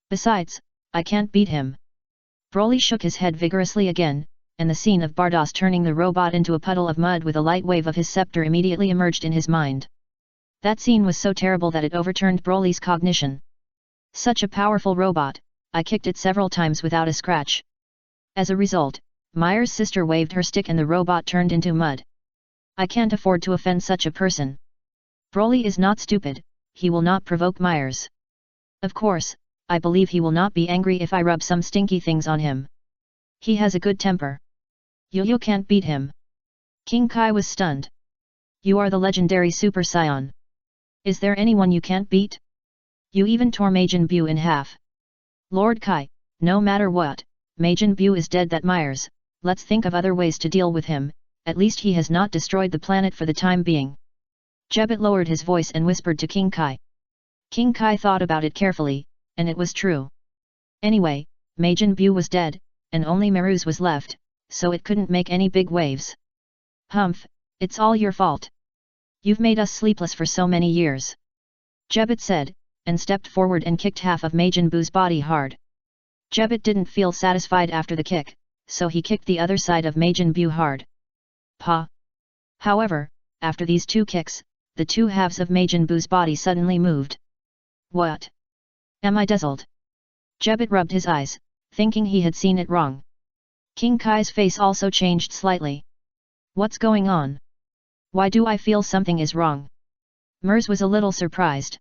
Speaker 1: Besides, I can't beat him. Broly shook his head vigorously again, and the scene of Bardos turning the robot into a puddle of mud with a light wave of his scepter immediately emerged in his mind. That scene was so terrible that it overturned Broly's cognition. Such a powerful robot, I kicked it several times without a scratch. As a result, Myers' sister waved her stick and the robot turned into mud. I can't afford to offend such a person. Broly is not stupid, he will not provoke Myers. Of course, I believe he will not be angry if I rub some stinky things on him. He has a good temper. You can't beat him. King Kai was stunned. You are the legendary Super Saiyan. Is there anyone you can't beat? You even tore Majin Buu in half. Lord Kai, no matter what, Majin Buu is dead. That Myers, let's think of other ways to deal with him, at least he has not destroyed the planet for the time being. Jebet lowered his voice and whispered to King Kai. King Kai thought about it carefully, and it was true. Anyway, Majin Buu was dead, and only Meruz was left, so it couldn't make any big waves. Humph, it's all your fault. You've made us sleepless for so many years. Jebet said, and stepped forward and kicked half of Majin Buu's body hard. Jebet didn't feel satisfied after the kick, so he kicked the other side of Majin Buu hard. Pa! However, after these two kicks, the two halves of Majin Buu's body suddenly moved. What? Am I dazzled? Jebet rubbed his eyes, thinking he had seen it wrong. King Kai's face also changed slightly. What's going on? Why do I feel something is wrong? Mers was a little surprised.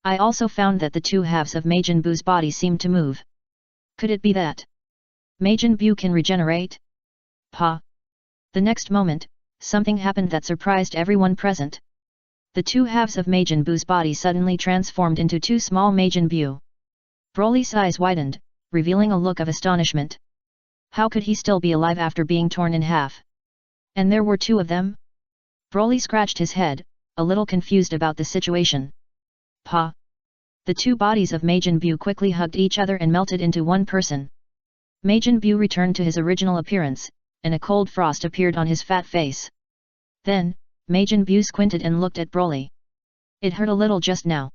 Speaker 1: I also found that the two halves of Majin Buu's body seemed to move. Could it be that Majin Buu can regenerate? Pa! The next moment, something happened that surprised everyone present. The two halves of Majin Buu's body suddenly transformed into two small Majin Buu. Broly's eyes widened, revealing a look of astonishment. How could he still be alive after being torn in half? And there were two of them? Broly scratched his head, a little confused about the situation. Pa! The two bodies of Majin Buu quickly hugged each other and melted into one person. Majin Buu returned to his original appearance, and a cold frost appeared on his fat face. Then, Majin Buu squinted and looked at Broly. It hurt a little just now.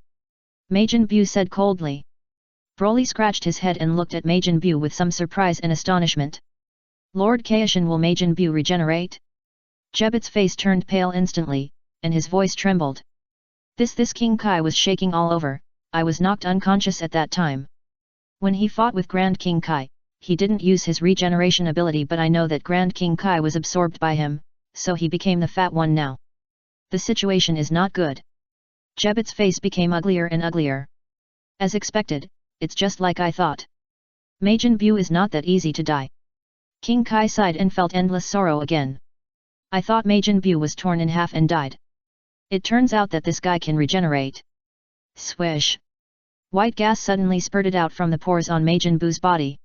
Speaker 1: Majin Buu said coldly. Broly scratched his head and looked at Majin Buu with some surprise and astonishment. Lord Kaishin, will Majin Buu regenerate? Jebet's face turned pale instantly, and his voice trembled. This King Kai was shaking all over. I was knocked unconscious at that time. When he fought with Grand King Kai, he didn't use his regeneration ability, but I know that Grand King Kai was absorbed by him, so he became the fat one now. The situation is not good. Jebet's face became uglier and uglier. As expected, it's just like I thought. Majin Buu is not that easy to die. King Kai sighed and felt endless sorrow again. I thought Majin Buu was torn in half and died. It turns out that this guy can regenerate. Swish! White gas suddenly spurted out from the pores on Majin Buu's body.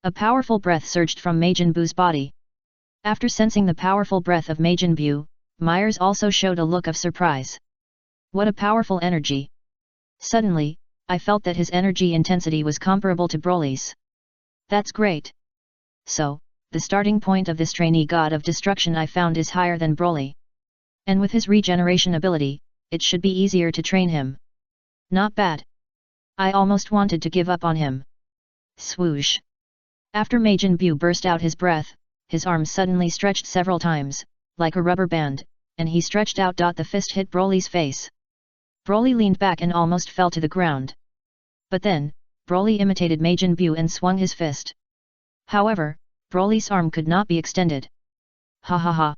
Speaker 1: A powerful breath surged from Majin Buu's body. After sensing the powerful breath of Majin Buu, Myers also showed a look of surprise. What a powerful energy! Suddenly, I felt that his energy intensity was comparable to Broly's. That's great! So, the starting point of this trainee god of destruction I found is higher than Broly. And with his regeneration ability, it should be easier to train him. Not bad. I almost wanted to give up on him. Swoosh! After Majin Buu burst out his breath, his arms suddenly stretched several times, like a rubber band, and he stretched out. The fist hit Broly's face. Broly leaned back and almost fell to the ground. But then, Broly imitated Majin Buu and swung his fist. However, Broly's arm could not be extended. Ha ha ha!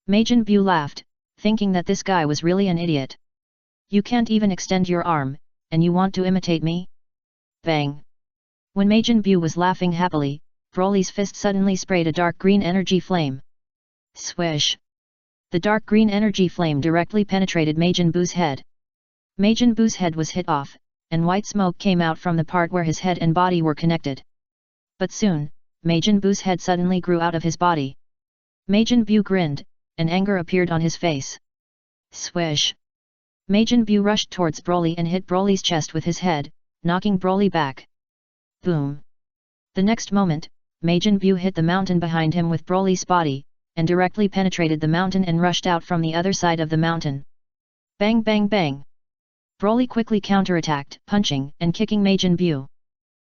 Speaker 1: Majin Buu laughed, thinking that this guy was really an idiot. You can't even extend your arm, and you want to imitate me? Bang! When Majin Buu was laughing happily, Broly's fist suddenly sprayed a dark green energy flame. Swish! The dark green energy flame directly penetrated Majin Buu's head. Majin Buu's head was hit off, and white smoke came out from the part where his head and body were connected. But soon, Majin Buu's head suddenly grew out of his body. Majin Buu grinned, and anger appeared on his face. Swish! Majin Buu rushed towards Broly and hit Broly's chest with his head, knocking Broly back. Boom! The next moment, Majin Buu hit the mountain behind him with Broly's body, and directly penetrated the mountain and rushed out from the other side of the mountain. Bang bang bang! Broly quickly counterattacked, punching and kicking Majin Buu.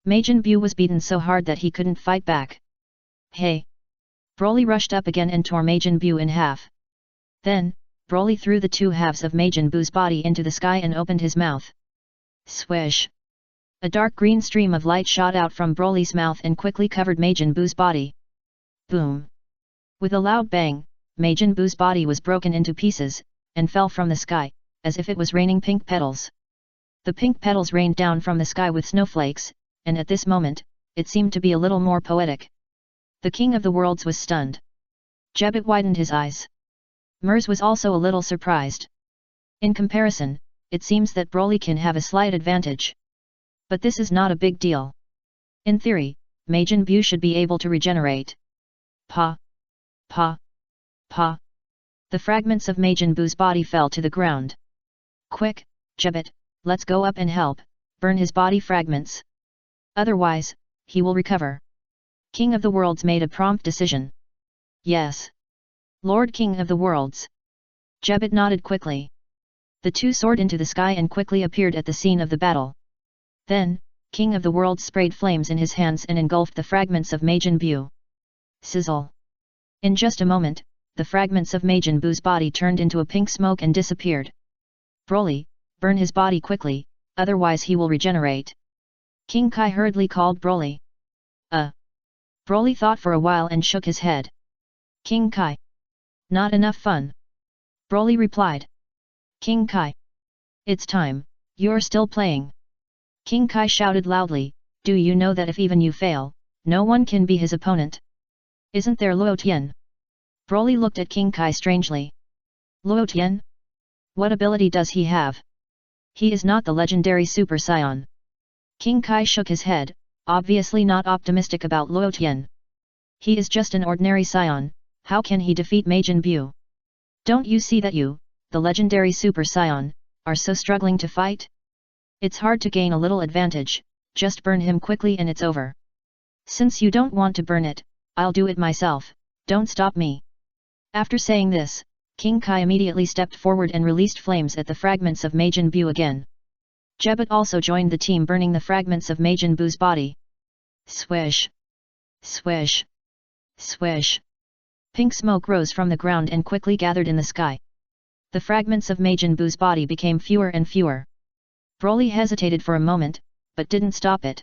Speaker 1: Majin Buu was beaten so hard that he couldn't fight back. Hey! Broly rushed up again and tore Majin Buu in half. Then, Broly threw the two halves of Majin Buu's body into the sky and opened his mouth. Swish! A dark green stream of light shot out from Broly's mouth and quickly covered Majin Buu's body. Boom! With a loud bang, Majin Buu's body was broken into pieces, and fell from the sky, as if it was raining pink petals. The pink petals rained down from the sky with snowflakes, and at this moment, it seemed to be a little more poetic. The King of the Worlds was stunned. Jebbit widened his eyes. Mers was also a little surprised. In comparison, it seems that Broly can have a slight advantage. But this is not a big deal. In theory, Majin Buu should be able to regenerate. Pa! Pa! Pa! The fragments of Majin Buu's body fell to the ground. Quick, Jebbit, let's go up and help, burn his body fragments. Otherwise, he will recover. King of the Worlds made a prompt decision. Yes. Lord King of the Worlds. Jebbit nodded quickly. The two soared into the sky and quickly appeared at the scene of the battle. Then, King of the Worlds sprayed flames in his hands and engulfed the fragments of Majin Buu. Sizzle! In just a moment, the fragments of Majin Buu's body turned into a pink smoke and disappeared. Broly, burn his body quickly, otherwise he will regenerate. King Kai hurriedly called Broly. Broly thought for a while and shook his head. King Kai. Not enough fun. Broly replied. King Kai. It's time, you're still playing. King Kai shouted loudly, do you know that if even you fail, no one can be his opponent? Isn't there Luo Tian? Broly looked at King Kai strangely. Luo Tian? What ability does he have? He is not the legendary Super Saiyan. King Kai shook his head, obviously not optimistic about Luo Tian. He is just an ordinary Saiyan, how can he defeat Majin Buu? Don't you see that you, the legendary Super Saiyan, are so struggling to fight? It's hard to gain a little advantage, just burn him quickly and it's over. Since you don't want to burn it, I'll do it myself, don't stop me. After saying this, King Kai immediately stepped forward and released flames at the fragments of Majin Buu again. Jebbit also joined the team burning the fragments of Majin Buu's body. Swish! Swish! Swish! Pink smoke rose from the ground and quickly gathered in the sky. The fragments of Majin Buu's body became fewer and fewer. Broly hesitated for a moment, but didn't stop it.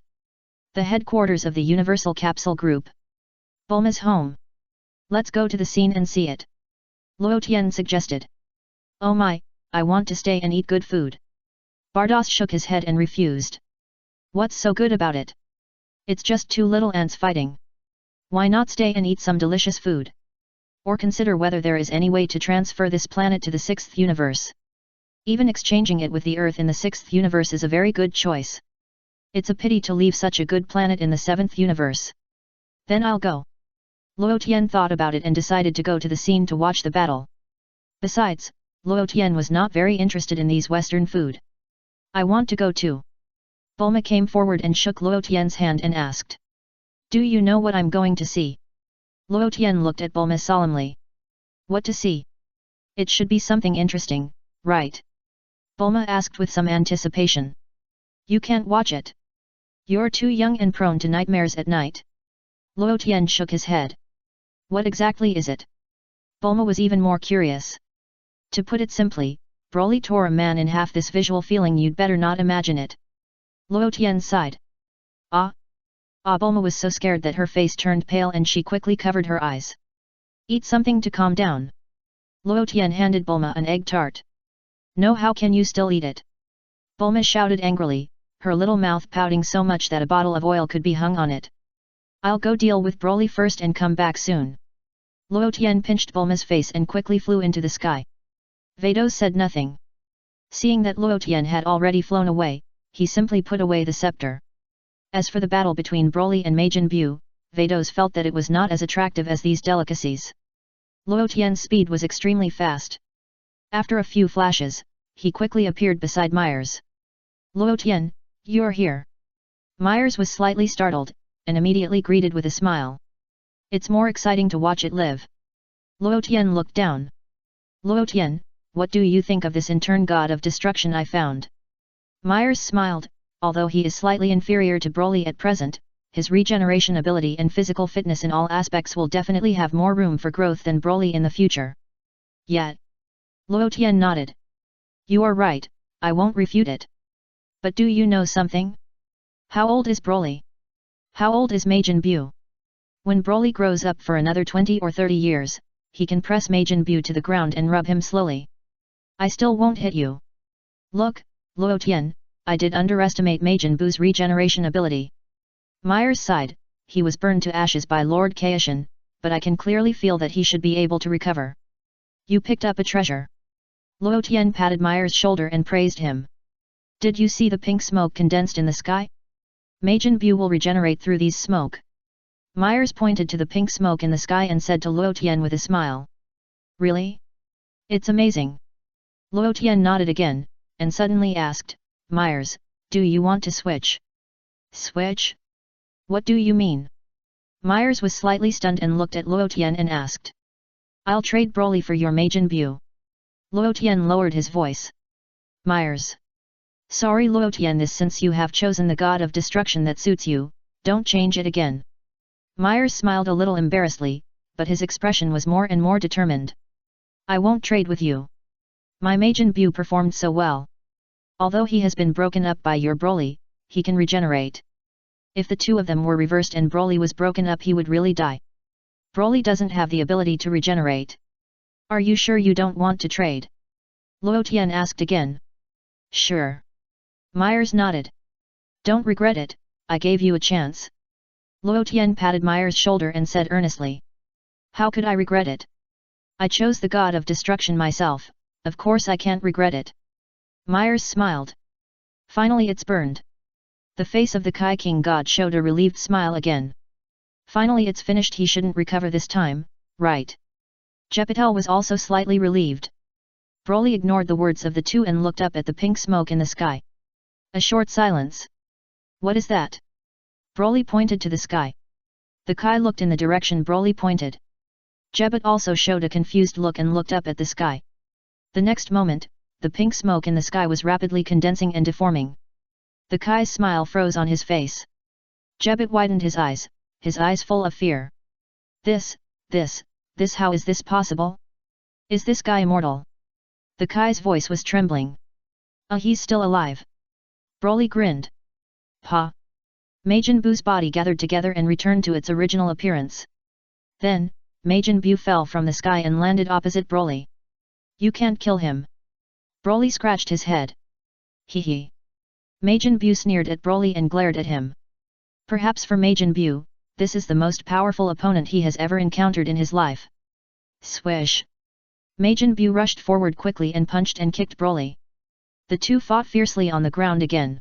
Speaker 1: The headquarters of the Universal Capsule Group. Bulma's home. Let's go to the scene and see it. Luo Tian suggested. Oh my, I want to stay and eat good food. Bardos shook his head and refused. What's so good about it? It's just two little ants fighting. Why not stay and eat some delicious food? Or consider whether there is any way to transfer this planet to the 6th universe. Even exchanging it with the Earth in the 6th universe is a very good choice. It's a pity to leave such a good planet in the 7th universe. Then I'll go. Luo Tian thought about it and decided to go to the scene to watch the battle. Besides, Luo Tian was not very interested in these Western food. I want to go too. Bulma came forward and shook Luo Tian's hand and asked. Do you know what I'm going to see? Luo Tian looked at Bulma solemnly. What to see? It should be something interesting, right? Bulma asked with some anticipation. You can't watch it. You're too young and prone to nightmares at night. Luo Tian shook his head. What exactly is it? Bulma was even more curious. To put it simply, Broly tore a man in half. This visual feeling you'd better not imagine it. Luo Tian sighed. Bulma was so scared that her face turned pale and she quickly covered her eyes. Eat something to calm down. Luo Tian handed Bulma an egg tart. No, how can you still eat it? Bulma shouted angrily, her little mouth pouting so much that a bottle of oil could be hung on it. I'll go deal with Broly first and come back soon. Luo Tian pinched Bulma's face and quickly flew into the sky. Vegeta said nothing. Seeing that Luo Tian had already flown away, he simply put away the scepter. As for the battle between Broly and Majin Buu, Vegeta felt that it was not as attractive as these delicacies. Luo Tian's speed was extremely fast. After a few flashes, he quickly appeared beside Myers. Luo Tian, you're here. Myers was slightly startled, and immediately greeted with a smile. It's more exciting to watch it live. Luo Tian looked down. Luo Tian, what do you think of this intern god of destruction I found? Myers smiled, although he is slightly inferior to Broly at present, his regeneration ability and physical fitness in all aspects will definitely have more room for growth than Broly in the future. Yet. Luo Tian nodded. You are right, I won't refute it. But do you know something? How old is Broly? How old is Majin Buu? When Broly grows up for another 20 or 30 years, he can press Majin Buu to the ground and rub him slowly. I still won't hit you. Look, Luo Tian, I did underestimate Majin Buu's regeneration ability. Myers sighed, he was burned to ashes by Lord Kaishin, but I can clearly feel that he should be able to recover. You picked up a treasure. Luo Tian patted Myers' shoulder and praised him. Did you see the pink smoke condensed in the sky? Majin Buu will regenerate through these smoke. Myers pointed to the pink smoke in the sky and said to Luo Tian with a smile. Really? It's amazing. Luo Tian nodded again, and suddenly asked, Myers, do you want to switch? Switch? What do you mean? Myers was slightly stunned and looked at Luo Tian and asked. I'll trade Broly for your Majin Buu. Luo Tian lowered his voice. Myers. Sorry Luo Tian, this since you have chosen the god of destruction that suits you, don't change it again. Myers smiled a little embarrassedly, but his expression was more and more determined. I won't trade with you. My Majin Buu performed so well. Although he has been broken up by your Broly, he can regenerate. If the two of them were reversed and Broly was broken up, he would really die. Broly doesn't have the ability to regenerate. Are you sure you don't want to trade? Luo Tian asked again. Sure. Myers nodded. Don't regret it, I gave you a chance. Luo Tian patted Myers' shoulder and said earnestly. How could I regret it? I chose the god of destruction myself, of course I can't regret it. Myers smiled. Finally it's burned. The face of the Kai King god showed a relieved smile again. Finally it's finished, he shouldn't recover this time, right? Jepitel was also slightly relieved. Broly ignored the words of the two and looked up at the pink smoke in the sky. A short silence. What is that? Broly pointed to the sky. The Kai looked in the direction Broly pointed. Jebet also showed a confused look and looked up at the sky. The next moment, the pink smoke in the sky was rapidly condensing and deforming. The Kai's smile froze on his face. Jebet widened his eyes full of fear. This, how is this possible? Is this guy immortal? The Kai's voice was trembling. He's still alive. Broly grinned. Pa. Majin Buu's body gathered together and returned to its original appearance. Then, Majin Buu fell from the sky and landed opposite Broly. You can't kill him. Broly scratched his head. Hee. Majin Buu sneered at Broly and glared at him. Perhaps for Majin Buu, this is the most powerful opponent he has ever encountered in his life. Swish. Majin Buu rushed forward quickly and punched and kicked Broly. The two fought fiercely on the ground again.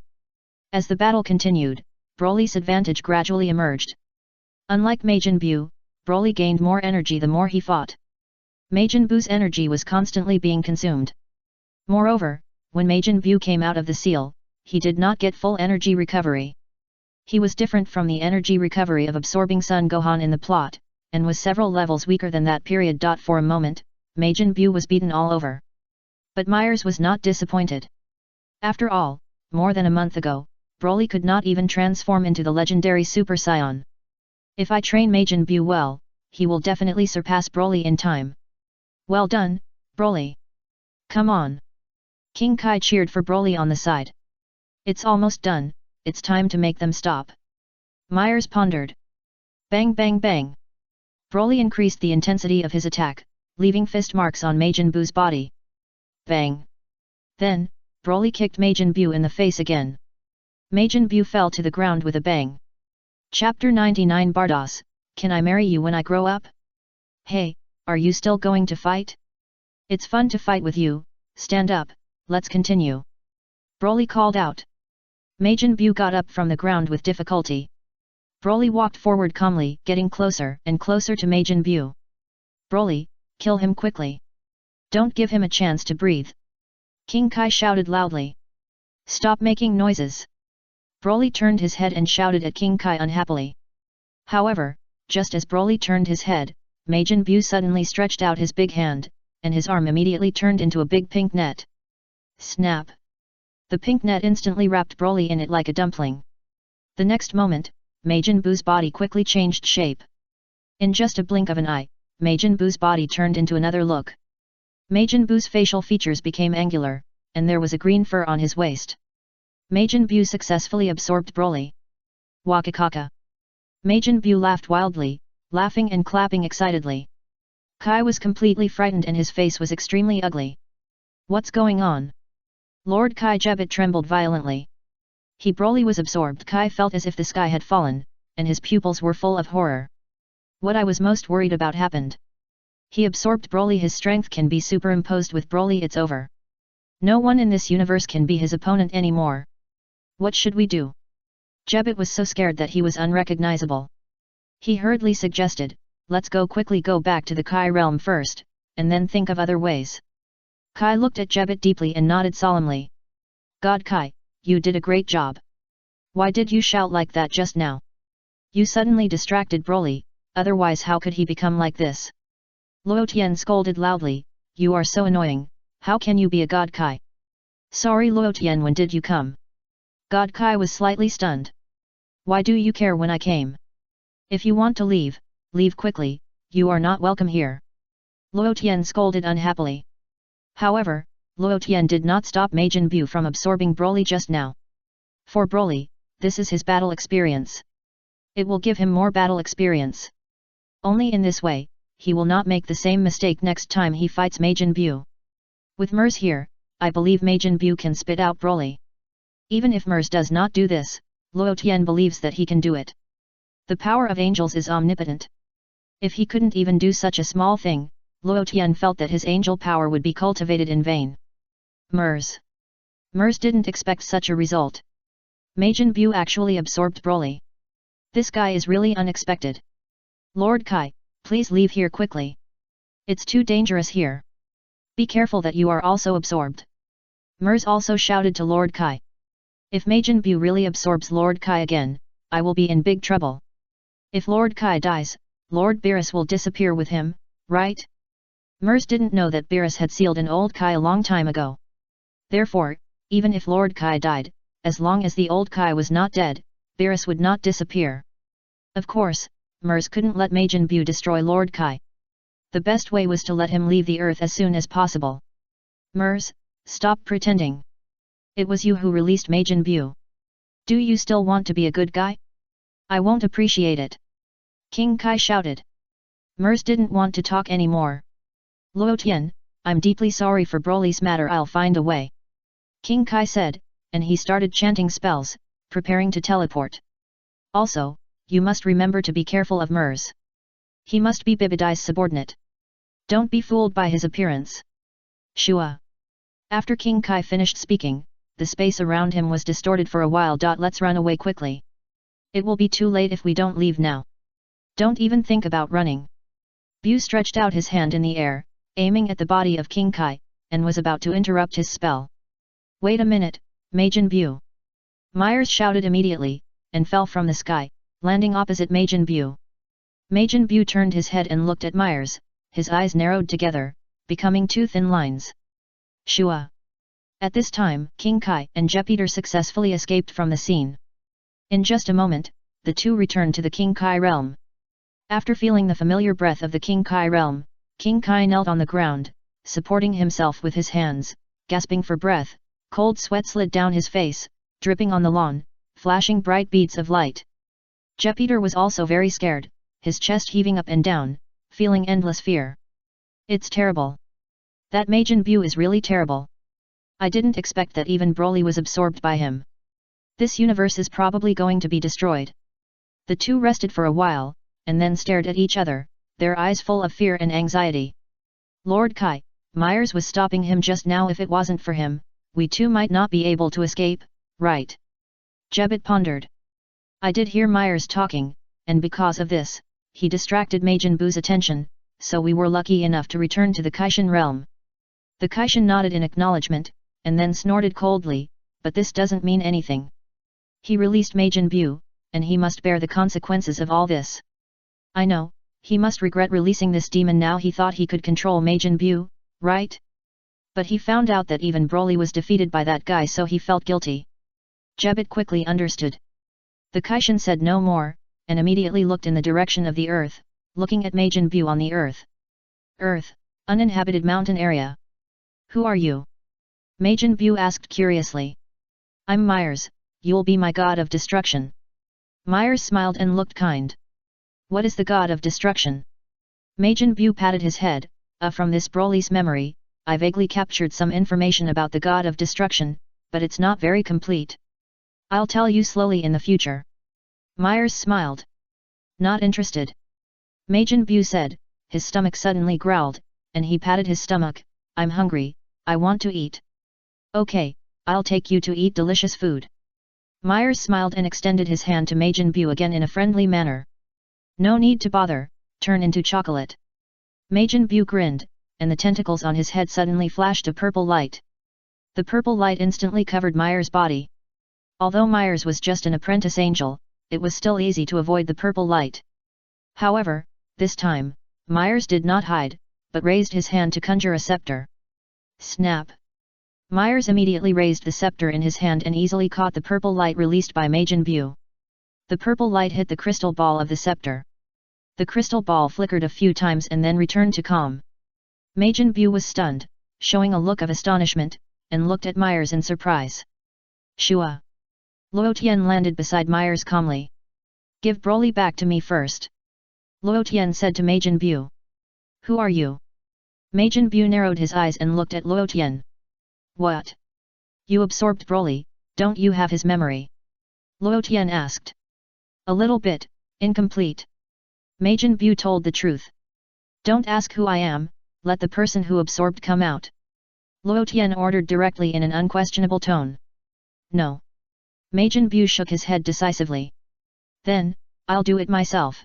Speaker 1: As the battle continued, Broly's advantage gradually emerged. Unlike Majin Buu, Broly gained more energy the more he fought. Majin Buu's energy was constantly being consumed. Moreover, when Majin Buu came out of the seal, he did not get full energy recovery. He was different from the energy recovery of absorbing Son Gohan in the plot, and was several levels weaker than that period. For a moment, Majin Buu was beaten all over. But Myers was not disappointed. After all, more than a month ago, Broly could not even transform into the legendary Super Saiyan. If I train Majin Buu well, he will definitely surpass Broly in time. Well done, Broly. Come on. King Kai cheered for Broly on the side. It's almost done, it's time to make them stop. Myers pondered. Bang bang bang. Broly increased the intensity of his attack, leaving fist marks on Majin Buu's body. Bang. Then, Broly kicked Majin Buu in the face again. Majin Buu fell to the ground with a bang. Chapter 99 Bardos, can I marry you when I grow up? Hey, are you still going to fight? It's fun to fight with you, stand up, let's continue. Broly called out. Majin Buu got up from the ground with difficulty. Broly walked forward calmly, getting closer and closer to Majin Buu. Broly, kill him quickly. Don't give him a chance to breathe. King Kai shouted loudly. Stop making noises. Broly turned his head and shouted at King Kai unhappily. However, just as Broly turned his head, Majin Buu suddenly stretched out his big hand, and his arm immediately turned into a big pink net. Snap! The pink net instantly wrapped Broly in it like a dumpling. The next moment, Majin Buu's body quickly changed shape. In just a blink of an eye, Majin Buu's body turned into another look. Majin Buu's facial features became angular, and there was a green fur on his waist. Majin Buu successfully absorbed Broly. Wakakaka! Majin Buu laughed wildly, laughing and clapping excitedly. Kai was completely frightened and his face was extremely ugly. What's going on? Lord Kai Jebit trembled violently. Broly was absorbed. Kai felt as if the sky had fallen, and his pupils were full of horror. What I was most worried about happened. He absorbed Broly. His strength can be superimposed with Broly. It's over. No one in this universe can be his opponent anymore. What should we do? Jebit was so scared that he was unrecognizable. He hurriedly suggested, let's quickly go back to the Kai realm first, and then think of other ways. Kai looked at Jebit deeply and nodded solemnly. God Kai, you did a great job. Why did you shout like that just now? You suddenly distracted Broly, otherwise how could he become like this? Luo Tian scolded loudly, you are so annoying, how can you be a god Kai? Sorry Luo Tian, when did you come? God Kai was slightly stunned. Why do you care when I came? If you want to leave, leave quickly, you are not welcome here. Luo Tian scolded unhappily. However, Luo Tian did not stop Majin Buu from absorbing Broly just now. For Broly, this is his battle experience. It will give him more battle experience. Only in this way, he will not make the same mistake next time he fights Majin Buu. With Mers here, I believe Majin Buu can spit out Broly. Even if Mers does not do this, Luo Tian believes that he can do it. The power of angels is omnipotent. If he couldn't even do such a small thing, Luo Tian felt that his angel power would be cultivated in vain. Mers didn't expect such a result. Majin Buu actually absorbed Broly. This guy is really unexpected. Lord Kai, please leave here quickly. It's too dangerous here. Be careful that you are also absorbed. Mers also shouted to Lord Kai. If Majin Buu really absorbs Lord Kai again, I will be in big trouble. If Lord Kai dies, Lord Beerus will disappear with him, right? Mers didn't know that Beerus had sealed an old Kai a long time ago. Therefore, even if Lord Kai died, as long as the old Kai was not dead, Beerus would not disappear. Of course, Mers couldn't let Majin Buu destroy Lord Kai. The best way was to let him leave the earth as soon as possible. Mers, stop pretending. It was you who released Majin Buu. Do you still want to be a good guy? I won't appreciate it. King Kai shouted. Mers didn't want to talk anymore. Luo Tian, I'm deeply sorry for Broly's matter. I'll find a way. King Kai said, and he started chanting spells, preparing to teleport. Also, you must remember to be careful of Mers. He must be Bibidai's subordinate. Don't be fooled by his appearance. Shua. After King Kai finished speaking, the space around him was distorted for a while. Let's run away quickly. It will be too late if we don't leave now. Don't even think about running. Buu stretched out his hand in the air, aiming at the body of King Kai, and was about to interrupt his spell. Wait a minute, Majin Buu. Myers shouted immediately, and fell from the sky, landing opposite Majin Buu. Majin Buu turned his head and looked at Myers, his eyes narrowed together, becoming two thin lines. Shua. At this time, King Kai and Jupiter successfully escaped from the scene. In just a moment, the two returned to the King Kai realm. After feeling the familiar breath of the King Kai realm, King Kai knelt on the ground, supporting himself with his hands, gasping for breath. Cold sweat slid down his face, dripping on the lawn, flashing bright beads of light. Jupiter was also very scared, his chest heaving up and down, feeling endless fear. It's terrible. That Majin Buu is really terrible. I didn't expect that even Broly was absorbed by him. This universe is probably going to be destroyed. The two rested for a while, and then stared at each other, their eyes full of fear and anxiety. Lord Kai, Myers was stopping him just now. If it wasn't for him, we too might not be able to escape, right? Jebit pondered. I did hear Myers talking, and because of this, he distracted Majin Buu's attention, so we were lucky enough to return to the Kaishin realm. The Kaishin nodded in acknowledgement, and then snorted coldly, but this doesn't mean anything. He released Majin Buu, and he must bear the consequences of all this. I know, he must regret releasing this demon now. He thought he could control Majin Buu, right? But he found out that even Broly was defeated by that guy, so he felt guilty. Jebbit quickly understood. The Kaishin said no more, and immediately looked in the direction of the earth, looking at Majin Buu on the earth. Earth, uninhabited mountain area. Who are you? Majin Buu asked curiously. I'm Myers, you'll be my god of destruction. Myers smiled and looked kind. What is the god of destruction? Majin Buu patted his head. From this Broly's memory, I vaguely captured some information about the god of destruction, but it's not very complete. I'll tell you slowly in the future. Myers smiled. Not interested. Majin Buu said, his stomach suddenly growled, and he patted his stomach. I'm hungry, I want to eat. Okay, I'll take you to eat delicious food. Myers smiled and extended his hand to Majin Buu again in a friendly manner. No need to bother, turn into chocolate. Majin Buu grinned, and the tentacles on his head suddenly flashed a purple light. The purple light instantly covered Myers' body. Although Myers was just an apprentice angel, it was still easy to avoid the purple light. However, this time, Myers did not hide, but raised his hand to conjure a scepter. Snap! Myers immediately raised the scepter in his hand and easily caught the purple light released by Majin Buu. The purple light hit the crystal ball of the scepter. The crystal ball flickered a few times and then returned to calm. Majin Buu was stunned, showing a look of astonishment, and looked at Myers in surprise. Shua! Luo Tian landed beside Myers calmly. Give Broly back to me first. Luo Tian said to Majin Buu. Who are you? Majin Buu narrowed his eyes and looked at Luo Tian. What? You absorbed Broly, don't you have his memory? Luo Tian asked. A little bit, incomplete. Majin Buu told the truth. Don't ask who I am, let the person who absorbed come out. Luo Tian ordered directly in an unquestionable tone. No. Majin Buu shook his head decisively. Then, I'll do it myself.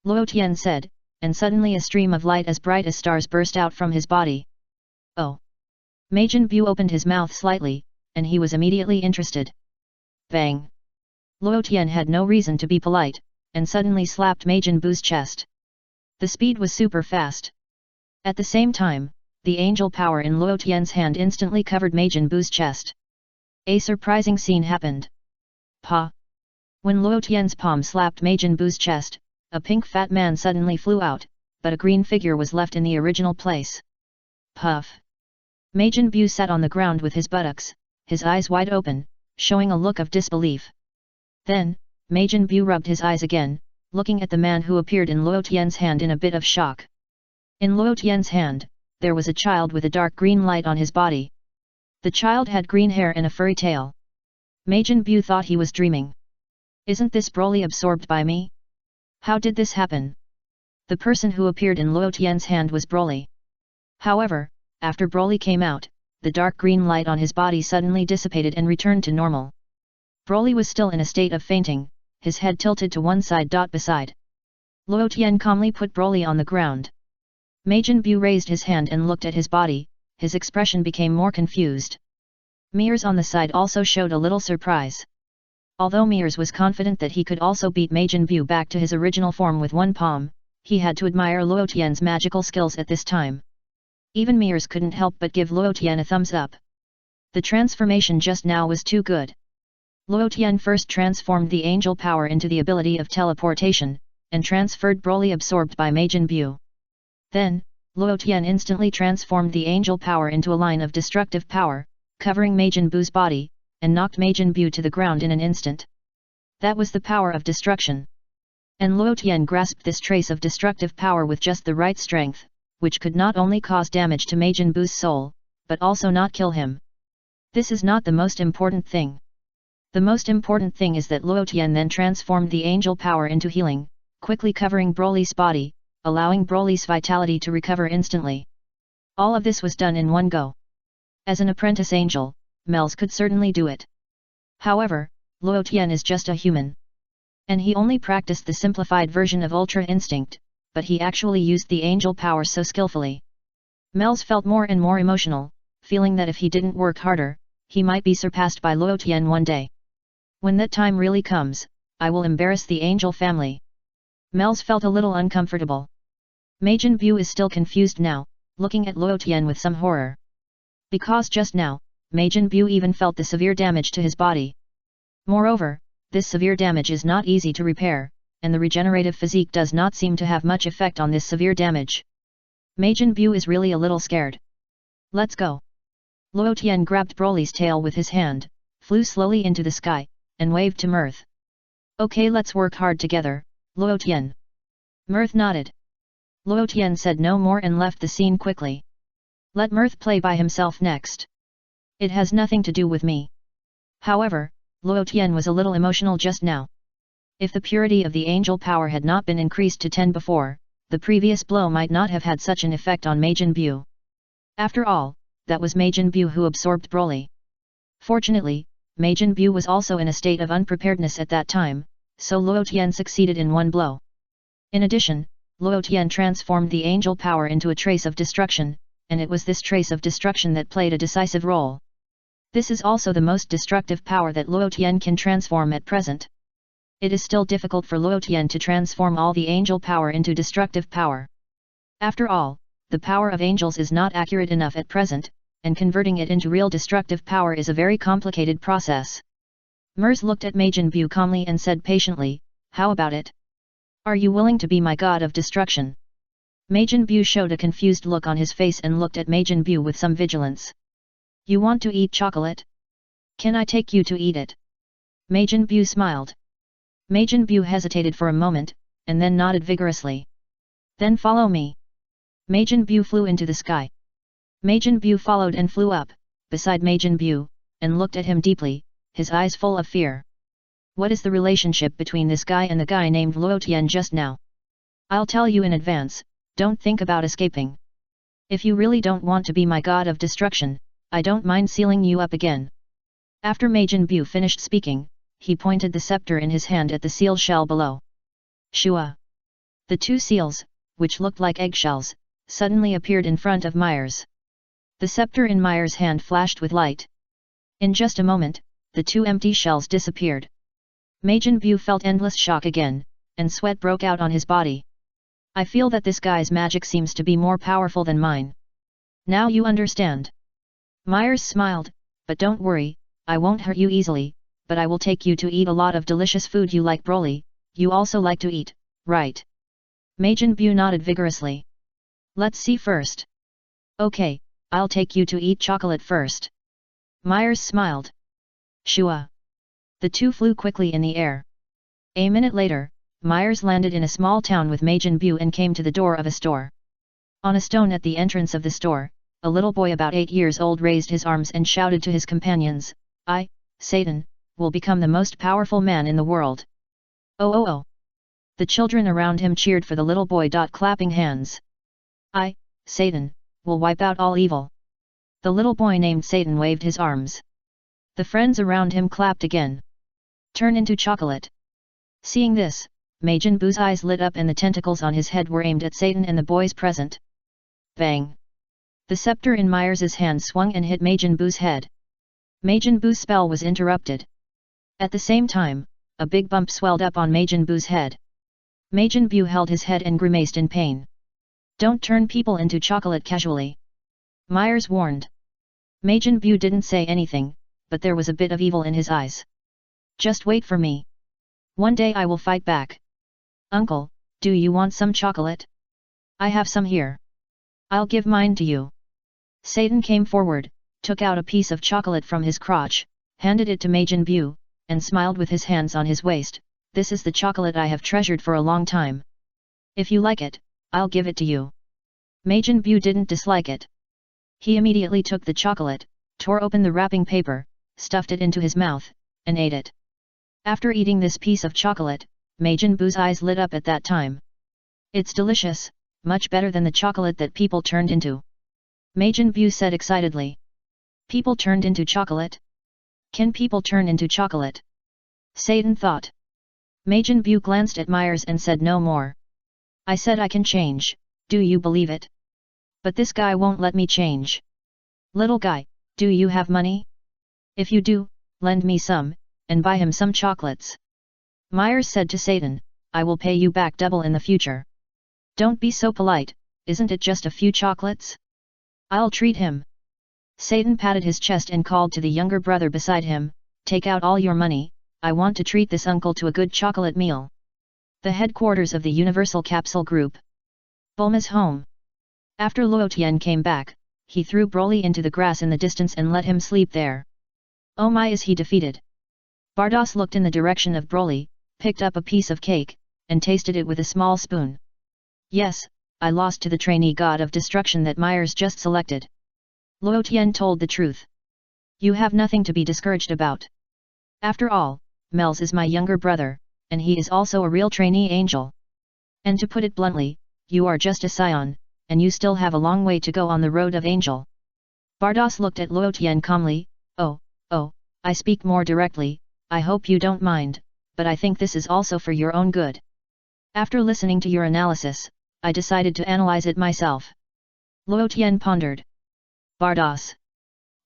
Speaker 1: Luo Tian said, and suddenly a stream of light as bright as stars burst out from his body. Oh! Majin Buu opened his mouth slightly, and he was immediately interested. Bang! Luo Tian had no reason to be polite, and suddenly slapped Majin Buu's chest. The speed was super fast. At the same time, the angel power in Luo Tian's hand instantly covered Majin Buu's chest. A surprising scene happened. Pa! When Luo Tian's palm slapped Majin Buu's chest, a pink fat man suddenly flew out, but a green figure was left in the original place. Puff! Majin Buu sat on the ground with his buttocks, his eyes wide open, showing a look of disbelief. Then, Majin Buu rubbed his eyes again, looking at the man who appeared in Luo Tian's hand in a bit of shock. In Luo Tian's hand, there was a child with a dark green light on his body. The child had green hair and a furry tail. Majin Buu thought he was dreaming. Isn't this Broly absorbed by me? How did this happen? The person who appeared in Luo Tian's hand was Broly. However, after Broly came out, the dark green light on his body suddenly dissipated and returned to normal. Broly was still in a state of fainting, his head tilted to one side. Beside Luo Tian calmly put Broly on the ground. Majin Buu raised his hand and looked at his body, his expression became more confused. Mears on the side also showed a little surprise. Although Mears was confident that he could also beat Majin Buu back to his original form with one palm, he had to admire Luo Tian's magical skills at this time. Even Mears couldn't help but give Luo Tian a thumbs up. The transformation just now was too good. Luo Tian first transformed the angel power into the ability of teleportation, and transferred Broly absorbed by Majin Buu. Then, Luo Tian instantly transformed the angel power into a line of destructive power, covering Majin Buu's body, and knocked Majin Buu to the ground in an instant. That was the power of destruction. And Luo Tian grasped this trace of destructive power with just the right strength, which could not only cause damage to Majin Buu's soul, but also not kill him. This is not the most important thing. The most important thing is that Luo Tian then transformed the angel power into healing, quickly covering Broly's body, allowing Broly's vitality to recover instantly. All of this was done in one go. As an apprentice angel, Mels could certainly do it. However, Luo Tian is just a human. And he only practiced the simplified version of Ultra Instinct, but he actually used the angel power so skillfully. Mels felt more and more emotional, feeling that if he didn't work harder, he might be surpassed by Luo Tian one day. When that time really comes, I will embarrass the angel family. Mels felt a little uncomfortable. Majin Buu is still confused now, looking at Luo Tian with some horror. Because just now, Majin Buu even felt the severe damage to his body. Moreover, this severe damage is not easy to repair, and the regenerative physique does not seem to have much effect on this severe damage. Majin Buu is really a little scared. Let's go. Luo Tian grabbed Broly's tail with his hand, flew slowly into the sky, and waved to Mirth. Okay, let's work hard together, Luo Tian. Mirth nodded. Luo Tian said no more and left the scene quickly. Let Mirth play by himself next. It has nothing to do with me. However, Luo Tian was a little emotional just now. If the purity of the angel power had not been increased to 10 before, the previous blow might not have had such an effect on Majin Buu. After all, that was Majin Buu who absorbed Broly. Fortunately, Majin Buu was also in a state of unpreparedness at that time, so Luo Tian succeeded in one blow. In addition, Luo Tian transformed the angel power into a trace of destruction, and it was this trace of destruction that played a decisive role. This is also the most destructive power that Luo Tian can transform at present. It is still difficult for Luo Tian to transform all the angel power into destructive power. After all, the power of angels is not accurate enough at present, and converting it into real destructive power is a very complicated process. Mers looked at Majin Buu calmly and said patiently, "How about it? Are you willing to be my god of destruction?" Majin Buu showed a confused look on his face and looked at Majin Buu with some vigilance. You want to eat chocolate? Can I take you to eat it? Majin Buu smiled. Majin Buu hesitated for a moment, and then nodded vigorously. Then follow me. Majin Buu flew into the sky. Majin Buu followed and flew up, beside Majin Buu, and looked at him deeply, his eyes full of fear. What is the relationship between this guy and the guy named Luo Tian just now? I'll tell you in advance, don't think about escaping. If you really don't want to be my god of destruction, I don't mind sealing you up again. After Majin Buu finished speaking, he pointed the scepter in his hand at the seal shell below. Shua! The two seals, which looked like eggshells, suddenly appeared in front of Myers. The scepter in Myers' hand flashed with light. In just a moment, the two empty shells disappeared. Majin Buu felt endless shock again, and sweat broke out on his body. I feel that this guy's magic seems to be more powerful than mine. Now you understand. Myers smiled, but don't worry, I won't hurt you easily, but I will take you to eat a lot of delicious food you like. Broly, you also like to eat, right? Majin Buu nodded vigorously. Let's see first. Okay, I'll take you to eat chocolate first. Myers smiled. Shua! The two flew quickly in the air. A minute later, Myers landed in a small town with Majin Buu and came to the door of a store. On a stone at the entrance of the store, a little boy about 8 years old raised his arms and shouted to his companions, I, Satan, will become the most powerful man in the world. Oh oh oh! The children around him cheered for the little boy. Clapping hands. I, Satan, will wipe out all evil. The little boy named Satan waved his arms. The friends around him clapped again. Turn into chocolate. Seeing this, Majin Buu's eyes lit up and the tentacles on his head were aimed at Satan and the boys present. Bang! The scepter in Myers' hand swung and hit Majin Buu's head. Majin Buu's spell was interrupted. At the same time, a big bump swelled up on Majin Buu's head. Majin Buu held his head and grimaced in pain. Don't turn people into chocolate casually. Myers warned. Majin Buu didn't say anything, but there was a bit of evil in his eyes. Just wait for me. One day I will fight back. Uncle, do you want some chocolate? I have some here. I'll give mine to you. Satan came forward, took out a piece of chocolate from his crotch, handed it to Majin Buu, and smiled with his hands on his waist. This is the chocolate I have treasured for a long time. If you like it, I'll give it to you. Majin Buu didn't dislike it. He immediately took the chocolate, tore open the wrapping paper, stuffed it into his mouth, and ate it. After eating this piece of chocolate, Majin Buu's eyes lit up at that time. It's delicious, much better than the chocolate that people turned into. Majin Buu said excitedly. People turned into chocolate? Can people turn into chocolate? Satan thought. Majin Buu glanced at Myers and said no more. I said I can change, do you believe it? But this guy won't let me change. Little guy, do you have money? If you do, lend me some, and buy him some chocolates. Myers said to Satan, I will pay you back double in the future. Don't be so polite, isn't it just a few chocolates? I'll treat him. Satan patted his chest and called to the younger brother beside him, take out all your money, I want to treat this uncle to a good chocolate meal. The headquarters of the Universal Capsule Group. Bulma's home. After Luo Tian came back, he threw Broly into the grass in the distance and let him sleep there. Oh my, is he defeated? Bardos looked in the direction of Broly, picked up a piece of cake, and tasted it with a small spoon. Yes, I lost to the trainee god of destruction that Myers just selected. Luo Tian told the truth. You have nothing to be discouraged about. After all, Mels is my younger brother, and he is also a real trainee angel. And to put it bluntly, you are just a Saiyan, and you still have a long way to go on the road of angel. Bardos looked at Luo Tian calmly, oh, I speak more directly, I hope you don't mind, but I think this is also for your own good. After listening to your analysis, I decided to analyze it myself. Luo Tian pondered. Bardos.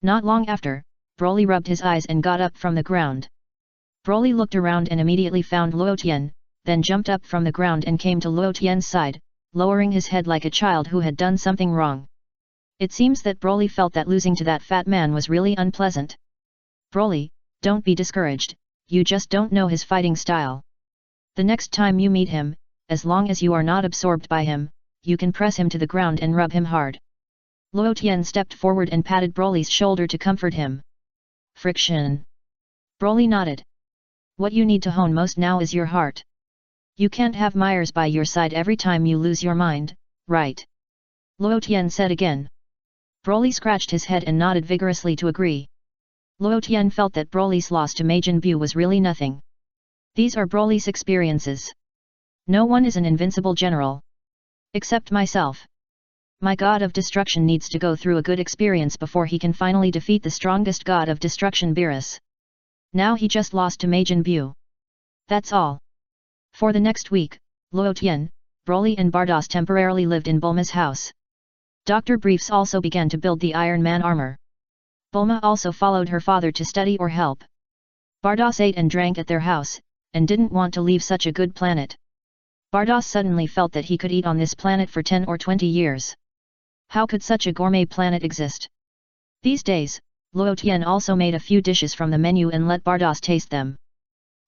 Speaker 1: Not long after, Broly rubbed his eyes and got up from the ground. Broly looked around and immediately found Luo Tian, then jumped up from the ground and came to Luo Tian's side, lowering his head like a child who had done something wrong. It seems that Broly felt that losing to that fat man was really unpleasant. Broly, don't be discouraged, you just don't know his fighting style. The next time you meet him, as long as you are not absorbed by him, you can press him to the ground and rub him hard. Luo Tian stepped forward and patted Broly's shoulder to comfort him. Friction. Broly nodded. What you need to hone most now is your heart. You can't have Myers by your side every time you lose your mind, right? Luo Tian said again. Broly scratched his head and nodded vigorously to agree. Luo Tian felt that Broly's loss to Majin Buu was really nothing. These are Broly's experiences. No one is an invincible general. Except myself. My god of destruction needs to go through a good experience before he can finally defeat the strongest god of destruction, Beerus. Now he just lost to Majin Buu. That's all. For the next week, Luo Tian, Broly and Bardos temporarily lived in Bulma's house. Dr. Briefs also began to build the Iron Man armor. Bulma also followed her father to study or help. Bardos ate and drank at their house, and didn't want to leave such a good planet. Bardos suddenly felt that he could eat on this planet for 10 or 20 years. How could such a gourmet planet exist? These days, Luo Tian also made a few dishes from the menu and let Bardos taste them.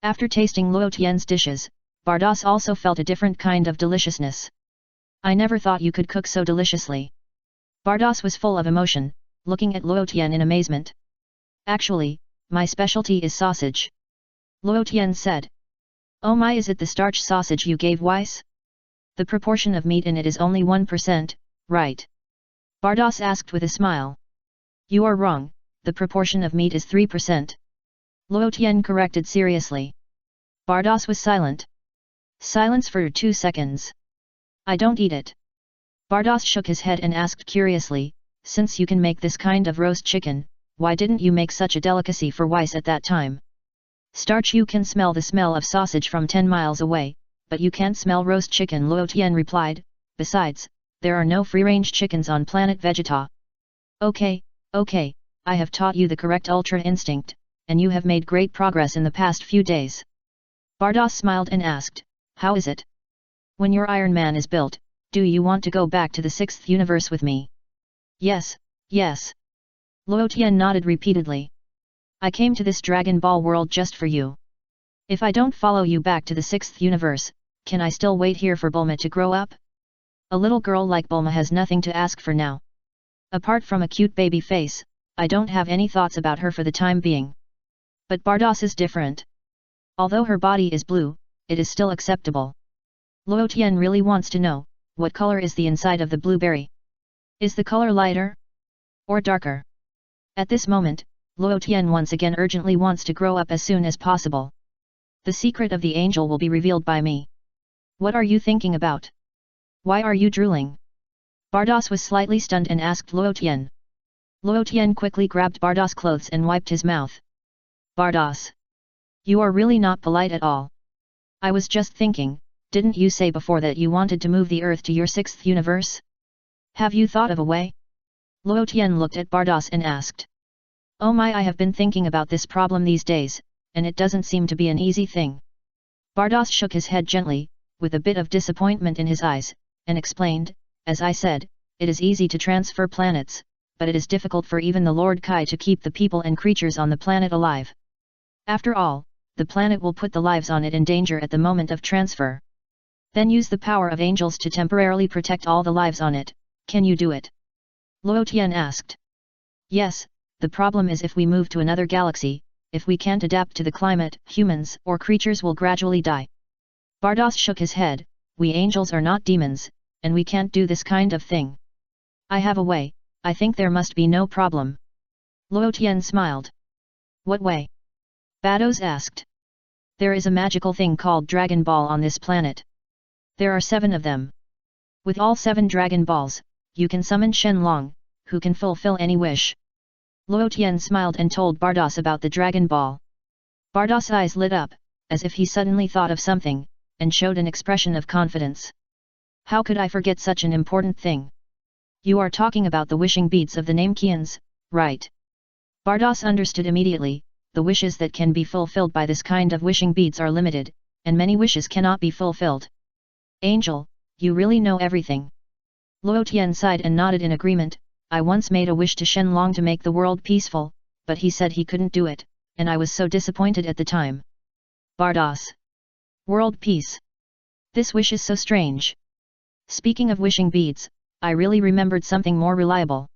Speaker 1: After tasting Luo Tian's dishes, Bardos also felt a different kind of deliciousness. I never thought you could cook so deliciously. Bardos was full of emotion, looking at Luo Tian in amazement. Actually, my specialty is sausage. Luo Tian said. Oh my, is it the starch sausage you gave Weiss? The proportion of meat in it is only 1%, right? Bardos asked with a smile. You are wrong, the proportion of meat is 3%. Luo Tian corrected seriously. Bardos was silent. Silence for 2 seconds. I don't eat it. Bardos shook his head and asked curiously, since you can make this kind of roast chicken, why didn't you make such a delicacy for Weiss at that time? Starch, you can smell the smell of sausage from 10 miles away, but you can't smell roast chicken, Luo Tian replied. Besides, there are no free-range chickens on planet Vegeta. Okay, I have taught you the correct ultra instinct, and you have made great progress in the past few days. Bardos smiled and asked, how is it? When your Iron Man is built, do you want to go back to the 6th universe with me? Yes. Luo Tian nodded repeatedly. I came to this Dragon Ball world just for you. If I don't follow you back to the 6th universe, can I still wait here for Bulma to grow up? A little girl like Bulma has nothing to ask for now. Apart from a cute baby face, I don't have any thoughts about her for the time being. But Bardos is different. Although her body is blue, it is still acceptable. Luo Tian really wants to know, what color is the inside of the blueberry? Is the color lighter? Or darker? At this moment, Luo Tian once again urgently wants to grow up as soon as possible. The secret of the angel will be revealed by me. What are you thinking about? Why are you drooling? Bardos was slightly stunned and asked Luo Tian. Luo Tian quickly grabbed Bardos' clothes and wiped his mouth. Bardos! You are really not polite at all. I was just thinking, didn't you say before that you wanted to move the Earth to your 6th universe? Have you thought of a way? Luo Tian looked at Bardos and asked. Oh my, I have been thinking about this problem these days, and it doesn't seem to be an easy thing. Bardos shook his head gently, with a bit of disappointment in his eyes, and explained, as I said, it is easy to transfer planets, but it is difficult for even the Lord Kai to keep the people and creatures on the planet alive. After all, the planet will put the lives on it in danger at the moment of transfer. Then use the power of angels to temporarily protect all the lives on it. Can you do it? Luo Tian asked. Yes, the problem is if we move to another galaxy, if we can't adapt to the climate, humans or creatures will gradually die. Bardos shook his head, we angels are not demons, and we can't do this kind of thing. I have a way, I think there must be no problem. Luo Tian smiled. What way? Bardos asked. There is a magical thing called Dragon Ball on this planet. There are 7 of them. With all 7 Dragon Balls, you can summon Shenlong, who can fulfill any wish. Luo Tian smiled and told Bardos about the Dragon Ball. Bardos' eyes lit up, as if he suddenly thought of something, and showed an expression of confidence. How could I forget such an important thing? You are talking about the wishing beads of the Namekians, right? Bardos understood immediately, the wishes that can be fulfilled by this kind of wishing beads are limited, and many wishes cannot be fulfilled. Angel, you really know everything. Luo Tian sighed and nodded in agreement. I once made a wish to Shenlong to make the world peaceful, but he said he couldn't do it, and I was so disappointed at the time. Bardos. World peace. This wish is so strange. Speaking of wishing beads, I really remembered something more reliable.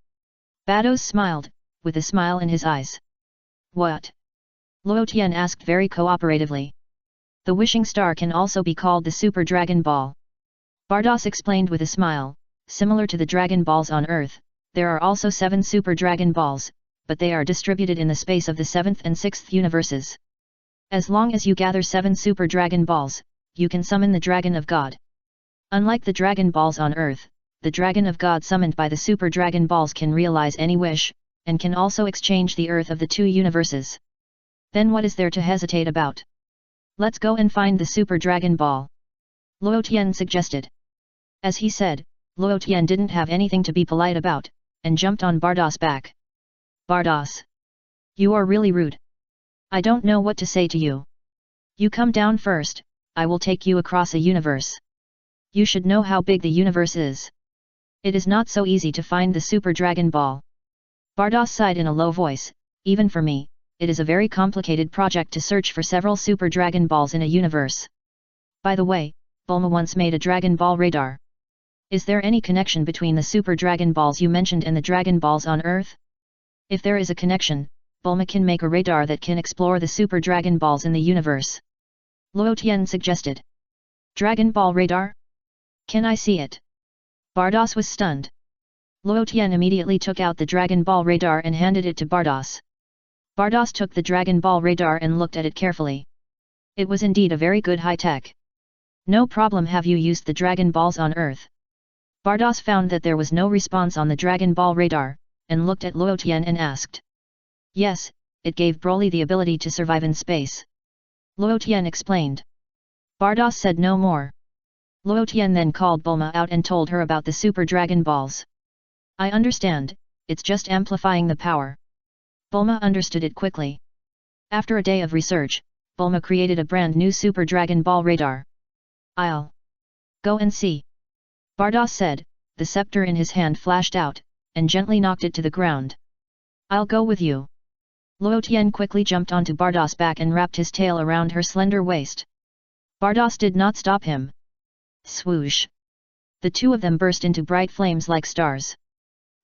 Speaker 1: Bardos smiled, with a smile in his eyes. What? Luo Tian asked very cooperatively. The wishing star can also be called the Super Dragon Ball. Bardos explained with a smile, similar to the Dragon Balls on Earth. There are also 7 Super Dragon Balls, but they are distributed in the space of the 7th and 6th universes. As long as you gather 7 Super Dragon Balls, you can summon the Dragon of God. Unlike the Dragon Balls on Earth, the Dragon of God summoned by the Super Dragon Balls can realize any wish, and can also exchange the Earth of the 2 universes. Then what is there to hesitate about? Let's go and find the Super Dragon Ball. Luo Tian suggested. As he said, Luo Tian didn't have anything to be polite about, and jumped on Bardos' back. Bardos. You are really rude. I don't know what to say to you. You come down first, I will take you across a universe. You should know how big the universe is. It is not so easy to find the Super Dragon Ball. Bardos sighed in a low voice, even for me, it is a very complicated project to search for several Super Dragon Balls in a universe. By the way, Bulma once made a Dragon Ball radar. Is there any connection between the Super Dragon Balls you mentioned and the Dragon Balls on Earth? If there is a connection, Bulma can make a radar that can explore the Super Dragon Balls in the universe. Luo Tian suggested. Dragon Ball radar? Can I see it? Bardos was stunned. Luo Tian immediately took out the Dragon Ball radar and handed it to Bardos. Bardos took the Dragon Ball radar and looked at it carefully. It was indeed a very good high-tech. No problem. Have you used the Dragon Balls on Earth? Bardos found that there was no response on the Dragon Ball radar, and looked at Luo Tian and asked. Yes, it gave Broly the ability to survive in space. Luo Tian explained. Bardos said no more. Luo Tian then called Bulma out and told her about the Super Dragon Balls. I understand, it's just amplifying the power. Bulma understood it quickly. After a day of research, Bulma created a brand new Super Dragon Ball radar. I'll go and see. Bardos said, the scepter in his hand flashed out, and gently knocked it to the ground. I'll go with you. Luo Tian quickly jumped onto Bardos' back and wrapped his tail around her slender waist. Bardos did not stop him. Swoosh! The two of them burst into bright flames like stars.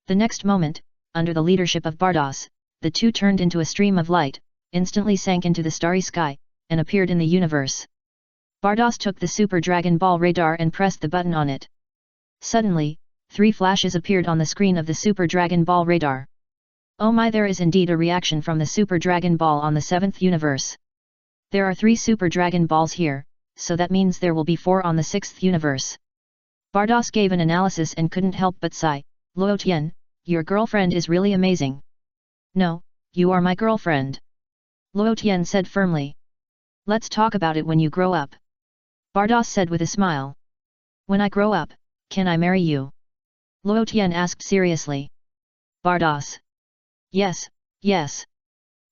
Speaker 1: The next moment, under the leadership of Bardos, the two turned into a stream of light, instantly sank into the starry sky, and appeared in the universe. Bardos took the Super Dragon Ball radar and pressed the button on it. Suddenly, 3 flashes appeared on the screen of the Super Dragon Ball radar. Oh my, there is indeed a reaction from the Super Dragon Ball on the 7th universe. There are 3 Super Dragon Balls here, so that means there will be 4 on the 6th universe. Bardos gave an analysis and couldn't help but sigh. Luo Tian, your girlfriend is really amazing. No, you are my girlfriend. Luo Tian said firmly. Let's talk about it when you grow up. Bardos said with a smile. When I grow up, can I marry you? Luo Tian asked seriously. Bardos. Yes, yes.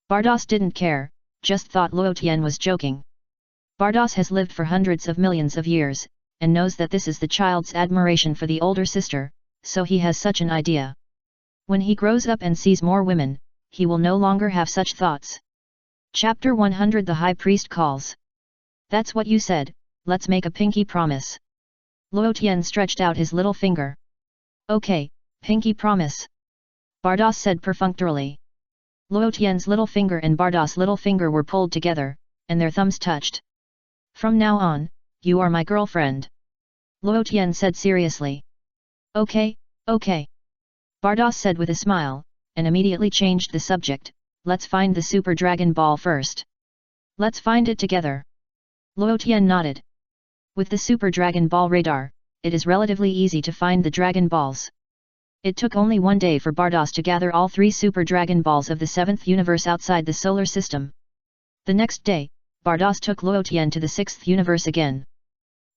Speaker 1: Bardos didn't care, just thought Luotian was joking. Bardos has lived for hundreds of millions of years, and knows that this is the child's admiration for the older sister, so he has such an idea. When he grows up and sees more women, he will no longer have such thoughts. Chapter 100 The High Priest Calls. That's what you said, let's make a pinky promise. Luotian stretched out his little finger. Okay, pinky promise. Bardos said perfunctorily. Luotian's little finger and Bardos' little finger were pulled together, and their thumbs touched. From now on, you are my girlfriend. Luotian said seriously. Okay, okay. Bardos said with a smile, and immediately changed the subject, let's find the Super Dragon Ball first. Let's find it together. Luotian nodded. With the Super Dragon Ball radar, it is relatively easy to find the Dragon Balls. It took only one day for Bardos to gather all 3 Super Dragon Balls of the 7th universe outside the solar system. The next day, Bardos took Luotian to the 6th universe again.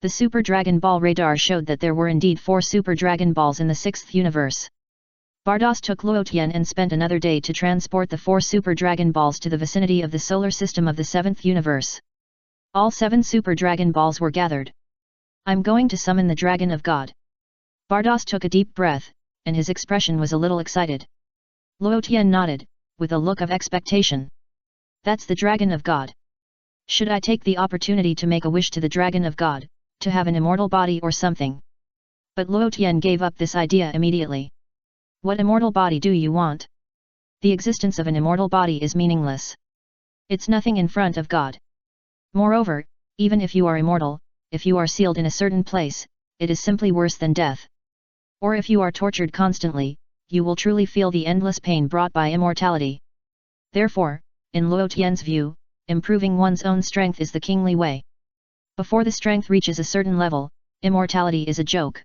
Speaker 1: The Super Dragon Ball radar showed that there were indeed 4 Super Dragon Balls in the 6th universe. Bardos took Luotian and spent another day to transport the 4 Super Dragon Balls to the vicinity of the solar system of the 7th universe. All 7 Super Dragon Balls were gathered. I'm going to summon the Dragon of God. Bardos took a deep breath, and his expression was a little excited. Luotian nodded, with a look of expectation. That's the Dragon of God. Should I take the opportunity to make a wish to the Dragon of God, to have an immortal body or something? But Luotian gave up this idea immediately. What immortal body do you want? The existence of an immortal body is meaningless. It's nothing in front of God. Moreover, even if you are immortal, if you are sealed in a certain place, it is simply worse than death. Or if you are tortured constantly, you will truly feel the endless pain brought by immortality. Therefore, in Luotian's view, improving one's own strength is the kingly way. Before the strength reaches a certain level, immortality is a joke.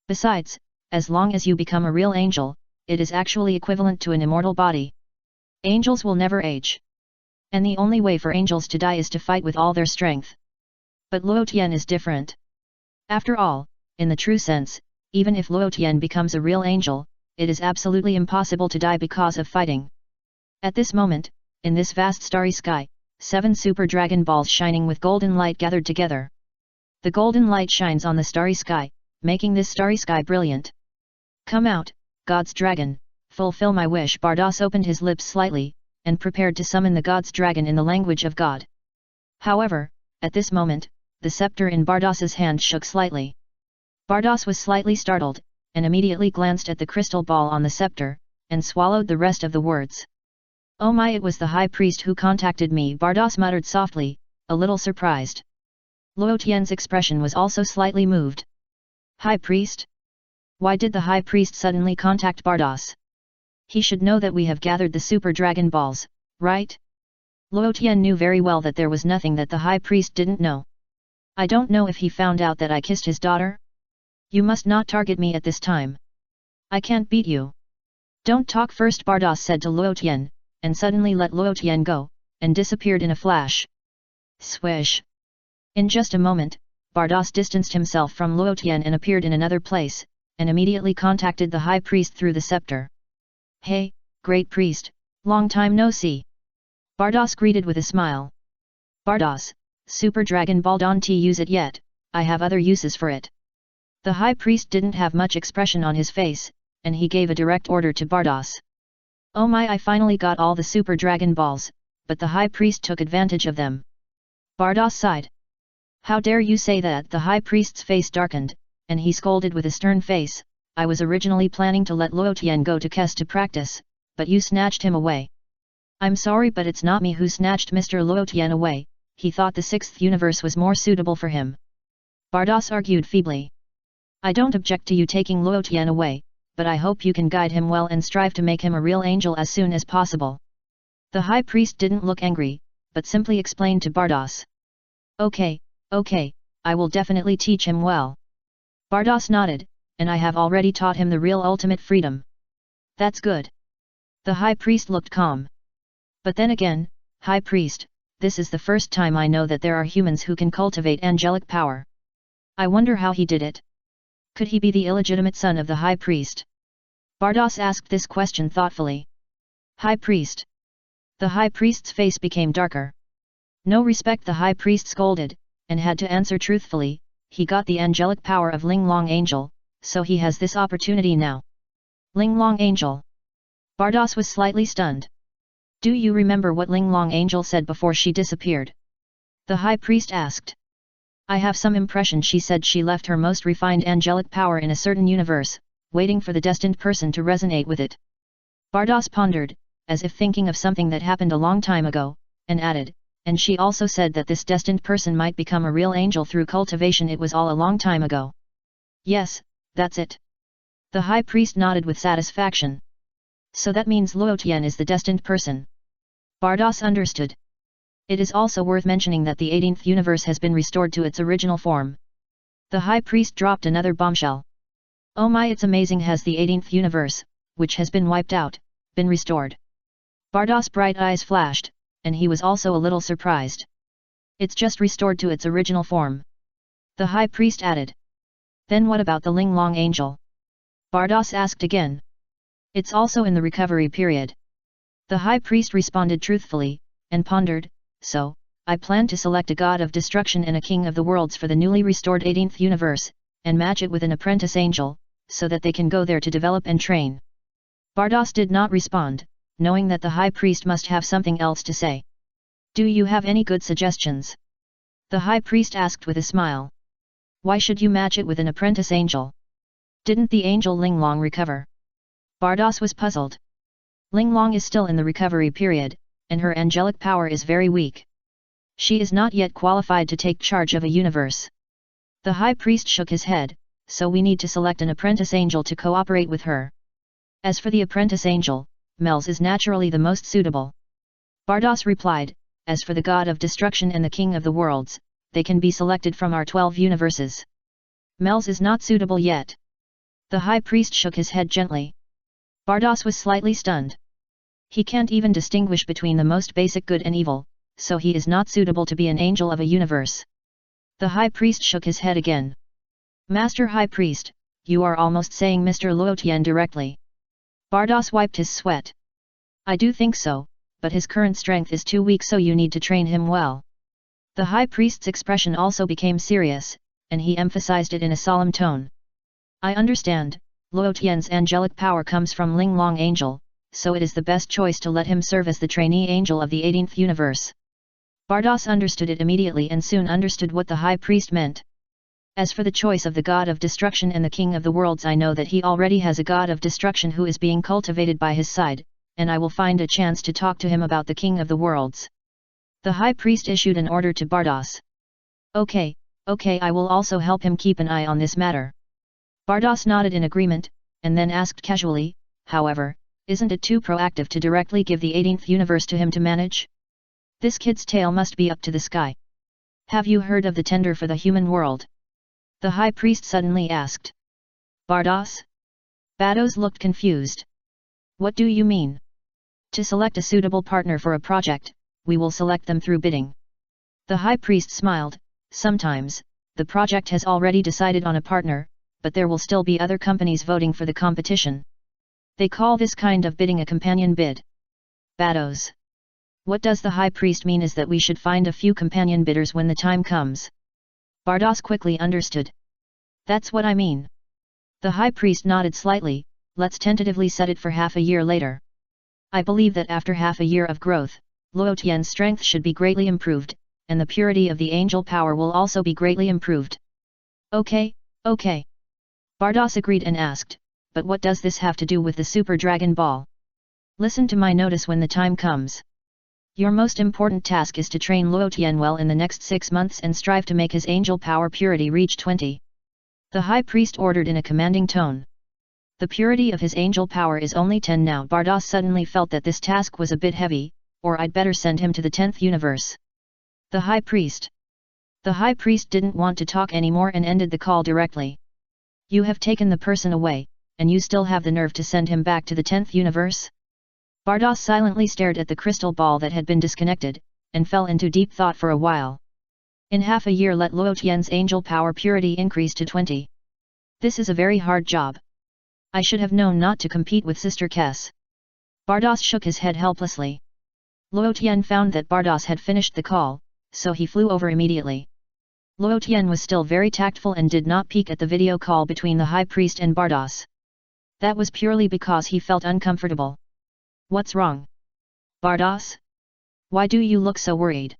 Speaker 1: Besides, as long as you become a real angel, it is actually equivalent to an immortal body. Angels will never age. And the only way for angels to die is to fight with all their strength. But Luotian is different. After all, in the true sense, even if Luotian becomes a real angel, it is absolutely impossible to die because of fighting. At this moment, in this vast starry sky, 7 Super Dragon Balls shining with golden light gathered together. The golden light shines on the starry sky, making this starry sky brilliant. Come out, God's Dragon, fulfill my wish. Bardos opened his lips slightly, and prepared to summon the God's Dragon in the language of God. However, at this moment, the scepter in Bardos's hand shook slightly. Bardos was slightly startled, and immediately glanced at the crystal ball on the scepter, and swallowed the rest of the words. Oh my, it was the High Priest who contacted me, Bardos muttered softly, a little surprised. Luotian's expression was also slightly moved. High Priest? Why did the High Priest suddenly contact Bardos? He should know that we have gathered the Super Dragon Balls, right? Luotian knew very well that there was nothing that the High Priest didn't know. I don't know if he found out that I kissed his daughter? You must not target me at this time. I can't beat you. Don't talk first, Bardos said to Luotian, and suddenly let Luotian go, and disappeared in a flash. Swish! In just a moment, Bardos distanced himself from Luotian and appeared in another place, and immediately contacted the High Priest through the scepter. Hey, Great Priest, long time no see. Bardos greeted with a smile. Bardos, Super Dragon Ball, don't use it yet, I have other uses for it. The High Priest didn't have much expression on his face, and he gave a direct order to Bardos. Oh my, I finally got all the Super Dragon Balls, but the High Priest took advantage of them. Bardos sighed. How dare you say that? The High Priest's face darkened, and he scolded with a stern face. I was originally planning to let Luotian go to Kes to practice, but you snatched him away. I'm sorry, but it's not me who snatched Mr. Luotian away, he thought the 6th universe was more suitable for him. Bardos argued feebly. I don't object to you taking Luotian away, but I hope you can guide him well and strive to make him a real angel as soon as possible. The High Priest didn't look angry, but simply explained to Bardos. Okay, I will definitely teach him well. Bardos nodded, and I have already taught him the real ultimate freedom. That's good. The High Priest looked calm. But then again, High Priest, this is the first time I know that there are humans who can cultivate angelic power. I wonder how he did it. Could he be the illegitimate son of the High Priest? Bardos asked this question thoughtfully. High Priest. The High Priest's face became darker. No respect, the High Priest scolded, and had to answer truthfully. He got the angelic power of Linglong Angel, so he has this opportunity now. Linglong Angel. Bardos was slightly stunned. Do you remember what Linglong Angel said before she disappeared? The High Priest asked. I have some impression she said she left her most refined angelic power in a certain universe, waiting for the destined person to resonate with it. Bardos pondered, as if thinking of something that happened a long time ago, and added, and she also said that this destined person might become a real angel through cultivation. It was all a long time ago. Yes, that's it. The High Priest nodded with satisfaction. So that means Luo Tian is the destined person. Bardos understood. It is also worth mentioning that the 18th universe has been restored to its original form. The High Priest dropped another bombshell. Oh my, it's amazing, has the 18th universe, which has been wiped out, been restored? Bardos' bright eyes flashed, and he was also a little surprised. It's just restored to its original form. The High Priest added. Then what about the Linglong Angel? Bardos asked again. It's also in the recovery period. The High Priest responded truthfully, and pondered, so, I plan to select a god of destruction and a king of the worlds for the newly restored 18th universe, and match it with an apprentice angel, so that they can go there to develop and train. Bardos did not respond, knowing that the High Priest must have something else to say. Do you have any good suggestions? The High Priest asked with a smile. Why should you match it with an apprentice angel? Didn't the angel Linglong recover? Bardos was puzzled. Linglong is still in the recovery period, and her angelic power is very weak. She is not yet qualified to take charge of a universe. The High Priest shook his head, so we need to select an apprentice angel to cooperate with her. As for the apprentice angel, Mels is naturally the most suitable. Bardos replied, as for the god of destruction and the king of the worlds, they can be selected from our 12 universes. Mels is not suitable yet. The High Priest shook his head gently. Bardos was slightly stunned. He can't even distinguish between the most basic good and evil, so he is not suitable to be an angel of a universe. The High Priest shook his head again. Master High Priest, you are almost saying Mr. Luo Tian directly. Bardos wiped his sweat. I do think so, but his current strength is too weak, so you need to train him well. The High Priest's expression also became serious, and he emphasized it in a solemn tone. I understand, Luo Tian's angelic power comes from Linglong Angel, so it is the best choice to let him serve as the trainee angel of the 18th universe. Bardos understood it immediately and soon understood what the High Priest meant. As for the choice of the god of destruction and the king of the worlds, I know that he already has a god of destruction who is being cultivated by his side, and I will find a chance to talk to him about the king of the worlds. The High Priest issued an order to Bardos. Okay, I will also help him keep an eye on this matter. Bardos nodded in agreement, and then asked casually, however, isn't it too proactive to directly give the 18th universe to him to manage? This kid's tail must be up to the sky. Have you heard of the tender for the human world? The High Priest suddenly asked. Bardos? Bardos looked confused. What do you mean? To select a suitable partner for a project, we will select them through bidding. The High Priest smiled. Sometimes, the project has already decided on a partner, but there will still be other companies voting for the competition. They call this kind of bidding a companion bid. Bardos. What does the High Priest mean is that we should find a few companion bidders when the time comes. Bardos quickly understood. That's what I mean. The High Priest nodded slightly. Let's tentatively set it for half a year later. I believe that after half a year of growth, Luo Tian's strength should be greatly improved, and the purity of the angel power will also be greatly improved. Okay. Bardos agreed and asked, but what does this have to do with the Super Dragon Ball? Listen to my notice when the time comes. Your most important task is to train Luo Tian well in the next 6 months and strive to make his angel power purity reach 20. The High Priest ordered in a commanding tone. The purity of his angel power is only 10 now. Bardos suddenly felt that this task was a bit heavy, or I'd better send him to the 10th universe. The High Priest. The High Priest didn't want to talk anymore and ended the call directly. You have taken the person away, and you still have the nerve to send him back to the 10th universe? Bardos silently stared at the crystal ball that had been disconnected, and fell into deep thought for a while. In half a year let Luo Tian's angel power purity increase to 20. This is a very hard job. I should have known not to compete with Sister Kess. Bardos shook his head helplessly. Luo Tian found that Bardos had finished the call, so he flew over immediately. Luo Tian was still very tactful and did not peek at the video call between the High Priest and Bardos. That was purely because he felt uncomfortable. What's wrong? Bardos? Why do you look so worried?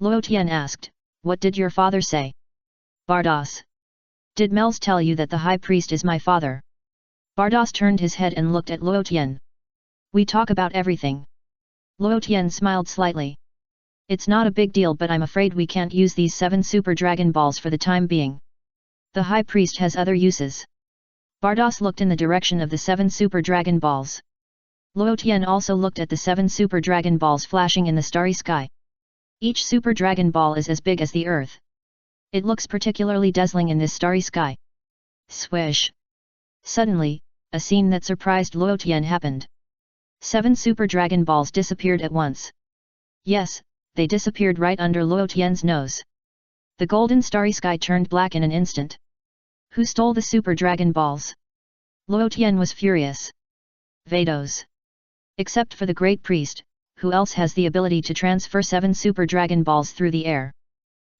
Speaker 1: Luo Tian asked, what did your father say? Bardos. Did Mels tell you that the High Priest is my father? Bardos turned his head and looked at Luo Tian. We talk about everything. Luo Tian smiled slightly. It's not a big deal, but I'm afraid we can't use these 7 Super Dragon Balls for the time being. The High Priest has other uses. Bardos looked in the direction of the 7 Super Dragon Balls. Luo Tian also looked at the 7 Super Dragon Balls flashing in the starry sky. Each Super Dragon Ball is as big as the Earth. It looks particularly dazzling in this starry sky. Swish! Suddenly, a scene that surprised Luo Tian happened. 7 Super Dragon Balls disappeared at once. Yes, they disappeared right under Luo Tian's nose. The golden starry sky turned black in an instant. Who stole the Super Dragon Balls? Luo Tian was furious. Vados. Except for the Great Priest, who else has the ability to transfer 7 Super Dragon Balls through the air?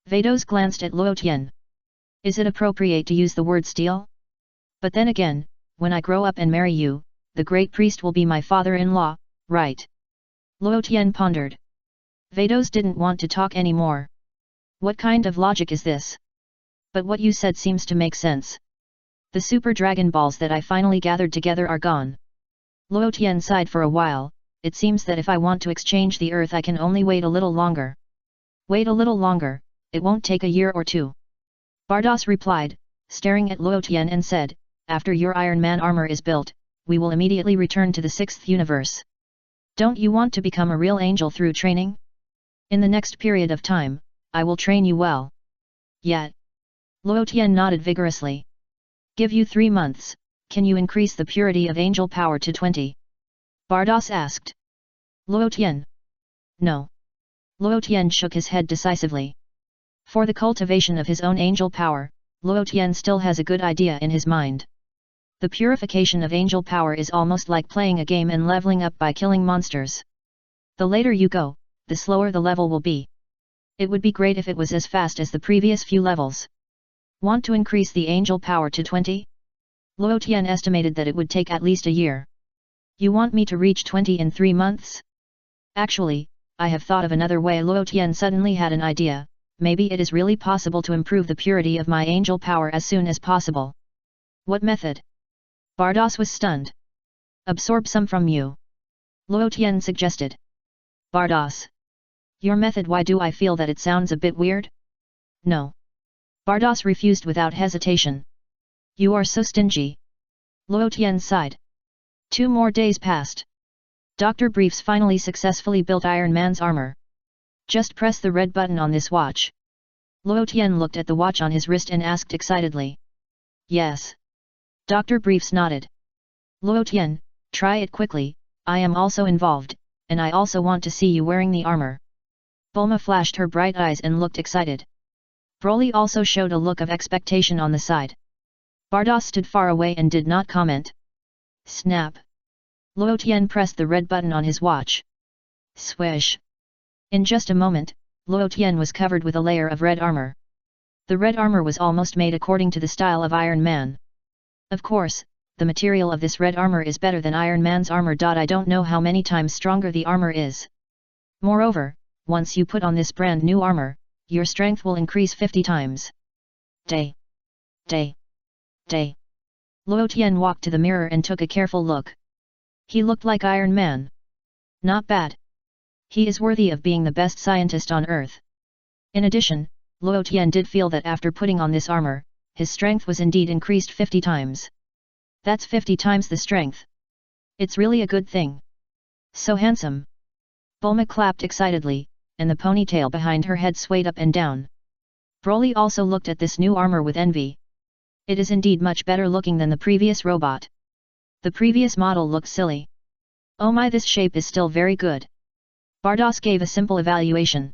Speaker 1: Vados glanced at Luo Tian. Is it appropriate to use the word steal? But then again, when I grow up and marry you, the Great Priest will be my father-in-law, right? Luo Tian pondered. Vados didn't want to talk anymore. What kind of logic is this? But what you said seems to make sense. The Super Dragon Balls that I finally gathered together are gone. Luo Tian sighed for a while. It seems that if I want to exchange the Earth I can only wait a little longer. Wait a little longer, it won't take a year or 2. Bardos replied, staring at Luo Tian and said, after your Iron Man armor is built, we will immediately return to the 6th universe. Don't you want to become a real angel through training? In the next period of time, I will train you well. Yet. Luo Tian nodded vigorously. Give you 3 months, can you increase the purity of angel power to 20? Bardos asked. Luo Tian. No. Luo Tian shook his head decisively. For the cultivation of his own angel power, Luo Tian still has a good idea in his mind. The purification of angel power is almost like playing a game and leveling up by killing monsters. The later you go, the slower the level will be. It would be great if it was as fast as the previous few levels. Want to increase the angel power to 20? Luo Tian estimated that it would take at least a year. You want me to reach 20 in 3 months? Actually, I have thought of another way. Luo Tian suddenly had an idea. Maybe it is really possible to improve the purity of my angel power as soon as possible. What method? Bardos was stunned. Absorb some from you. Luo Tian suggested. Bardos. Your method, why do I feel that it sounds a bit weird? No. Bardos refused without hesitation. You are so stingy. Luo Tian sighed. 2 more days passed. Dr. Briefs finally successfully built Iron Man's armor. Just press the red button on this watch. Luo Tian looked at the watch on his wrist and asked excitedly. Yes. Dr. Briefs nodded. Luo Tian, try it quickly, I am also involved, and I also want to see you wearing the armor. Bulma flashed her bright eyes and looked excited. Broly also showed a look of expectation on the side. Bardos stood far away and did not comment. Snap. Luo Tian pressed the red button on his watch. Swish. In just a moment, Luo Tian was covered with a layer of red armor. The red armor was almost made according to the style of Iron Man. Of course, the material of this red armor is better than Iron Man's armor. I don't know how many times stronger the armor is. Moreover, once you put on this brand new armor, your strength will increase 50 times. Day. Luo Tian walked to the mirror and took a careful look. He looked like Iron Man. Not bad. He is worthy of being the best scientist on Earth. In addition, Luo Tian did feel that after putting on this armor, his strength was indeed increased 50 times. That's 50 times the strength. It's really a good thing. So handsome. Bulma clapped excitedly, and the ponytail behind her head swayed up and down. Broly also looked at this new armor with envy. It is indeed much better looking than the previous robot. The previous model looked silly. Oh my, this shape is still very good. Bardos gave a simple evaluation.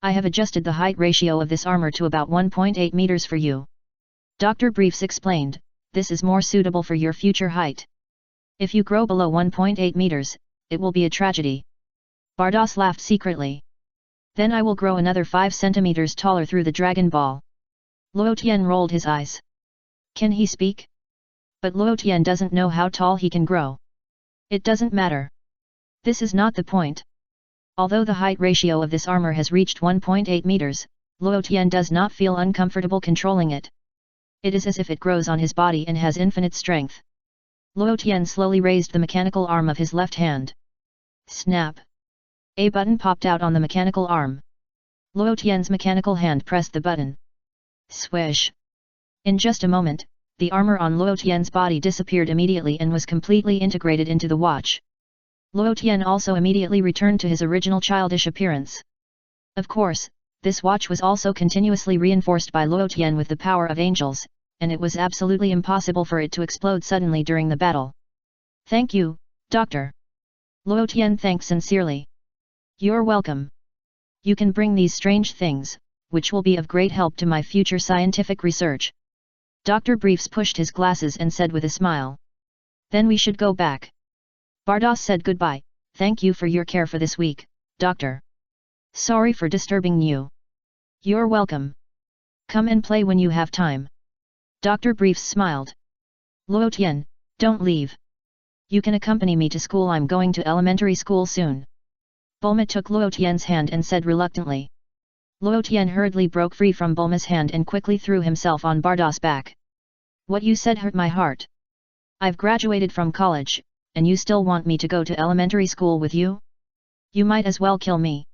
Speaker 1: I have adjusted the height ratio of this armor to about 1.8 meters for you. Dr. Briefs explained, this is more suitable for your future height. If you grow below 1.8 meters, it will be a tragedy. Bardos laughed secretly. Then I will grow another 5 centimeters taller through the Dragon Ball. Luo Tian rolled his eyes. Can he speak? But Luo Tian doesn't know how tall he can grow. It doesn't matter. This is not the point. Although the height ratio of this armor has reached 1.8 meters, Luo Tian does not feel uncomfortable controlling it. It is as if it grows on his body and has infinite strength. Luo Tian slowly raised the mechanical arm of his left hand. Snap! A button popped out on the mechanical arm. Luo Tian's mechanical hand pressed the button. Swish! In just a moment, the armor on Luo Tian's body disappeared immediately and was completely integrated into the watch. Luo Tian also immediately returned to his original childish appearance. Of course, this watch was also continuously reinforced by Luo Tian with the power of angels, and it was absolutely impossible for it to explode suddenly during the battle. Thank you, Doctor. Luo Tian thanked sincerely. You're welcome. You can bring these strange things, which will be of great help to my future scientific research. Dr. Briefs pushed his glasses and said with a smile. Then we should go back. Bardos said goodbye. Thank you for your care for this week, Doctor. Sorry for disturbing you. You're welcome. Come and play when you have time. Dr. Briefs smiled. Luo Tian, don't leave. You can accompany me to school. I'm going to elementary school soon. Bulma took Luo Tian's hand and said reluctantly. Luo Tian hurriedly broke free from Bulma's hand and quickly threw himself on Bardos' back. What you said hurt my heart. I've graduated from college, and you still want me to go to elementary school with you? You might as well kill me.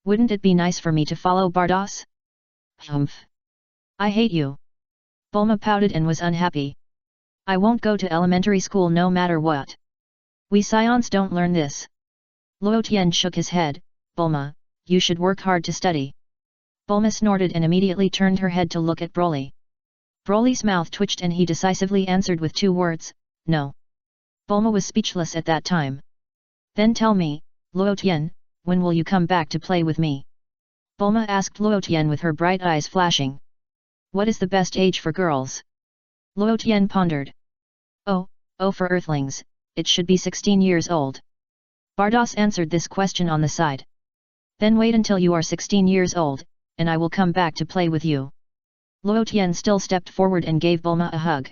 Speaker 1: Wouldn't it be nice for me to follow Bardos? Humph. I hate you. Bulma pouted and was unhappy. I won't go to elementary school no matter what. We Saiyans don't learn this. Luo Tian shook his head. Bulma, you should work hard to study. Bulma snorted and immediately turned her head to look at Broly. Broly's mouth twitched and he decisively answered with 2 words, no. Bulma was speechless at that time. Then tell me, Luo Tian, when will you come back to play with me? Bulma asked Luo Tian with her bright eyes flashing. What is the best age for girls? Luo Tian pondered. Oh, for earthlings, it should be 16 years old. Bardos answered this question on the side. Then wait until you are 16 years old, and I will come back to play with you. Luo Tian still stepped forward and gave Bulma a hug.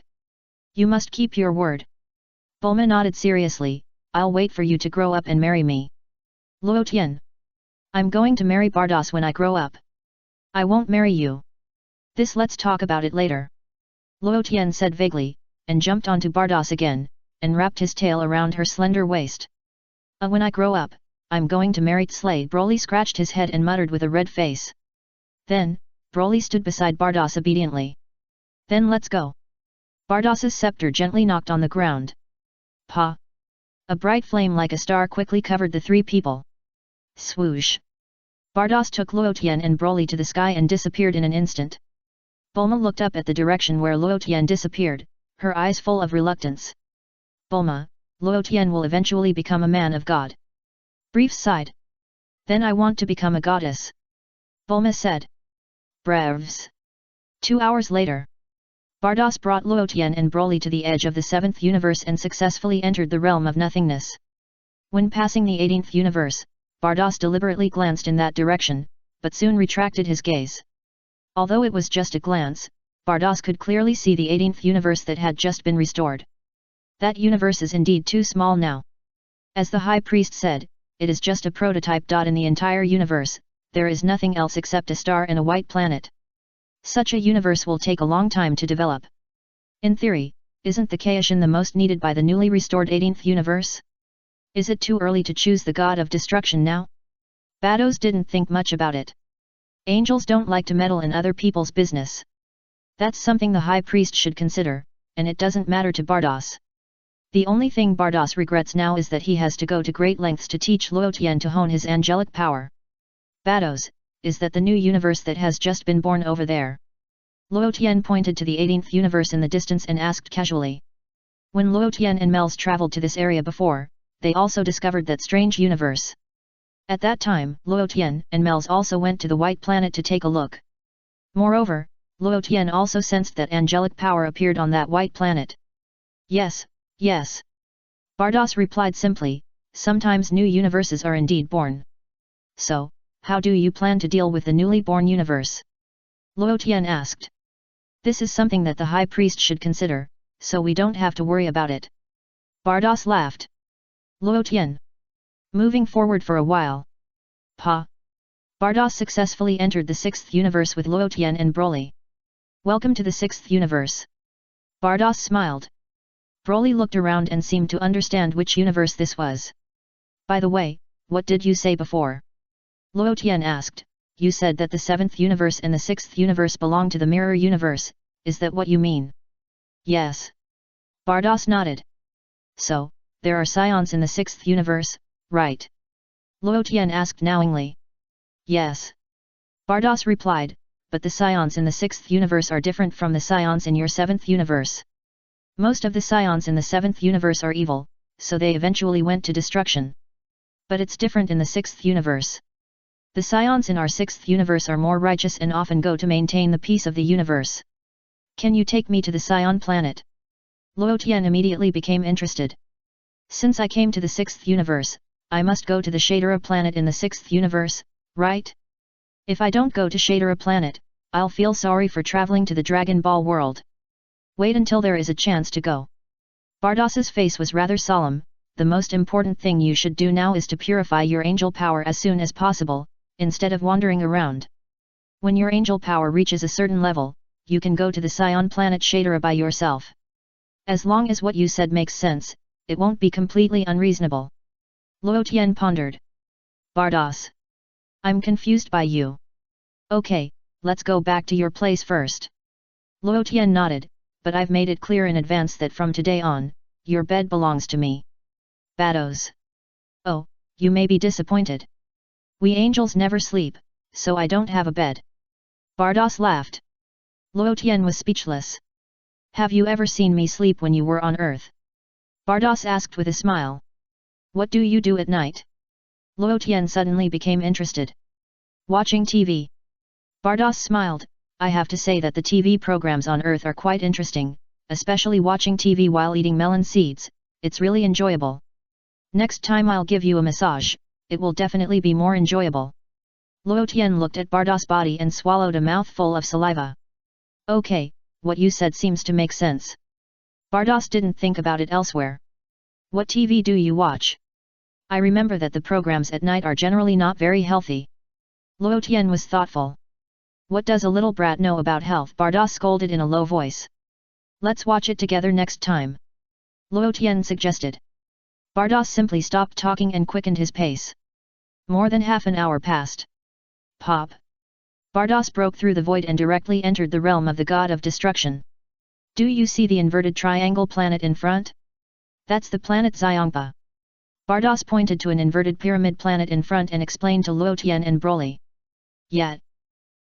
Speaker 1: You must keep your word. Bulma nodded seriously. I'll wait for you to grow up and marry me. Luo Tian. I'm going to marry Bardos when I grow up. I won't marry you. This let's talk about it later. Luo Tian said vaguely, and jumped onto Bardos again, and wrapped his tail around her slender waist. When I grow up, I'm going to marry Slay. Broly scratched his head and muttered with a red face. Then, Broly stood beside Bardos obediently. Then let's go. Bardos's scepter gently knocked on the ground. Pa! A bright flame like a star quickly covered the 3 people. Swoosh! Bardos took Luo Tian and Broly to the sky and disappeared in an instant. Bulma looked up at the direction where Luo Tian disappeared, her eyes full of reluctance. Bulma, Luo Tian will eventually become a man of God. Brief sighed. Then I want to become a goddess. Bulma said. Brevs. 2 hours later. Bardos brought Luo Tian and Broly to the edge of the 7th universe and successfully entered the realm of nothingness. When passing the 18th universe, Bardos deliberately glanced in that direction, but soon retracted his gaze. Although it was just a glance, Bardos could clearly see the 18th universe that had just been restored. That universe is indeed too small now. As the High Priest said, it is just a prototype. In the entire universe, there is nothing else except a star and a white planet. Such a universe will take a long time to develop. In theory, isn't the Kaishin the most needed by the newly restored 18th universe? Is it too early to choose the god of destruction now? Bardos didn't think much about it. Angels don't like to meddle in other people's business. That's something the High Priest should consider, and it doesn't matter to Bardos. The only thing Bardos regrets now is that he has to go to great lengths to teach Luo Tian to hone his angelic power. Bardos, is that the new universe that has just been born over there? Luo Tian pointed to the 18th universe in the distance and asked casually. When Luo Tian and Mels traveled to this area before, they also discovered that strange universe. At that time, Luo Tian and Mels also went to the white planet to take a look. Moreover, Luo Tian also sensed that angelic power appeared on that white planet. Yes, yes. Bardos replied simply, sometimes new universes are indeed born. So, how do you plan to deal with the newly born universe? Luo Tian asked. This is something that the High Priest should consider, so we don't have to worry about it. Bardos laughed. Luo Tian. Moving forward for a while. Pa. Bardos successfully entered the 6th universe with Luo Tian and Broly. Welcome to the 6th universe. Bardos smiled. Broly looked around and seemed to understand which universe this was. By the way, what did you say before? Luo Tian asked. You said that the 7th universe and the 6th universe belong to the mirror universe, is that what you mean? Yes. Bardos nodded. So, there are Saiyans in the 6th universe, right? Luo Tian asked knowingly. Yes. Bardos replied, but the Saiyans in the 6th universe are different from the Saiyans in your 7th universe. Most of the Saiyans in the 7th universe are evil, so they eventually went to destruction. But it's different in the 6th universe. The Saiyans in our 6th universe are more righteous and often go to maintain the peace of the universe. Can you take me to the Saiyan planet? Luo Tian immediately became interested. Since I came to the 6th universe, I must go to the Shadera planet in the 6th universe, right? If I don't go to Shadera planet, I'll feel sorry for traveling to the Dragon Ball world. Wait until there is a chance to go. Bardos's face was rather solemn. The most important thing you should do now is to purify your angel power as soon as possible, instead of wandering around. When your angel power reaches a certain level, you can go to the Saiyan planet Shadera by yourself. As long as what you said makes sense, it won't be completely unreasonable. Luo Tian pondered. Bardos. I'm confused by you. Okay, let's go back to your place first. Luo Tian nodded, but I've made it clear in advance that from today on, your bed belongs to me. Bados. Oh, you may be disappointed. We angels never sleep, so I don't have a bed. Bardos laughed. Luo Tian was speechless. Have you ever seen me sleep when you were on Earth? Bardos asked with a smile. What do you do at night? Luo Tian suddenly became interested. Watching TV. Bardos smiled. I have to say that the TV programs on Earth are quite interesting, especially watching TV while eating melon seeds, it's really enjoyable. Next time I'll give you a massage, it will definitely be more enjoyable. Luo Tian looked at Bardos' body and swallowed a mouthful of saliva. Okay, what you said seems to make sense. Bardos didn't think about it elsewhere. What TV do you watch? I remember that the programs at night are generally not very healthy. Luo Tian was thoughtful. What does a little brat know about health? Bardos scolded in a low voice. Let's watch it together next time. Luo Tian suggested. Bardos simply stopped talking and quickened his pace. More than half an hour passed. Pop. Bardos broke through the void and directly entered the realm of the god of destruction. Do you see the inverted triangle planet in front? That's the planet Xiongpa. Bardos pointed to an inverted pyramid planet in front and explained to Luo Tian and Broly. Yet.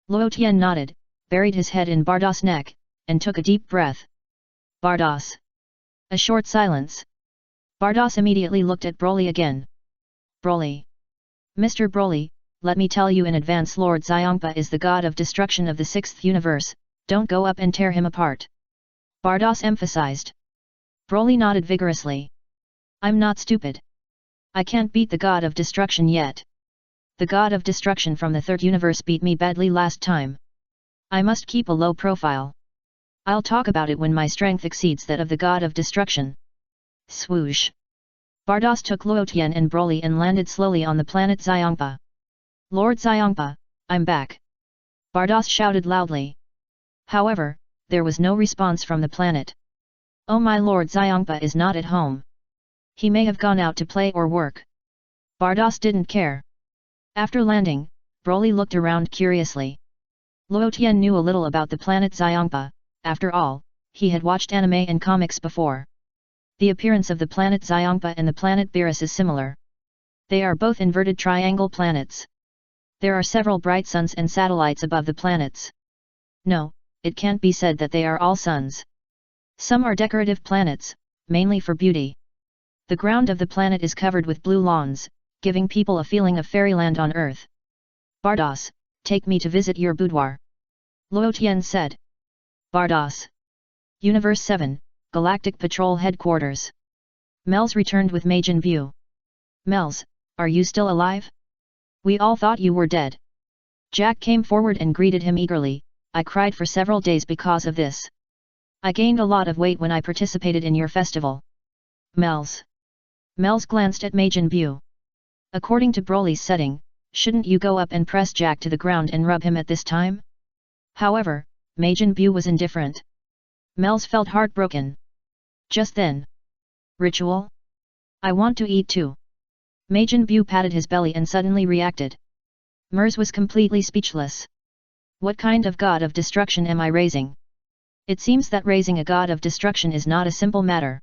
Speaker 1: Luo Tian nodded, buried his head in Bardos' neck, and took a deep breath. Bardos. A short silence. Bardos immediately looked at Broly again. Broly. Mr. Broly, let me tell you in advance, Lord Xiongpa is the god of destruction of the 6th universe, don't go up and tear him apart. Bardos emphasized. Broly nodded vigorously. I'm not stupid. I can't beat the god of destruction yet. The god of destruction from the 3rd universe beat me badly last time. I must keep a low profile. I'll talk about it when my strength exceeds that of the god of destruction. Swoosh. Bardos took Luo Tian and Broly and landed slowly on the planet Xiongpa. Lord Xiongpa, I'm back. Bardos shouted loudly. However, there was no response from the planet. Oh, my Lord Xiongpa is not at home. He may have gone out to play or work. Bardos didn't care. After landing, Broly looked around curiously. Luo Tian knew a little about the planet Xiongpa, after all, he had watched anime and comics before. The appearance of the planet Xiongpa and the planet Beerus is similar. They are both inverted triangle planets. There are several bright suns and satellites above the planets. No, it can't be said that they are all suns. Some are decorative planets, mainly for beauty. The ground of the planet is covered with blue lawns, giving people a feeling of fairyland on Earth. Bardos, take me to visit your boudoir. Luo Tian said. Bardos. Universe 7, Galactic Patrol Headquarters. Mels returned with Majin Buu. Mels, are you still alive? We all thought you were dead. Jack came forward and greeted him eagerly. I cried for several days because of this. I gained a lot of weight when I participated in your festival. Mels. Mels glanced at Majin Buu. According to Broly's setting, shouldn't you go up and press Jack to the ground and rub him at this time? However, Majin Buu was indifferent. Mels felt heartbroken. Just then. Ritual? I want to eat too. Majin Buu patted his belly and suddenly reacted. Mers was completely speechless. What kind of god of destruction am I raising? It seems that raising a god of destruction is not a simple matter.